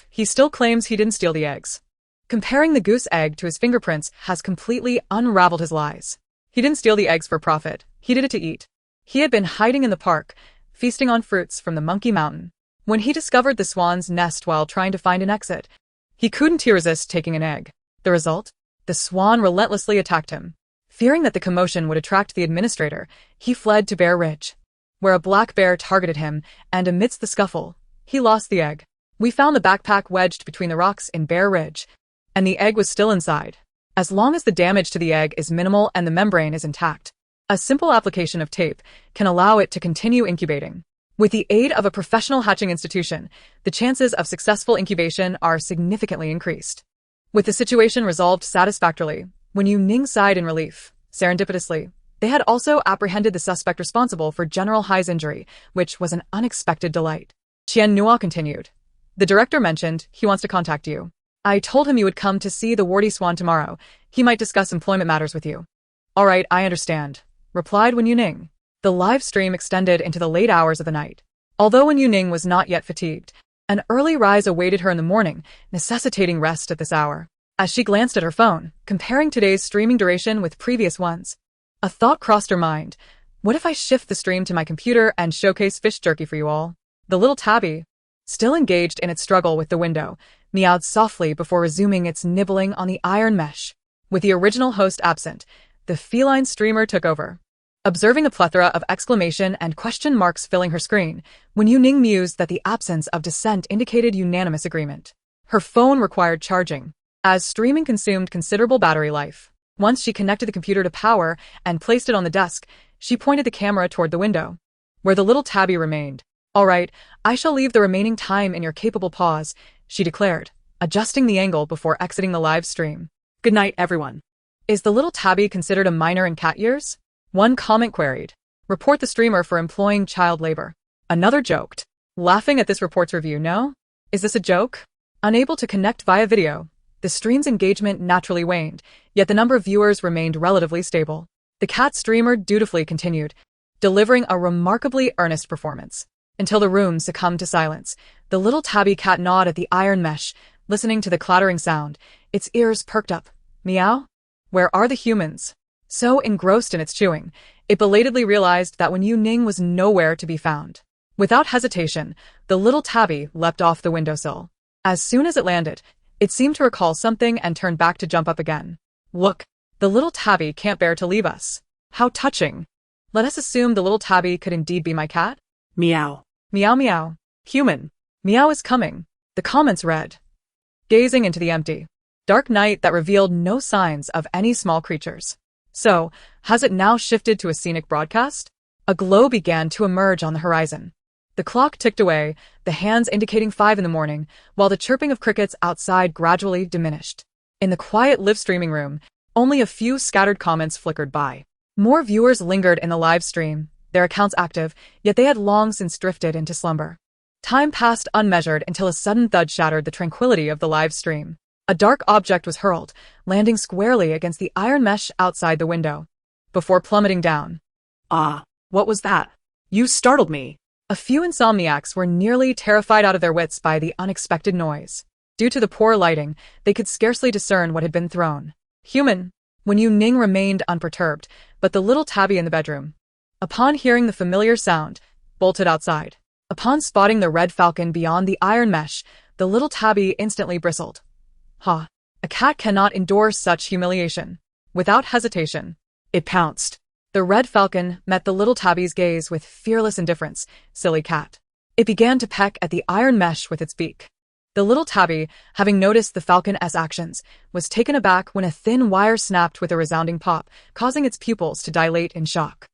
He still claims he didn't steal the eggs. Comparing the goose egg to his fingerprints has completely unraveled his lies. He didn't steal the eggs for profit, he did it to eat. He had been hiding in the park, feasting on fruits from the Monkey Mountain. When he discovered the swan's nest while trying to find an exit, he couldn't resist taking an egg. The result? The swan relentlessly attacked him. Fearing that the commotion would attract the administrator, he fled to Bear Ridge, where a black bear targeted him, and amidst the scuffle, he lost the egg. We found the backpack wedged between the rocks in Bear Ridge, and the egg was still inside. As long as the damage to the egg is minimal and the membrane is intact, a simple application of tape can allow it to continue incubating. With the aid of a professional hatching institution, the chances of successful incubation are significantly increased. With the situation resolved satisfactorily, Wen Youning sighed in relief. Serendipitously, they had also apprehended the suspect responsible for General Hai's injury, which was an unexpected delight. Qian Nua continued. The director mentioned he wants to contact you. I told him you would come to see the warty swan tomorrow. He might discuss employment matters with you. All right, I understand, replied Wen Youning. The live stream extended into the late hours of the night. Although Wen Youning was not yet fatigued, an early rise awaited her in the morning, necessitating rest at this hour. As she glanced at her phone, comparing today's streaming duration with previous ones, a thought crossed her mind. What if I shift the stream to my computer and showcase fish jerky for you all? The little tabby, still engaged in its struggle with the window, meowed softly before resuming its nibbling on the iron mesh. With the original host absent, the feline streamer took over. Observing a plethora of exclamation and question marks filling her screen, Wen Youning mused that the absence of dissent indicated unanimous agreement. Her phone required charging, as streaming consumed considerable battery life. Once she connected the computer to power and placed it on the desk, she pointed the camera toward the window, where the little tabby remained. All right, I shall leave the remaining time in your capable paws, she declared, adjusting the angle before exiting the live stream. Good night, everyone. Is the little tabby considered a minor in cat years? One comment queried. Report the streamer for employing child labor. Another joked, laughing at this report's review. No? Is this a joke? Unable to connect via video, the stream's engagement naturally waned, yet the number of viewers remained relatively stable. The cat streamer dutifully continued, delivering a remarkably earnest performance. Until the room succumbed to silence, the little tabby cat gnawed at the iron mesh, listening to the clattering sound, its ears perked up. Meow? Where are the humans? So engrossed in its chewing, it belatedly realized that Wen Youning was nowhere to be found. Without hesitation, the little tabby leapt off the windowsill. As soon as it landed, it seemed to recall something and turned back to jump up again. Look, the little tabby can't bear to leave us. How touching. Let us assume the little tabby could indeed be my cat? Meow. Meow meow. Human. Meow is coming. The comments read, gazing into the empty, dark night that revealed no signs of any small creatures. So, has it now shifted to a scenic broadcast? A glow began to emerge on the horizon. The clock ticked away, the hands indicating 5 in the morning, while the chirping of crickets outside gradually diminished. In the quiet live streaming room, only a few scattered comments flickered by. More viewers lingered in the live stream, their accounts active, yet they had long since drifted into slumber. Time passed unmeasured until a sudden thud shattered the tranquility of the live stream. A dark object was hurled, landing squarely against the iron mesh outside the window, before plummeting down. Ah, what was that? You startled me. A few insomniacs were nearly terrified out of their wits by the unexpected noise. Due to the poor lighting, they could scarcely discern what had been thrown. Human. Wen Youning remained unperturbed, but the little tabby in the bedroom, upon hearing the familiar sound, bolted outside. Upon spotting the red falcon beyond the iron mesh, the little tabby instantly bristled. Ha! A cat cannot endure such humiliation. Without hesitation, it pounced. The red falcon met the little tabby's gaze with fearless indifference. Silly cat. It began to peck at the iron mesh with its beak. The little tabby, having noticed the falcon's actions, was taken aback when a thin wire snapped with a resounding pop, causing its pupils to dilate in shock.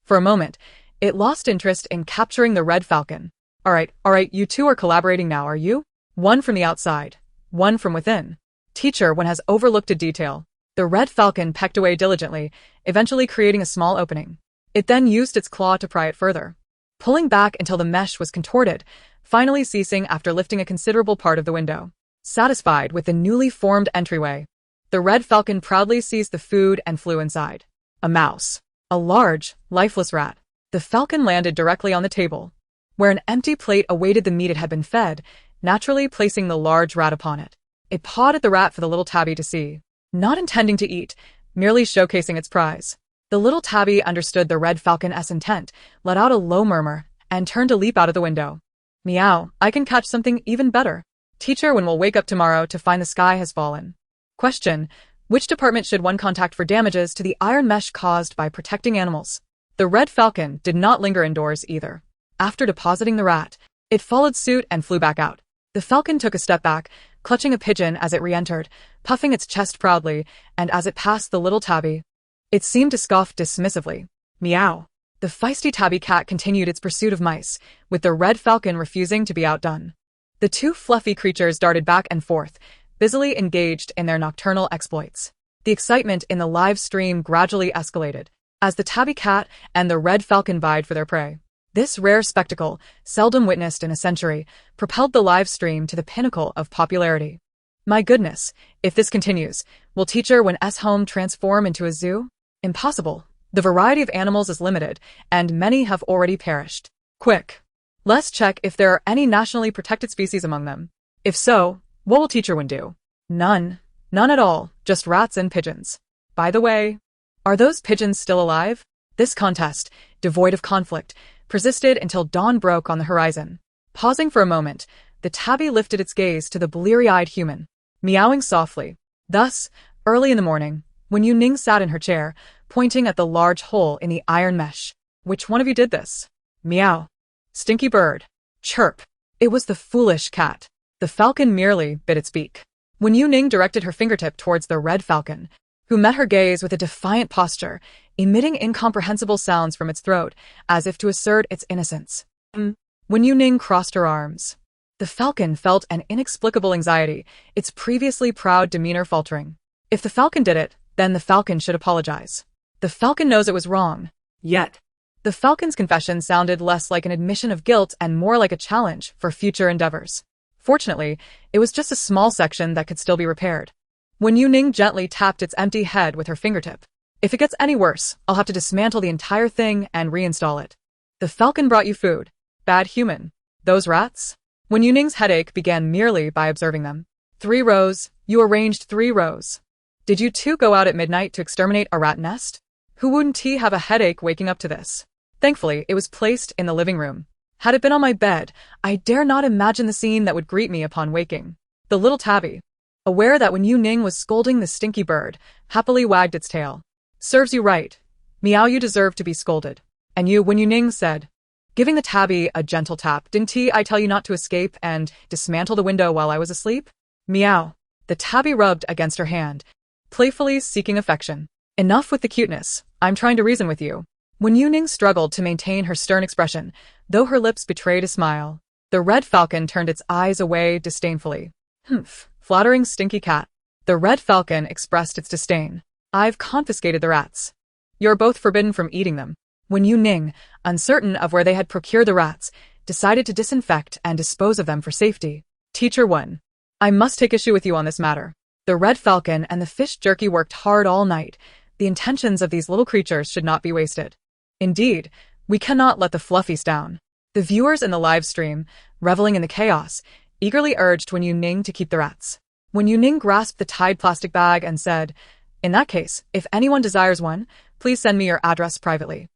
For a moment, it lost interest in capturing the red falcon. All right, you two are collaborating now, are you? One from the outside, one from within. Teacher, one has overlooked a detail. The red falcon pecked away diligently, eventually creating a small opening. It then used its claw to pry it further, pulling back until the mesh was contorted, finally ceasing after lifting a considerable part of the window. Satisfied with the newly formed entryway, the red falcon proudly seized the food and flew inside. A mouse. A large, lifeless rat. The falcon landed directly on the table, where an empty plate awaited the meat it had been fed, naturally placing the large rat upon it. It pawed at the rat for the little tabby to see, not intending to eat, merely showcasing its prize. The little tabby understood the red falcon's intent, let out a low murmur, and turned to leap out of the window. Meow, I can catch something even better. Teacher, when we'll wake up tomorrow to find the sky has fallen. Question: which department should one contact for damages to the iron mesh caused by protecting animals? The red falcon did not linger indoors either. After depositing the rat, it followed suit and flew back out. The falcon took a step back, clutching a pigeon as it re-entered, puffing its chest proudly, and as it passed the little tabby, it seemed to scoff dismissively. Meow. The feisty tabby cat continued its pursuit of mice, with the red falcon refusing to be outdone. The two fluffy creatures darted back and forth, busily engaged in their nocturnal exploits. The excitement in the live stream gradually escalated, as the tabby cat and the red falcon vied for their prey. This rare spectacle, seldom witnessed in a century, propelled the live stream to the pinnacle of popularity. My goodness, if this continues, will Teacher Wen's home transform into a zoo? Impossible. The variety of animals is limited, and many have already perished. Quick! Let's check if there are any nationally protected species among them. If so, what will Teacher Wen do? None. None at all, just rats and pigeons. By the way, are those pigeons still alive? This contest, devoid of conflict, persisted until dawn broke on the horizon. Pausing for a moment, the tabby lifted its gaze to the bleary-eyed human, meowing softly. Thus, early in the morning, Wen Youning sat in her chair, pointing at the large hole in the iron mesh. Which one of you did this? Meow. Stinky bird. Chirp. It was the foolish cat. The falcon merely bit its beak. Wen Youning directed her fingertip towards the red falcon, who met her gaze with a defiant posture, emitting incomprehensible sounds from its throat, as if to assert its innocence. Wen Youning crossed her arms. The falcon felt an inexplicable anxiety, its previously proud demeanor faltering. If the falcon did it, then the falcon should apologize. The falcon knows it was wrong. Yet, the falcon's confession sounded less like an admission of guilt and more like a challenge for future endeavors. Fortunately, it was just a small section that could still be repaired. Wen Youning gently tapped its empty head with her fingertip. If it gets any worse, I'll have to dismantle the entire thing and reinstall it. The falcon brought you food. Bad human. Those rats? Wen Youning's headache began merely by observing them. 3 rows. You arranged 3 rows. Did you two go out at midnight to exterminate a rat nest? Who wouldn't he have a headache waking up to this? Thankfully, it was placed in the living room. Had it been on my bed, I dare not imagine the scene that would greet me upon waking. The little tabby, aware that Wen Youning was scolding the stinky bird, happily wagged its tail. Serves you right. Meow, you deserve to be scolded. And you, Wen Youning said, giving the tabby a gentle tap, didn't I tell you not to escape and dismantle the window while I was asleep? Meow. The tabby rubbed against her hand, playfully seeking affection. Enough with the cuteness. I'm trying to reason with you. Wen Youning struggled to maintain her stern expression, though her lips betrayed a smile. The red falcon turned its eyes away disdainfully. Humph, flattering stinky cat. The red falcon expressed its disdain. I've confiscated the rats. You're both forbidden from eating them. Wen Youning, uncertain of where they had procured the rats, decided to disinfect and dispose of them for safety. Teacher Wen, I must take issue with you on this matter. The red falcon and the fish jerky worked hard all night. The intentions of these little creatures should not be wasted. Indeed, we cannot let the fluffies down. The viewers in the live stream, reveling in the chaos, eagerly urged Wen Youning to keep the rats. Wen Youning grasped the tied plastic bag and said, in that case, if anyone desires one, please send me your address privately.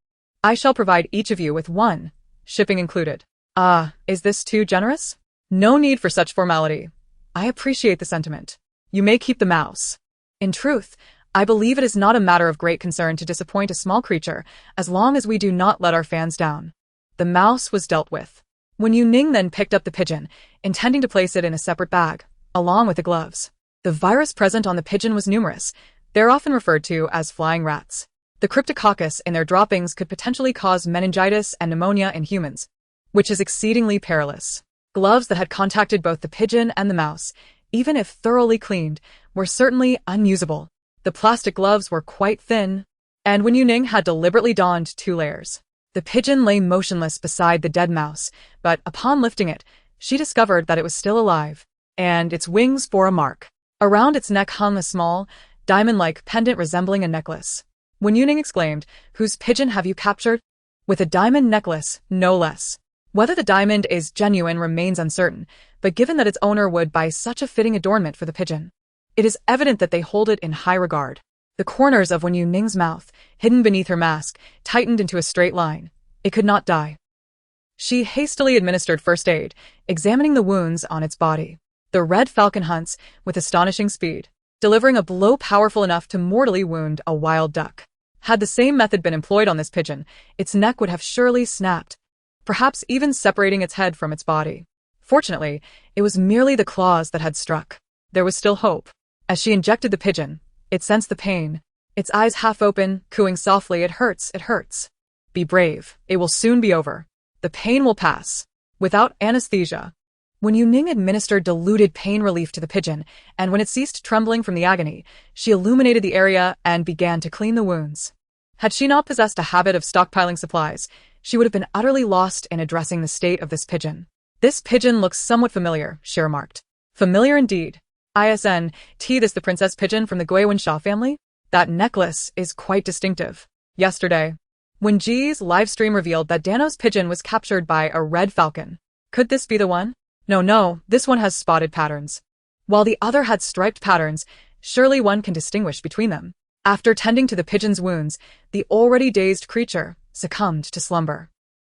I shall provide each of you with one, shipping included. Is this too generous? No need for such formality. I appreciate the sentiment. You may keep the mouse. In truth, I believe it is not a matter of great concern to disappoint a small creature, as long as we do not let our fans down. The mouse was dealt with. Wen Youning then picked up the pigeon, intending to place it in a separate bag, along with the gloves. The virus present on the pigeon was numerous. They're often referred to as flying rats. The cryptococcus in their droppings could potentially cause meningitis and pneumonia in humans, which is exceedingly perilous. Gloves that had contacted both the pigeon and the mouse, even if thoroughly cleaned, were certainly unusable. The plastic gloves were quite thin, and Wen Youning had deliberately donned 2 layers. The pigeon lay motionless beside the dead mouse, but upon lifting it, she discovered that it was still alive, and its wings bore a mark. Around its neck hung a small, diamond-like pendant resembling a necklace. Wen Youning exclaimed, "Whose pigeon have you captured?" "With a diamond necklace, no less." Whether the diamond is genuine remains uncertain, but given that its owner would buy such a fitting adornment for the pigeon, it is evident that they hold it in high regard. The corners of Wen Youning's mouth, hidden beneath her mask, tightened into a straight line. It could not die. She hastily administered first aid, examining the wounds on its body. The red falcon hunts with astonishing speed, delivering a blow powerful enough to mortally wound a wild duck. Had the same method been employed on this pigeon, its neck would have surely snapped, perhaps even separating its head from its body. Fortunately, it was merely the claws that had struck. There was still hope. As she injected the pigeon, it sensed the pain. Its eyes half open, cooing softly, "It hurts, it hurts. Be brave, it will soon be over. The pain will pass." Without anesthesia, Wen Youning administered diluted pain relief to the pigeon, and when it ceased trembling from the agony, she illuminated the area and began to clean the wounds. Had she not possessed a habit of stockpiling supplies, she would have been utterly lost in addressing the state of this pigeon. "This pigeon looks somewhat familiar," she remarked. "Familiar indeed. This the princess pigeon from the Guiwensha family? That necklace is quite distinctive." Yesterday, when G's livestream revealed that Dano's pigeon was captured by a red falcon. Could this be the one? No, this one has spotted patterns. While the other had striped patterns, surely one can distinguish between them. After tending to the pigeon's wounds, the already dazed creature succumbed to slumber.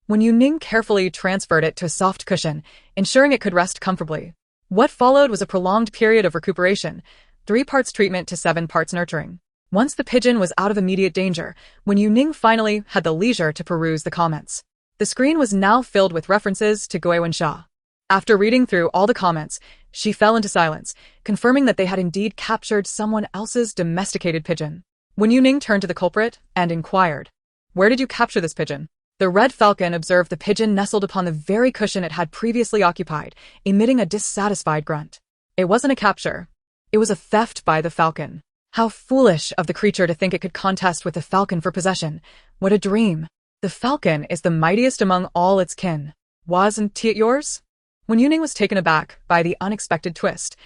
Wen Youning carefully transferred it to a soft cushion, ensuring it could rest comfortably. What followed was a prolonged period of recuperation, 3 parts treatment to 7 parts nurturing. Once the pigeon was out of immediate danger, Wen Youning finally had the leisure to peruse the comments. The screen was now filled with references to Guiwensha. After reading through all the comments, she fell into silence, confirming that they had indeed captured someone else's domesticated pigeon. Wen Youning turned to the culprit and inquired, "Where did you capture this pigeon?" The red falcon observed the pigeon nestled upon the very cushion it had previously occupied, emitting a dissatisfied grunt. It wasn't a capture. It was a theft by the falcon. How foolish of the creature to think it could contest with the falcon for possession. What a dream. The falcon is the mightiest among all its kin. Wasn't it yours? Wen Youning was taken aback by the unexpected twist.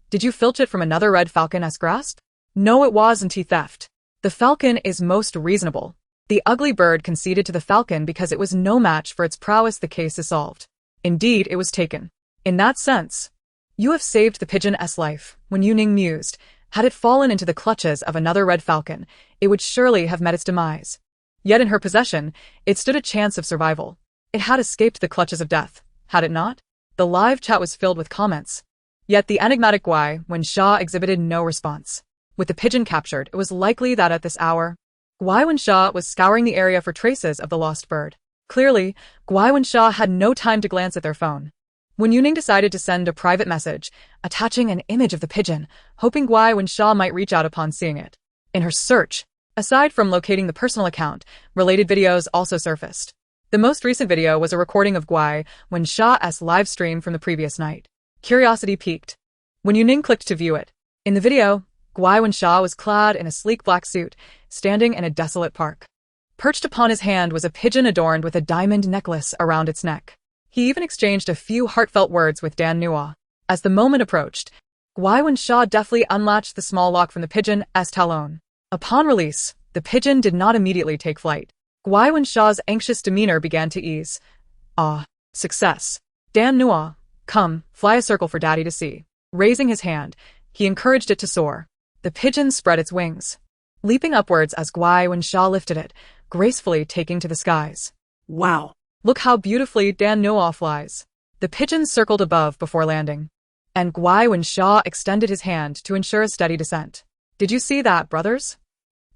"Did you filch it from another red falcon's grasp?" "No, it wasn't theft. The falcon is most reasonable." The ugly bird conceded to the falcon because it was no match for its prowess. The case is solved. Indeed, it was taken. In that sense, you have saved the pigeon's life, Wen Youning mused. Had it fallen into the clutches of another red falcon, it would surely have met its demise. Yet in her possession, it stood a chance of survival. It had escaped the clutches of death, had it not? The live chat was filled with comments. Yet the enigmatic Guiwensha exhibited no response. With the pigeon captured, it was likely that at this hour, Guiwensha was scouring the area for traces of the lost bird. Clearly, Guiwensha had no time to glance at their phone. Wen Youning decided to send a private message, attaching an image of the pigeon, hoping Guiwensha might reach out upon seeing it. In her search, aside from locating the personal account, related videos also surfaced. The most recent video was a recording of Guiwensha's live stream from the previous night. Curiosity piqued. Wen Youning clicked to view it. In the video, Guiwensha was clad in a sleek black suit, standing in a desolate park. Perched upon his hand was a pigeon adorned with a diamond necklace around its neck. He even exchanged a few heartfelt words with Dan Nua. As the moment approached, Guiwensha deftly unlatched the small lock from the pigeon's talon. Upon release, the pigeon did not immediately take flight. Guiwensha's anxious demeanor began to ease. "Ah, success. Dan Nua, come, fly a circle for Daddy to see." Raising his hand, he encouraged it to soar. The pigeon spread its wings, leaping upwards as Guiwensha lifted it, gracefully taking to the skies. Wow. "Look how beautifully Dan Nua flies." The pigeon circled above before landing, and Guiwensha extended his hand to ensure a steady descent. "Did you see that, brothers?"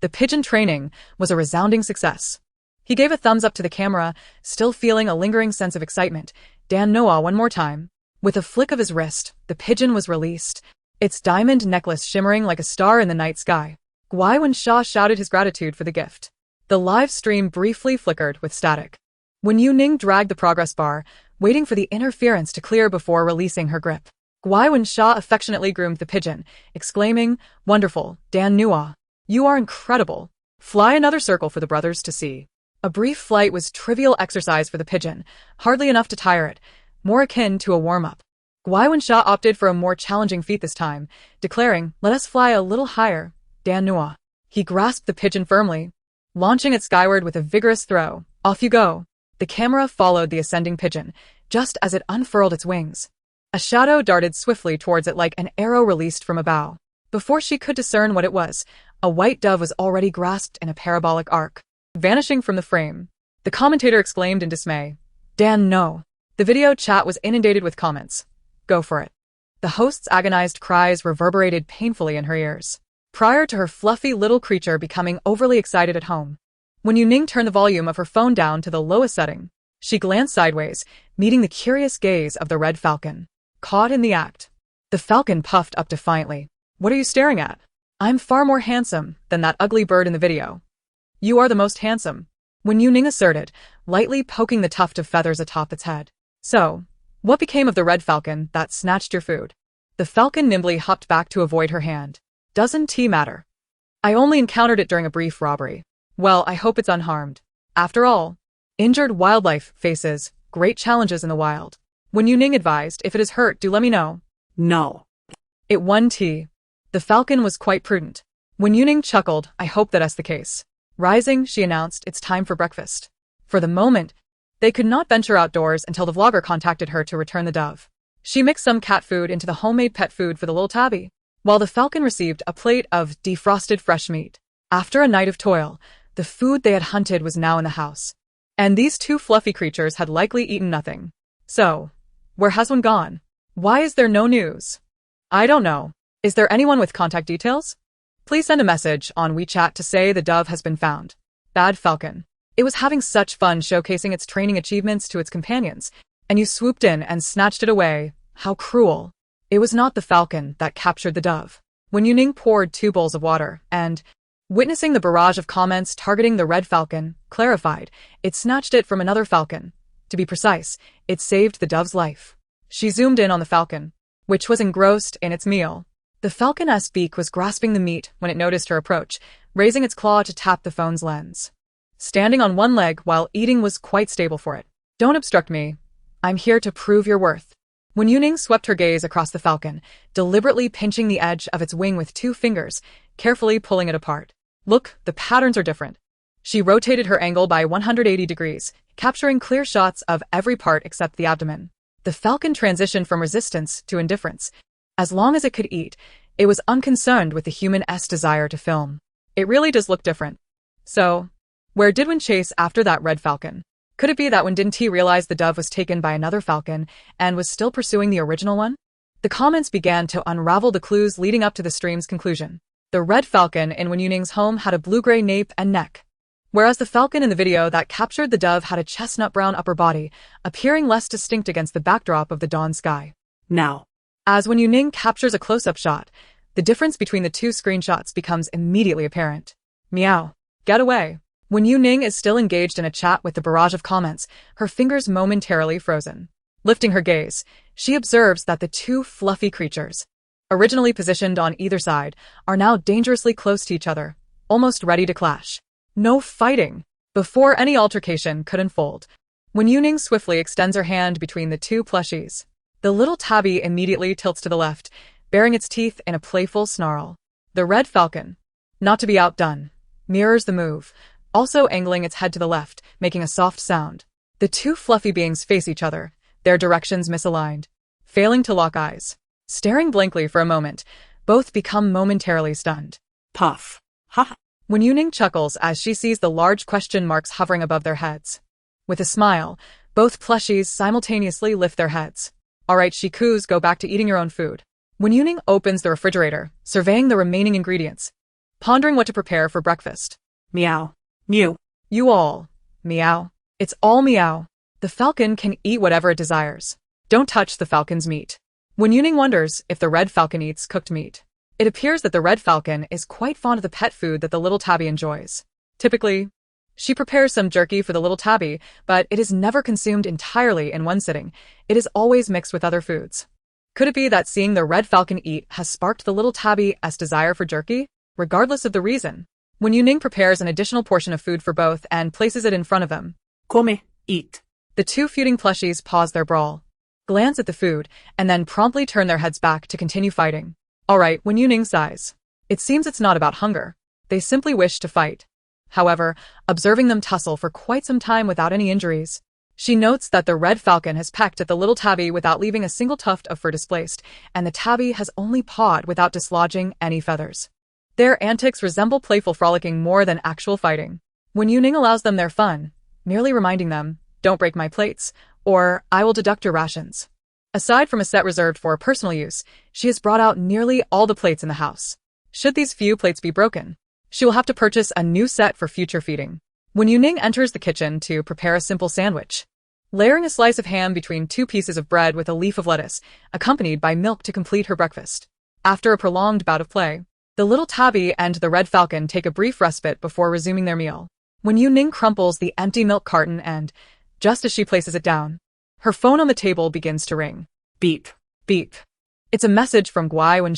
The pigeon training was a resounding success. He gave a thumbs up to the camera, still feeling a lingering sense of excitement. Dan Nua one more time. With a flick of his wrist, the pigeon was released, its diamond necklace shimmering like a star in the night sky. Guiwensha shouted his gratitude for the gift. The live stream briefly flickered with static. Wen Youning dragged the progress bar, waiting for the interference to clear before releasing her grip. Wen Sha affectionately groomed the pigeon, exclaiming, "Wonderful, Dan Nua. You are incredible. Fly another circle for the brothers to see." A brief flight was trivial exercise for the pigeon, hardly enough to tire it, more akin to a warm-up. Wen Sha opted for a more challenging feat this time, declaring, "Let us fly a little higher, Dan Nua." He grasped the pigeon firmly, launching it skyward with a vigorous throw. "Off you go." The camera followed the ascending pigeon, just as it unfurled its wings. A shadow darted swiftly towards it like an arrow released from a bow. Before she could discern what it was, a white dove was already grasped in a parabolic arc, vanishing from the frame. The commentator exclaimed in dismay, "Dan, no." The video chat was inundated with comments. "Go for it." The host's agonized cries reverberated painfully in her ears. Prior to her fluffy little creature becoming overly excited at home, Wen Youning turned the volume of her phone down to the lowest setting. She glanced sideways, meeting the curious gaze of the red falcon. Caught in the act. The falcon puffed up defiantly. "What are you staring at? I'm far more handsome than that ugly bird in the video." "You are the most handsome," Wen Youning asserted, lightly poking the tuft of feathers atop its head. "So, what became of the red falcon that snatched your food?" The falcon nimbly hopped back to avoid her hand. "Doesn't tea matter? I only encountered it during a brief robbery. Well, I hope it's unharmed. After all, injured wildlife faces great challenges in the wild." Wen Youning advised, "If it is hurt, do let me know." No. It won tea. The falcon was quite prudent. Wen Youning chuckled, "I hope that's the case." Rising, she announced, "It's time for breakfast." For the moment, they could not venture outdoors until the vlogger contacted her to return the dove. She mixed some cat food into the homemade pet food for the little tabby, while the falcon received a plate of defrosted fresh meat. After a night of toil, the food they had hunted was now in the house. And these two fluffy creatures had likely eaten nothing. So, where has one gone? Why is there no news? I don't know. Is there anyone with contact details? Please send a message on WeChat to say the dove has been found. Bad falcon. It was having such fun showcasing its training achievements to its companions, and you swooped in and snatched it away. How cruel. It was not the falcon that captured the dove. Wen Youning poured 2 bowls of water and, witnessing the barrage of comments targeting the red falcon, clarified, it snatched it from another falcon. To be precise, it saved the dove's life. She zoomed in on the falcon, which was engrossed in its meal. The falcon's beak was grasping the meat when it noticed her approach, raising its claw to tap the phone's lens. Standing on one leg while eating was quite stable for it. "Don't obstruct me. I'm here to prove your worth." Wen Youning swept her gaze across the falcon, deliberately pinching the edge of its wing with 2 fingers, carefully pulling it apart. "Look, the patterns are different." She rotated her angle by 180 degrees, capturing clear shots of every part except the abdomen. The falcon transitioned from resistance to indifference. As long as it could eat, it was unconcerned with the human's desire to film. It really does look different. So, where did Wen chase after that red falcon? Could it be that Wen didn't realize the dove was taken by another falcon and was still pursuing the original one? The comments began to unravel the clues leading up to the stream's conclusion. The red falcon in Wen Youning's home had a blue-gray nape and neck, whereas the falcon in the video that captured the dove had a chestnut-brown upper body, appearing less distinct against the backdrop of the dawn sky. Now, as Wen Youning captures a close-up shot, the difference between the 2 screenshots becomes immediately apparent. Meow. Get away. Wen Youning is still engaged in a chat with the barrage of comments, her fingers momentarily frozen. Lifting her gaze, she observes that the 2 fluffy creatures, originally positioned on either side, are now dangerously close to each other, almost ready to clash. No fighting. Before any altercation could unfold, Wen Youning swiftly extends her hand between the 2 plushies. The little tabby immediately tilts to the left, baring its teeth in a playful snarl. The red falcon, not to be outdone, mirrors the move, also angling its head to the left, making a soft sound. The 2 fluffy beings face each other, their directions misaligned. Failing to lock eyes, staring blankly for a moment, both become momentarily stunned. puff. Ha! Wen Youning chuckles as she sees the large question marks hovering above their heads. With a smile, both plushies simultaneously lift their heads. "All right, she coos, go back to eating your own food." Wen Youning opens the refrigerator, surveying the remaining ingredients, pondering what to prepare for breakfast. Meow. Mew. You all. Meow. It's all meow. The falcon can eat whatever it desires. Don't touch the falcon's meat. Wen Youning wonders if the red falcon eats cooked meat. It appears that the red falcon is quite fond of the pet food that the little tabby enjoys. Typically, She prepares some jerky for the little tabby, but it is never consumed entirely in one sitting. It is always mixed with other foods. Could it be that seeing the red falcon eat has sparked the little tabby's desire for jerky? Regardless of the reason, Wen Youning prepares an additional portion of food for both and places it in front of them. Come, eat. The two feuding plushies pause their brawl, glance at the food, and then promptly turn their heads back to continue fighting. Alright, Wen Youning sighs. It seems it's not about hunger. They simply wish to fight. However, observing them tussle for quite some time without any injuries, she notes that the red falcon has pecked at the little tabby without leaving a single tuft of fur displaced, and the tabby has only pawed without dislodging any feathers. Their antics resemble playful frolicking more than actual fighting. Wen Youning allows them their fun, merely reminding them, "Don't break my plates, or I will deduct your rations." Aside from a set reserved for personal use, she has brought out nearly all the plates in the house. Should these few plates be broken, she will have to purchase a new set for future feeding. Wen Youning enters the kitchen to prepare a simple sandwich, layering a slice of ham between two pieces of bread with a leaf of lettuce, accompanied by milk to complete her breakfast. After a prolonged bout of play, the little tabby and the red falcon take a brief respite before resuming their meal. Wen Youning crumples the empty milk carton and, just as she places it down, her phone on the table begins to ring. Beep. Beep. It's a message from Guai-Wen.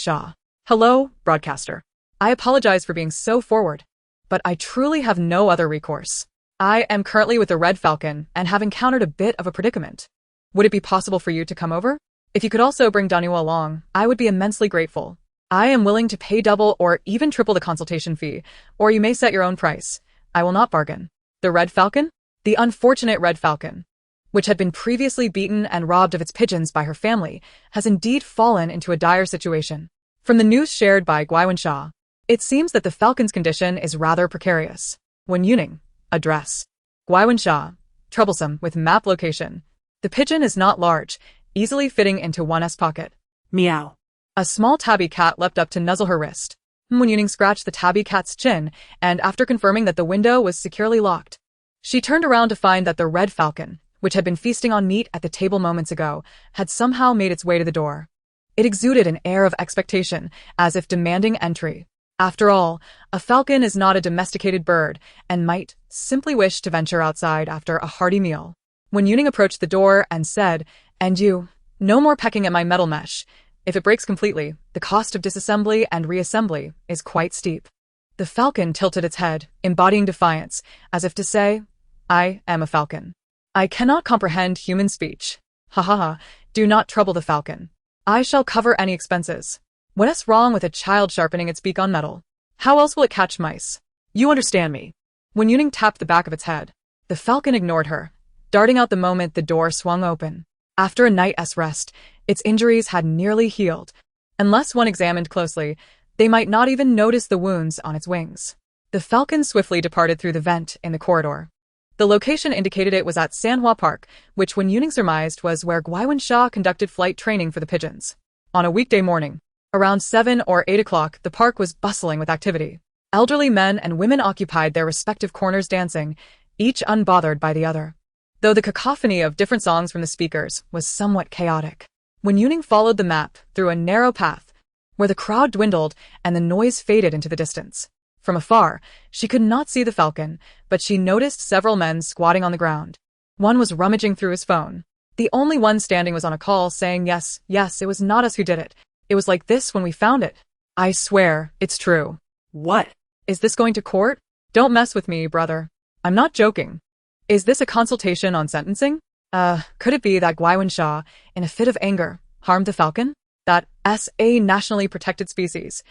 "Hello, broadcaster. I apologize for being so forward, but I truly have no other recourse. I am currently with the red falcon and have encountered a bit of a predicament. Would it be possible for you to come over? If you could also bring Daniel along, I would be immensely grateful. I am willing to pay double or even triple the consultation fee, or you may set your own price. I will not bargain." The red falcon? The unfortunate red falcon, which had been previously beaten and robbed of its pigeons by her family, has indeed fallen into a dire situation. From the news shared by Guai-Wen, it seems that the falcon's condition is rather precarious. Wen Youning, address. Guai-Wen, troublesome with map location. The pigeon is not large, easily fitting into one's pocket. Meow. A small tabby cat leapt up to nuzzle her wrist. Wen Youning scratched the tabby cat's chin, and after confirming that the window was securely locked, she turned around to find that the red falcon, which had been feasting on meat at the table moments ago, had somehow made its way to the door. It exuded an air of expectation, as if demanding entry. After all, a falcon is not a domesticated bird, and might simply wish to venture outside after a hearty meal. Wen Youning approached the door and said, "And you, no more pecking at my metal mesh. If it breaks completely, the cost of disassembly and reassembly is quite steep." The falcon tilted its head, embodying defiance, as if to say, "I am a falcon. I cannot comprehend human speech. Ha ha ha, do not trouble the falcon. I shall cover any expenses. What's wrong with a child sharpening its beak on metal? How else will it catch mice? You understand me." Wen Youning tapped the back of its head. The falcon ignored her, darting out the moment the door swung open. After a night's rest, its injuries had nearly healed. Unless one examined closely, they might not even notice the wounds on its wings. The falcon swiftly departed through the vent in the corridor. The location indicated it was at Sanhua Park, which Wen Youning surmised was where Guai-Wen conducted flight training for the pigeons. On a weekday morning, around 7 or 8 o'clock, the park was bustling with activity. Elderly men and women occupied their respective corners dancing, each unbothered by the other. Though the cacophony of different songs from the speakers was somewhat chaotic, Wen Youning followed the map through a narrow path, where the crowd dwindled and the noise faded into the distance. From afar, she could not see the falcon, but she noticed several men squatting on the ground. One was rummaging through his phone. The only one standing was on a call saying, yes, it was not us who did it. It was like this when we found it. I swear, it's true." What? "Is this going to court? Don't mess with me, brother. I'm not joking. Is this a consultation on sentencing? Could it be that Guai-Wen, in a fit of anger, harmed the falcon? That's a nationally protected species.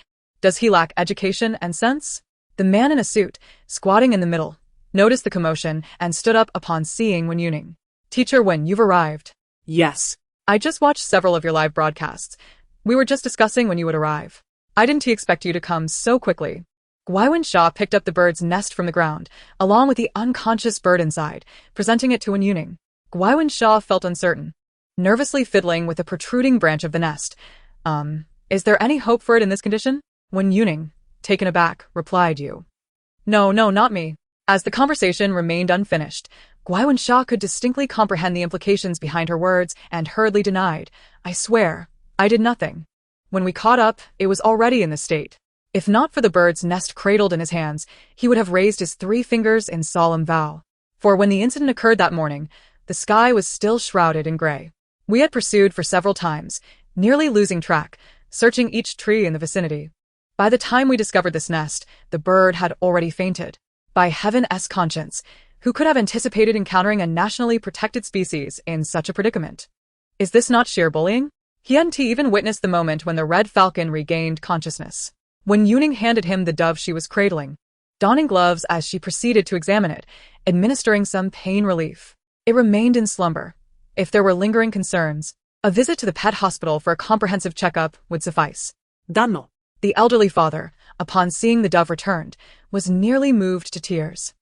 Does he lack education and sense?" The man in a suit, squatting in the middle, noticed the commotion and stood up upon seeing Wen Youning. "Teacher Wen, you've arrived." Yes. "I just watched several of your live broadcasts. We were just discussing when you would arrive. I didn't expect you to come so quickly." Guai-Wen picked up the bird's nest from the ground, along with the unconscious bird inside, presenting it to Wen Youning. Guai-Wen felt uncertain, nervously fiddling with the protruding branch of the nest. Is there any hope for it in this condition?" Wen Youning, taken aback, replied, "You." No, not me." As the conversation remained unfinished, Guai-Wen could distinctly comprehend the implications behind her words and hurriedly denied, "I swear, I did nothing. When we caught up, it was already in this state. If not for the bird's nest cradled in his hands, he would have raised his 3 fingers in solemn vow. For when the incident occurred that morning, the sky was still shrouded in gray. We had pursued for several times, nearly losing track, searching each tree in the vicinity. By the time we discovered this nest, the bird had already fainted. By heaven's conscience, who could have anticipated encountering a nationally protected species in such a predicament? Is this not sheer bullying? He hadn't even witnessed the moment when the red falcon regained consciousness. Wen Youning handed him the dove she was cradling, donning gloves as she proceeded to examine it, administering some pain relief. It remained in slumber. If there were lingering concerns, a visit to the pet hospital for a comprehensive checkup would suffice. Danno. The elderly father, upon seeing the dove returned, was nearly moved to tears.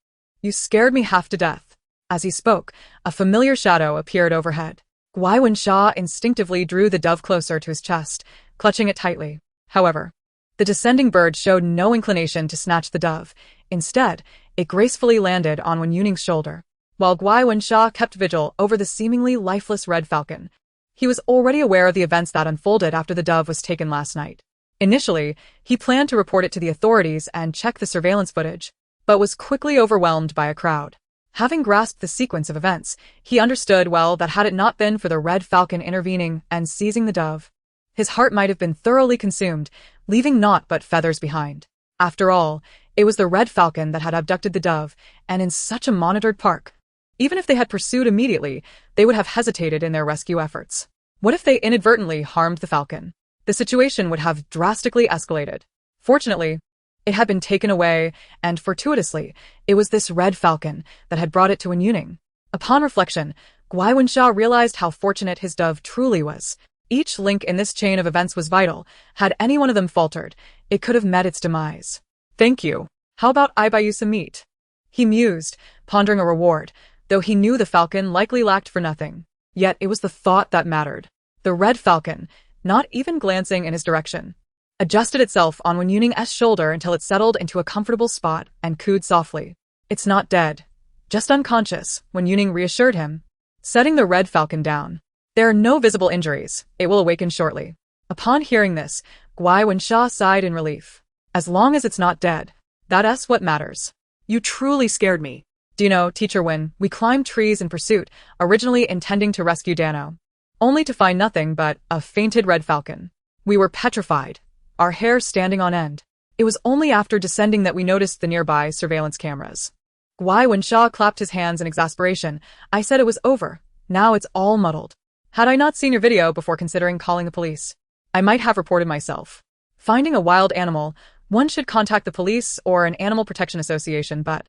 You scared me half to death. As he spoke, a familiar shadow appeared overhead. Wen instinctively drew the dove closer to his chest, clutching it tightly. However, the descending bird showed no inclination to snatch the dove. Instead, it gracefully landed on Wen Youning's shoulder. While Wen kept vigil over the seemingly lifeless red falcon, he was already aware of the events that unfolded after the dove was taken last night. Initially, he planned to report it to the authorities and check the surveillance footage, but was quickly overwhelmed by a crowd. Having grasped the sequence of events, he understood well that had it not been for the red falcon intervening and seizing the dove, his heart might have been thoroughly consumed, leaving naught but feathers behind. After all, it was the red falcon that had abducted the dove, and in such a monitored park. Even if they had pursued immediately, they would have hesitated in their rescue efforts. What if they inadvertently harmed the falcon? The situation would have drastically escalated. Fortunately, it had been taken away, and fortuitously, it was this red falcon that had brought it to Wen Youning. Upon reflection, Wen realized how fortunate his dove truly was. Each link in this chain of events was vital. Had any one of them faltered, it could have met its demise. Thank you. How about I buy you some meat? He mused, pondering a reward, though he knew the falcon likely lacked for nothing. Yet it was the thought that mattered. The red falcon, not even glancing in his direction, adjusted itself on Wen Youning's shoulder until it settled into a comfortable spot and cooed softly. It's not dead. Just unconscious, Wen Youning reassured him, setting the red falcon down. There are no visible injuries. It will awaken shortly. Upon hearing this, Wen sighed in relief. As long as it's not dead, that's what matters. You truly scared me. Do you know, Teacher Wen, we climbed trees in pursuit, originally intending to rescue Danno, only to find nothing but a fainted red falcon. We were petrified, our hair standing on end. It was only after descending that we noticed the nearby surveillance cameras. Wen clapped his hands in exasperation. I said it was over. Now it's all muddled. Had I not seen your video before considering calling the police, I might have reported myself. Finding a wild animal, one should contact the police or an animal protection association, but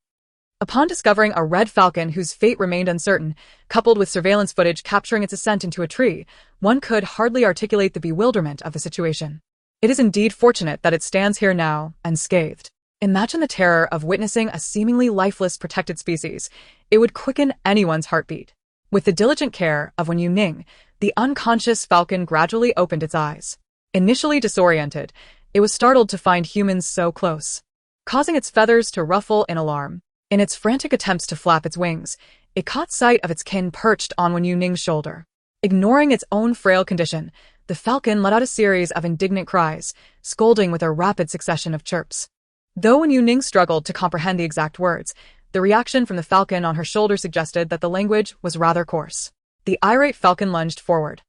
upon discovering a red falcon whose fate remained uncertain, coupled with surveillance footage capturing its ascent into a tree, one could hardly articulate the bewilderment of the situation. It is indeed fortunate that it stands here now, unscathed. Imagine the terror of witnessing a seemingly lifeless protected species. It would quicken anyone's heartbeat. With the diligent care of Wen Youning, the unconscious falcon gradually opened its eyes. Initially disoriented, it was startled to find humans so close, causing its feathers to ruffle in alarm. In its frantic attempts to flap its wings, it caught sight of its kin perched on Wen Youning's shoulder. Ignoring its own frail condition, the falcon let out a series of indignant cries, scolding with a rapid succession of chirps. Though Wen Youning struggled to comprehend the exact words, the reaction from the falcon on her shoulder suggested that the language was rather coarse. The irate falcon lunged forward,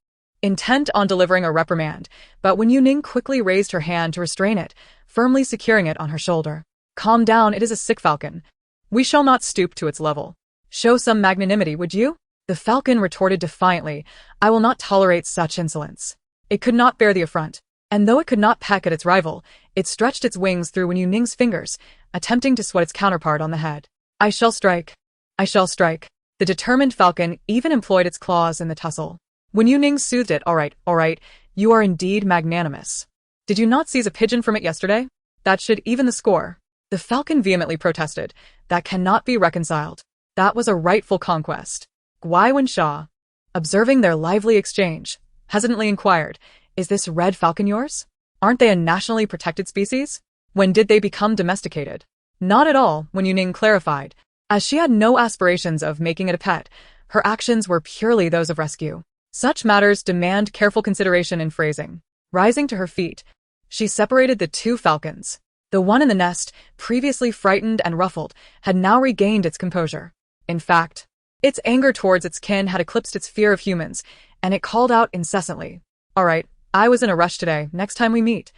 intent on delivering a reprimand, but Wen Youning quickly raised her hand to restrain it, firmly securing it on her shoulder. Calm down, it is a sick falcon. We shall not stoop to its level. Show some magnanimity, would you? The falcon retorted defiantly, I will not tolerate such insolence. It could not bear the affront, and though it could not peck at its rival, it stretched its wings through Wen Youning's fingers, attempting to swat its counterpart on the head. I shall strike. I shall strike. The determined falcon even employed its claws in the tussle. Wen Youning soothed it. All right, you are indeed magnanimous. Did you not seize a pigeon from it yesterday? That should even the score. The falcon vehemently protested. That cannot be reconciled. That was a rightful conquest. Wen, observing their lively exchange, hesitantly inquired, Is this red falcon yours? Aren't they a nationally protected species? When did they become domesticated? Not at all, Wen Youning clarified. As she had no aspirations of making it a pet, her actions were purely those of rescue. Such matters demand careful consideration in phrasing. Rising to her feet, she separated the two falcons, The one in the nest, previously frightened and ruffled, had now regained its composure. In fact, its anger towards its kin had eclipsed its fear of humans, and it called out incessantly. "All right, I was in a rush today. Next time we meet,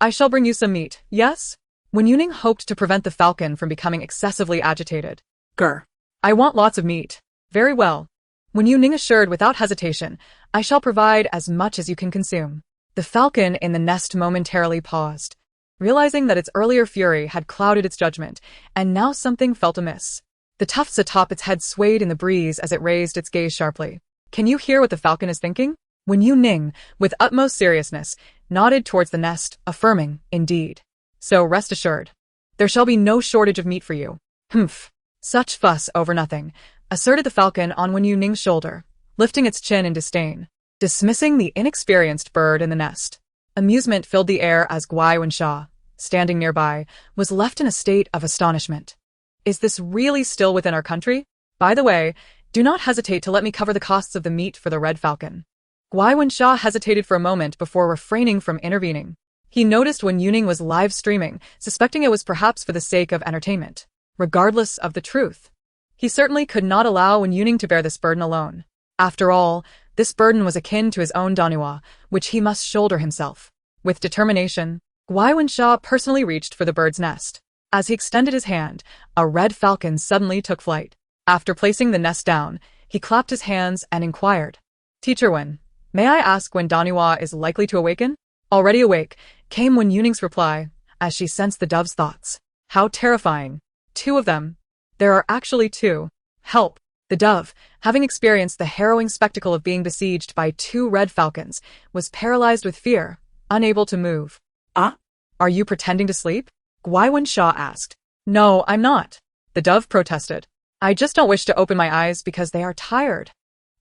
I shall bring you some meat, yes?" Wen Youning hoped to prevent the falcon from becoming excessively agitated. Grr. "I want lots of meat." "Very well." Wen Youning assured without hesitation, "I shall provide as much as you can consume." The falcon in the nest momentarily paused, realizing that its earlier fury had clouded its judgment, and now something felt amiss. The tufts atop its head swayed in the breeze as it raised its gaze sharply. "Can you hear what the falcon is thinking?" Wen Youning, with utmost seriousness, nodded towards the nest, affirming, "Indeed. So rest assured, there shall be no shortage of meat for you." "Humph. Such fuss over nothing," asserted the falcon on Wen Youning's shoulder, lifting its chin in disdain, dismissing the inexperienced bird in the nest. Amusement filled the air as Guai Wensha, standing nearby, was left in a state of astonishment. "Is this really still within our country? By the way, do not hesitate to let me cover the costs of the meat for the red falcon." Guai Wensha hesitated for a moment before refraining from intervening. He noticed Wen Youning was live streaming, suspecting it was perhaps for the sake of entertainment. Regardless of the truth, he certainly could not allow Wen Youning to bear this burden alone. After all, this burden was akin to his own danhua, which he must shoulder himself. With determination, Guai Wensha personally reached for the bird's nest. As he extended his hand, a red falcon suddenly took flight. After placing the nest down, he clapped his hands and inquired, "Teacher Wen, may I ask when danhua is likely to awaken?" "Already awake," came Wen Youning's reply, as she sensed the dove's thoughts. "How terrifying. 2 of them. There are actually 2. Help." The dove, having experienced the harrowing spectacle of being besieged by 2 red falcons, was paralyzed with fear, unable to move. Ah? "Are you pretending to sleep?" Guai Wensha asked. "No, I'm not," the dove protested. "I just don't wish to open my eyes because they are tired."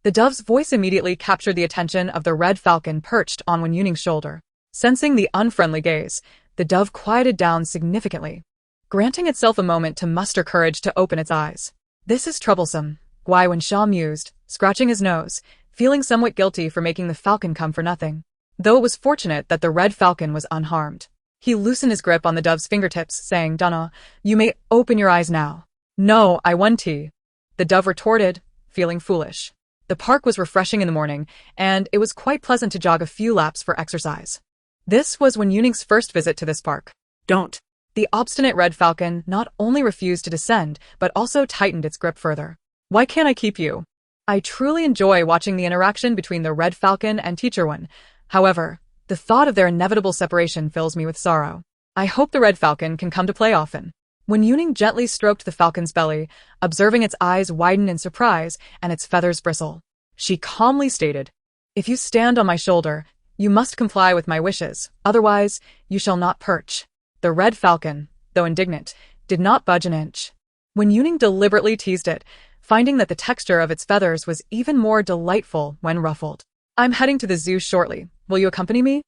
The dove's voice immediately captured the attention of the red falcon perched on Wen Youning's shoulder. Sensing the unfriendly gaze, the dove quieted down significantly, granting itself a moment to muster courage to open its eyes. "This is troublesome," Guai Wensha mused, scratching his nose, feeling somewhat guilty for making the falcon come for nothing. Though it was fortunate that the red falcon was unharmed. He loosened his grip on the dove's fingertips, saying, "Dana, you may open your eyes now." "No, I want tea," the dove retorted, feeling foolish. The park was refreshing in the morning, and it was quite pleasant to jog a few laps for exercise. This was Wen Youning's first visit to this park. Don't. The obstinate red falcon not only refused to descend, but also tightened its grip further. "Why can't I keep you?" I truly enjoy watching the interaction between the red falcon and Teacher Wen. However, the thought of their inevitable separation fills me with sorrow. I hope the red falcon can come to play often. Wen Youning gently stroked the falcon's belly, observing its eyes widen in surprise and its feathers bristle. She calmly stated, "If you stand on my shoulder, you must comply with my wishes, otherwise you shall not perch." The red falcon, though indignant, did not budge an inch. Wen Youning deliberately teased it, finding that the texture of its feathers was even more delightful when ruffled. "I'm heading to the zoo shortly. Will you accompany me?"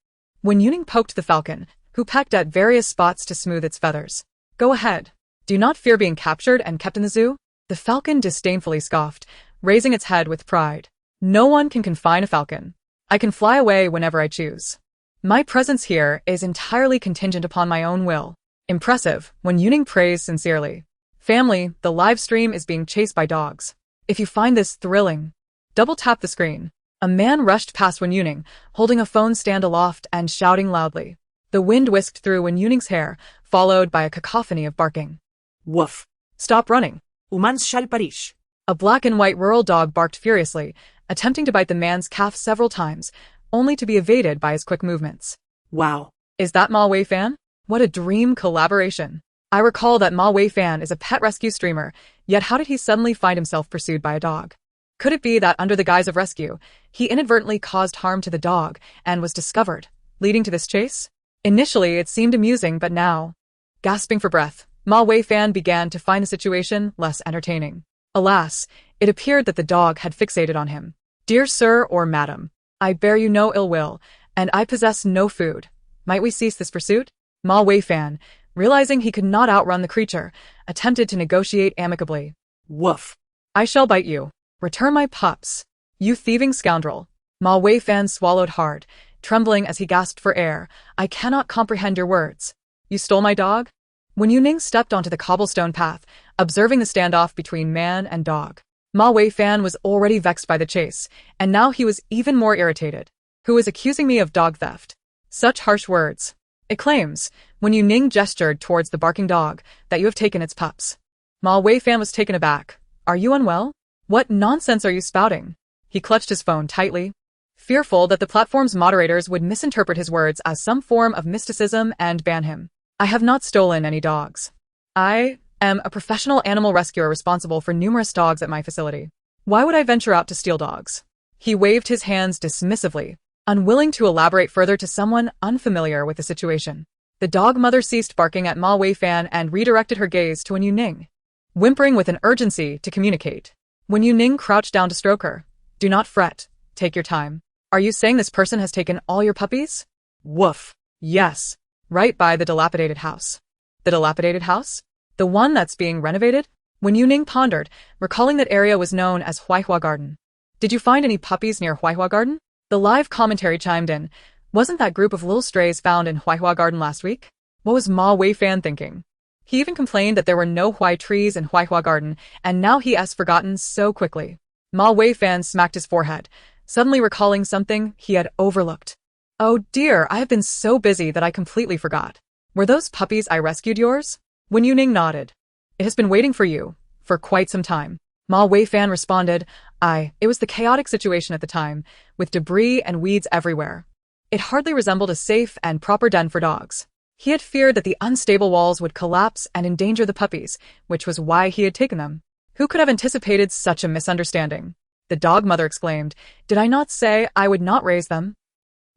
Wen Youning poked the falcon, who pecked at various spots to smooth its feathers. "Go ahead. Do you not fear being captured and kept in the zoo?" The falcon disdainfully scoffed, raising its head with pride. "No one can confine a falcon. I can fly away whenever I choose. My presence here is entirely contingent upon my own will." Impressive, Wen Youning praised sincerely. "Family, the live stream is being chased by dogs. If you find this thrilling, double tap the screen." A man rushed past Wen Youning, holding a phone stand aloft and shouting loudly. The wind whisked through Wen Youning's hair, followed by a cacophony of barking. Woof. "Stop running." Humans shall perish. A black and white rural dog barked furiously, attempting to bite the man's calf several times, only to be evaded by his quick movements. Wow. "Is that Ma Wei Fan? What a dream collaboration." I recall that Ma Wei Fan is a pet rescue streamer, yet how did he suddenly find himself pursued by a dog? Could it be that under the guise of rescue, he inadvertently caused harm to the dog and was discovered, leading to this chase? Initially, it seemed amusing, but now, gasping for breath, Ma Wei Fan began to find the situation less entertaining. Alas, it appeared that the dog had fixated on him. "Dear sir or madam, I bear you no ill will, and I possess no food. Might we cease this pursuit?" Ma Wei Fan, realizing he could not outrun the creature, attempted to negotiate amicably. Woof. "I shall bite you. Return my pups. You thieving scoundrel." Ma Wei Fan swallowed hard, trembling as he gasped for air. "I cannot comprehend your words." You stole my dog? Wen Youning stepped onto the cobblestone path, observing the standoff between man and dog. Ma Weifan was already vexed by the chase, and now he was even more irritated. Who is accusing me of dog theft? Such harsh words. It claims, when Youning gestured towards the barking dog, that you have taken its pups. Ma Weifan was taken aback. Are you unwell? What nonsense are you spouting? He clutched his phone tightly, fearful that the platform's moderators would misinterpret his words as some form of mysticism and ban him. I have not stolen any dogs. I am a professional animal rescuer responsible for numerous dogs at my facility. Why would I venture out to steal dogs? He waved his hands dismissively, unwilling to elaborate further to someone unfamiliar with the situation. The dog mother ceased barking at Ma Weifan and redirected her gaze to Wen Youning, whimpering with an urgency to communicate. Wen Youning crouched down to stroke her. Do not fret. Take your time. Are you saying this person has taken all your puppies? Woof. Yes. Right by the dilapidated house. The dilapidated house? The one that's being renovated? Wen Youning pondered, recalling that area was known as Huaihua Garden. Did you find any puppies near Huaihua Garden? The live commentary chimed in. Wasn't that group of little strays found in Huaihua Garden last week? What was Ma Weifan thinking? He even complained that there were no huai trees in Huaihua Garden, and now he has forgotten so quickly. Ma Weifan smacked his forehead, suddenly recalling something he had overlooked. Oh dear, I have been so busy that I completely forgot. Were those puppies I rescued yours? Wen Youning nodded. It has been waiting for you, for quite some time. Ma Weifan responded, It was the chaotic situation at the time, with debris and weeds everywhere. It hardly resembled a safe and proper den for dogs. He had feared that the unstable walls would collapse and endanger the puppies, which was why he had taken them. Who could have anticipated such a misunderstanding? The dog mother exclaimed, Did I not say I would not raise them?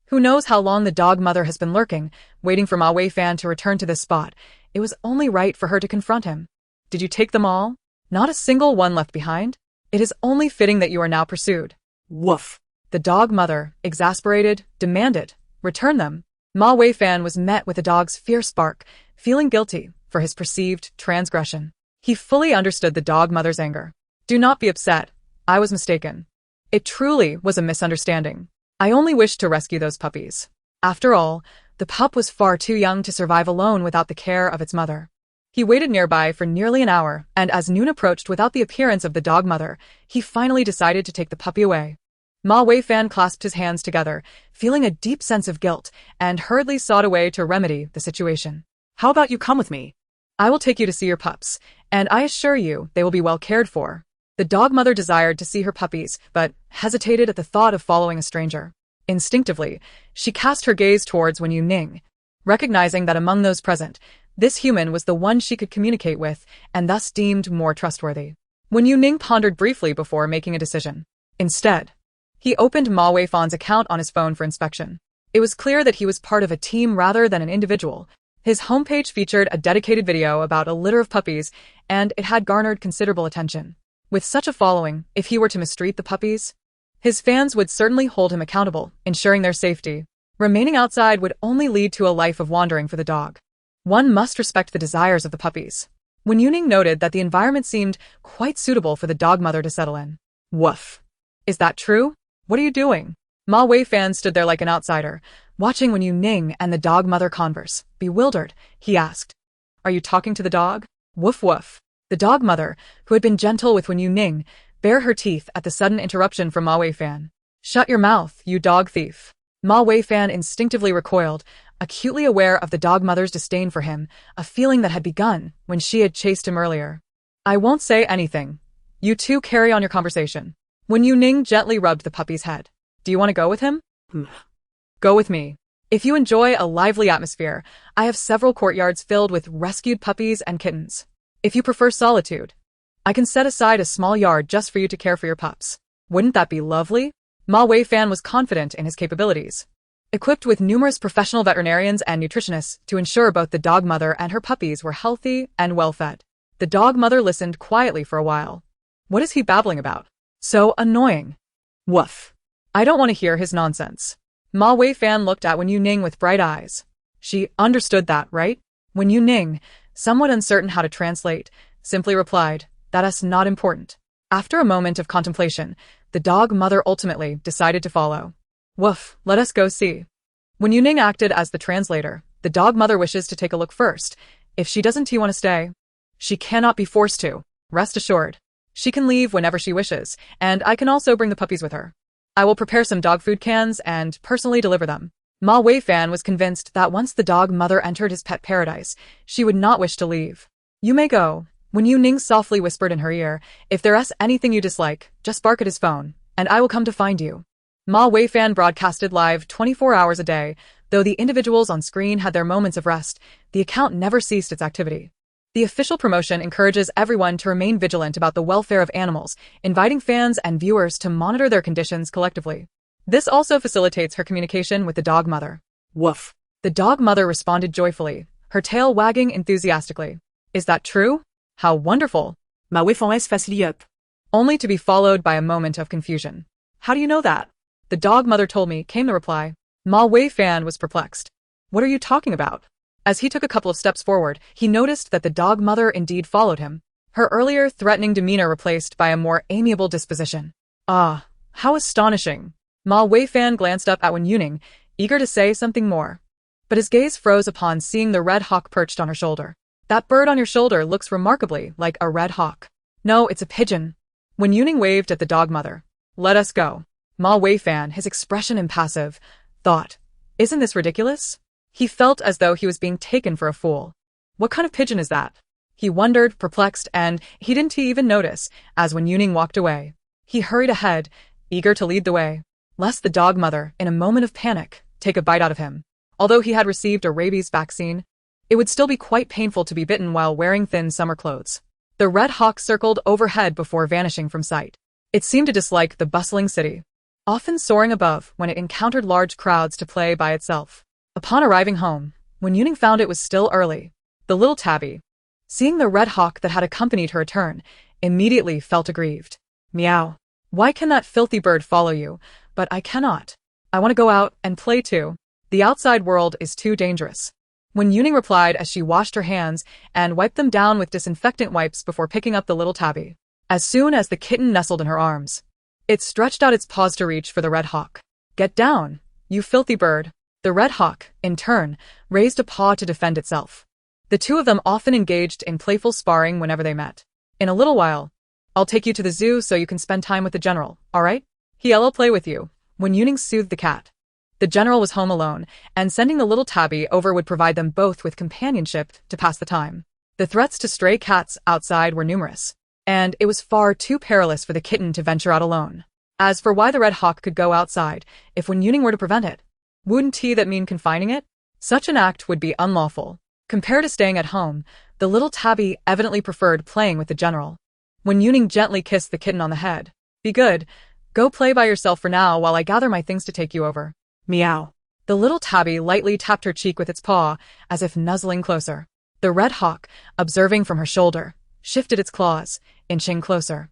Who knows how long the dog mother has been lurking, waiting for Ma Weifan to return to this spot. It was only right for her to confront him. Did you take them all? Not a single one left behind? It is only fitting that you are now pursued. Woof. The dog mother, exasperated, demanded, Return them. Ma Weifan was met with the dog's fierce bark, feeling guilty for his perceived transgression. He fully understood the dog mother's anger. Do not be upset. I was mistaken. It truly was a misunderstanding. I only wished to rescue those puppies. After all, the pup was far too young to survive alone without the care of its mother. He waited nearby for nearly an hour, and as noon approached without the appearance of the dog mother, he finally decided to take the puppy away. Ma Weifan clasped his hands together, feeling a deep sense of guilt, and hurriedly sought a way to remedy the situation. How about you come with me? I will take you to see your pups, and I assure you they will be well cared for. The dog mother desired to see her puppies, but hesitated at the thought of following a stranger. Instinctively, she cast her gaze towards Wen Youning, recognizing that among those present, this human was the one she could communicate with, and thus deemed more trustworthy. Wen Youning pondered briefly before making a decision. Instead, he opened Ma Weifan's account on his phone for inspection. It was clear that he was part of a team rather than an individual. His homepage featured a dedicated video about a litter of puppies, and it had garnered considerable attention. With such a following, if he were to mistreat the puppies, his fans would certainly hold him accountable, ensuring their safety. Remaining outside would only lead to a life of wandering for the dog. One must respect the desires of the puppies. Wen Youning noted that the environment seemed quite suitable for the dog mother to settle in. Woof. Is that true? What are you doing? Ma Weifan stood there like an outsider, watching Wen Youning and the dog mother converse. Bewildered, he asked, Are you talking to the dog? Woof woof. The dog mother, who had been gentle with Wen Youning, bared her teeth at the sudden interruption from Ma Weifan. Shut your mouth, you dog thief. Ma Weifan instinctively recoiled, acutely aware of the dog mother's disdain for him, a feeling that had begun when she had chased him earlier. I won't say anything. You two carry on your conversation. Wen Youning gently rubbed the puppy's head. Do you want to go with him? Go with me. If you enjoy a lively atmosphere, I have several courtyards filled with rescued puppies and kittens. If you prefer solitude, I can set aside a small yard just for you to care for your pups. Wouldn't that be lovely? Ma Weifan was confident in his capabilities, equipped with numerous professional veterinarians and nutritionists to ensure both the dog mother and her puppies were healthy and well-fed. The dog mother listened quietly for a while. What is he babbling about? So annoying. Woof. I don't want to hear his nonsense. Ma Weifan looked at Wen Youning with bright eyes. She understood that, right? Wen Youning, somewhat uncertain how to translate, simply replied, That's not important. After a moment of contemplation, the dog mother ultimately decided to follow. Woof, let us go see. Wen Youning acted as the translator, The dog mother wishes to take a look first. If she doesn't want to stay, she cannot be forced to. Rest assured. She can leave whenever she wishes, and I can also bring the puppies with her. I will prepare some dog food cans and personally deliver them. Ma Weifan was convinced that once the dog mother entered his pet paradise, she would not wish to leave. You may go. Wen Youning softly whispered in her ear, if there's anything you dislike, just bark at his phone, and I will come to find you. Ma Weifan broadcasted live 24 hours a day. Though the individuals on screen had their moments of rest, the account never ceased its activity. The official promotion encourages everyone to remain vigilant about the welfare of animals, inviting fans and viewers to monitor their conditions collectively. This also facilitates her communication with the dog mother. Woof. The dog mother responded joyfully, her tail wagging enthusiastically. Is that true? How wonderful! Ma Wen-Heiress facilite. Only to be followed by a moment of confusion. How do you know that? The dog mother told me, came the reply. Ma Weifan was perplexed. What are you talking about? As he took a couple of steps forward, he noticed that the dog mother indeed followed him, her earlier threatening demeanor replaced by a more amiable disposition. Ah, how astonishing! Ma Weifan glanced up at Wen Youning, eager to say something more. But his gaze froze upon seeing the red hawk perched on her shoulder. That bird on your shoulder looks remarkably like a red hawk. No, it's a pigeon. Wen Youning waved at the dog mother. Let us go. Ma Weifan, his expression impassive, thought, isn't this ridiculous? He felt as though he was being taken for a fool. What kind of pigeon is that? He wondered, perplexed, and he didn't even notice, as Wen Youning walked away. He hurried ahead, eager to lead the way, lest the dog mother, in a moment of panic, take a bite out of him. Although he had received a rabies vaccine, it would still be quite painful to be bitten while wearing thin summer clothes. The red hawk circled overhead before vanishing from sight. It seemed to dislike the bustling city, often soaring above when it encountered large crowds to play by itself. Upon arriving home, Wen Youning found it was still early. The little tabby, seeing the red hawk that had accompanied her return, immediately felt aggrieved. Meow. Why can that filthy bird follow you? But I cannot. I want to go out and play too. The outside world is too dangerous. Wen Youning replied as she washed her hands and wiped them down with disinfectant wipes before picking up the little tabby. As soon as the kitten nestled in her arms, it stretched out its paws to reach for the red hawk. Get down, you filthy bird. The red hawk, in turn, raised a paw to defend itself. The two of them often engaged in playful sparring whenever they met. In a little while, I'll take you to the zoo so you can spend time with the general, all right? He'll play with you. Wen Youning soothed the cat. The general was home alone, and sending the little tabby over would provide them both with companionship to pass the time. The threats to stray cats outside were numerous, and it was far too perilous for the kitten to venture out alone. As for why the red hawk could go outside, if Wen Youning were to prevent it, wouldn't that mean confining it? Such an act would be unlawful. Compared to staying at home, the little tabby evidently preferred playing with the general. Wen Youning gently kissed the kitten on the head. Be good. Go play by yourself for now while I gather my things to take you over. Meow. The little tabby lightly tapped her cheek with its paw, as if nuzzling closer. The red hawk, observing from her shoulder, shifted its claws, inching closer.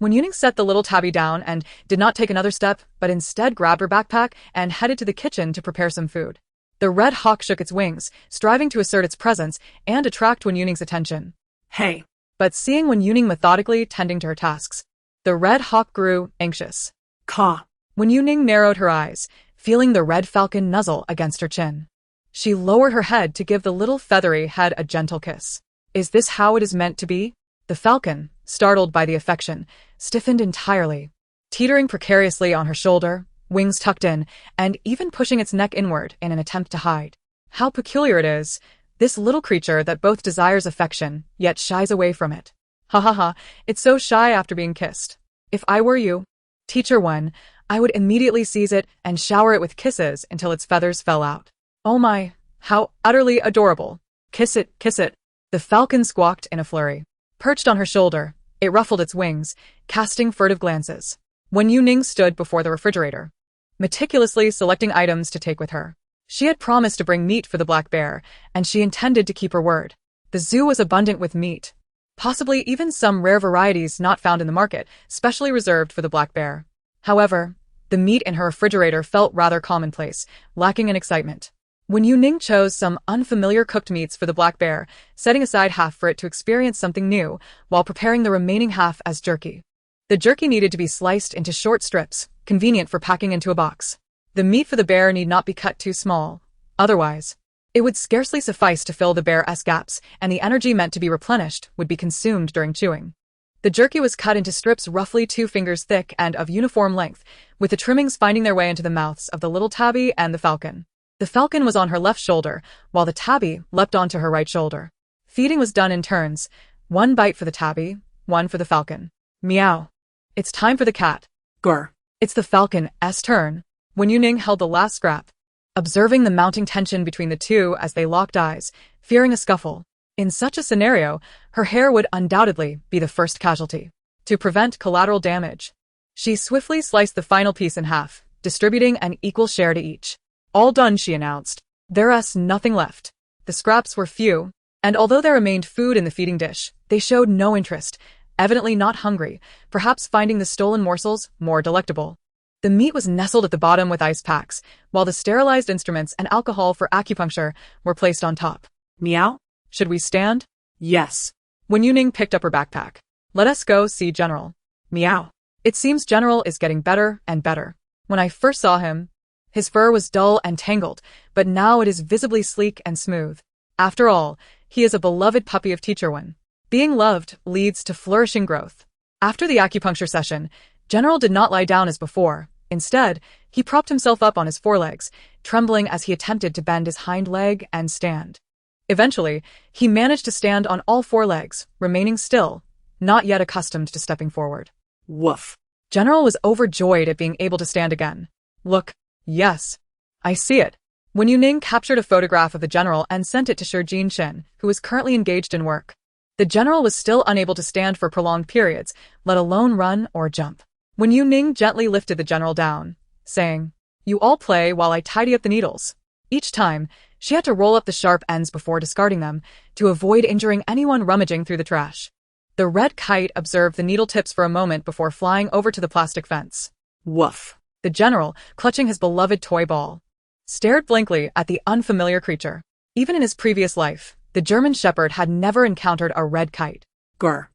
Wen Youning set the little tabby down and did not take another step, but instead grabbed her backpack and headed to the kitchen to prepare some food. The red hawk shook its wings, striving to assert its presence and attract Wen Youning's attention. Hey. But seeing Wen Youning methodically tending to her tasks, the red hawk grew anxious. Caw. Wen Youning narrowed her eyes, feeling the red falcon nuzzle against her chin. She lowered her head to give the little feathery head a gentle kiss. Is this how it is meant to be? The falcon, startled by the affection, stiffened entirely, teetering precariously on her shoulder, wings tucked in, and even pushing its neck inward in an attempt to hide. How peculiar it is, this little creature that both desires affection, yet shies away from it. Ha ha ha, it's so shy after being kissed. If I were you, Teacher Wen, I would immediately seize it and shower it with kisses until its feathers fell out. Oh my, how utterly adorable. Kiss it, kiss it. The falcon squawked in a flurry. Perched on her shoulder, it ruffled its wings, casting furtive glances. Wen Youning stood before the refrigerator, meticulously selecting items to take with her. She had promised to bring meat for the black bear, and she intended to keep her word. The zoo was abundant with meat, possibly even some rare varieties not found in the market, specially reserved for the black bear. However, the meat in her refrigerator felt rather commonplace, lacking in excitement. Wen Youning chose some unfamiliar cooked meats for the black bear, setting aside half for it to experience something new, while preparing the remaining half as jerky. The jerky needed to be sliced into short strips, convenient for packing into a box. The meat for the bear need not be cut too small. Otherwise, It would scarcely suffice to fill the bear's gaps, and the energy meant to be replenished would be consumed during chewing. The jerky was cut into strips roughly 2 fingers thick and of uniform length, with the trimmings finding their way into the mouths of the little tabby and the falcon. The falcon was on her left shoulder, while the tabby leapt onto her right shoulder. Feeding was done in turns, 1 bite for the tabby, 1 for the falcon. Meow. It's time for the cat. Grr. It's the falcon's turn. Wen Youning held the last scrap, observing the mounting tension between the two as they locked eyes, fearing a scuffle. In such a scenario, her hair would undoubtedly be the first casualty. To prevent collateral damage, she swiftly sliced the final piece in half, distributing an equal share to each. All done, she announced. There's nothing left. The scraps were few, and although there remained food in the feeding dish, they showed no interest, evidently not hungry, perhaps finding the stolen morsels more delectable. The meat was nestled at the bottom with ice packs, while the sterilized instruments and alcohol for acupuncture were placed on top. Meow? Should we stand? Yes. Wen Youning picked up her backpack. Let us go see General. Meow. It seems General is getting better and better. When I first saw him, his fur was dull and tangled, but now it is visibly sleek and smooth. After all, he is a beloved puppy of Teacher Wen. Being loved leads to flourishing growth. After the acupuncture session, General did not lie down as before. Instead, he propped himself up on his forelegs, trembling as he attempted to bend his hind leg and stand. Eventually, he managed to stand on all 4 legs, remaining still, not yet accustomed to stepping forward. Woof. General was overjoyed at being able to stand again. Look, yes, I see it. Wen Youning captured a photograph of the general and sent it to Shi Jinshin, who was currently engaged in work. The general was still unable to stand for prolonged periods, let alone run or jump. Wen Youning gently lifted the general down, saying, "You all play while I tidy up the needles." Each time, she had to roll up the sharp ends before discarding them, to avoid injuring anyone rummaging through the trash. The red kite observed the needle tips for a moment before flying over to the plastic fence. Woof. The general, clutching his beloved toy ball, stared blankly at the unfamiliar creature. Even in his previous life, the German shepherd had never encountered a red kite. Grr.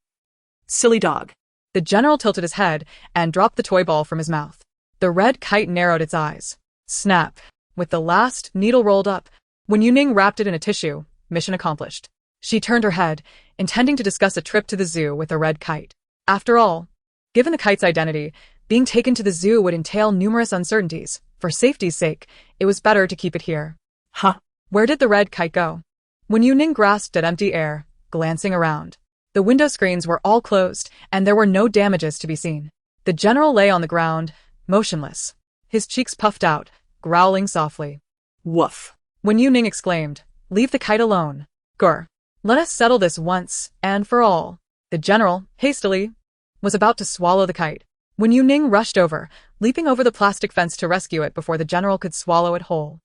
Silly dog. The general tilted his head and dropped the toy ball from his mouth. The red kite narrowed its eyes. Snap. With the last needle rolled up, Wen Youning wrapped it in a tissue. Mission accomplished. She turned her head, intending to discuss a trip to the zoo with the red kite. After all, given the kite's identity, being taken to the zoo would entail numerous uncertainties. For safety's sake, it was better to keep it here. Huh? Where did the red kite go? Wen Youning grasped at empty air, glancing around. The window screens were all closed, and there were no damages to be seen. The general lay on the ground, motionless, his cheeks puffed out, growling softly. Woof. Wen Youning exclaimed, "Leave the kite alone. Grr. Let us settle this once and for all." The general, hastily, was about to swallow the kite. Wen Youning rushed over, leaping over the plastic fence to rescue it before the general could swallow it whole.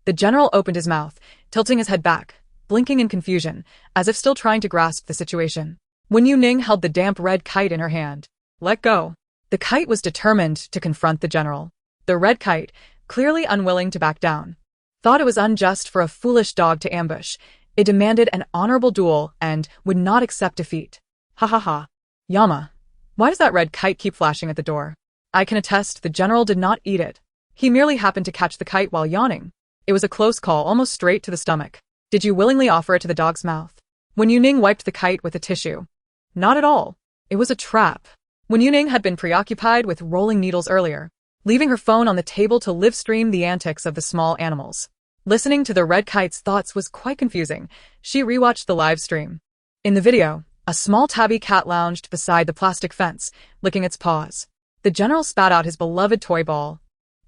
The general opened his mouth, tilting his head back, blinking in confusion, as if still trying to grasp the situation. Wen Youning held the damp red kite in her hand. Let go. The kite was determined to confront the general. The red kite, clearly unwilling to back down, thought it was unjust for a foolish dog to ambush. It demanded an honorable duel and would not accept defeat. Ha ha ha. Yama. Why does that red kite keep flashing at the door? I can attest the general did not eat it. He merely happened to catch the kite while yawning. It was a close call, almost straight to the stomach. Did you willingly offer it to the dog's mouth? Wen Youning wiped the kite with a tissue. Not at all. It was a trap. Wen Youning had been preoccupied with rolling needles earlier, leaving her phone on the table to livestream the antics of the small animals. Listening to the red kite's thoughts was quite confusing. She rewatched the live stream. In the video, a small tabby cat lounged beside the plastic fence, licking its paws. The general spat out his beloved toy ball,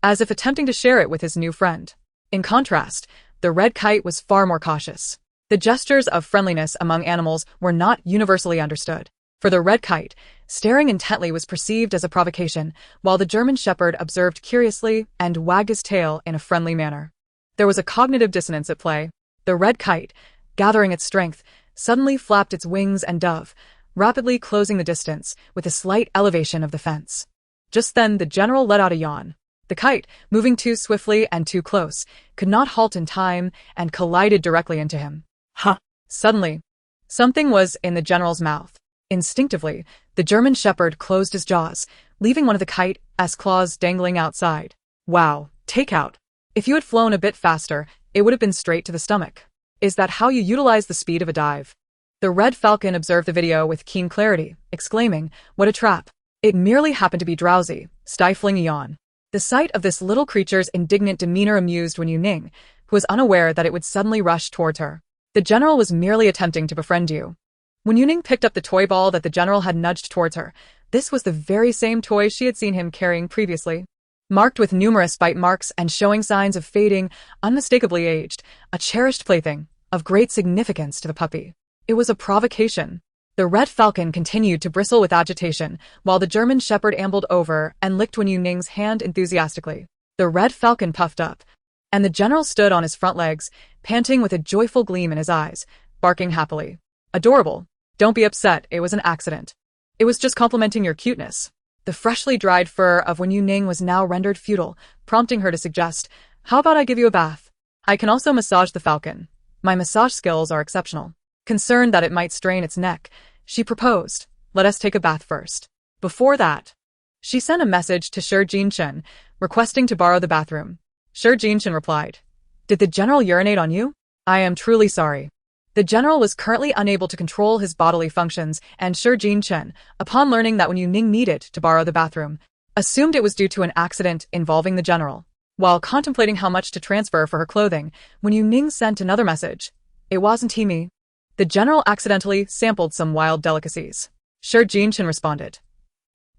as if attempting to share it with his new friend. In contrast, the red kite was far more cautious. The gestures of friendliness among animals were not universally understood. For the red kite, staring intently was perceived as a provocation, while the German shepherd observed curiously and wagged his tail in a friendly manner. There was a cognitive dissonance at play. The red kite, gathering its strength, suddenly flapped its wings and dove, rapidly closing the distance with a slight elevation of the fence. Just then the general let out a yawn. The kite, moving too swiftly and too close, could not halt in time and collided directly into him. Huh? Suddenly, something was in the general's mouth. Instinctively, the German shepherd closed his jaws, leaving one of the kite's claws dangling outside. Wow, takeout. If you had flown a bit faster, it would have been straight to the stomach. Is that how you utilize the speed of a dive? The red falcon observed the video with keen clarity, exclaiming, "What a trap." It merely happened to be drowsy, stifling a yawn. The sight of this little creature's indignant demeanor amused Wen Youning, who was unaware that it would suddenly rush towards her. The general was merely attempting to befriend you. Wen Youning picked up the toy ball that the general had nudged towards her. This was the very same toy she had seen him carrying previously. Marked with numerous bite marks and showing signs of fading, unmistakably aged, a cherished plaything, of great significance to the puppy. It was a provocation. The red falcon continued to bristle with agitation, while the German shepherd ambled over and licked Wen Youning's hand enthusiastically. The red falcon puffed up, and the general stood on his front legs, panting with a joyful gleam in his eyes, barking happily. "Adorable. Don't be upset, it was an accident. It was just complimenting your cuteness." The freshly dried fur of Wen Youning was now rendered futile, prompting her to suggest, "How about I give you a bath? I can also massage the falcon. My massage skills are exceptional." Concerned that it might strain its neck, she proposed, "Let us take a bath first. Before that." She sent a message to Shi Jinchen, requesting to borrow the bathroom. Shi Jinchen replied, "Did the general urinate on you? I am truly sorry." The general was currently unable to control his bodily functions, and Shi Jinchen, upon learning that Wen Youning needed to borrow the bathroom, assumed it was due to an accident involving the general. While contemplating how much to transfer for her clothing, Wen Youning sent another message. "It wasn't he me." The general accidentally sampled some wild delicacies. Shi Jinchen responded.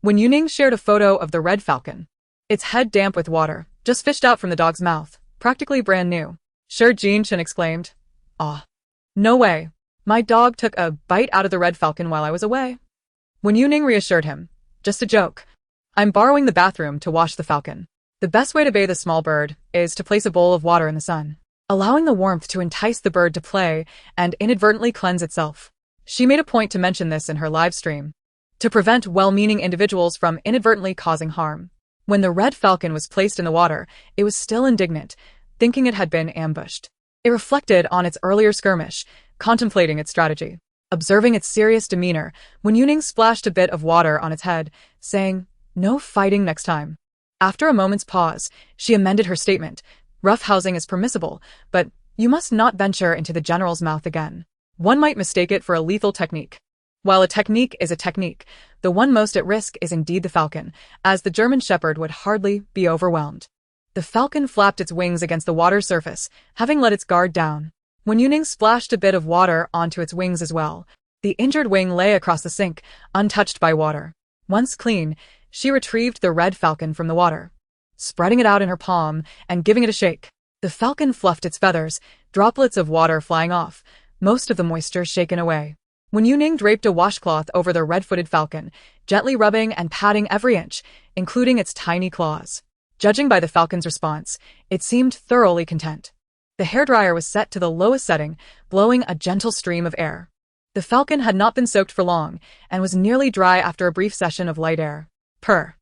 Wen Youning shared a photo of the red falcon. Its head damp with water, just fished out from the dog's mouth, practically brand new. Shi Jinchen exclaimed, "Aw. No way. My dog took a bite out of the red falcon while I was away." Wen Youning reassured him, "Just a joke. I'm borrowing the bathroom to wash the falcon." The best way to bathe a small bird is to place a bowl of water in the sun, allowing the warmth to entice the bird to play and inadvertently cleanse itself. She made a point to mention this in her live stream, to prevent well-meaning individuals from inadvertently causing harm. When the red falcon was placed in the water, it was still indignant, thinking it had been ambushed. It reflected on its earlier skirmish, contemplating its strategy. Observing its serious demeanor, Wen Youning splashed a bit of water on its head, saying, "No fighting next time." After a moment's pause, she amended her statement. "Roughhousing is permissible, but you must not venture into the general's mouth again. One might mistake it for a lethal technique." While a technique is a technique, the one most at risk is indeed the falcon, as the German shepherd would hardly be overwhelmed. The falcon flapped its wings against the water's surface, having let its guard down. Wen Youning splashed a bit of water onto its wings as well. The injured wing lay across the sink, untouched by water. Once clean, she retrieved the red falcon from the water, spreading it out in her palm and giving it a shake. The falcon fluffed its feathers, droplets of water flying off, most of the moisture shaken away. Wen Youning draped a washcloth over the red-footed falcon, gently rubbing and patting every inch, including its tiny claws. Judging by the falcon's response, it seemed thoroughly content. The hairdryer was set to the lowest setting, blowing a gentle stream of air. The falcon had not been soaked for long, and was nearly dry after a brief session of light air. Purr.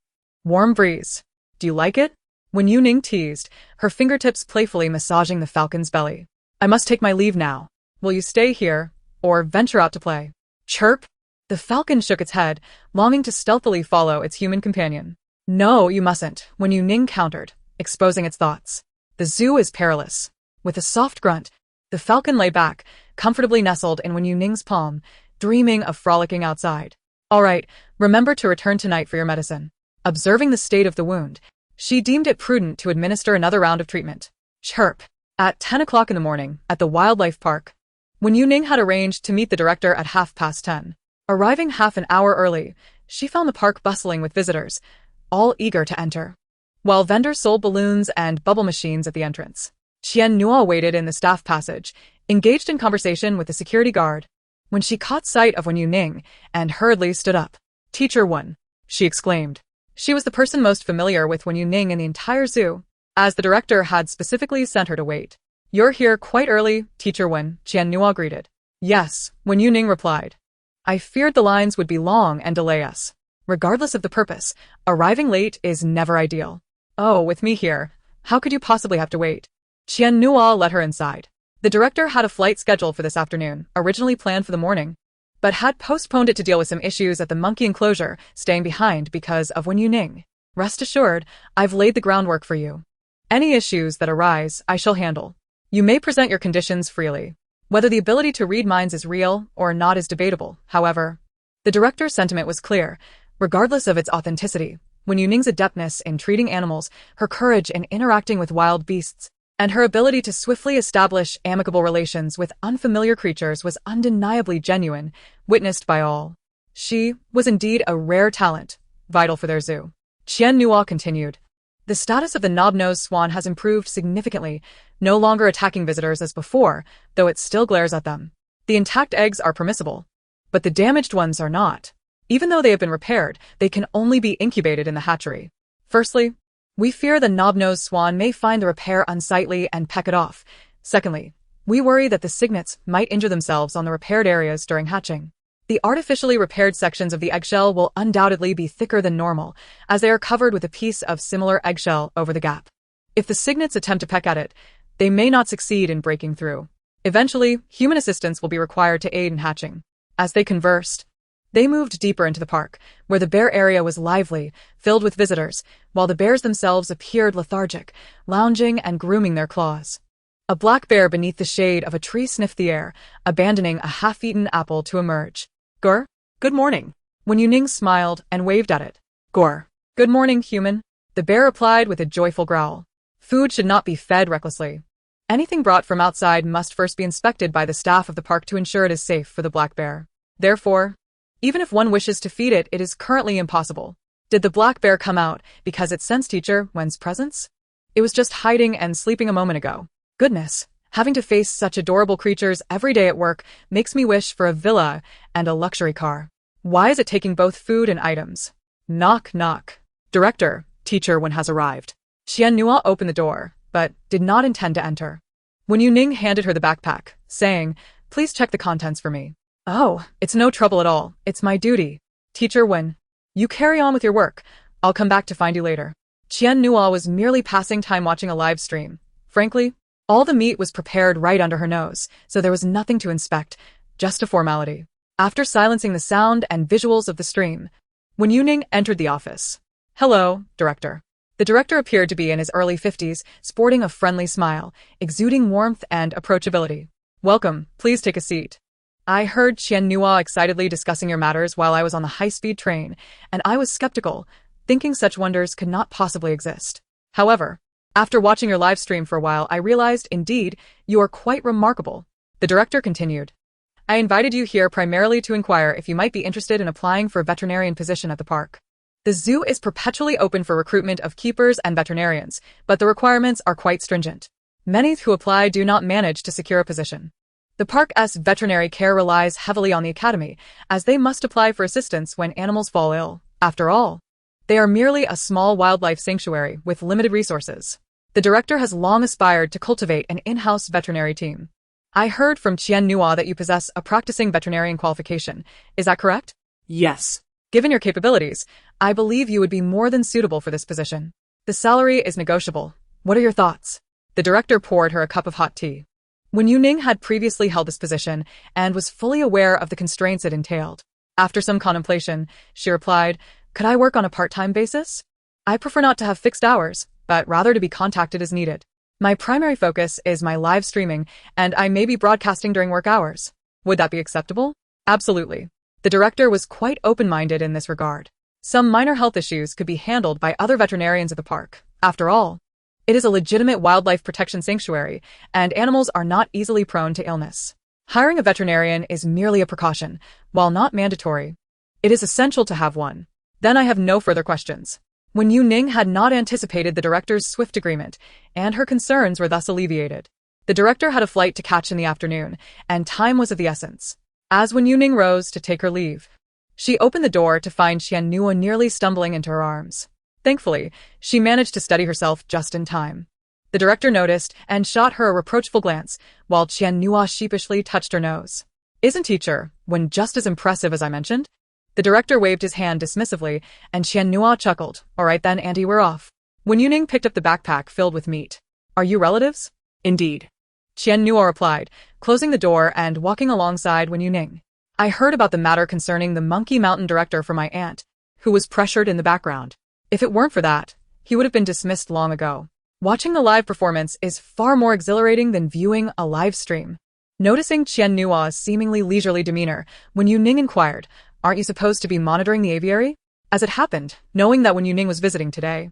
Warm breeze. Do you like it? Wen Youning teased, her fingertips playfully massaging the falcon's belly. "I must take my leave now. Will you stay here, or venture out to play?" Chirp. The falcon shook its head, longing to stealthily follow its human companion. "No, you mustn't," Wen Youning countered, exposing its thoughts. "The zoo is perilous." With a soft grunt, the falcon lay back, comfortably nestled in Wen Youning's palm, dreaming of frolicking outside. "All right, remember to return tonight for your medicine." Observing the state of the wound, she deemed it prudent to administer another round of treatment. Chirp. At 10 o'clock in the morning, at the wildlife park, Wen Youning had arranged to meet the director at 10:30. Arriving half an hour early, she found the park bustling with visitors, all eager to enter, while vendors sold balloons and bubble machines at the entrance. Qian Nua waited in the staff passage, engaged in conversation with the security guard, when she caught sight of Wen Youning and hurriedly stood up. "Teacher Wen," she exclaimed. She was the person most familiar with Wen Youning in the entire zoo, as the director had specifically sent her to wait. "You're here quite early, Teacher Wen," Qian Nua greeted. "Yes," Wen Youning replied. "I feared the lines would be long and delay us." Regardless of the purpose, arriving late is never ideal. "Oh, with me here, how could you possibly have to wait?" Qian Nua let her inside. The director had a flight scheduled for this afternoon, originally planned for the morning, but had postponed it to deal with some issues at the monkey enclosure, staying behind because of Wen Youning. "Rest assured, I've laid the groundwork for you. Any issues that arise, I shall handle. You may present your conditions freely. Whether the ability to read minds is real or not is debatable, however. The director's sentiment was clear, regardless of its authenticity. Wen Youning's adeptness in treating animals, her courage in interacting with wild beasts, and her ability to swiftly establish amicable relations with unfamiliar creatures was undeniably genuine, witnessed by all. She was indeed a rare talent, vital for their zoo. Qian Nuo continued. The status of the knob-nosed swan has improved significantly, no longer attacking visitors as before, though it still glares at them. The intact eggs are permissible, but the damaged ones are not. Even though they have been repaired, they can only be incubated in the hatchery. Firstly, we fear the knob-nosed swan may find the repair unsightly and peck it off. Secondly, we worry that the cygnets might injure themselves on the repaired areas during hatching. The artificially repaired sections of the eggshell will undoubtedly be thicker than normal, as they are covered with a piece of similar eggshell over the gap. If the cygnets attempt to peck at it, they may not succeed in breaking through. Eventually, human assistance will be required to aid in hatching. As they conversed, they moved deeper into the park, where the bear area was lively, filled with visitors, while the bears themselves appeared lethargic, lounging and grooming their claws. A black bear beneath the shade of a tree sniffed the air, abandoning a half-eaten apple to emerge. Gur, good morning. Wen Youning smiled and waved at it. Gur, good morning, human. The bear replied with a joyful growl. Food should not be fed recklessly. Anything brought from outside must first be inspected by the staff of the park to ensure it is safe for the black bear. Therefore, even if one wishes to feed it, it is currently impossible. Did the black bear come out because it sensed teacher Wen's presence? It was just hiding and sleeping a moment ago. Goodness, having to face such adorable creatures every day at work makes me wish for a villa and a luxury car. Why is it taking both food and items? Knock, knock. Director, teacher Wen has arrived. Qian Nuo opened the door, but did not intend to enter. Wen Youning handed her the backpack, saying, please check the contents for me. Oh, it's no trouble at all. It's my duty. Teacher Wen, you carry on with your work. I'll come back to find you later. Qian Nuo was merely passing time watching a live stream. Frankly, all the meat was prepared right under her nose, so there was nothing to inspect, just a formality. After silencing the sound and visuals of the stream, Wen Youning entered the office. Hello, director. The director appeared to be in his early 50s, sporting a friendly smile, exuding warmth and approachability. Welcome, please take a seat. I heard Qian Nuo excitedly discussing your matters while I was on the high-speed train, and I was skeptical, thinking such wonders could not possibly exist. However, after watching your live stream for a while, I realized, indeed, you are quite remarkable. The director continued. I invited you here primarily to inquire if you might be interested in applying for a veterinarian position at the park. The zoo is perpetually open for recruitment of keepers and veterinarians, but the requirements are quite stringent. Many who apply do not manage to secure a position. The park's veterinary care relies heavily on the academy, as they must apply for assistance when animals fall ill. After all, they are merely a small wildlife sanctuary with limited resources. The director has long aspired to cultivate an in-house veterinary team. I heard from Qian Nuo that you possess a practicing veterinarian qualification. Is that correct? Yes. Given your capabilities, I believe you would be more than suitable for this position. The salary is negotiable. What are your thoughts? The director poured her a cup of hot tea. Wen Youning had previously held this position and was fully aware of the constraints it entailed. After some contemplation, she replied, could I work on a part-time basis? I prefer not to have fixed hours, but rather to be contacted as needed. My primary focus is my live streaming, and I may be broadcasting during work hours. Would that be acceptable? Absolutely. The director was quite open-minded in this regard. Some minor health issues could be handled by other veterinarians at the park. After all, it is a legitimate wildlife protection sanctuary, and animals are not easily prone to illness. Hiring a veterinarian is merely a precaution, while not mandatory. It is essential to have one. Then I have no further questions. Wen Youning had not anticipated the director's swift agreement, and her concerns were thus alleviated. The director had a flight to catch in the afternoon, and time was of the essence. As Wen Youning rose to take her leave, she opened the door to find Qian Nuo nearly stumbling into her arms. Thankfully, she managed to steady herself just in time. The director noticed and shot her a reproachful glance, while Qian Nuo sheepishly touched her nose. Isn't teacher Wen just as impressive as I mentioned? The director waved his hand dismissively, and Qian Nuo chuckled. All right then, Auntie, we're off. Wen Youning picked up the backpack filled with meat. Are you relatives? Indeed. Qian Nuo replied, closing the door and walking alongside Wen Youning. I heard about the matter concerning the Monkey Mountain director for my aunt, who was pressured in the background. If it weren't for that, he would have been dismissed long ago. Watching the live performance is far more exhilarating than viewing a live stream. Noticing Qian Nua's seemingly leisurely demeanor, Wen Youning inquired, "Aren't you supposed to be monitoring the aviary?" As it happened, knowing that Wen Youning was visiting today,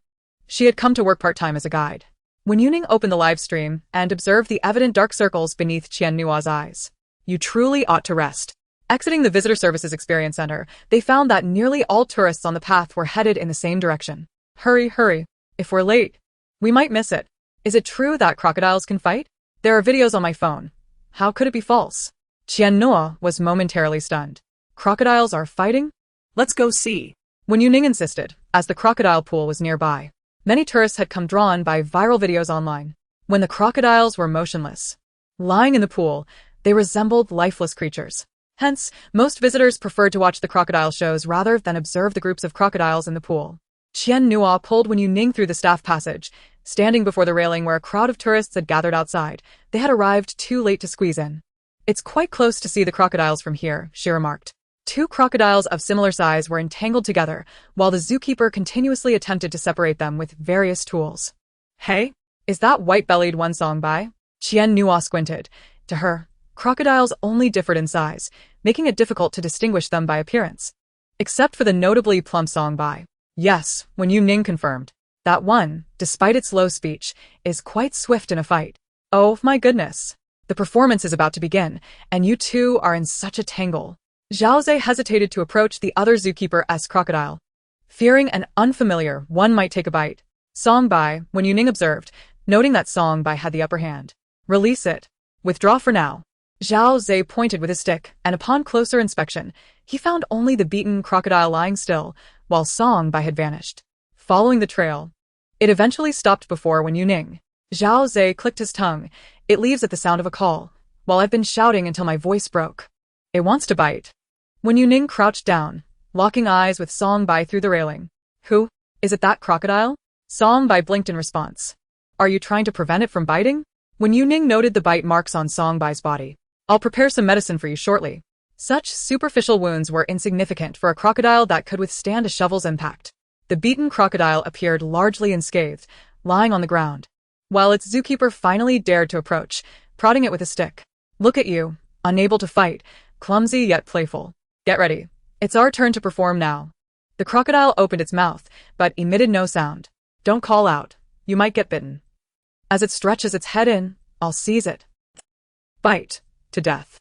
she had come to work part-time as a guide. Wen Youning opened the live stream and observed the evident dark circles beneath Qian Nua's eyes. "You truly ought to rest." Exiting the Visitor Services Experience Center, they found that nearly all tourists on the path were headed in the same direction. "Hurry, hurry. If we're late, we might miss it. Is it true that crocodiles can fight? There are videos on my phone. How could it be false?" Qian Nua was momentarily stunned. "Crocodiles are fighting? Let's go see." Wen Youning insisted, as the crocodile pool was nearby. Many tourists had come drawn by viral videos online. When the crocodiles were motionless, lying in the pool, they resembled lifeless creatures. Hence, most visitors preferred to watch the crocodile shows rather than observe the groups of crocodiles in the pool. Qian Nua pulled Wen Youning through the staff passage. Standing before the railing where a crowd of tourists had gathered outside, they had arrived too late to squeeze in. "It's quite close to see the crocodiles from here," she remarked. Two crocodiles of similar size were entangled together, while the zookeeper continuously attempted to separate them with various tools. "Hey, is that white-bellied one Songbai?" Qian Nua squinted. To her, crocodiles only differed in size, making it difficult to distinguish them by appearance. Except for the notably plump Songbai. "Yes," Wen Youning confirmed. "That one, despite its low speech, is quite swift in a fight." "Oh my goodness. The performance is about to begin, and you two are in such a tangle." Zhao Zhe hesitated to approach the other zookeeper-esque crocodile, fearing an unfamiliar one might take a bite. "Songbai," Wen Youning observed, noting that Songbai had the upper hand. "Release it. Withdraw for now." Zhao Zhe pointed with his stick, and upon closer inspection, he found only the beaten crocodile lying still, while Songbai had vanished. Following the trail, it eventually stopped before Wen Youning. Zhao Zhe clicked his tongue. "It leaves at the sound of a call, while I've been shouting until my voice broke. It wants to bite." Wen Youning crouched down, locking eyes with Songbai through the railing. "Who? Is it that crocodile?" Songbai blinked in response. "Are you trying to prevent it from biting?" Wen Youning noted the bite marks on Songbai's body. "I'll prepare some medicine for you shortly." Such superficial wounds were insignificant for a crocodile that could withstand a shovel's impact. The beaten crocodile appeared largely unscathed, lying on the ground, while its zookeeper finally dared to approach, prodding it with a stick. "Look at you, unable to fight, clumsy yet playful. Get ready. It's our turn to perform now." The crocodile opened its mouth, but emitted no sound. "Don't call out. You might get bitten. As it stretches its head in, I'll seize it. Bite. To death."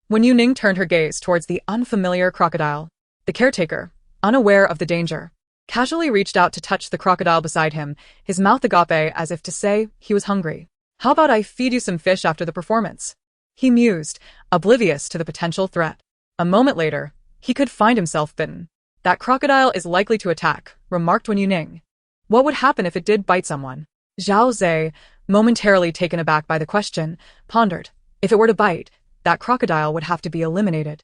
Wen Youning turned her gaze towards the unfamiliar crocodile. The caretaker, unaware of the danger, casually reached out to touch the crocodile beside him, his mouth agape as if to say he was hungry. "How about I feed you some fish after the performance?" He mused, oblivious to the potential threat. A moment later, he could find himself bitten. "That crocodile is likely to attack," remarked Wen Youning. "What would happen if it did bite someone?" Zhao Zhe, momentarily taken aback by the question, pondered. If it were to bite, that crocodile would have to be eliminated.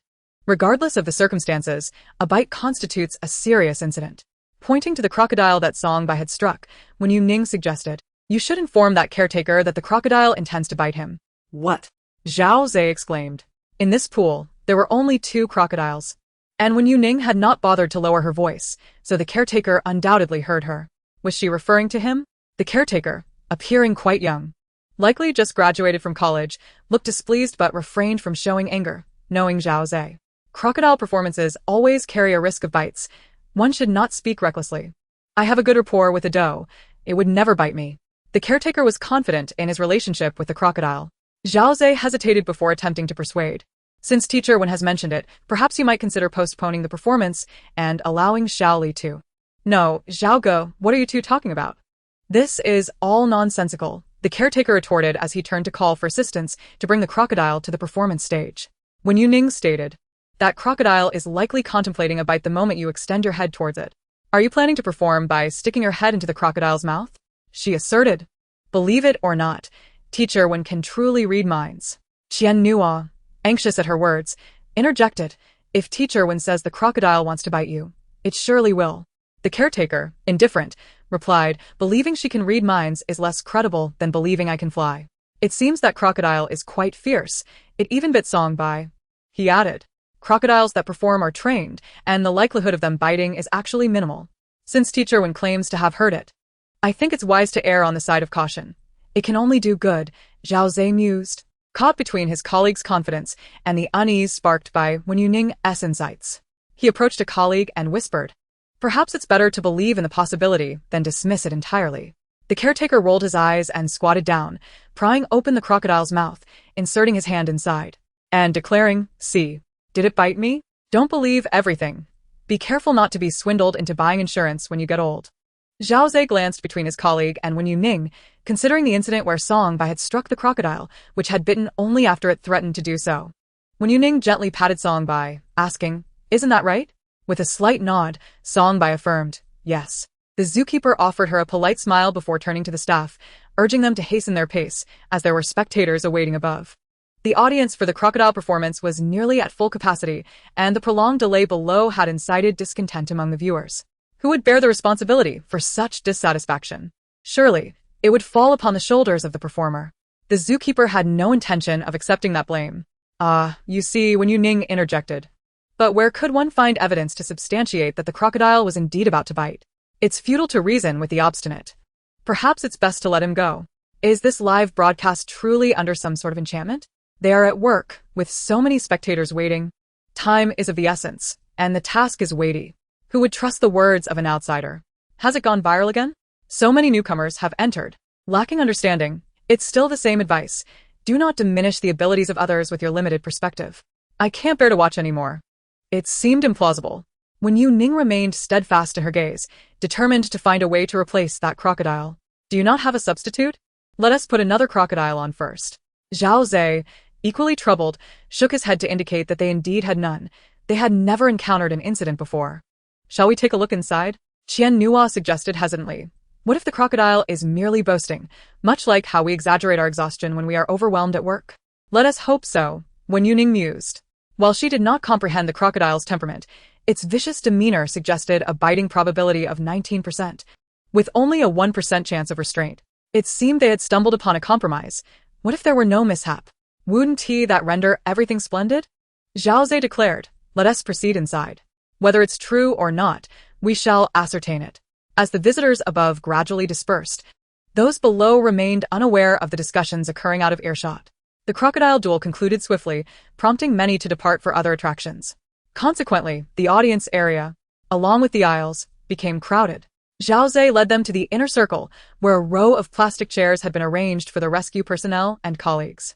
Regardless of the circumstances, a bite constitutes a serious incident. Pointing to the crocodile that Songbai had struck, Wen Youning suggested, "You should inform that caretaker that the crocodile intends to bite him." "What?" Zhao Zhe exclaimed. In this pool, there were only two crocodiles, and Wen Youning had not bothered to lower her voice, so the caretaker undoubtedly heard her. Was she referring to him? The caretaker, appearing quite young, likely just graduated from college, looked displeased but refrained from showing anger, knowing Zhao Zhe. Crocodile performances always carry a risk of bites. One should not speak recklessly. "I have a good rapport with the doe. It would never bite me." The caretaker was confident in his relationship with the crocodile. Zhao Zhe hesitated before attempting to persuade. "Since Teacher Wen has mentioned it, perhaps you might consider postponing the performance and allowing Xiaoli to." "No, Zhao Ge, what are you two talking about?" "This is all nonsensical," the caretaker retorted as he turned to call for assistance to bring the crocodile to the performance stage. Wen Youning stated, "That crocodile is likely contemplating a bite the moment you extend your head towards it. Are you planning to perform by sticking your head into the crocodile's mouth?" she asserted. Believe it or not, Teacher Wen can truly read minds. Qian Nua, anxious at her words, interjected, "If Teacher Wen says the crocodile wants to bite you, it surely will." The caretaker, indifferent, replied, "Believing she can read minds is less credible than believing I can fly. It seems that crocodile is quite fierce. It even bit Songbai." He added, "Crocodiles that perform are trained, and the likelihood of them biting is actually minimal. Since Teacher Wen claims to have heard it, I think it's wise to err on the side of caution. It can only do good, Zhao Zhe mused, caught between his colleague's confidence and the unease sparked by Wen Youning's insights. He approached a colleague and whispered, "Perhaps it's better to believe in the possibility than dismiss it entirely." The caretaker rolled his eyes and squatted down, prying open the crocodile's mouth, inserting his hand inside, and declaring, "See, did it bite me? Don't believe everything. Be careful not to be swindled into buying insurance when you get old." Zhao Zhe glanced between his colleague and Wen Youning, considering the incident where Song Bai had struck the crocodile, which had bitten only after it threatened to do so. Wen Youning gently patted Song Bai, asking, "Isn't that right?" With a slight nod, Song Bai affirmed, "Yes." The zookeeper offered her a polite smile before turning to the staff, urging them to hasten their pace, as there were spectators awaiting above. The audience for the crocodile performance was nearly at full capacity, and the prolonged delay below had incited discontent among the viewers. Who would bear the responsibility for such dissatisfaction? Surely, it would fall upon the shoulders of the performer. The zookeeper had no intention of accepting that blame. You see, Wen Youning interjected. But where could one find evidence to substantiate that the crocodile was indeed about to bite? It's futile to reason with the obstinate. Perhaps it's best to let him go. Is this live broadcast truly under some sort of enchantment? They are at work, with so many spectators waiting. Time is of the essence, and the task is weighty. Who would trust the words of an outsider? Has it gone viral again? So many newcomers have entered. Lacking understanding, it's still the same advice. Do not diminish the abilities of others with your limited perspective. I can't bear to watch anymore. It seemed implausible. Wen Youning remained steadfast to her gaze, determined to find a way to replace that crocodile. Do you not have a substitute? Let us put another crocodile on first. Zhao Zhe, equally troubled, shook his head to indicate that they indeed had none. They had never encountered an incident before. Shall we take a look inside? Qian Nuo suggested hesitantly. What if the crocodile is merely boasting, much like how we exaggerate our exhaustion when we are overwhelmed at work? Let us hope so, Wen Youning mused. While she did not comprehend the crocodile's temperament, its vicious demeanor suggested a biting probability of 19%, with only a 1% chance of restraint. It seemed they had stumbled upon a compromise. What if there were no mishap? Wouldn't that render everything splendid? Zhao Zhe declared, "Let us proceed inside. Whether it's true or not, we shall ascertain it." As the visitors above gradually dispersed, those below remained unaware of the discussions occurring out of earshot. The crocodile duel concluded swiftly, prompting many to depart for other attractions. Consequently, the audience area, along with the aisles, became crowded. Zhao Zhe led them to the inner circle, where a row of plastic chairs had been arranged for the rescue personnel and colleagues.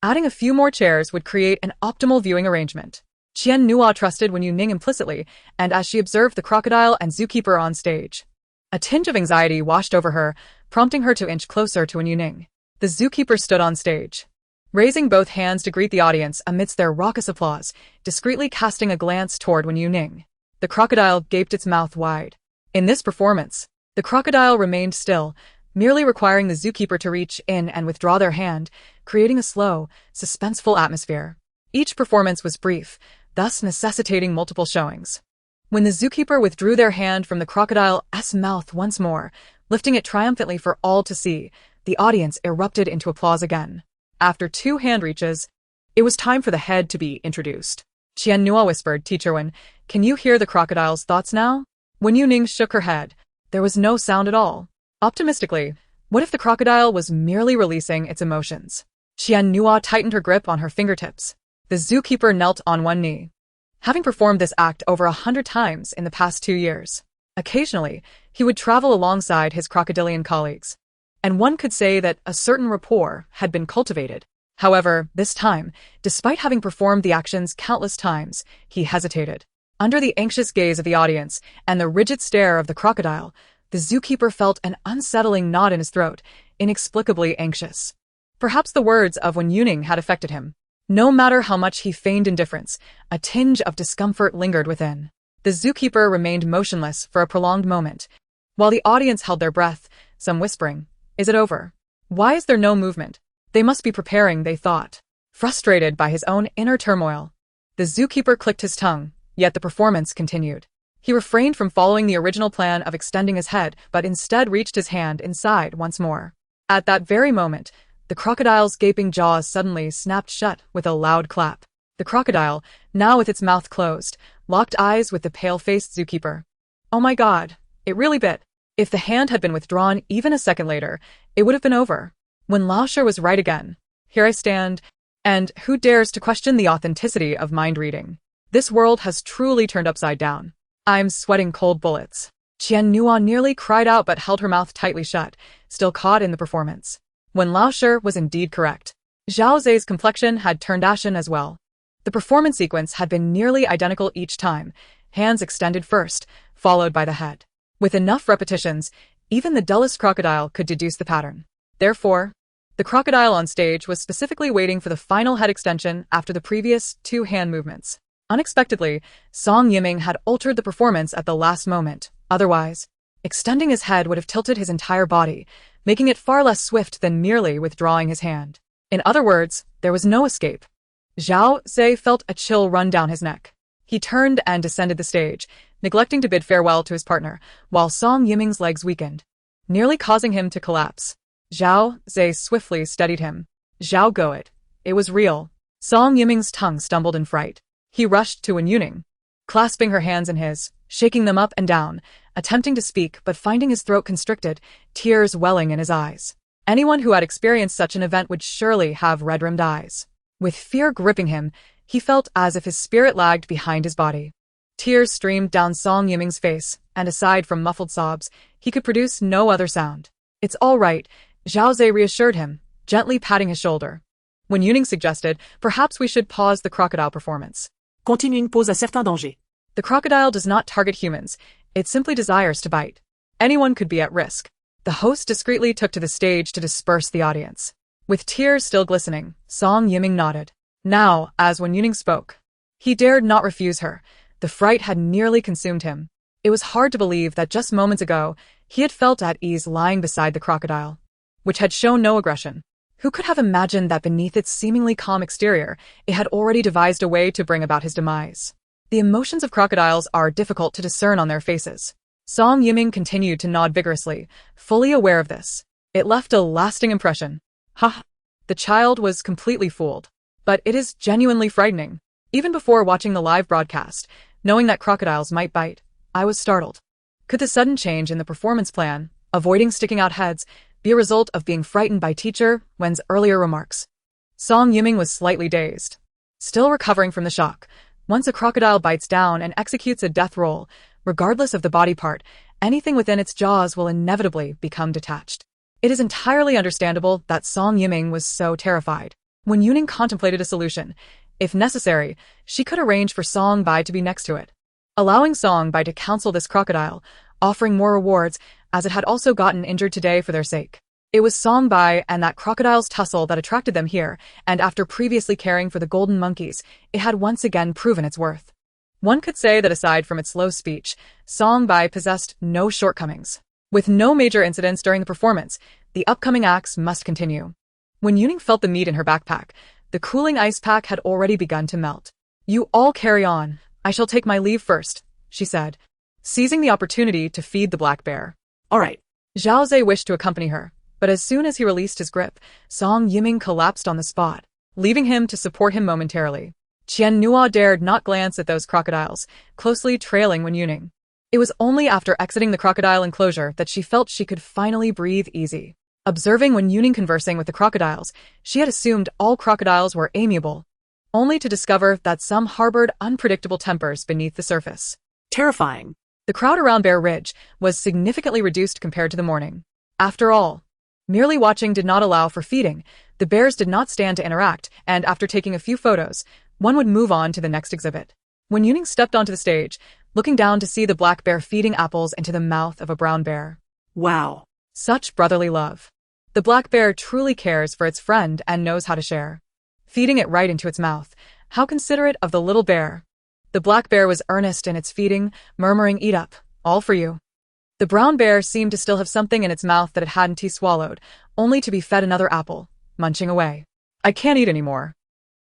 Adding a few more chairs would create an optimal viewing arrangement. Qian Nuo trusted Wen Youning implicitly, and as she observed the crocodile and zookeeper on stage, a tinge of anxiety washed over her, prompting her to inch closer to Wen Youning. The zookeeper stood on stage, raising both hands to greet the audience amidst their raucous applause, discreetly casting a glance toward Wen Youning. The crocodile gaped its mouth wide. In this performance, the crocodile remained still, merely requiring the zookeeper to reach in and withdraw their hand, creating a slow, suspenseful atmosphere. Each performance was brief, thus necessitating multiple showings. When the zookeeper withdrew their hand from the crocodile's mouth once more, lifting it triumphantly for all to see, the audience erupted into applause again. After 2 hand reaches, it was time for the head to be introduced. Qian Nuo whispered, "Teacher Wen, can you hear the crocodile's thoughts now?" Wen Youning shook her head. There was no sound at all. Optimistically, what if the crocodile was merely releasing its emotions? Qian Nuo tightened her grip on her fingertips. The zookeeper knelt on one knee, having performed this act over 100 times in the past 2 years. Occasionally, he would travel alongside his crocodilian colleagues, and one could say that a certain rapport had been cultivated. However, this time, despite having performed the actions countless times, he hesitated. Under the anxious gaze of the audience and the rigid stare of the crocodile, the zookeeper felt an unsettling knot in his throat, inexplicably anxious. Perhaps the words of Wen Youning had affected him. No matter how much he feigned indifference, a tinge of discomfort lingered within. The zookeeper remained motionless for a prolonged moment, while the audience held their breath, some whispering, "Is it over? Why is there no movement? They must be preparing," they thought. Frustrated by his own inner turmoil, the zookeeper clicked his tongue, yet the performance continued. He refrained from following the original plan of extending his head, but instead reached his hand inside once more. At that very moment, the crocodile's gaping jaws suddenly snapped shut with a loud clap. The crocodile, now with its mouth closed, locked eyes with the pale-faced zookeeper. "Oh my God, it really bit." If the hand had been withdrawn even a second later, it would have been over. When Laoshi was right again. Here I stand, and who dares to question the authenticity of mind reading? This world has truly turned upside down. I'm sweating cold bullets. Qian Nuo nearly cried out but held her mouth tightly shut, still caught in the performance. When Laoshi was indeed correct. Zhao Zei's complexion had turned ashen as well. The performance sequence had been nearly identical each time, hands extended first, followed by the head. With enough repetitions, even the dullest crocodile could deduce the pattern. Therefore, the crocodile on stage was specifically waiting for the final head extension after the previous 2 hand movements. Unexpectedly, Song Yiming had altered the performance at the last moment. Otherwise, extending his head would have tilted his entire body, making it far less swift than merely withdrawing his hand. In other words, there was no escape. Zhao Zei felt a chill run down his neck. He turned and descended the stage, neglecting to bid farewell to his partner, while Song Yiming's legs weakened, nearly causing him to collapse. Zhao Zei swiftly steadied him. Zhao Goet. It was real. Song Yiming's tongue stumbled in fright. He rushed to Wen Youning, clasping her hands in his, shaking them up and down, attempting to speak but finding his throat constricted, tears welling in his eyes. Anyone who had experienced such an event would surely have red-rimmed eyes. With fear gripping him, he felt as if his spirit lagged behind his body. Tears streamed down Song Yiming's face, and aside from muffled sobs, he could produce no other sound. It's all right, Zhao Zei reassured him, gently patting his shoulder. Wen Youning suggested, perhaps we should pause the crocodile performance. Continuing pose à certain danger. The crocodile does not target humans, it simply desires to bite. Anyone could be at risk. The host discreetly took to the stage to disperse the audience. With tears still glistening, Song Yiming nodded. Now, as Wen Youning spoke, he dared not refuse her. The fright had nearly consumed him. It was hard to believe that just moments ago, he had felt at ease lying beside the crocodile, which had shown no aggression. Who could have imagined that beneath its seemingly calm exterior, it had already devised a way to bring about his demise? The emotions of crocodiles are difficult to discern on their faces. Song Yiming continued to nod vigorously, fully aware of this. It left a lasting impression. Ha! The child was completely fooled. But it is genuinely frightening. Even before watching the live broadcast, knowing that crocodiles might bite, I was startled. Could the sudden change in the performance plan, avoiding sticking out heads, be a result of being frightened by teacher Wen's earlier remarks? Song Yiming was slightly dazed. Still recovering from the shock, once a crocodile bites down and executes a death roll, regardless of the body part, anything within its jaws will inevitably become detached. It is entirely understandable that Song Yiming was so terrified. Wen Youning contemplated a solution. If necessary, she could arrange for Song Bai to be next to it, allowing Song Bai to counsel this crocodile, offering more rewards, as it had also gotten injured today for their sake. It was Song Bai and that crocodile's tussle that attracted them here, and after previously caring for the golden monkeys, it had once again proven its worth. One could say that aside from its slow speech, Song Bai possessed no shortcomings. With no major incidents during the performance, the upcoming acts must continue. When Youning felt the meat in her backpack, the cooling ice pack had already begun to melt. You all carry on. I shall take my leave first, she said, seizing the opportunity to feed the black bear. All right. Zhao Zei wished to accompany her, but as soon as he released his grip, Song Yiming collapsed on the spot, leaving him to support him momentarily. Qian Nuo dared not glance at those crocodiles, closely trailing Wen Youning. It was only after exiting the crocodile enclosure that she felt she could finally breathe easy. Observing Wen Youning conversing with the crocodiles, she had assumed all crocodiles were amiable, only to discover that some harbored unpredictable tempers beneath the surface. Terrifying. The crowd around Bear Ridge was significantly reduced compared to the morning. After all, merely watching did not allow for feeding. The bears did not stand to interact, and after taking a few photos, one would move on to the next exhibit. When Youning stepped onto the stage, looking down to see the black bear feeding apples into the mouth of a brown bear. Wow. Such brotherly love. The black bear truly cares for its friend and knows how to share. Feeding it right into its mouth. How considerate of the little bear. The black bear was earnest in its feeding, murmuring, "Eat up, all for you." The brown bear seemed to still have something in its mouth that it hadn't swallowed, only to be fed another apple, munching away. "I can't eat anymore.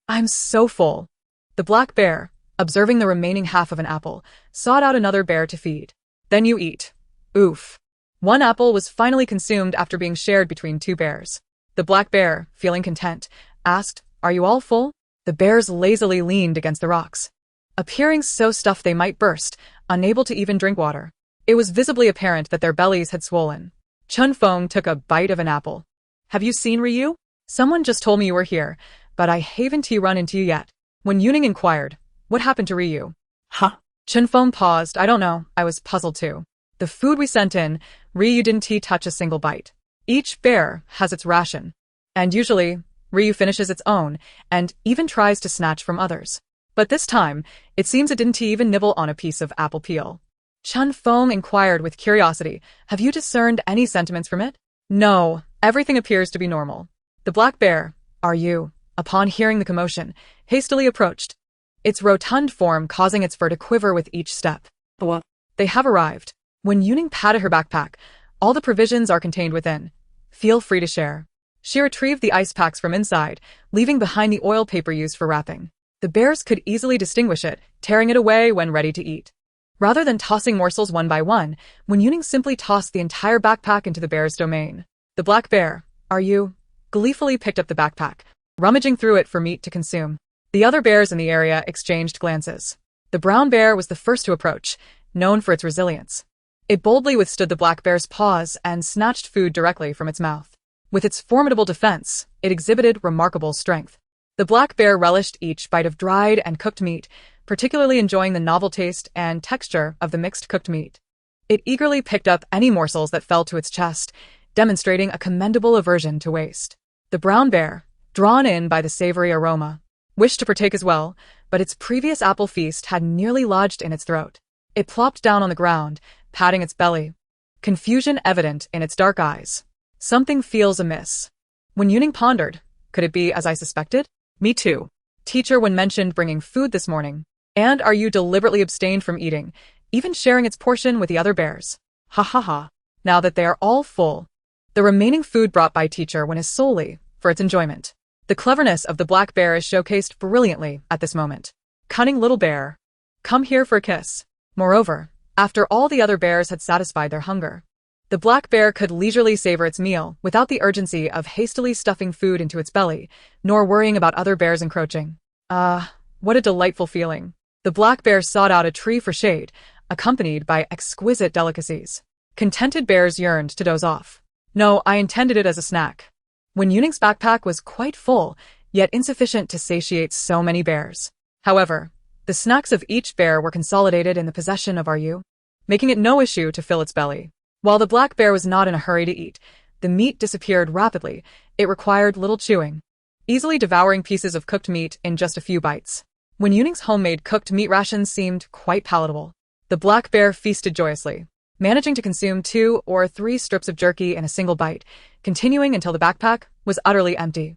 I'm so full." The black bear, observing the remaining half of an apple, sought out another bear to feed. "Then you eat." Oof. One apple was finally consumed after being shared between 2 bears. The black bear, feeling content, asked, "Are you all full?" The bears lazily leaned against the rocks, appearing so stuffed they might burst, unable to even drink water. It was visibly apparent that their bellies had swollen. Chun Feng took a bite of an apple. Have you seen Ryu? Someone just told me you were here, but I haven't run into you yet. Wen Youning inquired, what happened to Ryu? Huh? Chun Feng paused. I don't know. I was puzzled too. The food we sent in, Ryu didn't touch a single bite. Each bear has its ration. And usually, Ryu finishes its own, and even tries to snatch from others. But this time, it seems it didn't even nibble on a piece of apple peel. Chun Feng inquired with curiosity, have you discerned any sentiments from it? No, everything appears to be normal. The black bear, Ryu, upon hearing the commotion, hastily approached, its rotund form causing its fur to quiver with each step. What? They have arrived. When Youning patted her backpack, all the provisions are contained within. Feel free to share. She retrieved the ice packs from inside, leaving behind the oil paper used for wrapping. The bears could easily distinguish it, tearing it away when ready to eat. Rather than tossing morsels one by one, Wen Youning simply tossed the entire backpack into the bear's domain. The black bear, Ryu, gleefully picked up the backpack, rummaging through it for meat to consume. The other bears in the area exchanged glances. The brown bear was the first to approach, known for its resilience. It boldly withstood the black bear's paws and snatched food directly from its mouth. With its formidable defense, it exhibited remarkable strength. The black bear relished each bite of dried and cooked meat, particularly enjoying the novel taste and texture of the mixed cooked meat. It eagerly picked up any morsels that fell to its chest, demonstrating a commendable aversion to waste. The brown bear, drawn in by the savory aroma, wished to partake as well, but its previous apple feast had nearly lodged in its throat. It plopped down on the ground, patting its belly, confusion evident in its dark eyes. Something feels amiss. Wen Youning pondered, could it be as I suspected? Me too. Teacher when mentioned bringing food this morning. And Ryu deliberately abstained from eating, even sharing its portion with the other bears. Ha ha ha. Now that they are all full, the remaining food brought by teacher Wen is solely for its enjoyment. The cleverness of the black bear is showcased brilliantly at this moment. Cunning little bear. Come here for a kiss. Moreover, after all the other bears had satisfied their hunger, the black bear could leisurely savor its meal without the urgency of hastily stuffing food into its belly, nor worrying about other bears encroaching. What a delightful feeling. The black bear sought out a tree for shade, accompanied by exquisite delicacies. Contented bears yearned to doze off. No, I intended it as a snack. Wen Youning's backpack was quite full, yet insufficient to satiate so many bears. However, the snacks of each bear were consolidated in the possession of Ryu, making it no issue to fill its belly. While the black bear was not in a hurry to eat, the meat disappeared rapidly. It required little chewing, easily devouring pieces of cooked meat in just a few bites. Wen Youning's homemade cooked meat rations seemed quite palatable. The black bear feasted joyously, managing to consume 2 or 3 strips of jerky in a single bite, continuing until the backpack was utterly empty.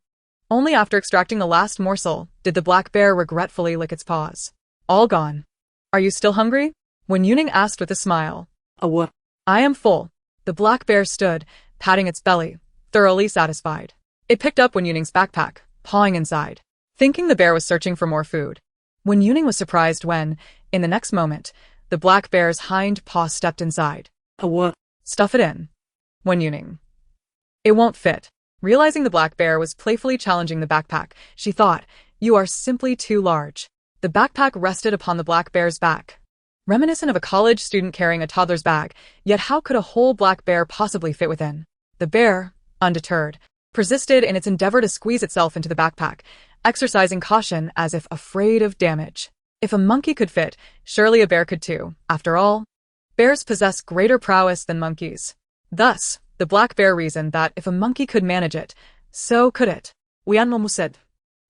Only after extracting the last morsel did the black bear regretfully lick its paws. All gone. Are you still hungry? Wen Youning asked with a smile. What? I am full. The black bear stood, patting its belly, thoroughly satisfied. It picked up Wen Youning's backpack, pawing inside, thinking the bear was searching for more food. Wen Youning was surprised when, in the next moment, the black bear's hind paw stepped inside. What? Stuff it in. Wen Youning. It won't fit. Realizing the black bear was playfully challenging the backpack, she thought, you are simply too large. The backpack rested upon the black bear's back, reminiscent of a college student carrying a toddler's bag, yet how could a whole black bear possibly fit within? The bear, undeterred, persisted in its endeavor to squeeze itself into the backpack, exercising caution as if afraid of damage. If a monkey could fit, surely a bear could too. After all, bears possess greater prowess than monkeys. Thus, the black bear reasoned that if a monkey could manage it, so could it. Wian said,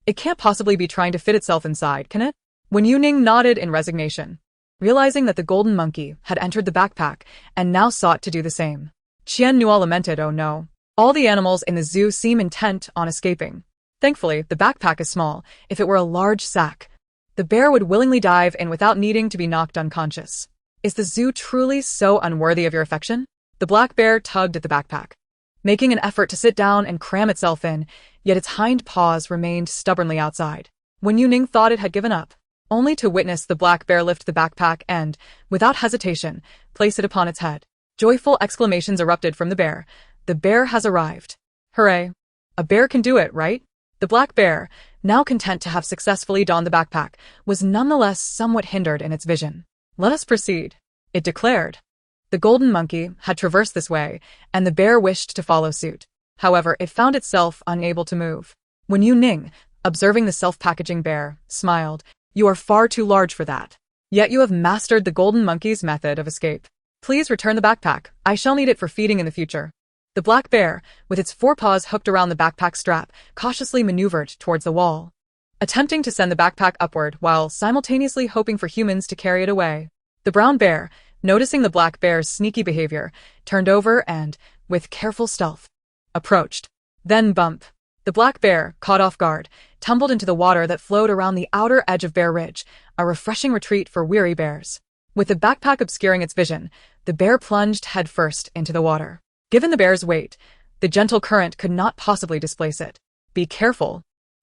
it can't possibly be trying to fit itself inside, can it? Wen Youning nodded in resignation, realizing that the golden monkey had entered the backpack and now sought to do the same. Qian Nua lamented, oh no. All the animals in the zoo seem intent on escaping. Thankfully, the backpack is small. If it were a large sack, the bear would willingly dive in without needing to be knocked unconscious. Is the zoo truly so unworthy of your affection? The black bear tugged at the backpack, making an effort to sit down and cram itself in, yet its hind paws remained stubbornly outside. Wen Youning thought it had given up, only to witness the black bear lift the backpack and, without hesitation, place it upon its head. Joyful exclamations erupted from the bear. The bear has arrived. Hooray. A bear can do it, right? The black bear, now content to have successfully donned the backpack, was nonetheless somewhat hindered in its vision. Let us proceed, it declared. The golden monkey had traversed this way, and the bear wished to follow suit. However, it found itself unable to move. Wen Youning, observing the self-packaging bear, smiled. You are far too large for that. Yet you have mastered the golden monkey's method of escape. Please return the backpack. I shall need it for feeding in the future. The black bear, with its forepaws hooked around the backpack strap, cautiously maneuvered towards the wall, attempting to send the backpack upward while simultaneously hoping for humans to carry it away. The brown bear, noticing the black bear's sneaky behavior, turned over and, with careful stealth, approached. Then bump. The black bear, caught off guard, tumbled into the water that flowed around the outer edge of Bear Ridge, a refreshing retreat for weary bears. With the backpack obscuring its vision, the bear plunged headfirst into the water. Given the bear's weight, the gentle current could not possibly displace it. Be careful,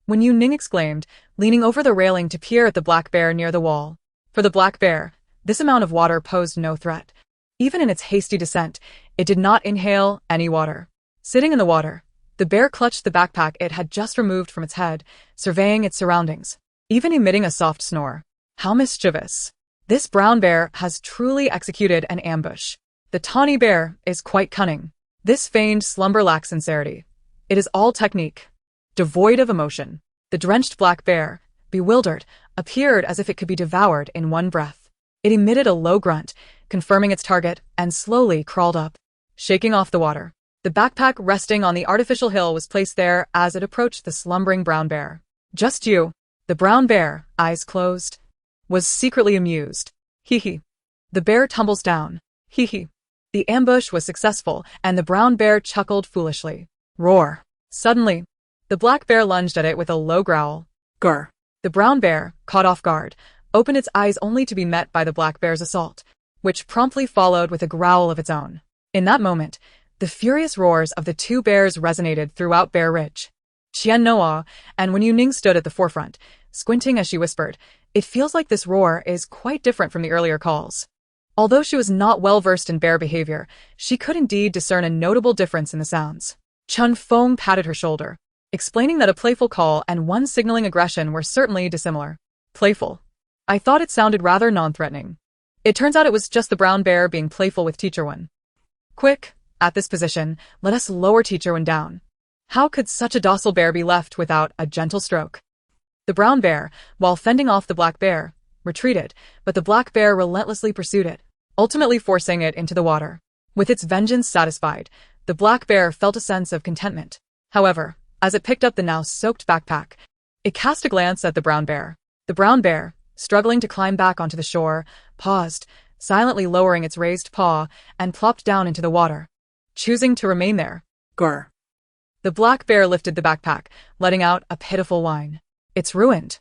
Wen Youning exclaimed, leaning over the railing to peer at the black bear near the wall. For the black bear, this amount of water posed no threat. Even in its hasty descent, it did not inhale any water. Sitting in the water, the bear clutched the backpack it had just removed from its head, surveying its surroundings, even emitting a soft snore. How mischievous. This brown bear has truly executed an ambush. The tawny bear is quite cunning. This feigned slumber lacks sincerity. It is all technique, devoid of emotion. The drenched black bear, bewildered, appeared as if it could be devoured in one breath. It emitted a low grunt, confirming its target, and slowly crawled up, shaking off the water. The backpack resting on the artificial hill was placed there as it approached the slumbering brown bear. Just you. The brown bear, eyes closed, was secretly amused. Hee hee. The bear tumbles down. Hee hee. The ambush was successful, and the brown bear chuckled foolishly. Roar. Suddenly, the black bear lunged at it with a low growl. Grr. The brown bear, caught off guard, opened its eyes only to be met by the black bear's assault, which promptly followed with a growl of its own. In that moment, the furious roars of the two bears resonated throughout Bear Ridge. Qian Noa and Wen Youning stood at the forefront, squinting as she whispered, "It feels like this roar is quite different from the earlier calls." Although she was not well versed in bear behavior, she could indeed discern a notable difference in the sounds. Chun Feng patted her shoulder, explaining that a playful call and one signaling aggression were certainly dissimilar. Playful. I thought it sounded rather non-threatening. It turns out it was just the brown bear being playful with Teacher Wen. Quick, at this position, let us lower Teacher Wen down. How could such a docile bear be left without a gentle stroke? The brown bear, while fending off the black bear, retreated, but the black bear relentlessly pursued it, ultimately forcing it into the water. With its vengeance satisfied, the black bear felt a sense of contentment. However, as it picked up the now soaked backpack, it cast a glance at the brown bear. The brown bear, struggling to climb back onto the shore, paused, silently lowering its raised paw, and plopped down into the water, choosing to remain there. Grr. The black bear lifted the backpack, letting out a pitiful whine. It's ruined.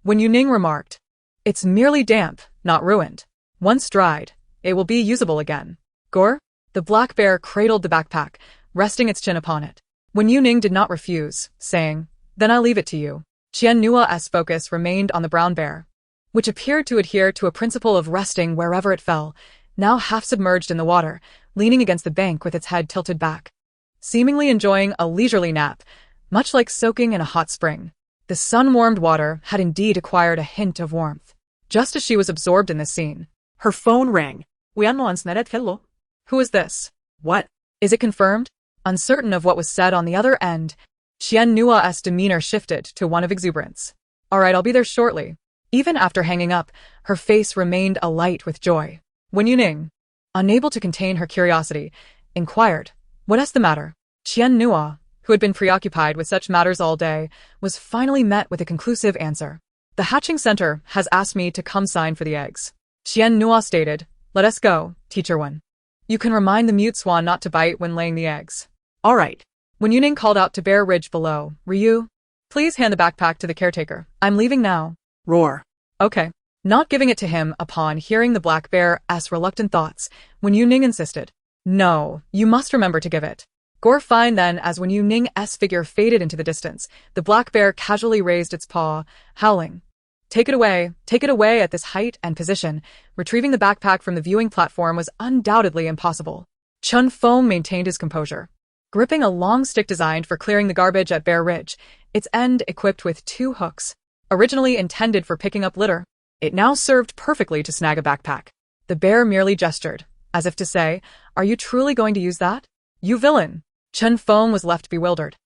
Wen Youning remarked. It's merely damp, not ruined. Once dried, it will be usable again. Gore? The black bear cradled the backpack, resting its chin upon it. Wen Youning did not refuse, saying, Then I'll leave it to you. Qian Nua's focus remained on the brown bear, which appeared to adhere to a principle of resting wherever it fell, now half submerged in the water, leaning against the bank with its head tilted back, seemingly enjoying a leisurely nap, much like soaking in a hot spring. The sun-warmed water had indeed acquired a hint of warmth. Just as she was absorbed in this scene, Her phone rang. Hello. Who is this? What? Is it confirmed? Uncertain of what was said on the other end, Qian Nua's demeanor shifted to one of exuberance. All right, I'll be there shortly. Even after hanging up, her face remained alight with joy. Wen Youning, unable to contain her curiosity, inquired, What is the matter? Qian Nua, who had been preoccupied with such matters all day, was finally met with a conclusive answer. The hatching center has asked me to come sign for the eggs. Qian Nua stated, Let us go, Teacher Wen. You can remind the mute swan not to bite when laying the eggs. All right. Wen Youning called out to Bear Ridge below, Ryu, please hand the backpack to the caretaker. I'm leaving now. Roar. Okay. Not giving it to him upon hearing the black bear's reluctant thoughts, Wen Youning insisted. No, you must remember to give it. Gore fine then as Wen Youning's figure faded into the distance, the black bear casually raised its paw, howling. Take it away at this height and position. Retrieving the backpack from the viewing platform was undoubtedly impossible. Chun Feng maintained his composure, gripping a long stick designed for clearing the garbage at Bear Ridge, its end equipped with 2 hooks. Originally intended for picking up litter, it now served perfectly to snag a backpack. The bear merely gestured, as if to say, "Are you truly going to use that? You villain!" Chen Feng was left bewildered,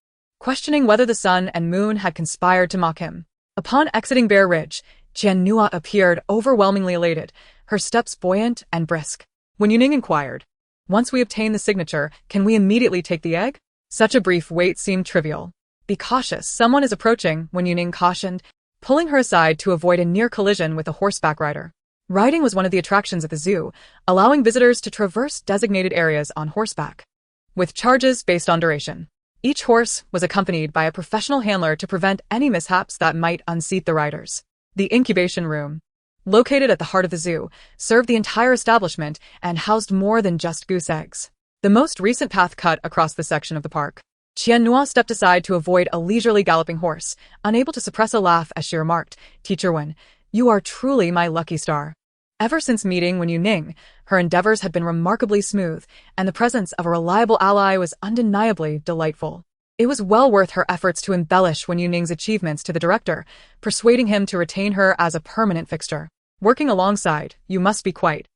questioning whether the sun and moon had conspired to mock him. Upon exiting Bear Ridge, Qian Nua appeared overwhelmingly elated, her steps buoyant and brisk. Wen Youning inquired, "Once we obtain the signature, can we immediately take the egg?" Such a brief wait seemed trivial. "Be cautious, someone is approaching," Wen Youning cautioned, pulling her aside to avoid a near collision with a horseback rider. Riding was one of the attractions at the zoo, allowing visitors to traverse designated areas on horseback, with charges based on duration. Each horse was accompanied by a professional handler to prevent any mishaps that might unseat the riders. The incubation room, located at the heart of the zoo, served the entire establishment and housed more than just goose eggs. The most recent path cut across the section of the park. Qian Nua stepped aside to avoid a leisurely galloping horse, unable to suppress a laugh as she remarked, "Teacher Wen, you are truly my lucky star." Ever since meeting Wen Youning, her endeavors had been remarkably smooth, and the presence of a reliable ally was undeniably delightful. It was well worth her efforts to embellish Wen Youning's achievements to the director, persuading him to retain her as a permanent fixture. Working alongside, you must be quite...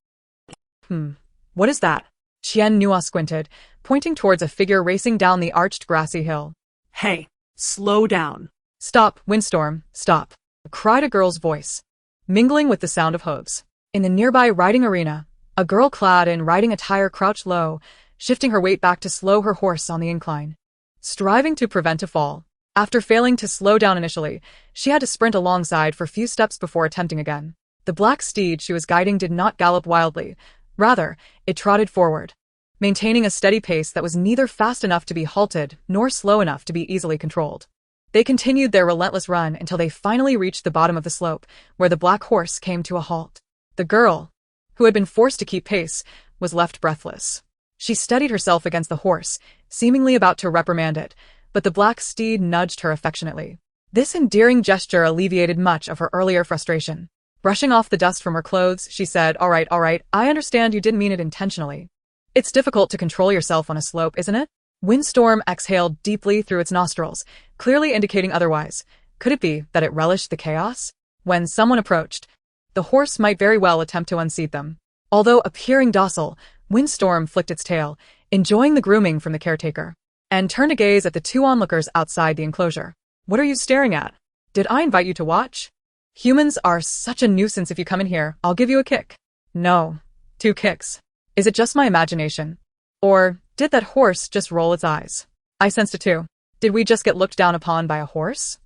What is that? Qian Nua squinted, pointing towards a figure racing down the arched grassy hill. Hey, slow down. "Stop, Windstorm, stop," cried a girl's voice, mingling with the sound of hooves. In the nearby riding arena, a girl clad in riding attire crouched low, shifting her weight back to slow her horse on the incline, striving to prevent a fall. After failing to slow down initially, she had to sprint alongside for a few steps before attempting again. The black steed she was guiding did not gallop wildly. Rather, it trotted forward, maintaining a steady pace that was neither fast enough to be halted nor slow enough to be easily controlled. They continued their relentless run until they finally reached the bottom of the slope, where the black horse came to a halt. The girl, who had been forced to keep pace, was left breathless. She steadied herself against the horse, seemingly about to reprimand it, but the black steed nudged her affectionately. This endearing gesture alleviated much of her earlier frustration. Brushing off the dust from her clothes, she said, all right, I understand you didn't mean it intentionally. It's difficult to control yourself on a slope, isn't it?" Windstorm exhaled deeply through its nostrils, clearly indicating otherwise. Could it be that it relished the chaos? When someone approached, the horse might very well attempt to unseat them. Although appearing docile, Windstorm flicked its tail, enjoying the grooming from the caretaker, and turned to gaze at the two onlookers outside the enclosure. "What are you staring at? Did I invite you to watch? Humans are such a nuisance. If you come in here, I'll give you a kick." "No. 2 kicks. Is it just my imagination? Or did that horse just roll its eyes? I sensed it too. Did we just get looked down upon by a horse?"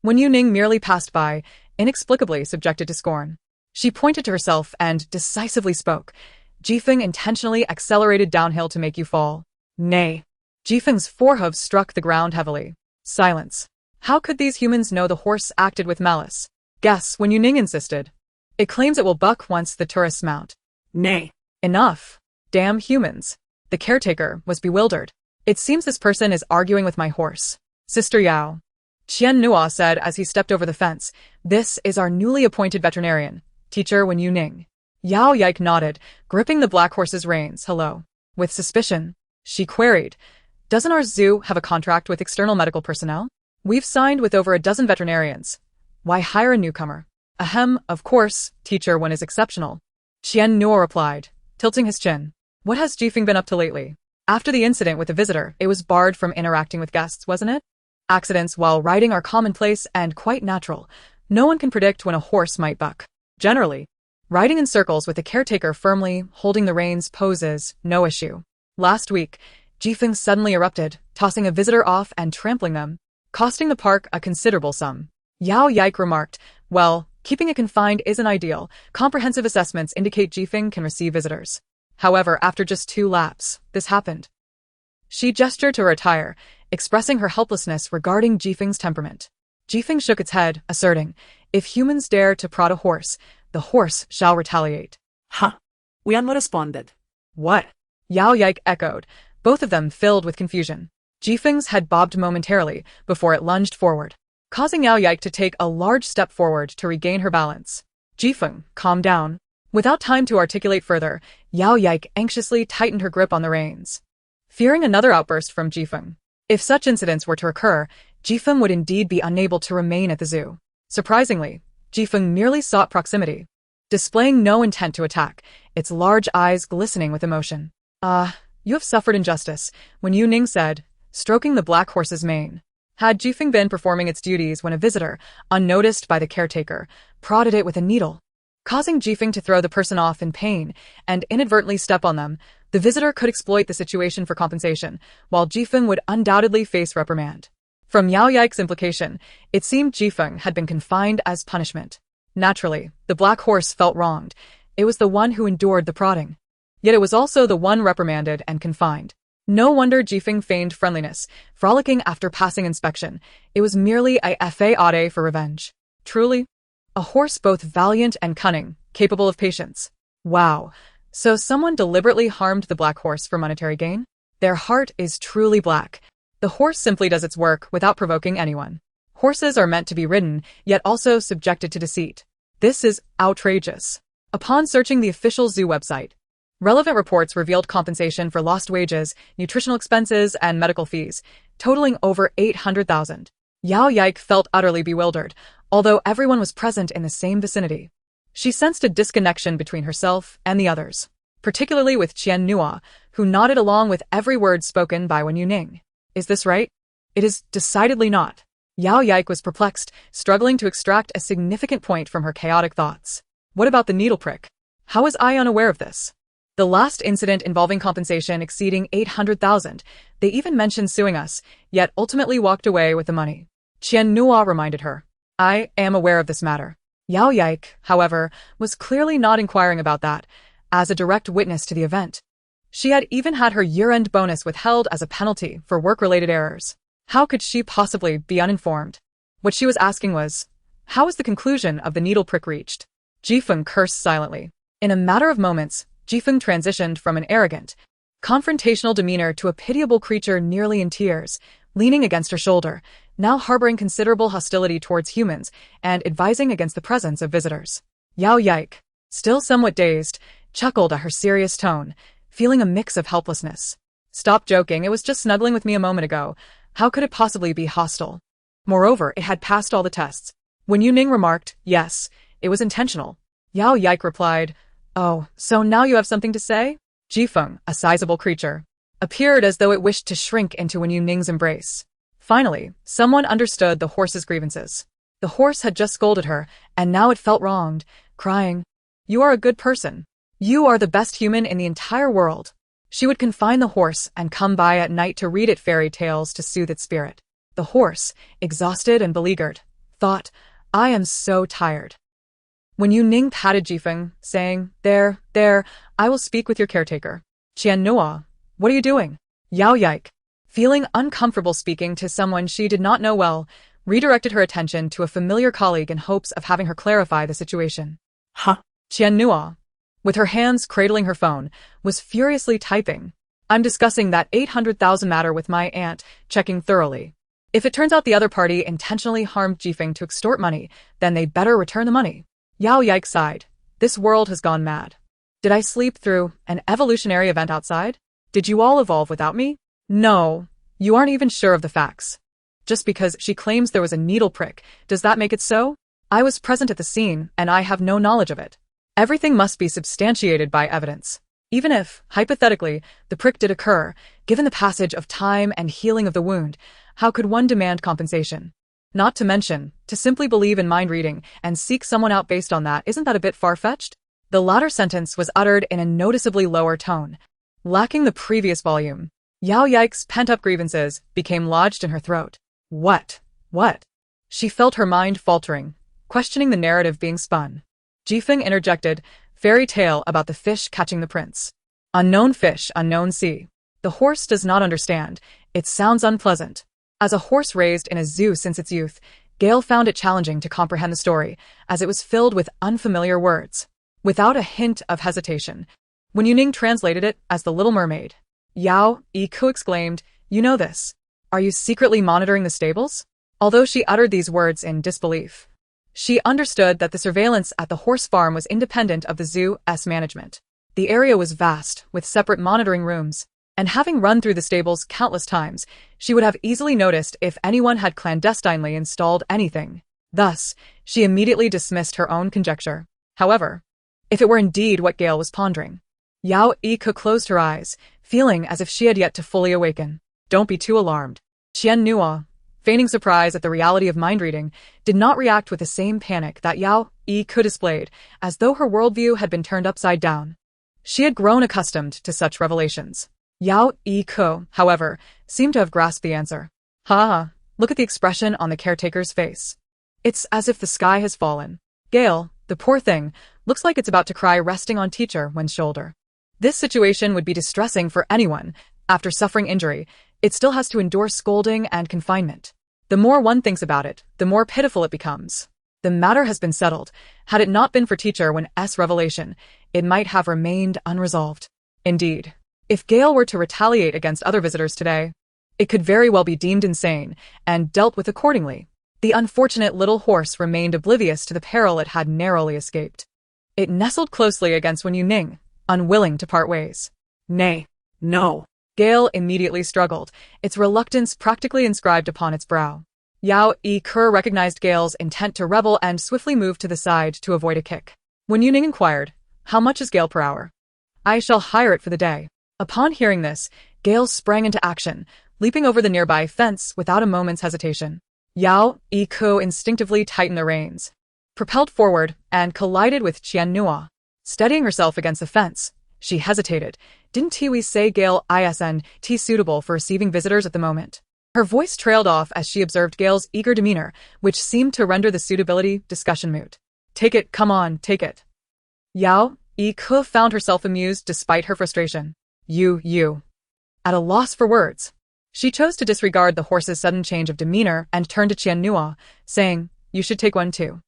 Wen Youning merely passed by, inexplicably subjected to scorn. She pointed to herself and decisively spoke. "Jifeng intentionally accelerated downhill to make you fall." "Nay." Jifeng's forehooves struck the ground heavily. Silence. How could these humans know the horse acted with malice? "Guess," Wen Youning insisted. "It claims it will buck once the tourists mount." Nay. "Enough. Damn humans." The caretaker was bewildered. "It seems this person is arguing with my horse." "Sister Yao," Qian Nua said as he stepped over the fence, "this is our newly appointed veterinarian, Teacher Wen Youning." Yao Yike nodded, gripping the black horse's reins. "Hello." With suspicion, she queried, "Doesn't our zoo have a contract with external medical personnel? We've signed with over a dozen veterinarians. Why hire a newcomer?" "Ahem, of course, Teacher Wen is exceptional," Qian Nua replied, tilting his chin. "What has Jifeng been up to lately?" After the incident with the visitor, it was barred from interacting with guests, wasn't it? Accidents while riding are commonplace and quite natural. No one can predict when a horse might buck. Generally, riding in circles with the caretaker firmly holding the reins poses no issue. Last week, Jifeng suddenly erupted, tossing a visitor off and trampling them, costing the park a considerable sum. Yao Yike remarked, "Well, keeping it confined isn't ideal. Comprehensive assessments indicate Jifeng can receive visitors." However, after just 2 laps, this happened. She gestured to retire, expressing her helplessness regarding Jifeng's temperament. Jifeng shook its head, asserting, "If humans dare to prod a horse, the horse shall retaliate." "Huh." Wian responded. "What?" Yao Yike echoed, both of them filled with confusion. Jifeng's head bobbed momentarily before it lunged forward, causing Yao Yike to take a large step forward to regain her balance. "Jifeng, calm down." Without time to articulate further, Yao Yike anxiously tightened her grip on the reins, fearing another outburst from Jifeng. If such incidents were to occur, Jifeng would indeed be unable to remain at the zoo. Surprisingly, Jifeng merely sought proximity. displaying no intent to attack, its large eyes glistening with emotion. You have suffered injustice, Wen Youning said, stroking the black horse's mane. Had Jifeng been performing its duties when a visitor, unnoticed by the caretaker, prodded it with a needle, causing Jifeng to throw the person off in pain and inadvertently step on them, the visitor could exploit the situation for compensation, while Jifeng would undoubtedly face reprimand. From Yao Yike's implication, it seemed Jifeng had been confined as punishment. Naturally, the black horse felt wronged. It was the one who endured the prodding. Yet it was also the one reprimanded and confined. No wonder Jifeng feigned friendliness, frolicking after passing inspection. It was merely a fade for revenge. Truly, a horse both valiant and cunning, capable of patience. Wow. So someone deliberately harmed the black horse for monetary gain? Their heart is truly black. The horse simply does its work without provoking anyone. Horses are meant to be ridden, yet also subjected to deceit. This is outrageous. Upon searching the official zoo website, relevant reports revealed compensation for lost wages, nutritional expenses, and medical fees, totaling over 800,000. Yao Yike felt utterly bewildered, although everyone was present in the same vicinity. She sensed a disconnection between herself and the others, particularly with Qian Nua, who nodded along with every word spoken by Wen Youning. Is this right? It is decidedly not. Yao Yike was perplexed, struggling to extract a significant point from her chaotic thoughts. What about the needle prick? How was I unaware of this? The last incident involving compensation exceeding 800,000, they even mentioned suing us, yet ultimately walked away with the money. Qian Nua reminded her. I am aware of this matter. Yao Yike, however, was clearly not inquiring about that, as a direct witness to the event. She had even had her year-end bonus withheld as a penalty for work-related errors. How could she possibly be uninformed? What she was asking was, how was the conclusion of the needle prick reached? Jifeng cursed silently. In a matter of moments, Jifeng transitioned from an arrogant, confrontational demeanor to a pitiable creature nearly in tears, leaning against her shoulder, now harboring considerable hostility towards humans and advising against the presence of visitors. Yao Yike, still somewhat dazed, chuckled at her serious tone, feeling a mix of helplessness. Stop joking, it was just snuggling with me a moment ago. How could it possibly be hostile? Moreover, it had passed all the tests. Wen Youning remarked, yes, it was intentional. Yao Yike replied, oh, so now you have something to say? Jifeng, a sizable creature, appeared as though it wished to shrink into Wen Youning's embrace. Finally, someone understood the horse's grievances. The horse had just scolded her, and now it felt wronged, crying, you are a good person. You are the best human in the entire world. She would confine the horse and come by at night to read it fairy tales to soothe its spirit. The horse, exhausted and beleaguered, thought, I am so tired. Wen Youning patted Jifeng, saying, there, I will speak with your caretaker. Qian Nua, what are you doing? Yao Yike, feeling uncomfortable speaking to someone she did not know well, redirected her attention to a familiar colleague in hopes of having her clarify the situation. Huh? Qian Nua, with her hands cradling her phone, was furiously typing. I'm discussing that 800,000 matter with my aunt, checking thoroughly. If it turns out the other party intentionally harmed Jifeng to extort money, then they better return the money. Yao Yike sighed. This world has gone mad. Did I sleep through an evolutionary event outside? Did you all evolve without me? No, you aren't even sure of the facts. Just because she claims there was a needle prick, does that make it so? I was present at the scene, and I have no knowledge of it. Everything must be substantiated by evidence. Even if, hypothetically, the prick did occur, given the passage of time and healing of the wound, how could one demand compensation? Not to mention, to simply believe in mind reading and seek someone out based on that, isn't that a bit far-fetched? The latter sentence was uttered in a noticeably lower tone, lacking the previous volume. Yao Yike's pent-up grievances became lodged in her throat. What? She felt her mind faltering, questioning the narrative being spun. Jifeng interjected, fairy tale about the fish catching the prince. Unknown fish, unknown sea. The horse does not understand. It sounds unpleasant. As a horse raised in a zoo since its youth, Gale found it challenging to comprehend the story, as it was filled with unfamiliar words. Without a hint of hesitation, Wen Youning translated it as the Little Mermaid. Yao Yiku exclaimed, you know this. Are you secretly monitoring the stables? Although she uttered these words in disbelief, she understood that the surveillance at the horse farm was independent of the zoo's management. The area was vast, with separate monitoring rooms, and having run through the stables countless times, she would have easily noticed if anyone had clandestinely installed anything. Thus, she immediately dismissed her own conjecture. However, If it were indeed what Gale was pondering. Yao Ika closed her eyes, feeling as if she had yet to fully awaken. Don't be too alarmed. Qian Nua, feigning surprise at the reality of mind-reading, did not react with the same panic that Yao Ika displayed, as though her worldview had been turned upside down. She had grown accustomed to such revelations. Yao Ika, however, seemed to have grasped the answer. Ha! Look at the expression on the caretaker's face. It's as if the sky has fallen. Gale, the poor thing, looks like it's about to cry resting on teacher Wen's shoulder. This situation would be distressing for anyone. After suffering injury, it still has to endure scolding and confinement. The more one thinks about it, the more pitiful it becomes. The matter has been settled. Had it not been for teacher Wen's revelation, it might have remained unresolved. Indeed, if Gale were to retaliate against other visitors today, it could very well be deemed insane and dealt with accordingly. The unfortunate little horse remained oblivious to the peril it had narrowly escaped. It nestled closely against Wen Youning, unwilling to part ways. Nay, no. Gale immediately struggled, its reluctance practically inscribed upon its brow. Yao Ika recognized Gale's intent to rebel and swiftly moved to the side to avoid a kick. Wen Youning inquired, "How much is Gale per hour?" "I shall hire it for the day." Upon hearing this, Gale sprang into action, leaping over the nearby fence without a moment's hesitation. Yao Ika instinctively tightened the reins, propelled forward, and collided with Qian Nua. Steadying herself against the fence, she hesitated. Didn't we say Gale isn't suitable for receiving visitors at the moment? Her voice trailed off as she observed Gale's eager demeanor, which seemed to render the suitability discussion moot. "Take it, come on, take it." Yao Ika found herself amused despite her frustration. You. At a loss for words. She chose to disregard the horse's sudden change of demeanor and turned to Qian Nua, saying, "You should take one too."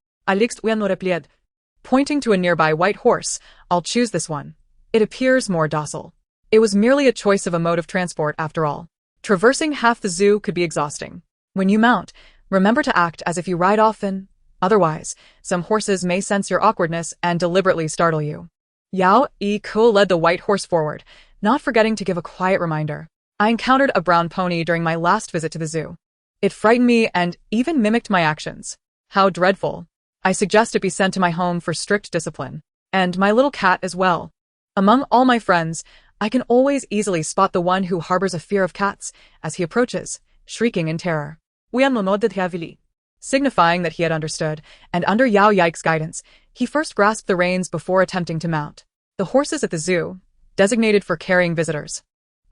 Pointing to a nearby white horse, "I'll choose this one. It appears more docile." It was merely a choice of a mode of transport after all. Traversing half the zoo could be exhausting. When you mount, remember to act as if you ride often. Otherwise, some horses may sense your awkwardness and deliberately startle you. Yao Ika led the white horse forward, not forgetting to give a quiet reminder. "I encountered a brown pony during my last visit to the zoo. It frightened me and even mimicked my actions. How dreadful. I suggest it be sent to my home for strict discipline. And my little cat as well. Among all my friends, I can always easily spot the one who harbors a fear of cats as he approaches, shrieking in terror." Signifying that he had understood, and under Yao Yike's guidance, he first grasped the reins before attempting to mount. The horses at the zoo, designated for carrying visitors,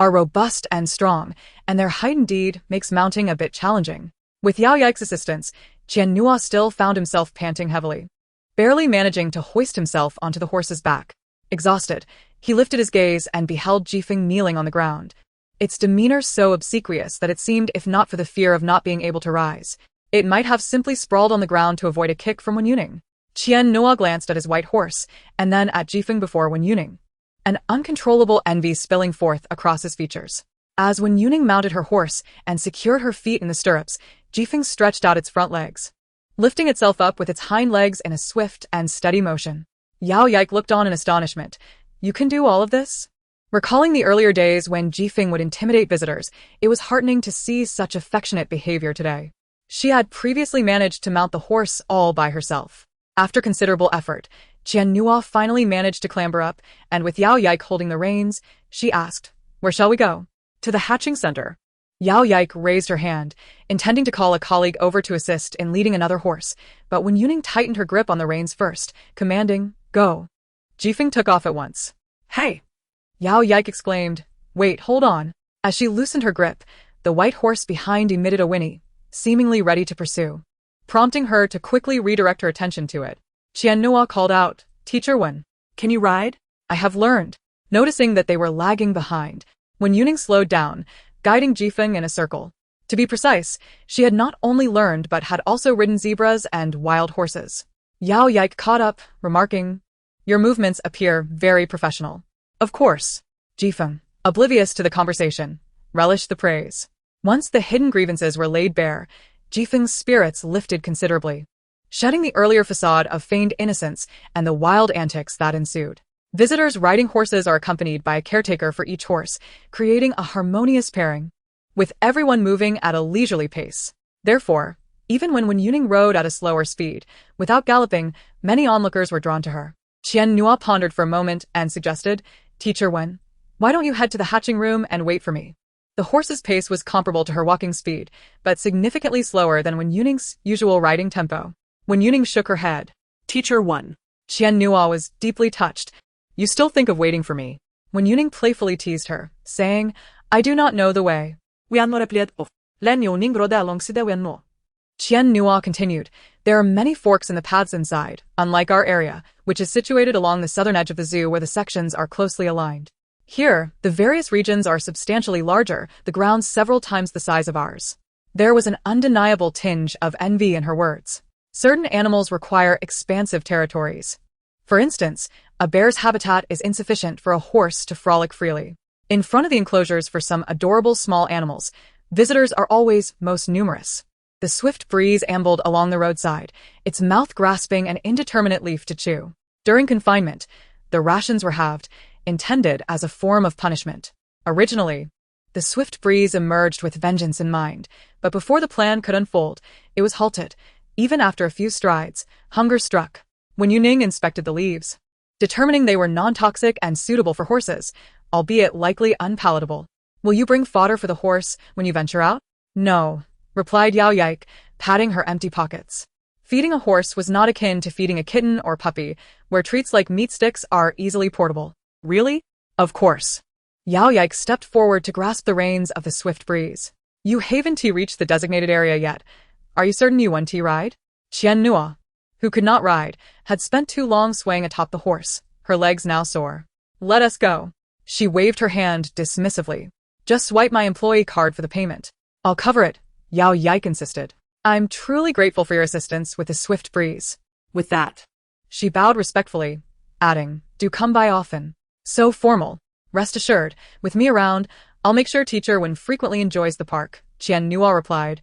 are robust and strong, and their height indeed makes mounting a bit challenging. With Yao Yike's assistance, Qian Nua still found himself panting heavily, barely managing to hoist himself onto the horse's back. Exhausted, he lifted his gaze and beheld Jifeng kneeling on the ground, its demeanor so obsequious that it seemed if not for the fear of not being able to rise, it might have simply sprawled on the ground to avoid a kick from Wen Youning. Qian Nua glanced at his white horse, and then at Jifeng before Wen Youning, an uncontrollable envy spilling forth across his features. As Wen Youning mounted her horse and secured her feet in the stirrups, Jifeng stretched out its front legs, lifting itself up with its hind legs in a swift and steady motion. Yao Yike looked on in astonishment. "You can do all of this?" Recalling the earlier days when Jifeng would intimidate visitors, it was heartening to see such affectionate behavior today. She had previously managed to mount the horse all by herself. After considerable effort, Qian Nua finally managed to clamber up, and with Yao Yike holding the reins, she asked, "Where shall we go?" "To the hatching center." Yao Yike raised her hand, intending to call a colleague over to assist in leading another horse, but Wen Youning tightened her grip on the reins first, commanding, "Go." Jifeng took off at once. "Hey!" Yao Yike exclaimed, "Wait, hold on." As she loosened her grip, the white horse behind emitted a whinny, seemingly ready to pursue, prompting her to quickly redirect her attention to it. Qian Nua called out, "Teacher Wen, can you ride?" "I have learned." Noticing that they were lagging behind, Wen Youning slowed down, guiding Jifeng in a circle. To be precise, she had not only learned but had also ridden zebras and wild horses. Yao Yike caught up, remarking, "Your movements appear very professional." "Of course." Jifeng, oblivious to the conversation, relished the praise. Once the hidden grievances were laid bare, Jifeng's spirits lifted considerably, shedding the earlier facade of feigned innocence and the wild antics that ensued. Visitors riding horses are accompanied by a caretaker for each horse, creating a harmonious pairing, with everyone moving at a leisurely pace. Therefore, even when Wen Youning rode at a slower speed, without galloping, many onlookers were drawn to her. Qian Nua pondered for a moment and suggested, Teacher Wen, why don't you head to the hatching room and wait for me? The horse's pace was comparable to her walking speed, but significantly slower than Wen Youning's usual riding tempo. Wen Youning shook her head. Teacher 1. Qian Nua was deeply touched. You still think of waiting for me? Wen Youning playfully teased her, saying, I do not know the way. Wen Youning rode alongside Wen Mo. Qian Nua continued, there are many forks in the paths inside, unlike our area, which is situated along the southern edge of the zoo where the sections are closely aligned. Here, the various regions are substantially larger, the ground several times the size of ours. There was an undeniable tinge of envy in her words. Certain animals require expansive territories. For instance, a bear's habitat is insufficient for a horse to frolic freely. In front of the enclosures for some adorable small animals, visitors are always most numerous. The swift breeze ambled along the roadside, its mouth grasping an indeterminate leaf to chew. During confinement, the rations were halved, intended as a form of punishment. Originally, the swift breeze emerged with vengeance in mind, but before the plan could unfold, it was halted. Even after a few strides, hunger struck. Wen Youning inspected the leaves, determining they were non-toxic and suitable for horses, albeit likely unpalatable. Will you bring fodder for the horse when you venture out? No, replied Yao Yike, patting her empty pockets. Feeding a horse was not akin to feeding a kitten or puppy, where treats like meat sticks are easily portable. Really? Of course. Yao Yike stepped forward to grasp the reins of the swift breeze. You haven't reached the designated area yet. Are you certain you want to ride? Qian Nua, who could not ride, had spent too long swaying atop the horse, her legs now sore. Let us go. She waved her hand dismissively. Just swipe my employee card for the payment. I'll cover it, Yao Yike insisted. I'm truly grateful for your assistance with the swift breeze. With that, she bowed respectfully, adding, do come by often. So formal. Rest assured, with me around, I'll make sure Teacher Wen frequently enjoys the park, Qian Nua replied,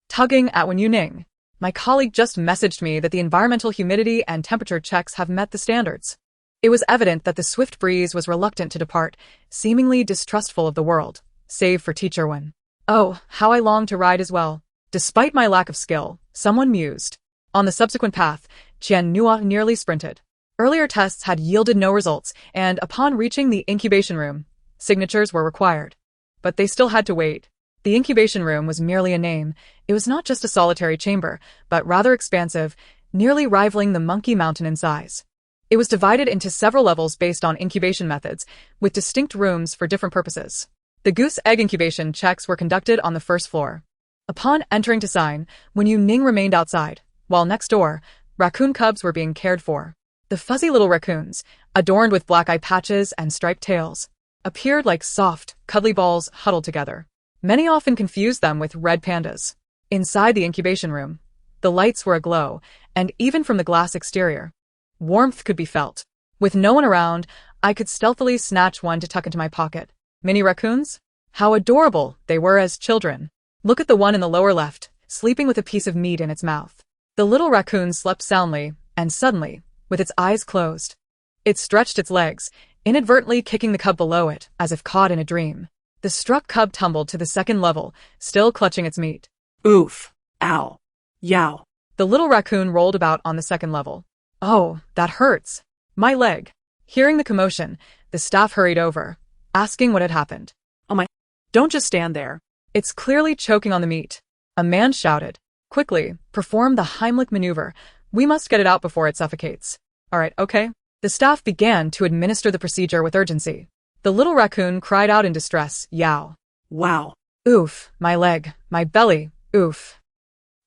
tugging at Wen Youning. My colleague just messaged me that the environmental humidity and temperature checks have met the standards. It was evident that the swift breeze was reluctant to depart, seemingly distrustful of the world, save for Teacher Wen. Oh, how I long to ride as well. Despite my lack of skill, someone mused. On the subsequent path, Qian Nua nearly sprinted. Earlier tests had yielded no results, and upon reaching the incubation room, signatures were required. But they still had to wait. The incubation room was merely a name. It was not just a solitary chamber, but rather expansive, nearly rivaling the Monkey Mountain in size. It was divided into several levels based on incubation methods, with distinct rooms for different purposes. The goose egg incubation checks were conducted on the first floor. Upon entering to sign, Wen Youning remained outside, while next door, raccoon cubs were being cared for. The fuzzy little raccoons, adorned with black eye patches and striped tails, appeared like soft, cuddly balls huddled together. Many often confused them with red pandas. Inside the incubation room, the lights were aglow, and even from the glass exterior, warmth could be felt. With no one around, I could stealthily snatch one to tuck into my pocket. Mini raccoons? How adorable they were as children. Look at the one in the lower left, sleeping with a piece of meat in its mouth. The little raccoon slept soundly, and suddenly, with its eyes closed, it stretched its legs, inadvertently kicking the cub below it, as if caught in a dream. The struck cub tumbled to the second level, still clutching its meat. Oof. Ow. Yow. The little raccoon rolled about on the second level. Oh, that hurts. My leg. Hearing the commotion, the staff hurried over, asking what had happened. Oh my. Don't just stand there. It's clearly choking on the meat. A man shouted. Quickly, perform the Heimlich maneuver. We must get it out before it suffocates. All right, okay. The staff began to administer the procedure with urgency. The little raccoon cried out in distress, yow. Wow. Oof, my leg, my belly, oof.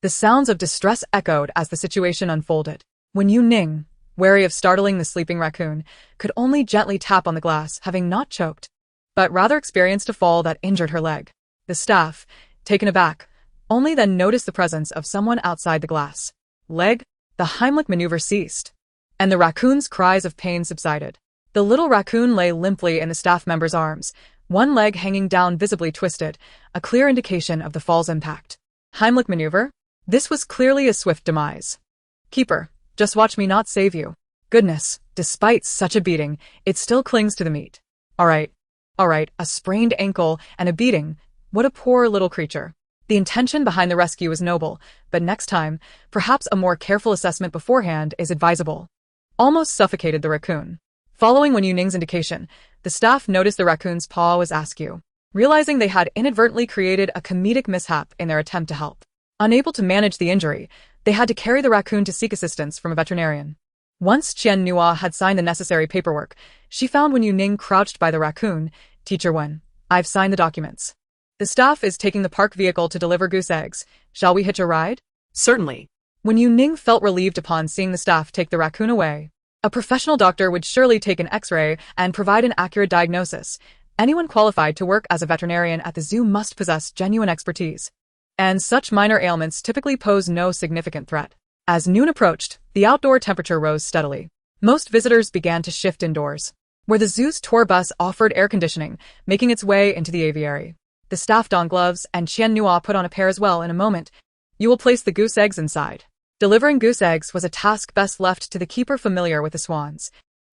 The sounds of distress echoed as the situation unfolded. Wen Youning, wary of startling the sleeping raccoon, could only gently tap on the glass, having not choked, but rather experienced a fall that injured her leg. The staff, taken aback, only then noticed the presence of someone outside the glass. Leg? The Heimlich maneuver ceased, and the raccoon's cries of pain subsided. The little raccoon lay limply in the staff member's arms, one leg hanging down visibly twisted, a clear indication of the fall's impact. Heimlich maneuver? This was clearly a swift demise. Keeper, just watch me not save you. Goodness, despite such a beating, it still clings to the meat. All right, a sprained ankle and a beating. What a poor little creature. The intention behind the rescue was noble, but next time, perhaps a more careful assessment beforehand is advisable. almost suffocated the raccoon. Following Wen Youning's indication, the staff noticed the raccoon's paw was askew, realizing they had inadvertently created a comedic mishap in their attempt to help. Unable to manage the injury, they had to carry the raccoon to seek assistance from a veterinarian. Once Qian Nua had signed the necessary paperwork, she found Wen Youning crouched by the raccoon. "Teacher Wen, I've signed the documents. The staff is taking the park vehicle to deliver goose eggs. Shall we hitch a ride?" Certainly. Wen Youning felt relieved upon seeing the staff take the raccoon away. A professional doctor would surely take an X-ray and provide an accurate diagnosis. Anyone qualified to work as a veterinarian at the zoo must possess genuine expertise. And such minor ailments typically pose no significant threat. As noon approached, the outdoor temperature rose steadily. Most visitors began to shift indoors, where the zoo's tour bus offered air conditioning, making its way into the aviary. The staff donned gloves, and Qian Nua put on a pair as well. In a moment, you will place the goose eggs inside. Delivering goose eggs was a task best left to the keeper familiar with the swans.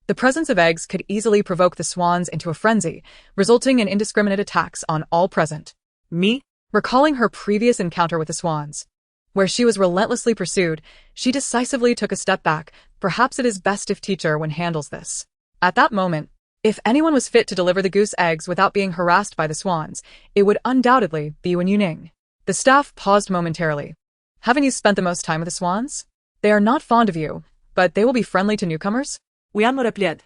The presence of eggs could easily provoke the swans into a frenzy, resulting in indiscriminate attacks on all present. Me? Recalling her previous encounter with the swans, where she was relentlessly pursued, she decisively took a step back. Perhaps it is best if Teacher Wen handles this. At that moment, if anyone was fit to deliver the goose eggs without being harassed by the swans, it would undoubtedly be Wen Youning. The staff paused momentarily. "Haven't you spent the most time with the swans? They are not fond of you, but they will be friendly to newcomers." Oui, me rappelait.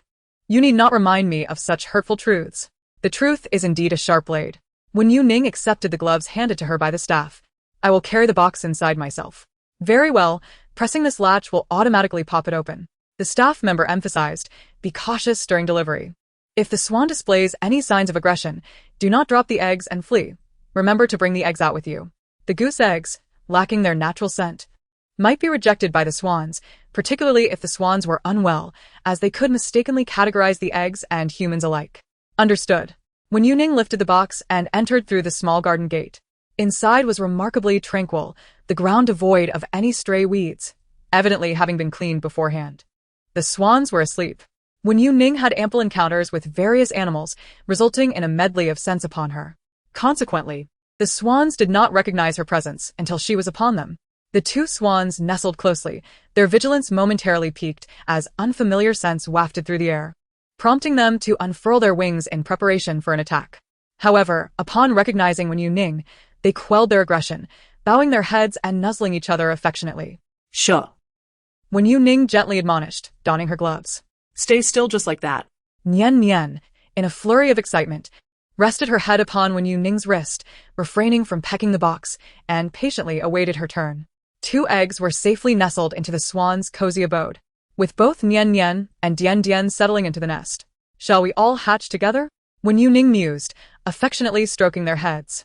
"You need not remind me of such hurtful truths. The truth is indeed a sharp blade." Wen Youning accepted the gloves handed to her by the staff. "I will carry the box inside myself." "Very well, pressing this latch will automatically pop it open." The staff member emphasized, "Be cautious during delivery. If the swan displays any signs of aggression, do not drop the eggs and flee. Remember to bring the eggs out with you." The goose eggs, lacking their natural scent, might be rejected by the swans, particularly if the swans were unwell, as they could mistakenly categorize the eggs and humans alike. Understood. Wen Youning lifted the box and entered through the small garden gate. Inside was remarkably tranquil, the ground devoid of any stray weeds, evidently having been cleaned beforehand. The swans were asleep. Wen Youning had ample encounters with various animals, resulting in a medley of scents upon her. Consequently, the swans did not recognize her presence until she was upon them. The two swans nestled closely, their vigilance momentarily piqued as unfamiliar scents wafted through the air, prompting them to unfurl their wings in preparation for an attack. However, upon recognizing Wen Youning, they quelled their aggression, bowing their heads and nuzzling each other affectionately. Sure. Wen Youning gently admonished, donning her gloves. Stay still just like that. Nian Nian, in a flurry of excitement, rested her head upon Wen Youning's wrist, refraining from pecking the box, and patiently awaited her turn. 2 eggs were safely nestled into the swan's cozy abode, with both Nian Nian and Dian Dian settling into the nest. "Shall we all hatch together?" Wen Youning mused, affectionately stroking their heads.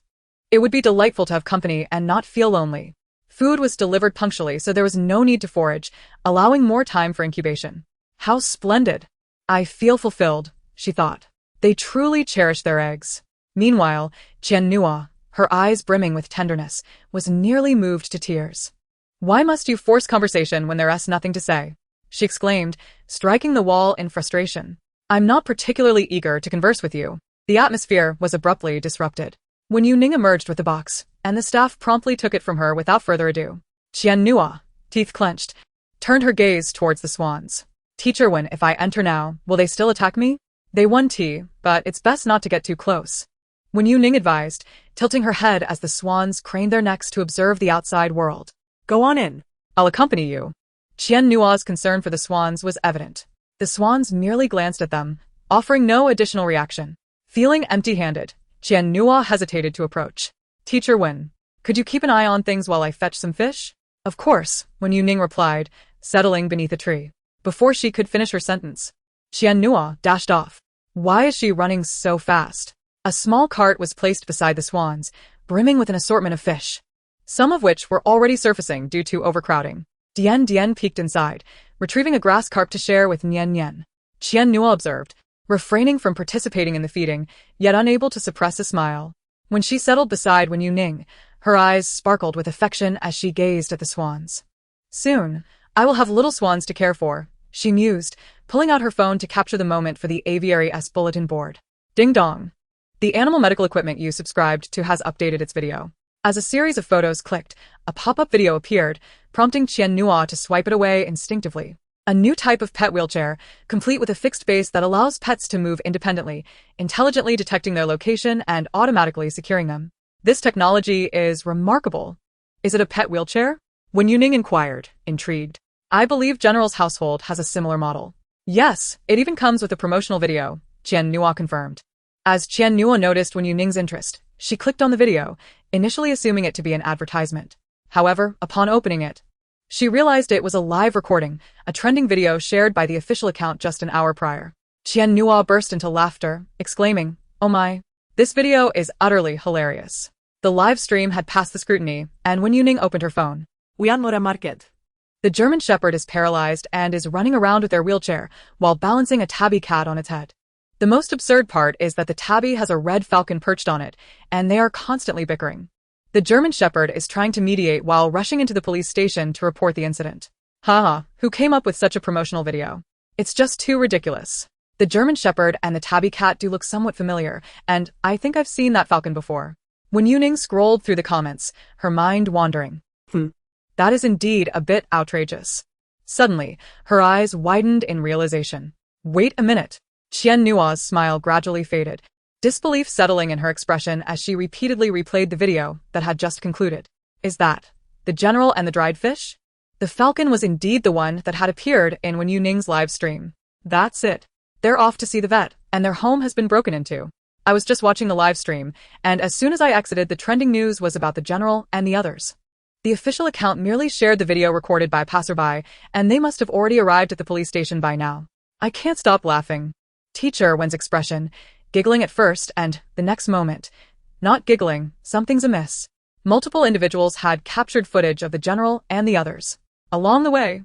It would be delightful to have company and not feel lonely. Food was delivered punctually, so there was no need to forage, allowing more time for incubation. How splendid! "I feel fulfilled," she thought. They truly cherished their eggs. Meanwhile, Qian Nua, her eyes brimming with tenderness, was nearly moved to tears. "Why must you force conversation when there is nothing to say?" she exclaimed, striking the wall in frustration. "I'm not particularly eager to converse with you." The atmosphere was abruptly disrupted. Wen Youning emerged with the box, and the staff promptly took it from her without further ado. Qian Nua, teeth clenched, turned her gaze towards the swans. "Teacher Wen, if I enter now, will they still attack me?" "They won tea, but it's best not to get too close," Wen Youning advised, tilting her head as the swans craned their necks to observe the outside world. Go on in. "I'll accompany you." Qian Nua's concern for the swans was evident. The swans merely glanced at them, offering no additional reaction. Feeling empty-handed, Qian Nua hesitated to approach. "Teacher Wen, could you keep an eye on things while I fetch some fish?" "Of course," Wen Youning replied, settling beneath a tree. Before she could finish her sentence, Qian Nua dashed off. Why is she running so fast? A small cart was placed beside the swans, brimming with an assortment of fish, some of which were already surfacing due to overcrowding. Dian Dian peeked inside, retrieving a grass carp to share with Nian Nian. Qian Nua observed, refraining from participating in the feeding, yet unable to suppress a smile. When she settled beside Wen Youning, her eyes sparkled with affection as she gazed at the swans. "Soon, I will have little swans to care for," she mused, pulling out her phone to capture the moment for the aviary's bulletin board. Ding dong. The animal medical equipment you subscribed to has updated its video. As a series of photos clicked, a pop-up video appeared, prompting Qian Nua to swipe it away instinctively. A new type of pet wheelchair, complete with a fixed base that allows pets to move independently, intelligently detecting their location and automatically securing them. This technology is remarkable. Is it a pet wheelchair? Wen Youning inquired, intrigued. I believe General's household has a similar model. Yes, it even comes with a promotional video, Qian Nua confirmed. As Qian Nua noticed Wen Youning's interest, she clicked on the video, initially assuming it to be an advertisement. However, upon opening it, she realized it was a live recording, a trending video shared by the official account just an hour prior. Qian Nua burst into laughter, exclaiming, "Oh my! This video is utterly hilarious." The live stream had passed the scrutiny, and Wen Youning opened her phone. We are not a market. The German Shepherd is paralyzed and is running around with their wheelchair while balancing a tabby cat on its head. The most absurd part is that the tabby has a red falcon perched on it, and they are constantly bickering. The German Shepherd is trying to mediate while rushing into the police station to report the incident. Haha, who came up with such a promotional video? It's just too ridiculous. The German Shepherd and the tabby cat do look somewhat familiar, and I think I've seen that falcon before. Wen Youning scrolled through the comments, her mind wandering. That is indeed a bit outrageous. Suddenly, her eyes widened in realization. Wait a minute. Qian Nua's smile gradually faded, disbelief settling in her expression as she repeatedly replayed the video that had just concluded. Is that the general and the dried fish? The falcon was indeed the one that had appeared in Wen Youning's live stream. That's it. They're off to see the vet, and their home has been broken into. I was just watching the live stream, and as soon as I exited, the trending news was about the general and the others. The official account merely shared the video recorded by a passerby, and they must have already arrived at the police station by now. I can't stop laughing. Teacher Wen's expression, giggling at first and, the next moment, not giggling, something's amiss. Multiple individuals had captured footage of the general and the others. Along the way,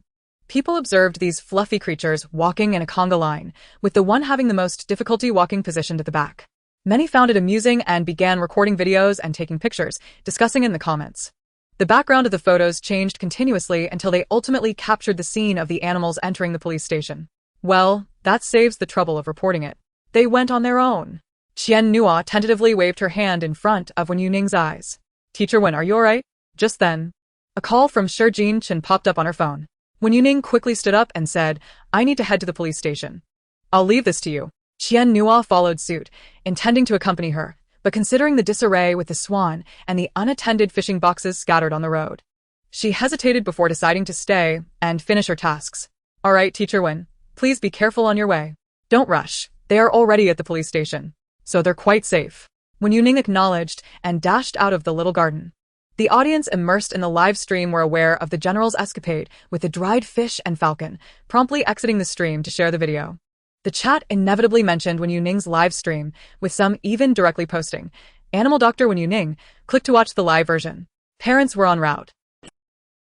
people observed these fluffy creatures walking in a conga line, with the one having the most difficulty walking positioned at the back. Many found it amusing and began recording videos and taking pictures, discussing in the comments. The background of the photos changed continuously until they ultimately captured the scene of the animals entering the police station. Well, that saves the trouble of reporting it. They went on their own. Qian Nua tentatively waved her hand in front of Wen Youning's eyes. Teacher Wen, are you alright? Just then, a call from Jin Chen popped up on her phone. Wen Youning quickly stood up and said, I need to head to the police station. I'll leave this to you. Qian Nua followed suit, intending to accompany her, but considering the disarray with the swan and the unattended fishing boxes scattered on the road, she hesitated before deciding to stay and finish her tasks. Alright, Teacher Wen, please be careful on your way. Don't rush. They are already at the police station, so they're quite safe. Wen Youning acknowledged and dashed out of the little garden. The audience immersed in the live stream were aware of the general's escapade with the dried fish and falcon, promptly exiting the stream to share the video. The chat inevitably mentioned Wen Youning's live stream, with some even directly posting, Animal Doctor Wen Youning, click to watch the live version. Parents were en route.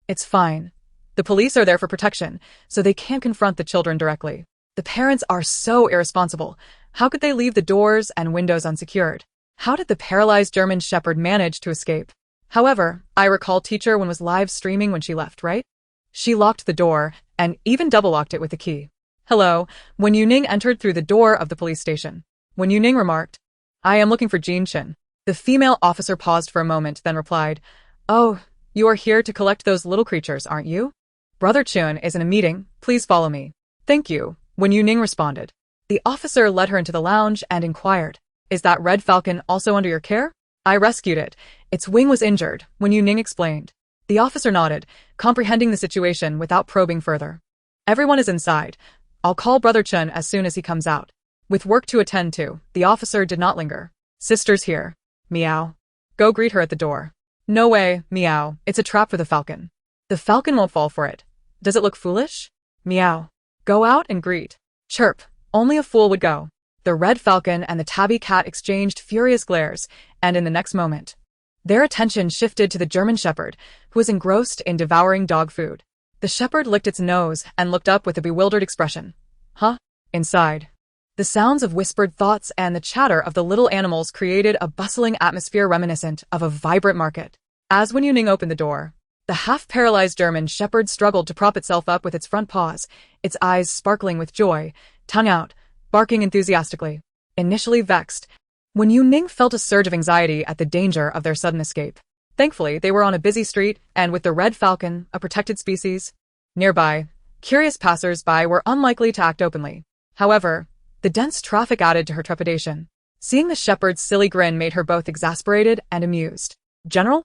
It's fine. The police are there for protection, so they can't confront the children directly. The parents are so irresponsible. How could they leave the doors and windows unsecured? How did the paralyzed German Shepherd manage to escape? However, I recall Teacher Wen was live streaming when she left, right? She locked the door, and even double-locked it with the key. Hello, Wen Youning entered through the door of the police station. Wen Youning remarked, I am looking for Jin Chen. The female officer paused for a moment, then replied, Oh, you are here to collect those little creatures, aren't you? Brother Chun is in a meeting, please follow me. Thank you, Wen Youning responded. The officer led her into the lounge and inquired, Is that red falcon also under your care? I rescued it. Its wing was injured, Wen Youning explained. The officer nodded, comprehending the situation without probing further. Everyone is inside. I'll call Brother Chun as soon as he comes out. With work to attend to, the officer did not linger. Sister's here. Meow. Go greet her at the door. No way, meow. It's a trap for the falcon. The falcon won't fall for it. Does it look foolish? Meow. Go out and greet. Chirp. Only a fool would go. The red falcon and the tabby cat exchanged furious glares, and in the next moment, their attention shifted to the German Shepherd, who was engrossed in devouring dog food. The shepherd licked its nose and looked up with a bewildered expression. Huh? Inside. The sounds of whispered thoughts and the chatter of the little animals created a bustling atmosphere reminiscent of a vibrant market. As Wen Youning opened the door, the half-paralyzed German Shepherd struggled to prop itself up with its front paws, its eyes sparkling with joy, tongue out, barking enthusiastically. Initially vexed, Wen Youning felt a surge of anxiety at the danger of their sudden escape. Thankfully, they were on a busy street, and with the red falcon, a protected species, nearby, Curious passers-by were unlikely to act openly. However, the dense traffic added to her trepidation. Seeing the shepherd's silly grin made her both exasperated and amused. "General?"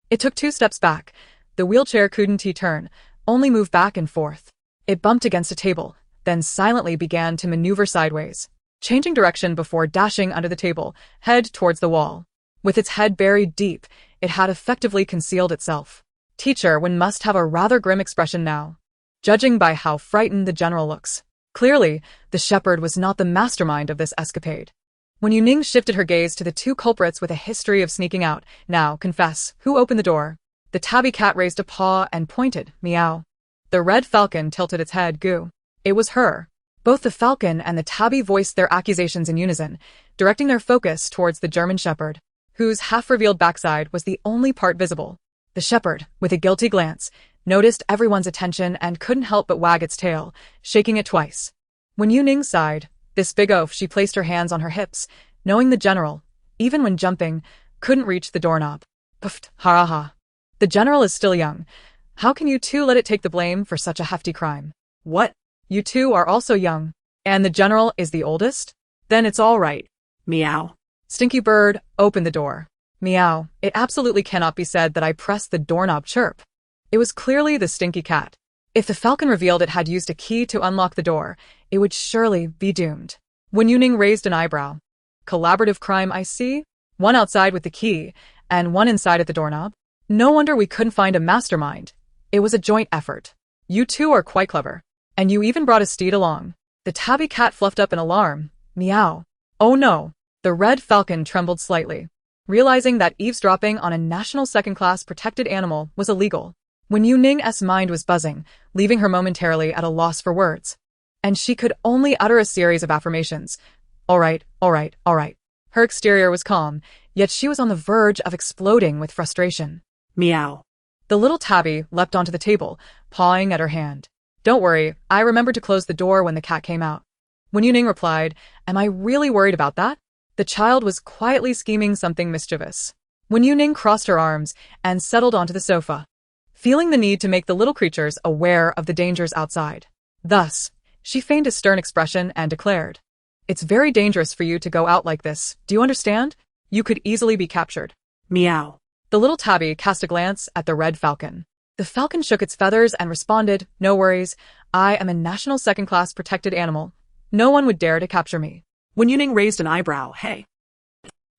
It took 2 steps back. The wheelchair couldn't turn, only move back and forth. It bumped against a table, then silently began to maneuver sideways, changing direction before dashing under the table, head towards the wall. With its head buried deep, it had effectively concealed itself. Teacher Wen must have a rather grim expression now, judging by how frightened the general looks. Clearly, the shepherd was not the mastermind of this escapade. Wen Youning shifted her gaze to the 2 culprits with a history of sneaking out. "Now, confess, who opened the door?" The tabby cat raised a paw and pointed, "Meow." The red falcon tilted its head, "Goo." It was her. Both the falcon and the tabby voiced their accusations in unison, directing their focus towards the German shepherd, whose half-revealed backside was the only part visible. The shepherd, with a guilty glance, noticed everyone's attention and couldn't help but wag its tail, shaking it twice. When Youning sighed, this big oaf, she placed her hands on her hips, knowing the general, even when jumping, couldn't reach the doorknob. "Puffed, ha ha. The general is still young. How can you 2 let it take the blame for such a hefty crime?" "What? You 2 are also young. And the general is the oldest? Then it's all right." Meow. Stinky bird, open the door. Meow. It absolutely cannot be said that I pressed the doorknob. Chirp. It was clearly the stinky cat. If the falcon revealed it had used a key to unlock the door, it would surely be doomed. Wen Youning raised an eyebrow. "Collaborative crime, I see. One outside with the key, and one inside at the doorknob. No wonder we couldn't find a mastermind. It was a joint effort. You 2 are quite clever. And you even brought a steed along." The tabby cat fluffed up in alarm. "Meow." "Oh no." The red falcon trembled slightly, realizing that eavesdropping on a national second-class protected animal was illegal. Wen Youning's mind was buzzing, leaving her momentarily at a loss for words. And she could only utter a series of affirmations. "All right, all right, all right." Her exterior was calm, yet she was on the verge of exploding with frustration. Meow. The little tabby leapt onto the table, pawing at her hand. "Don't worry, I remembered to close the door when the cat came out." Wen Youning replied, "Am I really worried about that?" The child was quietly scheming something mischievous. Wen Youning crossed her arms and settled onto the sofa, feeling the need to make the little creatures aware of the dangers outside. Thus, she feigned a stern expression and declared, "It's very dangerous for you to go out like this, do you understand? You could easily be captured." Meow. The little tabby cast a glance at the red falcon. The falcon shook its feathers and responded, "No worries, I am a national second-class protected animal. No one would dare to capture me." Wen Youning raised an eyebrow, "Hey."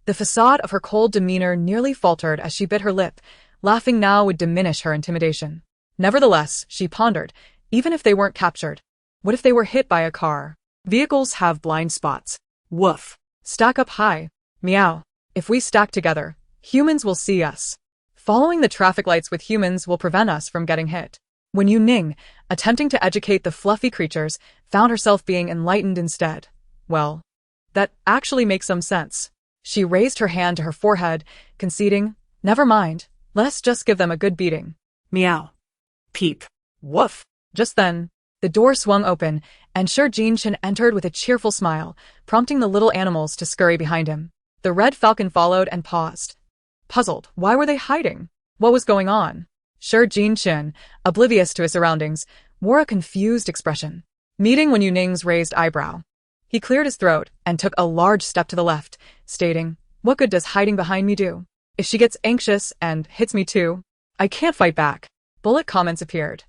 The facade of her cold demeanor nearly faltered as she bit her lip. Laughing now would diminish her intimidation. Nevertheless, she pondered, even if they weren't captured, what if they were hit by a car? Vehicles have blind spots. Woof. Stack up high. Meow. If we stack together, humans will see us. Following the traffic lights with humans will prevent us from getting hit. Wen Youning, attempting to educate the fluffy creatures, found herself being enlightened instead. Well, that actually makes some sense. She raised her hand to her forehead, conceding, "Never mind, let's just give them a good beating." Meow. Peep. Woof. Just then, the door swung open, and Shi Jinchen entered with a cheerful smile, prompting the little animals to scurry behind him. The red falcon followed and paused. Puzzled, why were they hiding? What was going on? Shi Jinchen, oblivious to his surroundings, wore a confused expression. Meeting Wen Youning's raised eyebrow, he cleared his throat and took a large step to the left, stating, "What good does hiding behind me do? If she gets anxious and hits me too, I can't fight back." Bullet comments appeared.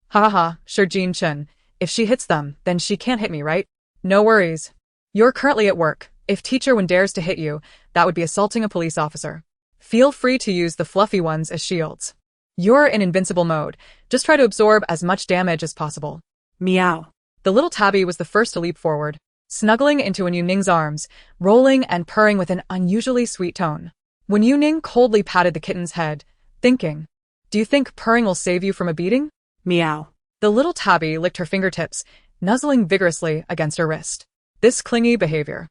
"Ha ha ha, Shi Jinchen, if she hits them, then she can't hit me, right? No worries. You're currently at work. If Teacher Wen dares to hit you, that would be assaulting a police officer. Feel free to use the fluffy ones as shields. You're in invincible mode. Just try to absorb as much damage as possible." Meow. The little tabby was the first to leap forward, snuggling into Wen Youning's arms, rolling and purring with an unusually sweet tone. Wen Youning coldly patted the kitten's head, thinking, "Do you think purring will save you from a beating?" Meow. The little tabby licked her fingertips, nuzzling vigorously against her wrist. This clingy behavior.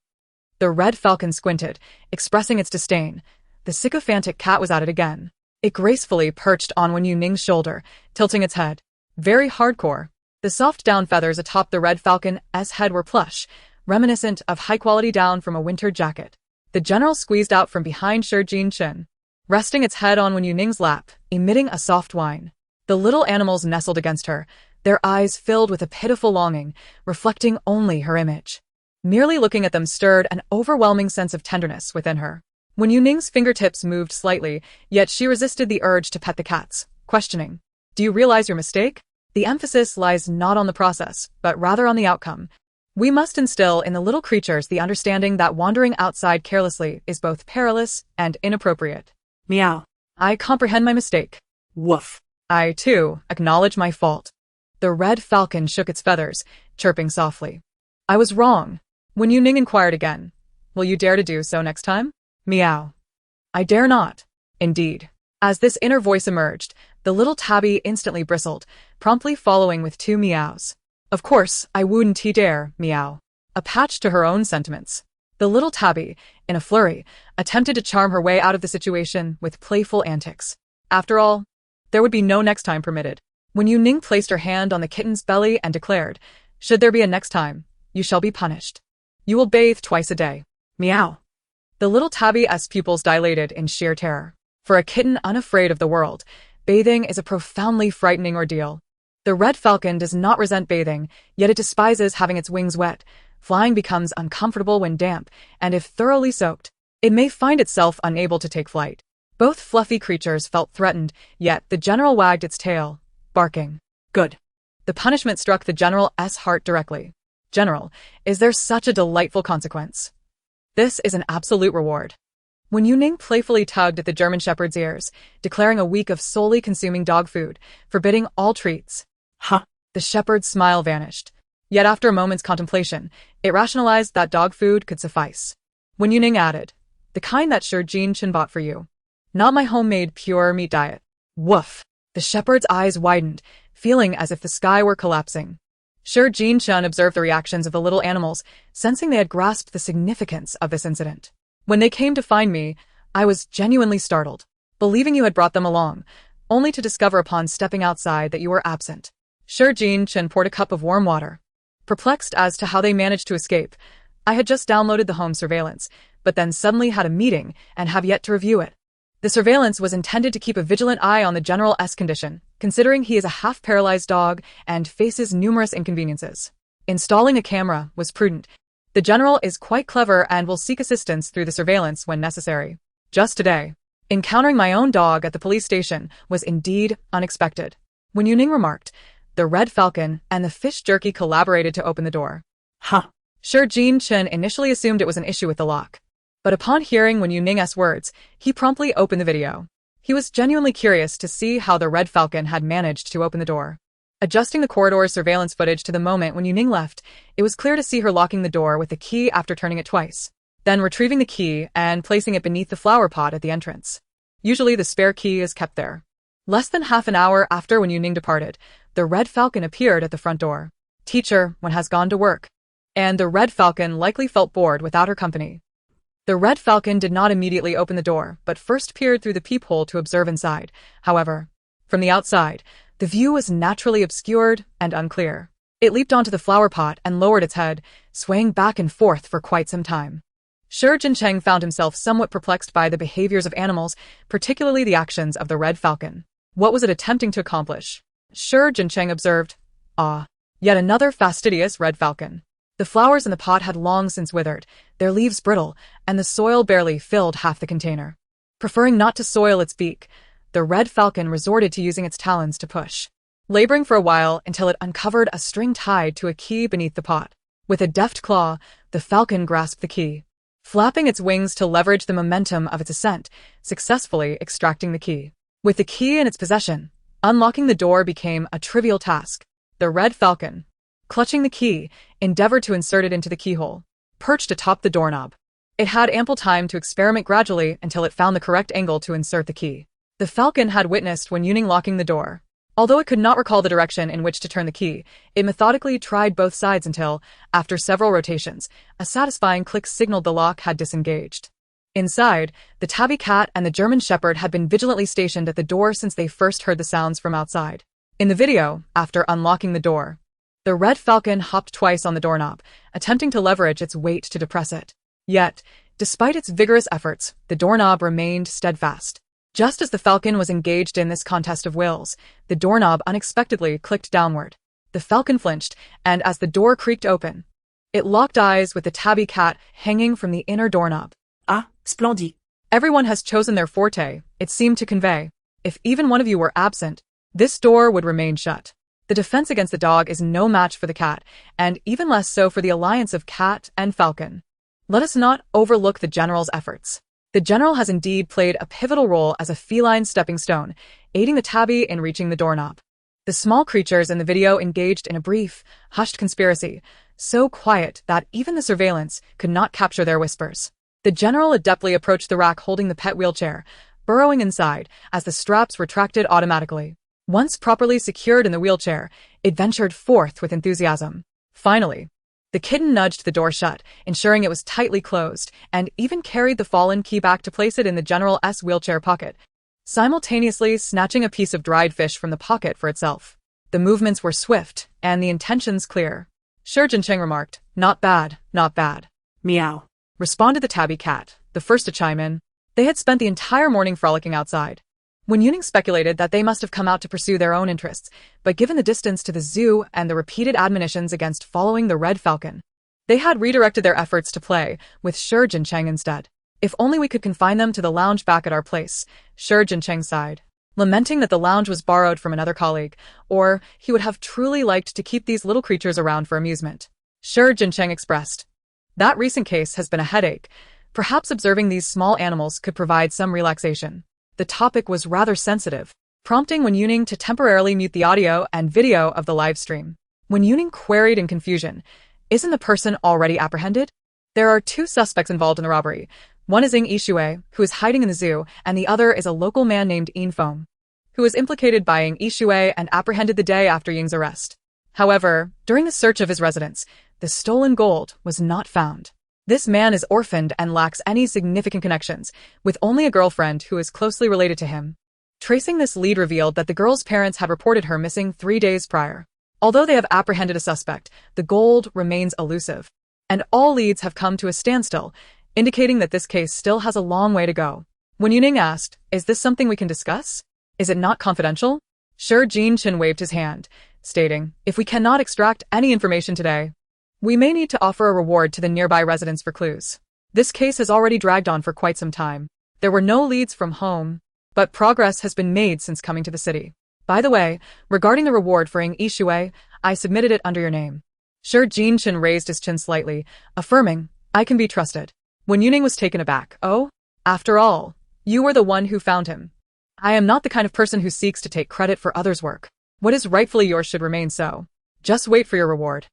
The red falcon squinted, expressing its disdain. The sycophantic cat was at it again. It gracefully perched on Wen Youning's shoulder, tilting its head. Very hardcore. The soft down feathers atop the red falcon's head were plush, reminiscent of high-quality down from a winter jacket. The general squeezed out from behind Shi Jinchen, resting its head on Wen Youning's lap, emitting a soft whine. The little animals nestled against her, their eyes filled with a pitiful longing, reflecting only her image. Merely looking at them stirred an overwhelming sense of tenderness within her. Wen Youning's fingertips moved slightly, yet she resisted the urge to pet the cats, questioning, "Do you realize your mistake? The emphasis lies not on the process, but rather on the outcome. We must instill in the little creatures the understanding that wandering outside carelessly is both perilous and inappropriate." Meow. I comprehend my mistake. Woof. I, too, acknowledge my fault. The red falcon shook its feathers, chirping softly. I was wrong. Wen Youning inquired again, "Will you dare to do so next time?" Meow. I dare not. Indeed. As this inner voice emerged, the little tabby instantly bristled, promptly following with 2 meows. Of course, I wouldn't dare, meow. A patch to her own sentiments. The little tabby, in a flurry, attempted to charm her way out of the situation with playful antics. After all, there would be no next time permitted. Wen Youning placed her hand on the kitten's belly and declared, "Should there be a next time, you shall be punished. You will bathe twice a day." Meow. The little tabby's pupils dilated in sheer terror. For a kitten unafraid of the world, bathing is a profoundly frightening ordeal. The red falcon does not resent bathing, yet it despises having its wings wet. Flying becomes uncomfortable when damp, and if thoroughly soaked, it may find itself unable to take flight. Both fluffy creatures felt threatened, yet the general wagged its tail, barking. Good. The punishment struck the general's heart directly. General, is there such a delightful consequence? This is an absolute reward. Wen Youning playfully tugged at the German shepherd's ears, declaring a week of solely consuming dog food, forbidding all treats. Huh. The shepherd's smile vanished. Yet after a moment's contemplation, it rationalized that dog food could suffice. Wen Youning added, "The kind that Sir Jean Chen bought for you. Not my homemade pure meat diet." Woof. The shepherd's eyes widened, feeling as if the sky were collapsing. Sir Jean Chen observed the reactions of the little animals, sensing they had grasped the significance of this incident. When they came to find me, I was genuinely startled, believing you had brought them along, only to discover upon stepping outside that you were absent. Sir Jean Chen poured a cup of warm water. Perplexed as to how they managed to escape, I had just downloaded the home surveillance, but then suddenly had a meeting and have yet to review it. The surveillance was intended to keep a vigilant eye on the general's condition, considering he is a half-paralyzed dog and faces numerous inconveniences. Installing a camera was prudent. The general is quite clever and will seek assistance through the surveillance when necessary. Just today, encountering my own dog at the police station was indeed unexpected. Wen Youning remarked, the red falcon and the fish jerky collaborated to open the door. Huh. Sir Jean Chen initially assumed it was an issue with the lock. But upon hearing Wen Youning's words, he promptly opened the video. He was genuinely curious to see how the red falcon had managed to open the door. Adjusting the corridor's surveillance footage to the moment when Youning left, it was clear to see her locking the door with the key after turning it twice, then retrieving the key and placing it beneath the flower pot at the entrance. Usually the spare key is kept there. Less than half an hour after Wen Youning departed, the red falcon appeared at the front door. Teacher, one has gone to work. And the red falcon likely felt bored without her company. The red falcon did not immediately open the door, but first peered through the peephole to observe inside. However, from the outside, the view was naturally obscured and unclear. It leaped onto the flower pot and lowered its head, swaying back and forth for quite some time. Shi Jincheng found himself somewhat perplexed by the behaviors of animals, particularly the actions of the red falcon. What was it attempting to accomplish? Shi Jincheng observed, "Ah, yet another fastidious red falcon." The flowers in the pot had long since withered, their leaves brittle, and the soil barely filled half the container. Preferring not to soil its beak, the red falcon resorted to using its talons to push, laboring for a while until it uncovered a string tied to a key beneath the pot. With a deft claw, the falcon grasped the key, flapping its wings to leverage the momentum of its ascent, successfully extracting the key. With the key in its possession, unlocking the door became a trivial task. The red falcon, clutching the key, endeavored to insert it into the keyhole, perched atop the doorknob. It had ample time to experiment gradually until it found the correct angle to insert the key. The falcon had witnessed Wen Youning locking the door. Although it could not recall the direction in which to turn the key, it methodically tried both sides until, after several rotations, a satisfying click signaled the lock had disengaged. Inside, the tabby cat and the German shepherd had been vigilantly stationed at the door since they first heard the sounds from outside. In the video, after unlocking the door, the red falcon hopped twice on the doorknob, attempting to leverage its weight to depress it. Yet, despite its vigorous efforts, the doorknob remained steadfast. Just as the falcon was engaged in this contest of wills, the doorknob unexpectedly clicked downward. The falcon flinched, and as the door creaked open, it locked eyes with the tabby cat hanging from the inner doorknob. Ah, splendid. Everyone has chosen their forte, it seemed to convey. If even one of you were absent, this door would remain shut. The defense against the dog is no match for the cat, and even less so for the alliance of cat and falcon. Let us not overlook the general's efforts. The general has indeed played a pivotal role as a feline stepping stone, aiding the tabby in reaching the doorknob. The small creatures in the video engaged in a brief, hushed conspiracy, so quiet that even the surveillance could not capture their whispers. The general adeptly approached the rack holding the pet wheelchair, burrowing inside as the straps retracted automatically. Once properly secured in the wheelchair, it ventured forth with enthusiasm. Finally, the kitten nudged the door shut, ensuring it was tightly closed, and even carried the fallen key back to place it in the general's wheelchair pocket, simultaneously snatching a piece of dried fish from the pocket for itself. The movements were swift, and the intentions clear. Shi Jincheng remarked, "Not bad, not bad." Meow. Responded the tabby cat, the first to chime in. They had spent the entire morning frolicking outside. Wen Youning speculated that they must have come out to pursue their own interests, but given the distance to the zoo and the repeated admonitions against following the red falcon, they had redirected their efforts to play with Shi Jincheng instead. If only we could confine them to the lounge back at our place, Shi Jincheng sighed, lamenting that the lounge was borrowed from another colleague, or he would have truly liked to keep these little creatures around for amusement. Shi Jincheng expressed, "That recent case has been a headache. Perhaps observing these small animals could provide some relaxation." The topic was rather sensitive, prompting Wen Youning to temporarily mute the audio and video of the live stream. Wen Youning queried in confusion, "Isn't the person already apprehended?" There are two suspects involved in the robbery. One is Ying Yishui, who is hiding in the zoo, and the other is a local man named Yin Feng, who was implicated by Ying Yishui and apprehended the day after Ying's arrest. However, during the search of his residence, the stolen gold was not found. This man is orphaned and lacks any significant connections, with only a girlfriend who is closely related to him. Tracing this lead revealed that the girl's parents had reported her missing 3 days prior. Although they have apprehended a suspect, the gold remains elusive, and all leads have come to a standstill, indicating that this case still has a long way to go. Wen Youning asked, "Is this something we can discuss? Is it not confidential?" Shi Jincheng waved his hand, stating, "If we cannot extract any information today, we may need to offer a reward to the nearby residents for clues. This case has already dragged on for quite some time. There were no leads from home, but progress has been made since coming to the city. By the way, regarding the reward for Ying Yishui, I submitted it under your name." Shi Jincheng raised his chin slightly, affirming, "I can be trusted." Wen Youning was taken aback. "Oh? After all, you were the one who found him. I am not the kind of person who seeks to take credit for others' work. What is rightfully yours should remain so. Just wait for your reward."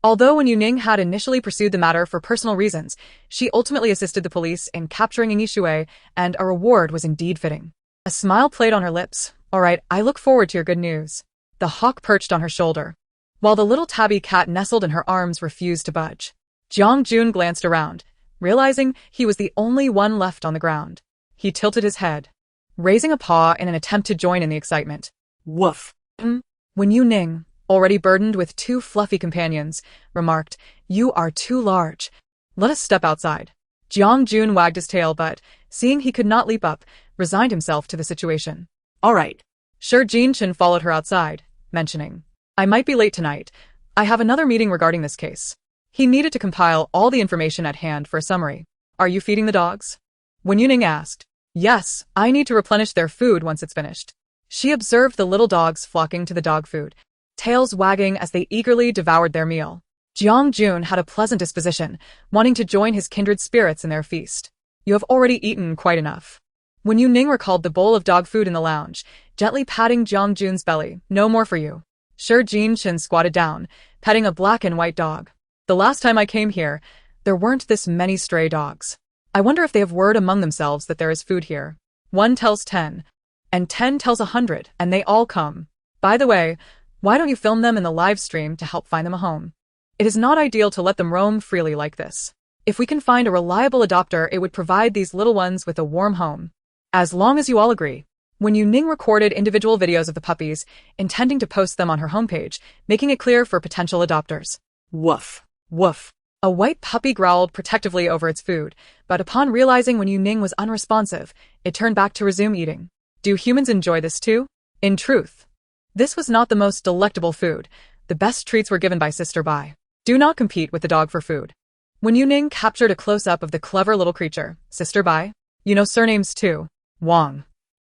Although Wen Youning had initially pursued the matter for personal reasons, she ultimately assisted the police in capturing Ying Yishui, and a reward was indeed fitting. A smile played on her lips. "All right, I look forward to your good news." The hawk perched on her shoulder, while the little tabby cat nestled in her arms refused to budge. Jiang Jun glanced around, realizing he was the only one left on the ground. He tilted his head, raising a paw in an attempt to join in the excitement. Woof. Wen Youning, already burdened with 2 fluffy companions, remarked, "You are too large. Let us step outside." Jiang Jun wagged his tail but, seeing he could not leap up, resigned himself to the situation. All right. Shi Jincheng followed her outside, mentioning, "I might be late tonight. I have another meeting regarding this case." He needed to compile all the information at hand for a summary. "Are you feeding the dogs?" Wen Youning asked. "Yes, I need to replenish their food once it's finished." She observed the little dogs flocking to the dog food, tails wagging as they eagerly devoured their meal. Jiang Jun had a pleasant disposition, wanting to join his kindred spirits in their feast. "You have already eaten quite enough." Wen Youning recalled the bowl of dog food in the lounge, gently patting Jiang Jun's belly. "No more for you." Shi Jincheng squatted down, petting a black and white dog. "The last time I came here, there weren't this many stray dogs. I wonder if they have word among themselves that there is food here. 1 tells 10, and 10 tells 100, and they all come. By the way, why don't you film them in the live stream to help find them a home? It is not ideal to let them roam freely like this. If we can find a reliable adopter, it would provide these little ones with a warm home. As long as you all agree." Wen Youning recorded individual videos of the puppies, intending to post them on her homepage, making it clear for potential adopters. Woof. Woof. A white puppy growled protectively over its food, but upon realizing Wen Youning was unresponsive, it turned back to resume eating. Do humans enjoy this too? In truth, this was not the most delectable food. The best treats were given by Sister Bai. Do not compete with the dog for food. Wen Youning captured a close-up of the clever little creature, Sister Bai. You know surnames too. Wang.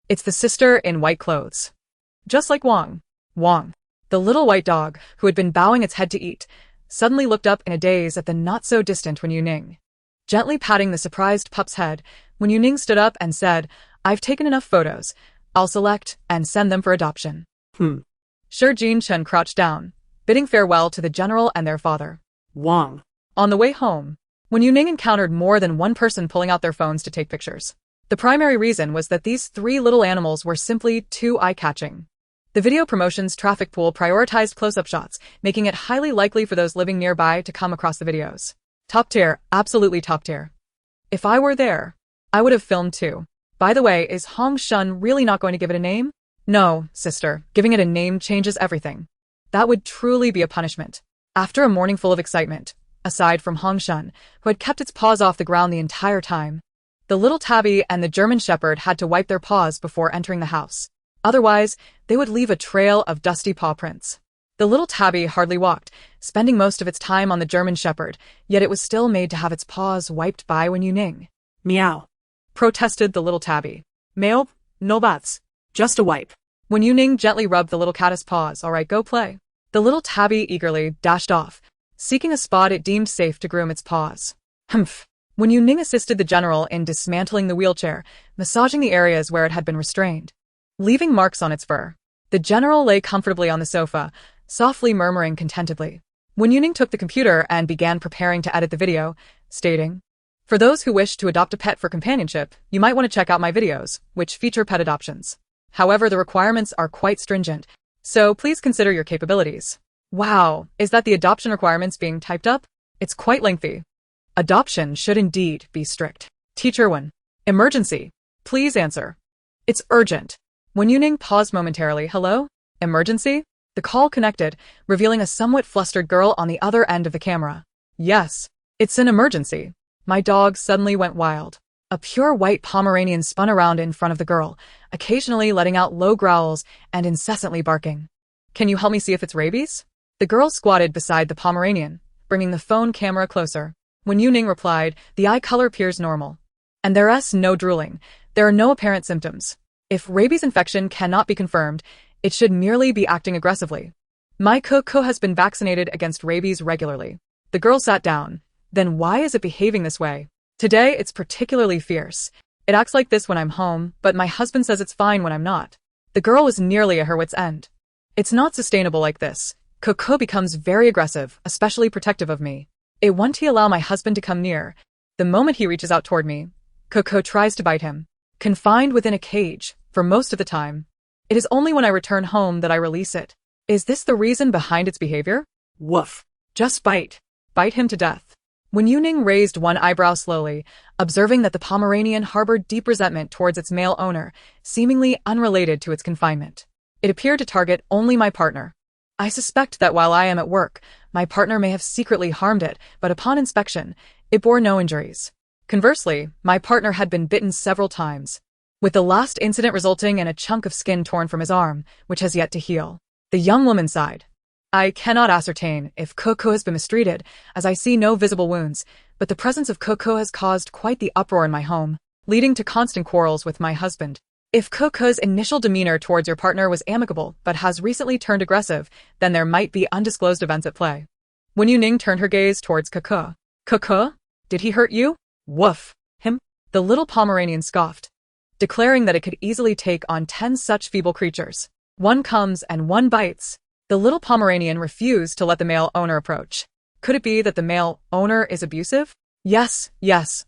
It's the sister in white clothes. Just like Wang. Wang. The little white dog, who had been bowing its head to eat, suddenly looked up in a daze at the not-so-distant Wen Youning. Gently patting the surprised pup's head, Wen Youning stood up and said, I've taken enough photos. I'll select and send them for adoption. Shi Jin-chen crouched down, bidding farewell to the general and their father. Wang. On the way home, Wen Youning encountered more than one person pulling out their phones to take pictures. The primary reason was that these three little animals were simply too eye-catching. The video promotions traffic pool prioritized close-up shots, making it highly likely for those living nearby to come across the videos. Top tier, absolutely top tier. If I were there, I would have filmed too. By the way, is Hong Shun really not going to give it a name? No, sister, giving it a name changes everything. That would truly be a punishment. After a morning full of excitement, aside from Hong Shun, who had kept its paws off the ground the entire time, the little tabby and the German shepherd had to wipe their paws before entering the house. Otherwise, they would leave a trail of dusty paw prints. The little tabby hardly walked, spending most of its time on the German shepherd, yet it was still made to have its paws wiped by Wen Youning. Meow. Protested the little tabby. Meow. No baths. Just a wipe. Wen Youning gently rubbed the little caddis paws. All right, go play. The little tabby eagerly dashed off, seeking a spot it deemed safe to groom its paws. Humph. Wen Youning assisted the general in dismantling the wheelchair, massaging the areas where it had been restrained, leaving marks on its fur. The general lay comfortably on the sofa, softly murmuring contentedly. Wen Youning took the computer and began preparing to edit the video, stating, For those who wish to adopt a pet for companionship, you might want to check out my videos, which feature pet adoptions. However, the requirements are quite stringent, so please consider your capabilities. Wow, is that the adoption requirements being typed up? It's quite lengthy. Adoption should indeed be strict. Teacher 1. Emergency. Please answer. It's urgent. Wen Youning paused momentarily. Hello? Emergency? The call connected, revealing a somewhat flustered girl on the other end of the camera. Yes, it's an emergency. My dog suddenly went wild. A pure white Pomeranian spun around in front of the girl, occasionally letting out low growls and incessantly barking. Can you help me see if it's rabies? The girl squatted beside the Pomeranian, bringing the phone camera closer. Wen Youning replied, the eye color appears normal. And there's no drooling. There are no apparent symptoms. If rabies infection cannot be confirmed, it should merely be acting aggressively. My Coco has been vaccinated against rabies regularly. The girl sat down. Then why is it behaving this way? Today it's particularly fierce. It acts like this when I'm home, but my husband says it's fine when I'm not. The girl was nearly at her wit's end. It's not sustainable like this. Coco becomes very aggressive, especially protective of me. It won't allow my husband to come near. The moment he reaches out toward me, Coco tries to bite him. Confined within a cage, for most of the time. It is only when I return home that I release it. Is this the reason behind its behavior? Woof. Just bite. Bite him to death. Wen Youning raised one eyebrow slowly, observing that the Pomeranian harbored deep resentment towards its male owner, seemingly unrelated to its confinement. It appeared to target only my partner. I suspect that while I am at work, my partner may have secretly harmed it, but upon inspection, it bore no injuries. Conversely, my partner had been bitten several times, with the last incident resulting in a chunk of skin torn from his arm, which has yet to heal. The young woman sighed. I cannot ascertain if Coco has been mistreated, as I see no visible wounds, but the presence of Coco has caused quite the uproar in my home, leading to constant quarrels with my husband. If Coco's initial demeanor towards your partner was amicable but has recently turned aggressive, then there might be undisclosed events at play. Wen Youning turned her gaze towards Coco. Coco? Did he hurt you? Woof. Him? The little Pomeranian scoffed, declaring that it could easily take on 10 such feeble creatures. One comes and one bites. The little Pomeranian refused to let the male owner approach. Could it be that the male owner is abusive? Yes.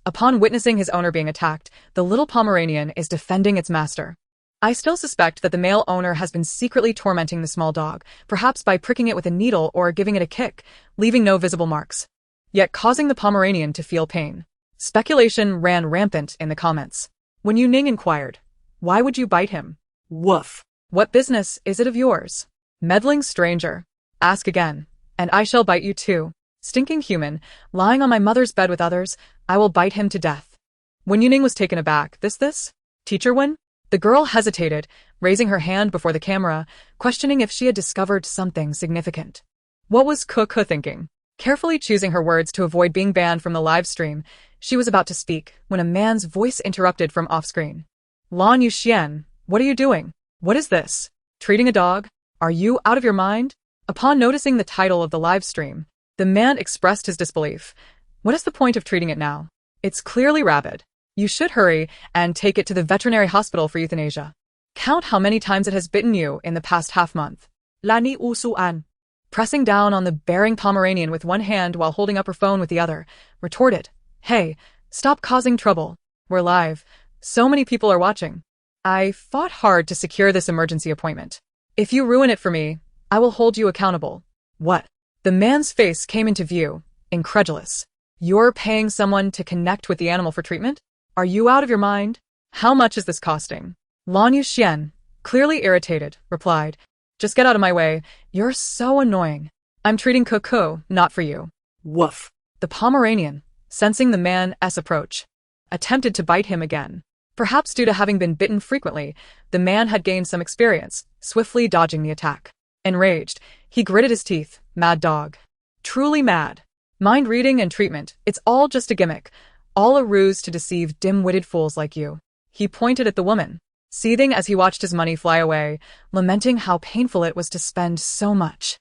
Upon witnessing his owner being attacked, the little Pomeranian is defending its master. I still suspect that the male owner has been secretly tormenting the small dog, perhaps by pricking it with a needle or giving it a kick, leaving no visible marks, yet causing the Pomeranian to feel pain. Speculation ran rampant in the comments. Wen Youning inquired, why would you bite him? Woof. What business is it of yours? Meddling stranger. Ask again, and I shall bite you too. Stinking human, lying on my mother's bed with others, I will bite him to death. Wen Youning was taken aback. This? Teacher Wen? The girl hesitated, raising her hand before the camera, questioning if she had discovered something significant. What was Kuku thinking? Carefully choosing her words to avoid being banned from the live stream, she was about to speak when a man's voice interrupted from off-screen. Lan Yuxian, what are you doing? What is this? Treating a dog? Are you out of your mind? Upon noticing the title of the live stream, the man expressed his disbelief. What is the point of treating it now? It's clearly rabid. You should hurry and take it to the veterinary hospital for euthanasia. Count how many times it has bitten you in the past half-month. Lani Usuan, pressing down on the bearing Pomeranian with one hand while holding up her phone with the other, retorted, Hey, stop causing trouble. We're live. So many people are watching. I fought hard to secure this emergency appointment. If you ruin it for me, I will hold you accountable. What? The man's face came into view, incredulous. You're paying someone to connect with the animal for treatment? Are you out of your mind? How much is this costing? Lan Yuxian, clearly irritated, replied, Just get out of my way. You're so annoying. I'm treating Kuku, not for you. Woof. The Pomeranian, sensing the man's approach, attempted to bite him again. Perhaps due to having been bitten frequently, the man had gained some experience, swiftly dodging the attack. Enraged, he gritted his teeth. Mad dog. Truly mad. Mind reading and treatment, it's all just a gimmick. All a ruse to deceive dim-witted fools like you. He pointed at the woman, seething as he watched his money fly away, lamenting how painful it was to spend so much.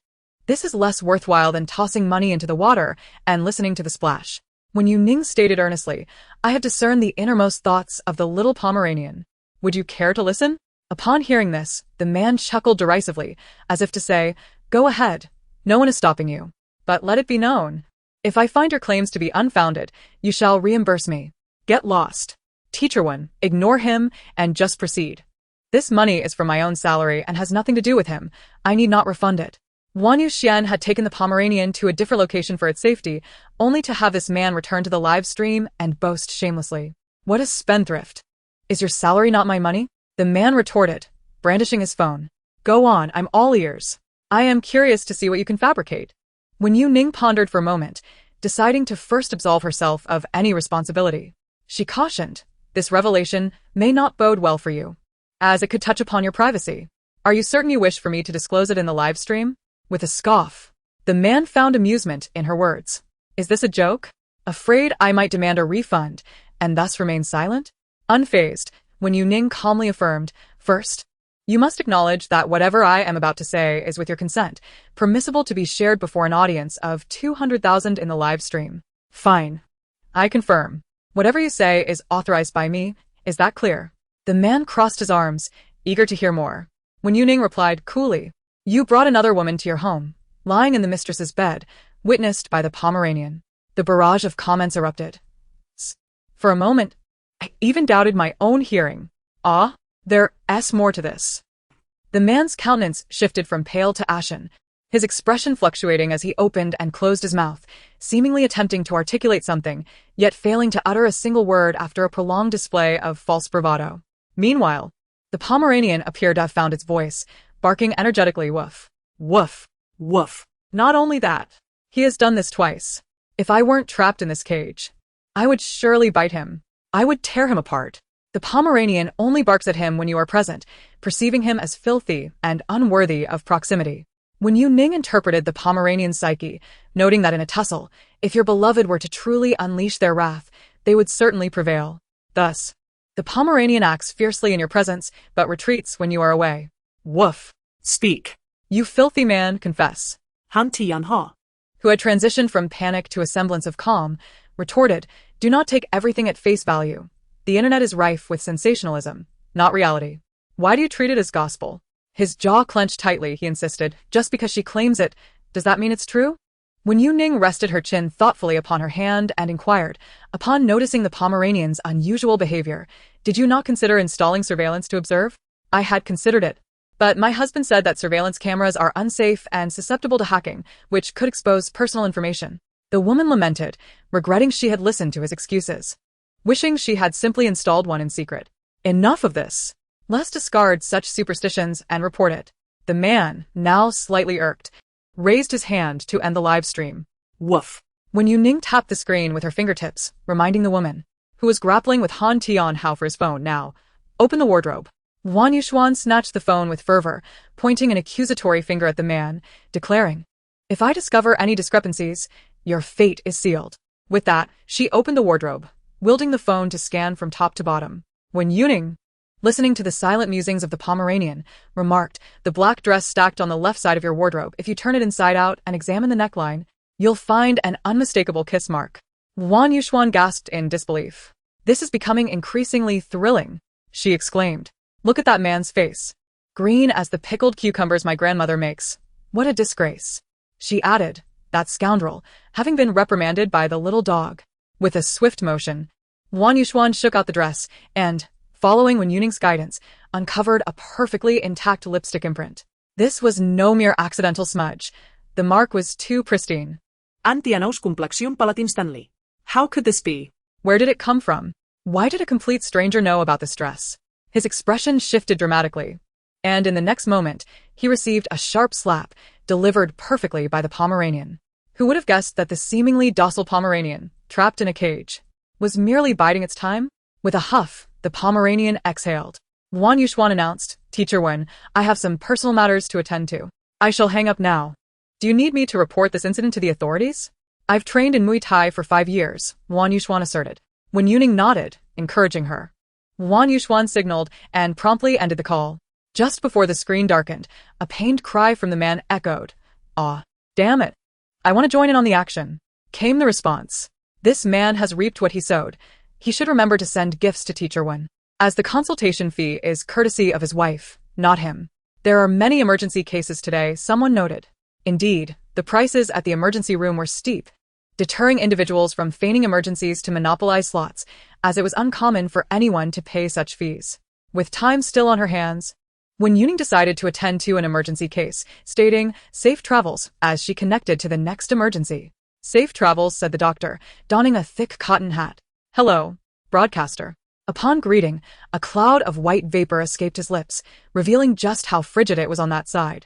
This is less worthwhile than tossing money into the water and listening to the splash. Wen Youning stated earnestly, I have discerned the innermost thoughts of the little Pomeranian. Would you care to listen? Upon hearing this, the man chuckled derisively, as if to say, Go ahead. No one is stopping you. But let it be known. If I find your claims to be unfounded, you shall reimburse me. Get lost. Teacher one, ignore him and just proceed. This money is from my own salary and has nothing to do with him. I need not refund it. Wan Yuxian had taken the Pomeranian to a different location for its safety, only to have this man return to the live stream and boast shamelessly. What a spendthrift. Is your salary not my money? The man retorted, brandishing his phone. Go on, I'm all ears. I am curious to see what you can fabricate. Wen Youning pondered for a moment, deciding to first absolve herself of any responsibility. She cautioned, this revelation may not bode well for you, as it could touch upon your privacy. Are you certain you wish for me to disclose it in the live stream? With a scoff, the man found amusement in her words. Is this a joke? Afraid I might demand a refund, and thus remain silent? Unfazed, Wen Youning calmly affirmed, First, you must acknowledge that whatever I am about to say is with your consent, permissible to be shared before an audience of 200,000 in the live stream. Fine. I confirm. Whatever you say is authorized by me. Is that clear? The man crossed his arms, eager to hear more. Wen Youning replied coolly, You brought another woman to your home, lying in the mistress's bed, witnessed by the Pomeranian. The barrage of comments erupted. For a moment, I even doubted my own hearing. There's more to this. The man's countenance shifted from pale to ashen, his expression fluctuating as he opened and closed his mouth, seemingly attempting to articulate something, yet failing to utter a single word after a prolonged display of false bravado. Meanwhile, the Pomeranian appeared to have found its voice, barking energetically woof, woof, woof. Not only that, he has done this twice. If I weren't trapped in this cage, I would surely bite him. I would tear him apart. The Pomeranian only barks at him when you are present, perceiving him as filthy and unworthy of proximity. Wen Youning interpreted the Pomeranian's psyche, noting that in a tussle, if your beloved were to truly unleash their wrath, they would certainly prevail. Thus, the Pomeranian acts fiercely in your presence, but retreats when you are away. Woof. Speak. You filthy man, confess. Han Tianha, Who had transitioned from panic to a semblance of calm, retorted, Do not take everything at face value. The internet is rife with sensationalism, not reality. Why do you treat it as gospel? His jaw clenched tightly, he insisted. Just because she claims it, does that mean it's true? Wen Youning rested her chin thoughtfully upon her hand and inquired, upon noticing the Pomeranian's unusual behavior, Did you not consider installing surveillance to observe? I had considered it. But my husband said that surveillance cameras are unsafe and susceptible to hacking, which could expose personal information. The woman lamented, regretting she had listened to his excuses. Wishing she had simply installed one in secret. Enough of this. Let's discard such superstitions and report it. The man, now slightly irked, raised his hand to end the live stream. Woof. Wen Youning tapped the screen with her fingertips, reminding the woman, who was grappling with Han Tianhao for his phone now, Open the wardrobe. Wan Yuxuan snatched the phone with fervor, pointing an accusatory finger at the man, declaring, If I discover any discrepancies, your fate is sealed. With that, she opened the wardrobe, wielding the phone to scan from top to bottom. Wen Youning, listening to the silent musings of the Pomeranian, remarked, "The black dress stacked on the left side of your wardrobe. If you turn it inside out and examine the neckline, you'll find an unmistakable kiss mark." Wan Yuxuan gasped in disbelief. "This is becoming increasingly thrilling," she exclaimed. "Look at that man's face. Green as the pickled cucumbers my grandmother makes. What a disgrace." She added, "That scoundrel, having been reprimanded by the little dog." With a swift motion, Wan Yuxuan shook out the dress and, following Wen Youning's guidance, uncovered a perfectly intact lipstick imprint. This was no mere accidental smudge. The mark was too pristine. Anti-anaus complexion palat instantly. How could this be? Where did it come from? Why did a complete stranger know about this dress? His expression shifted dramatically, and in the next moment, he received a sharp slap, delivered perfectly by the Pomeranian. Who would have guessed that the seemingly docile Pomeranian, trapped in a cage, was merely biding its time? With a huff, the Pomeranian exhaled. Wan Yuxuan announced, "Teacher Wen, I have some personal matters to attend to. I shall hang up now. Do you need me to report this incident to the authorities?" "I've trained in Muay Thai for 5 years, Wan Yuxuan asserted. Wen Youning nodded, encouraging her. Wan Yuxuan signaled and promptly ended the call. Just before the screen darkened, a pained cry from the man echoed. "Aw, damn it. I want to join in on the action," came the response. "This man has reaped what he sowed. He should remember to send gifts to Teacher Wen, as the consultation fee is courtesy of his wife, not him." "There are many emergency cases today," someone noted. Indeed, the prices at the emergency room were steep, deterring individuals from feigning emergencies to monopolize slots, as it was uncommon for anyone to pay such fees. With time still on her hands, Wen Youning decided to attend to an emergency case, stating, "Safe travels," as she connected to the next emergency. "Safe travels," said the doctor, donning a thick cotton hat. "Hello, broadcaster." Upon greeting, a cloud of white vapor escaped his lips, revealing just how frigid it was on that side.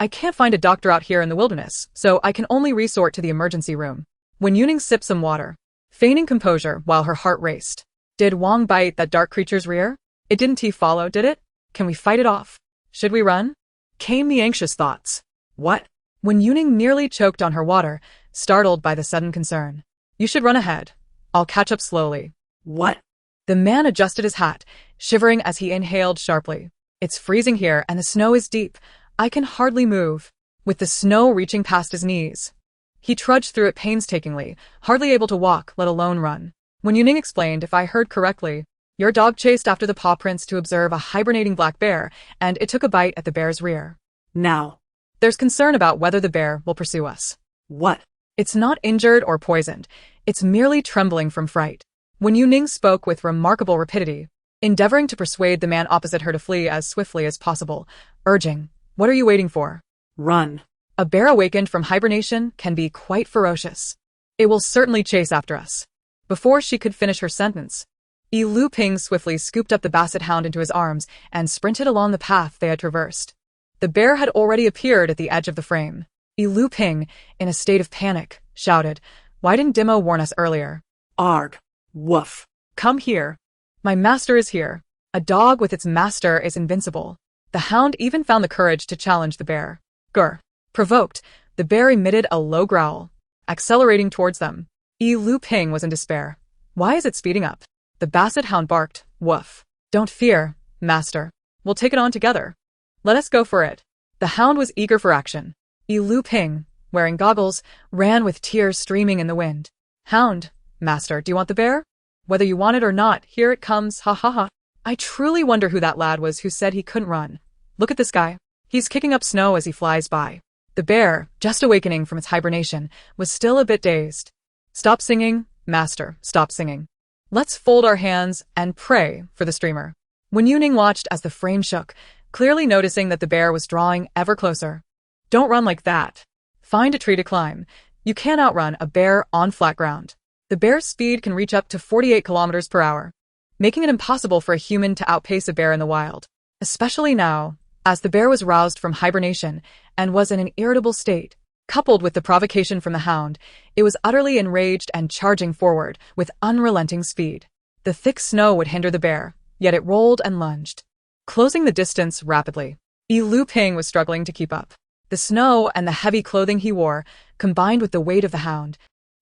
"I can't find a doctor out here in the wilderness, so I can only resort to the emergency room." Wen Youning sipped some water, feigning composure while her heart raced. Did Wang bite that dark creature's rear? It didn't he follow, did it? Can we fight it off? Should we run? Came the anxious thoughts. What? Wen Youning nearly choked on her water, startled by the sudden concern. "You should run ahead. I'll catch up slowly." What? The man adjusted his hat, shivering as he inhaled sharply. "It's freezing here and the snow is deep. I can hardly move." With the snow reaching past his knees, he trudged through it painstakingly, hardly able to walk, let alone run. Wen Youning explained, "If I heard correctly, your dog chased after the paw prints to observe a hibernating black bear, and it took a bite at the bear's rear. Now, There's concern about whether the bear will pursue us." what? "It's not injured or poisoned. It's merely trembling from fright." Wen Youning spoke with remarkable rapidity, endeavoring to persuade the man opposite her to flee as swiftly as possible, urging, "What are you waiting for? Run. A bear awakened from hibernation can be quite ferocious. It will certainly chase after us." Before she could finish her sentence, Lu Ping swiftly scooped up the basset hound into his arms and sprinted along the path they had traversed. The bear had already appeared at the edge of the frame. Lu Ping, in a state of panic, shouted, "Why didn't Dimo warn us earlier?" Arg. Woof. "Come here. My master is here." A dog with its master is invincible. The hound even found the courage to challenge the bear. Grr. Provoked, the bear emitted a low growl, accelerating towards them. Lu Ping was in despair. Why is it speeding up? The basset hound barked, "Woof. Don't fear, master. We'll take it on together. Let us go for it." The hound was eager for action. Lu Ping, wearing goggles, ran with tears streaming in the wind. "Hound, master, do you want the bear? Whether you want it or not, here it comes, ha ha ha. I truly wonder who that lad was who said he couldn't run. Look at this guy. He's kicking up snow as he flies by." The bear, just awakening from its hibernation, was still a bit dazed. "Stop singing, master, stop singing. Let's fold our hands and pray for the streamer." Wen Youning watched as the frame shook, clearly noticing that the bear was drawing ever closer. "Don't run like that. Find a tree to climb. You can't outrun a bear on flat ground. The bear's speed can reach up to 48 kilometers per hour, making it impossible for a human to outpace a bear in the wild, especially now, as the bear was roused from hibernation and was in an irritable state. Coupled with the provocation from the hound, it was utterly enraged and charging forward with unrelenting speed. The thick snow would hinder the bear, yet it rolled and lunged, closing the distance rapidly. Lu Ping was struggling to keep up. The snow and the heavy clothing he wore, combined with the weight of the hound,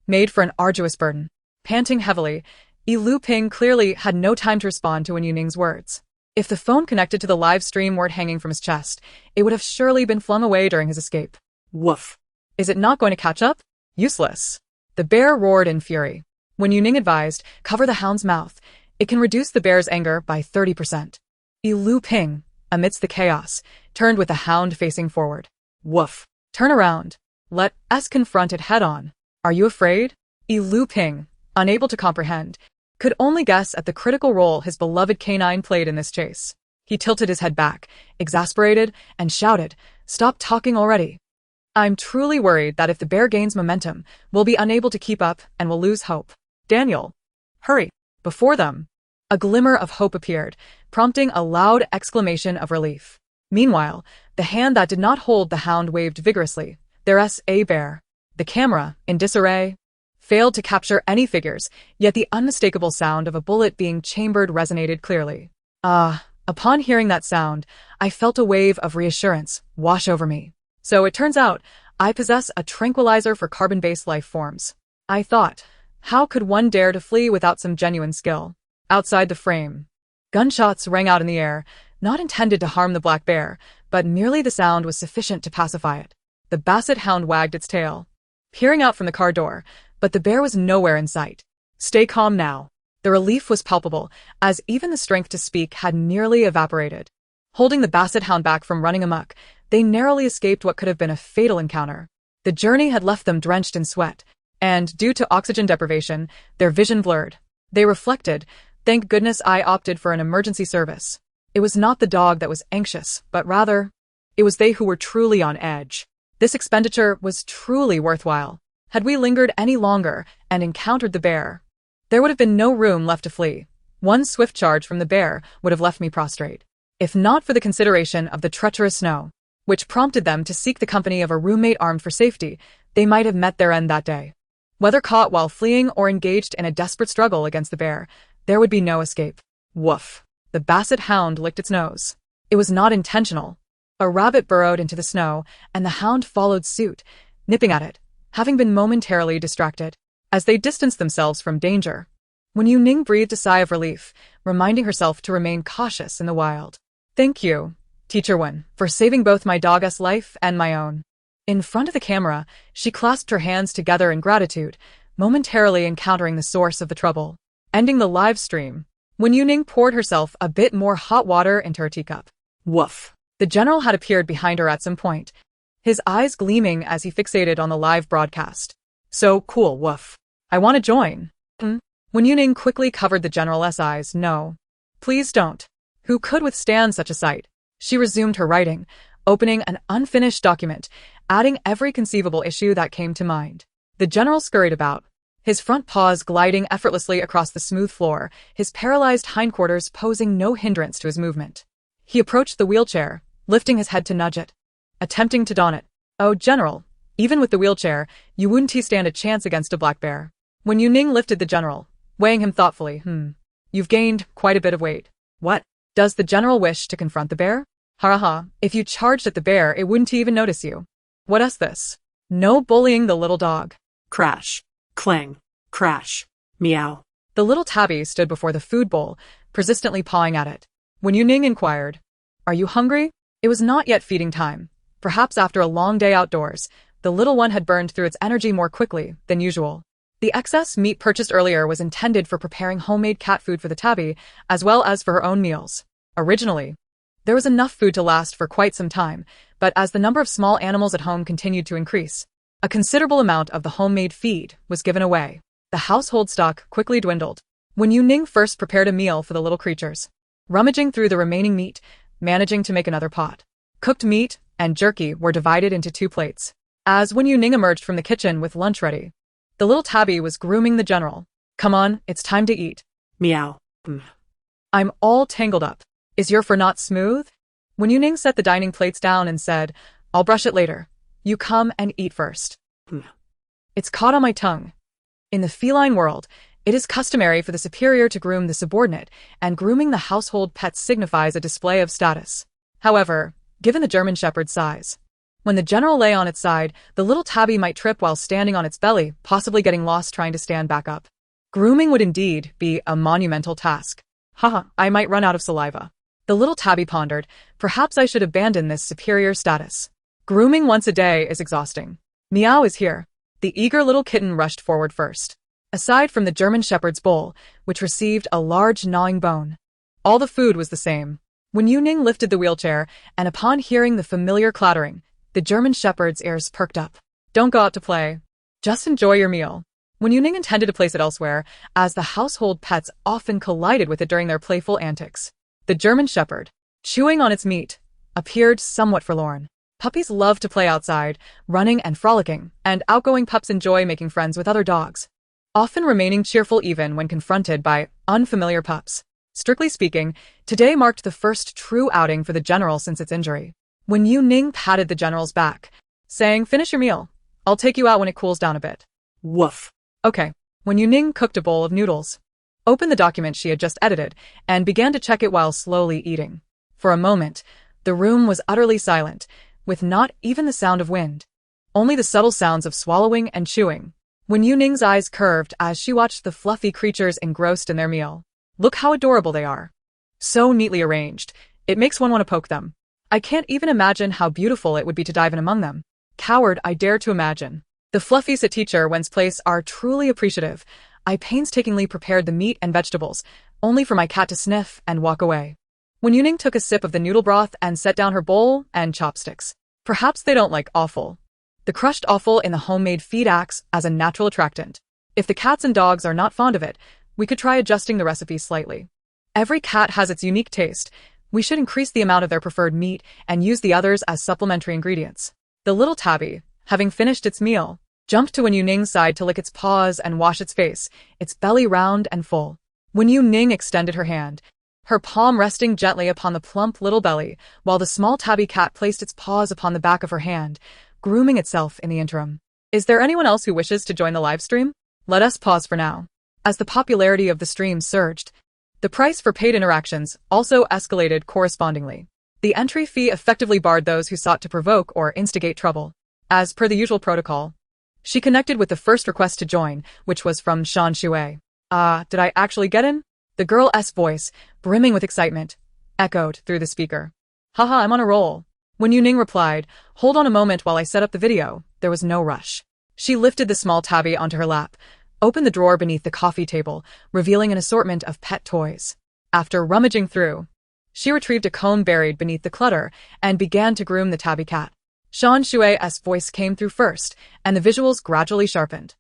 made for an arduous burden. Panting heavily, Lu Ping clearly had no time to respond to Wen Youning's words. If the phone connected to the live stream weren't hanging from his chest, it would have surely been flung away during his escape. Woof. Is it not going to catch up? Useless. The bear roared in fury. Wen Youning advised, cover the hound's mouth. It can reduce the bear's anger by 30%. Lu Ping, amidst the chaos, turned with the hound facing forward. Woof. Turn around. Let us confront it head-on. Are you afraid? Lu Ping, unable to comprehend, could only guess at the critical role his beloved canine played in this chase. He tilted his head back, exasperated, and shouted, "Stop talking already. I'm truly worried that if the bear gains momentum, we'll be unable to keep up and will lose hope. Daniel, hurry." Before them, a glimmer of hope appeared, prompting a loud exclamation of relief. Meanwhile, the hand that did not hold the hound waved vigorously. There's a bear. The camera, in disarray, failed to capture any figures, yet the unmistakable sound of a bullet being chambered resonated clearly. Upon hearing that sound, I felt a wave of reassurance wash over me. So it turns out, I possess a tranquilizer for carbon-based life forms. I thought, how could one dare to flee without some genuine skill? Outside the frame, gunshots rang out in the air, not intended to harm the black bear, but merely the sound was sufficient to pacify it. The basset hound wagged its tail, peering out from the car door, but the bear was nowhere in sight. Stay calm now. The relief was palpable, as even the strength to speak had nearly evaporated. Holding the basset hound back from running amok, they narrowly escaped what could have been a fatal encounter. The journey had left them drenched in sweat, and, due to oxygen deprivation, their vision blurred. They reflected, "Thank goodness I opted for an emergency service." It was not the dog that was anxious, but rather, it was they who were truly on edge. This expenditure was truly worthwhile. Had we lingered any longer and encountered the bear, there would have been no room left to flee. One swift charge from the bear would have left me prostrate. If not for the consideration of the treacherous snow, which prompted them to seek the company of a roommate armed for safety, they might have met their end that day. Whether caught while fleeing or engaged in a desperate struggle against the bear, there would be no escape. Woof. The basset hound licked its nose. It was not intentional. A rabbit burrowed into the snow, and the hound followed suit, nipping at it, having been momentarily distracted. As they distanced themselves from danger, Wen Youning breathed a sigh of relief, reminding herself to remain cautious in the wild. "Thank you, Teacher Wen, for saving both my dog's life and my own." In front of the camera, she clasped her hands together in gratitude, momentarily encountering the source of the trouble. Ending the live stream, Wen Youning poured herself a bit more hot water into her teacup. Woof. The general had appeared behind her at some point, his eyes gleaming as he fixated on the live broadcast. "So cool, woof. I want to join." Wen Youning quickly covered the general's eyes. "No. Please don't." Who could withstand such a sight? She resumed her writing, opening an unfinished document, adding every conceivable issue that came to mind. The general scurried about, his front paws gliding effortlessly across the smooth floor, his paralyzed hindquarters posing no hindrance to his movement. He approached the wheelchair, lifting his head to nudge it, attempting to don it. "Oh, General, even with the wheelchair, you wouldn't stand a chance against a black bear." Wen Youning lifted the general, weighing him thoughtfully. You've gained quite a bit of weight." "What? Does the general wish to confront the bear?" "Ha. If you charged at the bear, it wouldn't even notice you." "What is this? No bullying the little dog." Crash. Clang. Crash. Meow. The little tabby stood before the food bowl, persistently pawing at it. Wen Youning inquired, "Are you hungry?" It was not yet feeding time. Perhaps after a long day outdoors, the little one had burned through its energy more quickly than usual. The excess meat purchased earlier was intended for preparing homemade cat food for the tabby, as well as for her own meals. Originally, there was enough food to last for quite some time, but as the number of small animals at home continued to increase, a considerable amount of the homemade feed was given away. The household stock quickly dwindled. Wen Youning first prepared a meal for the little creatures, rummaging through the remaining meat, managing to make another pot. Cooked meat and jerky were divided into 2 plates. As Wen Youning emerged from the kitchen with lunch ready, the little tabby was grooming the general. "Come on, it's time to eat." Meow. "I'm all tangled up. Is your fur not smooth?" Wen Youning set the dining plates down and said, "I'll brush it later. You come and eat first." "It's caught on my tongue." In the feline world, it is customary for the superior to groom the subordinate, and grooming the household pet signifies a display of status. However, given the German Shepherd's size, When the general lay on its side, the little tabby might trip while standing on its belly, possibly getting lost trying to stand back up. Grooming would indeed be a monumental task. Haha, I might run out of saliva. The little tabby pondered, perhaps I should abandon this superior status. Grooming once a day is exhausting. Meow is here. The eager little kitten rushed forward first. Aside from the German Shepherd's bowl, which received a large gnawing bone, all the food was the same. Wen Youning lifted the wheelchair, and upon hearing the familiar clattering, the German Shepherd's ears perked up. Don't go out to play. Just enjoy your meal. Wen Youning intended to place it elsewhere, as the household pets often collided with it during their playful antics. The German Shepherd, chewing on its meat, appeared somewhat forlorn. Puppies love to play outside, running and frolicking, and outgoing pups enjoy making friends with other dogs, often remaining cheerful even when confronted by unfamiliar pups. Strictly speaking, today marked the first true outing for the general since its injury. Wen Youning patted the general's back, saying, "Finish your meal. I'll take you out when it cools down a bit." Woof. Okay. Wen Youning cooked a bowl of noodles, opened the document she had just edited, and began to check it while slowly eating. For a moment, the room was utterly silent, with not even the sound of wind. Only the subtle sounds of swallowing and chewing. Wen Youning's eyes curved as she watched the fluffy creatures engrossed in their meal. Look how adorable they are. So neatly arranged, it makes one want to poke them. I can't even imagine how beautiful it would be to dive in among them. Coward, I dare to imagine. The fluffies at Teacher Wen's place are truly appreciative. I painstakingly prepared the meat and vegetables, only for my cat to sniff and walk away. Wen Youning took a sip of the noodle broth and set down her bowl and chopsticks. Perhaps they don't like offal. The crushed offal in the homemade feed acts as a natural attractant. If the cats and dogs are not fond of it, we could try adjusting the recipe slightly. Every cat has its unique taste. We should increase the amount of their preferred meat and use the others as supplementary ingredients. The little tabby, having finished its meal, jumped to Wen Youning's side to lick its paws and wash its face, its belly round and full. Wen Youning extended her hand, her palm resting gently upon the plump little belly, while the small tabby cat placed its paws upon the back of her hand, grooming itself in the interim. Is there anyone else who wishes to join the live stream? Let us pause for now. As the popularity of the stream surged, the price for paid interactions also escalated correspondingly. The entry fee effectively barred those who sought to provoke or instigate trouble. As per the usual protocol, she connected with the first request to join, which was from Shan Shui. Did I actually get in? The girl's voice, brimming with excitement, echoed through the speaker. Haha, I'm on a roll. Wen Youning replied, hold on a moment while I set up the video. There was no rush. She lifted the small tabby onto her lap, opened the drawer beneath the coffee table, revealing an assortment of pet toys. After rummaging through, she retrieved a comb buried beneath the clutter and began to groom the tabby cat. Shan Shui's voice came through first, and the visuals gradually sharpened.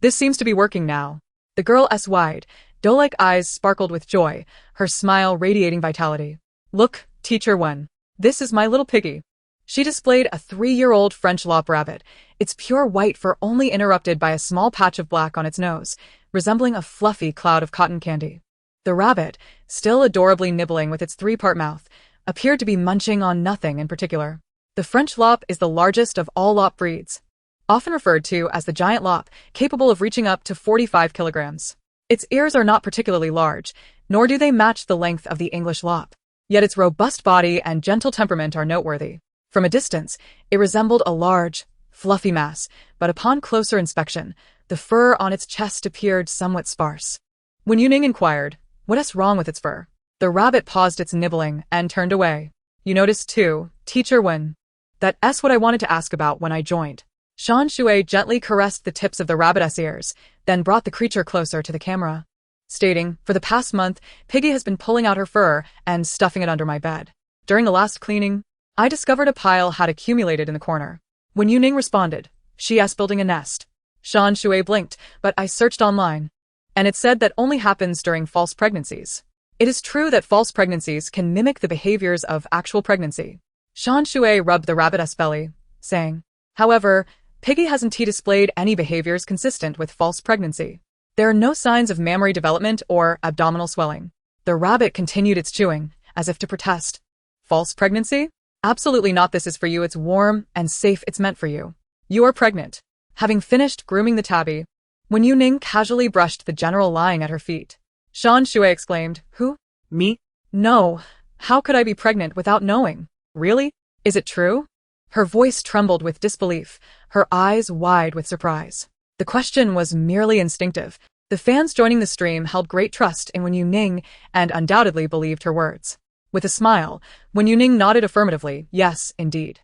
This seems to be working now. The girl's wide, doe-like eyes sparkled with joy, her smile radiating vitality. Look, Teacher Wen. This is my little piggy. She displayed a 3-year-old French lop rabbit, its pure white fur only interrupted by a small patch of black on its nose, resembling a fluffy cloud of cotton candy. The rabbit, still adorably nibbling with its 3-part mouth, appeared to be munching on nothing in particular. The French lop is the largest of all lop breeds, often referred to as the giant lop, capable of reaching up to 45 kilograms. Its ears are not particularly large, nor do they match the length of the English lop. Yet its robust body and gentle temperament are noteworthy. From a distance, it resembled a large, fluffy mass, but upon closer inspection, the fur on its chest appeared somewhat sparse. Wen Youning inquired, "What's wrong with its fur?" The rabbit paused its nibbling and turned away. You noticed too, Teacher Wen. That's what I wanted to ask about when I joined. Shan Shui gently caressed the tips of the rabbit's ears, then brought the creature closer to the camera, stating, for the past month, Piggy has been pulling out her fur and stuffing it under my bed. During the last cleaning, I discovered a pile had accumulated in the corner. Wen Youning responded, she's building a nest. Shan Shui blinked, but I searched online, and it said that only happens during false pregnancies. It is true that false pregnancies can mimic the behaviors of actual pregnancy. Shan Shui rubbed the rabbit's belly, saying, however, Piggy hasn't displayed any behaviors consistent with false pregnancy. There are no signs of mammary development or abdominal swelling. The rabbit continued its chewing, as if to protest. False pregnancy? Absolutely not. This is for you. It's warm and safe. It's meant for you. You are pregnant. Having finished grooming the tabby, Wen Youning casually brushed the general lying at her feet. Shan Shui exclaimed, Who? Me? No. How could I be pregnant without knowing? Really? Is it true? Her voice trembled with disbelief, her eyes wide with surprise. The question was merely instinctive. The fans joining the stream held great trust in Wen Youning and undoubtedly believed her words. With a smile, Wen Youning nodded affirmatively, yes, indeed.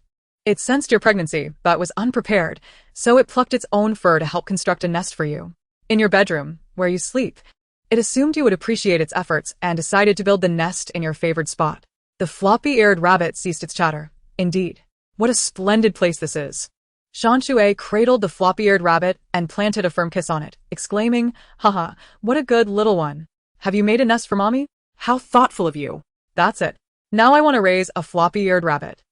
It sensed your pregnancy, but was unprepared, so it plucked its own fur to help construct a nest for you. In your bedroom, where you sleep. It assumed you would appreciate its efforts and decided to build the nest in your favored spot. The floppy-eared rabbit ceased its chatter. Indeed. What a splendid place this is. Shan Shui cradled the floppy-eared rabbit and planted a firm kiss on it, exclaiming, haha, what a good little one. Have you made a nest for mommy? How thoughtful of you. That's it. Now I want to raise a floppy-eared rabbit.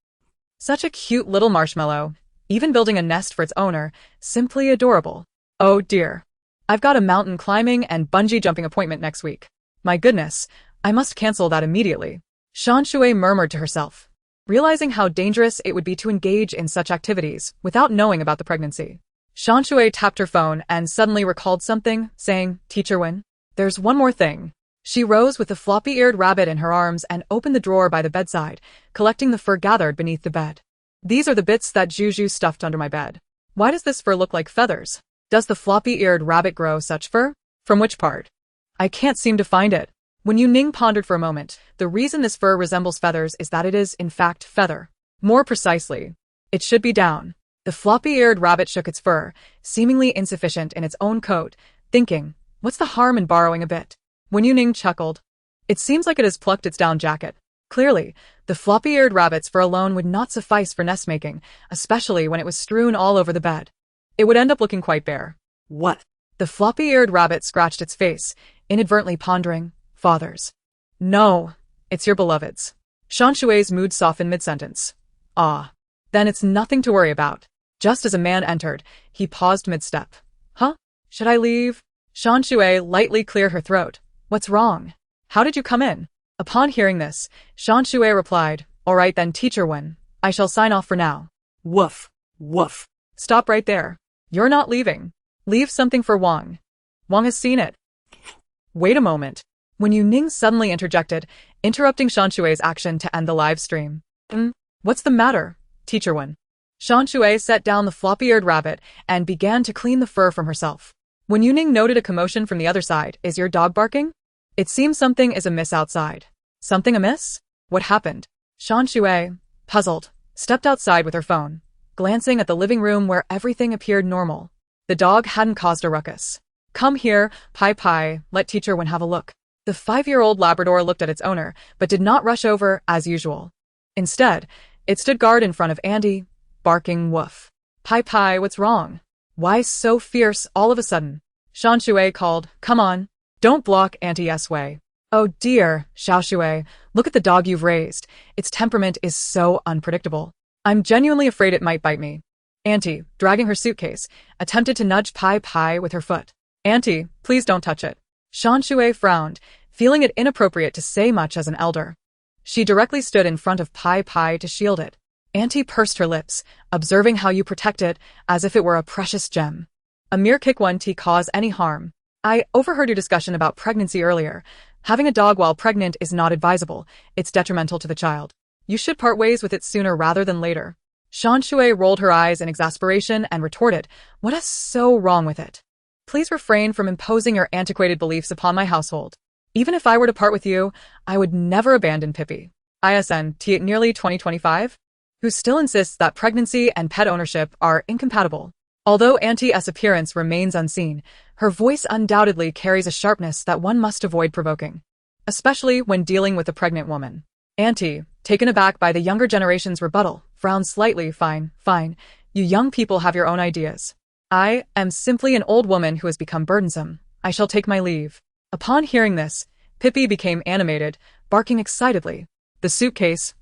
Such a cute little marshmallow, even building a nest for its owner, simply adorable. Oh dear. I've got a mountain climbing and bungee jumping appointment next week. My goodness, I must cancel that immediately. Shan Shui murmured to herself, realizing how dangerous it would be to engage in such activities without knowing about the pregnancy. Shan Shui tapped her phone and suddenly recalled something, saying, Teacher Wen, there's one more thing. She rose with the floppy-eared rabbit in her arms and opened the drawer by the bedside, collecting the fur gathered beneath the bed. These are the bits that Juju stuffed under my bed. Why does this fur look like feathers? Does the floppy-eared rabbit grow such fur? From which part? I can't seem to find it. Wen Youning pondered for a moment. The reason this fur resembles feathers is that it is, in fact, feather. More precisely, it should be down. The floppy-eared rabbit shook its fur, seemingly insufficient in its own coat, thinking, what's the harm in borrowing a bit? Wen Youning chuckled. It seems like it has plucked its down jacket. Clearly, the floppy-eared rabbit's fur alone would not suffice for nest-making, especially when it was strewn all over the bed. It would end up looking quite bare. What? The floppy-eared rabbit scratched its face, inadvertently pondering, fathers. No, it's your beloveds. Shan Shui's mood softened mid-sentence. Ah. Then it's nothing to worry about. Just as a man entered, he paused mid-step. Huh? Should I leave? Shan Shui lightly cleared her throat. What's wrong? How did you come in? Upon hearing this, Shan Shui replied, all right then, Teacher Wen. I shall sign off for now. Woof. Woof. Stop right there. You're not leaving. Leave something for Wang. Wang has seen it. Wait a moment. Wen Youning suddenly interjected, interrupting Shan Shui's action to end the live stream. What's the matter, Teacher Wen? Shan Shui set down the floppy-eared rabbit and began to clean the fur from herself. Wen Youning noted a commotion from the other side. Is your dog barking? It seems something is amiss outside. Something amiss? What happened? Shan Shui, puzzled, stepped outside with her phone, glancing at the living room where everything appeared normal. The dog hadn't caused a ruckus. Come here, Pai Pai, let Teacher Wen have a look. The 5-year-old Labrador looked at its owner, but did not rush over, as usual. Instead, it stood guard in front of Andy, barking woof. Pai Pai, what's wrong? Why so fierce all of a sudden? Shan Shui called, come on. Don't block Auntie S way. Oh dear, Xiao Shui, look at the dog you've raised. Its temperament is so unpredictable. I'm genuinely afraid it might bite me. Auntie, dragging her suitcase, attempted to nudge Pai Pai with her foot. Auntie, please don't touch it. Shan Shui frowned, feeling it inappropriate to say much as an elder. She directly stood in front of Pai Pai to shield it. Auntie pursed her lips, observing how you protect it as if it were a precious gem. A mere kick won't cause any harm. I overheard your discussion about pregnancy earlier. Having a dog while pregnant is not advisable. It's detrimental to the child. You should part ways with it sooner rather than later. Shan Shui rolled her eyes in exasperation and retorted, what is so wrong with it? Please refrain from imposing your antiquated beliefs upon my household. Even if I were to part with you, I would never abandon Pippi. ISN T nearly 2025? Who still insists that pregnancy and pet ownership are incompatible. Although Auntie S' appearance remains unseen, her voice undoubtedly carries a sharpness that one must avoid provoking, especially when dealing with a pregnant woman. Auntie, taken aback by the younger generation's rebuttal, frowned slightly. Fine, you young people have your own ideas. I am simply an old woman who has become burdensome. I shall take my leave. Upon hearing this, Pippi became animated, barking excitedly. The suitcase.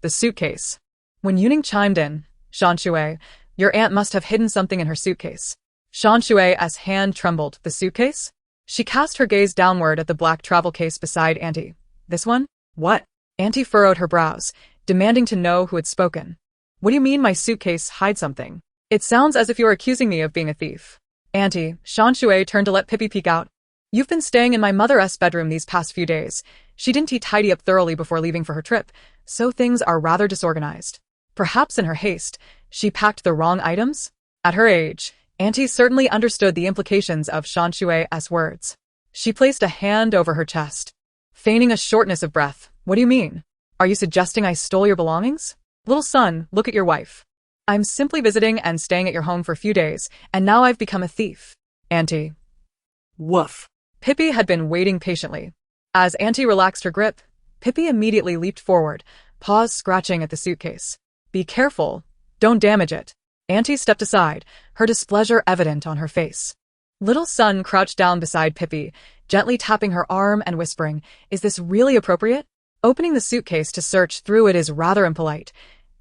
Wen Youning chimed in, Shan Shui, your aunt must have hidden something in her suitcase. Shan Shui's hand trembled. The suitcase? She cast her gaze downward at the black travel case beside Auntie. This one? What? Auntie furrowed her brows, demanding to know who had spoken. What do you mean my suitcase hides something? It sounds as if you are accusing me of being a thief. Auntie, Shan Shui turned to let Pippi peek out. You've been staying in my mother's bedroom these past few days. She didn't tidy up thoroughly before leaving for her trip, so things are rather disorganized. Perhaps in her haste, She packed the wrong items? At her age, Auntie certainly understood the implications of Shan Shui's words. She placed a hand over her chest, feigning a shortness of breath. What do you mean? Are you suggesting I stole your belongings? Little son, look at your wife. I'm simply visiting and staying at your home for a few days, and now I've become a thief. Auntie. Woof. Pippi had been waiting patiently. As Auntie relaxed her grip, Pippi immediately leaped forward, paws scratching at the suitcase. Be careful. Don't damage it. Auntie stepped aside, her displeasure evident on her face. Little son crouched down beside Pippi, gently tapping her arm and whispering, Is this really appropriate? Opening the suitcase to search through it is rather impolite.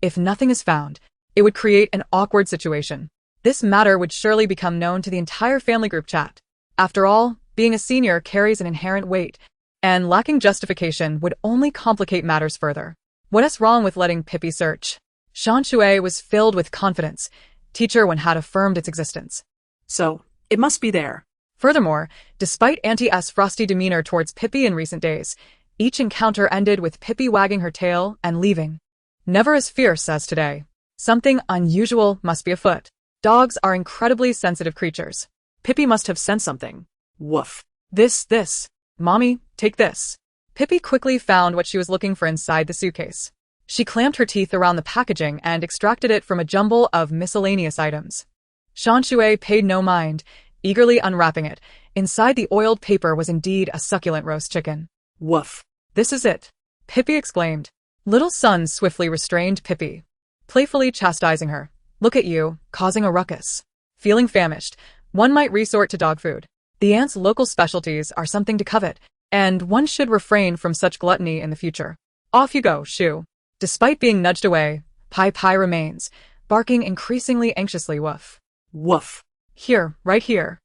If nothing is found, it would create an awkward situation. This matter would surely become known to the entire family group chat. After all, being a senior carries an inherent weight, and lacking justification would only complicate matters further. What is wrong with letting Pippi search? Shan Shui was filled with confidence. Teacher Wen had affirmed its existence. So, it must be there. Furthermore, despite Auntie's frosty demeanor towards Pippi in recent days, each encounter ended with Pippi wagging her tail and leaving. Never as fierce as today. Something unusual must be afoot. Dogs are incredibly sensitive creatures. Pippi must have sensed something. Woof. This. Mommy, take this. Pippi quickly found what she was looking for inside the suitcase. She clamped her teeth around the packaging and extracted it from a jumble of miscellaneous items. Shan Shui paid no mind, eagerly unwrapping it. Inside the oiled paper was indeed a succulent roast chicken. Woof. This is it, Pippi exclaimed. Little son swiftly restrained Pippi, playfully chastising her. Look at you, causing a ruckus. Feeling famished, one might resort to dog food. The aunt's local specialties are something to covet, and one should refrain from such gluttony in the future. Off you go, Shu. Despite being nudged away, Pai remains, barking increasingly anxiously. Woof. Woof. Here, right here.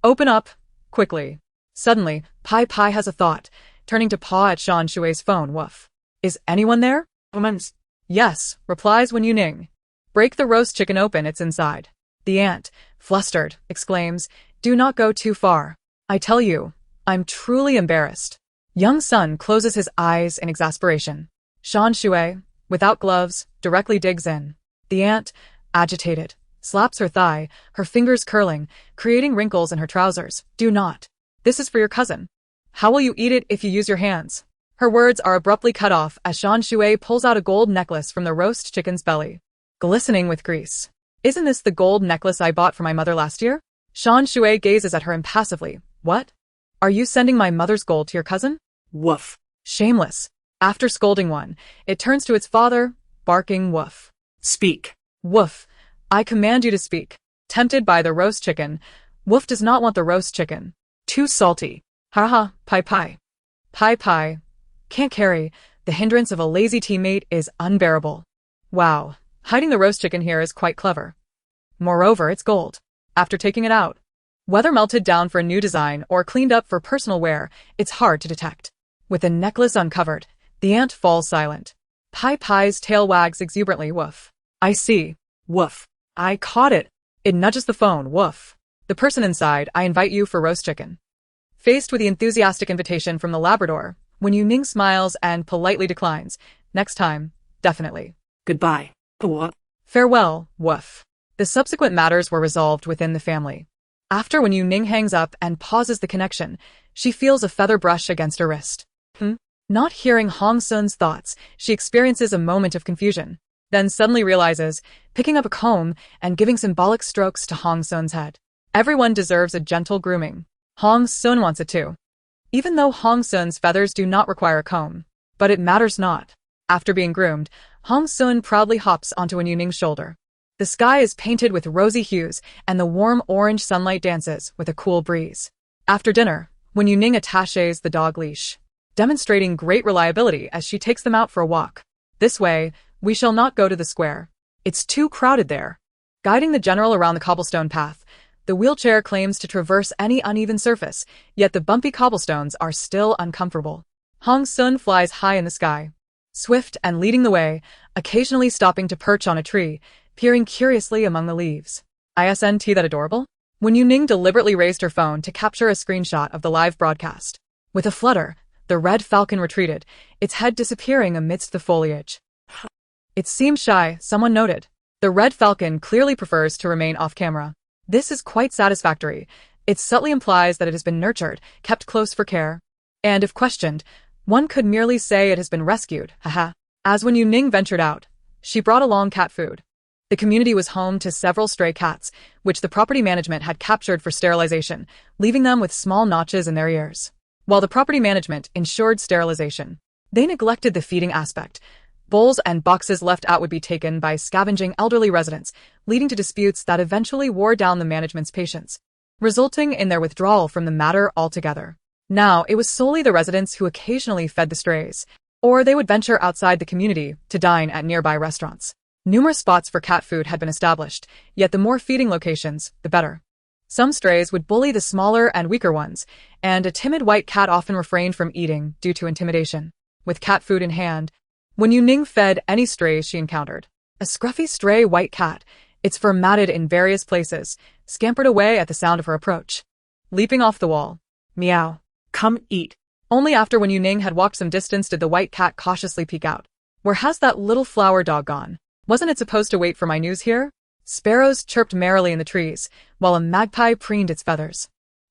Open up, quickly. Suddenly, Pai has a thought, turning to paw at Shan Shui's phone. Woof. Is anyone there? Woman's. Yes, replies Wen Youning. Break the roast chicken open, it's inside. The aunt, flustered, exclaims, Do not go too far. I tell you, I'm truly embarrassed. Young son closes his eyes in exasperation. Shan Shui, without gloves, directly digs in. The aunt, agitated, slaps her thigh, her fingers curling, creating wrinkles in her trousers. Do not. This is for your cousin. How will you eat it if you use your hands? Her words are abruptly cut off as Shan Shui pulls out a gold necklace from the roast chicken's belly, glistening with grease. Isn't this the gold necklace I bought for my mother last year? Shan Shui gazes at her impassively. What? Are you sending my mother's gold to your cousin? Woof. Shameless. After scolding one, it turns to its father, barking woof. Speak. Woof. I command you to speak. Tempted by the roast chicken, Woof does not want the roast chicken. Too salty. Haha, Pai. Pai. Can't carry. The hindrance of a lazy teammate is unbearable. Wow. Hiding the roast chicken here is quite clever. Moreover, it's gold. After taking it out, whether melted down for a new design or cleaned up for personal wear, it's hard to detect. With the necklace uncovered, the aunt falls silent. Pai's tail wags exuberantly. Woof. I see. Woof. I caught it. It nudges the phone. Woof. The person inside, I invite you for roast chicken. Faced with the enthusiastic invitation from the Labrador, Wen Youning smiles and politely declines. Next time, definitely. Goodbye. What? Farewell, Woof. The subsequent matters were resolved within the family. After Wen Youning hangs up and pauses the connection, she feels a feather brush against her wrist. Not hearing Hong Sun's thoughts, she experiences a moment of confusion, then suddenly realizes, picking up a comb and giving symbolic strokes to Hong Sun's head. Everyone deserves a gentle grooming. Hong Sun wants it too. Even though Hong Sun's feathers do not require a comb. But it matters not. After being groomed, Hong Sun proudly hops onto Wen Youning's shoulder. The sky is painted with rosy hues, and the warm orange sunlight dances with a cool breeze. After dinner, Wen Youning attaches the dog leash, demonstrating great reliability as she takes them out for a walk. This way, we shall not go to the square. It's too crowded there. Guiding the general around the cobblestone path, the wheelchair claims to traverse any uneven surface, yet the bumpy cobblestones are still uncomfortable. Hong Sun flies high in the sky, swift and leading the way, occasionally stopping to perch on a tree, peering curiously among the leaves. Isn't that adorable? Wen Youning deliberately raised her phone to capture a screenshot of the live broadcast. With a flutter, the red falcon retreated, its head disappearing amidst the foliage. It seemed shy, someone noted. The red falcon clearly prefers to remain off-camera. This is quite satisfactory. It subtly implies that it has been nurtured, kept close for care. And if questioned, one could merely say it has been rescued, haha. As Wen Youning ventured out, she brought along cat food. The community was home to several stray cats, which the property management had captured for sterilization, leaving them with small notches in their ears. While the property management ensured sterilization, they neglected the feeding aspect. Bowls and boxes left out would be taken by scavenging elderly residents, leading to disputes that eventually wore down the management's patience, resulting in their withdrawal from the matter altogether. Now, it was solely the residents who occasionally fed the strays, or they would venture outside the community to dine at nearby restaurants. Numerous spots for cat food had been established, yet the more feeding locations, the better. Some strays would bully the smaller and weaker ones, and a timid white cat often refrained from eating due to intimidation. With cat food in hand, Wen Youning fed any strays she encountered. A scruffy stray white cat, its fur matted in various places, scampered away at the sound of her approach. Leaping off the wall. Meow. Come eat. Only after Wen Youning had walked some distance did the white cat cautiously peek out. Where has that little flower dog gone? Wasn't it supposed to wait for my news here? Sparrows chirped merrily in the trees, while a magpie preened its feathers.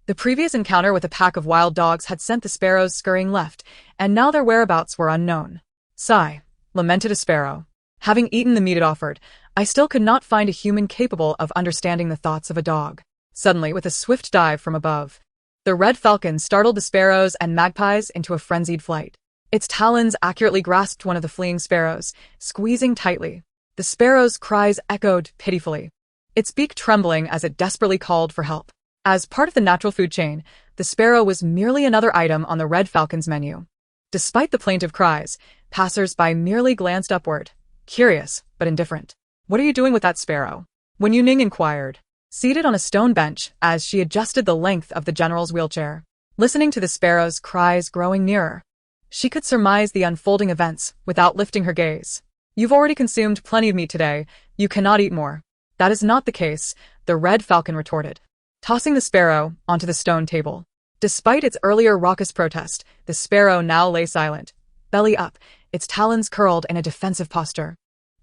The previous encounter with a pack of wild dogs had sent the sparrows scurrying left, and now their whereabouts were unknown. Sigh, lamented a sparrow. Having eaten the meat it offered, I still could not find a human capable of understanding the thoughts of a dog. Suddenly, with a swift dive from above, the red falcon startled the sparrows and magpies into a frenzied flight. Its talons accurately grasped one of the fleeing sparrows, squeezing tightly. The sparrow's cries echoed pitifully, its beak trembling as it desperately called for help. As part of the natural food chain, the sparrow was merely another item on the red falcon's menu. Despite the plaintive cries, passers-by merely glanced upward, curious but indifferent. "What are you doing with that sparrow?" Wen Youning inquired, seated on a stone bench as she adjusted the length of the general's wheelchair. Listening to the sparrow's cries growing nearer, she could surmise the unfolding events without lifting her gaze. "You've already consumed plenty of meat today. You cannot eat more." "That is not the case," the red falcon retorted, tossing the sparrow onto the stone table. Despite its earlier raucous protest, the sparrow now lay silent, belly up, its talons curled in a defensive posture.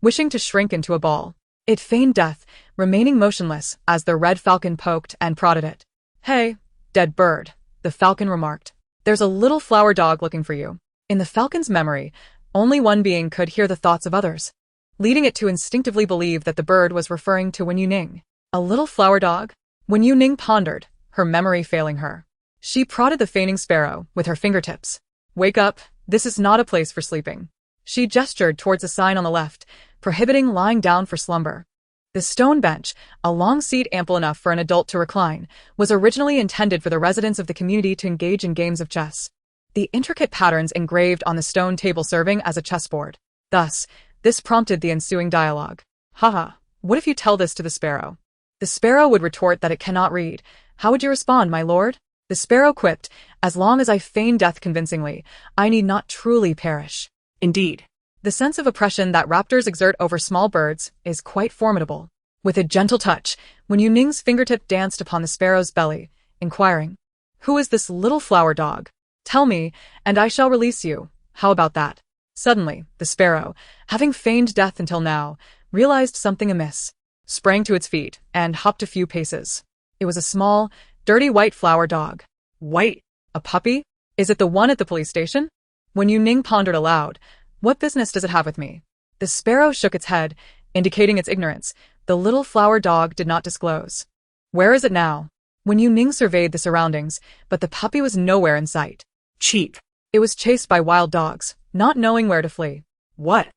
Wishing to shrink into a ball, it feigned death, remaining motionless as the red falcon poked and prodded it. "Hey, dead bird," the falcon remarked. "There's a little flower dog looking for you." In the falcon's memory, only one being could hear the thoughts of others, leading it to instinctively believe that the bird was referring to Wen Youning. A little flower dog? Wen Youning pondered, her memory failing her. She prodded the feigning sparrow with her fingertips. "Wake up, this is not a place for sleeping." She gestured towards a sign on the left, prohibiting lying down for slumber. The stone bench, a long seat ample enough for an adult to recline, was originally intended for the residents of the community to engage in games of chess, the intricate patterns engraved on the stone table serving as a chessboard. Thus, this prompted the ensuing dialogue. "Haha, what if you tell this to the sparrow?" The sparrow would retort that it cannot read. "How would you respond, my lord?" The sparrow quipped, "As long as I feign death convincingly, I need not truly perish." Indeed. The sense of oppression that raptors exert over small birds is quite formidable. With a gentle touch, Wen Youning's fingertip danced upon the sparrow's belly, inquiring, "Who is this little flower dog? Tell me, and I shall release you. How about that?" Suddenly, the sparrow, having feigned death until now, realized something amiss, sprang to its feet, and hopped a few paces. It was a small, dirty white flower dog. White? A puppy? Is it the one at the police station? Wen Youning pondered aloud, "What business does it have with me?" The sparrow shook its head, indicating its ignorance. The little flower dog did not disclose. "Where is it now?" Wen Youning surveyed the surroundings, but the puppy was nowhere in sight. Cheap. It was chased by wild dogs, not knowing where to flee. What?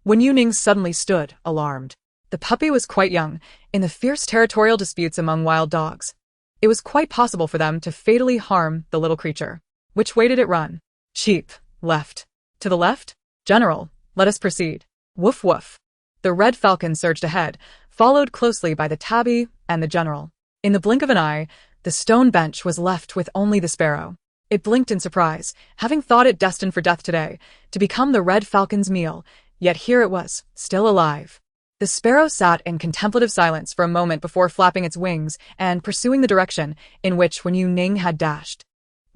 Wen Youning suddenly stood, alarmed. The puppy was quite young, in the fierce territorial disputes among wild dogs. It was quite possible for them to fatally harm the little creature. Which way did it run? Cheap. Left. To the left? General, let us proceed. Woof woof. The red falcon surged ahead, followed closely by the tabby and the general. In the blink of an eye, the stone bench was left with only the sparrow. It blinked in surprise, having thought it destined for death today, to become the red falcon's meal, yet here it was, still alive. The sparrow sat in contemplative silence for a moment before flapping its wings and pursuing the direction in which Wen Youning had dashed.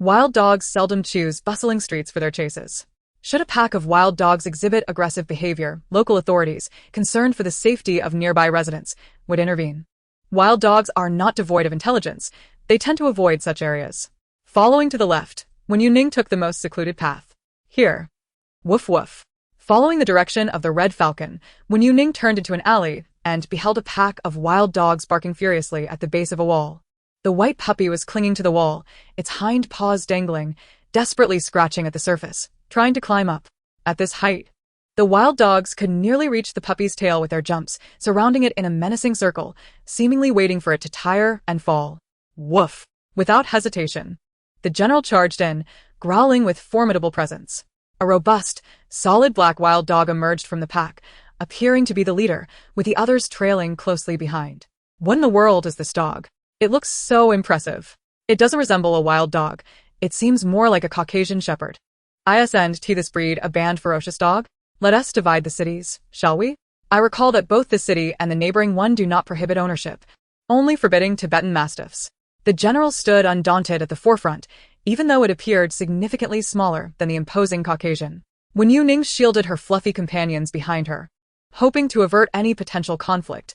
Wild dogs seldom choose bustling streets for their chases. Should a pack of wild dogs exhibit aggressive behavior, local authorities, concerned for the safety of nearby residents, would intervene. Wild dogs are not devoid of intelligence. They tend to avoid such areas. Following to the left, Wen Youning took the most secluded path. Here. Woof woof. Following the direction of the red falcon, Wen Youning turned into an alley and beheld a pack of wild dogs barking furiously at the base of a wall. The white puppy was clinging to the wall, its hind paws dangling, desperately scratching at the surface, trying to climb up. At this height, the wild dogs could nearly reach the puppy's tail with their jumps, surrounding it in a menacing circle, seemingly waiting for it to tire and fall. Woof! Without hesitation, the general charged in, growling with formidable presence. A robust, solid black wild dog emerged from the pack, appearing to be the leader, with the others trailing closely behind. What in the world is this dog? It looks so impressive. It doesn't resemble a wild dog. It seems more like a Caucasian shepherd. Isn't this breed a banned ferocious dog? Let us divide the cities, shall we? I recall that both the city and the neighboring one do not prohibit ownership, only forbidding Tibetan mastiffs. The general stood undaunted at the forefront, even though it appeared significantly smaller than the imposing Caucasian. Wen Youning shielded her fluffy companions behind her, hoping to avert any potential conflict.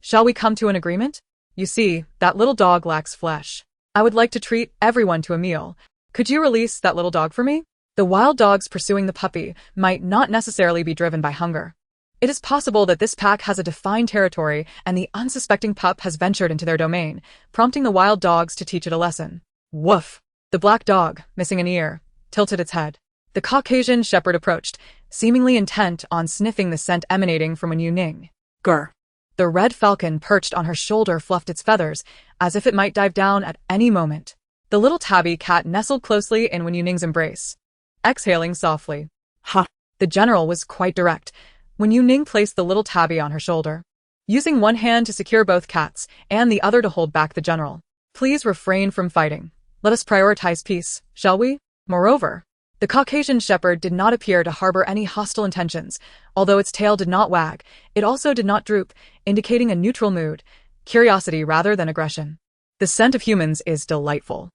Shall we come to an agreement? You see, that little dog lacks flesh. I would like to treat everyone to a meal. Could you release that little dog for me? The wild dogs pursuing the puppy might not necessarily be driven by hunger. It is possible that this pack has a defined territory and the unsuspecting pup has ventured into their domain, prompting the wild dogs to teach it a lesson. Woof! The black dog, missing an ear, tilted its head. The Caucasian shepherd approached, seemingly intent on sniffing the scent emanating from Wen Youning. Grr. The red falcon perched on her shoulder fluffed its feathers, as if it might dive down at any moment. The little tabby cat nestled closely in Wen Youning's embrace, exhaling softly. Ha! The general was quite direct. Wen Youning placed the little tabby on her shoulder, using one hand to secure both cats and the other to hold back the general. Please refrain from fighting. Let us prioritize peace, shall we? Moreover, the Caucasian shepherd did not appear to harbor any hostile intentions. Although its tail did not wag, it also did not droop, indicating a neutral mood, curiosity rather than aggression. The scent of humans is delightful.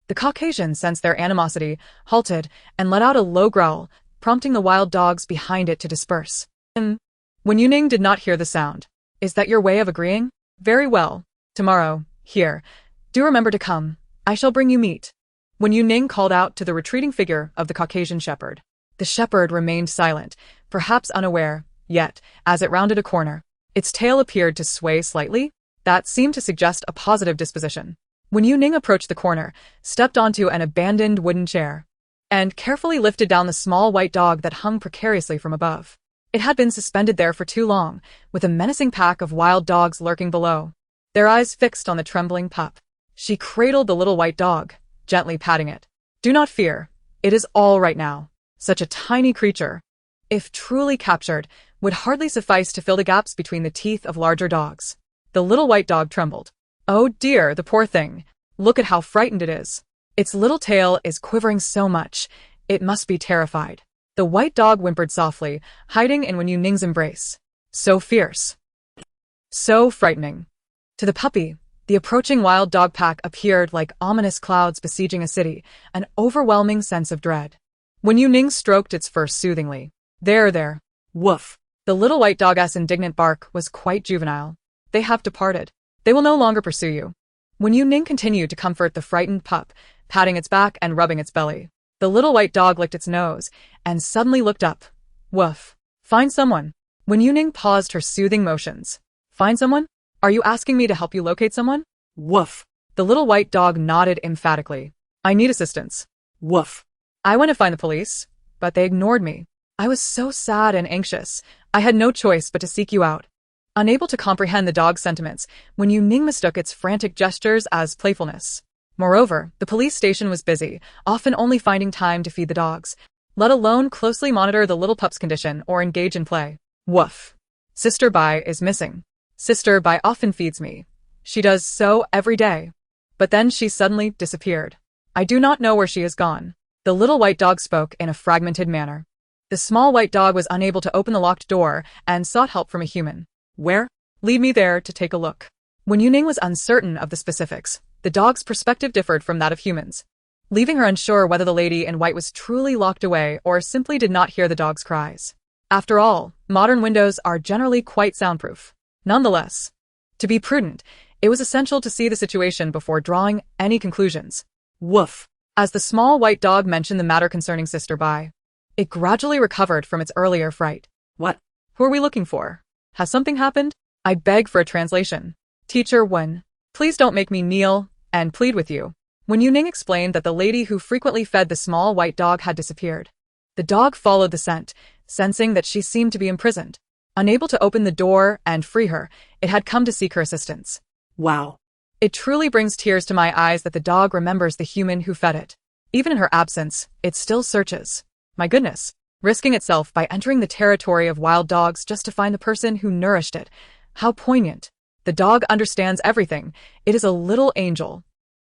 The Caucasian sensed their animosity, halted, and let out a low growl, prompting the wild dogs behind it to disperse. Wen Youning did not hear the sound. Is that your way of agreeing? Very well. Tomorrow, here. Do remember to come. I shall bring you meat. Wen Youning called out to the retreating figure of the Caucasian shepherd. The shepherd remained silent, perhaps unaware, yet, as it rounded a corner, its tail appeared to sway slightly. That seemed to suggest a positive disposition. Wen Youning approached the corner, stepped onto an abandoned wooden chair, and carefully lifted down the small white dog that hung precariously from above. It had been suspended there for too long, with a menacing pack of wild dogs lurking below, their eyes fixed on the trembling pup. She cradled the little white dog, gently patting it. Do not fear. It is all right now. Such a tiny creature, if truly captured, would hardly suffice to fill the gaps between the teeth of larger dogs. The little white dog trembled. Oh dear, the poor thing. Look at how frightened it is. Its little tail is quivering so much. It must be terrified. The white dog whimpered softly, hiding in Wen Youning's embrace. So fierce. So frightening. To the puppy, the approaching wild dog pack appeared like ominous clouds besieging a city, an overwhelming sense of dread. Wen Youning stroked its fur soothingly. There. Woof. The little white dog's indignant bark was quite juvenile. They have departed. They will no longer pursue you. Wen Youning continued to comfort the frightened pup, patting its back and rubbing its belly. The little white dog licked its nose, and suddenly looked up. Woof. Find someone. Wen Youning paused her soothing motions. Find someone? Are you asking me to help you locate someone? Woof. The little white dog nodded emphatically. I need assistance. Woof. I went to find the police, but they ignored me. I was so sad and anxious. I had no choice but to seek you out. Unable to comprehend the dog's sentiments, Wen Youning mistook its frantic gestures as playfulness. Moreover, the police station was busy, often only finding time to feed the dogs, let alone closely monitor the little pup's condition or engage in play. Woof. Sister Bai is missing. Sister Bai often feeds me. She does so every day. But then she suddenly disappeared. I do not know where she has gone. The little white dog spoke in a fragmented manner. The small white dog was unable to open the locked door and sought help from a human. Where? Lead me there to take a look. Wen Youning was uncertain of the specifics. The dog's perspective differed from that of humans. leaving her unsure whether the lady in white was truly locked away or simply did not hear the dog's cries. After all, modern windows are generally quite soundproof. Nonetheless, to be prudent, it was essential to see the situation before drawing any conclusions. Woof. As the small white dog mentioned the matter concerning Sister Bai, it gradually recovered from its earlier fright. What? Who are we looking for? Has something happened? I beg for a translation. Teacher Wen, please don't make me kneel and plead with you. Wen Youning explained that the lady who frequently fed the small white dog had disappeared. The dog followed the scent, sensing that she seemed to be imprisoned. Unable to open the door and free her, it had come to seek her assistance. Wow. It truly brings tears to my eyes that the dog remembers the human who fed it. Even in her absence, it still searches. My goodness, risking itself by entering the territory of wild dogs just to find the person who nourished it. How poignant. The dog understands everything. It is a little angel.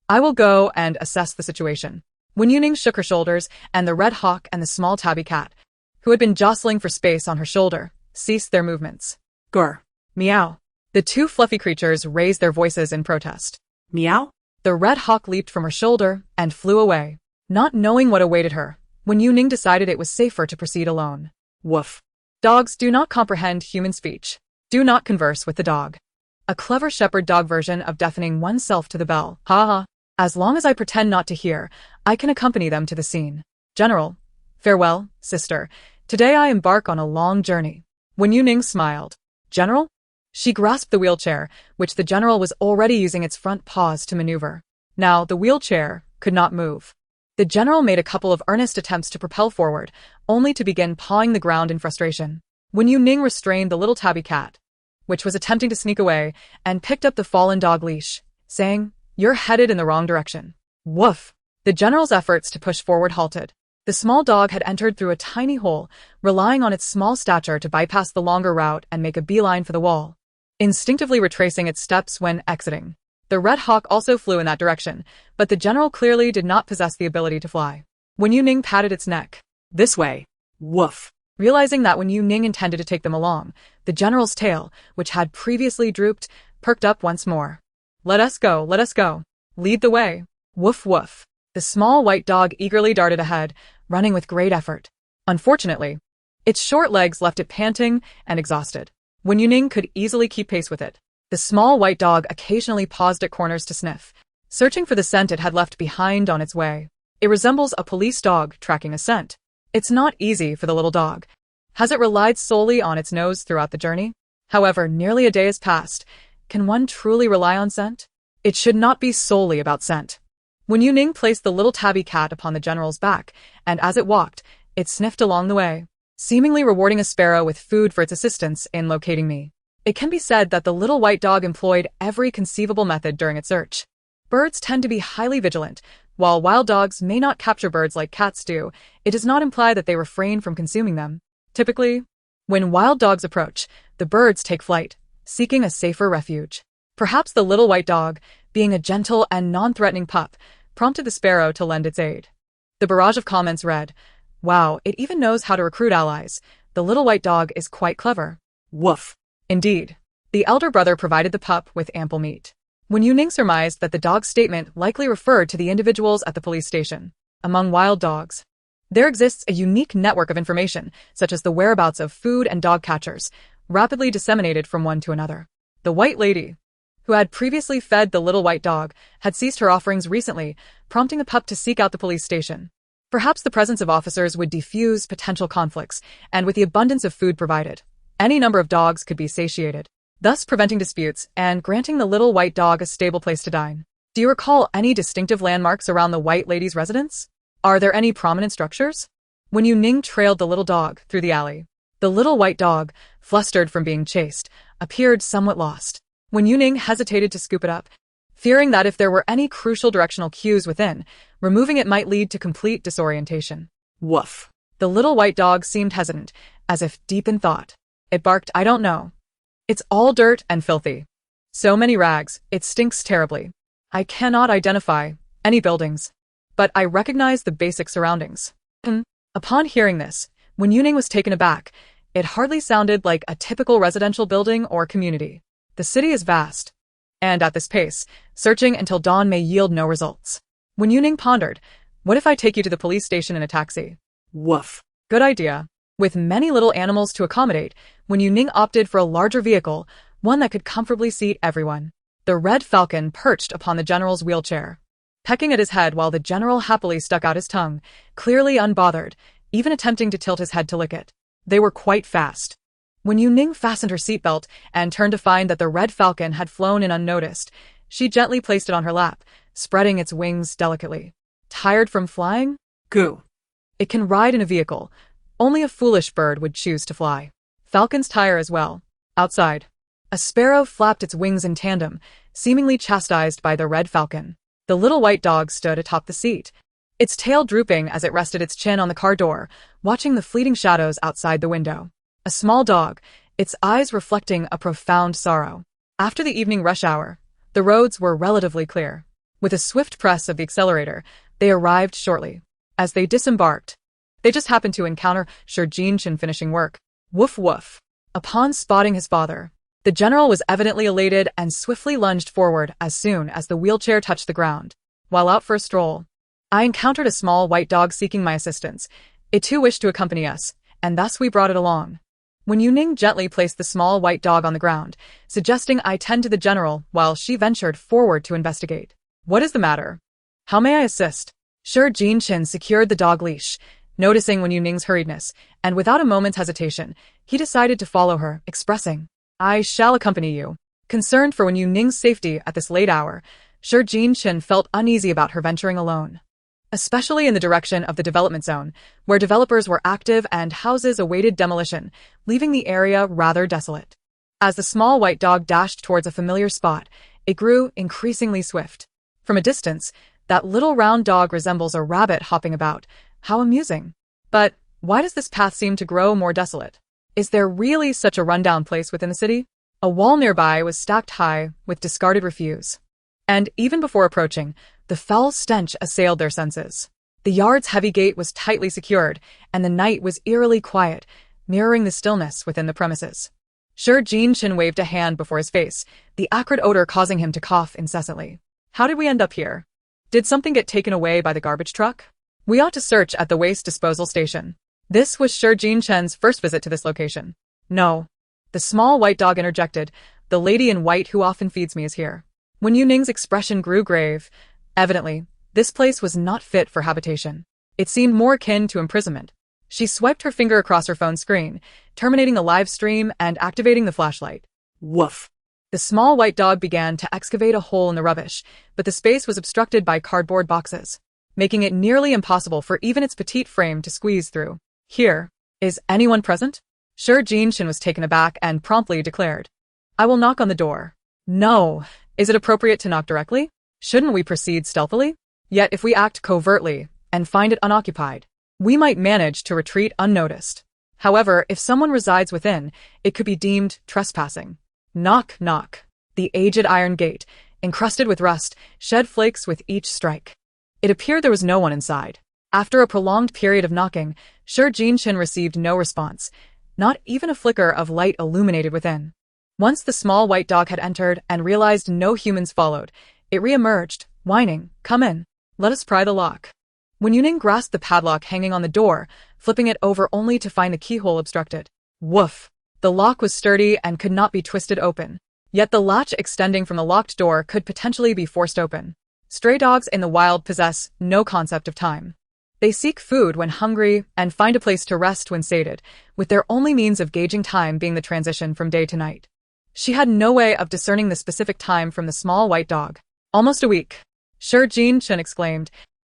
I will go and assess the situation. Wen Youning shook her shoulders, and the red hawk and the small tabby cat, who had been jostling for space on her shoulder, ceased their movements. Grr. Meow. The two fluffy creatures raised their voices in protest. Meow? The red hawk leaped from her shoulder and flew away. Not knowing what awaited her, Wen Youning decided it was safer to proceed alone. Woof. Dogs do not comprehend human speech. Do not converse with the dog. A clever shepherd dog version of deafening oneself to the bell. Ha ha. As long as I pretend not to hear, I can accompany them to the scene. General. Farewell, sister. Today I embark on a long journey. Wen Youning smiled. General? She grasped the wheelchair, which the general was already using its front paws to maneuver. Now, the wheelchair could not move. The general made a couple of earnest attempts to propel forward, only to begin pawing the ground in frustration. Wen Youning restrained the little tabby cat, which was attempting to sneak away, and picked up the fallen dog leash, saying, "You're headed in the wrong direction." Woof! The general's efforts to push forward halted. The small dog had entered through a tiny hole, relying on its small stature to bypass the longer route and make a beeline for the wall, instinctively retracing its steps when exiting. The red hawk also flew in that direction, but the general clearly did not possess the ability to fly. Wen Youning patted its neck. This way. Woof. Realizing that Wen Youning intended to take them along, the general's tail, which had previously drooped, perked up once more. Let us go, let us go. Lead the way. Woof woof. The small white dog eagerly darted ahead, running with great effort. Unfortunately, its short legs left it panting and exhausted. Wen Youning could easily keep pace with it. The small white dog occasionally paused at corners to sniff, searching for the scent it had left behind on its way. It resembles a police dog tracking a scent. It's not easy for the little dog. Has it relied solely on its nose throughout the journey? However, nearly a day has passed. Can one truly rely on scent? It should not be solely about scent. Wen Youning placed the little tabby cat upon the general's back, and as it walked, it sniffed along the way, seemingly rewarding a sparrow with food for its assistance in locating me. It can be said that the little white dog employed every conceivable method during its search. Birds tend to be highly vigilant. While wild dogs may not capture birds like cats do, it does not imply that they refrain from consuming them. Typically, when wild dogs approach, the birds take flight, seeking a safer refuge. Perhaps the little white dog, being a gentle and non-threatening pup, prompted the sparrow to lend its aid. The barrage of comments read, "Wow, it even knows how to recruit allies. The little white dog is quite clever." Woof. Indeed. The elder brother provided the pup with ample meat. Wen Youning surmised that the dog's statement likely referred to the individuals at the police station. Among wild dogs, there exists a unique network of information, such as the whereabouts of food and dog catchers, rapidly disseminated from one to another. The white lady, who had previously fed the little white dog, had ceased her offerings recently, prompting the pup to seek out the police station. Perhaps the presence of officers would defuse potential conflicts, and with the abundance of food provided, any number of dogs could be satiated, thus preventing disputes and granting the little white dog a stable place to dine. Do you recall any distinctive landmarks around the white lady's residence? Are there any prominent structures? Wen Youning trailed the little dog through the alley. The little white dog, flustered from being chased, appeared somewhat lost. Wen Youning hesitated to scoop it up, fearing that if there were any crucial directional cues within, removing it might lead to complete disorientation. Woof. The little white dog seemed hesitant, as if deep in thought. It barked, "I don't know. It's all dirt and filthy. So many rags, it stinks terribly. I cannot identify any buildings, but I recognize the basic surroundings." Upon hearing this, Wen Youning was taken aback. It hardly sounded like a typical residential building or community. The city is vast, and at this pace, searching until dawn may yield no results. Wen Youning pondered, What if I take you to the police station in a taxi? Woof. Good idea. With many little animals to accommodate, Wen Youning opted for a larger vehicle, one that could comfortably seat everyone. The red falcon perched upon the general's wheelchair, pecking at his head while the general happily stuck out his tongue, clearly unbothered, even attempting to tilt his head to lick it. They were quite fast. When Youning fastened her seatbelt and turned to find that the red falcon had flown in unnoticed, she gently placed it on her lap, spreading its wings delicately. Tired from flying? Goo. It can ride in a vehicle. Only a foolish bird would choose to fly. Falcons tire as well. Outside, a sparrow flapped its wings in tandem, seemingly chastised by the red falcon. The little white dog stood atop the seat, its tail drooping as it rested its chin on the car door, watching the fleeting shadows outside the window. A small dog, its eyes reflecting a profound sorrow. After the evening rush hour, the roads were relatively clear. With a swift press of the accelerator, they arrived shortly. As they disembarked, they just happened to encounter Sir Jinchen finishing work. Woof woof. Upon spotting his father, the general was evidently elated and swiftly lunged forward as soon as the wheelchair touched the ground. While out for a stroll, I encountered a small white dog seeking my assistance. It too wished to accompany us, and thus we brought it along. When Youning gently placed the small white dog on the ground, suggesting I tend to the general while she ventured forward to investigate. What is the matter? How may I assist? Sir Jinchen secured the dog leash, noticing Wen Youning's hurriedness, and without a moment's hesitation, he decided to follow her, expressing, I shall accompany you. Concerned for Wen Youning's safety at this late hour, Sir Jinchen felt uneasy about her venturing alone, especially in the direction of the development zone, where developers were active and houses awaited demolition, leaving the area rather desolate. As the small white dog dashed towards a familiar spot, it grew increasingly swift. From a distance, that little round dog resembles a rabbit hopping about. How amusing. But why does this path seem to grow more desolate? Is there really such a rundown place within the city? A wall nearby was stacked high with discarded refuse. And even before approaching, the foul stench assailed their senses. The yard's heavy gate was tightly secured, and the night was eerily quiet, mirroring the stillness within the premises. Sir Jinchen waved a hand before his face, the acrid odor causing him to cough incessantly. How did we end up here? Did something get taken away by the garbage truck? We ought to search at the waste disposal station. This was Sir Jinchen's first visit to this location. No. The small white dog interjected, the lady in white who often feeds me is here. Wen Youning's expression grew grave. Evidently, this place was not fit for habitation. It seemed more akin to imprisonment. She swiped her finger across her phone screen, terminating the live stream and activating the flashlight. Woof. The small white dog began to excavate a hole in the rubbish, but the space was obstructed by cardboard boxes, making it nearly impossible for even its petite frame to squeeze through. Here, is anyone present? Sir Jinchen was taken aback and promptly declared, I will knock on the door. No. Is it appropriate to knock directly? Shouldn't we proceed stealthily? Yet if we act covertly and find it unoccupied, we might manage to retreat unnoticed. However, if someone resides within, it could be deemed trespassing. Knock, knock. The aged iron gate, encrusted with rust, shed flakes with each strike. It appeared there was no one inside. After a prolonged period of knocking, Sir Jinchen received no response. Not even a flicker of light illuminated within. Once the small white dog had entered and realized no humans followed, it re-emerged, whining, Come in. Let us pry the lock. Wen Youning grasped the padlock hanging on the door, flipping it over only to find the keyhole obstructed. Woof. The lock was sturdy and could not be twisted open. Yet the latch extending from the locked door could potentially be forced open. Stray dogs in the wild possess no concept of time. They seek food when hungry and find a place to rest when sated, with their only means of gauging time being the transition from day to night. She had no way of discerning the specific time from the small white dog. Almost a week. Sir Jinchen exclaimed,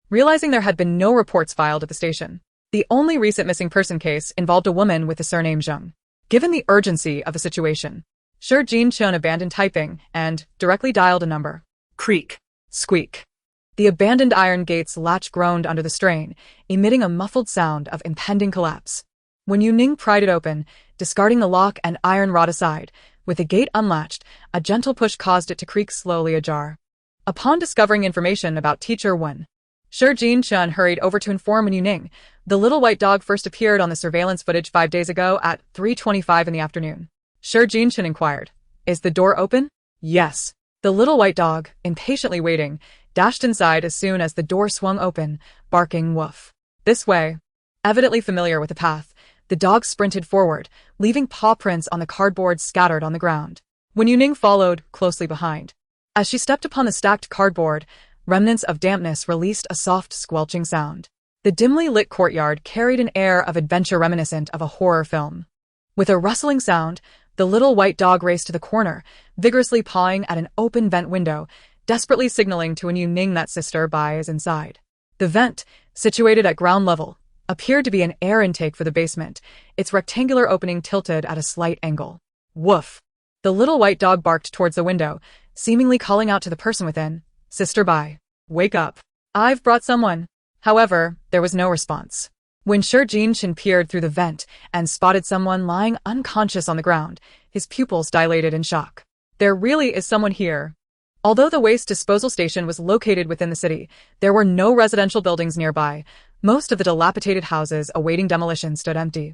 realizing there had been no reports filed at the station. The only recent missing person case involved a woman with the surname Zheng. Given the urgency of the situation, Sir Jinchen abandoned typing and directly dialed a number. Creak. Squeak. The abandoned iron gate's latch groaned under the strain, emitting a muffled sound of impending collapse. When Youning pried it open, discarding the lock and iron rod aside, with the gate unlatched, a gentle push caused it to creak slowly ajar. Upon discovering information about teacher Wen, Sir Jinchen hurried over to inform Wen Youning. The little white dog first appeared on the surveillance footage 5 days ago at 3:25 in the afternoon. Sir Jinchen inquired, Is the door open? Yes. The little white dog, impatiently waiting, dashed inside as soon as the door swung open, barking woof. This way. Evidently familiar with the path, the dog sprinted forward, leaving paw prints on the cardboard scattered on the ground. Wen Youning followed, closely behind. As she stepped upon the stacked cardboard, remnants of dampness released a soft squelching sound. The dimly lit courtyard carried an air of adventure reminiscent of a horror film. With a rustling sound, the little white dog raced to the corner, vigorously pawing at an open vent window, desperately signaling to Wen Youning that Sister Bai is inside. The vent, situated at ground level, appeared to be an air intake for the basement, its rectangular opening tilted at a slight angle. Woof! The little white dog barked towards the window, seemingly calling out to the person within, "Sister Bai, wake up. I've brought someone." However, there was no response. When Shi Jinshan peered through the vent and spotted someone lying unconscious on the ground, his pupils dilated in shock. There really is someone here. Although the waste disposal station was located within the city, there were no residential buildings nearby. Most of the dilapidated houses awaiting demolition stood empty.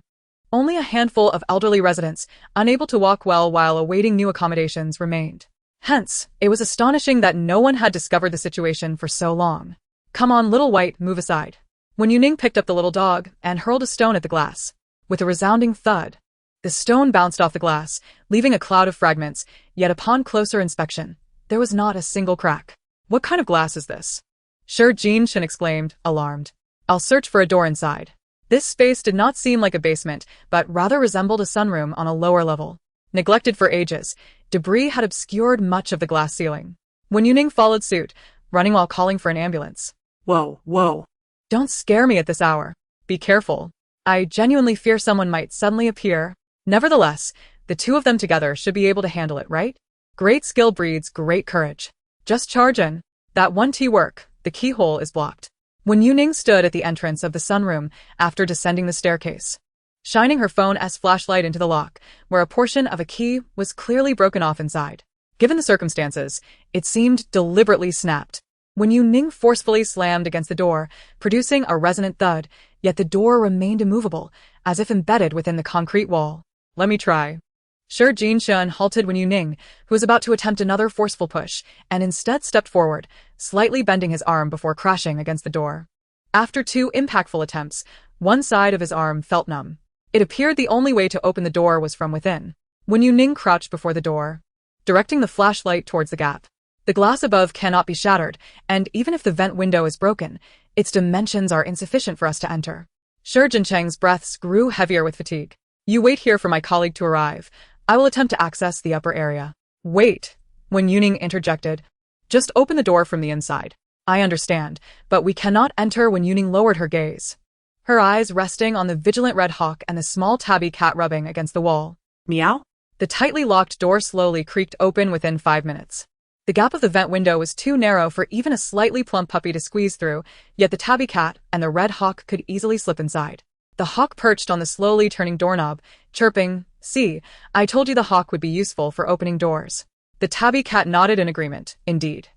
Only a handful of elderly residents, unable to walk well while awaiting new accommodations, remained. Hence, it was astonishing that no one had discovered the situation for so long. "Come on, little white, move aside." Wen Youning picked up the little dog and hurled a stone at the glass. With a resounding thud, the stone bounced off the glass, leaving a cloud of fragments, yet upon closer inspection, there was not a single crack. "What kind of glass is this?" Shi Jinshan exclaimed, alarmed. "I'll search for a door inside." This space did not seem like a basement, but rather resembled a sunroom on a lower level. Neglected for ages, debris had obscured much of the glass ceiling. Wen Youning followed suit, running while calling for an ambulance. Whoa, whoa. "Don't scare me at this hour. Be careful. I genuinely fear someone might suddenly appear." Nevertheless, the two of them together should be able to handle it, right? Great skill breeds great courage. Just charge in. That one T work, the keyhole is blocked. Wen Youning stood at the entrance of the sunroom after descending the staircase, shining her phone as flashlight into the lock, where a portion of a key was clearly broken off inside. Given the circumstances, it seemed deliberately snapped. Wen Youning forcefully slammed against the door, producing a resonant thud, yet the door remained immovable, as if embedded within the concrete wall. "Let me try." Shi Jinshan halted Wen Youning, who was about to attempt another forceful push, and instead stepped forward, slightly bending his arm before crashing against the door. After two impactful attempts, one side of his arm felt numb. It appeared the only way to open the door was from within. Wen Youning crouched before the door, directing the flashlight towards the gap. The glass above cannot be shattered, and even if the vent window is broken, its dimensions are insufficient for us to enter. Shi Jincheng's breaths grew heavier with fatigue. "You wait here for my colleague to arrive. I will attempt to access the upper area." "Wait," Wen Youning interjected. "Just open the door from the inside." "I understand, but we cannot enter." Wen Youning lowered her gaze, her eyes resting on the vigilant red hawk and the small tabby cat rubbing against the wall. Meow? The tightly locked door slowly creaked open within 5 minutes. The gap of the vent window was too narrow for even a slightly plump puppy to squeeze through, yet the tabby cat and the red hawk could easily slip inside. The hawk perched on the slowly turning doorknob, chirping, "See, I told you the hawk would be useful for opening doors." The tabby cat nodded in agreement, indeed.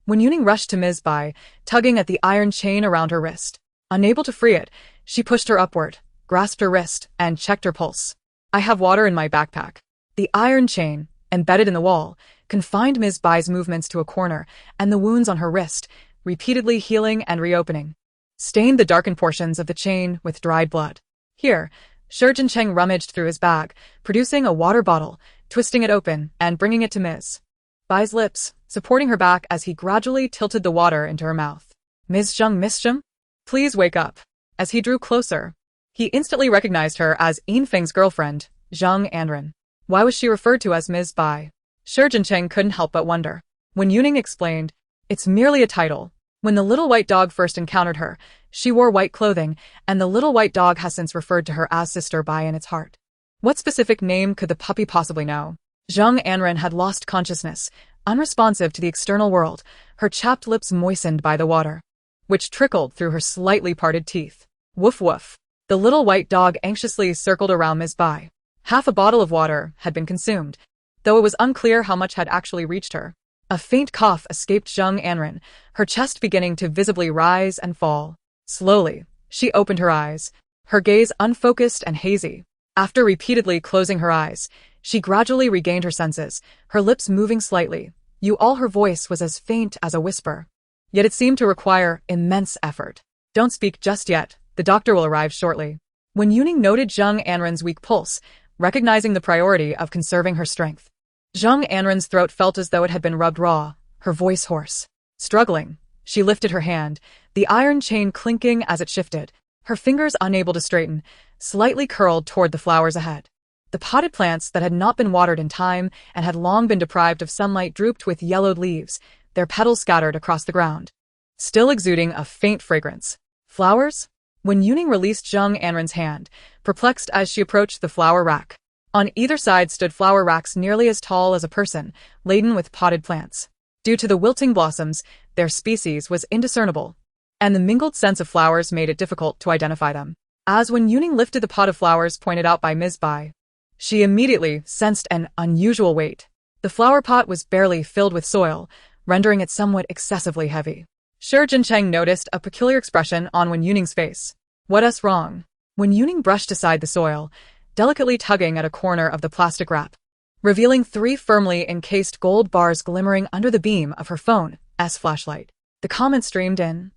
Wen Youning rushed to Ms. Bai, tugging at the iron chain around her wrist. Unable to free it, she pushed her upward, grasped her wrist, and checked her pulse. "I have water in my backpack." The iron chain, embedded in the wall, confined Ms. Bai's movements to a corner, and the wounds on her wrist, repeatedly healing and reopening, stained the darkened portions of the chain with dried blood. Here, Shi Jincheng rummaged through his bag, producing a water bottle, twisting it open, and bringing it to Ms. Bai's lips, supporting her back as he gradually tilted the water into her mouth. "Ms. Zheng, please wake up." As he drew closer, he instantly recognized her as Yin Feng's girlfriend, Zheng Anren. Why was she referred to as Ms. Bai? Shi Jincheng couldn't help but wonder. Wen Youning explained, "It's merely a title. When the little white dog first encountered her, she wore white clothing, and the little white dog has since referred to her as Sister Bai in its heart." What specific name could the puppy possibly know? Zheng Anren had lost consciousness, unresponsive to the external world, her chapped lips moistened by the water, which trickled through her slightly parted teeth. Woof woof. The little white dog anxiously circled around Ms. Bai. Half a bottle of water had been consumed, though it was unclear how much had actually reached her. A faint cough escaped Zheng Anren, her chest beginning to visibly rise and fall. Slowly, she opened her eyes, her gaze unfocused and hazy. After repeatedly closing her eyes, she gradually regained her senses, her lips moving slightly. Her voice was as faint as a whisper. Yet it seemed to require immense effort. Don't speak just yet. The doctor will arrive shortly. Wen Youning noted Zheng Anren's weak pulse, recognizing the priority of conserving her strength. Zheng Anren's throat felt as though it had been rubbed raw, her voice hoarse. Struggling, she lifted her hand, the iron chain clinking as it shifted, her fingers unable to straighten, slightly curled toward the flowers ahead. The potted plants that had not been watered in time and had long been deprived of sunlight drooped with yellowed leaves, their petals scattered across the ground, still exuding a faint fragrance. Flowers? Wen Youning released Zheng Anren's hand, perplexed as she approached the flower rack. On either side stood flower racks nearly as tall as a person, laden with potted plants. Due to the wilting blossoms, their species was indiscernible, and the mingled scents of flowers made it difficult to identify them. As Wen Youning lifted the pot of flowers pointed out by Ms. Bai, she immediately sensed an unusual weight. The flower pot was barely filled with soil, rendering it somewhat excessively heavy. Shi Jincheng noticed a peculiar expression on Wen Youning's face. What's wrong? Wen Youning brushed aside the soil, delicately tugging at a corner of the plastic wrap, revealing 3 firmly encased gold bars glimmering under the beam of her phone's flashlight. The comments streamed in.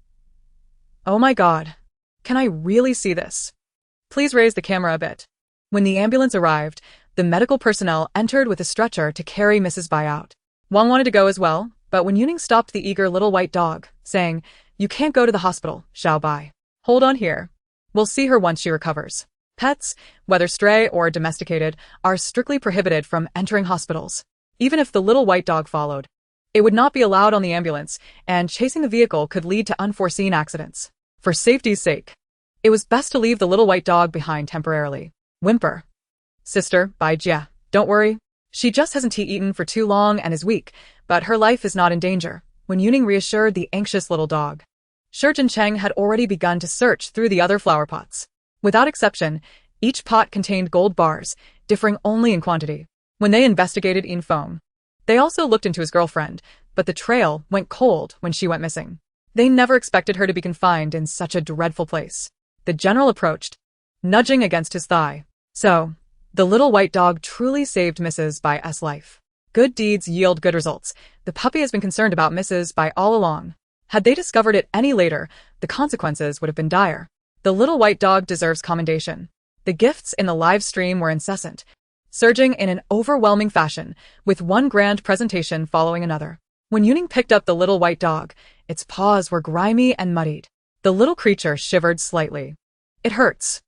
Oh my god. Can I really see this? Please raise the camera a bit. When the ambulance arrived, the medical personnel entered with a stretcher to carry Mrs. Bai out. Wang wanted to go as well, but Wen Youning stopped the eager little white dog, saying, You can't go to the hospital, Xiao Bai. Hold on here. We'll see her once she recovers. Pets, whether stray or domesticated, are strictly prohibited from entering hospitals. Even if the little white dog followed, it would not be allowed on the ambulance, and chasing the vehicle could lead to unforeseen accidents. For safety's sake, it was best to leave the little white dog behind temporarily. Whimper. Sister, Bai Jia, don't worry. She just hasn't eaten for too long and is weak, but her life is not in danger. Wen Youning reassured the anxious little dog. Shi Jincheng had already begun to search through the other flower pots. Without exception, each pot contained gold bars, differing only in quantity. When they investigated Yin Feng, they also looked into his girlfriend, but the trail went cold when she went missing. They never expected her to be confined in such a dreadful place. The general approached, nudging against his thigh. So, the little white dog truly saved Mrs. Bai's life. Good deeds yield good results. The puppy has been concerned about Mrs. Bai all along. Had they discovered it any later, the consequences would have been dire. The little white dog deserves commendation. The gifts in the live stream were incessant, surging in an overwhelming fashion, with one grand presentation following another. When Youning picked up the little white dog, its paws were grimy and muddied. The little creature shivered slightly. It hurts.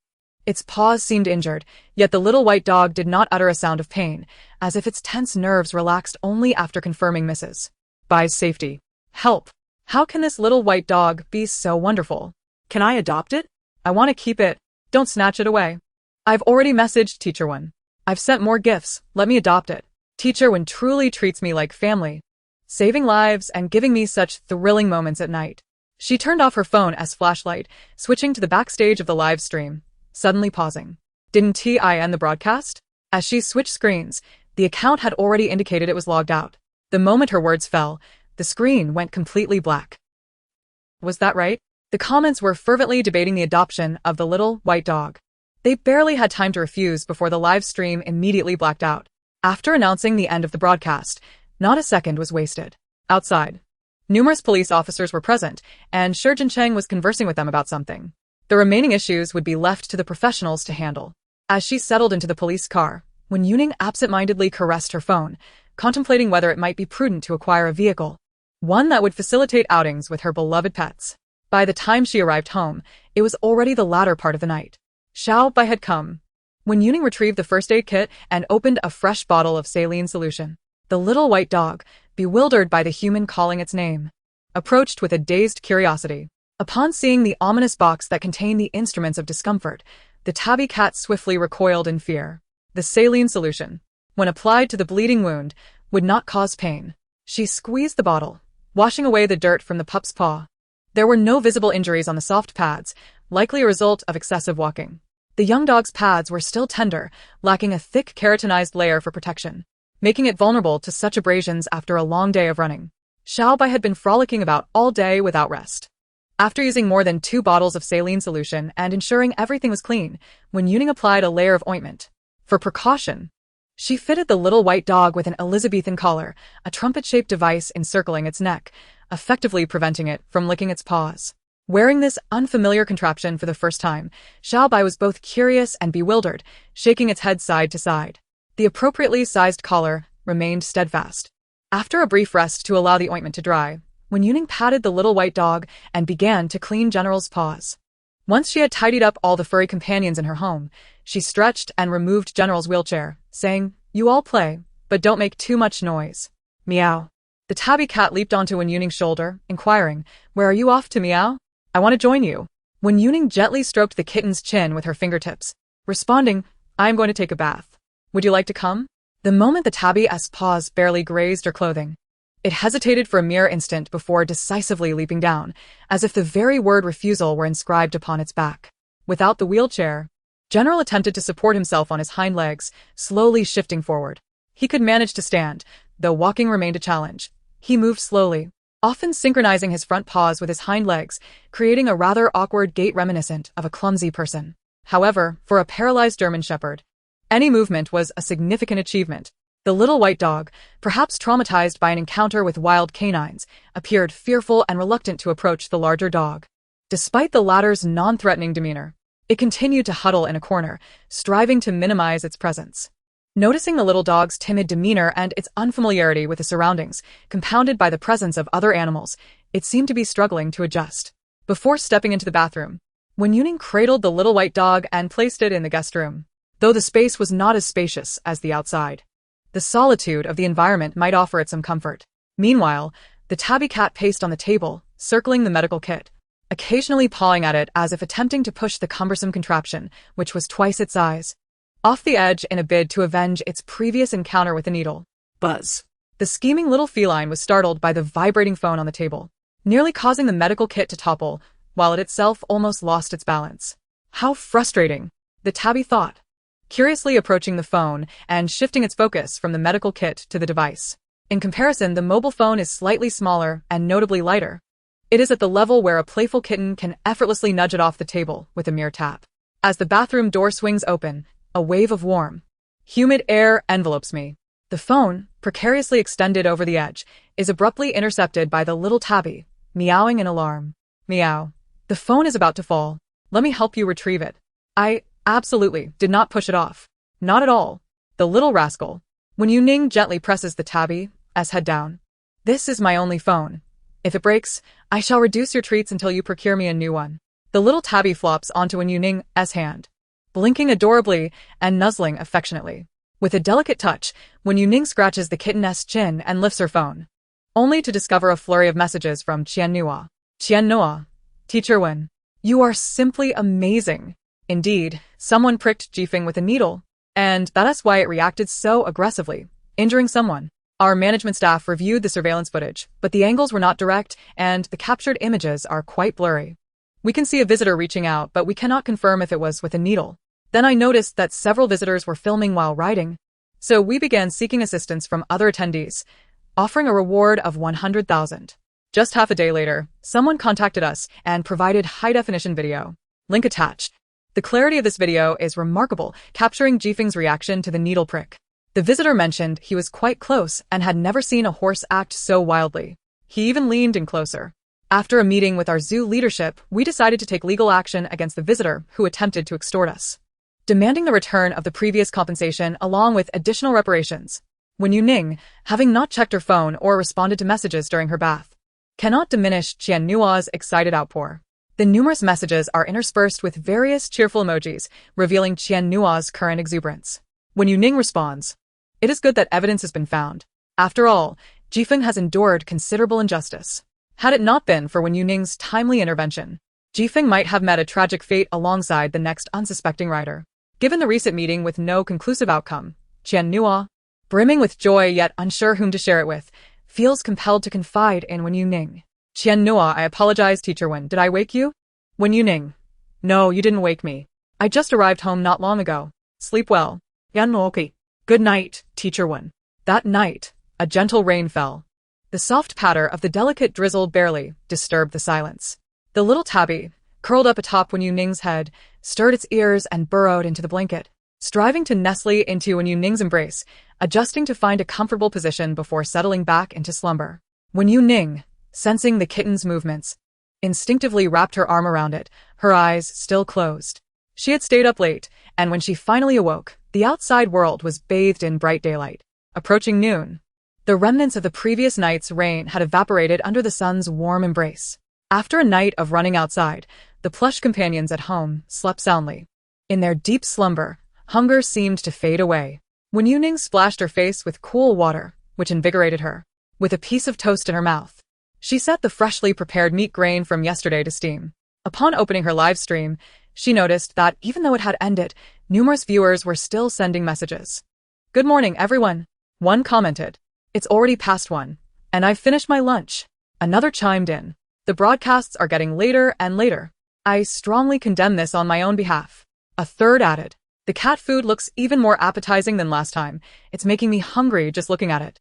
Its paws seemed injured, yet the little white dog did not utter a sound of pain, as if its tense nerves relaxed only after confirming Mrs. Bai's safety. Help! How can this little white dog be so wonderful? Can I adopt it? I want to keep it. Don't snatch it away. I've already messaged Teacher Wen. I've sent more gifts. Let me adopt it. Teacher Wen truly treats me like family, saving lives and giving me such thrilling moments at night. She turned off her phone's flashlight, switching to the backstage of the live stream, suddenly pausing. Didn't he end the broadcast? As she switched screens, the account had already indicated it was logged out. The moment her words fell, the screen went completely black. Was that right? The comments were fervently debating the adoption of the little white dog. They barely had time to refuse before the live stream immediately blacked out. After announcing the end of the broadcast, not a second was wasted. Outside, numerous police officers were present, and Shi Jincheng was conversing with them about something. The remaining issues would be left to the professionals to handle. As she settled into the police car, Wen Youning absent-mindedly caressed her phone, contemplating whether it might be prudent to acquire a vehicle, one that would facilitate outings with her beloved pets. By the time she arrived home, it was already the latter part of the night. Xiao Bai had come. Wen Youning retrieved the first aid kit and opened a fresh bottle of saline solution. The little white dog, bewildered by the human calling its name, approached with a dazed curiosity. Upon seeing the ominous box that contained the instruments of discomfort, the tabby cat swiftly recoiled in fear. The saline solution, when applied to the bleeding wound, would not cause pain. She squeezed the bottle, washing away the dirt from the pup's paw. There were no visible injuries on the soft pads, likely a result of excessive walking. The young dog's pads were still tender, lacking a thick keratinized layer for protection, making it vulnerable to such abrasions after a long day of running. Xiao Bai had been frolicking about all day without rest. After using more than 2 bottles of saline solution and ensuring everything was clean, Wen Youning applied a layer of ointment. For precaution, she fitted the little white dog with an Elizabethan collar, a trumpet-shaped device encircling its neck, effectively preventing it from licking its paws. Wearing this unfamiliar contraption for the first time, Xiaobai was both curious and bewildered, shaking its head side to side. The appropriately sized collar remained steadfast. After a brief rest to allow the ointment to dry, Wen Youning patted the little white dog and began to clean General's paws. Once she had tidied up all the furry companions in her home, she stretched and removed General's wheelchair, saying, "You all play, but don't make too much noise." Meow. The tabby cat leaped onto Wen Youning's shoulder, inquiring, "Where are you off to, Meow?" "I want to join you." Wen Youning gently stroked the kitten's chin with her fingertips, responding, "I am going to take a bath. Would you like to come?" The moment the tabby's paws barely grazed her clothing, it hesitated for a mere instant before decisively leaping down, as if the very word refusal were inscribed upon its back. Without the wheelchair, General attempted to support himself on his hind legs, slowly shifting forward. He could manage to stand, though walking remained a challenge. He moved slowly, often synchronizing his front paws with his hind legs, creating a rather awkward gait reminiscent of a clumsy person. However, for a paralyzed German shepherd, any movement was a significant achievement. The little white dog, perhaps traumatized by an encounter with wild canines, appeared fearful and reluctant to approach the larger dog. Despite the latter's non-threatening demeanor, it continued to huddle in a corner, striving to minimize its presence. Noticing the little dog's timid demeanor and its unfamiliarity with the surroundings, compounded by the presence of other animals, it seemed to be struggling to adjust. Before stepping into the bathroom, Wen Youning cradled the little white dog and placed it in the guest room. Though the space was not as spacious as the outside, the solitude of the environment might offer it some comfort. Meanwhile, the tabby cat paced on the table, circling the medical kit, occasionally pawing at it as if attempting to push the cumbersome contraption, which was twice its size, off the edge in a bid to avenge its previous encounter with the needle. Buzz. The scheming little feline was startled by the vibrating phone on the table, nearly causing the medical kit to topple, while it itself almost lost its balance. How frustrating, the tabby thought, curiously approaching the phone and shifting its focus from the medical kit to the device. In comparison, the mobile phone is slightly smaller and notably lighter. It is at the level where a playful kitten can effortlessly nudge it off the table with a mere tap. As the bathroom door swings open, a wave of warm, humid air envelopes me. The phone, precariously extended over the edge, is abruptly intercepted by the little tabby, meowing in alarm. Meow. The phone is about to fall. Let me help you retrieve it. I absolutely did not push it off. Not at all. The little rascal. Wen Youning gently presses the tabby's head down. This is my only phone. If it breaks, I shall reduce your treats until you procure me a new one. The little tabby flops onto Wen Youning's hand, blinking adorably and nuzzling affectionately. With a delicate touch, Wen Youning scratches the kitten's chin and lifts her phone, only to discover a flurry of messages from Qiannua. Qiannua. Teacher Wen. You are simply amazing. Indeed, someone pricked Jifeng with a needle, and that's why it reacted so aggressively, injuring someone. Our management staff reviewed the surveillance footage, but the angles were not direct and the captured images are quite blurry. We can see a visitor reaching out, but we cannot confirm if it was with a needle. Then I noticed that several visitors were filming while riding, so we began seeking assistance from other attendees, offering a reward of 100,000. Just half a day later, someone contacted us and provided high-definition video. Link attached. The clarity of this video is remarkable, capturing Jifeng's reaction to the needle prick. The visitor mentioned he was quite close and had never seen a horse act so wildly. He even leaned in closer. After a meeting with our zoo leadership, we decided to take legal action against the visitor who attempted to extort us, demanding the return of the previous compensation along with additional reparations. Wen Youning, having not checked her phone or responded to messages during her bath, cannot diminish Qiannua's excited outpour. The numerous messages are interspersed with various cheerful emojis, revealing Qiannua's current exuberance. Wen Youning responds, "It is good that evidence has been found. After all, Jifeng has endured considerable injustice. Had it not been for Wen Youning's timely intervention, Jifeng might have met a tragic fate alongside the next unsuspecting rider." Given the recent meeting with no conclusive outcome, Qiannua, brimming with joy yet unsure whom to share it with, feels compelled to confide in Wen Youning. "Qiannua, I apologize, Teacher Wen. Did I wake you?" Wen Youning. "No, you didn't wake me. I just arrived home not long ago. Sleep well." "Okay. Good night, Teacher Wen." That night, a gentle rain fell. The soft patter of the delicate drizzle barely disturbed the silence. The little tabby, curled up atop Wen Youning's head, stirred its ears and burrowed into the blanket, striving to nestle into Wen Youning's embrace, adjusting to find a comfortable position before settling back into slumber. Wen Youning, sensing the kitten's movements, instinctively wrapped her arm around it, her eyes still closed. She had stayed up late, and when she finally awoke, the outside world was bathed in bright daylight. Approaching noon, the remnants of the previous night's rain had evaporated under the sun's warm embrace. After a night of running outside, the plush companions at home slept soundly. In their deep slumber, hunger seemed to fade away. Wen Youning splashed her face with cool water, which invigorated her. With a piece of toast in her mouth, she set the freshly prepared meat grain from yesterday to steam. Upon opening her live stream, she noticed that even though it had ended, numerous viewers were still sending messages. "Good morning, everyone," one commented. "It's already past 1, and I've finished my lunch." Another chimed in. "The broadcasts are getting later and later. I strongly condemn this on my own behalf." A third added. "The cat food looks even more appetizing than last time. It's making me hungry just looking at it."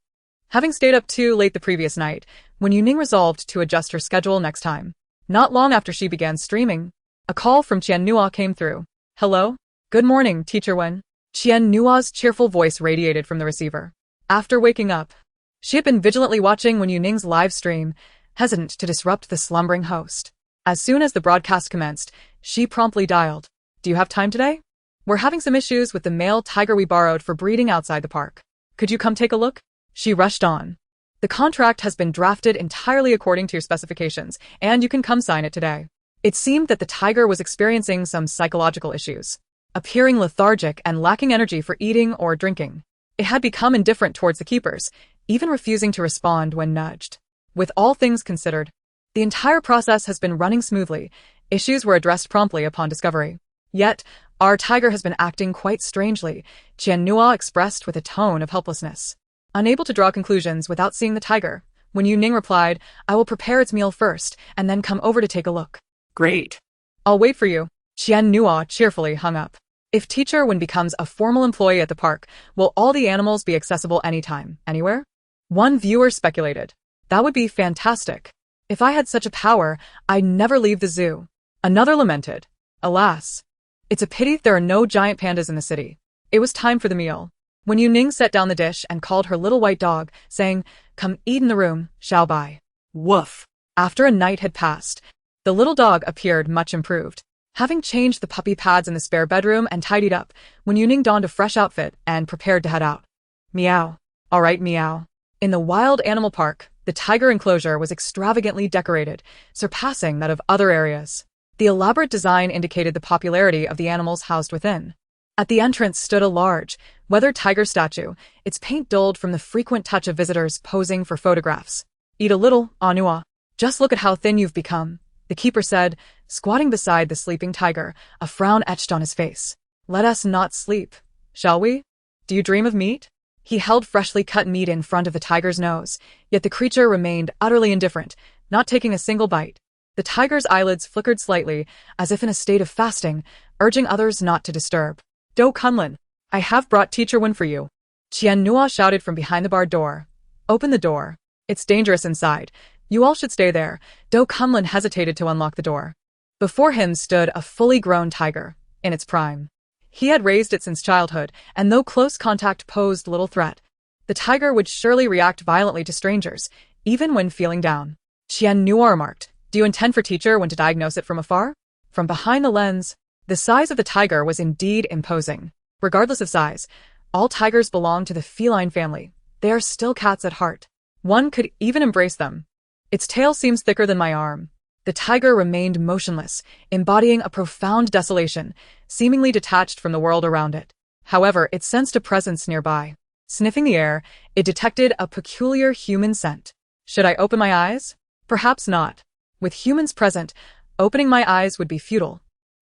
Having stayed up too late the previous night, Wen Youning resolved to adjust her schedule next time. Not long after she began streaming, a call from Qian Nua came through. "Hello? Good morning, Teacher Wen." Qian Nua's cheerful voice radiated from the receiver. After waking up, she had been vigilantly watching Wen Youning's live stream, hesitant to disrupt the slumbering host. As soon as the broadcast commenced, she promptly dialed. "Do you have time today? We're having some issues with the male tiger we borrowed for breeding outside the park. Could you come take a look?" She rushed on. "The contract has been drafted entirely according to your specifications, and you can come sign it today." It seemed that the tiger was experiencing some psychological issues, appearing lethargic and lacking energy for eating or drinking. It had become indifferent towards the keepers, even refusing to respond when nudged. With all things considered, the entire process has been running smoothly. Issues were addressed promptly upon discovery. Yet, our tiger has been acting quite strangely, Qian Nua expressed with a tone of helplessness. Unable to draw conclusions without seeing the tiger, Wen Youning replied, "I will prepare its meal first, and then come over to take a look." Great. "I'll wait for you." Qian Nua cheerfully hung up. If Teacher Wen becomes a formal employee at the park, will all the animals be accessible anytime, anywhere? One viewer speculated. "That would be fantastic. If I had such a power, I'd never leave the zoo." Another lamented. "Alas, it's a pity there are no giant pandas in the city." It was time for the meal. Wen Youning set down the dish and called her little white dog, saying, "Come eat in the room, shall I?" Woof. After a night had passed, the little dog appeared much improved. Having changed the puppy pads in the spare bedroom and tidied up, Wen Youning donned a fresh outfit and prepared to head out. Meow. All right, meow. In the wild animal park, the tiger enclosure was extravagantly decorated, surpassing that of other areas. The elaborate design indicated the popularity of the animals housed within. At the entrance stood a large, weathered tiger statue, its paint dulled from the frequent touch of visitors posing for photographs. "Eat a little, Anua. Just look at how thin you've become," the keeper said, squatting beside the sleeping tiger, a frown etched on his face. "Let us not sleep, shall we? Do you dream of meat?" He held freshly cut meat in front of the tiger's nose, yet the creature remained utterly indifferent, not taking a single bite. The tiger's eyelids flickered slightly, as if in a state of fasting, urging others not to disturb. "Do Kunlun, I have brought Teacher Wen for you." Qian Nua shouted from behind the barred door. "Open the door. It's dangerous inside. You all should stay there." Do Kunlun hesitated to unlock the door. Before him stood a fully grown tiger, in its prime. He had raised it since childhood, and though close contact posed little threat, the tiger would surely react violently to strangers, even when feeling down. Qian Nua remarked, "Do you intend for Teacher Wen to diagnose it from afar?" From behind the lens, the size of the tiger was indeed imposing. Regardless of size, all tigers belong to the feline family. They are still cats at heart. One could even embrace them. "Its tail seems thicker than my arm." The tiger remained motionless, embodying a profound desolation, seemingly detached from the world around it. However, it sensed a presence nearby. Sniffing the air, it detected a peculiar human scent. Should I open my eyes? Perhaps not. With humans present, opening my eyes would be futile.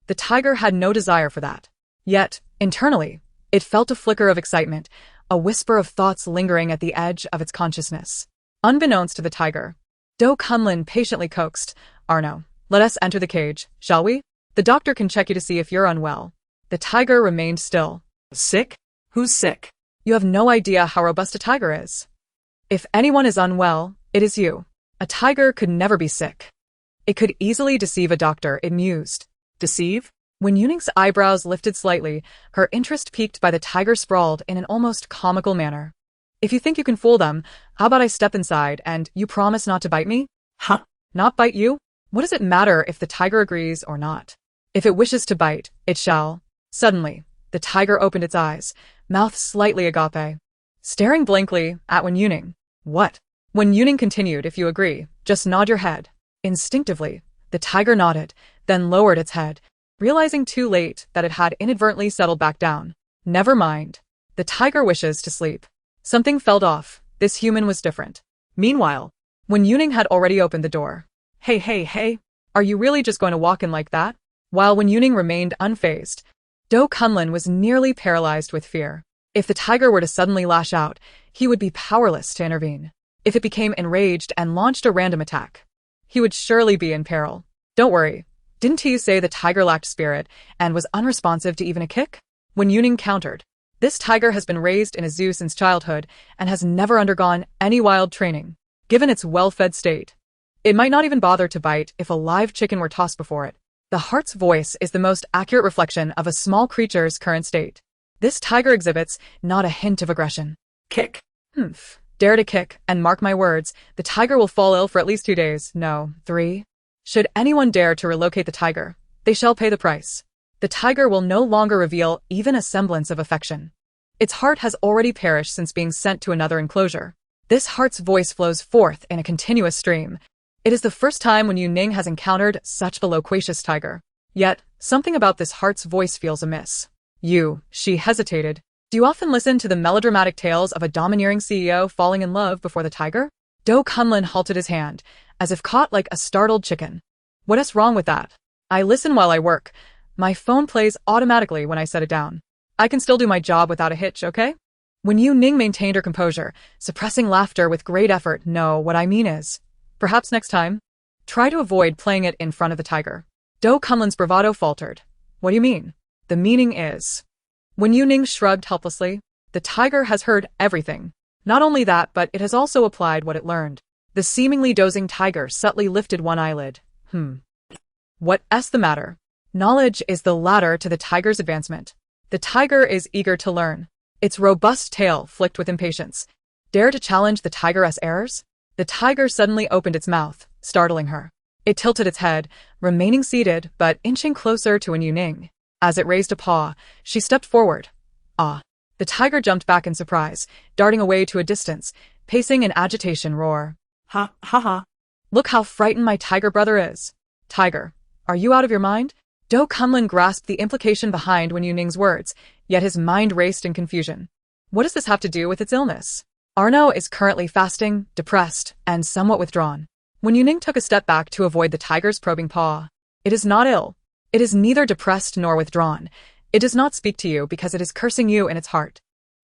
The tiger had no desire for that. Yet, internally, it felt a flicker of excitement, a whisper of thoughts lingering at the edge of its consciousness. Unbeknownst to the tiger, Do Kunlun patiently coaxed, "Arno, let us enter the cage, shall we? The doctor can check you to see if you're unwell." The tiger remained still. Sick? Who's sick? "You have no idea how robust a tiger is. If anyone is unwell, it is you. A tiger could never be sick. It could easily deceive a doctor," it mused. Deceive? When Youning's eyebrows lifted slightly, her interest piqued by the tiger sprawled in an almost comical manner. "If you think you can fool them, how about I step inside and you promise not to bite me?" Huh? Not bite you? What does it matter if the tiger agrees or not? If it wishes to bite, it shall. Suddenly, the tiger opened its eyes, mouth slightly agape, staring blankly at Wen Youning. What? Wen Youning continued, if you agree, just nod your head. Instinctively, the tiger nodded, then lowered its head, realizing too late that it had inadvertently settled back down. Never mind. The tiger wishes to sleep. Something fell off. This human was different. Meanwhile, Wen Youning had already opened the door. Hey, are you really just going to walk in like that? While Wen Youning remained unfazed, Do Kunlun was nearly paralyzed with fear. If the tiger were to suddenly lash out, he would be powerless to intervene. If it became enraged and launched a random attack, he would surely be in peril. Don't worry. Didn't you say the tiger lacked spirit and was unresponsive to even a kick? Wen Youning countered. This tiger has been raised in a zoo since childhood and has never undergone any wild training. Given its well-fed state, it might not even bother to bite if a live chicken were tossed before it. The heart's voice is the most accurate reflection of a small creature's current state. This tiger exhibits not a hint of aggression. Kick. Dare to kick, and mark my words, the tiger will fall ill for at least 2 days, no, 3. Should anyone dare to relocate the tiger, they shall pay the price. The tiger will no longer reveal even a semblance of affection. Its heart has already perished since being sent to another enclosure. This heart's voice flows forth in a continuous stream. It is the first time Wen Youning has encountered such a loquacious tiger. Yet, something about this heart's voice feels amiss. She hesitated. Do you often listen to the melodramatic tales of a domineering CEO falling in love before the tiger? Do Kunlun halted his hand, as if caught like a startled chicken. What is wrong with that? I listen while I work. My phone plays automatically when I set it down. I can still do my job without a hitch, okay? Wen Youning maintained her composure, suppressing laughter with great effort. No, what I mean is, perhaps next time, try to avoid playing it in front of the tiger. Do Kunlun's bravado faltered. What do you mean? The meaning is... Wen Youning shrugged helplessly. The tiger has heard everything. Not only that, but it has also applied what it learned. The seemingly dozing tiger subtly lifted one eyelid. What's the matter? Knowledge is the ladder to the tiger's advancement. The tiger is eager to learn. Its robust tail flicked with impatience. Dare to challenge the tiger's errors? The tiger suddenly opened its mouth, startling her. It tilted its head, remaining seated but inching closer to Wen Youning. As it raised a paw, she stepped forward. Ah! The tiger jumped back in surprise, darting away to a distance, pacing in agitation. Roar. Ha. Look how frightened my tiger brother is. Tiger, are you out of your mind? Do Kunlun grasped the implication behind Wen Youning's words, yet his mind raced in confusion. What does this have to do with its illness? Arno is currently fasting, depressed, and somewhat withdrawn. Wen Youning took a step back to avoid the tiger's probing paw. It is not ill. It is neither depressed nor withdrawn. It does not speak to you because it is cursing you in its heart.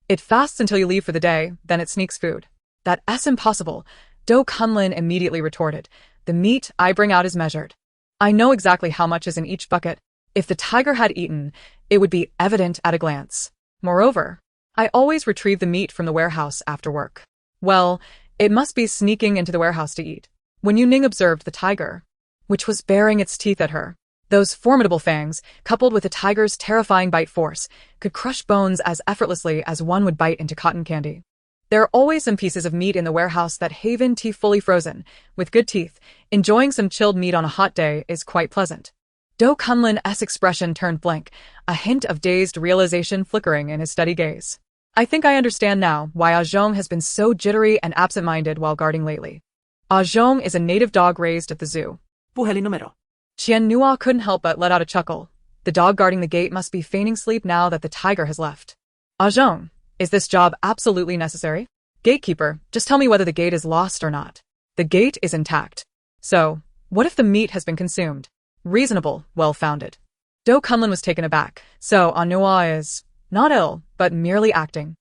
It fasts until you leave for the day, then it sneaks food. That's impossible, Do Kunlun immediately retorted. The meat I bring out is measured. I know exactly how much is in each bucket. If the tiger had eaten, it would be evident at a glance. Moreover, I always retrieve the meat from the warehouse after work. Well, it must be sneaking into the warehouse to eat. Wen Youning observed the tiger, which was baring its teeth at her. Those formidable fangs, coupled with the tiger's terrifying bite force, could crush bones as effortlessly as one would bite into cotton candy. There are always some pieces of meat in the warehouse that haven tea fully frozen. With good teeth, enjoying some chilled meat on a hot day is quite pleasant. Do Kunlun's expression turned blank, a hint of dazed realization flickering in his steady gaze. I think I understand now why Zhong has been so jittery and absent-minded while guarding lately. Zhong is a native dog raised at the zoo. Buheli número. Qian Nua couldn't help but let out a chuckle. The dog guarding the gate must be feigning sleep now that the tiger has left. Zhong, is this job absolutely necessary? Gatekeeper, just tell me whether the gate is lost or not. The gate is intact. So, what if the meat has been consumed? Reasonable, well-founded. Do Kunlun was taken aback. So, Nua is not ill, but merely acting.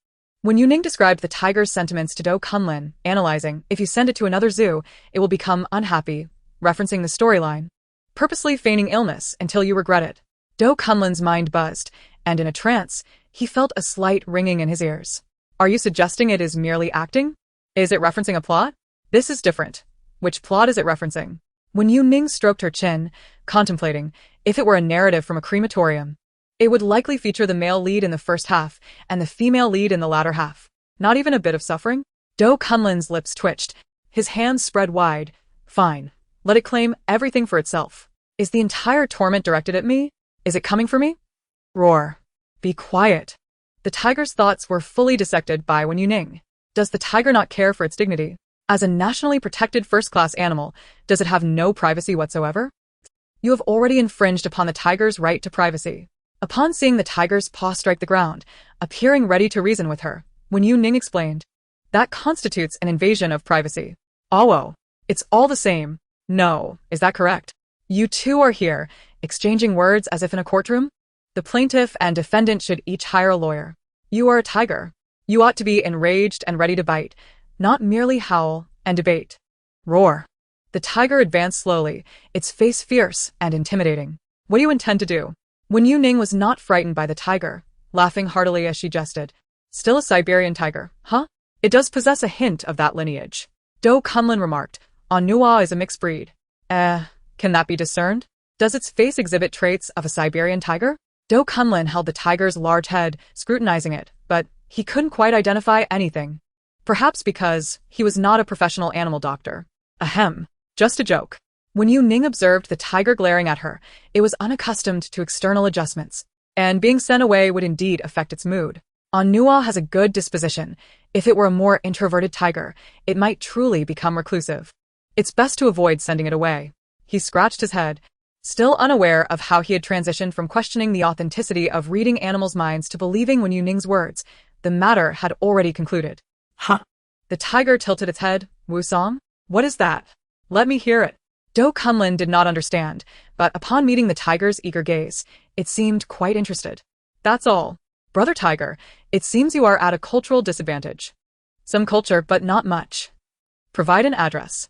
Wen Youning described the tiger's sentiments to Do Kunlun, analyzing, if you send it to another zoo, it will become unhappy, referencing the storyline. Purposely feigning illness until you regret it. Do Kunlun's mind buzzed, and in a trance, he felt a slight ringing in his ears. Are you suggesting it is merely acting? Is it referencing a plot? This is different. Which plot is it referencing? Wen Youning stroked her chin, contemplating, if it were a narrative from a crematorium, it would likely feature the male lead in the first half and the female lead in the latter half. Not even a bit of suffering? Do Kunlun's lips twitched, his hands spread wide, Fine. Let it claim everything for itself. Is the entire torment directed at me? Is it coming for me? Roar. Be quiet. The tiger's thoughts were fully dissected by Wen Youning. Does the tiger not care for its dignity? As a nationally protected first-class animal, does it have no privacy whatsoever? You have already infringed upon the tiger's right to privacy. Upon seeing the tiger's paw strike the ground, appearing ready to reason with her, Wen Youning explained, that constitutes an invasion of privacy. Oh, it's all the same. No, is that correct? You two are here, exchanging words as if in a courtroom? The plaintiff and defendant should each hire a lawyer. You are a tiger. You ought to be enraged and ready to bite, not merely howl and debate. Roar. The tiger advanced slowly, its face fierce and intimidating. What do you intend to do? Wen Youning was not frightened by the tiger, laughing heartily as she jested. Still a Siberian tiger, huh? It does possess a hint of that lineage. Do Kunlin remarked. Nua is a mixed breed. Can that be discerned? Does its face exhibit traits of a Siberian tiger? Do Kunlin held the tiger's large head, scrutinizing it, but he couldn't quite identify anything. Perhaps because he was not a professional animal doctor. Ahem. Just a joke. When Youning observed the tiger glaring at her, it was unaccustomed to external adjustments, and being sent away would indeed affect its mood. Nua has a good disposition. If it were a more introverted tiger, it might truly become reclusive. It's best to avoid sending it away. He scratched his head, still unaware of how he had transitioned from questioning the authenticity of reading animals' minds to believing Wen Yuning's words. The matter had already concluded. Huh? The tiger tilted its head. Wusong? What is that? Let me hear it. Do Kunlin did not understand, but upon meeting the tiger's eager gaze, it seemed quite interested. That's all. Brother Tiger, it seems you are at a cultural disadvantage. Some culture, but not much. Provide an address.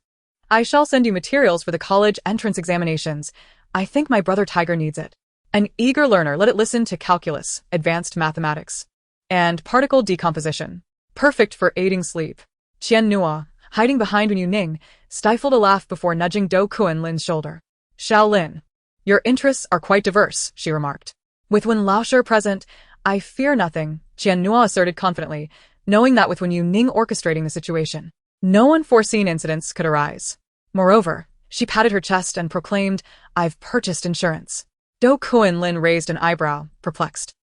I shall send you materials for the college entrance examinations. I think my brother Tiger needs it. An eager learner, let it listen to calculus, advanced mathematics, and particle decomposition. Perfect for aiding sleep. Qian Nua, hiding behind Wen Youning, stifled a laugh before nudging Do Kunlin's shoulder. Shaolin. Your interests are quite diverse, she remarked. With Wen Laoshe present, I fear nothing, Qian Nua asserted confidently, knowing that with Wen Youning orchestrating the situation, no unforeseen incidents could arise. Moreover, she patted her chest and proclaimed, I've purchased insurance. Do Kunlin raised an eyebrow, perplexed.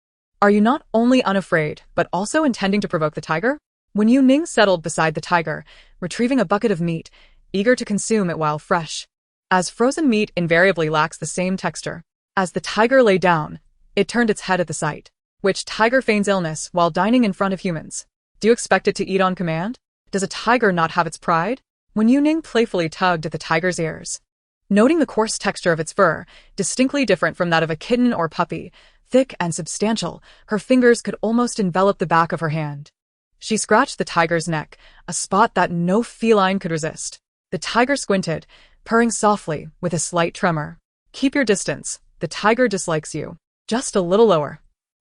Are you not only unafraid, but also intending to provoke the tiger? Wen Youning settled beside the tiger, retrieving a bucket of meat, eager to consume it while fresh. As frozen meat invariably lacks the same texture. As the tiger lay down, it turned its head at the sight. Which tiger feigns illness while dining in front of humans? Do you expect it to eat on command? Does a tiger not have its pride? Wen Youning playfully tugged at the tiger's ears. Noting the coarse texture of its fur, distinctly different from that of a kitten or puppy, thick and substantial, her fingers could almost envelop the back of her hand. She scratched the tiger's neck, a spot that no feline could resist. The tiger squinted, purring softly with a slight tremor. Keep your distance. The tiger dislikes you. Just a little lower.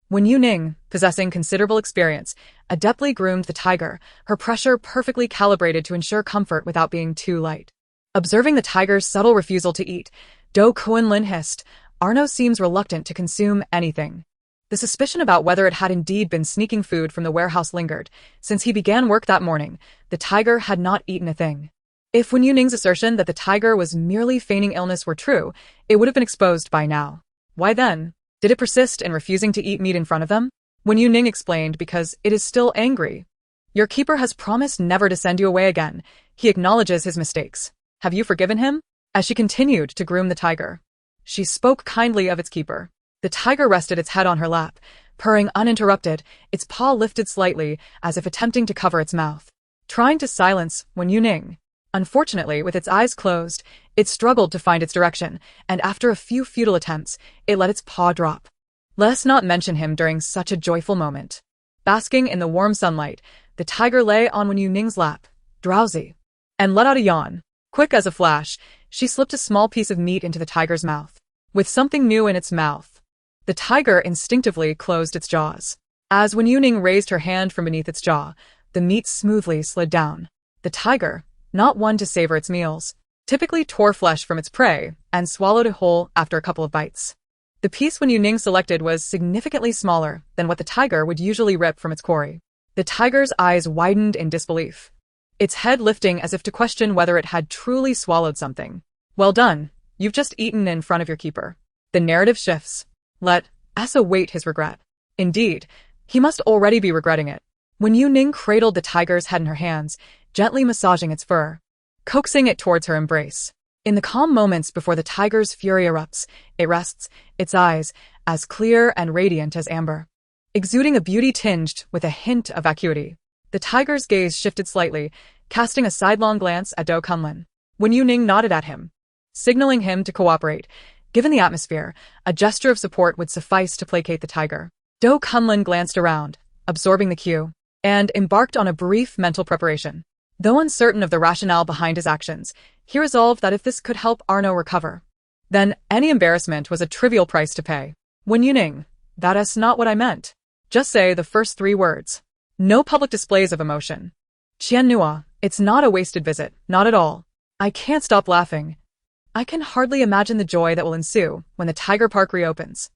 Wen Youning, possessing considerable experience, adeptly groomed the tiger, her pressure perfectly calibrated to ensure comfort without being too light. Observing the tiger's subtle refusal to eat, Do Kunlin hissed, Arno seems reluctant to consume anything. The suspicion about whether it had indeed been sneaking food from the warehouse lingered. Since he began work that morning, the tiger had not eaten a thing. If Wen Yuning's assertion that the tiger was merely feigning illness were true, it would have been exposed by now. Why then? Did it persist in refusing to eat meat in front of them? Wen Youning explained because it is still angry. Your keeper has promised never to send you away again. He acknowledges his mistakes. Have you forgiven him? As she continued to groom the tiger, she spoke kindly of its keeper. The tiger rested its head on her lap, purring uninterrupted, its paw lifted slightly as if attempting to cover its mouth, trying to silence Wen Youning. Unfortunately, with its eyes closed, it struggled to find its direction, and after a few futile attempts, it let its paw drop. Let's not mention him during such a joyful moment. Basking in the warm sunlight, the tiger lay on Wen Yuning's lap, drowsy, and let out a yawn. Quick as a flash, she slipped a small piece of meat into the tiger's mouth. With something new in its mouth, the tiger instinctively closed its jaws. As Wen Youning raised her hand from beneath its jaw, the meat smoothly slid down. The tiger, not one to savor its meals, typically tore flesh from its prey and swallowed it whole after a couple of bites. The piece Wen Youning selected was significantly smaller than what the tiger would usually rip from its quarry. The tiger's eyes widened in disbelief. its head lifting as if to question whether it had truly swallowed something. Well done, you've just eaten in front of your keeper. The narrative shifts. Let us await his regret. Indeed, he must already be regretting it. Wen Youning cradled the tiger's head in her hands, gently massaging its fur, coaxing it towards her embrace. In the calm moments before the tiger's fury erupts, it rests, its eyes as clear and radiant as amber, exuding a beauty tinged with a hint of acuity. The tiger's gaze shifted slightly, casting a sidelong glance at Do Kunlun. Wen Youning nodded at him, signaling him to cooperate. Given the atmosphere, a gesture of support would suffice to placate the tiger. Do Kunlun glanced around, absorbing the cue, and embarked on a brief mental preparation. Though uncertain of the rationale behind his actions, he resolved that if this could help Arno recover, then any embarrassment was a trivial price to pay. Wen Youning, that is not what I meant. Just say the first 3 words. No public displays of emotion. Qian Nua, it's not a wasted visit, not at all. I can't stop laughing. I can hardly imagine the joy that will ensue when the Tiger Park reopens.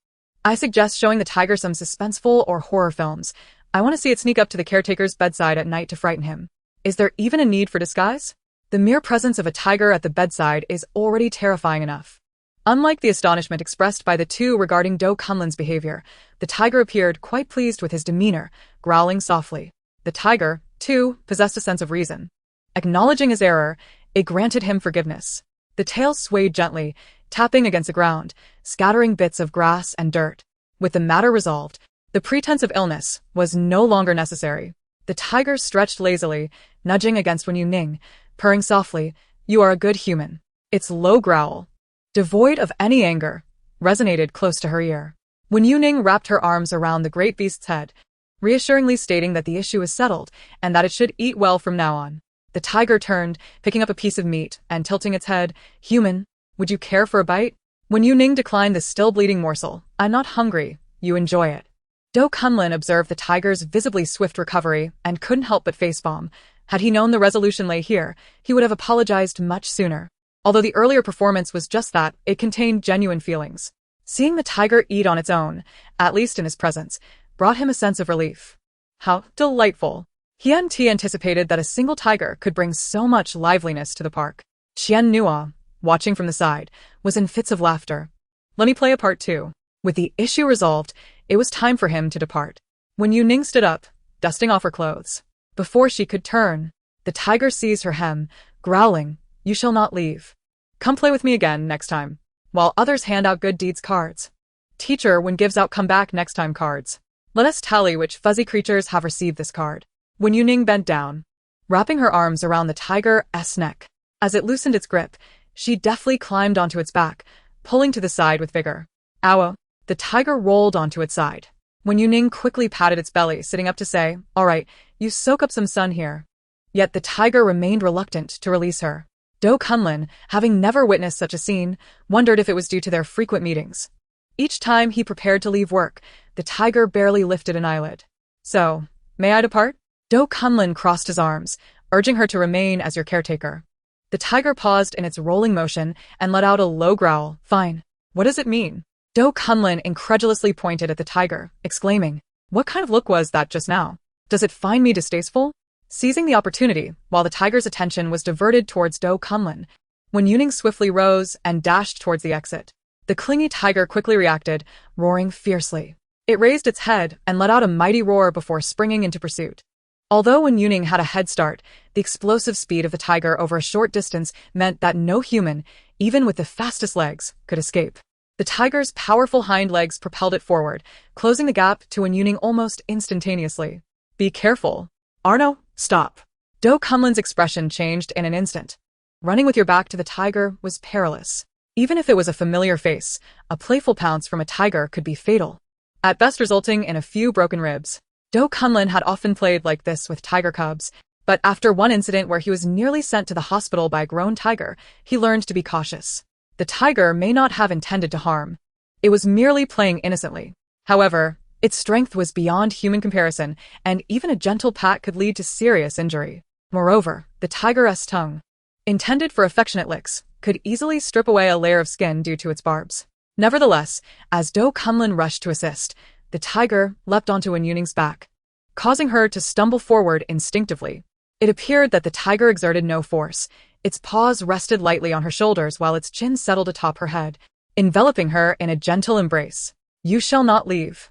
I suggest showing the tiger some suspenseful or horror films. I want to see it sneak up to the caretaker's bedside at night to frighten him. Is there even a need for disguise? The mere presence of a tiger at the bedside is already terrifying enough. Unlike the astonishment expressed by the two regarding Do Kunlun's behavior, the tiger appeared quite pleased with his demeanor, growling softly. The tiger, too, possessed a sense of reason. Acknowledging his error, it granted him forgiveness. The tail swayed gently, tapping against the ground, scattering bits of grass and dirt. With the matter resolved, the pretense of illness was no longer necessary. The tiger stretched lazily, nudging against Wen Youning, purring softly. You are a good human. Its low growl, devoid of any anger, resonated close to her ear. Wen Youning wrapped her arms around the great beast's head, reassuringly stating that the issue was settled and that it should eat well from now on. The tiger turned, picking up a piece of meat and tilting its head. Human, would you care for a bite? Wen Youning declined the still-bleeding morsel. I'm not hungry. You enjoy it. Do Kunlun observed the tiger's visibly swift recovery and couldn't help but facepalm. Had he known the resolution lay here, he would have apologized much sooner. Although the earlier performance was just that, it contained genuine feelings. Seeing the tiger eat on its own, at least in his presence, brought him a sense of relief. How delightful. He hadn't anticipated that a single tiger could bring so much liveliness to the park. Qian Nua, watching from the side, was in fits of laughter. Let me play a part too. With the issue resolved, it was time for him to depart. Wen Youning stood up, dusting off her clothes. Before she could turn, the tiger seized her hem, growling, You shall not leave. Come play with me again next time, while others hand out good deeds cards. Teacher, when gives out come back next time cards. Let us tally which fuzzy creatures have received this card. Wen Youning bent down, wrapping her arms around the tiger's neck. As it loosened its grip, she deftly climbed onto its back, pulling to the side with vigor. Ow! The tiger rolled onto its side. Wen Youning quickly patted its belly, sitting up to say, All right, you soak up some sun here. Yet the tiger remained reluctant to release her. Do Kunlun, having never witnessed such a scene, wondered if it was due to their frequent meetings. Each time he prepared to leave work, the tiger barely lifted an eyelid. So, may I depart? Do Kunlun crossed his arms, urging her to remain as your caretaker. The tiger paused in its rolling motion and let out a low growl. Fine. What does it mean? Do Kunlun incredulously pointed at the tiger, exclaiming, What kind of look was that just now? Does it find me distasteful? Seizing the opportunity, while the tiger's attention was diverted towards Do Kunlun, Wen Youning swiftly rose and dashed towards the exit. The clingy tiger quickly reacted, roaring fiercely. It raised its head and let out a mighty roar before springing into pursuit. Although Wen Youning had a head start, the explosive speed of the tiger over a short distance meant that no human, even with the fastest legs, could escape. The tiger's powerful hind legs propelled it forward, closing the gap to Wen Youning almost instantaneously. Be careful. Arno, stop. Do Kunlun's expression changed in an instant. Running with your back to the tiger was perilous. Even if it was a familiar face, a playful pounce from a tiger could be fatal, at best resulting in a few broken ribs. Do Kunlun had often played like this with tiger cubs, but after one incident where he was nearly sent to the hospital by a grown tiger, he learned to be cautious. The tiger may not have intended to harm. It was merely playing innocently. However, its strength was beyond human comparison, and even a gentle pat could lead to serious injury. Moreover, the tiger's tongue, intended for affectionate licks, could easily strip away a layer of skin due to its barbs. Nevertheless, as Do Kunlun rushed to assist, the tiger leapt onto Wen Youning's back, causing her to stumble forward instinctively. It appeared that the tiger exerted no force. Its paws rested lightly on her shoulders while its chin settled atop her head, enveloping her in a gentle embrace. You shall not leave.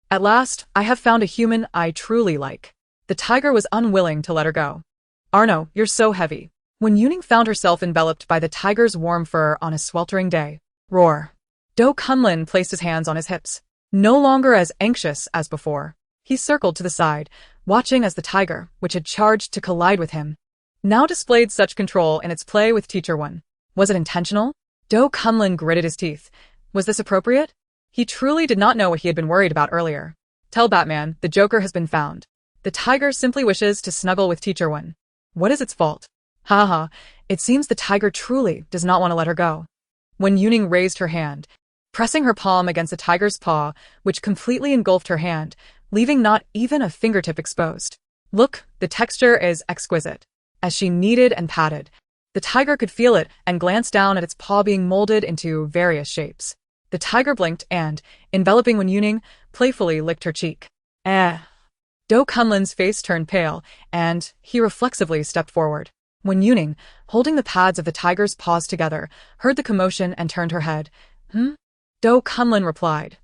At last, I have found a human I truly like. The tiger was unwilling to let her go. Arno, you're so heavy. Wen Youning found herself enveloped by the tiger's warm fur on a sweltering day. Roar. Do Kunlin placed his hands on his hips. No longer as anxious as before, he circled to the side, watching as the tiger, which had charged to collide with him, now displayed such control in its play with Teacher Wen. Was it intentional? Do Kunlin gritted his teeth. Was this appropriate? He truly did not know what he had been worried about earlier. Tell Batman, the Joker has been found. The tiger simply wishes to snuggle with Teacher Wen. What is its fault? Haha, it seems the tiger truly does not want to let her go. Wen Youning raised her hand, pressing her palm against the tiger's paw, which completely engulfed her hand, leaving not even a fingertip exposed. Look, the texture is exquisite. As she kneaded and patted, the tiger could feel it and glanced down at its paw being molded into various shapes. The tiger blinked and, enveloping Wen Youning, playfully licked her cheek. Do Kunlin's face turned pale, and he reflexively stepped forward. Wen Youning, holding the pads of the tiger's paws together, heard the commotion and turned her head. Do Kunlin replied.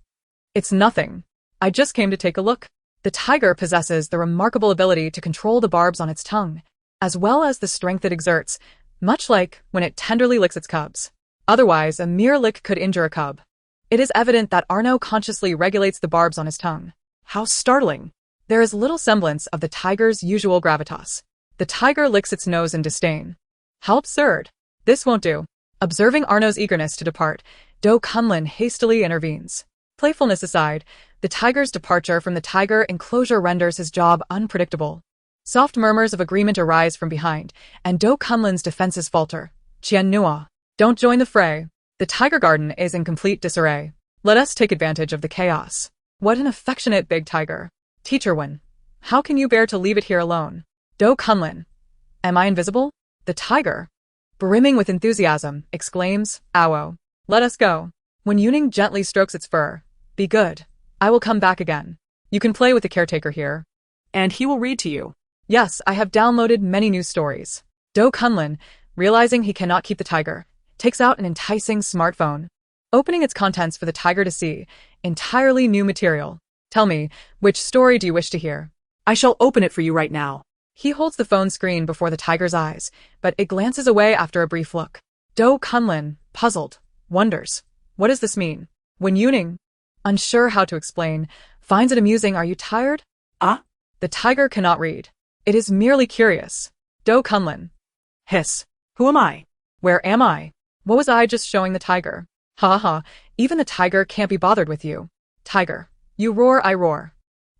It's nothing. I just came to take a look. The tiger possesses the remarkable ability to control the barbs on its tongue, as well as the strength it exerts, much like when it tenderly licks its cubs. Otherwise, a mere lick could injure a cub. It is evident that Arno consciously regulates the barbs on his tongue. How startling! There is little semblance of the tiger's usual gravitas. The tiger licks its nose in disdain. How absurd! This won't do. Observing Arno's eagerness to depart, Do Kunlin hastily intervenes. Playfulness aside, the tiger's departure from the tiger enclosure renders his job unpredictable. Soft murmurs of agreement arise from behind, and Do Kunlin's defenses falter. Qian Nua, don't join the fray. The tiger garden is in complete disarray. Let us take advantage of the chaos. What an affectionate big tiger. Teacher Wen, how can you bear to leave it here alone? Do Kunlin, am I invisible? The tiger, brimming with enthusiasm, exclaims, Owo. Let us go. Wen Youning gently strokes its fur. Be good. I will come back again. You can play with the caretaker here. And he will read to you. Yes, I have downloaded many news stories. Do Kunlin, realizing he cannot keep the tiger, takes out an enticing smartphone, opening its contents for the tiger to see. Entirely new material. Tell me, which story do you wish to hear? I shall open it for you right now. He holds the phone screen before the tiger's eyes, but it glances away after a brief look. Do Kunlin, puzzled, wonders. What does this mean? Wen Youning, unsure how to explain, finds it amusing. Are you tired? The tiger cannot read. It is merely curious. Do Kunlin. Hiss. Who am I? Where am I? What was I just showing the tiger? Ha ha, even the tiger can't be bothered with you. Tiger. You roar, I roar.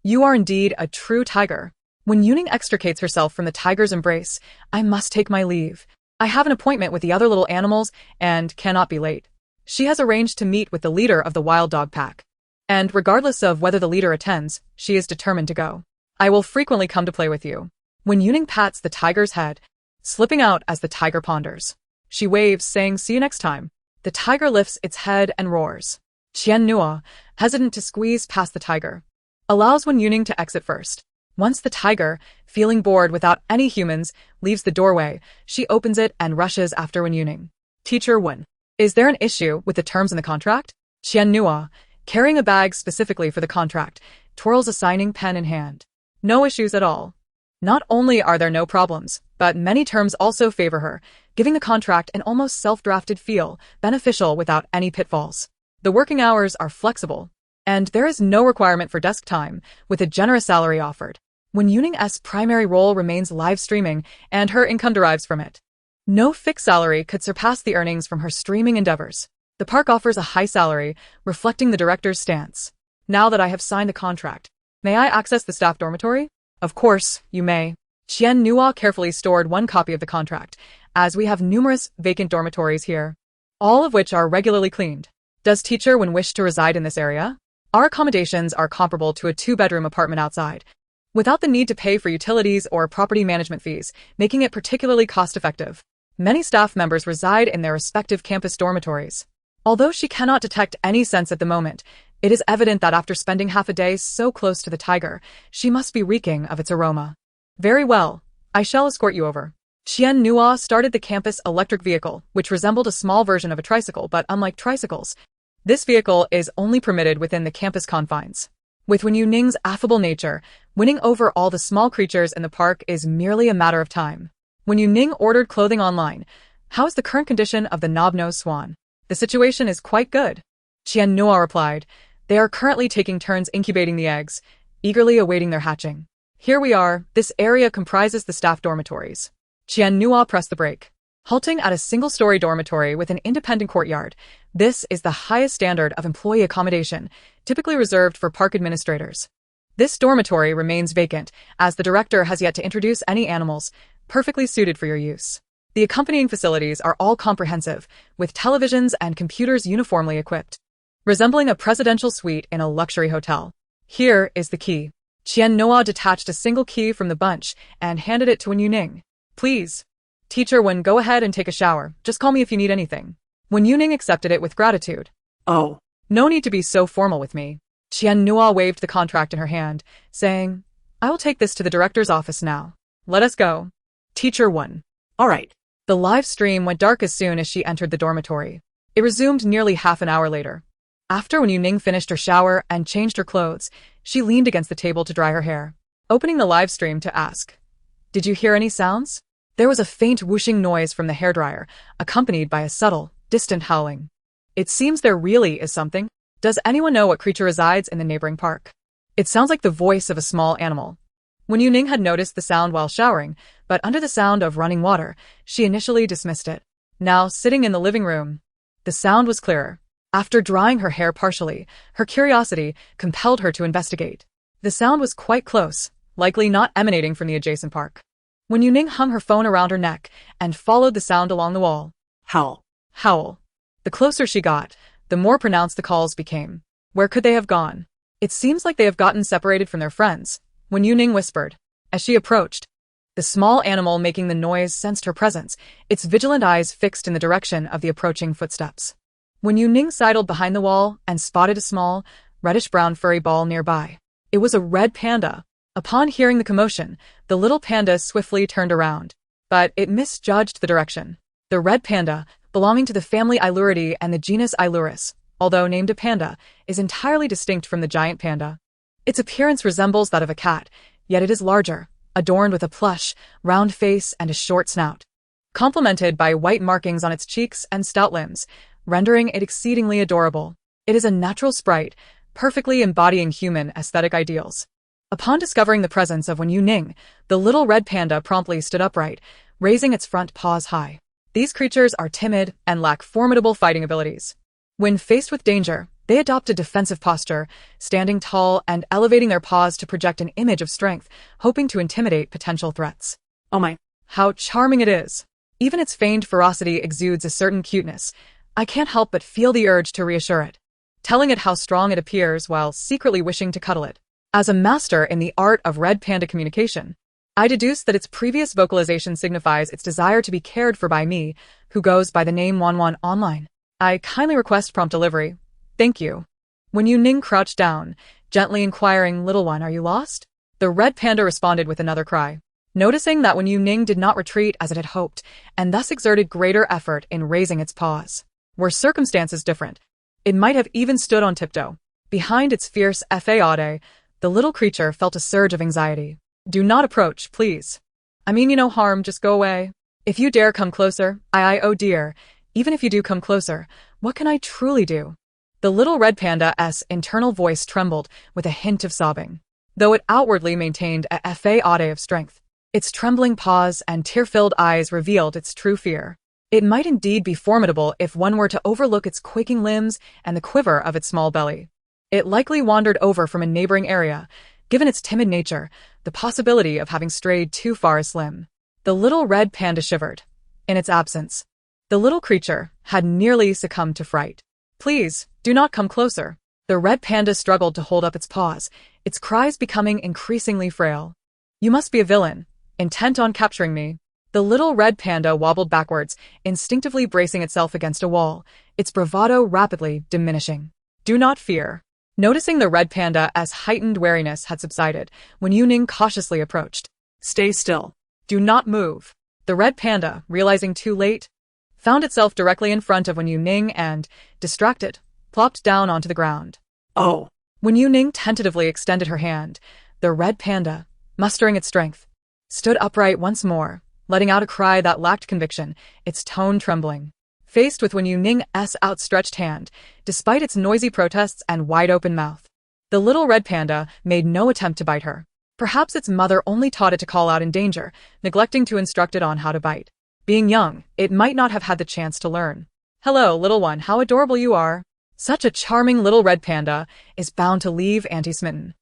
You are indeed a true tiger. Wen Youning extricates herself from the tiger's embrace. I must take my leave. I have an appointment with the other little animals and cannot be late. She has arranged to meet with the leader of the wild dog pack. And regardless of whether the leader attends, she is determined to go. I will frequently come to play with you. Wen Youning pats the tiger's head, slipping out as the tiger ponders. She waves, saying, see you next time. The tiger lifts its head and roars. Qian Nua, hesitant to squeeze past the tiger, allows Wen Youning to exit first. Once the tiger, feeling bored without any humans, leaves the doorway, she opens it and rushes after Wen Youning. Teacher Wen, is there an issue with the terms in the contract? Qian Nua, carrying a bag specifically for the contract, twirls a signing pen in hand. No issues at all. Not only are there no problems, but many terms also favor her, giving the contract an almost self-drafted feel, beneficial without any pitfalls. The working hours are flexible, and there is no requirement for desk time, with a generous salary offered. Wen Youning's primary role remains live streaming, and her income derives from it. No fixed salary could surpass the earnings from her streaming endeavors. The park offers a high salary, reflecting the director's stance. Now that I have signed the contract, may I access the staff dormitory? Of course, you may. Qian Nua carefully stored one copy of the contract, as we have numerous vacant dormitories here, all of which are regularly cleaned. Does Teacher Wen wish to reside in this area? Our accommodations are comparable to a 2-bedroom apartment outside, without the need to pay for utilities or property management fees, making it particularly cost-effective. Many staff members reside in their respective campus dormitories. Although she cannot detect any sense at the moment, it is evident that after spending half a day so close to the tiger, she must be reeking of its aroma. Very well, I shall escort you over. Qian Nua started the campus electric vehicle, which resembled a small version of a tricycle, but unlike tricycles, this vehicle is only permitted within the campus confines. With Wen Youning's affable nature, winning over all the small creatures in the park is merely a matter of time. Wen Youning ordered clothing online. How is the current condition of the knob-nosed swan? The situation is quite good. Qian Nua replied. They are currently taking turns incubating the eggs, eagerly awaiting their hatching. Here we are. This area comprises the staff dormitories. Qian Nua pressed the brake. Halting at a single-story dormitory with an independent courtyard, this is the highest standard of employee accommodation, typically reserved for park administrators. This dormitory remains vacant, as the director has yet to introduce any animals, perfectly suited for your use. The accompanying facilities are all comprehensive, with televisions and computers uniformly equipped, resembling a presidential suite in a luxury hotel. Here is the key. Qian Nua detached a single key from the bunch and handed it to Wen Youning. Please. Teacher Wen, go ahead and take a shower. Just call me if you need anything. Wen Youning accepted it with gratitude. Oh. No need to be so formal with me. Qian Nua waved the contract in her hand, saying, I will take this to the director's office now. Let us go. Teacher Wen. All right. The live stream went dark as soon as she entered the dormitory. It resumed nearly half an hour later. After Wen Youning finished her shower and changed her clothes, she leaned against the table to dry her hair, opening the live stream to ask, Did you hear any sounds? There was a faint whooshing noise from the hairdryer, accompanied by a subtle, distant howling. It seems there really is something. Does anyone know what creature resides in the neighboring park? It sounds like the voice of a small animal. Wen Youning had noticed the sound while showering, but under the sound of running water, she initially dismissed it. Now, sitting in the living room, the sound was clearer. After drying her hair partially, her curiosity compelled her to investigate. The sound was quite close, likely not emanating from the adjacent park. Wen Youning hung her phone around her neck and followed the sound along the wall. Howl. Howl. The closer she got, the more pronounced the calls became. Where could they have gone? It seems like they have gotten separated from their friends, Wen Youning whispered. As she approached, the small animal making the noise sensed her presence, its vigilant eyes fixed in the direction of the approaching footsteps. Wen Youning sidled behind the wall and spotted a small, reddish-brown furry ball nearby. It was a red panda. Upon hearing the commotion, the little panda swiftly turned around. But it misjudged the direction. The red panda, belonging to the family Lighthearted and the genus Lighthearess, although named a panda, is entirely distinct from the giant panda. Its appearance resembles that of a cat, yet it is larger, adorned with a plush, round face and a short snout, complemented by white markings on its cheeks and stout limbs, rendering it exceedingly adorable. It is a natural sprite, perfectly embodying human aesthetic ideals. Upon discovering the presence of Wen Youning, the little red panda promptly stood upright, raising its front paws high. These creatures are timid and lack formidable fighting abilities. When faced with danger, they adopt a defensive posture, standing tall and elevating their paws to project an image of strength, hoping to intimidate potential threats. Oh my. How charming it is! Even its feigned ferocity exudes a certain cuteness. I can't help but feel the urge to reassure it, telling it how strong it appears while secretly wishing to cuddle it. As a master in the art of red panda communication, I deduce that its previous vocalization signifies its desire to be cared for by me, who goes by the name Wanwan online. I kindly request prompt delivery. Thank you. Wen Youning crouched down, gently inquiring, Little one, are you lost? The red panda responded with another cry. Noticing that Wen Youning did not retreat as it had hoped, and thus exerted greater effort in raising its paws. Were circumstances different, it might have even stood on tiptoe. Behind its fierce fade, the little creature felt a surge of anxiety. Do not approach, please. I mean you no harm, just go away. If you dare come closer, oh dear, even if you do come closer, what can I truly do? The little red panda's internal voice trembled with a hint of sobbing, though it outwardly maintained a fade of strength. Its trembling paws and tear-filled eyes revealed its true fear. It might indeed be formidable if one were to overlook its quaking limbs and the quiver of its small belly. It likely wandered over from a neighboring area, given its timid nature, the possibility of having strayed too far a slim. The little red panda shivered. In its absence, the little creature had nearly succumbed to fright. Please, do not come closer. The red panda struggled to hold up its paws, its cries becoming increasingly frail. You must be a villain, intent on capturing me. The little red panda wobbled backwards, instinctively bracing itself against a wall, its bravado rapidly diminishing. Do not fear. Noticing the red panda's heightened wariness had subsided, Wen Youning cautiously approached. Stay still. Do not move. The red panda, realizing too late, found itself directly in front of Wen Youning and, distracted, plopped down onto the ground. Oh. Wen Youning tentatively extended her hand. The red panda, mustering its strength, stood upright once more, letting out a cry that lacked conviction, its tone trembling. Faced with Wen Youning's outstretched hand, despite its noisy protests and wide-open mouth, the little red panda made no attempt to bite her. Perhaps its mother only taught it to call out in danger, neglecting to instruct it on how to bite. Being young, it might not have had the chance to learn. Hello, little one, how adorable you are. Such a charming little red panda is bound to leave Auntie smitten.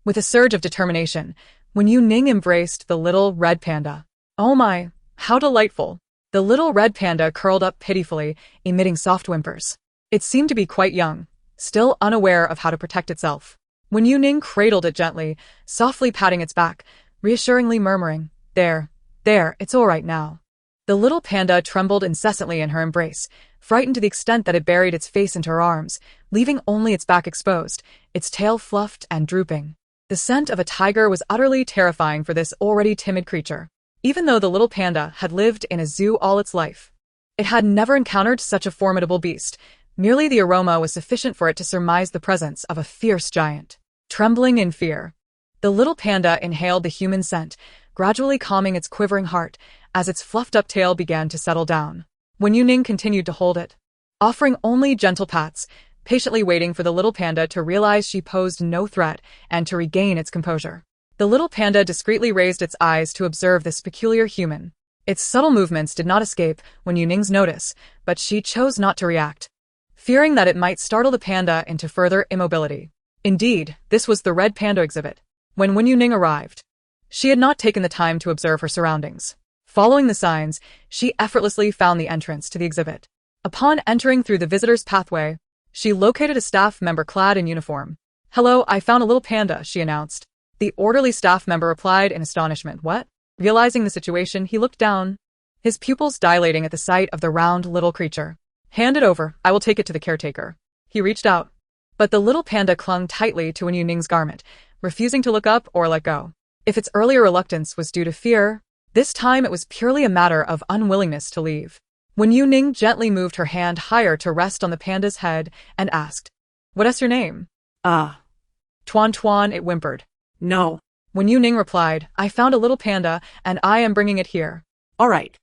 With a surge of determination, Wen Youning embraced the little red panda. Oh my, how delightful. The little red panda curled up pitifully, emitting soft whimpers. It seemed to be quite young, still unaware of how to protect itself. Wen Youning cradled it gently, softly patting its back, reassuringly murmuring, There, it's all right now. The little panda trembled incessantly in her embrace, frightened to the extent that it buried its face into her arms, leaving only its back exposed, its tail fluffed and drooping. The scent of a tiger was utterly terrifying for this already timid creature. Even though the little panda had lived in a zoo all its life, it had never encountered such a formidable beast. Merely the aroma was sufficient for it to surmise the presence of a fierce giant. Trembling in fear, the little panda inhaled the human scent, gradually calming its quivering heart as its fluffed-up tail began to settle down. Wen Youning continued to hold it, offering only gentle pats, patiently waiting for the little panda to realize she posed no threat and to regain its composure. The little panda discreetly raised its eyes to observe this peculiar human. Its subtle movements did not escape Wen Youning's notice, but she chose not to react, fearing that it might startle the panda into further immobility. Indeed, this was the red panda exhibit. When Wen Youning arrived, she had not taken the time to observe her surroundings. Following the signs, she effortlessly found the entrance to the exhibit. Upon entering through the visitor's pathway, she located a staff member clad in uniform. Hello, I found a little panda, she announced. The orderly staff member replied in astonishment. What? Realizing the situation, he looked down, his pupils dilating at the sight of the round little creature. Hand it over, I will take it to the caretaker. He reached out, but the little panda clung tightly to Wen Youning's garment, refusing to look up or let go. If its earlier reluctance was due to fear, this time it was purely a matter of unwillingness to leave. Wen Youning gently moved her hand higher to rest on the panda's head and asked, What is your name? Tuan, it whimpered. No. Wen Youning replied, I found a little panda, and I am bringing it here. All right.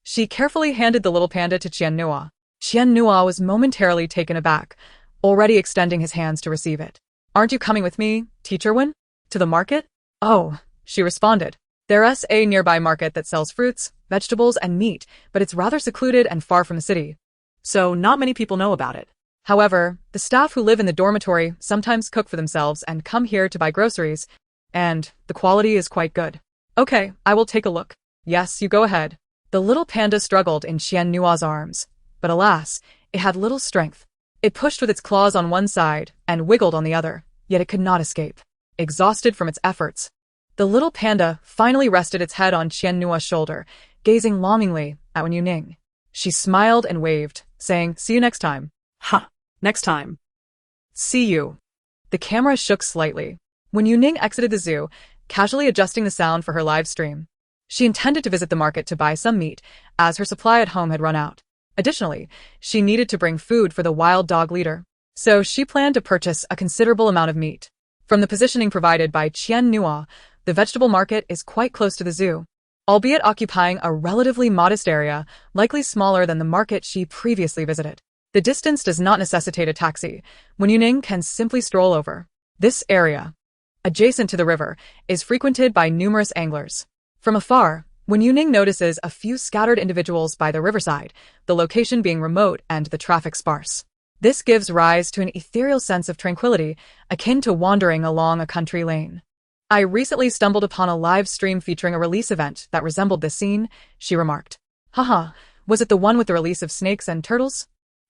She carefully handed the little panda to Qian Nua. Qian Nua was momentarily taken aback, already extending his hands to receive it. Aren't you coming with me, Teacher Wen? To the market? Oh, she responded. There's a nearby market that sells fruits, vegetables, and meat, but it's rather secluded and far from the city, So not many people know about it. However, the staff who live in the dormitory sometimes cook for themselves and come here to buy groceries, and the quality is quite good. Okay, I will take a look. Yes, you go ahead. The little panda struggled in Qian Nua's arms, but alas, it had little strength. It pushed with its claws on one side and wiggled on the other, yet it could not escape. Exhausted from its efforts, the little panda finally rested its head on Qian Nua's shoulder, gazing longingly at Wen Youning. She smiled and waved, saying, See you next time. Ha! Next time. See you. The camera shook slightly. Wen Youning exited the zoo, casually adjusting the sound for her live stream. She intended to visit the market to buy some meat, as her supply at home had run out. Additionally, she needed to bring food for the wild dog leader, so she planned to purchase a considerable amount of meat. From the positioning provided by Qian Nua, the vegetable market is quite close to the zoo, albeit occupying a relatively modest area, likely smaller than the market she previously visited. The distance does not necessitate a taxi. Wen Youning can simply stroll over. This area, adjacent to the river, is frequented by numerous anglers. From afar, Wen Youning notices a few scattered individuals by the riverside, the location being remote and the traffic sparse. This gives rise to an ethereal sense of tranquility, akin to wandering along a country lane. I recently stumbled upon a live stream featuring a release event that resembled this scene, she remarked. Haha, was it the one with the release of snakes and turtles?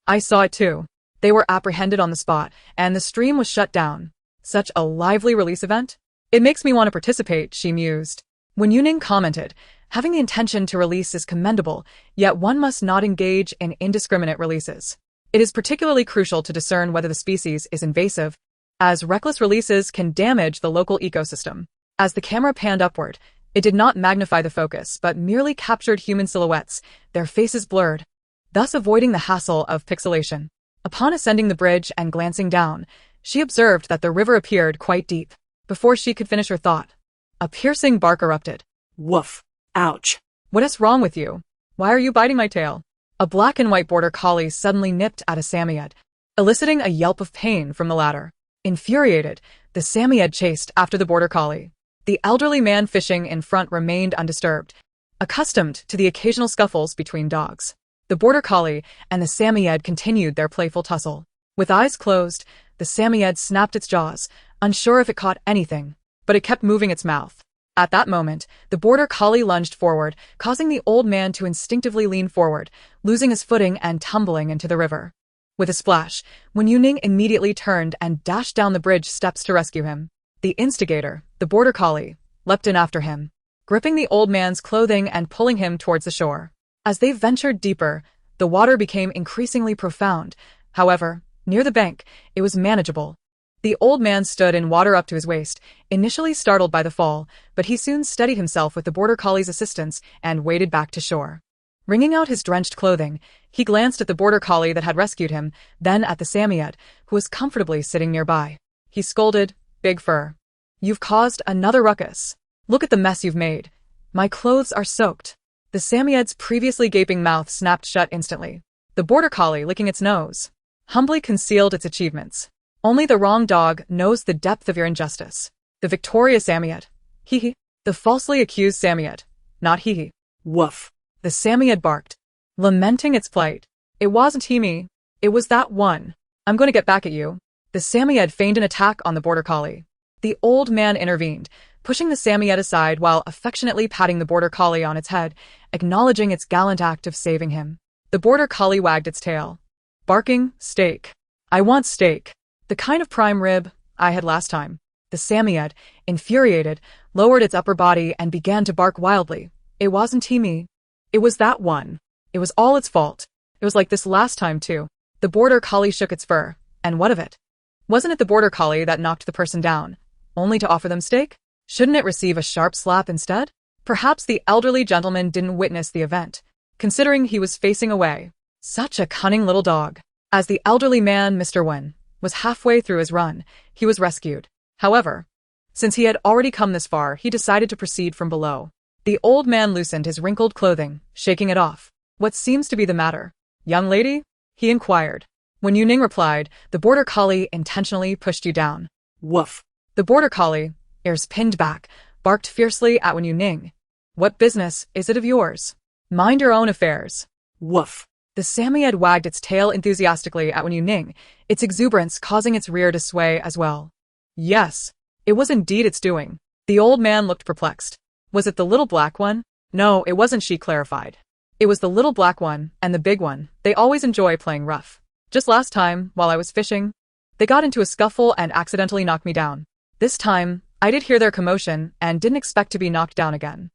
I saw it too. They were apprehended on the spot, and the stream was shut down. Such a lively release event? It makes me want to participate, she mused. Wen Youning commented, having the intention to release is commendable, yet one must not engage in indiscriminate releases. It is particularly crucial to discern whether the species is invasive, as reckless releases can damage the local ecosystem. As the camera panned upward, It did not magnify the focus, but merely captured human silhouettes, their faces blurred, thus avoiding the hassle of pixelation. Upon ascending the bridge and glancing down, she observed that the river appeared quite deep. Before she could finish her thought, a piercing bark erupted. Woof. Ouch. What is wrong with you? Why are you biting my tail? A black and white border collie suddenly nipped at a Samoyed, eliciting a yelp of pain from the latter. Infuriated, the Samoyed chased after the border collie. The elderly man fishing in front remained undisturbed, accustomed to the occasional scuffles between dogs. The border collie and the Samoyed continued their playful tussle. With eyes closed, the Samoyed snapped its jaws, unsure if it caught anything, but it kept moving its mouth. At that moment, the border collie lunged forward, causing the old man to instinctively lean forward, losing his footing and tumbling into the river. With a splash, Wen Youning immediately turned and dashed down the bridge steps to rescue him. The instigator, the border collie, leapt in after him, gripping the old man's clothing and pulling him towards the shore. As they ventured deeper, the water became increasingly profound. However, near the bank, it was manageable. The old man stood in water up to his waist, initially startled by the fall, but he soon steadied himself with the border collie's assistance and waded back to shore. Wringing out his drenched clothing, he glanced at the border collie that had rescued him, then at the Samoyed, who was comfortably sitting nearby. He scolded, "Big Fur, you've caused another ruckus. Look at the mess you've made. My clothes are soaked." The Samoyed's previously gaping mouth snapped shut instantly. The border collie, licking its nose, humbly concealed its achievements. Only the wrong dog knows the depth of your injustice. The victorious Samoyed. Hee. The falsely accused Samoyed. Not hee. Woof. The Samoyed barked, lamenting its plight. "It wasn't me. It was that one. I'm going to get back at you." The Samoyed feigned an attack on the border collie. The old man intervened, pushing the Samoyed aside while affectionately patting the border collie on its head, acknowledging its gallant act of saving him. The border collie wagged its tail, barking, "Steak. I want steak. The kind of prime rib I had last time." The Samoyed, infuriated, lowered its upper body and began to bark wildly. "It wasn't me. It was that one. It was all its fault. It was like this last time too." The border collie shook its fur. And what of it? Wasn't it the border collie that knocked the person down, only to offer them steak? Shouldn't it receive a sharp slap instead? Perhaps the elderly gentleman didn't witness the event, considering he was facing away. Such a cunning little dog. As the elderly man, Mr. Wen, was halfway through his run, he was rescued. However, since he had already come this far, he decided to proceed from below. The old man loosened his wrinkled clothing, shaking it off. "What seems to be the matter, young lady?" he inquired. When Youning replied, "The border collie intentionally pushed you down." Woof. The border collie, ears pinned back, barked fiercely at Wen Youning. "What business is it of yours? Mind your own affairs." Woof. The Samoyed wagged its tail enthusiastically at Wen Youning, its exuberance causing its rear to sway as well. Yes, it was indeed its doing. The old man looked perplexed. Was it the little black one? No, it wasn't, she clarified. It was the little black one and the big one. They always enjoy playing rough. Just last time, while I was fishing, they got into a scuffle and accidentally knocked me down. This time, I did hear their commotion and didn't expect to be knocked down again.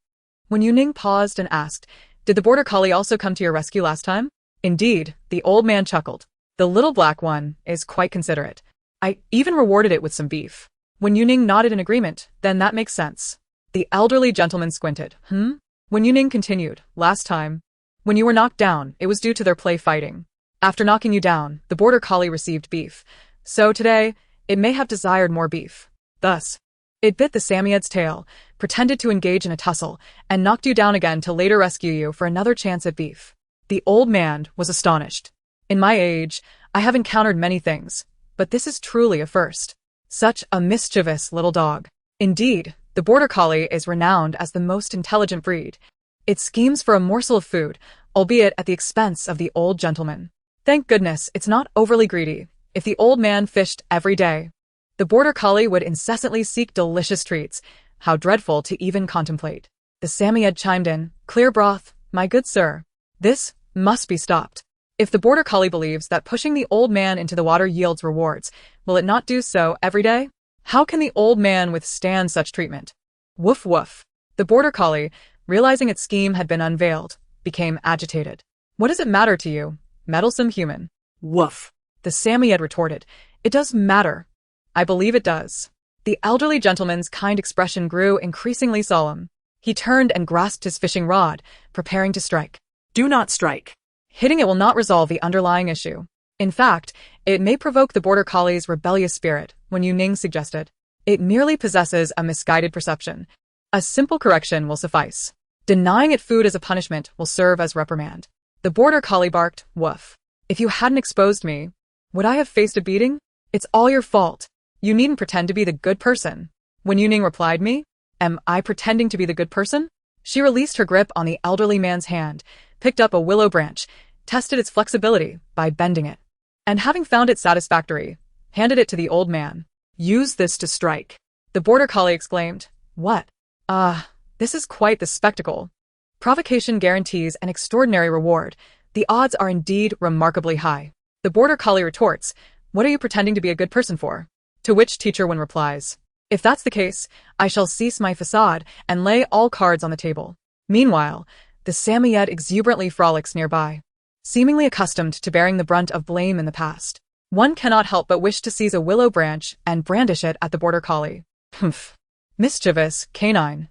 When Youning paused and asked, "Did the border collie also come to your rescue last time?" "Indeed," the old man chuckled. "The little black one is quite considerate. I even rewarded it with some beef." When Youning nodded in agreement, "Then that makes sense." The elderly gentleman squinted. When Youning continued, "Last time, when you were knocked down, it was due to their play fighting. After knocking you down, the border collie received beef. So today, it may have desired more beef. Thus, it bit the Samoyed's tail, pretended to engage in a tussle, and knocked you down again to later rescue you for another chance at beef." The old man was astonished. "In my age, I have encountered many things, but this is truly a first. Such a mischievous little dog. Indeed, the border collie is renowned as the most intelligent breed. It schemes for a morsel of food, albeit at the expense of the old gentleman. Thank goodness it's not overly greedy. If the old man fished every day, the border collie would incessantly seek delicious treats. How dreadful to even contemplate." The Samoyed chimed in, "Clear broth, my good sir. This must be stopped. If the border collie believes that pushing the old man into the water yields rewards, will it not do so every day? How can the old man withstand such treatment?" Woof woof. The border collie, realizing its scheme had been unveiled, became agitated. "What does it matter to you, meddlesome human?" Woof. The Samoyed retorted, "It does matter. I believe it does." The elderly gentleman's kind expression grew increasingly solemn. He turned and grasped his fishing rod, preparing to strike. Do not strike. Hitting it will not resolve the underlying issue. In fact, it may provoke the border collie's rebellious spirit, Wen Youning suggested. It merely possesses a misguided perception. A simple correction will suffice. Denying it food as a punishment will serve as reprimand. The border collie barked, woof. If you hadn't exposed me, would I have faced a beating? It's all your fault. You needn't pretend to be the good person. Wen Youning replied me, am I pretending to be the good person? She released her grip on the elderly man's hand, picked up a willow branch, tested its flexibility by bending it, and having found it satisfactory, handed it to the old man. Use this to strike. The border collie exclaimed, what? This is quite the spectacle. Provocation guarantees an extraordinary reward. The odds are indeed remarkably high. The border collie retorts, what are you pretending to be a good person for? To which Teacher Wen replies, if that's the case, I shall cease my facade and lay all cards on the table. Meanwhile, the Samoyed exuberantly frolics nearby. Seemingly accustomed to bearing the brunt of blame in the past, one cannot help but wish to seize a willow branch and brandish it at the border collie. Humph. Mischievous, canine.